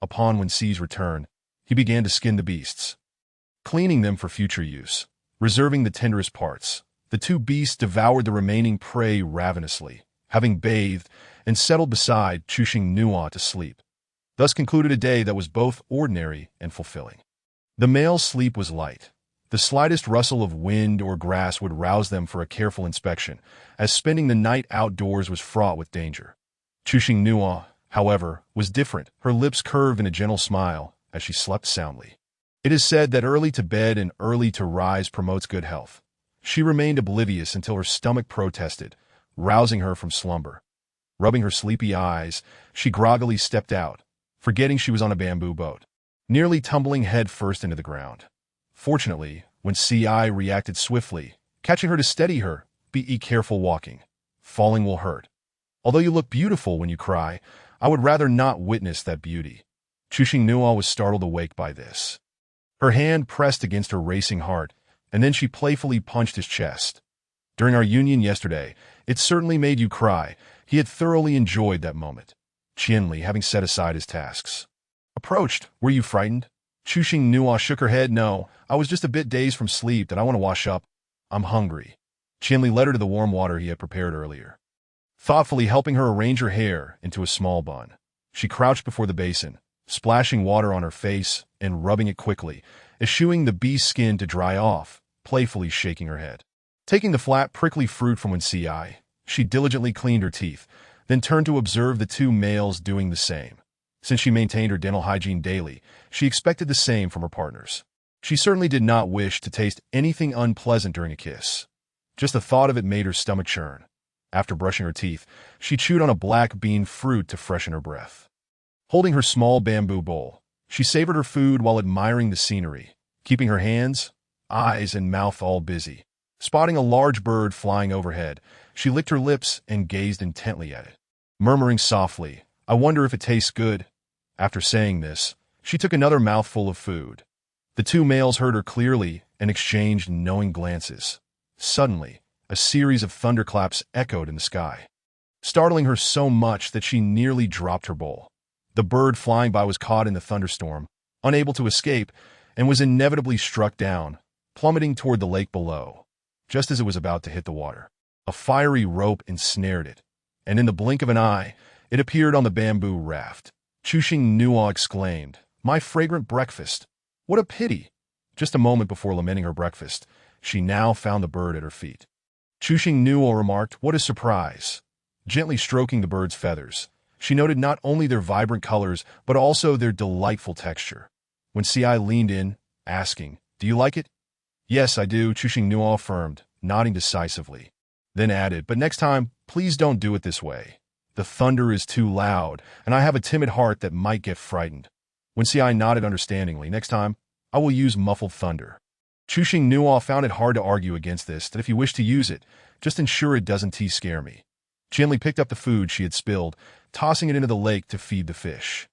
Upon when Ci's return, he began to skin the beasts, cleaning them for future use, reserving the tenderest parts. The 2 beasts devoured the remaining prey ravenously, having bathed and settled beside Chuxing Nua to sleep. Thus concluded a day that was both ordinary and fulfilling. The male's sleep was light. The slightest rustle of wind or grass would rouse them for a careful inspection, as spending the night outdoors was fraught with danger. Chuxing Nua, however, was different, her lips curved in a gentle smile as she slept soundly. It is said that early to bed and early to rise promotes good health. She remained oblivious until her stomach protested, rousing her from slumber. Rubbing her sleepy eyes, she groggily stepped out, forgetting she was on a bamboo boat, nearly tumbling head first into the ground. Fortunately, when Ci reacted swiftly, catching her to steady her, be careful walking. Falling will hurt. Although you look beautiful when you cry, I would rather not witness that beauty. Chuxing Nua was startled awake by this. Her hand pressed against her racing heart, and then she playfully punched his chest. During our union yesterday, it certainly made you cry. He had thoroughly enjoyed that moment. Qianli, having set aside his tasks, approached. Were you frightened? Chuxing Nua shook her head. No, I was just a bit dazed from sleep that I want to wash up. I'm hungry. Qianli led her to the warm water he had prepared earlier, thoughtfully helping her arrange her hair into a small bun. She crouched before the basin, splashing water on her face and rubbing it quickly, eschewing the beast's skin to dry off, playfully shaking her head. Taking the flat, prickly fruit from Ci, she diligently cleaned her teeth, then turned to observe the 2 males doing the same. Since she maintained her dental hygiene daily, she expected the same from her partners. She certainly did not wish to taste anything unpleasant during a kiss. Just the thought of it made her stomach churn. After brushing her teeth, she chewed on a black bean fruit to freshen her breath. Holding her small bamboo bowl, she savored her food while admiring the scenery, keeping her hands, eyes, and mouth all busy. Spotting a large bird flying overhead, she licked her lips and gazed intently at it, murmuring softly, I wonder if it tastes good. After saying this, she took another mouthful of food. The 2 males heard her clearly and exchanged knowing glances. Suddenly, a series of thunderclaps echoed in the sky, startling her so much that she nearly dropped her bowl. The bird flying by was caught in the thunderstorm, unable to escape, and was inevitably struck down, plummeting toward the lake below. Just as it was about to hit the water, a fiery rope ensnared it, and in the blink of an eye, it appeared on the bamboo raft. Chuxing Nua exclaimed, My fragrant breakfast! What a pity! Just a moment before lamenting her breakfast, she now found the bird at her feet. Chuxing Nua remarked, What a surprise! Gently stroking the bird's feathers, she noted not only their vibrant colors, but also their delightful texture. When Ci leaned in, asking, Do you like it? Yes, I do, Chuxing Nua affirmed, nodding decisively. Then added, But next time, please don't do it this way. The thunder is too loud, and I have a timid heart that might get frightened. When Ci nodded understandingly, next time, I will use muffled thunder. Chuxing Nuo found it hard to argue against this, that if you wish to use it, just ensure it doesn't scare me. Qianli picked up the food she had spilled, tossing it into the lake to feed the fish.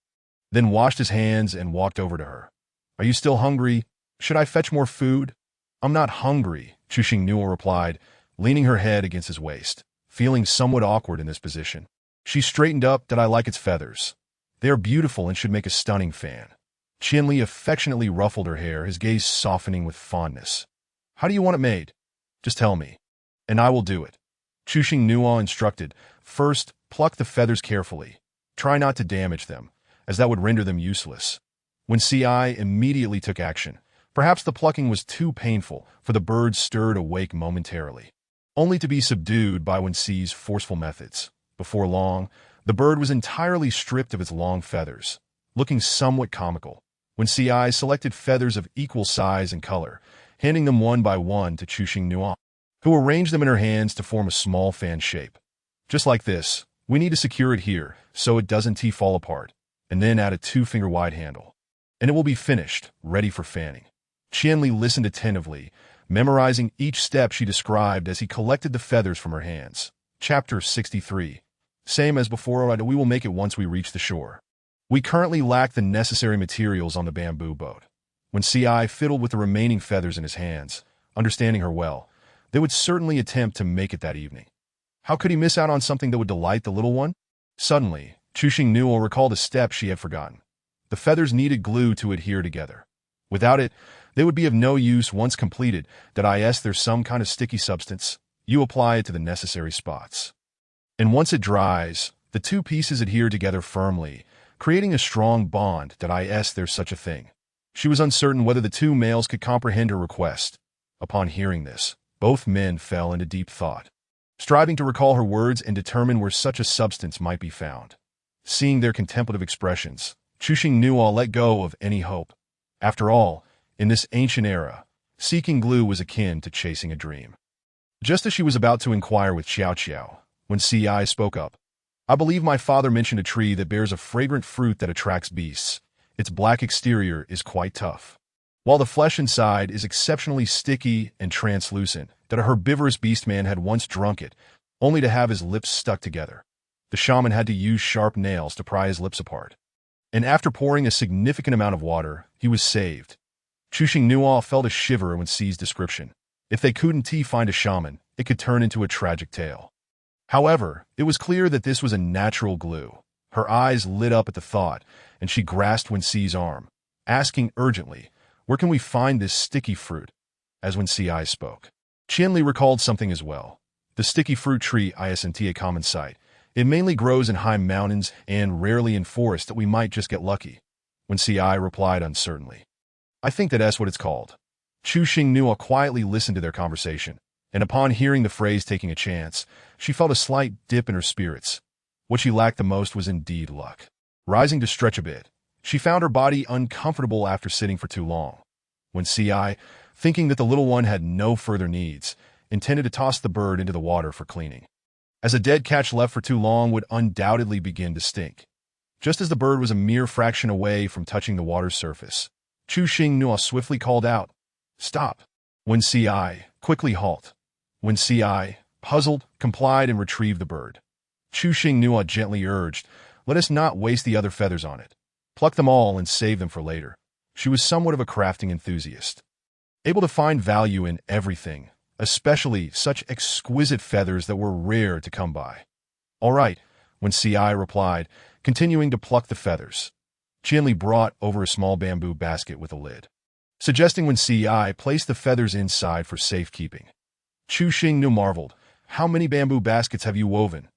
Then washed his hands and walked over to her. Are you still hungry? Should I fetch more food? I'm not hungry, Chuxing Nuo replied, leaning her head against his waist, feeling somewhat awkward in this position. She straightened up. Did I like its feathers? They are beautiful and should make a stunning fan. Qianli affectionately ruffled her hair, his gaze softening with fondness. How do you want it made? Just tell me, and I will do it. Chuxing Nuo instructed. First, pluck the feathers carefully. Try not to damage them, as that would render them useless. When Ci immediately took action, perhaps the plucking was too painful, for the bird stirred awake momentarily, only to be subdued by Wen Ci's forceful methods. Before long, the bird was entirely stripped of its long feathers, looking somewhat comical. When Ci selected feathers of equal size and color, handing them one by one to Chuxing Nuo, who arranged them in her hands to form a small fan shape. Just like this, we need to secure it here so it doesn't fall apart, and then add a 2-finger-wide handle. And it will be finished, ready for fanning. Qianli listened attentively, memorizing each step she described as he collected the feathers from her hands. Chapter 63. Same as before, we will make it once we reach the shore. We currently lack the necessary materials on the bamboo boat. When Ci fiddled with the remaining feathers in his hands, understanding her well, they would certainly attempt to make it that evening. How could he miss out on something that would delight the little one? Suddenly, Chuxing Nuo recalled a step she had forgotten. The feathers needed glue to adhere together. Without it, they would be of no use once completed. There's some kind of sticky substance. You apply it to the necessary spots. And once it dries, the two pieces adhere together firmly, creating a strong bond. There's such a thing. She was uncertain whether the two males could comprehend her request. Upon hearing this, both men fell into deep thought, striving to recall her words and determine where such a substance might be found. Seeing their contemplative expressions, Chuxing Nuo let go of any hope. After all, in this ancient era, seeking glue was akin to chasing a dream. Just as she was about to inquire with Xiao Xiao, when Ci spoke up, I believe my father mentioned a tree that bears a fragrant fruit that attracts beasts. Its black exterior is quite tough, while the flesh inside is exceptionally sticky and translucent. That a herbivorous beastman had once drunk it, only to have his lips stuck together. The shaman had to use sharp nails to pry his lips apart. And after pouring a significant amount of water, he was saved. Chuxing Nuo felt a shiver when Ci's description. If they couldn't find a shaman, it could turn into a tragic tale. However, it was clear that this was a natural glue. Her eyes lit up at the thought, and she grasped Wen Ci's arm, asking urgently, where can we find this sticky fruit? As Wen Ci spoke, Qianli recalled something as well. The sticky fruit tree isn't a common sight. It mainly grows in high mountains and rarely in forests. That we might just get lucky. Wen Ci replied uncertainly. I think that's what it's called. Chuxing Nuo quietly listened to their conversation, and upon hearing the phrase taking a chance, she felt a slight dip in her spirits. What she lacked the most was indeed luck. Rising to stretch a bit, she found her body uncomfortable after sitting for too long. When Ci, thinking that the little one had no further needs, intended to toss the bird into the water for cleaning, as a dead catch left for too long would undoubtedly begin to stink. Just as the bird was a mere fraction away from touching the water's surface, Chuxing Nuo swiftly called out, Stop! When Ci, quickly halt. When Ci, puzzled, complied and retrieved the bird. Chuxing Nuo gently urged, Let us not waste the other feathers on it. Pluck them all and save them for later. She was somewhat of a crafting enthusiast, able to find value in everything, especially such exquisite feathers that were rare to come by. All right, when Ci replied, continuing to pluck the feathers. Qianli brought over a small bamboo basket with a lid, suggesting when Ci placed the feathers inside for safekeeping. Chuxing Nuo marveled, How many bamboo baskets have you woven?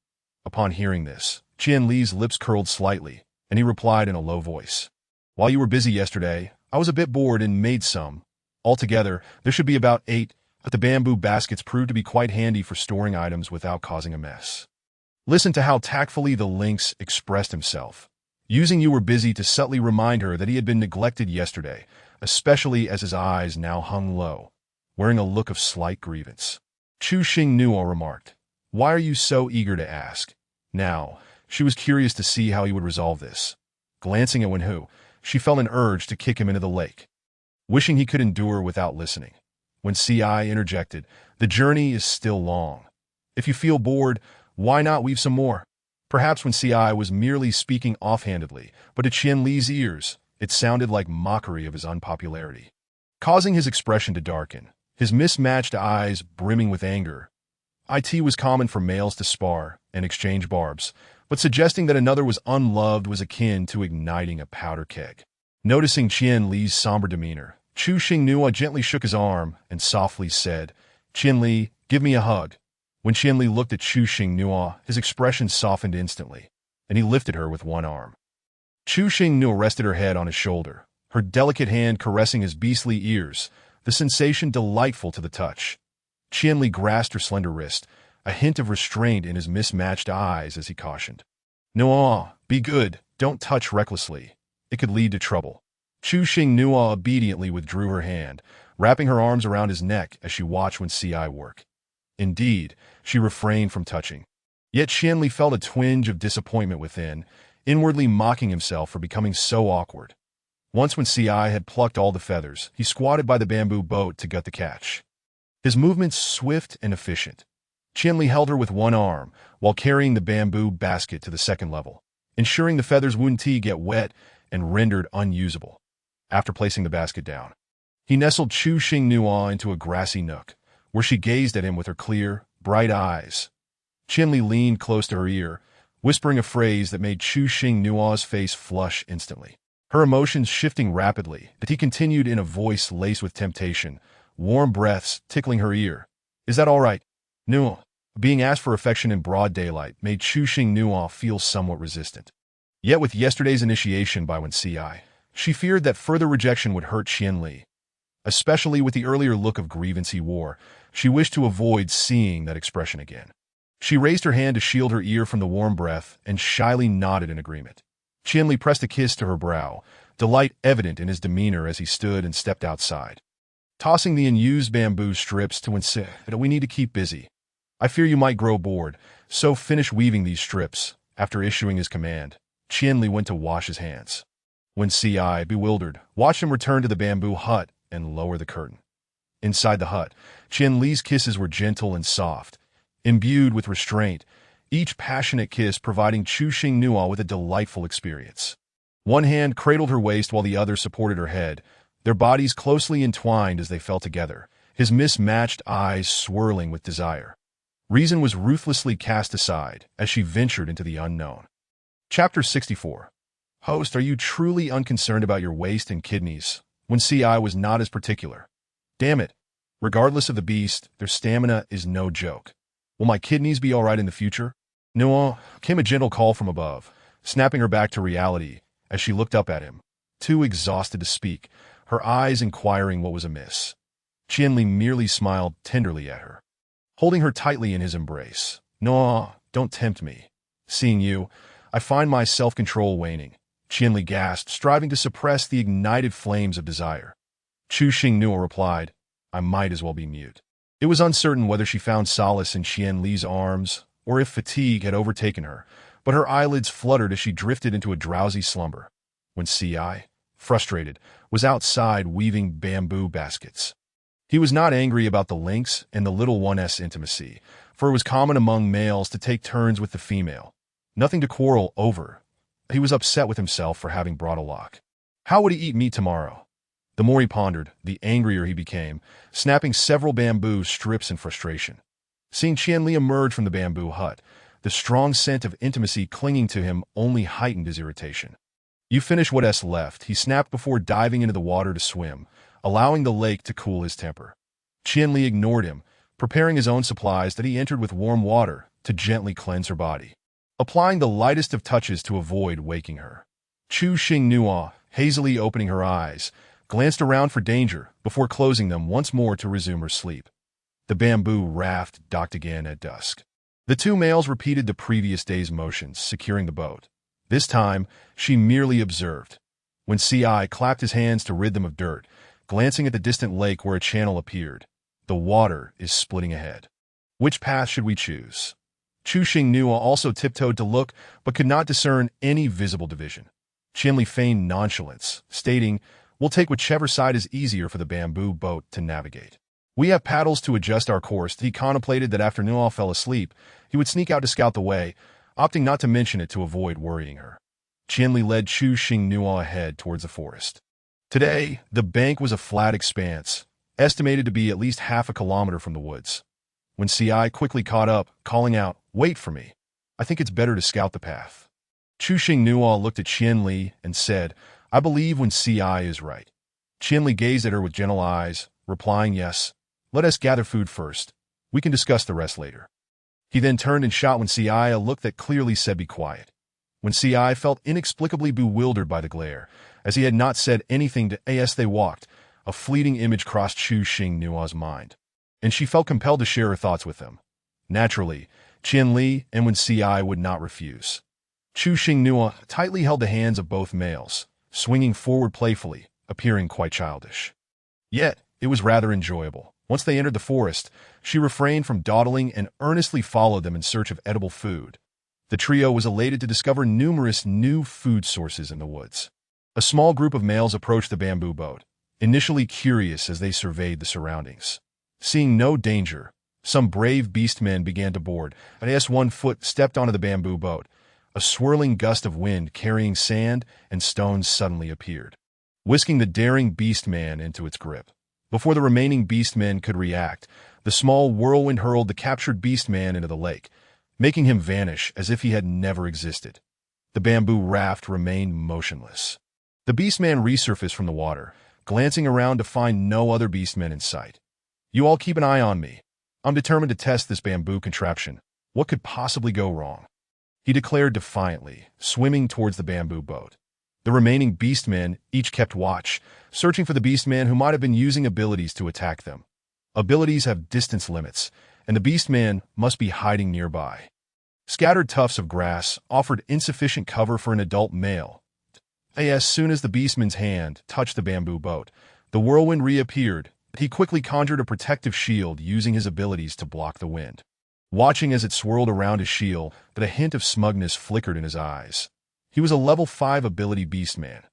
Upon hearing this, Qianli's lips curled slightly, and he replied in a low voice. While you were busy yesterday, I was a bit bored and made some. Altogether, there should be about 8, but the bamboo baskets proved to be quite handy for storing items without causing a mess. Listen to how tactfully the lynx expressed himself, using you were busy to subtly remind her that he had been neglected yesterday, especially as his eyes now hung low, wearing a look of slight grievance. Chuxing Nuo remarked, Why are you so eager to ask? Now, She was curious to see how he would resolve this. Glancing at Wenhu, she felt an urge to kick him into the lake, wishing he could endure without listening. When C.I. interjected, "The journey is still long. If you feel bored, why not weave some more?" Perhaps when C.I. was merely speaking offhandedly, but to Qian Li's ears, it sounded like mockery of his unpopularity. Causing his expression to darken, his mismatched eyes brimming with anger. It was common for males to spar and exchange barbs, but suggesting that another was unloved was akin to igniting a powder keg. Noticing Qian Li's somber demeanor, Chu Xingnua gently shook his arm and softly said, "Qian Li, give me a hug." When Qian Li looked at Chu Xingnua, his expression softened instantly, and he lifted her with one arm. Chu Xingnua rested her head on his shoulder, her delicate hand caressing his beastly ears, the sensation delightful to the touch. Qian Li grasped her slender wrist, a hint of restraint in his mismatched eyes as he cautioned. "No, be good, don't touch recklessly. It could lead to trouble." Chu Xingnua obediently withdrew her hand, wrapping her arms around his neck as she watched when C.I. work. Indeed, she refrained from touching. Yet Qian Li felt a twinge of disappointment within, inwardly mocking himself for becoming so awkward. Once when C.I. had plucked all the feathers, he squatted by the bamboo boat to gut the catch. His movements swift and efficient. Qian Li held her with one arm while carrying the bamboo basket to the second level, ensuring the feathers wouldn't get wet and rendered unusable. After placing the basket down, he nestled Chu Xingnua into a grassy nook, where she gazed at him with her clear, bright eyes. Qian Li leaned close to her ear, whispering a phrase that made Chu Xingnua's face flush instantly. Her emotions shifting rapidly, but he continued in a voice laced with temptation, warm breaths tickling her ear. "Is that all right?" "No." Being asked for affection in broad daylight made Chu Xingnua feel somewhat resistant. Yet with yesterday's initiation by Wen Ci, she feared that further rejection would hurt Qian Li. Especially with the earlier look of grievance he wore, she wished to avoid seeing that expression again. She raised her hand to shield her ear from the warm breath and shyly nodded in agreement. Qian Li pressed a kiss to her brow, delight evident in his demeanor as he stood and stepped outside. Tossing the unused bamboo strips to Wen Ci, "We need to keep busy. I fear you might grow bored, so finish weaving these strips." After issuing his command, Qian Li went to wash his hands. Wen Ci, bewildered, watched him return to the bamboo hut and lower the curtain. Inside the hut, Qian Li's kisses were gentle and soft, imbued with restraint, each passionate kiss providing Chu Xingnua with a delightful experience. One hand cradled her waist while the other supported her head, their bodies closely entwined as they fell together, his mismatched eyes swirling with desire. Reason was ruthlessly cast aside as she ventured into the unknown. Chapter 64. Host, are you truly unconcerned about your waist and kidneys? When Ci was not as particular. Damn it. Regardless of the beast, their stamina is no joke. Will my kidneys be all right in the future? No, came a gentle call from above, snapping her back to reality as she looked up at him, too exhausted to speak, her eyes inquiring what was amiss. Qian Li merely smiled tenderly at her, holding her tightly in his embrace. No, don't tempt me. Seeing you, I find my self-control waning. Qian Li gasped, striving to suppress the ignited flames of desire. Chu Xingnua replied, "I might as well be mute." It was uncertain whether she found solace in Qian Li's arms or if fatigue had overtaken her, but her eyelids fluttered as she drifted into a drowsy slumber. When Ci, frustrated, was outside weaving bamboo baskets. He was not angry about the lynx and the little one's intimacy, for it was common among males to take turns with the female. Nothing to quarrel over. He was upset with himself for having brought a lock. How would he eat meat tomorrow? The more he pondered, the angrier he became, snapping several bamboo strips in frustration. Seeing Qian Li emerge from the bamboo hut, the strong scent of intimacy clinging to him only heightened his irritation. "You finish what's left," he snapped before diving into the water to swim, allowing the lake to cool his temper. Qian Li ignored him, preparing his own supplies that he entered with warm water to gently cleanse her body, applying the lightest of touches to avoid waking her. Chu Xingnua, hazily opening her eyes, glanced around for danger before closing them once more to resume her sleep. The bamboo raft docked again at dusk. The two males repeated the previous day's motions, securing the boat. This time, she merely observed. When Ci clapped his hands to rid them of dirt, glancing at the distant lake where a channel appeared. The water is splitting ahead. Which path should we choose? Chu Xingnua also tiptoed to look, but could not discern any visible division. Qianli feigned nonchalance, stating, "We'll take whichever side is easier for the bamboo boat to navigate. We have paddles to adjust our course." He contemplated that after Nuo fell asleep, he would sneak out to scout the way, opting not to mention it to avoid worrying her. Qianli led Chu Xingnua ahead towards the forest. Today, the bank was a flat expanse, estimated to be at least half a kilometer from the woods. When Ci quickly caught up, calling out, "Wait for me. I think it's better to scout the path." Chu Xingnua looked at Qianli and said, "I believe when Ci is right." Qianli gazed at her with gentle eyes, replying, "Yes. Let us gather food first. We can discuss the rest later." He then turned and shot when Ci a look that clearly said, "Be quiet." When Ci felt inexplicably bewildered by the glare, as he had not said anything to as they walked, a fleeting image crossed Chu Xingnua's mind, and she felt compelled to share her thoughts with him. Naturally, Qianli and Wen Ci would not refuse. Chu Xingnua tightly held the hands of both males, swinging forward playfully, appearing quite childish. Yet, it was rather enjoyable. Once they entered the forest, she refrained from dawdling and earnestly followed them in search of edible food. The trio was elated to discover numerous new food sources in the woods. A small group of males approached the bamboo boat, initially curious as they surveyed the surroundings. Seeing no danger, some brave beastmen began to board, and as one foot stepped onto the bamboo boat, a swirling gust of wind carrying sand and stones suddenly appeared, whisking the daring beastman into its grip. Before the remaining beastmen could react, the small whirlwind hurled the captured beastman into the lake, making him vanish as if he had never existed. The bamboo raft remained motionless. The beastman resurfaced from the water, glancing around to find no other beastmen in sight. "You all keep an eye on me. I'm determined to test this bamboo contraption. What could possibly go wrong?" he declared defiantly, swimming towards the bamboo boat. The remaining beastmen each kept watch, searching for the beastman who might have been using abilities to attack them. Abilities have distance limits, and the beastman must be hiding nearby. Scattered tufts of grass offered insufficient cover for an adult male. As soon as the beastman's hand touched the bamboo boat, the whirlwind reappeared. He quickly conjured a protective shield using his abilities to block the wind. Watching as it swirled around his shield, that a hint of smugness flickered in his eyes. He was a level 5 ability beastman.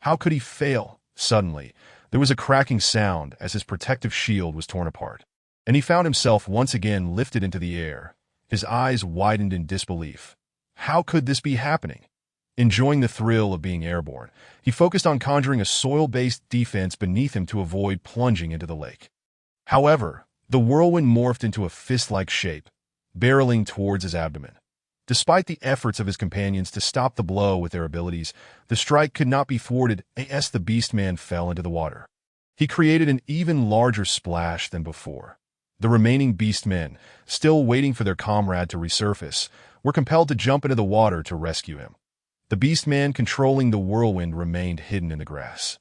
How could he fail? Suddenly, there was a cracking sound as his protective shield was torn apart, and he found himself once again lifted into the air. His eyes widened in disbelief. How could this be happening? Enjoying the thrill of being airborne, he focused on conjuring a soil-based defense beneath him to avoid plunging into the lake. However, the whirlwind morphed into a fist-like shape, barreling towards his abdomen. Despite the efforts of his companions to stop the blow with their abilities, the strike could not be thwarted as the beastman fell into the water. He created an even larger splash than before. The remaining beastmen, still waiting for their comrade to resurface, were compelled to jump into the water to rescue him. The beastman controlling the whirlwind remained hidden in the grass,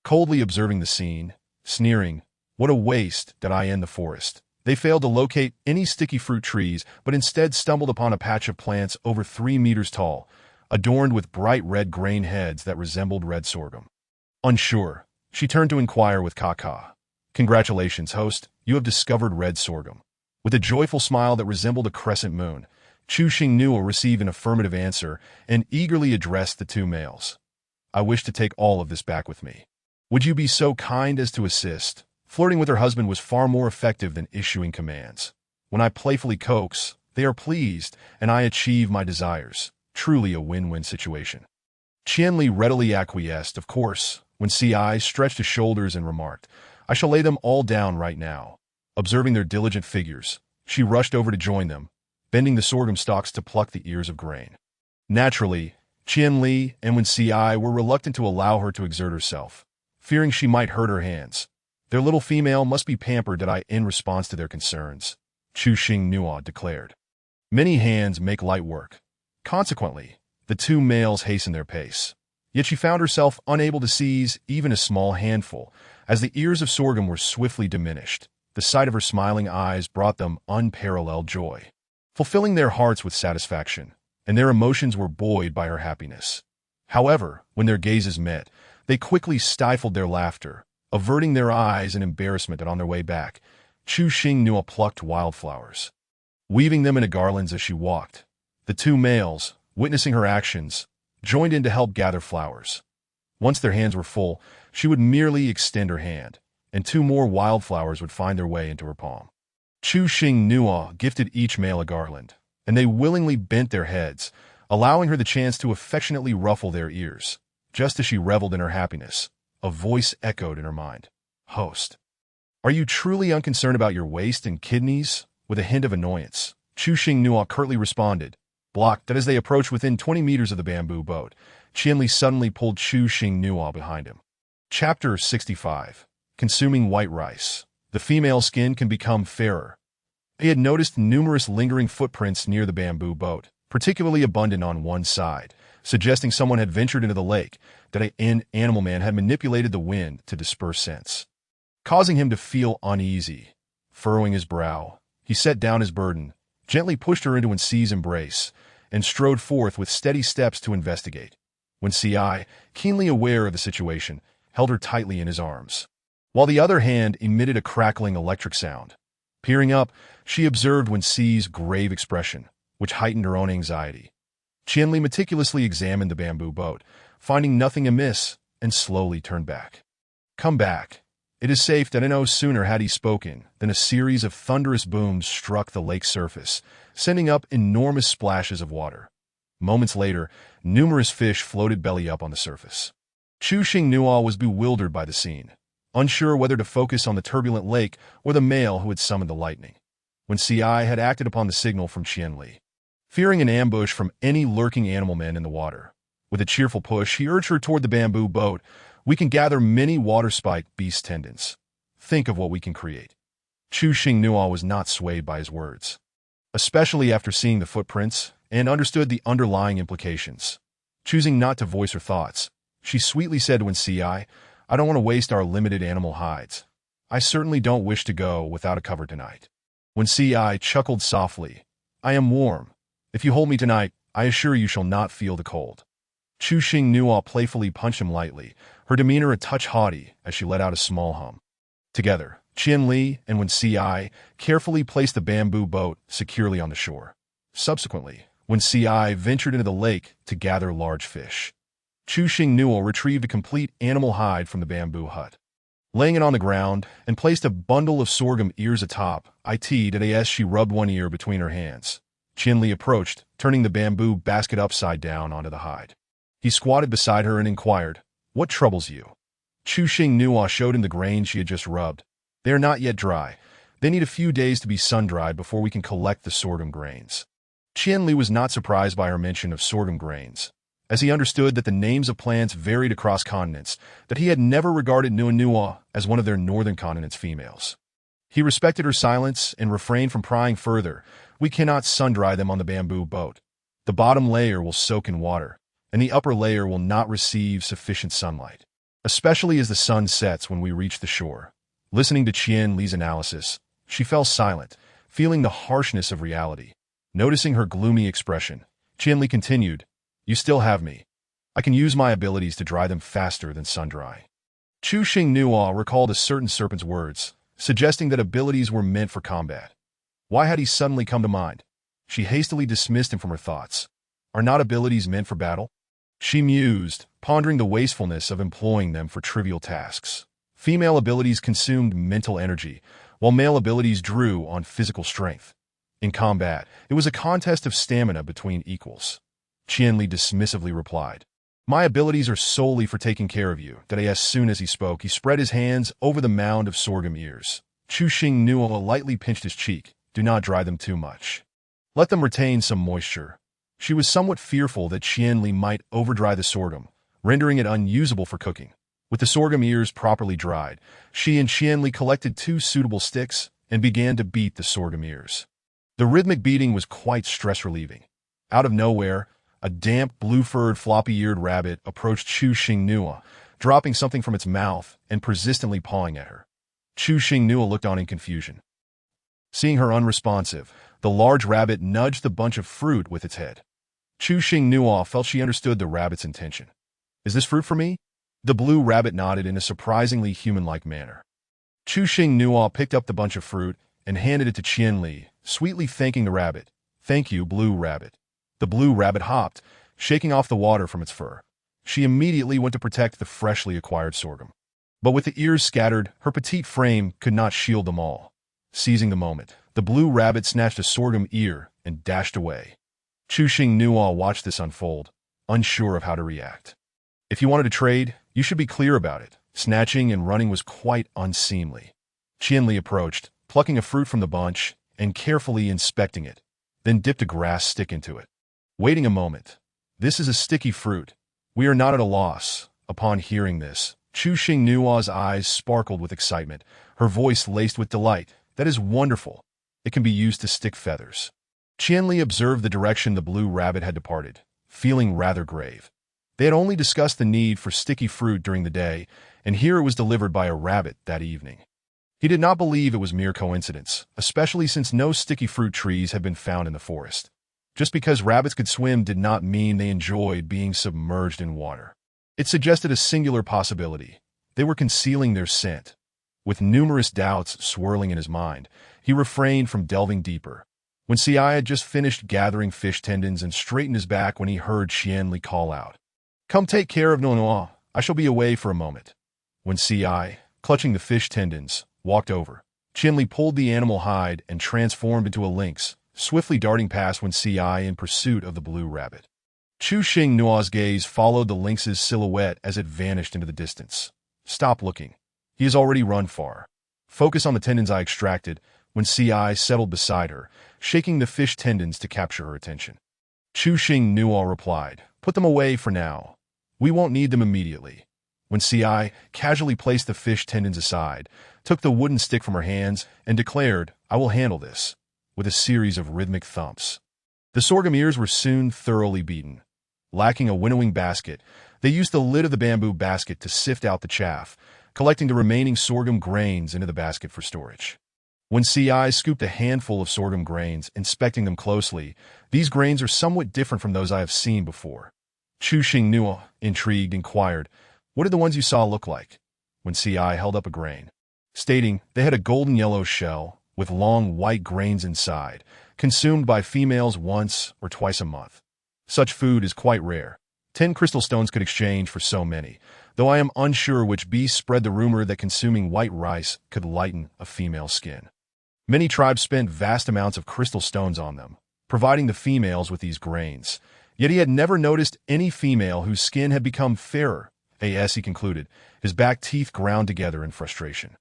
coldly observing the scene, sneering, "What a waste did I end the forest." They failed to locate any sticky fruit trees, but instead stumbled upon a patch of plants over 3 meters tall, adorned with bright red grain heads that resembled red sorghum. Unsure, she turned to inquire with Kaka. "Congratulations, host, you have discovered red sorghum." With a joyful smile that resembled a crescent moon, Chu Xingnua received an affirmative answer and eagerly addressed the two males. "I wish to take all of this back with me. Would you be so kind as to assist?" Flirting with her husband was far more effective than issuing commands. When I playfully coax, they are pleased, and I achieve my desires. Truly a win-win situation. Qianli readily acquiesced, of course, when Ci stretched his shoulders and remarked, "I shall lay them all down right now." Observing their diligent figures, she rushed over to join them, bending the sorghum stalks to pluck the ears of grain. Naturally, Qianli and Wen Ci were reluctant to allow her to exert herself, fearing she might hurt her hands. Their little female must be pampered in response to their concerns, Chu Xingnua declared. Many hands make light work. Consequently, the two males hastened their pace. Yet she found herself unable to seize even a small handful, as the ears of sorghum were swiftly diminished. The sight of her smiling eyes brought them unparalleled joy, fulfilling their hearts with satisfaction, and their emotions were buoyed by her happiness. However, when their gazes met, they quickly stifled their laughter, averting their eyes in embarrassment, and on their way back, Chu Xingnua plucked wildflowers. weaving them into garlands as she walked. The two males, witnessing her actions, joined in to help gather flowers. Once their hands were full, she would merely extend her hand, and two more wildflowers would find their way into her palm. Chu Xing Nuo gifted each male a garland, and they willingly bent their heads, allowing her the chance to affectionately ruffle their ears. Just as she reveled in her happiness, a voice echoed in her mind. Host. Are you truly unconcerned about your waist and kidneys? With a hint of annoyance, Chu Xing Nuo curtly responded, blocked that as they approached within 20 meters of the bamboo boat, Qianli suddenly pulled Chu Xing Nuo behind him. Chapter 65. Consuming white rice. The female skin can become fairer. He had noticed numerous lingering footprints near the bamboo boat, particularly abundant on one side, suggesting someone had ventured into the lake, that an animal man had manipulated the wind to disperse scents. Causing him to feel uneasy. Furrowing his brow, he set down his burden, gently pushed her into Wenxi's embrace, and strode forth with steady steps to investigate. Wenxi, keenly aware of the situation, held her tightly in his arms, while the other hand emitted a crackling electric sound. Peering up, she observed Wenxi's grave expression, which heightened her own anxiety. Qianli meticulously examined the bamboo boat, finding nothing amiss, and slowly turned back. Come back. It is safe that no sooner had he spoken than a series of thunderous booms struck the lake's surface, sending up enormous splashes of water. Moments later, numerous fish floated belly up on the surface. Chu Xing Nuo was bewildered by the scene, unsure whether to focus on the turbulent lake or the male who had summoned the lightning. When Ci had acted upon the signal from Qianli, fearing an ambush from any lurking animal men in the water, with a cheerful push, he urged her toward the bamboo boat. We can gather many water-spiked beast tendons. Think of what we can create. Chu Xing Nuo was not swayed by his words, especially after seeing the footprints and understood the underlying implications. Choosing not to voice her thoughts, she sweetly said to Ci, I don't want to waste our limited animal hides. I certainly don't wish to go without a cover tonight. When Ci chuckled softly, I am warm. If you hold me tonight, I assure you shall not feel the cold. Chu Xing Nuo playfully punched him lightly, her demeanor a touch haughty as she let out a small hum. Together, Qianli and Wen Ci carefully placed the bamboo boat securely on the shore. Subsequently, Wen Ci ventured into the lake to gather large fish. Chu Xing Nuo retrieved a complete animal hide from the bamboo hut. Laying it on the ground and placed a bundle of sorghum ears atop it as she rubbed one ear between her hands. Qianli approached, turning the bamboo basket upside down onto the hide. He squatted beside her and inquired, What troubles you? Chu Xing Nuo showed him the grains she had just rubbed. They are not yet dry. They need a few days to be sun-dried before we can collect the sorghum grains. Qianli was not surprised by her mention of sorghum grains, as he understood that the names of plants varied across continents, that he had never regarded Nuo as one of their northern continent's females. He respected her silence and refrained from prying further. We cannot sun-dry them on the bamboo boat. The bottom layer will soak in water, and the upper layer will not receive sufficient sunlight, especially as the sun sets when we reach the shore. Listening to Qianli's analysis, she fell silent, feeling the harshness of reality. Noticing her gloomy expression, Qianli continued, You still have me. I can use my abilities to dry them faster than sun-dry. Chu Xing Nuo recalled a certain serpent's words, suggesting that abilities were meant for combat. Why had he suddenly come to mind? She hastily dismissed him from her thoughts. Are not abilities meant for battle? She mused, pondering the wastefulness of employing them for trivial tasks. Female abilities consumed mental energy, while male abilities drew on physical strength. In combat, it was a contest of stamina between equals. Qianli dismissively replied, My abilities are solely for taking care of you. That as soon as he spoke, he spread his hands over the mound of sorghum ears. Chu Xing Nuo lightly pinched his cheek. Do not dry them too much. Let them retain some moisture. She was somewhat fearful that Qianli might overdry the sorghum, rendering it unusable for cooking. With the sorghum ears properly dried, she and Qianli collected 2 suitable sticks and began to beat the sorghum ears. The rhythmic beating was quite stress-relieving. Out of nowhere, a damp, blue-furred, floppy-eared rabbit approached Chu Xing Nuo, dropping something from its mouth and persistently pawing at her. Chu Xing Nuo looked on in confusion. Seeing her unresponsive, the large rabbit nudged the bunch of fruit with its head. Chu Xing Nuo felt she understood the rabbit's intention. Is this fruit for me? The blue rabbit nodded in a surprisingly human-like manner. Chu Xing Nuo picked up the bunch of fruit and handed it to Qianli, sweetly thanking the rabbit. "Thank you, Blue Rabbit." The Blue Rabbit hopped, shaking off the water from its fur. She immediately went to protect the freshly acquired sorghum. But with the ears scattered, her petite frame could not shield them all. Seizing the moment, the Blue Rabbit snatched a sorghum ear and dashed away. Chuxing Nuo watched this unfold, unsure of how to react. If you wanted to trade, you should be clear about it. Snatching and running was quite unseemly. Qianli approached, plucking a fruit from the bunch and carefully inspecting it, then dipped a grass stick into it. Waiting a moment. "This is a sticky fruit. We are not at a loss." Upon hearing this, Chuxing Nuo's eyes sparkled with excitement, her voice laced with delight. "That is wonderful. It can be used to stick feathers." Qianli observed the direction the Blue Rabbit had departed, feeling rather grave. They had only discussed the need for sticky fruit during the day, and here it was delivered by a rabbit that evening. He did not believe it was mere coincidence, especially since no sticky fruit trees had been found in the forest. Just because rabbits could swim did not mean they enjoyed being submerged in water. It suggested a singular possibility. They were concealing their scent. With numerous doubts swirling in his mind, he refrained from delving deeper. When Si had just finished gathering fish tendons and straightened his back when he heard Qianli call out, "Come take care of Nonoa. I shall be away for a moment." When Si, clutching the fish tendons, walked over, Qianli pulled the animal hide and transformed into a lynx, swiftly darting past Wen Si in pursuit of the Blue Rabbit. Chuxing Nuo's gaze followed the lynx's silhouette as it vanished into the distance. "Stop looking. He has already run far. Focus on the tendons I extracted." When Si settled beside her, shaking the fish tendons to capture her attention. Chuxing Nuo replied, "Put them away for now. We won't need them immediately." When Si casually placed the fish tendons aside, took the wooden stick from her hands, and declared, "I will handle this," with a series of rhythmic thumps. The sorghum ears were soon thoroughly beaten. Lacking a winnowing basket, they used the lid of the bamboo basket to sift out the chaff, collecting the remaining sorghum grains into the basket for storage. When Si scooped a handful of sorghum grains, inspecting them closely, "These grains are somewhat different from those I have seen before." Chuxing Nuo, intrigued, inquired, "What did the ones you saw look like?" When Si held up a grain, stating they had a golden yellow shell with long white grains inside, consumed by females once or twice a month. Such food is quite rare. 10 crystal stones could exchange for so many, though I am unsure which beast spread the rumor that consuming white rice could lighten a female's skin. Many tribes spent vast amounts of crystal stones on them, providing the females with these grains. Yet he had never noticed any female whose skin had become fairer. He concluded, his back teeth ground together in frustration.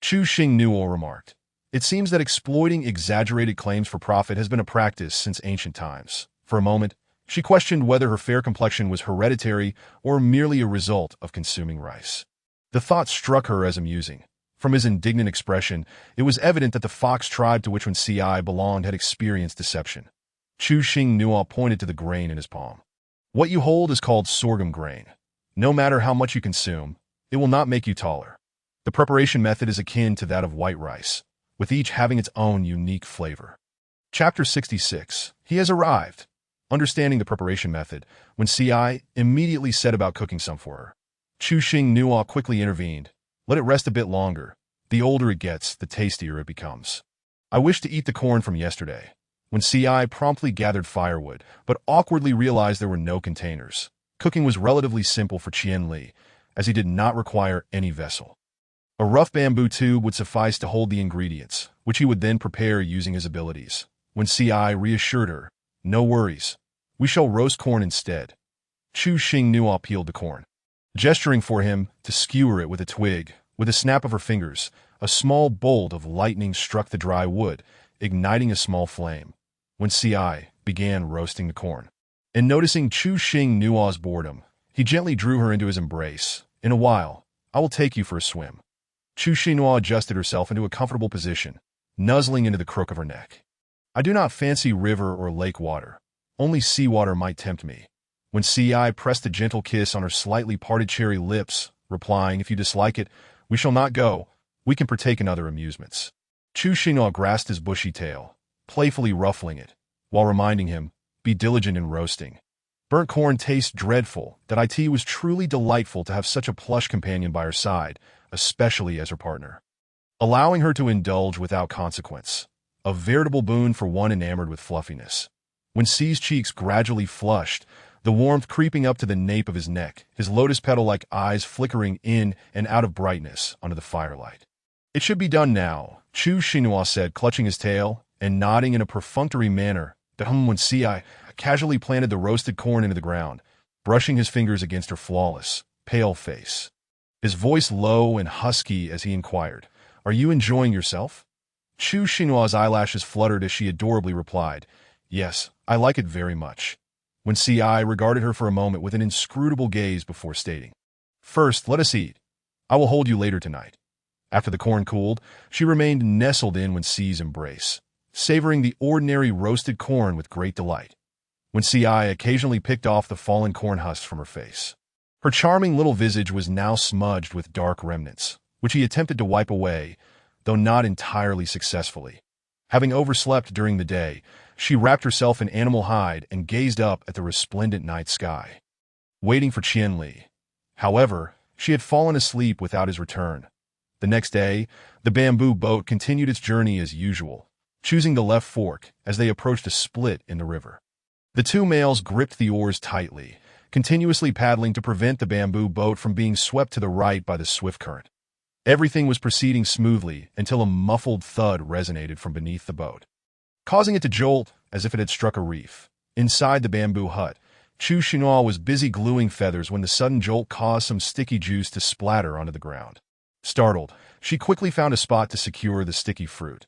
Chuxing Nuo remarked, "It seems that exploiting exaggerated claims for profit has been a practice since ancient times." For a moment, she questioned whether her fair complexion was hereditary or merely a result of consuming rice. The thought struck her as amusing. From his indignant expression, it was evident that the fox tribe to which Wen Si belonged had experienced deception. Chuxing Nuo pointed to the grain in his palm. "What you hold is called sorghum grain. No matter how much you consume, it will not make you taller. The preparation method is akin to that of white rice, with each having its own unique flavor." Chapter 66. He has arrived. Understanding the preparation method, Wen Si immediately set about cooking some for her. Chuxing Nuo quickly intervened. "Let it rest a bit longer. The older it gets, the tastier it becomes. I wish to eat the corn from yesterday." When Si promptly gathered firewood, but awkwardly realized there were no containers. Cooking was relatively simple for Qianli, as he did not require any vessel. A rough bamboo tube would suffice to hold the ingredients, which he would then prepare using his abilities. When Si reassured her, "No worries. We shall roast corn instead." Chuxing Nuo peeled the corn, gesturing for him to skewer it with a twig. With a snap of her fingers, a small bolt of lightning struck the dry wood, igniting a small flame. When Si began roasting the corn, and noticing Chuxing Nuo's boredom, he gently drew her into his embrace. "In a while, I will take you for a swim." Chuxing Nuo adjusted herself into a comfortable position, nuzzling into the crook of her neck. "I do not fancy river or lake water. Only seawater might tempt me." When Si pressed a gentle kiss on her slightly parted cherry lips, replying, "If you dislike it, we shall not go. We can partake in other amusements." Chuxing Nuo grasped his bushy tail, playfully ruffling it, while reminding him, "Be diligent in roasting. Burnt corn tastes dreadful." That it was truly delightful to have such a plush companion by her side, especially as her partner. Allowing her to indulge without consequence, a veritable boon for one enamored with fluffiness. When C's cheeks gradually flushed, the warmth creeping up to the nape of his neck, his lotus petal-like eyes flickering in and out of brightness under the firelight. "It should be done now," Chu Xinhua said, clutching his tail and nodding in a perfunctory manner. When Ci casually planted the roasted corn into the ground, brushing his fingers against her flawless, pale face. His voice low and husky as he inquired, "Are you enjoying yourself?" Chu Xinhua's eyelashes fluttered as she adorably replied, "Yes, I like it very much." When Ci regarded her for a moment with an inscrutable gaze before stating, "First, let us eat. I will hold you later tonight." After the corn cooled, she remained nestled in when Ci's embrace, savoring the ordinary roasted corn with great delight. When Ci occasionally picked off the fallen corn husks from her face, her charming little visage was now smudged with dark remnants, which he attempted to wipe away, though not entirely successfully. Having overslept during the day, she wrapped herself in animal hide and gazed up at the resplendent night sky, waiting for Qianli. However, she had fallen asleep without his return. The next day, the bamboo boat continued its journey as usual, choosing the left fork as they approached a split in the river. The two males gripped the oars tightly, continuously paddling to prevent the bamboo boat from being swept to the right by the swift current. Everything was proceeding smoothly until a muffled thud resonated from beneath the boat, causing it to jolt as if it had struck a reef. Inside the bamboo hut, Chu Xinhua was busy gluing feathers when the sudden jolt caused some sticky juice to splatter onto the ground. Startled, she quickly found a spot to secure the sticky fruit.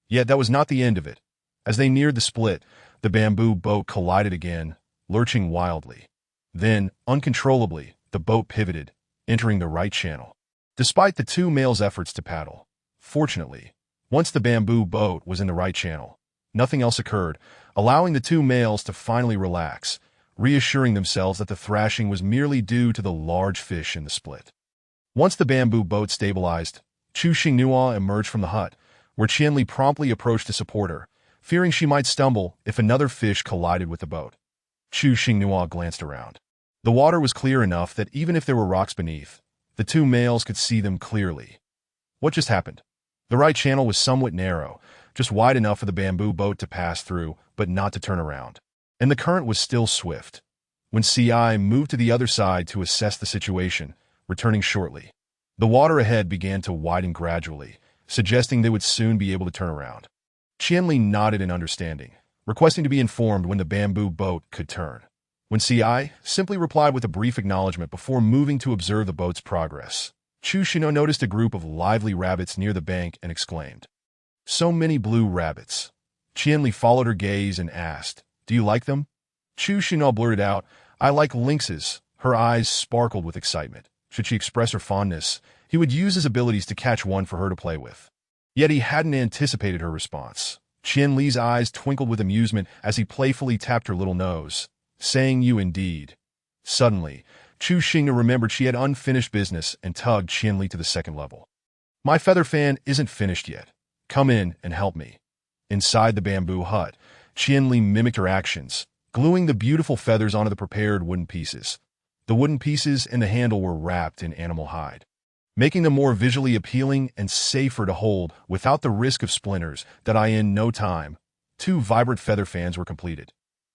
Yet that was not the end of it. As they neared the split, the bamboo boat collided again, lurching wildly. Then, uncontrollably, the boat pivoted, entering the right channel. Despite the two males' efforts to paddle, fortunately, once the bamboo boat was in the right channel, nothing else occurred, allowing the two males to finally relax, reassuring themselves that the thrashing was merely due to the large fish in the split. Once the bamboo boat stabilized, Chu Xinhua emerged from the hut, where Qianli promptly approached to support her, fearing she might stumble if another fish collided with the boat. Chu Xinhua glanced around. The water was clear enough that even if there were rocks beneath, the two males could see them clearly. What just happened? The right channel was somewhat narrow, just wide enough for the bamboo boat to pass through, but not to turn around. And the current was still swift. When Ci moved to the other side to assess the situation, returning shortly, the water ahead began to widen gradually, suggesting they would soon be able to turn around. Qianli nodded in understanding, requesting to be informed when the bamboo boat could turn. When Ci simply replied with a brief acknowledgement before moving to observe the boat's progress, Chu Xinhua noticed a group of lively rabbits near the bank and exclaimed, "So many blue rabbits." Qianli followed her gaze and asked, "Do you like them?" Chu Xinhua blurted out, "I like lynxes." Her eyes sparkled with excitement. Should she express her fondness, he would use his abilities to catch one for her to play with. Yet he hadn't anticipated her response. Qianli's eyes twinkled with amusement as he playfully tapped her little nose, saying, "You indeed." Suddenly, Chu Xinhua remembered she had unfinished business and tugged Qianli to the second level. "My feather fan isn't finished yet. Come in and help me." Inside the bamboo hut, Qianli mimicked her actions, gluing the beautiful feathers onto the prepared wooden pieces. The wooden pieces and the handle were wrapped in animal hide, making them more visually appealing and safer to hold without the risk of splinters. In no time, 2 vibrant feather fans were completed.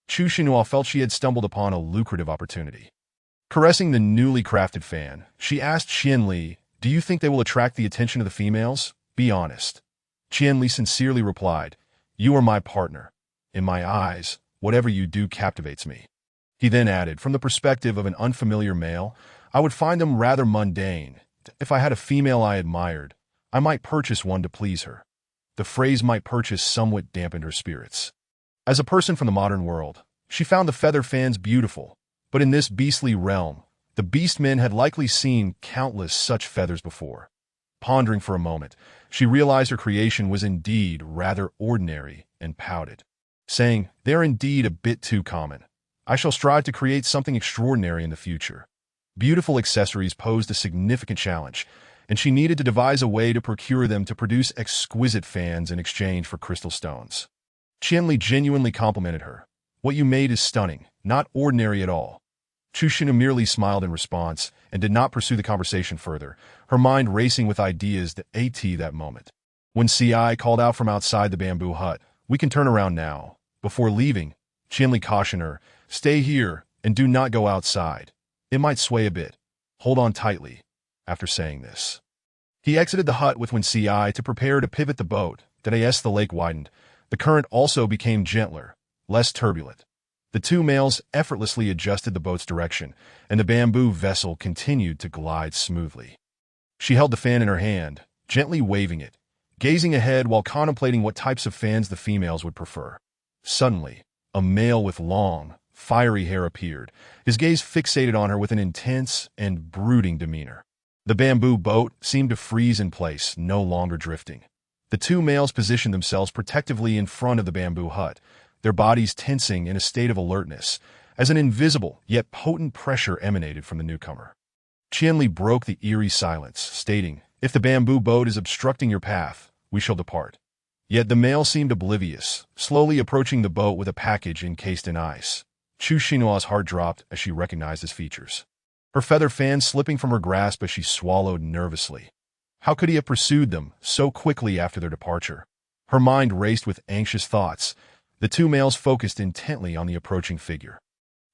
Chu Xinhua felt she had stumbled upon a lucrative opportunity. Caressing the newly crafted fan, she asked Qianli, "Do you think they will attract the attention of the females? Be honest." Qianli sincerely replied, "You are my partner. In my eyes, whatever you do captivates me." He then added, "From the perspective of an unfamiliar male, I would find them rather mundane. If I had a female I admired, I might purchase one to please her." The phrase "might purchase" somewhat dampened her spirits. As a person from the modern world, she found the feather fans beautiful, but in this beastly realm, the beastmen had likely seen countless such feathers before. Pondering for a moment, she realized her creation was indeed rather ordinary and pouted, saying, "They are indeed a bit too common. I shall strive to create something extraordinary in the future." Beautiful accessories posed a significant challenge, and she needed to devise a way to procure them to produce exquisite fans in exchange for crystal stones. Qianli genuinely complimented her. "What you made is stunning, not ordinary at all." Chu Xinhua merely smiled in response and did not pursue the conversation further, her mind racing with ideas that at that moment. When CI called out from outside the bamboo hut, "We can turn around now." Before leaving, Qianli cautioned her, "Stay here and do not go outside. It might sway a bit. Hold on tightly." After saying this, he exited the hut with Wen Ci to prepare to pivot the boat. As the lake widened, the current also became gentler, less turbulent. The two males effortlessly adjusted the boat's direction, and the bamboo vessel continued to glide smoothly. She held the fan in her hand, gently waving it, gazing ahead while contemplating what types of fans the females would prefer. Suddenly, a male with long, fiery hair appeared, his gaze fixated on her with an intense and brooding demeanor. The bamboo boat seemed to freeze in place, no longer drifting. The two males positioned themselves protectively in front of the bamboo hut, their bodies tensing in a state of alertness, as an invisible yet potent pressure emanated from the newcomer. Qianli broke the eerie silence, stating, "If the bamboo boat is obstructing your path, we shall depart." Yet the male seemed oblivious, slowly approaching the boat with a package encased in ice. Chu Xinghua's heart dropped as she recognized his features, her feather fan slipping from her grasp as she swallowed nervously. How could he have pursued them so quickly after their departure? Her mind raced with anxious thoughts. The two males focused intently on the approaching figure,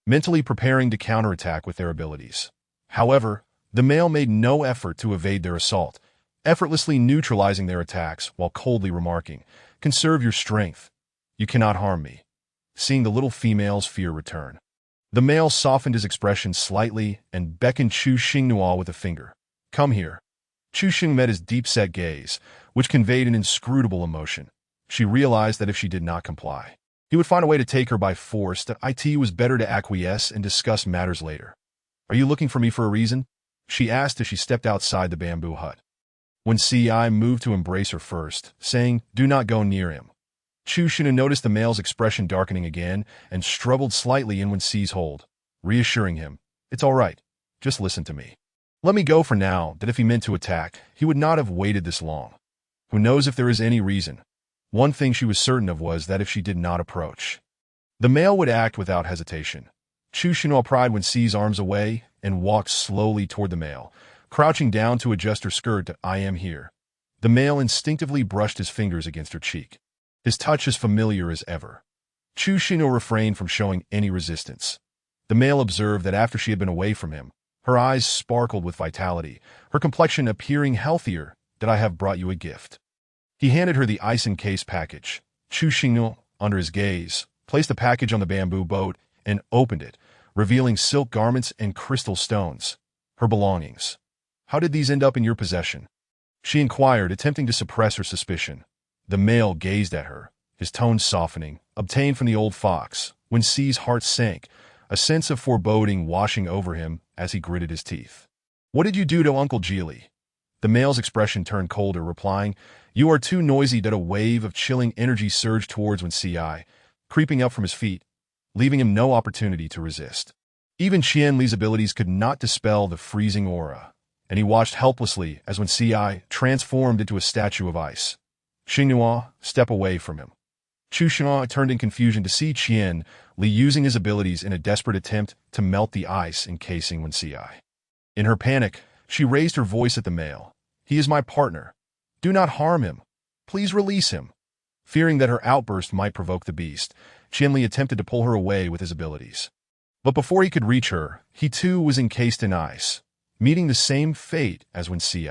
mentally preparing to counterattack with their abilities. However, the male made no effort to evade their assault, effortlessly neutralizing their attacks while coldly remarking, "Conserve your strength. You cannot harm me." Seeing the little female's fear return, the male softened his expression slightly and beckoned Chu Xinghua with a finger. "Come here." Chu Xing met his deep-set gaze, which conveyed an inscrutable emotion. She realized that if she did not comply, he would find a way to take her by force. That it was better to acquiesce and discuss matters later. "Are you looking for me for a reason?" she asked as she stepped outside the bamboo hut. When Ci moved to embrace her first, saying, "Do not go near him." Chu Xing noticed the male's expression darkening again and struggled slightly in Wen Ci's hold, reassuring him, "It's all right. Just listen to me. Let me go for now." That if he meant to attack, he would not have waited this long. Who knows if there is any reason? One thing she was certain of was that if she did not approach, the male would act without hesitation. Chu Xinhua pried Wen Ci's arms away and walked slowly toward the male, crouching down to adjust her skirt. "I am here." The male instinctively brushed his fingers against her cheek, his touch as familiar as ever. Chu Xinhua refrained from showing any resistance. The male observed that after she had been away from him, her eyes sparkled with vitality, her complexion appearing healthier. "That I have brought you a gift." He handed her the ice-encased package. Chu Xinhua, under his gaze, placed the package on the bamboo boat and opened it, revealing silk garments and crystal stones. Her belongings. "How did these end up in your possession?" she inquired, attempting to suppress her suspicion. The male gazed at her, his tone softening. "Obtained from the old fox." Wen Ci's heart sank, a sense of foreboding washing over him as he gritted his teeth. "What did you do to Uncle Geely?" The male's expression turned colder, replying, "You are too noisy." That a wave of chilling energy surged towards Wen Ci, creeping up from his feet, leaving him no opportunity to resist. Even Qianli's abilities could not dispel the freezing aura, and he watched helplessly as Wen Ci transformed into a statue of ice. "Xinghua, step away from him." Chu Xinhua turned in confusion to see Qianli using his abilities in a desperate attempt to melt the ice encasing Wen Ci. In her panic, she raised her voice at the male. "He is my partner. Do not harm him. Please release him." Fearing that her outburst might provoke the beast, Qianli attempted to pull her away with his abilities. But before he could reach her, he too was encased in ice, meeting the same fate as Wen Ci.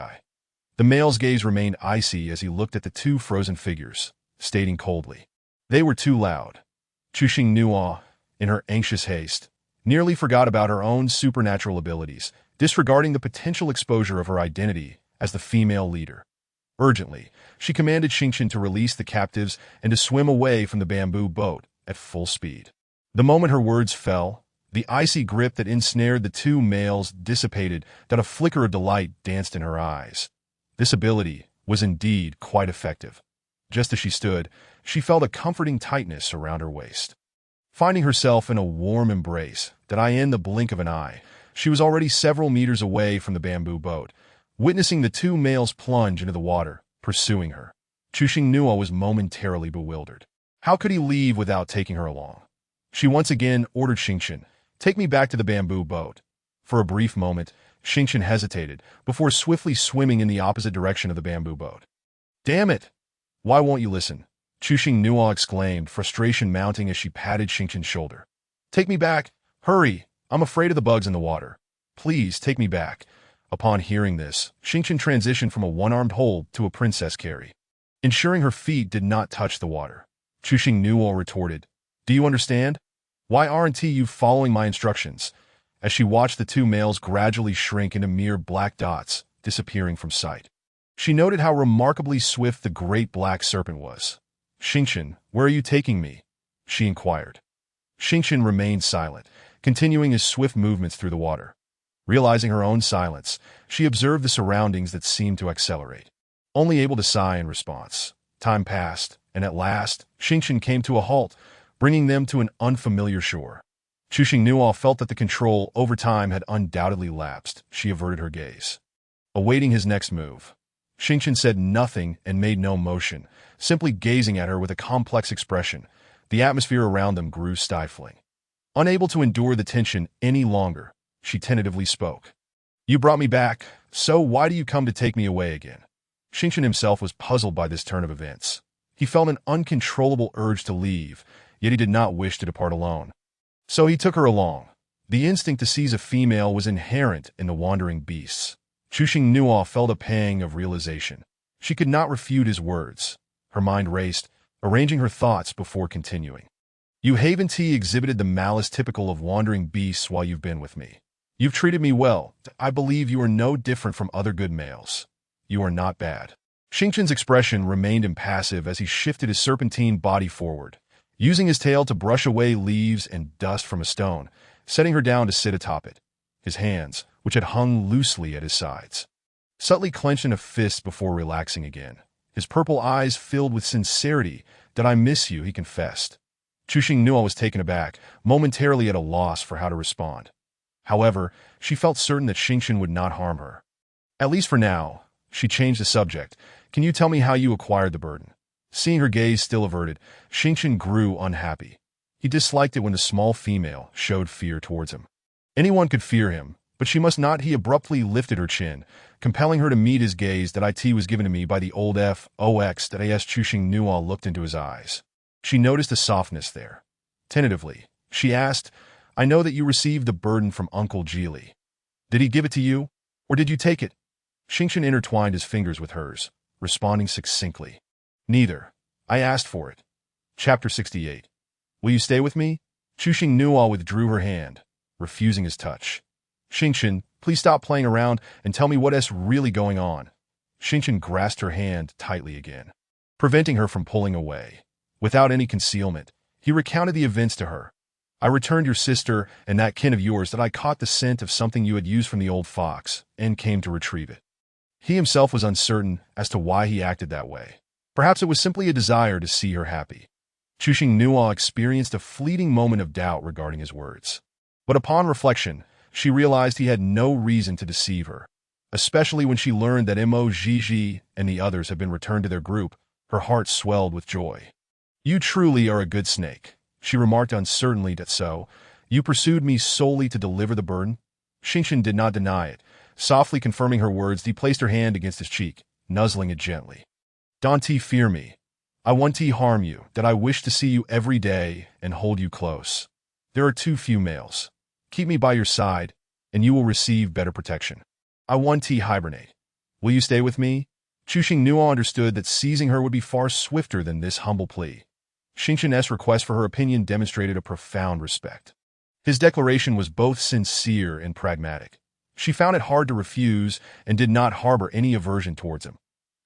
The male's gaze remained icy as he looked at the two frozen figures, stating coldly, "They were too loud." Chu Xinghua, in her anxious haste, nearly forgot about her own supernatural abilities, disregarding the potential exposure of her identity as the female leader. Urgently, she commanded Xingchen to release the captives and to swim away from the bamboo boat at full speed. The moment her words fell, the icy grip that ensnared the two males dissipated. That a flicker of delight danced in her eyes. This ability was indeed quite effective. Just as she stood, she felt a comforting tightness around her waist. Finding herself in a warm embrace, in the blink of an eye, she was already several meters away from the bamboo boat, witnessing the two males plunge into the water, pursuing her. Chu Xinghua was momentarily bewildered. How could he leave without taking her along? She once again ordered Xingchen, "Take me back to the bamboo boat." For a brief moment, Xingchen hesitated, before swiftly swimming in the opposite direction of the bamboo boat. "Damn it!" Why won't you listen? Chuxing Nuo exclaimed, frustration mounting as she patted Xingqin's shoulder. Take me back! Hurry! I'm afraid of the bugs in the water. Please, take me back. Upon hearing this, Xingqin transitioned from a one-armed hold to a princess carry, ensuring her feet did not touch the water. Chuxing Nuo retorted, Do you understand? Why aren't you following my instructions? As she watched the two males gradually shrink into mere black dots, disappearing from sight. She noted how remarkably swift the great black serpent was. Xingqin, where are you taking me? She inquired. Xingqin remained silent, continuing his swift movements through the water. Realizing her own silence, she observed the surroundings that seemed to accelerate. Only able to sigh in response. Time passed, and at last, Xingqin came to a halt, bringing them to an unfamiliar shore. Chuxing Nuo felt that the control over time had undoubtedly lapsed. She averted her gaze, awaiting his next move. Xingqin said nothing and made no motion, simply gazing at her with a complex expression. The atmosphere around them grew stifling. Unable to endure the tension any longer, she tentatively spoke. You brought me back, so why do you come to take me away again? Xingqin himself was puzzled by this turn of events. He felt an uncontrollable urge to leave, yet he did not wish to depart alone. So he took her along. The instinct to seize a female was inherent in the wandering beasts. Chuxing Nuo felt a pang of realization. She could not refute his words. Her mind raced, arranging her thoughts before continuing. You haven't exhibited the malice typical of wandering beasts while you've been with me. You've treated me well. I believe you are no different from other good males. You are not bad. Xingqin's expression remained impassive as he shifted his serpentine body forward, using his tail to brush away leaves and dust from a stone, setting her down to sit atop it. His hands, which had hung loosely at his sides, subtly clenched in a fist before relaxing again. His purple eyes filled with sincerity. Did I miss you? He confessed. Chuxing Nuo was taken aback, momentarily at a loss for how to respond. However, she felt certain that Xingqin would not harm her. At least for now, she changed the subject. Can you tell me how you acquired the burden? Seeing her gaze still averted, Xingqin grew unhappy. He disliked it when the small female showed fear towards him. Anyone could fear him, but she must not. He abruptly lifted her chin, compelling her to meet his gaze. That it was given to me by the old FOX. That as Chuxing Nuo looked into his eyes, she noticed a softness there. Tentatively, she asked, I know that you received the burden from Uncle Geely. Did he give it to you, or did you take it? Xingqin intertwined his fingers with hers, responding succinctly. Neither. I asked for it. Chapter 68. Will you stay with me? Chuxing Nuo withdrew her hand, refusing his touch. Xingqin, please stop playing around and tell me what's really going on. Xingqin grasped her hand tightly again, preventing her from pulling away. Without any concealment, he recounted the events to her. I returned your sister and that kin of yours. That I caught the scent of something you had used from the old fox and came to retrieve it. He himself was uncertain as to why he acted that way. Perhaps it was simply a desire to see her happy. Chuxing Nuo experienced a fleeting moment of doubt regarding his words. But upon reflection, she realized he had no reason to deceive her. Especially when she learned that Mo Gigi and the others had been returned to their group, her heart swelled with joy. You truly are a good snake, she remarked uncertainly. That so, you pursued me solely to deliver the burden? Xingqin did not deny it. Softly confirming her words, he placed her hand against his cheek, nuzzling it gently. Don't fear me. I want to harm you, that I wish to see you every day and hold you close. There are too few males. Keep me by your side, and you will receive better protection. I want to hibernate. Will you stay with me? Chuxing Nuo understood that seizing her would be far swifter than this humble plea. Xingqin's request for her opinion demonstrated a profound respect. His declaration was both sincere and pragmatic. She found it hard to refuse and did not harbor any aversion towards him.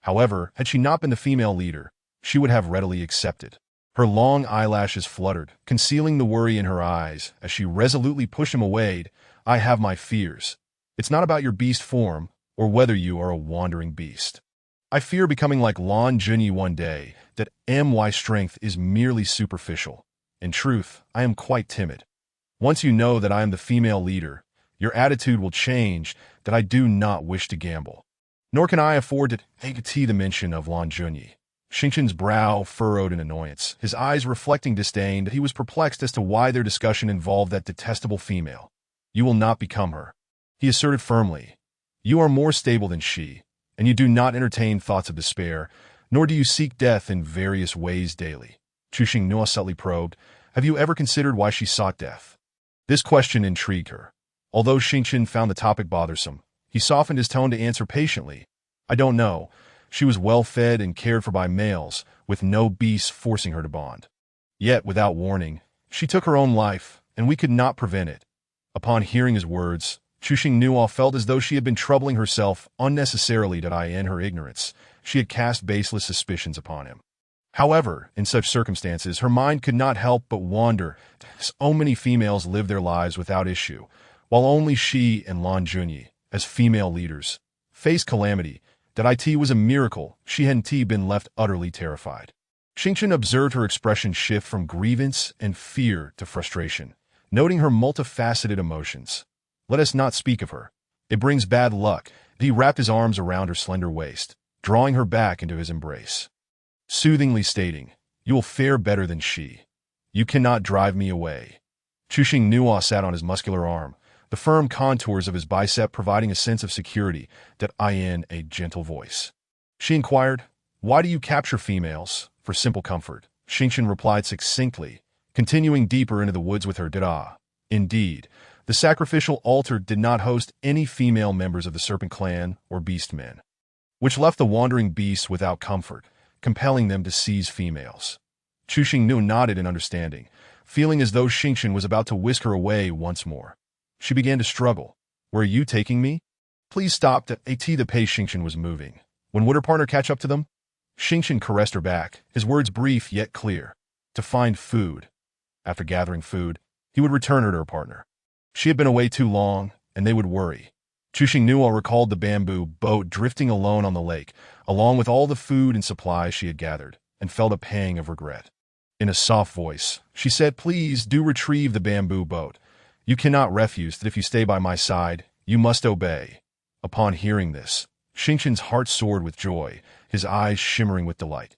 However, had she not been the female leader, she would have readily accepted. Her long eyelashes fluttered, concealing the worry in her eyes as she resolutely pushed him away. I have my fears. It's not about your beast form or whether you are a wandering beast. I fear becoming like Lan Junyi one day, that my strength is merely superficial. In truth, I am quite timid. Once you know that I am the female leader, your attitude will change. That I do not wish to gamble. Nor can I afford to take the mention of Lan Junyi. Xingqin's brow furrowed in annoyance, his eyes reflecting disdain. That he was perplexed as to why their discussion involved that detestable female. You will not become her, he asserted firmly. You are more stable than she, and you do not entertain thoughts of despair. nor do you seek death in various ways daily. Chu Xingnua subtly probed, have you ever considered why she sought death? This question intrigued her. Although Xingqian found the topic bothersome, he softened his tone to answer patiently. I don't know. She was well fed and cared for by males, with no beasts forcing her to bond. Yet, without warning, she took her own life, and we could not prevent it. Upon hearing his words, Chu Xingnua felt as though she had been troubling herself unnecessarily. In her ignorance, she had cast baseless suspicions upon him. However, in such circumstances, her mind could not help but wander. So many females live their lives without issue, while only she and Lan Junyi, as female leaders, faced calamity. That it was a miracle she hadn't been left utterly terrified. Xingqian observed her expression shift from grievance and fear to frustration, noting her multifaceted emotions. Let us not speak of her. It brings bad luck. He wrapped his arms around her slender waist, drawing her back into his embrace, soothingly stating, you will fare better than she. You cannot drive me away. Chu Xingnua sat on his muscular arm, the firm contours of his bicep providing a sense of security. In a gentle voice, she inquired, why do you capture females? For simple comfort, Xingqian replied succinctly, continuing deeper into the woods with her. Indeed, the sacrificial altar did not host any female members of the serpent clan or beast men, which left the wandering beasts without comfort, compelling them to seize females. Chu Xingnu nodded in understanding, feeling as though Xingqian was about to whisk her away once more. She began to struggle. Where are you taking me? Please stop. The pace Xingqian was moving. When would her partner catch up to them? Xingqian caressed her back, his words brief yet clear. To find food. After gathering food, he would return her to her partner. She had been away too long, and they would worry. Chu Xingnua recalled the bamboo boat drifting alone on the lake, along with all the food and supplies she had gathered, and felt a pang of regret. In a soft voice, she said, please do retrieve the bamboo boat. You cannot refuse that if you stay by my side, you must obey. Upon hearing this, Xingqian's heart soared with joy, his eyes shimmering with delight.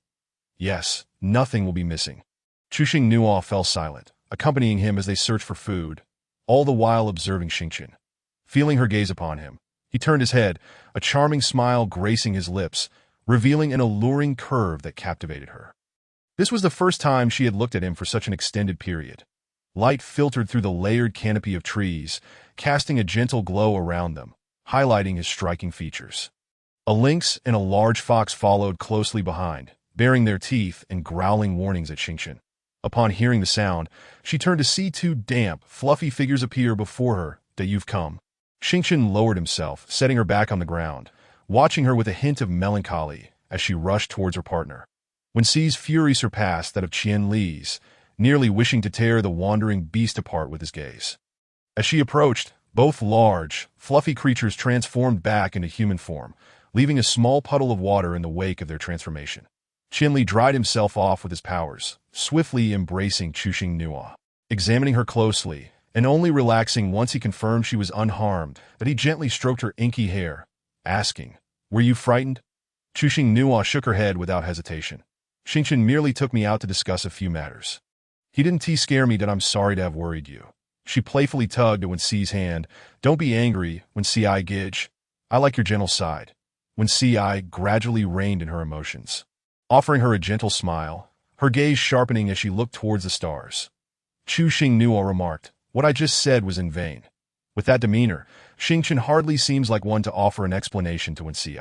Yes, nothing will be missing. Chu Xingnua fell silent, accompanying him as they searched for food, all the while observing Xingqian. Feeling her gaze upon him, he turned his head, a charming smile gracing his lips, revealing an alluring curve that captivated her. This was the first time she had looked at him for such an extended period. Light filtered through the layered canopy of trees, casting a gentle glow around them, highlighting his striking features. A lynx and a large fox followed closely behind, baring their teeth and growling warnings at Xingqian. Upon hearing the sound, she turned to see two damp, fluffy figures appear before her. You've come. Xingqian lowered himself, setting her back on the ground, watching her with a hint of melancholy as she rushed towards her partner. When Xi's fury surpassed that of Qian Li's, nearly wishing to tear the wandering beast apart with his gaze. As she approached, both large, fluffy creatures transformed back into human form, leaving a small puddle of water in the wake of their transformation. Qianli dried himself off with his powers, swiftly embracing Chu Xingnua. Examining her closely, and only relaxing once he confirmed she was unharmed, that he gently stroked her inky hair, asking, were you frightened? Chu Xingnua shook her head without hesitation. Xingqian merely took me out to discuss a few matters. He didn't scare me. I'm sorry to have worried you. She playfully tugged at Wen-Si's hand. Don't be angry, Wen-Si Gidge. I like your gentle side. Wen-Si gradually reined in her emotions, offering her a gentle smile, her gaze sharpening as she looked towards the stars. Chu Xingnua remarked, what I just said was in vain. With that demeanor, Xingqian hardly seems like one to offer an explanation to Wen-Si.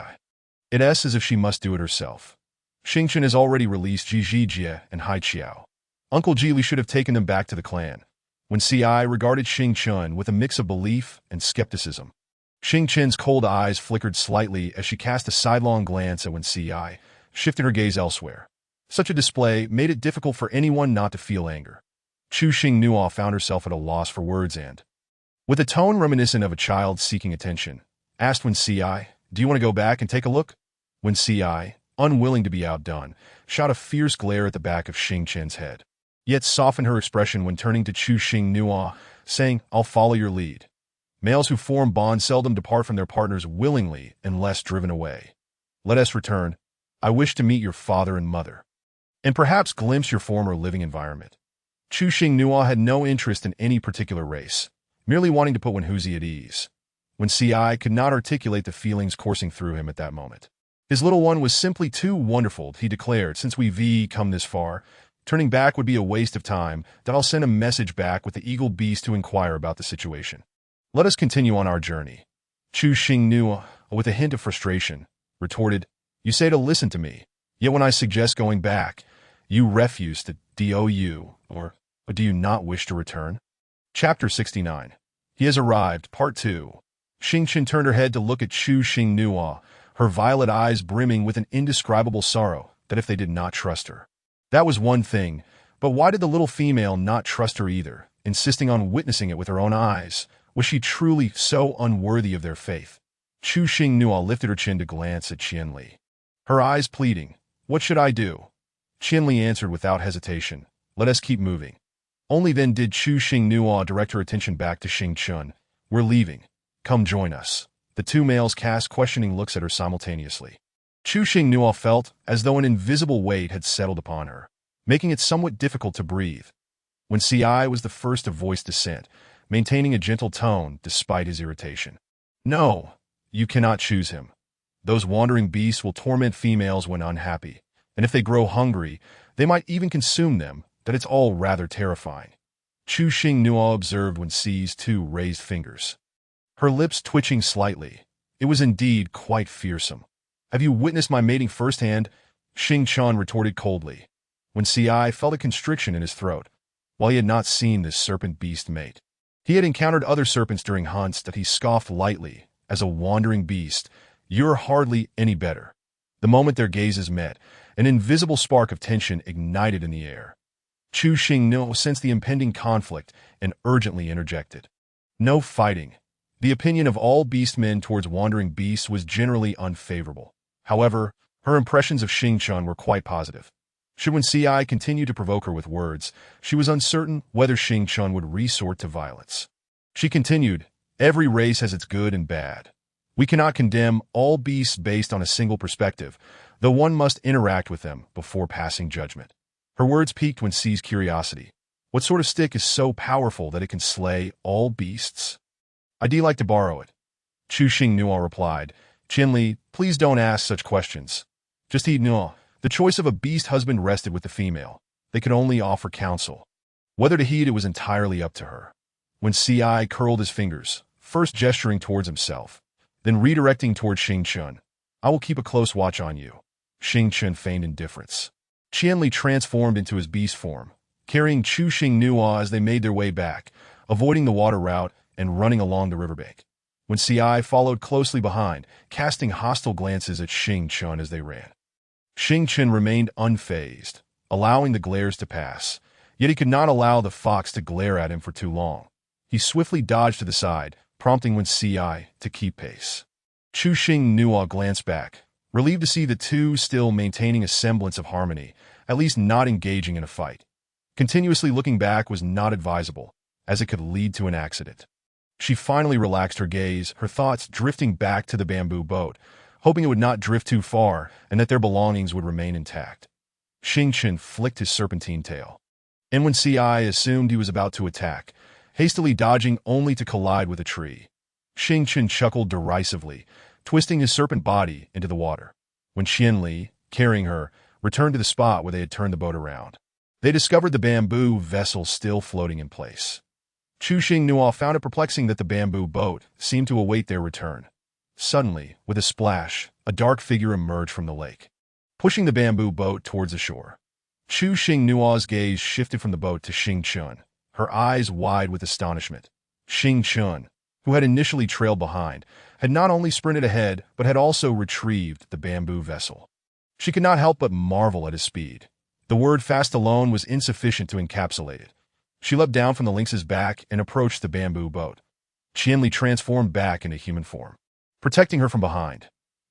It's as if she must do it herself. Xingqian has already released Jie and Hai Qiao. Uncle Jili should have taken them back to the clan. Wen-Si regarded Xingqian with a mix of belief and skepticism. Xingqian's cold eyes flickered slightly as she cast a sidelong glance at Wen-Si, shifting her gaze elsewhere. Such a display made it difficult for anyone not to feel anger. Chu Xingnua found herself at a loss for words and, with a tone reminiscent of a child seeking attention, asked Wen-Si, do you want to go back and take a look? Wen-Si, unwilling to be outdone, shot a fierce glare at the back of Xingqian's head, yet softened her expression when turning to Chu Xingnua, saying, I'll follow your lead. Males who form bonds seldom depart from their partners willingly unless driven away. Let us return. I wish to meet your father and mother, and perhaps glimpse your former living environment. Chu Xingnua had no interest in any particular race, merely wanting to put Wen-Si at ease. Wen-Si could not articulate the feelings coursing through him at that moment. His little one was simply too wonderful, he declared, since we've come this far. Turning back would be a waste of time, that I'll send a message back with the eagle beast to inquire about the situation. Let us continue on our journey. Chu Xingnu, with a hint of frustration, retorted, You say to listen to me, yet when I suggest going back, you refuse to do, or do you not wish to return? Chapter 69. He has arrived, Part 2. Xingchen turned her head to look at Chu Xingnu, her violet eyes brimming with an indescribable sorrow that if they did not trust her. That was one thing, but why did the little female not trust her either, insisting on witnessing it with her own eyes? Was she truly so unworthy of their faith? Chu Xingnu lifted her chin to glance at Qianli, her eyes pleading, What should I do? Qianli answered without hesitation, Let us keep moving. Only then did Chu Xingnu direct her attention back to Xingchen. We're leaving. Come join us. The two males cast questioning looks at her simultaneously. Chu Xingnu felt as though an invisible weight had settled upon her, making it somewhat difficult to breathe. When Ci was the first to voice dissent, maintaining a gentle tone despite his irritation. No, you cannot choose him. Those wandering beasts will torment females when unhappy, and if they grow hungry, they might even consume them. That it's all rather terrifying. Chu Xingnu observed when Ci's two raised fingers, her lips twitching slightly. It was indeed quite fearsome. Have you witnessed my mating firsthand? Xingchen retorted coldly, when Ci felt a constriction in his throat. While he had not seen this serpent beast mate, he had encountered other serpents during hunts that he scoffed lightly. As a wandering beast, you're hardly any better. The moment their gazes met, an invisible spark of tension ignited in the air. Chu Xingnu sensed the impending conflict and urgently interjected. No fighting. The opinion of all beastmen towards wandering beasts was generally unfavorable. However, her impressions of Xingchen were quite positive. Should when Ci continue to provoke her with words, she was uncertain whether Xingchen would resort to violence. She continued, Every race has its good and bad. We cannot condemn all beasts based on a single perspective, though one must interact with them before passing judgment. Her words piqued when Ci's curiosity. What sort of stick is so powerful that it can slay all beasts? I'd like to borrow it. Chu Xingnu replied, Qianli, please don't ask such questions. Just heed no. The choice of a beast husband rested with the female. They could only offer counsel. Whether to heed it was entirely up to her. When Ci curled his fingers, first gesturing towards himself, then redirecting towards Xingchen, I will keep a close watch on you. Xingchen feigned indifference. Qianli transformed into his beast form, carrying Chu Xingnu as they made their way back, avoiding the water route and running along the riverbank. When Ci followed closely behind, casting hostile glances at Xingchen as they ran. Xingchen remained unfazed, allowing the glares to pass, yet he could not allow the fox to glare at him for too long. He swiftly dodged to the side, prompting when Ci to keep pace. Chu Xingnu glanced back, relieved to see the two still maintaining a semblance of harmony, at least not engaging in a fight. Continuously looking back was not advisable, as it could lead to an accident. She finally relaxed her gaze, her thoughts drifting back to the bamboo boat, hoping it would not drift too far and that their belongings would remain intact. Xingchen flicked his serpentine tail. And when Ci assumed he was about to attack, hastily dodging only to collide with a tree, Xingchen chuckled derisively, twisting his serpent body into the water. When Qianli, carrying her, returned to the spot where they had turned the boat around, they discovered the bamboo vessel still floating in place. Chu Xingnu found it perplexing that the bamboo boat seemed to await their return. Suddenly, with a splash, a dark figure emerged from the lake, pushing the bamboo boat towards the shore. Chu Xingnu's gaze shifted from the boat to Xingchen, her eyes wide with astonishment. Xingchen, who had initially trailed behind, had not only sprinted ahead, but had also retrieved the bamboo vessel. She could not help but marvel at his speed. The word fast alone was insufficient to encapsulate it. She leapt down from the lynx's back and approached the bamboo boat. Qianli transformed back into human form, protecting her from behind.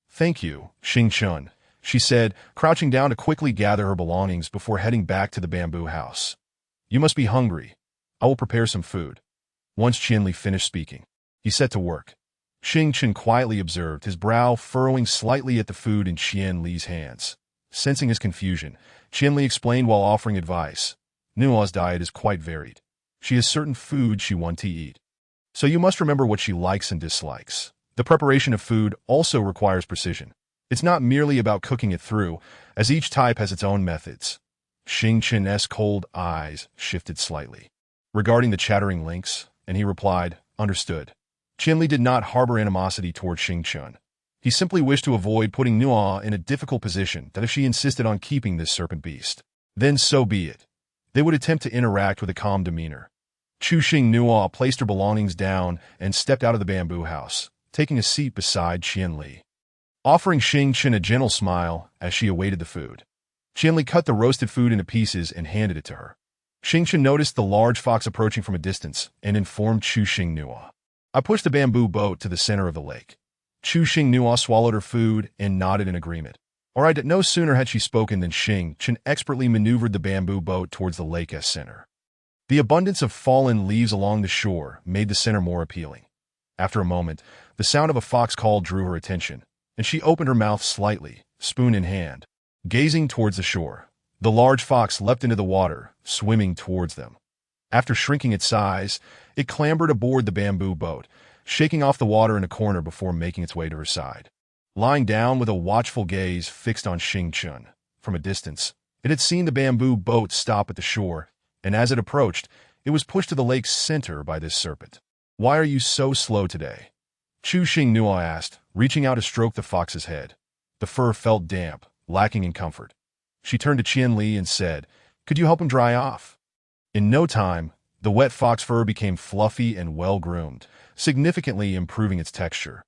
Thank you, Xingchen, she said, crouching down to quickly gather her belongings before heading back to the bamboo house. You must be hungry. I will prepare some food. Once Qianli finished speaking, he set to work. Xingchen quietly observed, his brow furrowing slightly at the food in Qianli's hands. Sensing his confusion, Qianli explained while offering advice. Nua's diet is quite varied. She has certain foods she wants to eat. So you must remember what she likes and dislikes. The preparation of food also requires precision. It's not merely about cooking it through, as each type has its own methods. Xing Chen's cold eyes shifted slightly, regarding the chattering lynx, and he replied, "Understood." Qianli did not harbor animosity toward Xing Chen. He simply wished to avoid putting Nua in a difficult position that if she insisted on keeping this serpent beast, then so be it. They would attempt to interact with a calm demeanor. Xing Nua placed her belongings down and stepped out of the bamboo house, taking a seat beside Qianli, offering Xing Chen a gentle smile as she awaited the food. Qianli cut the roasted food into pieces and handed it to her. Xing Chen noticed the large fox approaching from a distance and informed Xing Nua. I pushed the bamboo boat to the center of the lake. Xing Nua swallowed her food and nodded in agreement. All right, no sooner had she spoken than Xing Chen expertly maneuvered the bamboo boat towards the lake's center. The abundance of fallen leaves along the shore made the center more appealing. After a moment, the sound of a fox call drew her attention, and she opened her mouth slightly, spoon in hand, gazing towards the shore. The large fox leapt into the water, swimming towards them. After shrinking its size, it clambered aboard the bamboo boat, shaking off the water in a corner before making its way to her side. Lying down with a watchful gaze fixed on Xing Chen, from a distance, it had seen the bamboo boat stop at the shore, and as it approached, it was pushed to the lake's center by this serpent. "Why are you so slow today?" Xing Nua asked, reaching out to stroke the fox's head. The fur felt damp, lacking in comfort. She turned to Qianli and said, "Could you help him dry off?" In no time, the wet fox fur became fluffy and well-groomed, significantly improving its texture.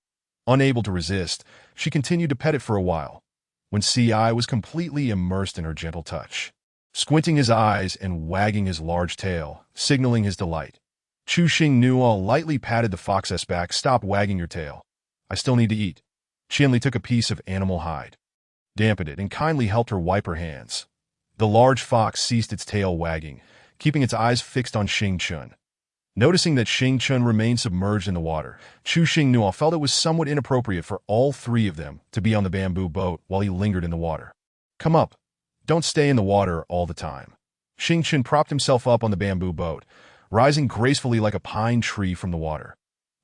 Unable to resist, she continued to pet it for a while, when Ci was completely immersed in her gentle touch, squinting his eyes and wagging his large tail, signaling his delight. Xing Nua lightly patted the fox's back. "Stop wagging your tail. I still need to eat." Qianli took a piece of animal hide, dampened it, and kindly helped her wipe her hands. The large fox ceased its tail wagging, keeping its eyes fixed on Xing Chen. Noticing that Xing Chen remained submerged in the water, Xing Nua felt it was somewhat inappropriate for all three of them to be on the bamboo boat while he lingered in the water. "Come up. Don't stay in the water all the time." Xing Chen propped himself up on the bamboo boat, rising gracefully like a pine tree from the water,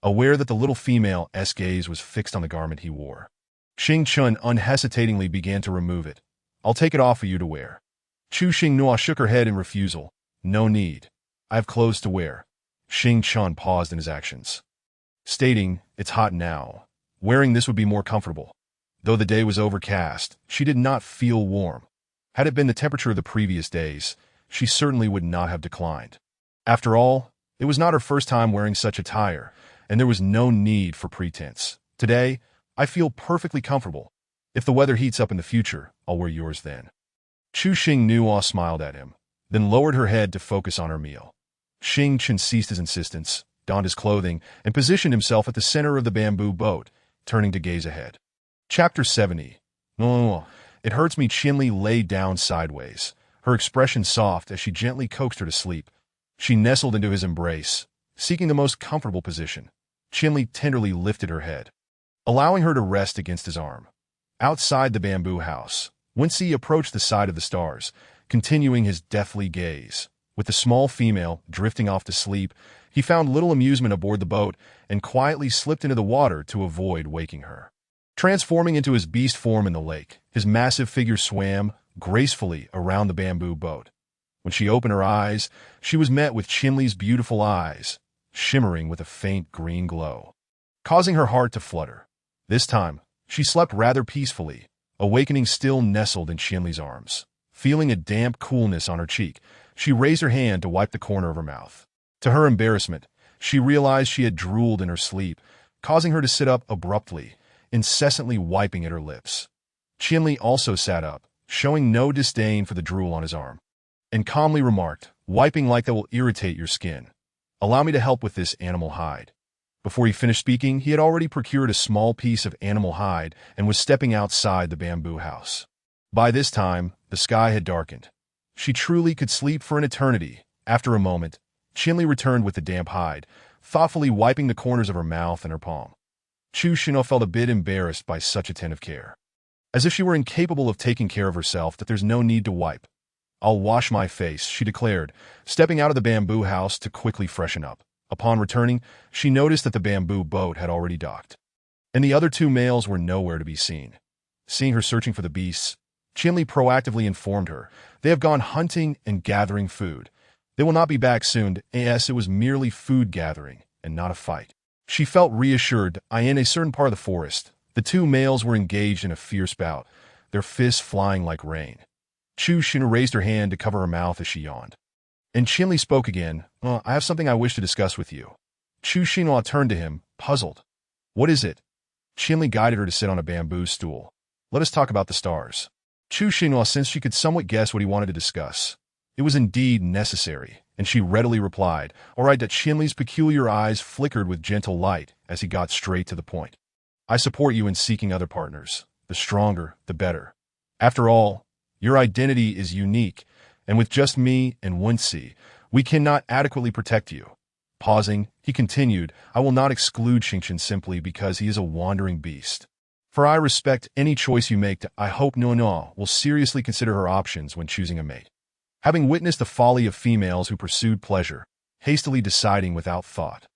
aware that the little female's gaze was fixed on the garment he wore. Xing Chen unhesitatingly began to remove it. "I'll take it off for you to wear." Xing Nua shook her head in refusal. "No need. I have clothes to wear." Xing Chen paused in his actions, stating, "It's hot now. Wearing this would be more comfortable." Though the day was overcast, she did not feel warm. Had it been the temperature of the previous days, she certainly would not have declined. After all, it was not her first time wearing such attire, and there was no need for pretense. "Today, I feel perfectly comfortable. If the weather heats up in the future, I'll wear yours then." Xing Nua smiled at him, then lowered her head to focus on her meal. Xing Chen ceased his insistence, donned his clothing, and positioned himself at the center of the bamboo boat, turning to gaze ahead. Chapter 70. "No, it hurts me." Qianli lay down sideways, her expression soft as she gently coaxed her to sleep. She nestled into his embrace, seeking the most comfortable position. Qianli tenderly lifted her head, allowing her to rest against his arm. Outside the bamboo house, Wincy approached the side of the stars, continuing his deathly gaze. With the small female drifting off to sleep, he found little amusement aboard the boat and quietly slipped into the water to avoid waking her. Transforming into his beast form in the lake, his massive figure swam gracefully around the bamboo boat. When she opened her eyes, she was met with Qianli's beautiful eyes, shimmering with a faint green glow, causing her heart to flutter. This time, she slept rather peacefully, awakening still nestled in Qianli's arms. Feeling a damp coolness on her cheek, she raised her hand to wipe the corner of her mouth. To her embarrassment, she realized she had drooled in her sleep, causing her to sit up abruptly, incessantly wiping at her lips. Qianli also sat up, showing no disdain for the drool on his arm, and calmly remarked, "Wiping like that will irritate your skin. Allow me to help with this animal hide." Before he finished speaking, he had already procured a small piece of animal hide and was stepping outside the bamboo house. By this time, the sky had darkened. She truly could sleep for an eternity. After a moment, Qianli returned with the damp hide, thoughtfully wiping the corners of her mouth and her palm. Xing felt a bit embarrassed by such attentive care, as if she were incapable of taking care of herself. "That there's no need to wipe. I'll wash my face," she declared, stepping out of the bamboo house to quickly freshen up. Upon returning, she noticed that the bamboo boat had already docked, and the other two males were nowhere to be seen. Seeing her searching for the beasts, Qinli proactively informed her, "They have gone hunting and gathering food. They will not be back soon, as it was merely food gathering and not a fight." She felt reassured. In a certain part of the forest, the two males were engaged in a fierce bout, their fists flying like rain. Chu Xinhua raised her hand to cover her mouth as she yawned. And Qinli spoke again. "I have something I wish to discuss with you." Chu Xinhua turned to him, puzzled. "What is it?" Qinli guided her to sit on a bamboo stool. "Let us talk about the stars." Chu Xinhua, since she could somewhat guess what he wanted to discuss, it was indeed necessary, and she readily replied, "All right." That Qinli's peculiar eyes flickered with gentle light as he got straight to the point. "I support you in seeking other partners. The stronger, the better. After all, your identity is unique, and with just me and Wensi, we cannot adequately protect you." Pausing, he continued, "I will not exclude Xingqian simply because he is a wandering beast. For I respect any choice you make. I hope Nuo will seriously consider her options when choosing a mate." Having witnessed the folly of females who pursued pleasure, hastily deciding without thought,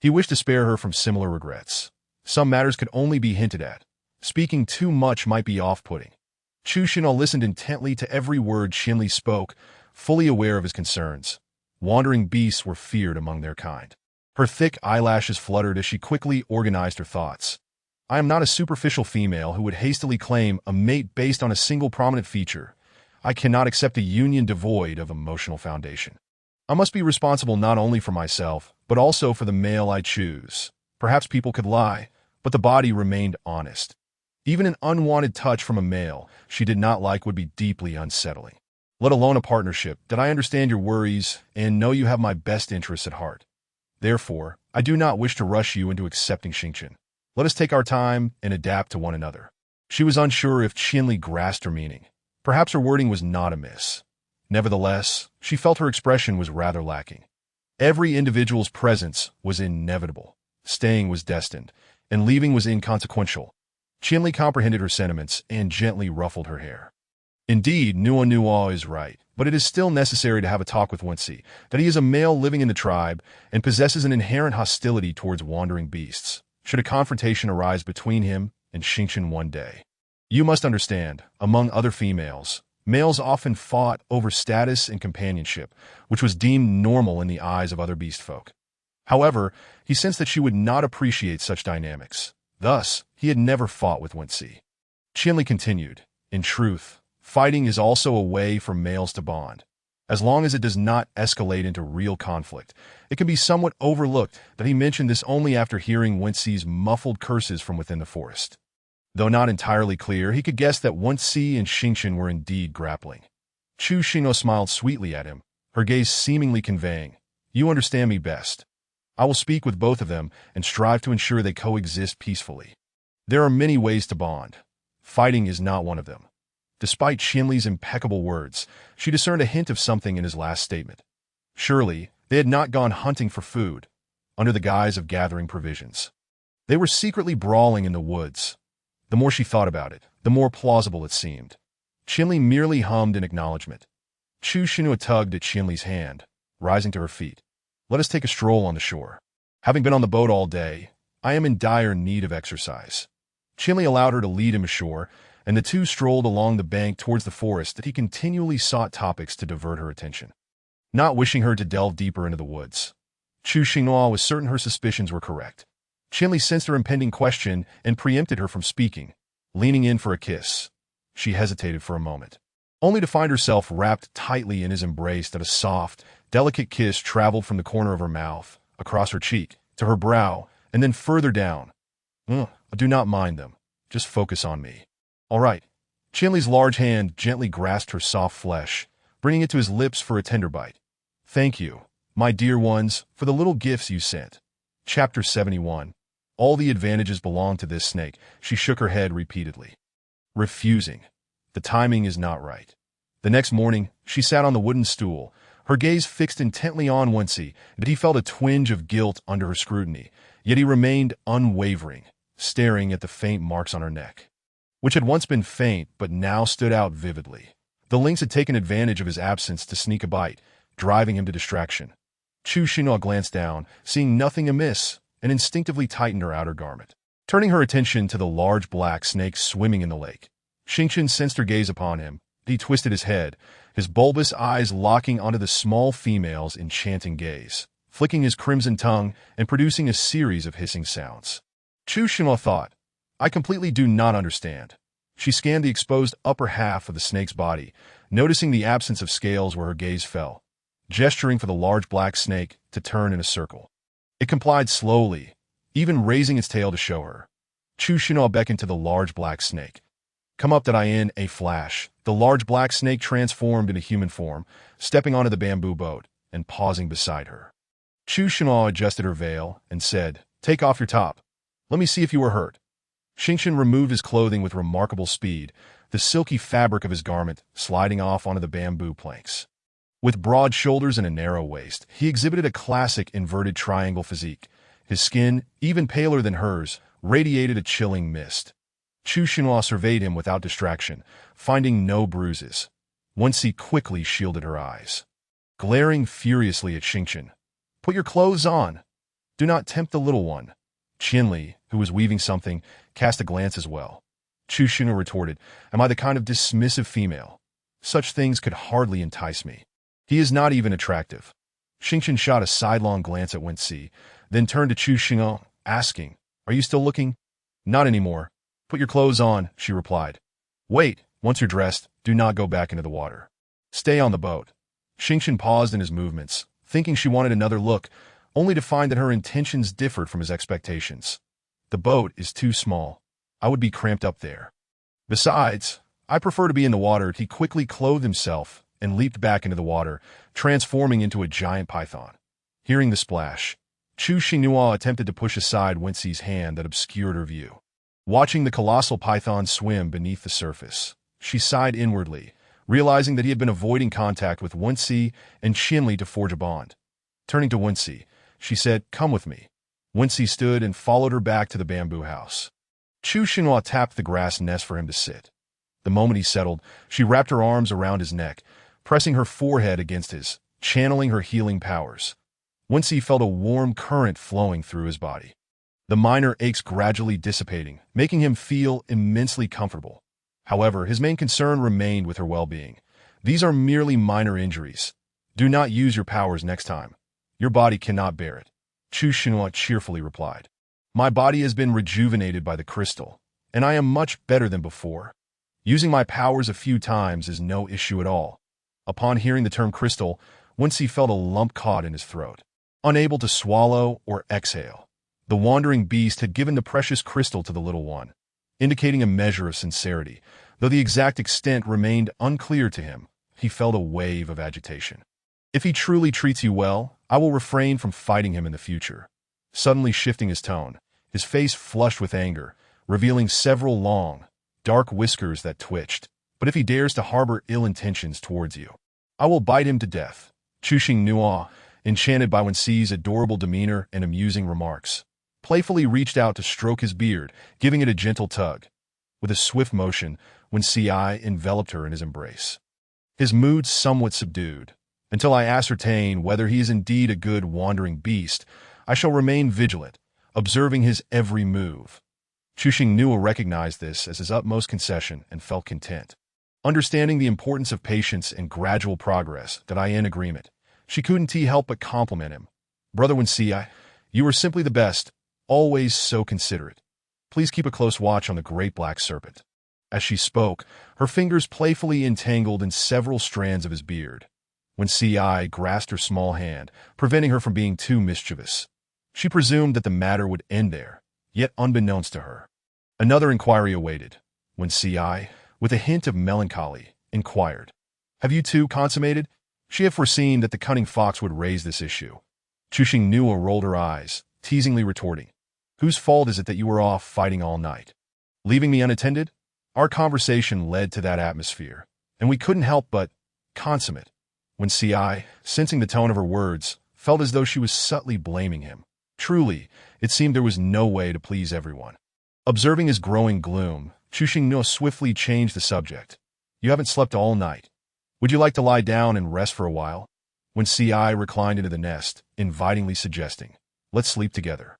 he wished to spare her from similar regrets. Some matters could only be hinted at. Speaking too much might be off-putting. Chu Xinhua listened intently to every word Qinli spoke, fully aware of his concerns. Wandering beasts were feared among their kind. Her thick eyelashes fluttered as she quickly organized her thoughts. "I am not a superficial female who would hastily claim a mate based on a single prominent feature. I cannot accept a union devoid of emotional foundation. I must be responsible not only for myself, but also for the male I choose. Perhaps people could lie, but the body remained honest. Even an unwanted touch from a male she did not like would be deeply unsettling. Let alone a partnership. That I understand your worries and know you have my best interests at heart. Therefore, I do not wish to rush you into accepting Xingqian. Let us take our time and adapt to one another." She was unsure if Qinli grasped her meaning. Perhaps her wording was not amiss. Nevertheless, she felt her expression was rather lacking. Every individual's presence was inevitable. Staying was destined, and leaving was inconsequential. Qinli comprehended her sentiments and gently ruffled her hair. "Indeed, Nuo is right, but it is still necessary to have a talk with Wensi, that he is a male living in the tribe and possesses an inherent hostility towards wandering beasts, should a confrontation arise between him and Xingqian one day. You must understand, among other females, males often fought over status and companionship, which was deemed normal in the eyes of other beast folk. However, he sensed that she would not appreciate such dynamics. Thus, he had never fought with Wensi." Qinli continued, "In truth, fighting is also a way for males to bond. As long as it does not escalate into real conflict, it can be somewhat overlooked that he mentioned this only after hearing Wensi's muffled curses from within the forest. Though not entirely clear, he could guess that Wensi and Xingqian were indeed grappling. Chu Xinhua smiled sweetly at him, her gaze seemingly conveying, "You understand me best. I will speak with both of them and strive to ensure they coexist peacefully. There are many ways to bond. Fighting is not one of them." Despite Qinli's impeccable words, she discerned a hint of something in his last statement. Surely, they had not gone hunting for food, under the guise of gathering provisions. They were secretly brawling in the woods. The more she thought about it, the more plausible it seemed. Qinli merely hummed in acknowledgement. Chu Xinhua tugged at Qinli's hand, rising to her feet. "Let us take a stroll on the shore. Having been on the boat all day, I am in dire need of exercise." Qinli allowed her to lead him ashore, and the two strolled along the bank towards the forest that he continually sought topics to divert her attention. Not wishing her to delve deeper into the woods, Chu Xinhua was certain her suspicions were correct. Qinli sensed her impending question and preempted her from speaking, leaning in for a kiss. She hesitated for a moment, only to find herself wrapped tightly in his embrace. That a soft, delicate kiss traveled from the corner of her mouth, across her cheek, to her brow, and then further down. Do not mind them. Just focus on me." "All right." Qinli's large hand gently grasped her soft flesh, bringing it to his lips for a tender bite. "Thank you, my dear ones, for the little gifts you sent." Chapter 71. All the advantages belong to this snake. She shook her head repeatedly, refusing. The timing is not right. The next morning, she sat on the wooden stool, her gaze fixed intently on Wensi, but he felt a twinge of guilt under her scrutiny, yet he remained unwavering, staring at the faint marks on her neck, which had once been faint but now stood out vividly. The lynx had taken advantage of his absence to sneak a bite, driving him to distraction. Chu Xinhua glanced down, seeing nothing amiss, and instinctively tightened her outer garment, turning her attention to the large black snake swimming in the lake. Xingqian sensed her gaze upon him. He twisted his head, his bulbous eyes locking onto the small female's enchanting gaze, flicking his crimson tongue and producing a series of hissing sounds. Chu Xinhua thought, I completely do not understand. She scanned the exposed upper half of the snake's body, noticing the absence of scales where her gaze fell, gesturing for the large black snake to turn in a circle. It complied slowly, even raising its tail to show her. Chu Xinhua beckoned to the large black snake. Come up. In a flash, the large black snake transformed into human form, stepping onto the bamboo boat and pausing beside her. Chu Xinhua adjusted her veil and said, Take off your top. Let me see if you were hurt. Xingqian removed his clothing with remarkable speed, the silky fabric of his garment sliding off onto the bamboo planks. With broad shoulders and a narrow waist, he exhibited a classic inverted triangle physique. His skin, even paler than hers, radiated a chilling mist. Chu Xinhua surveyed him without distraction, finding no bruises. Wenxi quickly shielded her eyes. Glaring furiously at Xingqian, Put your clothes on. Do not tempt the little one. Qinli, who was weaving something, cast a glance as well. Chu Xinhua retorted, Am I the kind of dismissive female? Such things could hardly entice me. He is not even attractive. Xingqian shot a sidelong glance at Wenxi, then turned to Chu Xinhua, asking, Are you still looking? Not anymore. Put your clothes on, she replied. Wait, once you're dressed, do not go back into the water. Stay on the boat. Xingqian paused in his movements, thinking she wanted another look, only to find that her intentions differed from his expectations. The boat is too small. I would be cramped up there. Besides, I prefer to be in the water. He quickly clothed himself and leaped back into the water, transforming into a giant python. Hearing the splash, Chu Xinhua attempted to push aside Wenxi's hand that obscured her view. Watching the colossal python swim beneath the surface, she sighed inwardly, realizing that he had been avoiding contact with Wenxi and Qinli to forge a bond. Turning to Wenxi, she said, Come with me. Wenxi stood and followed her back to the bamboo house. Chu Xinhua tapped the grass nest for him to sit. The moment he settled, she wrapped her arms around his neck, pressing her forehead against his, channeling her healing powers. Wenxi felt a warm current flowing through his body. The minor aches gradually dissipating, making him feel immensely comfortable. However, his main concern remained with her well-being. These are merely minor injuries. Do not use your powers next time. Your body cannot bear it. Chu Xinhua cheerfully replied. My body has been rejuvenated by the crystal, and I am much better than before. Using my powers a few times is no issue at all. Upon hearing the term crystal, Wenxi felt a lump caught in his throat. Unable to swallow or exhale, the wandering beast had given the precious crystal to the little one, indicating a measure of sincerity. Though the exact extent remained unclear to him, he felt a wave of agitation. If he truly treats you well, I will refrain from fighting him in the future. Suddenly shifting his tone, his face flushed with anger, revealing several long, dark whiskers that twitched. But if he dares to harbor ill intentions towards you, I will bite him to death. Chu Xinhua, enchanted by Wenxi's adorable demeanor and amusing remarks, playfully reached out to stroke his beard, giving it a gentle tug. With a swift motion, Wenxi enveloped her in his embrace. His mood somewhat subdued. Until I ascertain whether he is indeed a good wandering beast, I shall remain vigilant, observing his every move. Chu Xinhua recognized this as his utmost concession and felt content. Understanding the importance of patience and gradual progress, that I in agreement. She couldn't help but compliment him. Brother Wenxi, you are simply the best, always so considerate. Please keep a close watch on the great black serpent. As she spoke, her fingers playfully entangled in several strands of his beard. Wenxi grasped her small hand, preventing her from being too mischievous. She presumed that the matter would end there, yet unbeknownst to her, another inquiry awaited. Wenxi, with a hint of melancholy, inquired, Have you two consummated? She had foreseen that the cunning fox would raise this issue. Chu Xinhua rolled her eyes, teasingly retorting, Whose fault is it that you were off fighting all night? Leaving me unattended? Our conversation led to that atmosphere, and we couldn't help but consummate. Wenxi, sensing the tone of her words, felt as though she was subtly blaming him. Truly, it seemed there was no way to please everyone. Observing his growing gloom, Chu Xinhua swiftly changed the subject. You haven't slept all night. Would you like to lie down and rest for a while? Wenxi reclined into the nest, invitingly suggesting, Let's sleep together.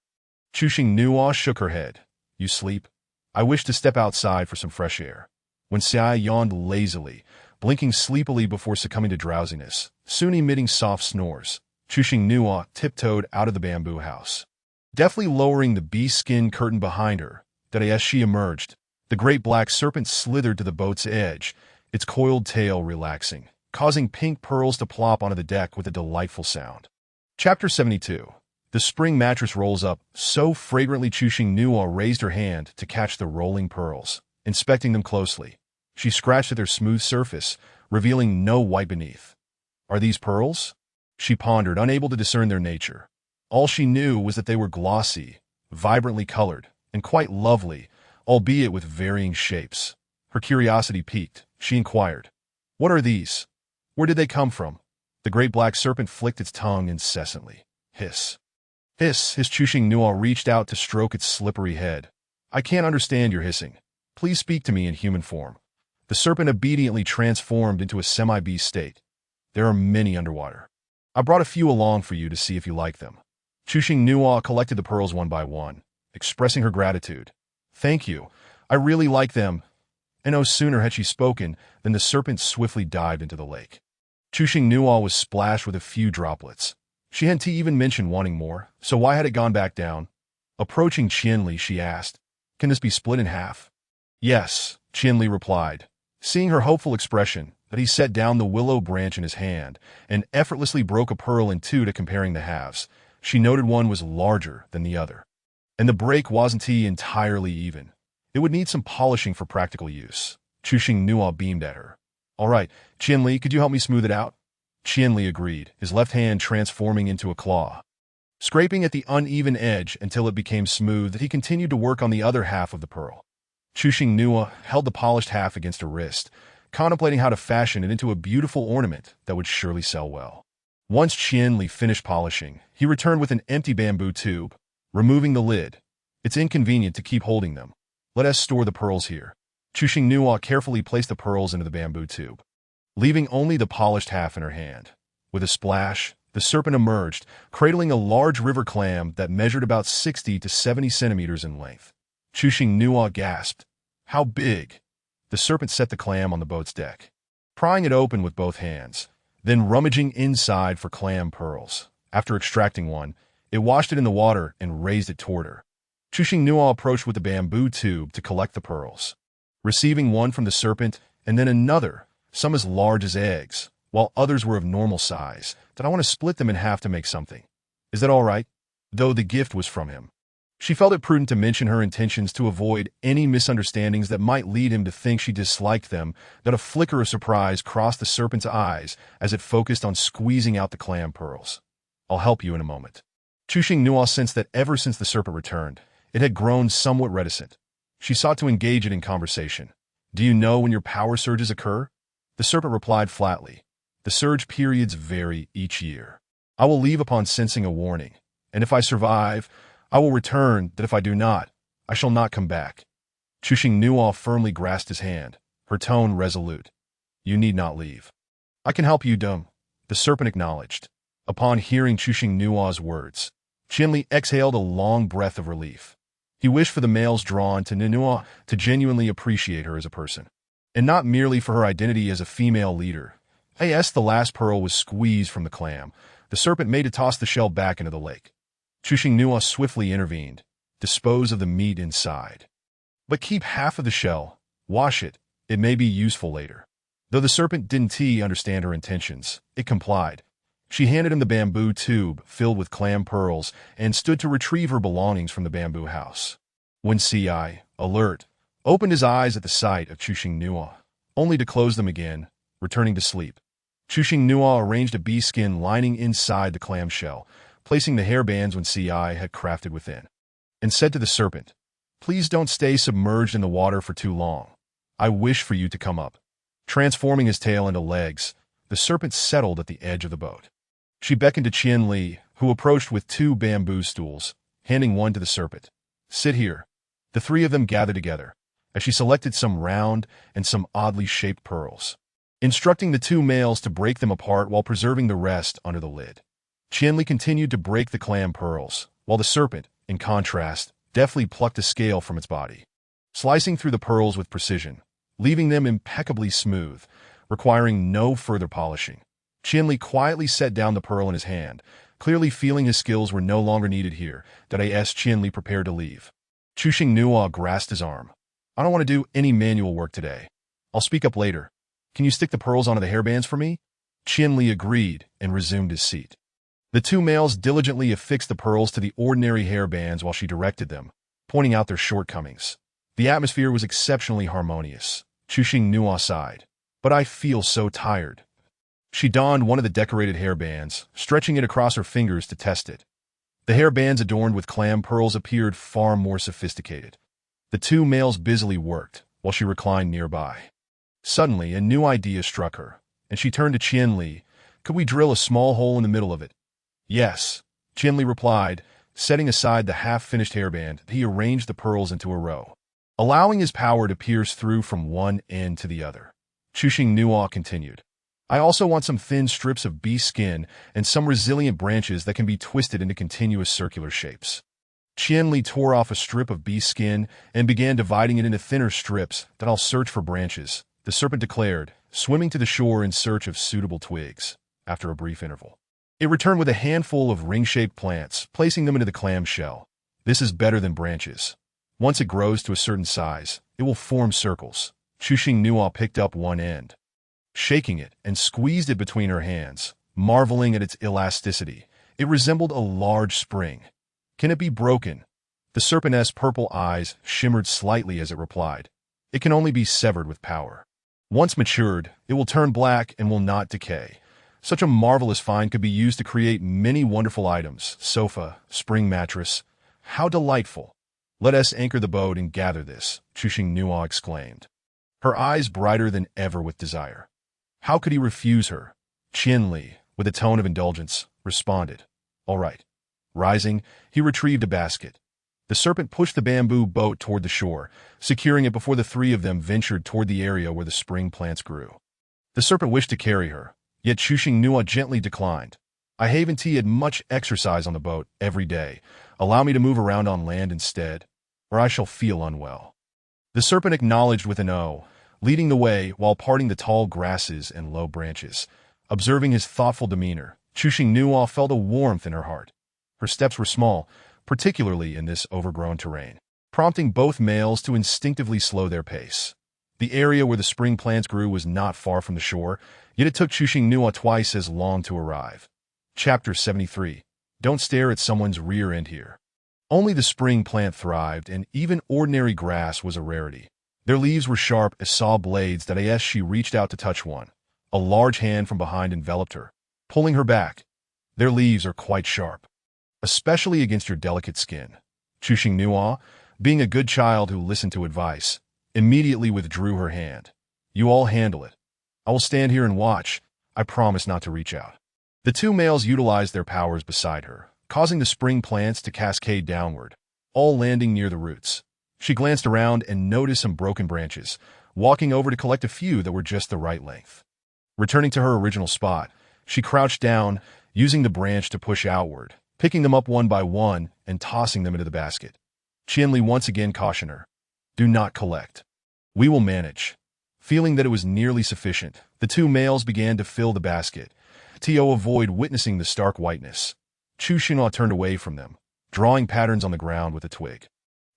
Chu Xinhua shook her head. You sleep? I wish to step outside for some fresh air. When Xiai yawned lazily, blinking sleepily before succumbing to drowsiness, soon emitting soft snores, Chuxing Nua tiptoed out of the bamboo house. Deftly lowering the bee-skin curtain behind her, that as she emerged, the great black serpent slithered to the boat's edge, its coiled tail relaxing, causing pink pearls to plop onto the deck with a delightful sound. Chapter 72. The spring mattress rolls up, so fragrantly Chuxing Nua raised her hand to catch the rolling pearls. Inspecting them closely, she scratched at their smooth surface, revealing no white beneath. Are these pearls? She pondered, unable to discern their nature. All she knew was that they were glossy, vibrantly colored, and quite lovely, albeit with varying shapes. Her curiosity piqued. She inquired, "What are these? Where did they come from?" The great black serpent flicked its tongue incessantly. Hiss. Hiss. His Chuxing Nua reached out to stroke its slippery head. "I can't understand your hissing. Please speak to me in human form." The serpent obediently transformed into a semi-beast state. "There are many underwater. I brought a few along for you to see if you like them." Chuxing Nua collected the pearls one by one, expressing her gratitude. "Thank you. I really like them." And no sooner had she spoken than the serpent swiftly dived into the lake. Chuxing Nua was splashed with a few droplets. She hadn't even mentioned wanting more, so why had it gone back down? Approaching Qianli, she asked, "Can this be split in half?" "Yes," Qianli replied. Seeing her hopeful expression, that he set down the willow branch in his hand and effortlessly broke a pearl in two to comparing the halves. She noted one was larger than the other. And the break wasn't entirely even. It would need some polishing for practical use. Chuxing Nua beamed at her. "All right, Qianli, could you help me smooth it out?" Qianli agreed, his left hand transforming into a claw. Scraping at the uneven edge until it became smooth, he continued to work on the other half of the pearl. Chuxing Nua held the polished half against her wrist, contemplating how to fashion it into a beautiful ornament that would surely sell well. Once Qianli finished polishing, he returned with an empty bamboo tube, removing the lid. "It's inconvenient to keep holding them. Let us store the pearls here." Chuxing Nua carefully placed the pearls into the bamboo tube, leaving only the polished half in her hand. With a splash, the serpent emerged, cradling a large river clam that measured about 60 to 70 centimeters in length. Chuxing Nua gasped. "How big?" The serpent set the clam on the boat's deck, prying it open with both hands, then rummaging inside for clam pearls. After extracting one, it washed it in the water and raised it toward her. Chuxing Nua approached with the bamboo tube to collect the pearls, receiving one from the serpent and then another, some as large as eggs, while others were of normal size, that I want to split them in half to make something. Is that all right? Though the gift was from him. She felt it prudent to mention her intentions to avoid any misunderstandings that might lead him to think she disliked them, that a flicker of surprise crossed the serpent's eyes as it focused on squeezing out the clam pearls. "I'll help you in a moment." Chuxing Nua sensed that ever since the serpent returned, it had grown somewhat reticent. She sought to engage it in conversation. "Do you know when your power surges occur?" The serpent replied flatly. "The surge periods vary each year. I will leave upon sensing a warning, and if I survive, I will return, that if I do not, I shall not come back." Chuxing Nua firmly grasped his hand, her tone resolute. "You need not leave. I can help you, Dum," the serpent acknowledged. Upon hearing Chuxing Nua's words, Qianli exhaled a long breath of relief. He wished for the males drawn to Nua to genuinely appreciate her as a person, and not merely for her identity as a female leader. As the last pearl was squeezed from the clam, the serpent made to toss the shell back into the lake. Chuxing Nua swiftly intervened. "Dispose of the meat inside. But keep half of the shell. Wash it. It may be useful later." Though the serpent didn't understand her intentions, it complied. She handed him the bamboo tube filled with clam pearls and stood to retrieve her belongings from the bamboo house. When Ci, alert, opened his eyes at the sight of Chuxing Nua, only to close them again, returning to sleep. Chuxing Nua arranged a bee skin lining inside the clam shell, placing the hairbands when Ci had crafted within, and said to the serpent, "Please don't stay submerged in the water for too long. I wish for you to come up." Transforming his tail into legs, the serpent settled at the edge of the boat. She beckoned to Qianli, who approached with 2 bamboo stools, handing one to the serpent. "Sit here." The 3 of them gathered together, as she selected some round and some oddly shaped pearls, instructing the 2 males to break them apart while preserving the rest under the lid. Qianli continued to break the clam pearls, while the serpent, in contrast, deftly plucked a scale from its body. Slicing through the pearls with precision, leaving them impeccably smooth, requiring no further polishing. Qianli quietly set down the pearl in his hand, clearly feeling his skills were no longer needed here. Qianli prepared to leave. Chuxing Nua grasped his arm. I don't want to do any manual work today. I'll speak up later. Can you stick the pearls onto the hairbands for me? Qianli agreed and resumed his seat. The two males diligently affixed the pearls to the ordinary hairbands while she directed them, pointing out their shortcomings. The atmosphere was exceptionally harmonious. Chuxing Nua sighed. But I feel so tired. She donned one of the decorated hairbands, stretching it across her fingers to test it. The hairbands adorned with clam pearls appeared far more sophisticated. The two males busily worked, while she reclined nearby. Suddenly, a new idea struck her, and she turned to Qianli. Could we drill a small hole in the middle of it? Yes, Qianli replied. Setting aside the half-finished hairband, he arranged the pearls into a row, allowing his power to pierce through from one end to the other. Chuxing Nua continued. I also want some thin strips of bee skin and some resilient branches that can be twisted into continuous circular shapes. Qianli tore off a strip of bee skin and began dividing it into thinner strips. Then I'll search for branches, the serpent declared, swimming to the shore in search of suitable twigs. After a brief interval, it returned with a handful of ring-shaped plants, placing them into the clam shell. This is better than branches. Once it grows to a certain size, it will form circles. Chuxing Nua picked up one end, shaking it, and squeezed it between her hands, marveling at its elasticity. It resembled a large spring. Can it be broken? The serpent's purple eyes shimmered slightly as it replied. It can only be severed with power. Once matured, it will turn black and will not decay. Such a marvelous find could be used to create many wonderful items. Sofa, spring mattress. How delightful. Let us anchor the boat and gather this, Chuxing Nua exclaimed, her eyes brighter than ever with desire. How could he refuse her? Qianli, with a tone of indulgence, responded. All right. Rising, he retrieved a basket. The serpent pushed the bamboo boat toward the shore, securing it before the three of them ventured toward the area where the spring plants grew. The serpent wished to carry her, yet Chuxing Nua gently declined. I haven't had much exercise on the boat every day. Allow me to move around on land instead, or I shall feel unwell. The serpent acknowledged with an O, leading the way while parting the tall grasses and low branches. Observing his thoughtful demeanor, Chuxing Nua felt a warmth in her heart. Her steps were small, particularly in this overgrown terrain, prompting both males to instinctively slow their pace. The area where the spring plants grew was not far from the shore, yet it took Chuxing Nua twice as long to arrive. Chapter 73. Don't stare at someone's rear end here. Only the spring plant thrived, and even ordinary grass was a rarity. Their leaves were sharp as saw blades that as she reached out to touch one, a large hand from behind enveloped her, pulling her back. Their leaves are quite sharp, especially against your delicate skin. Chuxing Nua, being a good child who listened to advice, immediately withdrew her hand. You all handle it. I will stand here and watch. I promise not to reach out. The two males utilized their powers beside her, causing the spring plants to cascade downward, all landing near the roots. She glanced around and noticed some broken branches, walking over to collect a few that were just the right length. Returning to her original spot, she crouched down, using the branch to push outward, picking them up one by one and tossing them into the basket. Qianli once again cautioned her. Do not collect. We will manage. Feeling that it was nearly sufficient, the two males began to fill the basket, to avoid witnessing the stark whiteness. Chuxing Nua turned away from them, drawing patterns on the ground with a twig.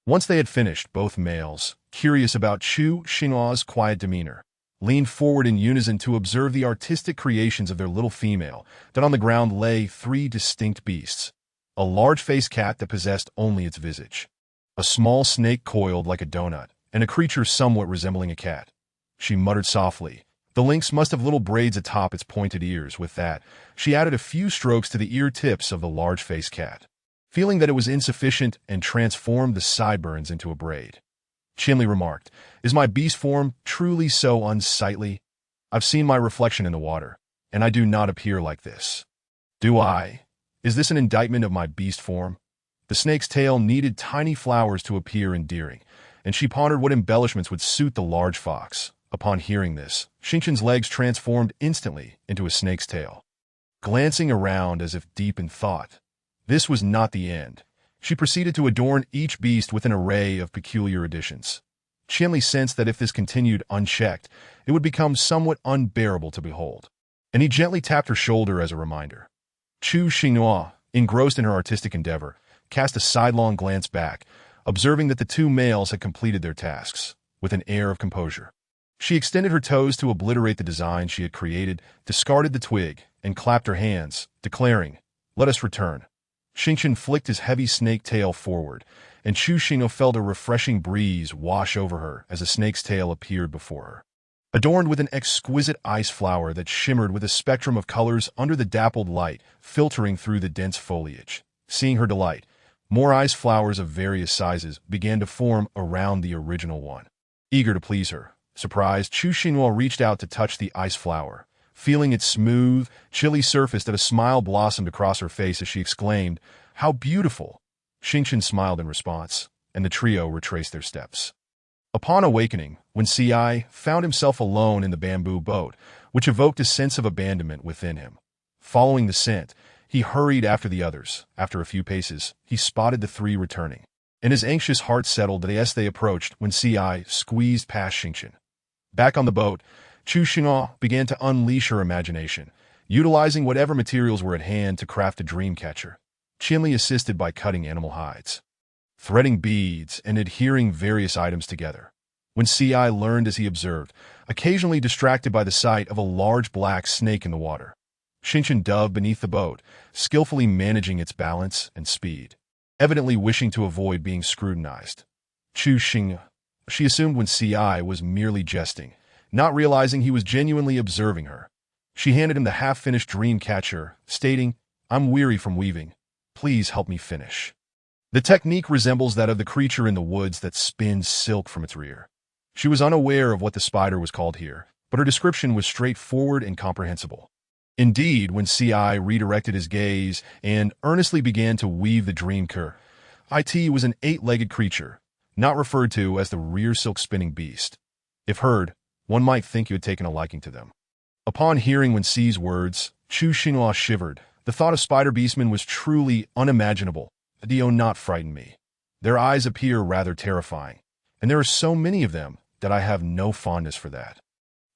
Once they had finished, both males, curious about Chuxing Nua's quiet demeanor, leaned forward in unison to observe the artistic creations of their little female. Then on the ground lay three distinct beasts. A large-faced cat that possessed only its visage, a small snake coiled like a donut, and a creature somewhat resembling a cat. She muttered softly. The lynx must have little braids atop its pointed ears. With that, she added a few strokes to the ear tips of the large-faced cat, feeling that it was insufficient, and transformed the sideburns into a braid. Qianli remarked, Is my beast form truly so unsightly? I've seen my reflection in the water, and I do not appear like this. Do I? Is this an indictment of my beast form? The snake's tail needed tiny flowers to appear endearing, and she pondered what embellishments would suit the large fox. Upon hearing this, Xingqian's legs transformed instantly into a snake's tail. Glancing around as if deep in thought, this was not the end. She proceeded to adorn each beast with an array of peculiar additions. Qianli sensed that if this continued unchecked, it would become somewhat unbearable to behold, and he gently tapped her shoulder as a reminder. Chu Xinhua, engrossed in her artistic endeavor, cast a sidelong glance back, observing that the two males had completed their tasks, with an air of composure. She extended her toes to obliterate the design she had created, discarded the twig, and clapped her hands, declaring, "Let us return." Xingqian flicked his heavy snake tail forward, and Chu Xinhua felt a refreshing breeze wash over her as a snake's tail appeared before her. Adorned with an exquisite ice flower that shimmered with a spectrum of colors under the dappled light filtering through the dense foliage. Seeing her delight, more ice flowers of various sizes began to form around the original one. Eager to please her, surprised, Chu Xinhua reached out to touch the ice flower. Feeling its smooth, chilly surface, that a smile blossomed across her face as she exclaimed, "How beautiful!" Xingqian smiled in response, and the trio retraced their steps. Upon awakening, when Ci found himself alone in the bamboo boat, which evoked a sense of abandonment within him. Following the scent, he hurried after the others. After a few paces, he spotted the three returning, and his anxious heart settled as they approached when Ci squeezed past Xingqian. Back on the boat, Chu Xinhua began to unleash her imagination, utilizing whatever materials were at hand to craft a dream catcher. Qianli assisted by cutting animal hides, threading beads, and adhering various items together. When Ci learned as he observed, occasionally distracted by the sight of a large black snake in the water. Xingqian dove beneath the boat, skillfully managing its balance and speed, evidently wishing to avoid being scrutinized. Chu Xinhua, she assumed when Ci was merely jesting, not realizing he was genuinely observing her. She handed him the half-finished dream catcher, stating, "I'm weary from weaving. Please help me finish." The technique resembles that of the creature in the woods that spins silk from its rear. She was unaware of what the spider was called here, but her description was straightforward and comprehensible. Indeed, when Ci redirected his gaze and earnestly began to weave the dream cur, it was an 8-legged creature, not referred to as the rear silk-spinning beast. If heard, one might think you had taken a liking to them. Upon hearing Wen Ci's words, Chu Xinhua shivered. The thought of spider beastmen was truly unimaginable. "Do not frighten me. Their eyes appear rather terrifying, and there are so many of them that I have no fondness for that,"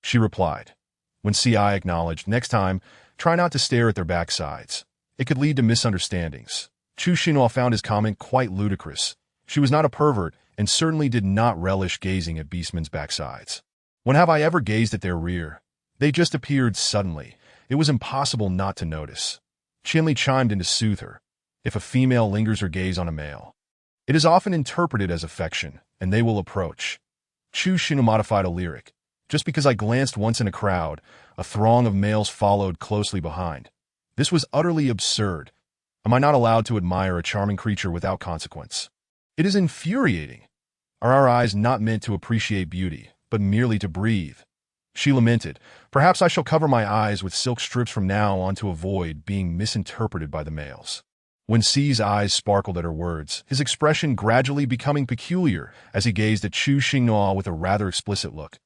she replied. When Ci acknowledged, "Next time, try not to stare at their backsides. It could lead to misunderstandings." Chu Xinhua found his comment quite ludicrous. She was not a pervert and certainly did not relish gazing at beastmen's backsides. "When have I ever gazed at their rear? They just appeared suddenly. It was impossible not to notice." Qianli chimed in to soothe her. If a female lingers her gaze on a male, it is often interpreted as affection, and they will approach. Chu Xinhua modified a lyric. "Just because I glanced once in a crowd, a throng of males followed closely behind. This was utterly absurd. Am I not allowed to admire a charming creature without consequence? It is infuriating. Are our eyes not meant to appreciate beauty, but merely to breathe?" She lamented, "Perhaps I shall cover my eyes with silk strips from now on to avoid being misinterpreted by the males." When Ci's eyes sparkled at her words, his expression gradually becoming peculiar as he gazed at Chu Xinhua with a rather explicit look.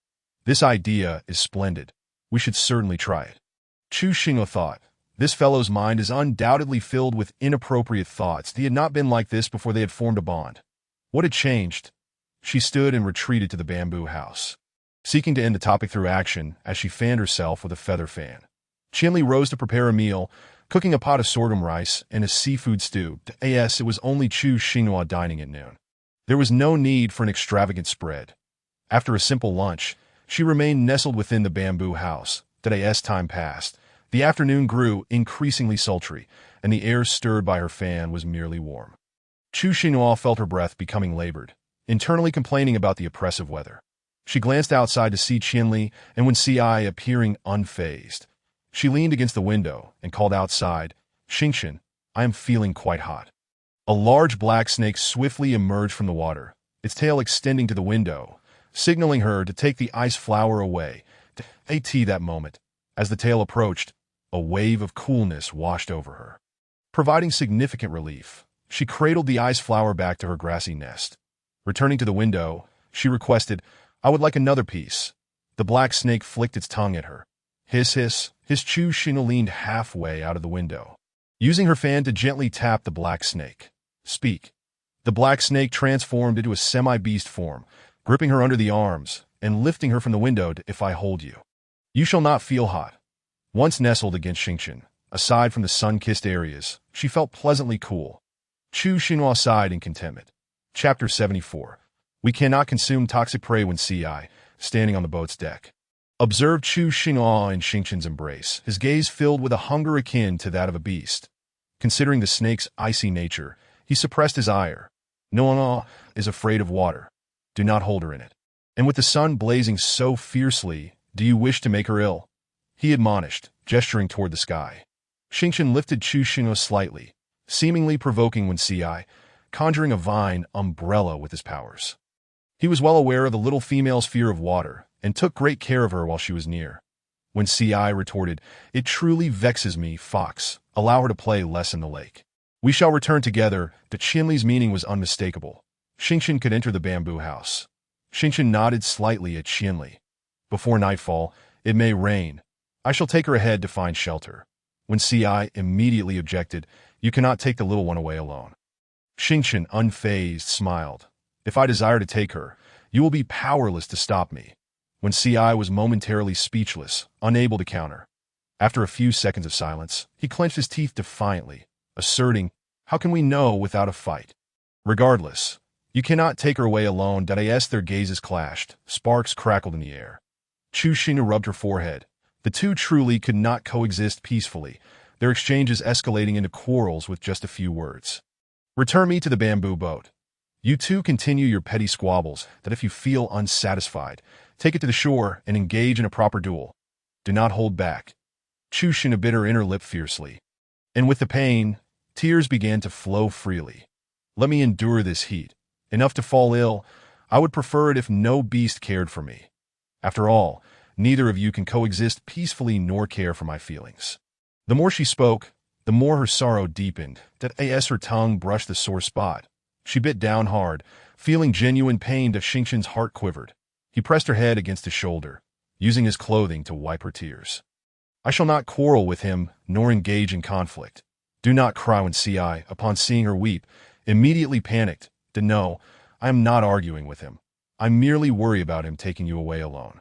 "This idea is splendid. We should certainly try it." Chu Xinhua thought, "This fellow's mind is undoubtedly filled with inappropriate thoughts. He had not been like this before they had formed a bond. What had changed?" She stood and retreated to the bamboo house, seeking to end the topic through action as she fanned herself with a feather fan. Qianli rose to prepare a meal, cooking a pot of sorghum rice and a seafood stew. It was only Chu Xinhua dining at noon. There was no need for an extravagant spread. After a simple lunch, she remained nestled within the bamboo house. As time passed, the afternoon grew increasingly sultry, and the air stirred by her fan was merely warm. Chu Xinhua felt her breath becoming labored, internally complaining about the oppressive weather. She glanced outside to see Qianli and when Ci appearing unfazed. She leaned against the window and called outside, "Xingqian, I am feeling quite hot." A large black snake swiftly emerged from the water, its tail extending to the window, signaling her to take the ice flower away. That moment, as the tail approached, a wave of coolness washed over her. Providing significant relief, she cradled the ice flower back to her grassy nest. Returning to the window, she requested, "I would like another piece." The black snake flicked its tongue at her. Hiss, hiss. His Chu Xinhua leaned halfway out of the window, using her fan to gently tap the black snake. "Speak." The black snake transformed into a semi-beast form, gripping her under the arms and lifting her from the window if I hold you. You shall not feel hot. Once nestled against Xingqian, aside from the sun-kissed areas, she felt pleasantly cool. Chu Xinhua sighed in contentment. Chapter 74. We cannot consume toxic prey when Ci, standing on the boat's deck, observed Chu Xinhua in Xingqian's embrace, his gaze filled with a hunger akin to that of a beast. Considering the snake's icy nature, he suppressed his ire. No one is afraid of water. Do not hold her in it. And with the sun blazing so fiercely, do you wish to make her ill? He admonished, gesturing toward the sky. Xingqian lifted Chu Xinhua slightly, seemingly provoking when Ci, conjuring a vine umbrella with his powers. He was well aware of the little female's fear of water, and took great care of her while she was near. When Ci retorted, "It truly vexes me, fox. Allow her to play less in the lake. We shall return together." The Qianli's meaning was unmistakable. Xingqian could enter the bamboo house. Xingqian nodded slightly at Qianli. Before nightfall, it may rain. I shall take her ahead to find shelter. When Ci immediately objected, "You cannot take the little one away alone." Xingqian, unfazed, smiled. "If I desire to take her, you will be powerless to stop me." When Ci was momentarily speechless, unable to counter. After a few seconds of silence, he clenched his teeth defiantly, asserting, "How can we know without a fight? Regardless, you cannot take her away alone." Their gazes clashed, sparks crackled in the air. Chu Xinhua rubbed her forehead. The two truly could not coexist peacefully, their exchanges escalating into quarrels with just a few words. "Return me to the bamboo boat. You two continue your petty squabbles. If you feel unsatisfied, take it to the shore and engage in a proper duel. Do not hold back." Chu Xinhua bit her inner lip fiercely. And with the pain, tears began to flow freely. "Let me endure this heat. Enough to fall ill. I would prefer it if no beast cared for me. After all, neither of you can coexist peacefully nor care for my feelings." The more she spoke, the more her sorrow deepened. As her tongue brushed the sore spot, she bit down hard, feeling genuine pain. Xingqian's heart quivered. He pressed her head against his shoulder, using his clothing to wipe her tears. "I shall not quarrel with him, nor engage in conflict. Do not cry." When Ci, upon seeing her weep, immediately panicked. "No, I am not arguing with him. I merely worry about him taking you away alone.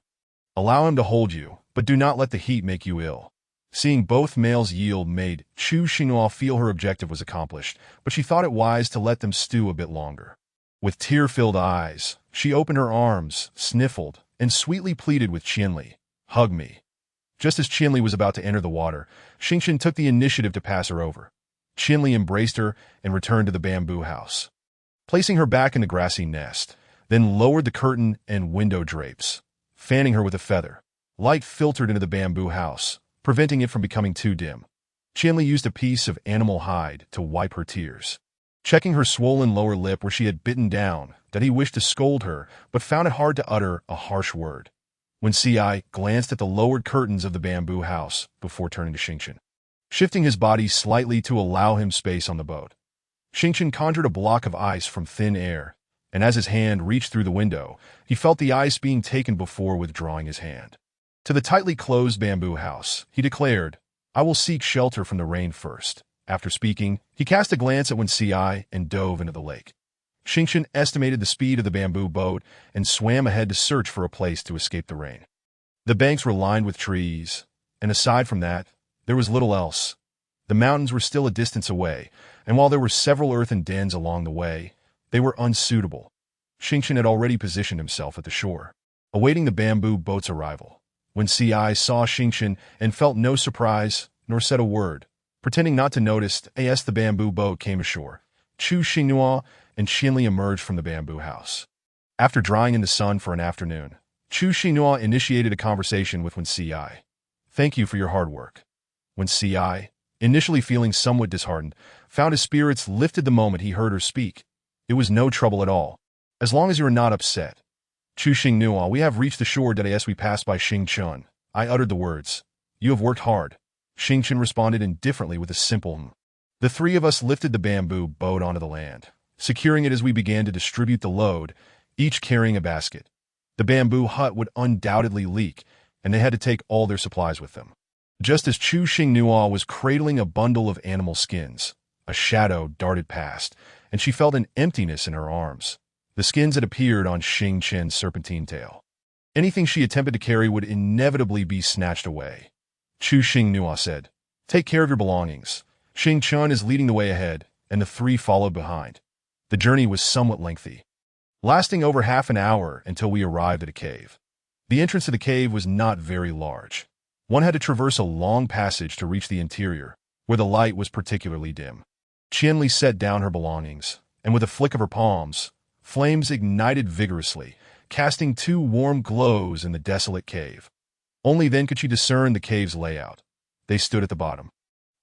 Allow him to hold you, but do not let the heat make you ill." Seeing both males yield made Chu Xinhua feel her objective was accomplished, but she thought it wise to let them stew a bit longer. With tear-filled eyes, she opened her arms, sniffled, and sweetly pleaded with Qianli, "Hug me." Just as Qianli was about to enter the water, Xingqian took the initiative to pass her over. Qianli embraced her and returned to the bamboo house, placing her back in the grassy nest, then lowered the curtain and window drapes, fanning her with a feather. Light filtered into the bamboo house, preventing it from becoming too dim. Qianli used a piece of animal hide to wipe her tears, checking her swollen lower lip where she had bitten down. He wished to scold her, but found it hard to utter a harsh word. When Ci glanced at the lowered curtains of the bamboo house before turning to Xingqian, shifting his body slightly to allow him space on the boat. Xingqian conjured a block of ice from thin air, and as his hand reached through the window, he felt the ice being taken before withdrawing his hand. To the tightly closed bamboo house, he declared, "I will seek shelter from the rain first." After speaking, he cast a glance at Wen Ci and dove into the lake. Xingqian estimated the speed of the bamboo boat and swam ahead to search for a place to escape the rain. The banks were lined with trees, and aside from that, there was little else. The mountains were still a distance away, and while there were several earthen dens along the way, they were unsuitable. Xingqian had already positioned himself at the shore, awaiting the bamboo boat's arrival. When Ci saw Xingqian and felt no surprise, nor said a word, pretending not to notice, as the bamboo boat came ashore, Chu Xinhua and Qianli emerged from the bamboo house. After drying in the sun for an afternoon, Chu Xinhua initiated a conversation with Wen Ci. "Thank you for your hard work." Wen Ci, initially feeling somewhat disheartened, found his spirits lifted the moment he heard her speak. "It was no trouble at all, as long as you are not upset." "Chu Xinhua, we have reached the shore. As we passed by Xingqian, I uttered the words, 'You have worked hard.'" Xingqian responded indifferently with a simple "Hmm." The three of us lifted the bamboo boat onto the land, securing it as we began to distribute the load, each carrying a basket. The bamboo hut would undoubtedly leak, and they had to take all their supplies with them. Just as Chu Xinhua was cradling a bundle of animal skins, a shadow darted past, and she felt an emptiness in her arms. the skins had appeared on Xing Chen's serpentine tail. Anything she attempted to carry would inevitably be snatched away. Chu Xing Nuo said, "Take care of your belongings. Xing Chen is leading the way ahead, and the three followed behind." The journey was somewhat lengthy, lasting over half an hour until we arrived at a cave. The entrance to the cave was not very large. One had to traverse a long passage to reach the interior, where the light was particularly dim. Qianli set down her belongings, and with a flick of her palms, flames ignited vigorously, casting two warm glows in the desolate cave. Only then could she discern the cave's layout. They stood at the bottom,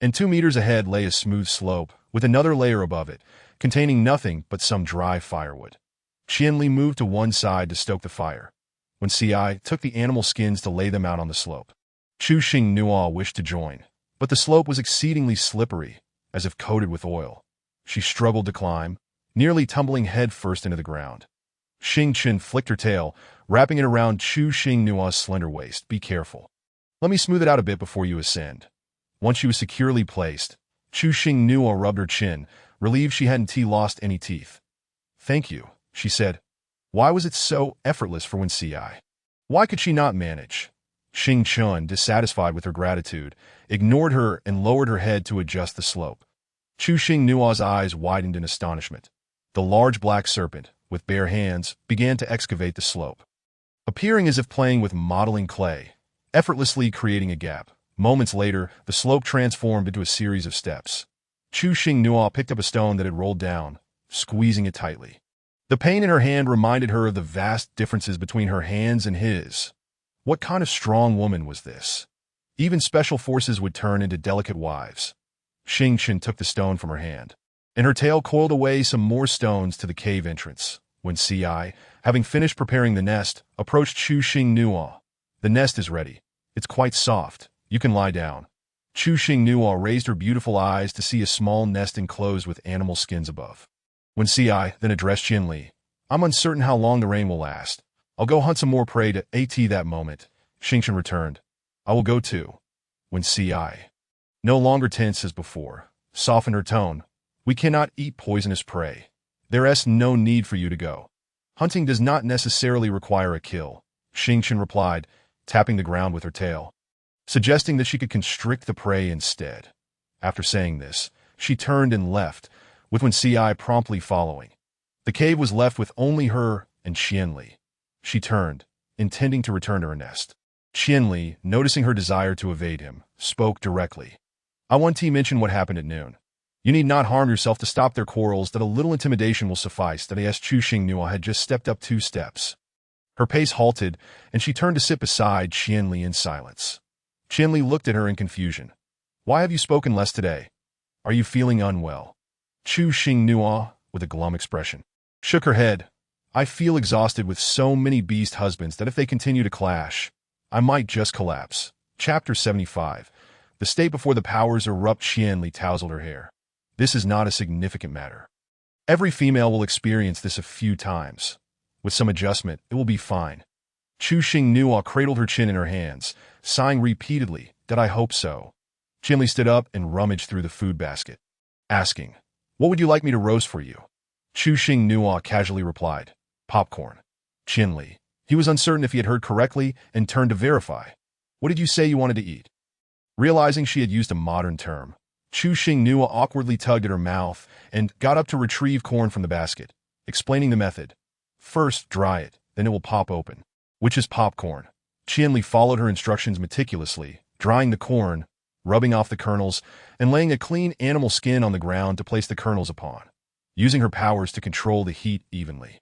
and 2 meters ahead lay a smooth slope, with another layer above it, containing nothing but some dry firewood. Qianli moved to one side to stoke the fire, when Ci took the animal skins to lay them out on the slope. Chu Xing Nuo wished to join, but the slope was exceedingly slippery, as if coated with oil. She struggled to climb, nearly tumbling head-first into the ground. Xing Chen flicked her tail, wrapping it around Chu Xing Nuo's slender waist. "Be careful. Let me smooth it out a bit before you ascend." Once she was securely placed, Chu Xing Nuo rubbed her chin, relieved she hadn't lost any teeth. "Thank you," she said. Why was it so effortless for Ci? Why could she not manage? Xing Chen, dissatisfied with her gratitude, ignored her and lowered her head to adjust the slope. Chu Xing Nuo's eyes widened in astonishment. The large black serpent, with bare hands, began to excavate the slope, appearing as if playing with modeling clay, effortlessly creating a gap. Moments later, the slope transformed into a series of steps. Chu Xing Nuo picked up a stone that had rolled down, squeezing it tightly. The pain in her hand reminded her of the vast differences between her hands and his. What kind of strong woman was this? Even special forces would turn into delicate wives. Xing Chen took the stone from her hand, and her tail coiled away some more stones to the cave entrance. When Ci, having finished preparing the nest, approached Chu Xing Nuo. "The nest is ready. It's quite soft. You can lie down." Chu Xing Nuo raised her beautiful eyes to see a small nest enclosed with animal skins above. When Ci then addressed Qianli, "I'm uncertain how long the rain will last. I'll go hunt some more prey to at that moment." Xing Chen returned, "I will go too." When Ci, no longer tense as before, softened her tone, "We cannot eat poisonous prey. There's no need for you to go. Hunting does not necessarily require a kill," Xing Chen replied, tapping the ground with her tail, suggesting that she could constrict the prey instead. After saying this, she turned and left, with Ci promptly following. The cave was left with only her and Qianli. She turned, intending to return to her nest. Qianli, noticing her desire to evade him, spoke directly. "I want to mention what happened at noon. You need not harm yourself to stop their quarrels, that a little intimidation will suffice." That as Chu Xing Nuo had just stepped up 2 steps. Her pace halted, and she turned to sit beside Qianli in silence. Qianli looked at her in confusion. "Why have you spoken less today? Are you feeling unwell?" Chu Xing Nuo, with a glum expression, shook her head. "I feel exhausted with so many beast husbands that if they continue to clash, I might just collapse." Chapter 75. The state before the powers erupt. Qianli tousled her hair. "This is not a significant matter. Every female will experience this a few times. With some adjustment, it will be fine." Chu Xing Nuo cradled her chin in her hands, sighing repeatedly. "Did I hope so?" Qianli stood up and rummaged through the food basket, asking, "What would you like me to roast for you?" Chu Xing Nuo casually replied, "Popcorn." Qianli. He was uncertain if he had heard correctly and turned to verify. "What did you say you wanted to eat?" Realizing she had used a modern term, Chu Xing Nuo awkwardly tugged at her mouth and got up to retrieve corn from the basket, explaining the method. "First, dry it, then it will pop open." "Which is popcorn?" Qianli followed her instructions meticulously, drying the corn, rubbing off the kernels, and laying a clean animal skin on the ground to place the kernels upon, using her powers to control the heat evenly.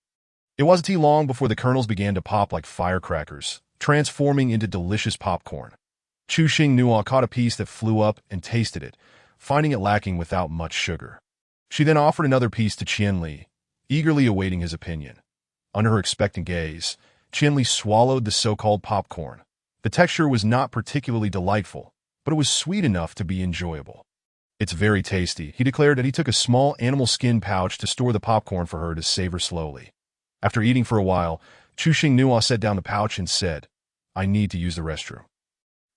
It wasn't too long before the kernels began to pop like firecrackers, transforming into delicious popcorn. Chu Xing Nuo caught a piece that flew up and tasted it, finding it lacking without much sugar. She then offered another piece to Qianli, eagerly awaiting his opinion. Under her expectant gaze, Qianli swallowed the so-called popcorn. The texture was not particularly delightful, but it was sweet enough to be enjoyable. "It's very tasty," he declared as he took a small animal skin pouch to store the popcorn for her to savor slowly. After eating for a while, Chu Xing Nuo set down the pouch and said, "I need to use the restroom."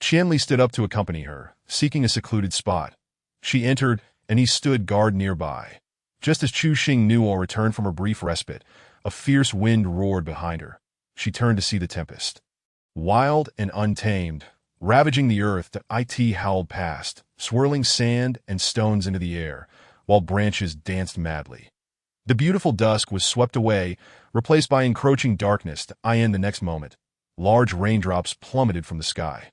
Qianli stood up to accompany her, seeking a secluded spot. She entered, and he stood guard nearby. Just as Chu Xing Nuo returned from her brief respite, A fierce wind roared behind her. She turned to see the tempest. Wild and untamed, ravaging the earth, the it howled past, swirling sand and stones into the air, while branches danced madly. The beautiful dusk was swept away, replaced by encroaching darkness. The next moment, large raindrops plummeted from the sky,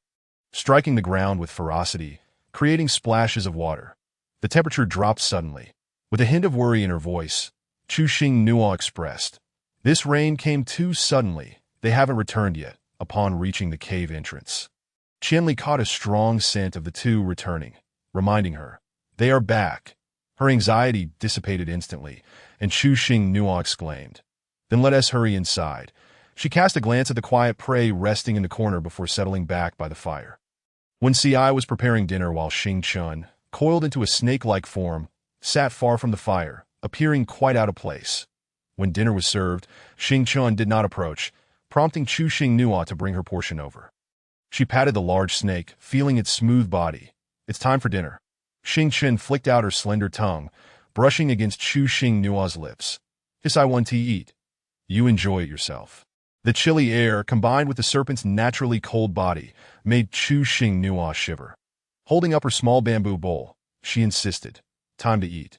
striking the ground with ferocity, creating splashes of water. The temperature dropped suddenly. With a hint of worry in her voice, Chu Xing Nuo expressed, "This rain came too suddenly. They haven't returned yet." Upon reaching the cave entrance, Qianli caught a strong scent of the two returning, reminding her, "They are back." Her anxiety dissipated instantly, and Chu Xing Nuo exclaimed, "Then let us hurry inside." She cast a glance at the quiet prey resting in the corner before settling back by the fire. When Ci was preparing dinner while Xing Chun, coiled into a snake-like form, sat far from the fire, appearing quite out of place. When dinner was served, Xing Chun did not approach, prompting Chu Xing Nuo to bring her portion over. She patted the large snake, feeling its smooth body. "It's time for dinner." Xing Chun flicked out her slender tongue, brushing against Chu Xing Nuo's lips. "Yes, I want to eat." "You enjoy it yourself." The chilly air, combined with the serpent's naturally cold body, made Chu Xing Nuo shiver. Holding up her small bamboo bowl, she insisted, "Time to eat."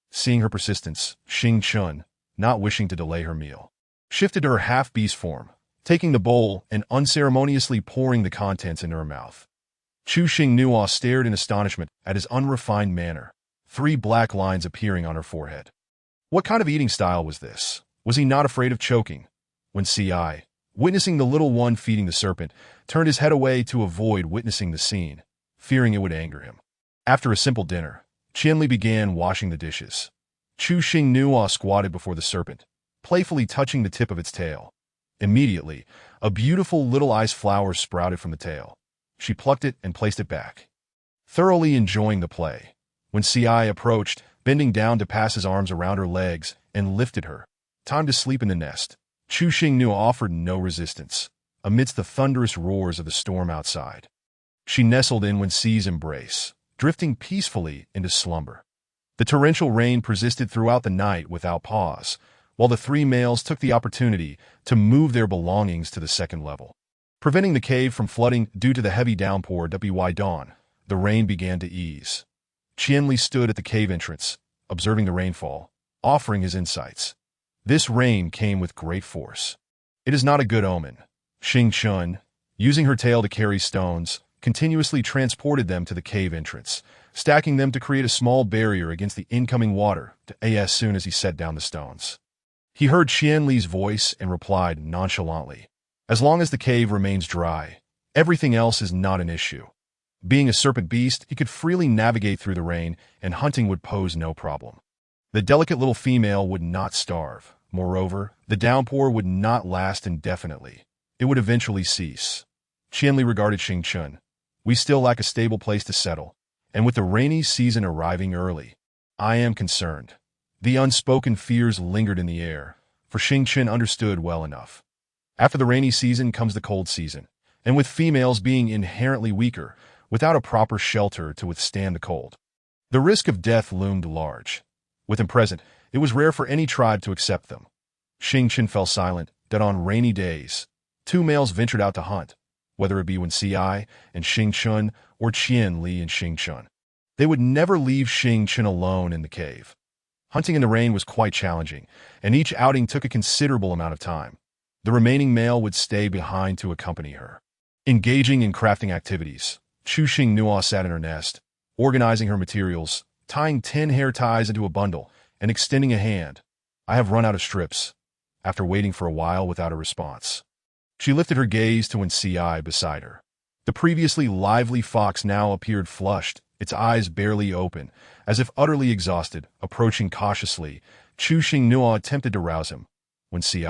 Seeing her persistence, Xing Chun, not wishing to delay her meal, shifted to her half-beast form, taking the bowl and unceremoniously pouring the contents into her mouth. Chu Xing Nuo stared in astonishment at his unrefined manner, 3 black lines appearing on her forehead. What kind of eating style was this? Was he not afraid of choking? When Ci, witnessing the little one feeding the serpent, turned his head away to avoid witnessing the scene, fearing it would anger him. After a simple dinner, Qianli began washing the dishes. Chu Xing Nuo squatted before the serpent, playfully touching the tip of its tail. Immediately, a beautiful little ice flower sprouted from the tail. She plucked it and placed it back, thoroughly enjoying the play. When Ci approached, bending down to pass his arms around her legs, and lifted her, "Time to sleep in the nest." Chu Xing Nuo offered no resistance, amidst the thunderous roars of the storm outside. She nestled in when Ci's embrace, drifting peacefully into slumber. The torrential rain persisted throughout the night without pause, while the 3 males took the opportunity to move their belongings to the second level. Preventing the cave from flooding due to the heavy downpour by dawn, the rain began to ease. Qianli stood at the cave entrance, observing the rainfall, offering his insights. This rain came with great force. It is not a good omen. Xing Chun, using her tail to carry stones, continuously transported them to the cave entrance, stacking them to create a small barrier against the incoming water as soon as he set down the stones. He heard Qianli's voice and replied nonchalantly, "As long as the cave remains dry, everything else is not an issue." Being a serpent beast, he could freely navigate through the rain, and hunting would pose no problem. The delicate little female would not starve. Moreover, the downpour would not last indefinitely. It would eventually cease. Qianli regarded Xing Chun. "We still lack a stable place to settle, and with the rainy season arriving early, I am concerned." The unspoken fears lingered in the air, for Xing Chun understood well enough. After the rainy season comes the cold season, and with females being inherently weaker, without a proper shelter to withstand the cold, the risk of death loomed large. With them present, it was rare for any tribe to accept them. Xing Chun fell silent that on rainy days, 2 males ventured out to hunt, whether it be when Ci and Xing Chun or Qianli and Xing Chun. They would never leave Xing Chun alone in the cave. Hunting in the rain was quite challenging, and each outing took a considerable amount of time. The remaining male would stay behind to accompany her. Engaging in crafting activities, Chu Xing Nuo sat in her nest, organizing her materials, tying 10 hair ties into a bundle, and extending a hand. "I have run out of strips." After waiting for a while without a response, she lifted her gaze to Ci beside her. The previously lively fox now appeared flushed, its eyes barely open, as if utterly exhausted. Approaching cautiously, Chu Xing Nuo attempted to rouse him. When Ci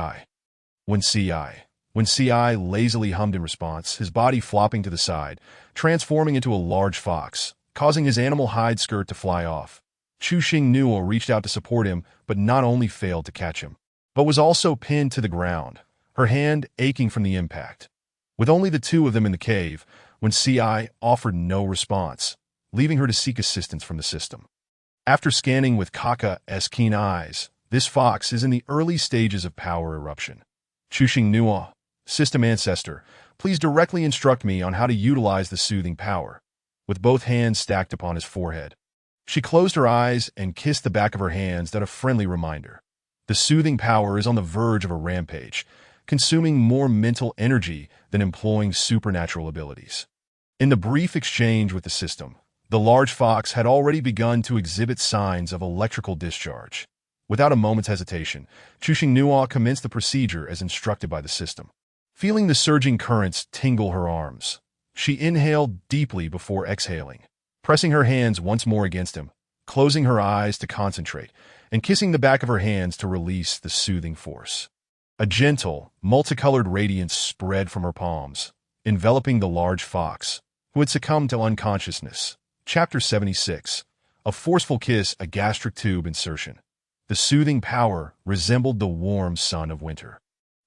lazily hummed in response, his body flopping to the side, transforming into a large fox, causing his animal hide skirt to fly off. Chu Xing Nuo reached out to support him, but not only failed to catch him, but was also pinned to the ground, her hand aching from the impact. With only the 2 of them in the cave, when Ci offered no response, leaving her to seek assistance from the system. After scanning with Kaka's keen eyes, This fox is in the early stages of power eruption. Chuxing Nua, system ancestor, please directly instruct me on how to utilize the soothing power. With both hands stacked upon his forehead, she closed her eyes and kissed the back of her hands that a friendly reminder. The soothing power is on the verge of a rampage, consuming more mental energy than employing supernatural abilities. In the brief exchange with the system, the large fox had already begun to exhibit signs of electrical discharge. Without a moment's hesitation, Chuxing Nua commenced the procedure as instructed by the system. Feeling the surging currents tingle her arms, she inhaled deeply before exhaling, pressing her hands once more against him, closing her eyes to concentrate, and kissing the back of her hands to release the soothing force. A gentle, multicolored radiance spread from her palms, enveloping the large fox, who had succumbed to unconsciousness. Chapter 76. A forceful kiss, a gastric tube insertion. The soothing power resembled the warm sun of winter.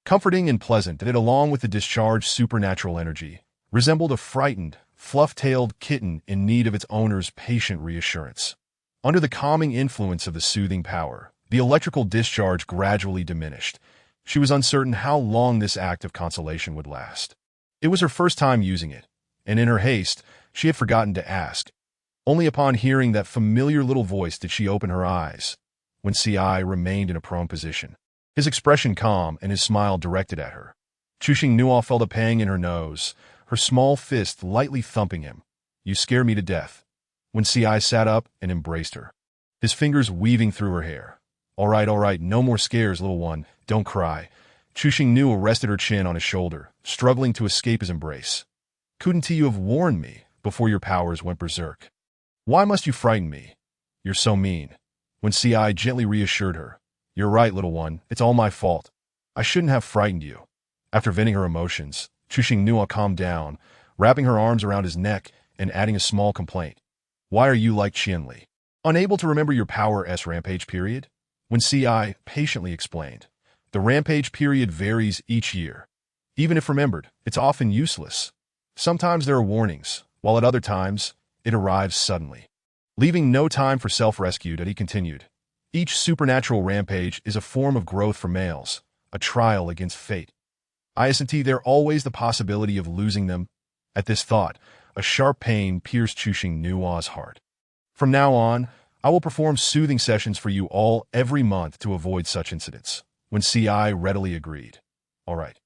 Comforting and pleasant, it, along with the discharged supernatural energy, resembled a frightened, fluff-tailed kitten in need of its owner's patient reassurance. Under the calming influence of the soothing power, the electrical discharge gradually diminished. She was uncertain how long this act of consolation would last. It was her first time using it, and in her haste, she had forgotten to ask. Only upon hearing that familiar little voice did she open her eyes, when CI remained in a prone position, his expression calm and his smile directed at her. Chuxing Nua felt a pang in her nose, her small fist lightly thumping him. "You scare me to death." When CI sat up and embraced her, his fingers weaving through her hair. All right, no more scares, little one, don't cry." Chuxing Nua rested her chin on his shoulder, struggling to escape his embrace. "Couldn't you have warned me before your powers went berserk? Why must you frighten me? You're so mean." When CI gently reassured her, "You're right, little one, it's all my fault. I shouldn't have frightened you." After venting her emotions, Chuxing Nua calmed down, wrapping her arms around his neck and adding a small complaint. "Why are you like Qianli? Unable to remember your power-S rampage period?" When CI patiently explained, "The rampage period varies each year. Even if remembered, it's often useless. Sometimes there are warnings, while at other times, it arrives suddenly." Leaving no time for self-rescue, he continued, "Each supernatural rampage is a form of growth for males, a trial against fate. Isn't there always the possibility of losing them?" At this thought, a sharp pain pierced Chuxing Nua's heart. "From now on, I will perform soothing sessions for you all every month to avoid such incidents." When CI readily agreed. "All right."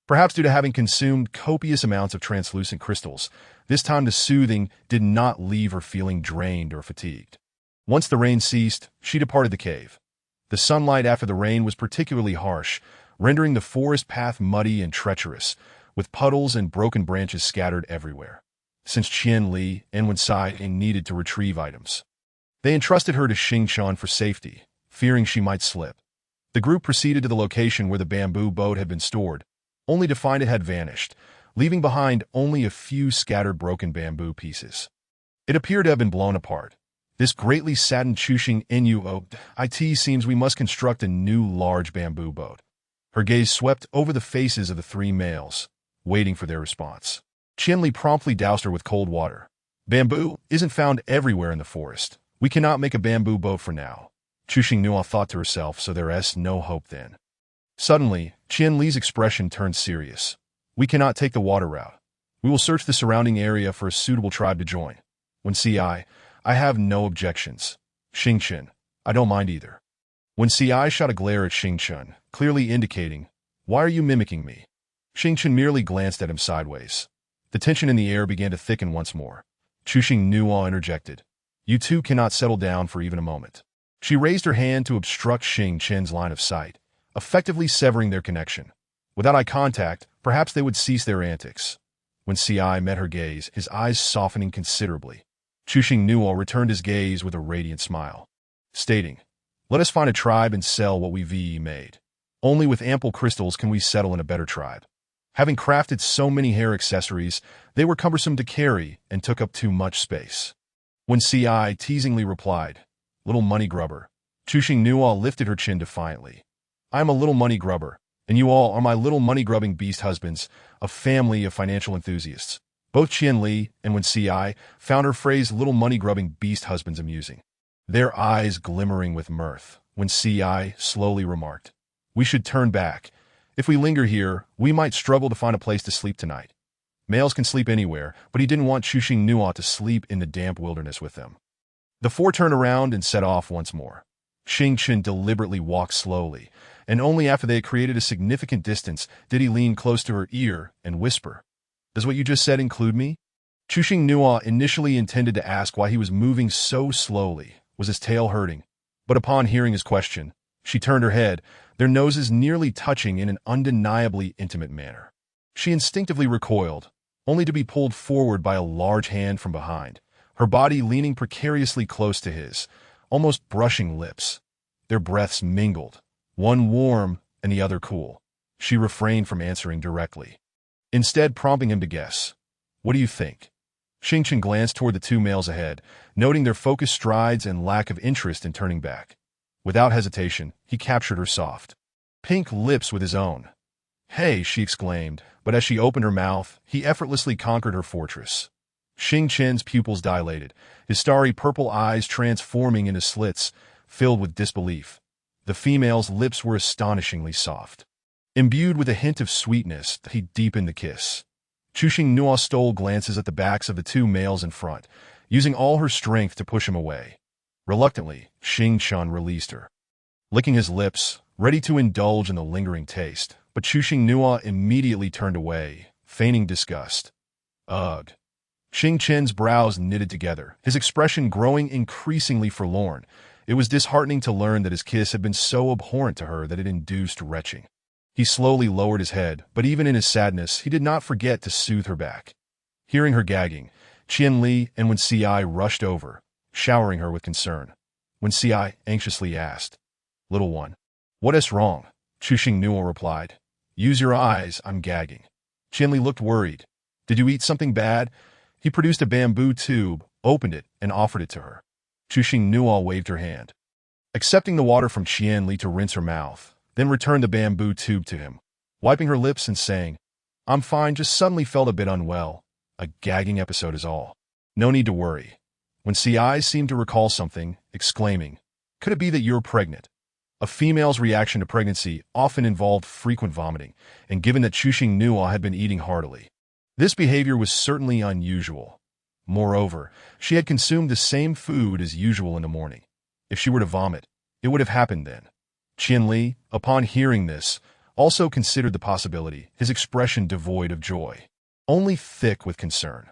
Perhaps due to having consumed copious amounts of translucent crystals, this time the soothing did not leave her feeling drained or fatigued. Once the rain ceased, she departed the cave. The sunlight after the rain was particularly harsh, rendering the forest path muddy and treacherous, with puddles and broken branches scattered everywhere. Since Qianli and Wensai needed to retrieve items, they entrusted her to Xingchen for safety, fearing she might slip. The group proceeded to the location where the bamboo boat had been stored, only to find it had vanished, leaving behind only a few scattered broken bamboo pieces. It appeared to have been blown apart. This greatly saddened Chuxing Nuo. "It seems we must construct a new large bamboo boat." Her gaze swept over the faces of the three males, waiting for their response. Qianli promptly doused her with cold water. "Bamboo isn't found everywhere in the forest. We cannot make a bamboo boat for now." Chuxing Nua thought to herself, so there's no hope then. Suddenly, Qianli's expression turned serious. "We cannot take the water route. We will search the surrounding area for a suitable tribe to join." When CI, "I have no objections." Xingchen, "I don't mind either." When CI shot a glare at Xingchen, clearly indicating, "Why are you mimicking me?" Xingchen merely glanced at him sideways. The tension in the air began to thicken once more. Chuxing Nua interjected, "You two cannot settle down for even a moment." She raised her hand to obstruct Xingchen's line of sight, effectively severing their connection. Without eye contact, perhaps they would cease their antics. When CI met her gaze, his eyes softening considerably. Chuxing Nua returned his gaze with a radiant smile, stating, "Let us find a tribe and sell what we've made. Only with ample crystals can we settle in a better tribe. Having crafted so many hair accessories, they were cumbersome to carry and took up too much space." When CI teasingly replied, "Little money grubber," Chuxing Nua lifted her chin defiantly. "I am a little money grubber, and you all are my little money-grubbing beast husbands, a family of financial enthusiasts." Both Qianli and Wen CI found her phrase little money-grubbing beast husbands amusing, their eyes glimmering with mirth. when Ci slowly remarked. We should turn back. If we linger here, we might struggle to find a place to sleep tonight. Males can sleep anywhere, but he didn't want Chuxing Nua to sleep in the damp wilderness with them. The four turned around and set off once more. Xing Chen deliberately walked slowly, and only after they had created a significant distance did he lean close to her ear and whisper, Does what you just said include me? Chuxing Nua initially intended to ask why he was moving so slowly. Was his tail hurting? But upon hearing his question, she turned her head, their noses nearly touching in an undeniably intimate manner. She instinctively recoiled, only to be pulled forward by a large hand from behind, her body leaning precariously close to his, almost brushing lips. Their breaths mingled, one warm and the other cool. She refrained from answering directly, instead prompting him to guess. What do you think? Xing Chen glanced toward the two males ahead, noting their focused strides and lack of interest in turning back. Without hesitation, he captured her soft, pink lips with his own. Hey, she exclaimed, but as she opened her mouth, he effortlessly conquered her fortress. Xing Chen's pupils dilated, his starry purple eyes transforming into slits, filled with disbelief. The female's lips were astonishingly soft. Imbued with a hint of sweetness, he deepened the kiss. Chuxing Nua stole glances at the backs of the two males in front, using all her strength to push him away. Reluctantly, Xing Chen released her, licking his lips, ready to indulge in the lingering taste, but Chuxing Nua immediately turned away, feigning disgust. Ugh. Xing Chen's brows knitted together, his expression growing increasingly forlorn. It was disheartening to learn that his kiss had been so abhorrent to her that it induced retching. He slowly lowered his head, but even in his sadness, he did not forget to soothe her back. Hearing her gagging, Qian Li and Wen Ci rushed over, showering her with concern. Wen Ci anxiously asked, Little one, what is wrong? Chuxing Nua replied, Use your eyes, I'm gagging. Qian Li looked worried. Did you eat something bad? He produced a bamboo tube, opened it, and offered it to her. Chuxing Nua waved her hand, accepting the water from Qian Li to rinse her mouth, then returned the bamboo tube to him, wiping her lips and saying, I'm fine, just suddenly felt a bit unwell. A gagging episode is all. No need to worry. When Ci seemed to recall something, exclaiming, Could it be that you're pregnant? A female's reaction to pregnancy often involved frequent vomiting, and given that Chuxing Nua had been eating heartily, this behavior was certainly unusual. Moreover, she had consumed the same food as usual in the morning. If she were to vomit, it would have happened then. Qian Li, upon hearing this, also considered the possibility, his expression devoid of joy, only thick with concern.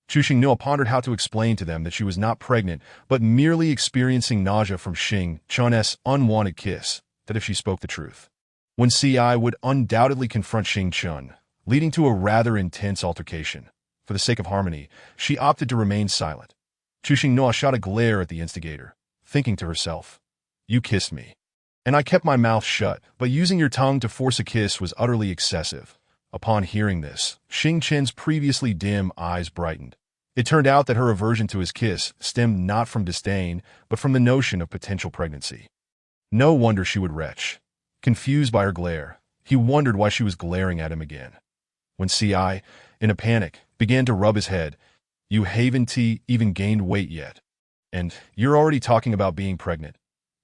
Chuxing Nua pondered how to explain to them that she was not pregnant, but merely experiencing nausea from Xing Chen's unwanted kiss, that if she spoke the truth, Wen Ci would undoubtedly confront Xing Chen, leading to a rather intense altercation. For the sake of harmony, she opted to remain silent. Chuxing Nua shot a glare at the instigator, thinking to herself, You kissed me, and I kept my mouth shut, but using your tongue to force a kiss was utterly excessive. Upon hearing this, Xing Chen's previously dim eyes brightened. It turned out that her aversion to his kiss stemmed not from disdain, but from the notion of potential pregnancy. No wonder she would retch. Confused by her glare, he wondered why she was glaring at him again. When Ci, in a panic, began to rub his head, You haven't even gained weight yet. And you're already talking about being pregnant.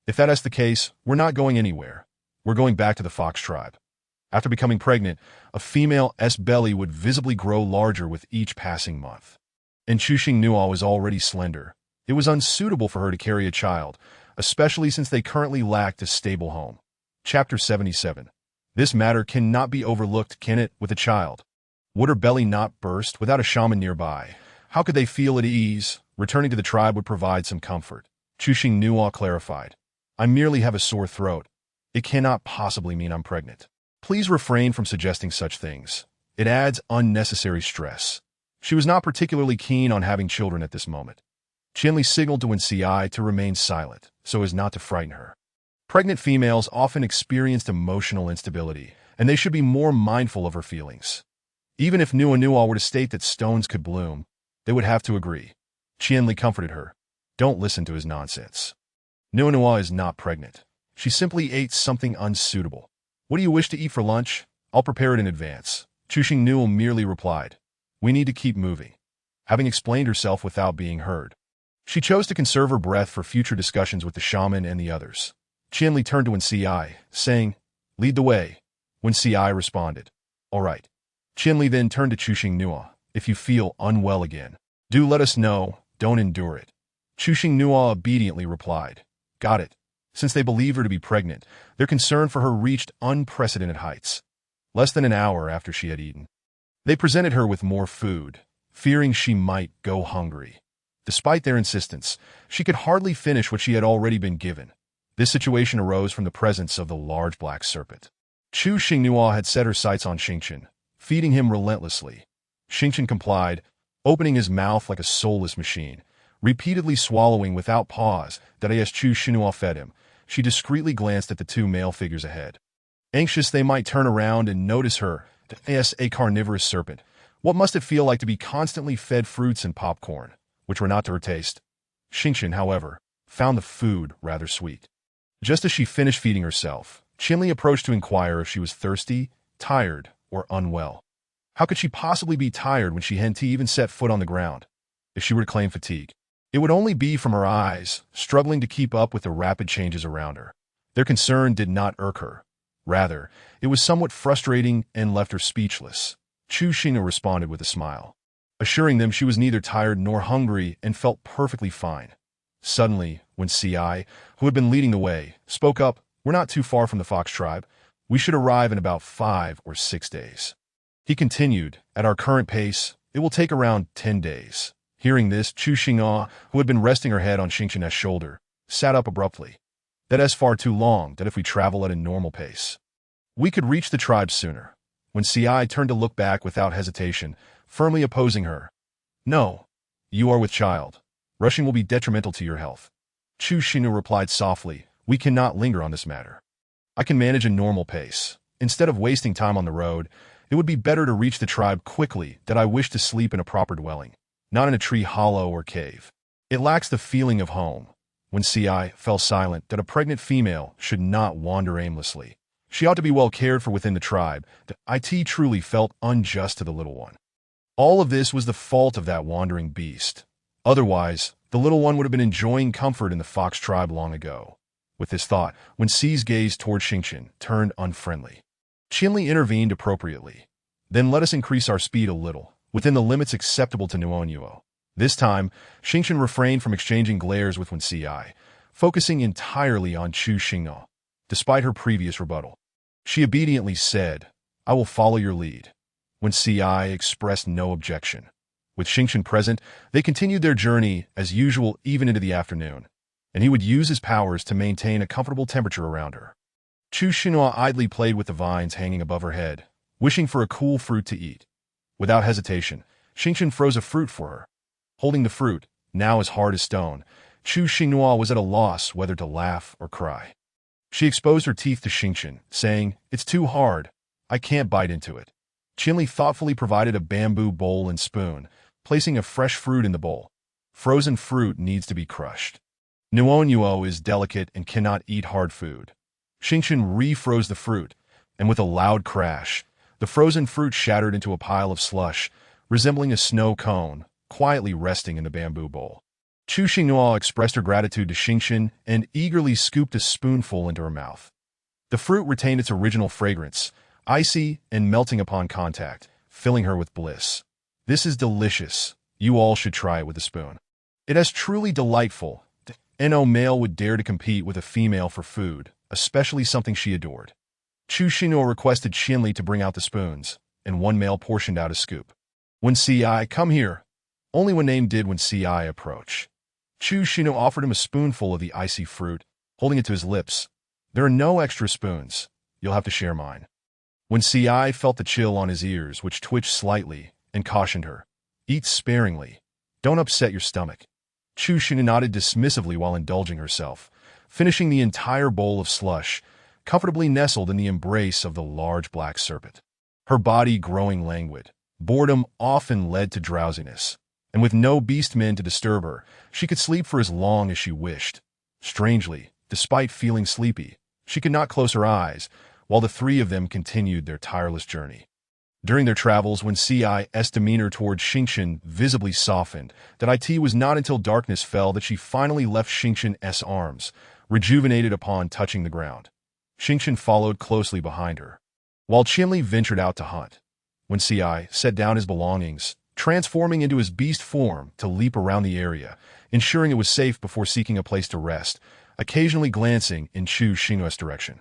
If that is the case, we're not going anywhere. We're going back to the fox tribe. After becoming pregnant, a female's belly would visibly grow larger with each passing month. And Chuxing Nua was already slender. It was unsuitable for her to carry a child, especially since they currently lacked a stable home. Chapter 77. This matter cannot be overlooked, can it, with a child? Would her belly not burst without a shaman nearby? How could they feel at ease? Returning to the tribe would provide some comfort. Chuxing Nua clarified, I merely have a sore throat. It cannot possibly mean I'm pregnant. Please refrain from suggesting such things. It adds unnecessary stress. She was not particularly keen on having children at this moment. Qian Li signaled to Wen Ci to remain silent, so as not to frighten her. Pregnant females often experienced emotional instability, and they should be more mindful of her feelings. Even if Nua were to state that stones could bloom, they would have to agree. Qian Li comforted her. Don't listen to his nonsense. Nua is not pregnant. She simply ate something unsuitable. What do you wish to eat for lunch? I'll prepare it in advance. Chuxing Nua merely replied, We need to keep moving. Having explained herself without being heard, she chose to conserve her breath for future discussions with the shaman and the others. Qianli turned to Wen saying, "Lead the way." Wen responded, "All right." Qianli then turned to Chu Xingnua, "If you feel unwell again, do let us know, don't endure it." Chu Xingnua obediently replied, "Got it." Since they believed her to be pregnant, their concern for her reached unprecedented heights. Less than an hour after she had eaten, they presented her with more food, fearing she might go hungry. Despite their insistence, she could hardly finish what she had already been given. This situation arose from the presence of the large black serpent. Chu Xingnua had set her sights on Xingqian, feeding him relentlessly. Xingqian complied, opening his mouth like a soulless machine, repeatedly swallowing without pause. That as Chu Xingnua fed him, she discreetly glanced at the two male figures ahead. Anxious they might turn around and notice her, as a carnivorous serpent. What must it feel like to be constantly fed fruits and popcorn, which were not to her taste? Xingqian, however, found the food rather sweet. Just as she finished feeding herself, Qianli approached to inquire if she was thirsty, tired, or unwell. How could she possibly be tired when she hadn't even set foot on the ground? If she were to claim fatigue, it would only be from her eyes, struggling to keep up with the rapid changes around her. Their concern did not irk her. Rather, it was somewhat frustrating and left her speechless. Chu Xingnua responded with a smile, assuring them she was neither tired nor hungry and felt perfectly fine. Suddenly, when Ci, who had been leading the way, spoke up, "We're not too far from the fox tribe. We should arrive in about 5 or 6 days." He continued, "At our current pace, it will take around 10 days. Hearing this, Chu Xingnua, who had been resting her head on Xingqian's shoulder, sat up abruptly. "That is far too long, that if we travel at a normal pace, we could reach the tribe sooner." When Ci turned to look back without hesitation, firmly opposing her, "No, you are with child. Rushing will be detrimental to your health." Chu Xingnua replied softly, "We cannot linger on this matter. I can manage a normal pace. Instead of wasting time on the road, it would be better to reach the tribe quickly. That I wish to sleep in a proper dwelling, not in a tree hollow or cave. It lacks the feeling of home." When Ci fell silent, that a pregnant female should not wander aimlessly. She ought to be well cared for within the tribe. It truly felt unjust to the little one. All of this was the fault of that wandering beast. Otherwise, the little one would have been enjoying comfort in the fox tribe long ago. With this thought, when Ci's gaze toward Xingqian turned unfriendly, Qianli intervened appropriately. "Then let us increase our speed a little, within the limits acceptable to Nuonuo." This time, Xingqian refrained from exchanging glares with Wen Ci, focusing entirely on Chu Xingnua. Despite her previous rebuttal, she obediently said, "I will follow your lead." Wen Ci expressed no objection. With Xingqian present, they continued their journey as usual even into the afternoon, and he would use his powers to maintain a comfortable temperature around her. Chu Xingnua idly played with the vines hanging above her head, wishing for a cool fruit to eat. Without hesitation, Xingqian froze a fruit for her. Holding the fruit, now as hard as stone, Chu Xingnua was at a loss whether to laugh or cry. She exposed her teeth to Xingqian, saying, "It's too hard. I can't bite into it." Qianli thoughtfully provided a bamboo bowl and spoon, placing a fresh fruit in the bowl. Frozen fruit needs to be crushed. Nuonuo is delicate and cannot eat hard food. Xingqian refroze the fruit, and with a loud crash, the frozen fruit shattered into a pile of slush, resembling a snow cone, quietly resting in the bamboo bowl. Chu Xingnua expressed her gratitude to Xingqian and eagerly scooped a spoonful into her mouth. The fruit retained its original fragrance, icy and melting upon contact, filling her with bliss. "This is delicious. You all should try it with a spoon. It is truly delightful." No male would dare to compete with a female for food, especially something she adored. Chu Xingnua requested Qianli to bring out the spoons, and one male portioned out a scoop. "Wen Ci, come here." Only when named did Wen Ci approach. Chu Xingnua offered him a spoonful of the icy fruit, holding it to his lips. "There are no extra spoons. You'll have to share mine." Wen Ci felt the chill on his ears, which twitched slightly, and cautioned her, "Eat sparingly. Don't upset your stomach." Chu Xingnua nodded dismissively while indulging herself, finishing the entire bowl of slush, comfortably nestled in the embrace of the large black serpent. Her body growing languid, boredom often led to drowsiness, and with no beastmen to disturb her, she could sleep for as long as she wished. Strangely, despite feeling sleepy, she could not close her eyes, while the three of them continued their tireless journey. During their travels, when Ci's demeanor toward Xingqian visibly softened, that it was not until darkness fell that she finally left Xingqian's arms, rejuvenated upon touching the ground. Xingqian followed closely behind her, while Qianli ventured out to hunt. When Ci set down his belongings, transforming into his beast form to leap around the area, ensuring it was safe before seeking a place to rest, occasionally glancing in Chu Xingnua's direction.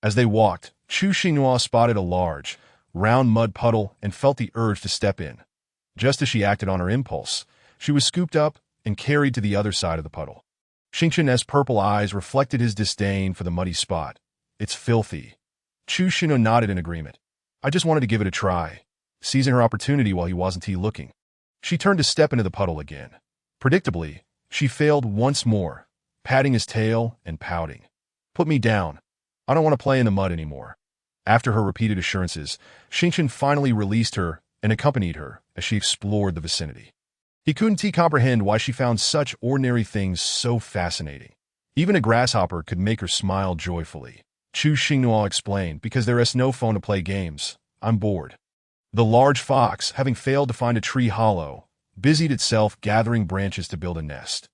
As they walked, Chu Xinghua spotted a large, round mud puddle and felt the urge to step in. Just as she acted on her impulse, she was scooped up and carried to the other side of the puddle. Xingqian's purple eyes reflected his disdain for the muddy spot. "It's filthy." Chu Xinghua nodded in agreement. "I just wanted to give it a try," seizing her opportunity while he wasn't looking. She turned to step into the puddle again. Predictably, she failed once more, patting his tail and pouting. "Put me down. I don't want to play in the mud anymore." After her repeated assurances, Xingqian finally released her and accompanied her as she explored the vicinity. He couldn't comprehend why she found such ordinary things so fascinating. Even a grasshopper could make her smile joyfully. Chu Xinghua explained, "Because there is no phone to play games. I'm bored." The large fox, having failed to find a tree hollow, busied itself gathering branches to build a nest.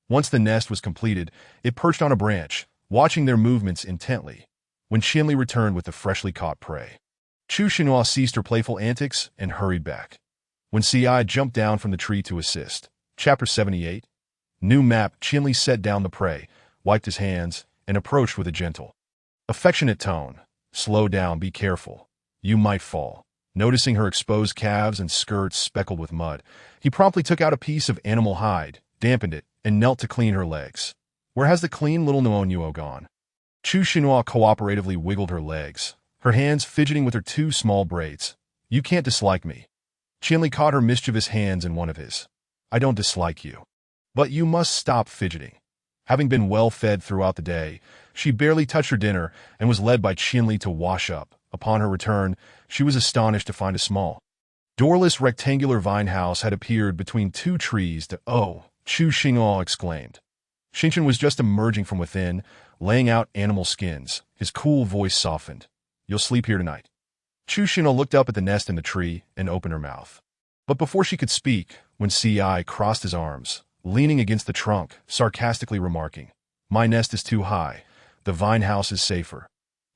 Once the nest was completed, it perched on a branch, watching their movements intently, when Qianli returned with the freshly caught prey. Chu Xinhua ceased her playful antics and hurried back. When Ci jumped down from the tree to assist. Chapter 78. New map. Qianli set down the prey, wiped his hands, and approached with a gentle, affectionate tone. "Slow down, be careful. You might fall." Noticing her exposed calves and skirts speckled with mud, he promptly took out a piece of animal hide, dampened it, and knelt to clean her legs. "Where has the clean little Nuonuo gone?" Chu Xinhua cooperatively wiggled her legs, her hands fidgeting with her two small braids. "You can't dislike me." Qianli caught her mischievous hands in one of his. "I don't dislike you. But you must stop fidgeting." Having been well fed throughout the day, she barely touched her dinner and was led by Qianli to wash up. Upon her return, she was astonished to find a small, doorless rectangular vine house had appeared between two trees. "Oh!" Chu Xinghua exclaimed. Xingqian was just emerging from within, laying out animal skins. His cool voice softened. "You'll sleep here tonight." Chu Xinghua looked up at the nest in the tree and opened her mouth. But before she could speak, when Ci crossed his arms, leaning against the trunk, sarcastically remarking, "My nest is too high. The vine house is safer."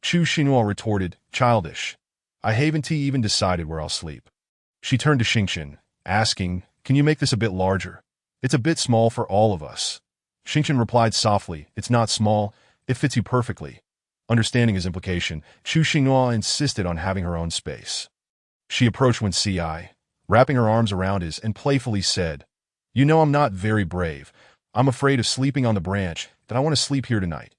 Chu Xinhua retorted, "Childish. I haven't even decided where I'll sleep." She turned to Xingqian, asking, "Can you make this a bit larger? It's a bit small for all of us." Xingqian replied softly, "It's not small. It fits you perfectly." Understanding his implication, Chu Xinhua insisted on having her own space. She approached when Ci, wrapping her arms around his, and playfully said, "You know I'm not very brave. I'm afraid of sleeping on the branch, that I want to sleep here tonight.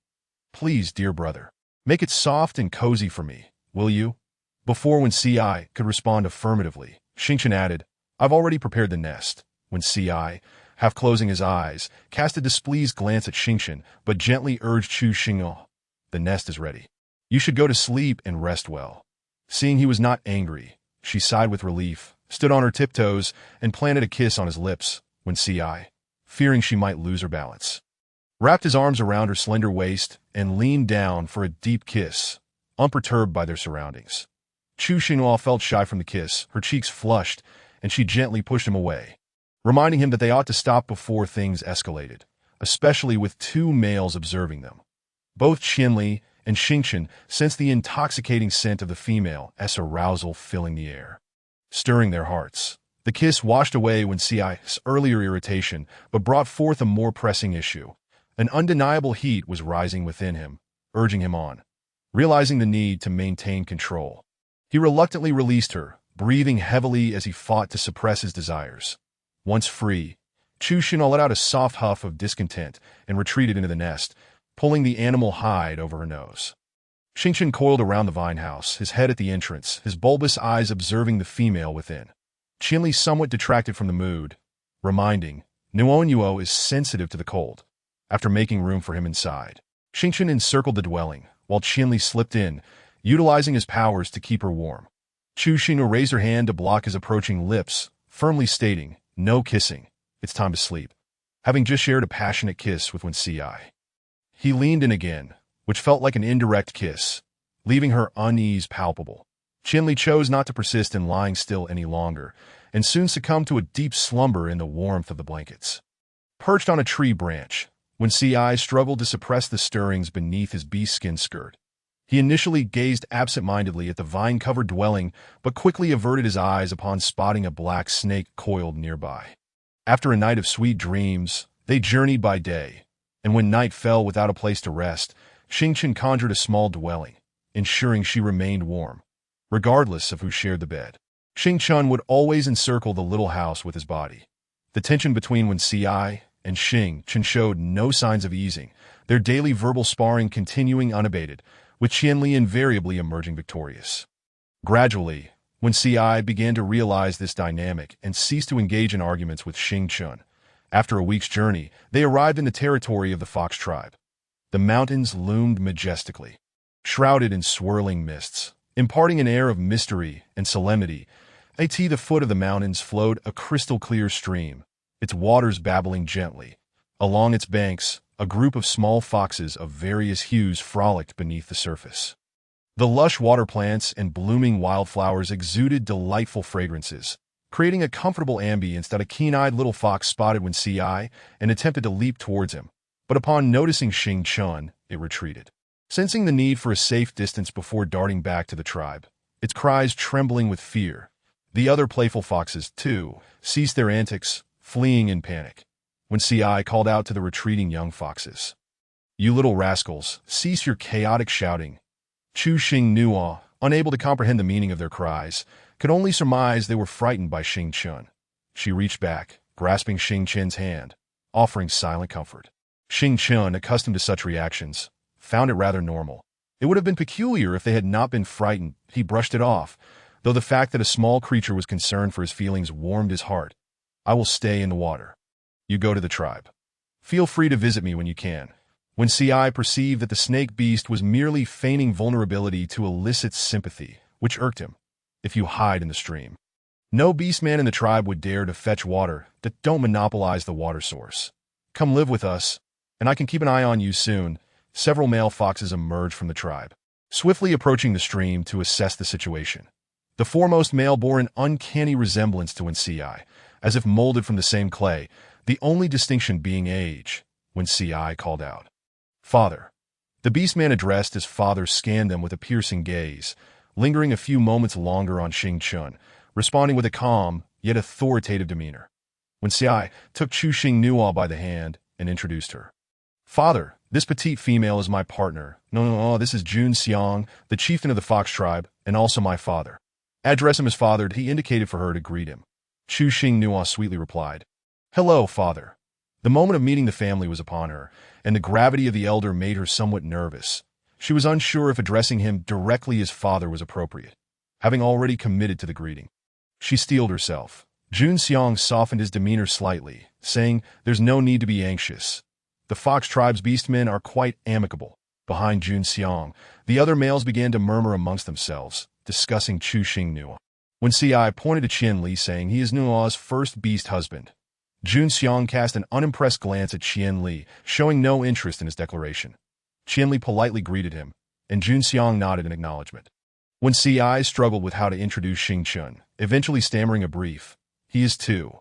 Please, dear brother, make it soft and cozy for me, will you?" Before when Ci could respond affirmatively, Xingqian added, "I've already prepared the nest." When Ci, half closing his eyes, cast a displeased glance at Xingqian, but gently urged Chu Xinghua, "The nest is ready. You should go to sleep and rest well." Seeing he was not angry, she sighed with relief, stood on her tiptoes, and planted a kiss on his lips, when Ci, fearing she might lose her balance, wrapped his arms around her slender waist and leaned down for a deep kiss, unperturbed by their surroundings. Chu Xinhua felt shy from the kiss, her cheeks flushed, and she gently pushed him away, reminding him that they ought to stop before things escalated, especially with two males observing them. Both Qianli and Xingqian sensed the intoxicating scent of the female's arousal filling the air, stirring their hearts. The kiss washed away when Ci's earlier irritation, but brought forth a more pressing issue. An undeniable heat was rising within him, urging him on. Realizing the need to maintain control, he reluctantly released her, breathing heavily as he fought to suppress his desires. Once free, Chu Xinhua let out a soft huff of discontent and retreated into the nest, pulling the animal hide over her nose. Xingqian coiled around the vine house, his head at the entrance, his bulbous eyes observing the female within. Qianli somewhat detracted from the mood, reminding, "Nuonuo is sensitive to the cold." After making room for him inside, Xingqian encircled the dwelling, while Qianli slipped in, utilizing his powers to keep her warm. Chu Xinhua raised her hand to block his approaching lips, firmly stating, "No kissing. It's time to sleep." Having just shared a passionate kiss with Ci, he leaned in again, which felt like an indirect kiss, leaving her unease palpable. Qianli chose not to persist in lying still any longer, and soon succumbed to a deep slumber in the warmth of the blankets. Perched on a tree branch, When Ci struggled to suppress the stirrings beneath his beast skin skirt. He initially gazed absent-mindedly at the vine-covered dwelling, but quickly averted his eyes upon spotting a black snake coiled nearby. After a night of sweet dreams, they journeyed by day, and when night fell without a place to rest, Xingchen conjured a small dwelling, ensuring she remained warm, regardless of who shared the bed. Xingchen would always encircle the little house with his body. The tension between Wen Ci and Xingchen showed no signs of easing, their daily verbal sparring continuing unabated, with Qianli invariably emerging victorious. Gradually, Wen Ci began to realize this dynamic and ceased to engage in arguments with Xingchen. After a week's journey, they arrived in the territory of the Fox tribe. The mountains loomed majestically, shrouded in swirling mists, imparting an air of mystery and solemnity. At the foot of the mountains flowed a crystal-clear stream, its waters babbling gently. Along its banks, a group of small foxes of various hues frolicked beneath the surface. The lush water plants and blooming wildflowers exuded delightful fragrances, creating a comfortable ambience that a keen-eyed little fox spotted when Ci and attempted to leap towards him, but upon noticing Xingchen, it retreated, sensing the need for a safe distance before darting back to the tribe, its cries trembling with fear. The other playful foxes, too, ceased their antics, fleeing in panic, when Ci called out to the retreating young foxes. "You little rascals, cease your chaotic shouting." Chu Xingnua, unable to comprehend the meaning of their cries, could only surmise they were frightened by Xingchen. She reached back, grasping Xingchen's hand, offering silent comfort. Xingchen, accustomed to such reactions, found it rather normal. It would have been peculiar if they had not been frightened. He brushed it off, though the fact that a small creature was concerned for his feelings warmed his heart. "I will stay in the water. You go to the tribe. Feel free to visit me when you can." When Ci perceived that the snake beast was merely feigning vulnerability to elicit sympathy, which irked him. "If you hide in the stream, no beastman in the tribe would dare to fetch water. Don't monopolize the water source. Come live with us, and I can keep an eye on you soon." Several male foxes emerged from the tribe, swiftly approaching the stream to assess the situation. The foremost male bore an uncanny resemblance to Wen Ci, as if molded from the same clay, the only distinction being age. When Ci called out, "Father." The beastman addressed as father scanned them with a piercing gaze, lingering a few moments longer on Xingchen, responding with a calm, yet authoritative demeanor. When Ci took Chu Xingnua by the hand and introduced her. "Father, this petite female is my partner. No, this is Jun Xiang, the chieftain of the Fox tribe, and also my father." Address him as father, he indicated for her to greet him. Chu Xingnua sweetly replied, "Hello, father." The moment of meeting the family was upon her, and the gravity of the elder made her somewhat nervous. She was unsure if addressing him directly as father was appropriate, having already committed to the greeting. She steeled herself. Jun Xiang softened his demeanor slightly, saying, "There's no need to be anxious. The Fox tribe's beastmen are quite amicable." Behind Jun Xiang, the other males began to murmur amongst themselves, discussing Chu Xingnua. When Ci pointed to Qianli, saying he is Nua's first beast husband, Jun Xiang cast an unimpressed glance at Qianli, showing no interest in his declaration. Qianli politely greeted him, and Jun Xiang nodded in acknowledgement. When Ci struggled with how to introduce Xingchen, eventually stammering a brief, "He is too."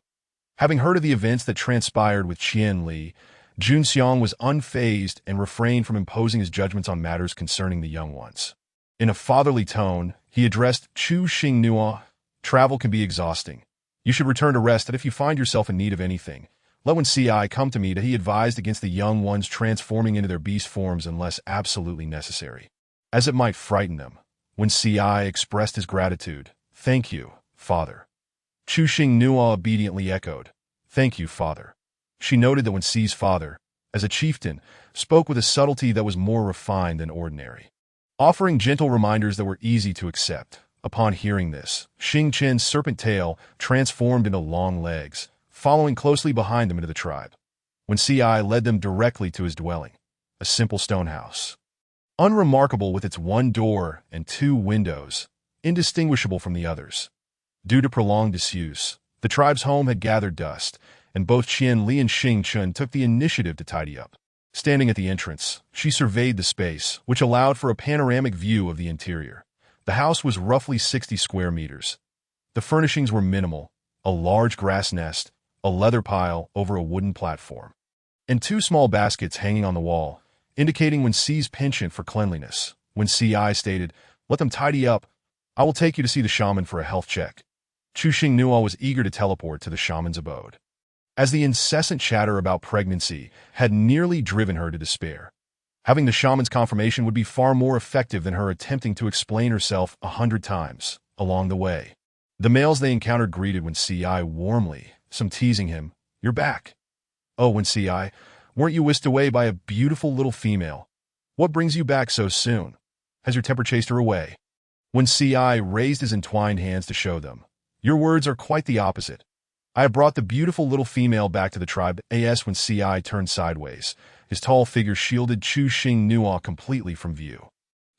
Having heard of the events that transpired with Qianli, Jun Xiang was unfazed and refrained from imposing his judgments on matters concerning the young ones. In a fatherly tone, he addressed Chu Xingnua, "Travel can be exhausting. You should return to rest, and if you find yourself in need of anything, let Wen Ci come to me." He advised against the young ones transforming into their beast forms unless absolutely necessary, as it might frighten them. When Ci expressed his gratitude, "Thank you, father." Chu Xingnua obediently echoed, "Thank you, father." She noted that Wen Ci's father, as a chieftain, spoke with a subtlety that was more refined than ordinary, offering gentle reminders that were easy to accept. Upon hearing this, Xingchen's serpent tail transformed into long legs, following closely behind them into the tribe. When Ci led them directly to his dwelling, a simple stone house, unremarkable with its one door and two windows, indistinguishable from the others. Due to prolonged disuse, the tribe's home had gathered dust, and both Qianli and Xingchen took the initiative to tidy up. Standing at the entrance, she surveyed the space, which allowed for a panoramic view of the interior. The house was roughly 60 square meters. The furnishings were minimal: a large grass nest, a leather pile over a wooden platform, and two small baskets hanging on the wall, indicating Wen Si's penchant for cleanliness. Wen Si stated, "Let them tidy up. I will take you to see the shaman for a health check." Chu Xingnua was eager to teleport to the shaman's abode, as the incessant chatter about pregnancy had nearly driven her to despair. Having the shaman's confirmation would be far more effective than her attempting to explain herself 100 times along the way. The males they encountered greeted Wen Si warmly, some teasing him, "You're back. Oh, Wen Si, weren't you whisked away by a beautiful little female? What brings you back so soon? Has your temper chased her away?" Wen Si raised his entwined hands to show them, "Your words are quite the opposite. I have brought the beautiful little female back to the tribe." When Si turned sideways, his tall figure shielded Chu Xingnua completely from view.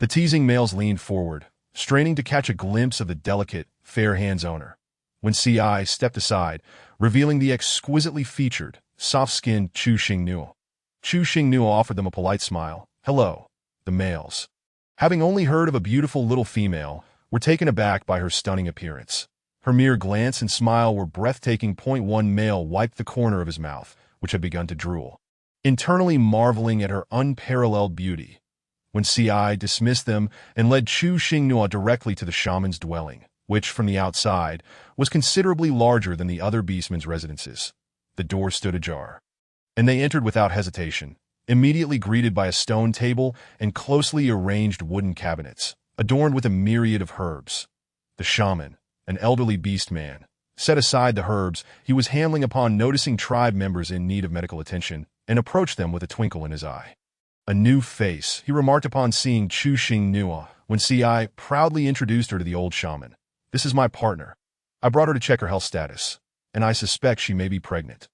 The teasing males leaned forward, straining to catch a glimpse of the delicate, fair hand's owner. When Si stepped aside, revealing the exquisitely featured, soft-skinned Chu Xingnua. Chu Xingnua offered them a polite smile. "Hello." The males, having only heard of a beautiful little female, were taken aback by her stunning appearance. Her mere glance and smile were breathtaking. One male wiped the corner of his mouth, which had begun to drool, internally marveling at her unparalleled beauty. When Si dismissed them and led Chu Xingnua directly to the shaman's dwelling, which, from the outside, was considerably larger than the other beastmen's residences. The door stood ajar, and they entered without hesitation, immediately greeted by a stone table and closely arranged wooden cabinets, adorned with a myriad of herbs. The shaman, an elderly beast man, set aside the herbs he was handling upon noticing tribe members in need of medical attention, and approached them with a twinkle in his eye. "A new face," he remarked upon seeing Chu Xingnua, when Si proudly introduced her to the old shaman. "This is my partner. I brought her to check her health status, and I suspect she may be pregnant."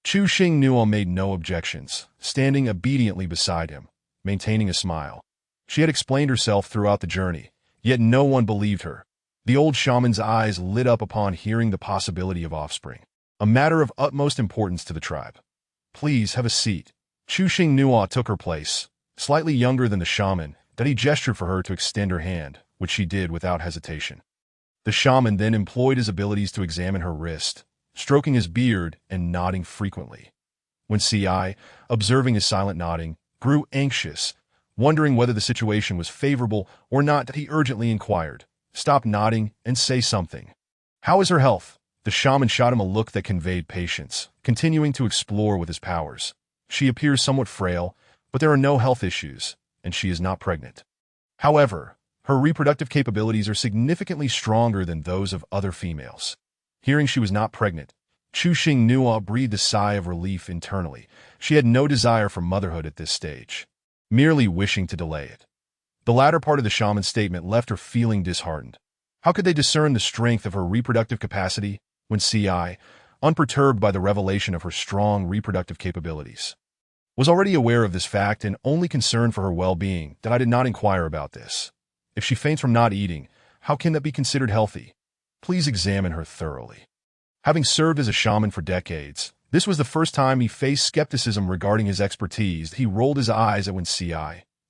Chu Xingnua made no objections, standing obediently beside him, maintaining a smile. She had explained herself throughout the journey, yet no one believed her. The old shaman's eyes lit up upon hearing the possibility of offspring, a matter of utmost importance to the tribe. "Please have a seat." Chu Xingnua took her place, slightly younger than the shaman, that he gestured for her to extend her hand, which she did without hesitation. The shaman then employed his abilities to examine her wrist, stroking his beard and nodding frequently. When Si, observing his silent nodding, grew anxious, wondering whether the situation was favorable or not, that he urgently inquired, "Stop nodding and say something. How is her health?" The shaman shot him a look that conveyed patience, continuing to explore with his powers. "She appears somewhat frail, but there are no health issues, and she is not pregnant. However, her reproductive capabilities are significantly stronger than those of other females." Hearing she was not pregnant, Chu Xingnua breathed a sigh of relief internally. She had no desire for motherhood at this stage, merely wishing to delay it. The latter part of the shaman's statement left her feeling disheartened. How could they discern the strength of her reproductive capacity when Si, unperturbed by the revelation of her strong reproductive capabilities, was already aware of this fact and only concerned for her well-being? "That I did not inquire about this. If she faints from not eating, how can that be considered healthy? Please examine her thoroughly." Having served as a shaman for decades, this was the first time he faced skepticism regarding his expertise. He rolled his eyes at Wen Si,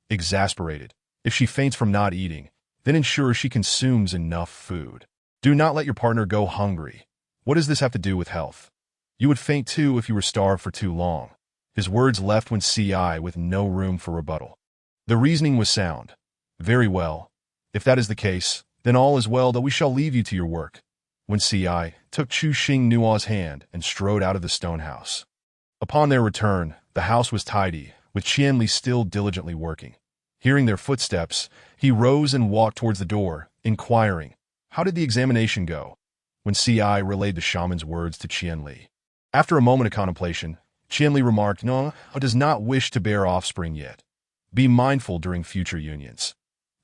exasperated. "If she faints from not eating, then ensure she consumes enough food. Do not let your partner go hungry. What does this have to do with health? You would faint too if you were starved for too long." His words left Wen Si with no room for rebuttal. The reasoning was sound. "Very well. If that is the case, then all is well, that we shall leave you to your work." Wen Si took Chu Xingnua's hand and strode out of the stone house. Upon their return, the house was tidy, with Qianli still diligently working. Hearing their footsteps, he rose and walked towards the door, inquiring, "How did the examination go?" When Si relayed the shaman's words to Qianli. After a moment of contemplation, Qianli remarked, "No, I does not wish to bear offspring yet. Be mindful during future unions."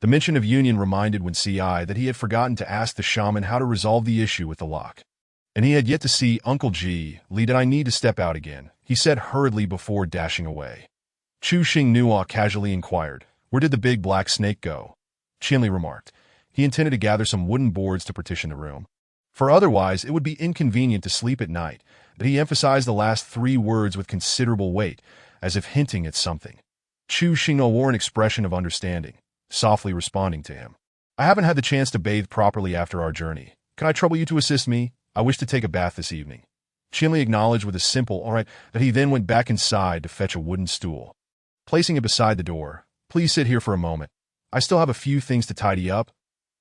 The mention of union reminded Wen Si that he had forgotten to ask the shaman how to resolve the issue with the lock. And he had yet to see Uncle Ji. "Li, did I need to step out again?" he said hurriedly before dashing away. Chu Xingnua casually inquired, "Where did the big black snake go?" Qianli remarked, he intended to gather some wooden boards to partition the room, for otherwise it would be inconvenient to sleep at night, but he emphasized the last 3 words with considerable weight, as if hinting at something. Chu Xingnua wore an expression of understanding, softly responding to him. "I haven't had the chance to bathe properly after our journey. Can I trouble you to assist me? I wish to take a bath this evening." Chinley acknowledged with a simple, "all right," that he then went back inside to fetch a wooden stool. Placing it beside the door, "Please sit here for a moment. I still have a few things to tidy up.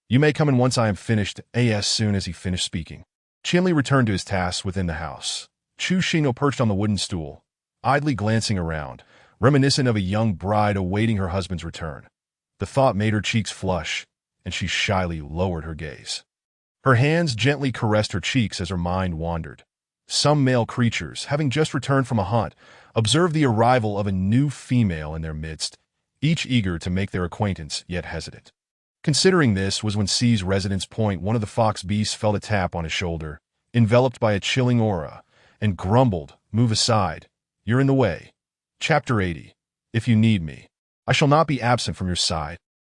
You may come in once I am finished." As soon as he finished speaking, Chinley returned to his tasks within the house. Chu Shino perched on the wooden stool, idly glancing around, reminiscent of a young bride awaiting her husband's return. The thought made her cheeks flush, and she shyly lowered her gaze. Her hands gently caressed her cheeks as her mind wandered. Some male creatures, having just returned from a hunt, observed the arrival of a new female in their midst, each eager to make their acquaintance, yet hesitant. Considering this was when C's residence point, one of the fox beasts felt a tap on his shoulder, enveloped by a chilling aura, and grumbled, "Move aside. You're in the way." Chapter 80. If you need me, I shall not be absent from your side.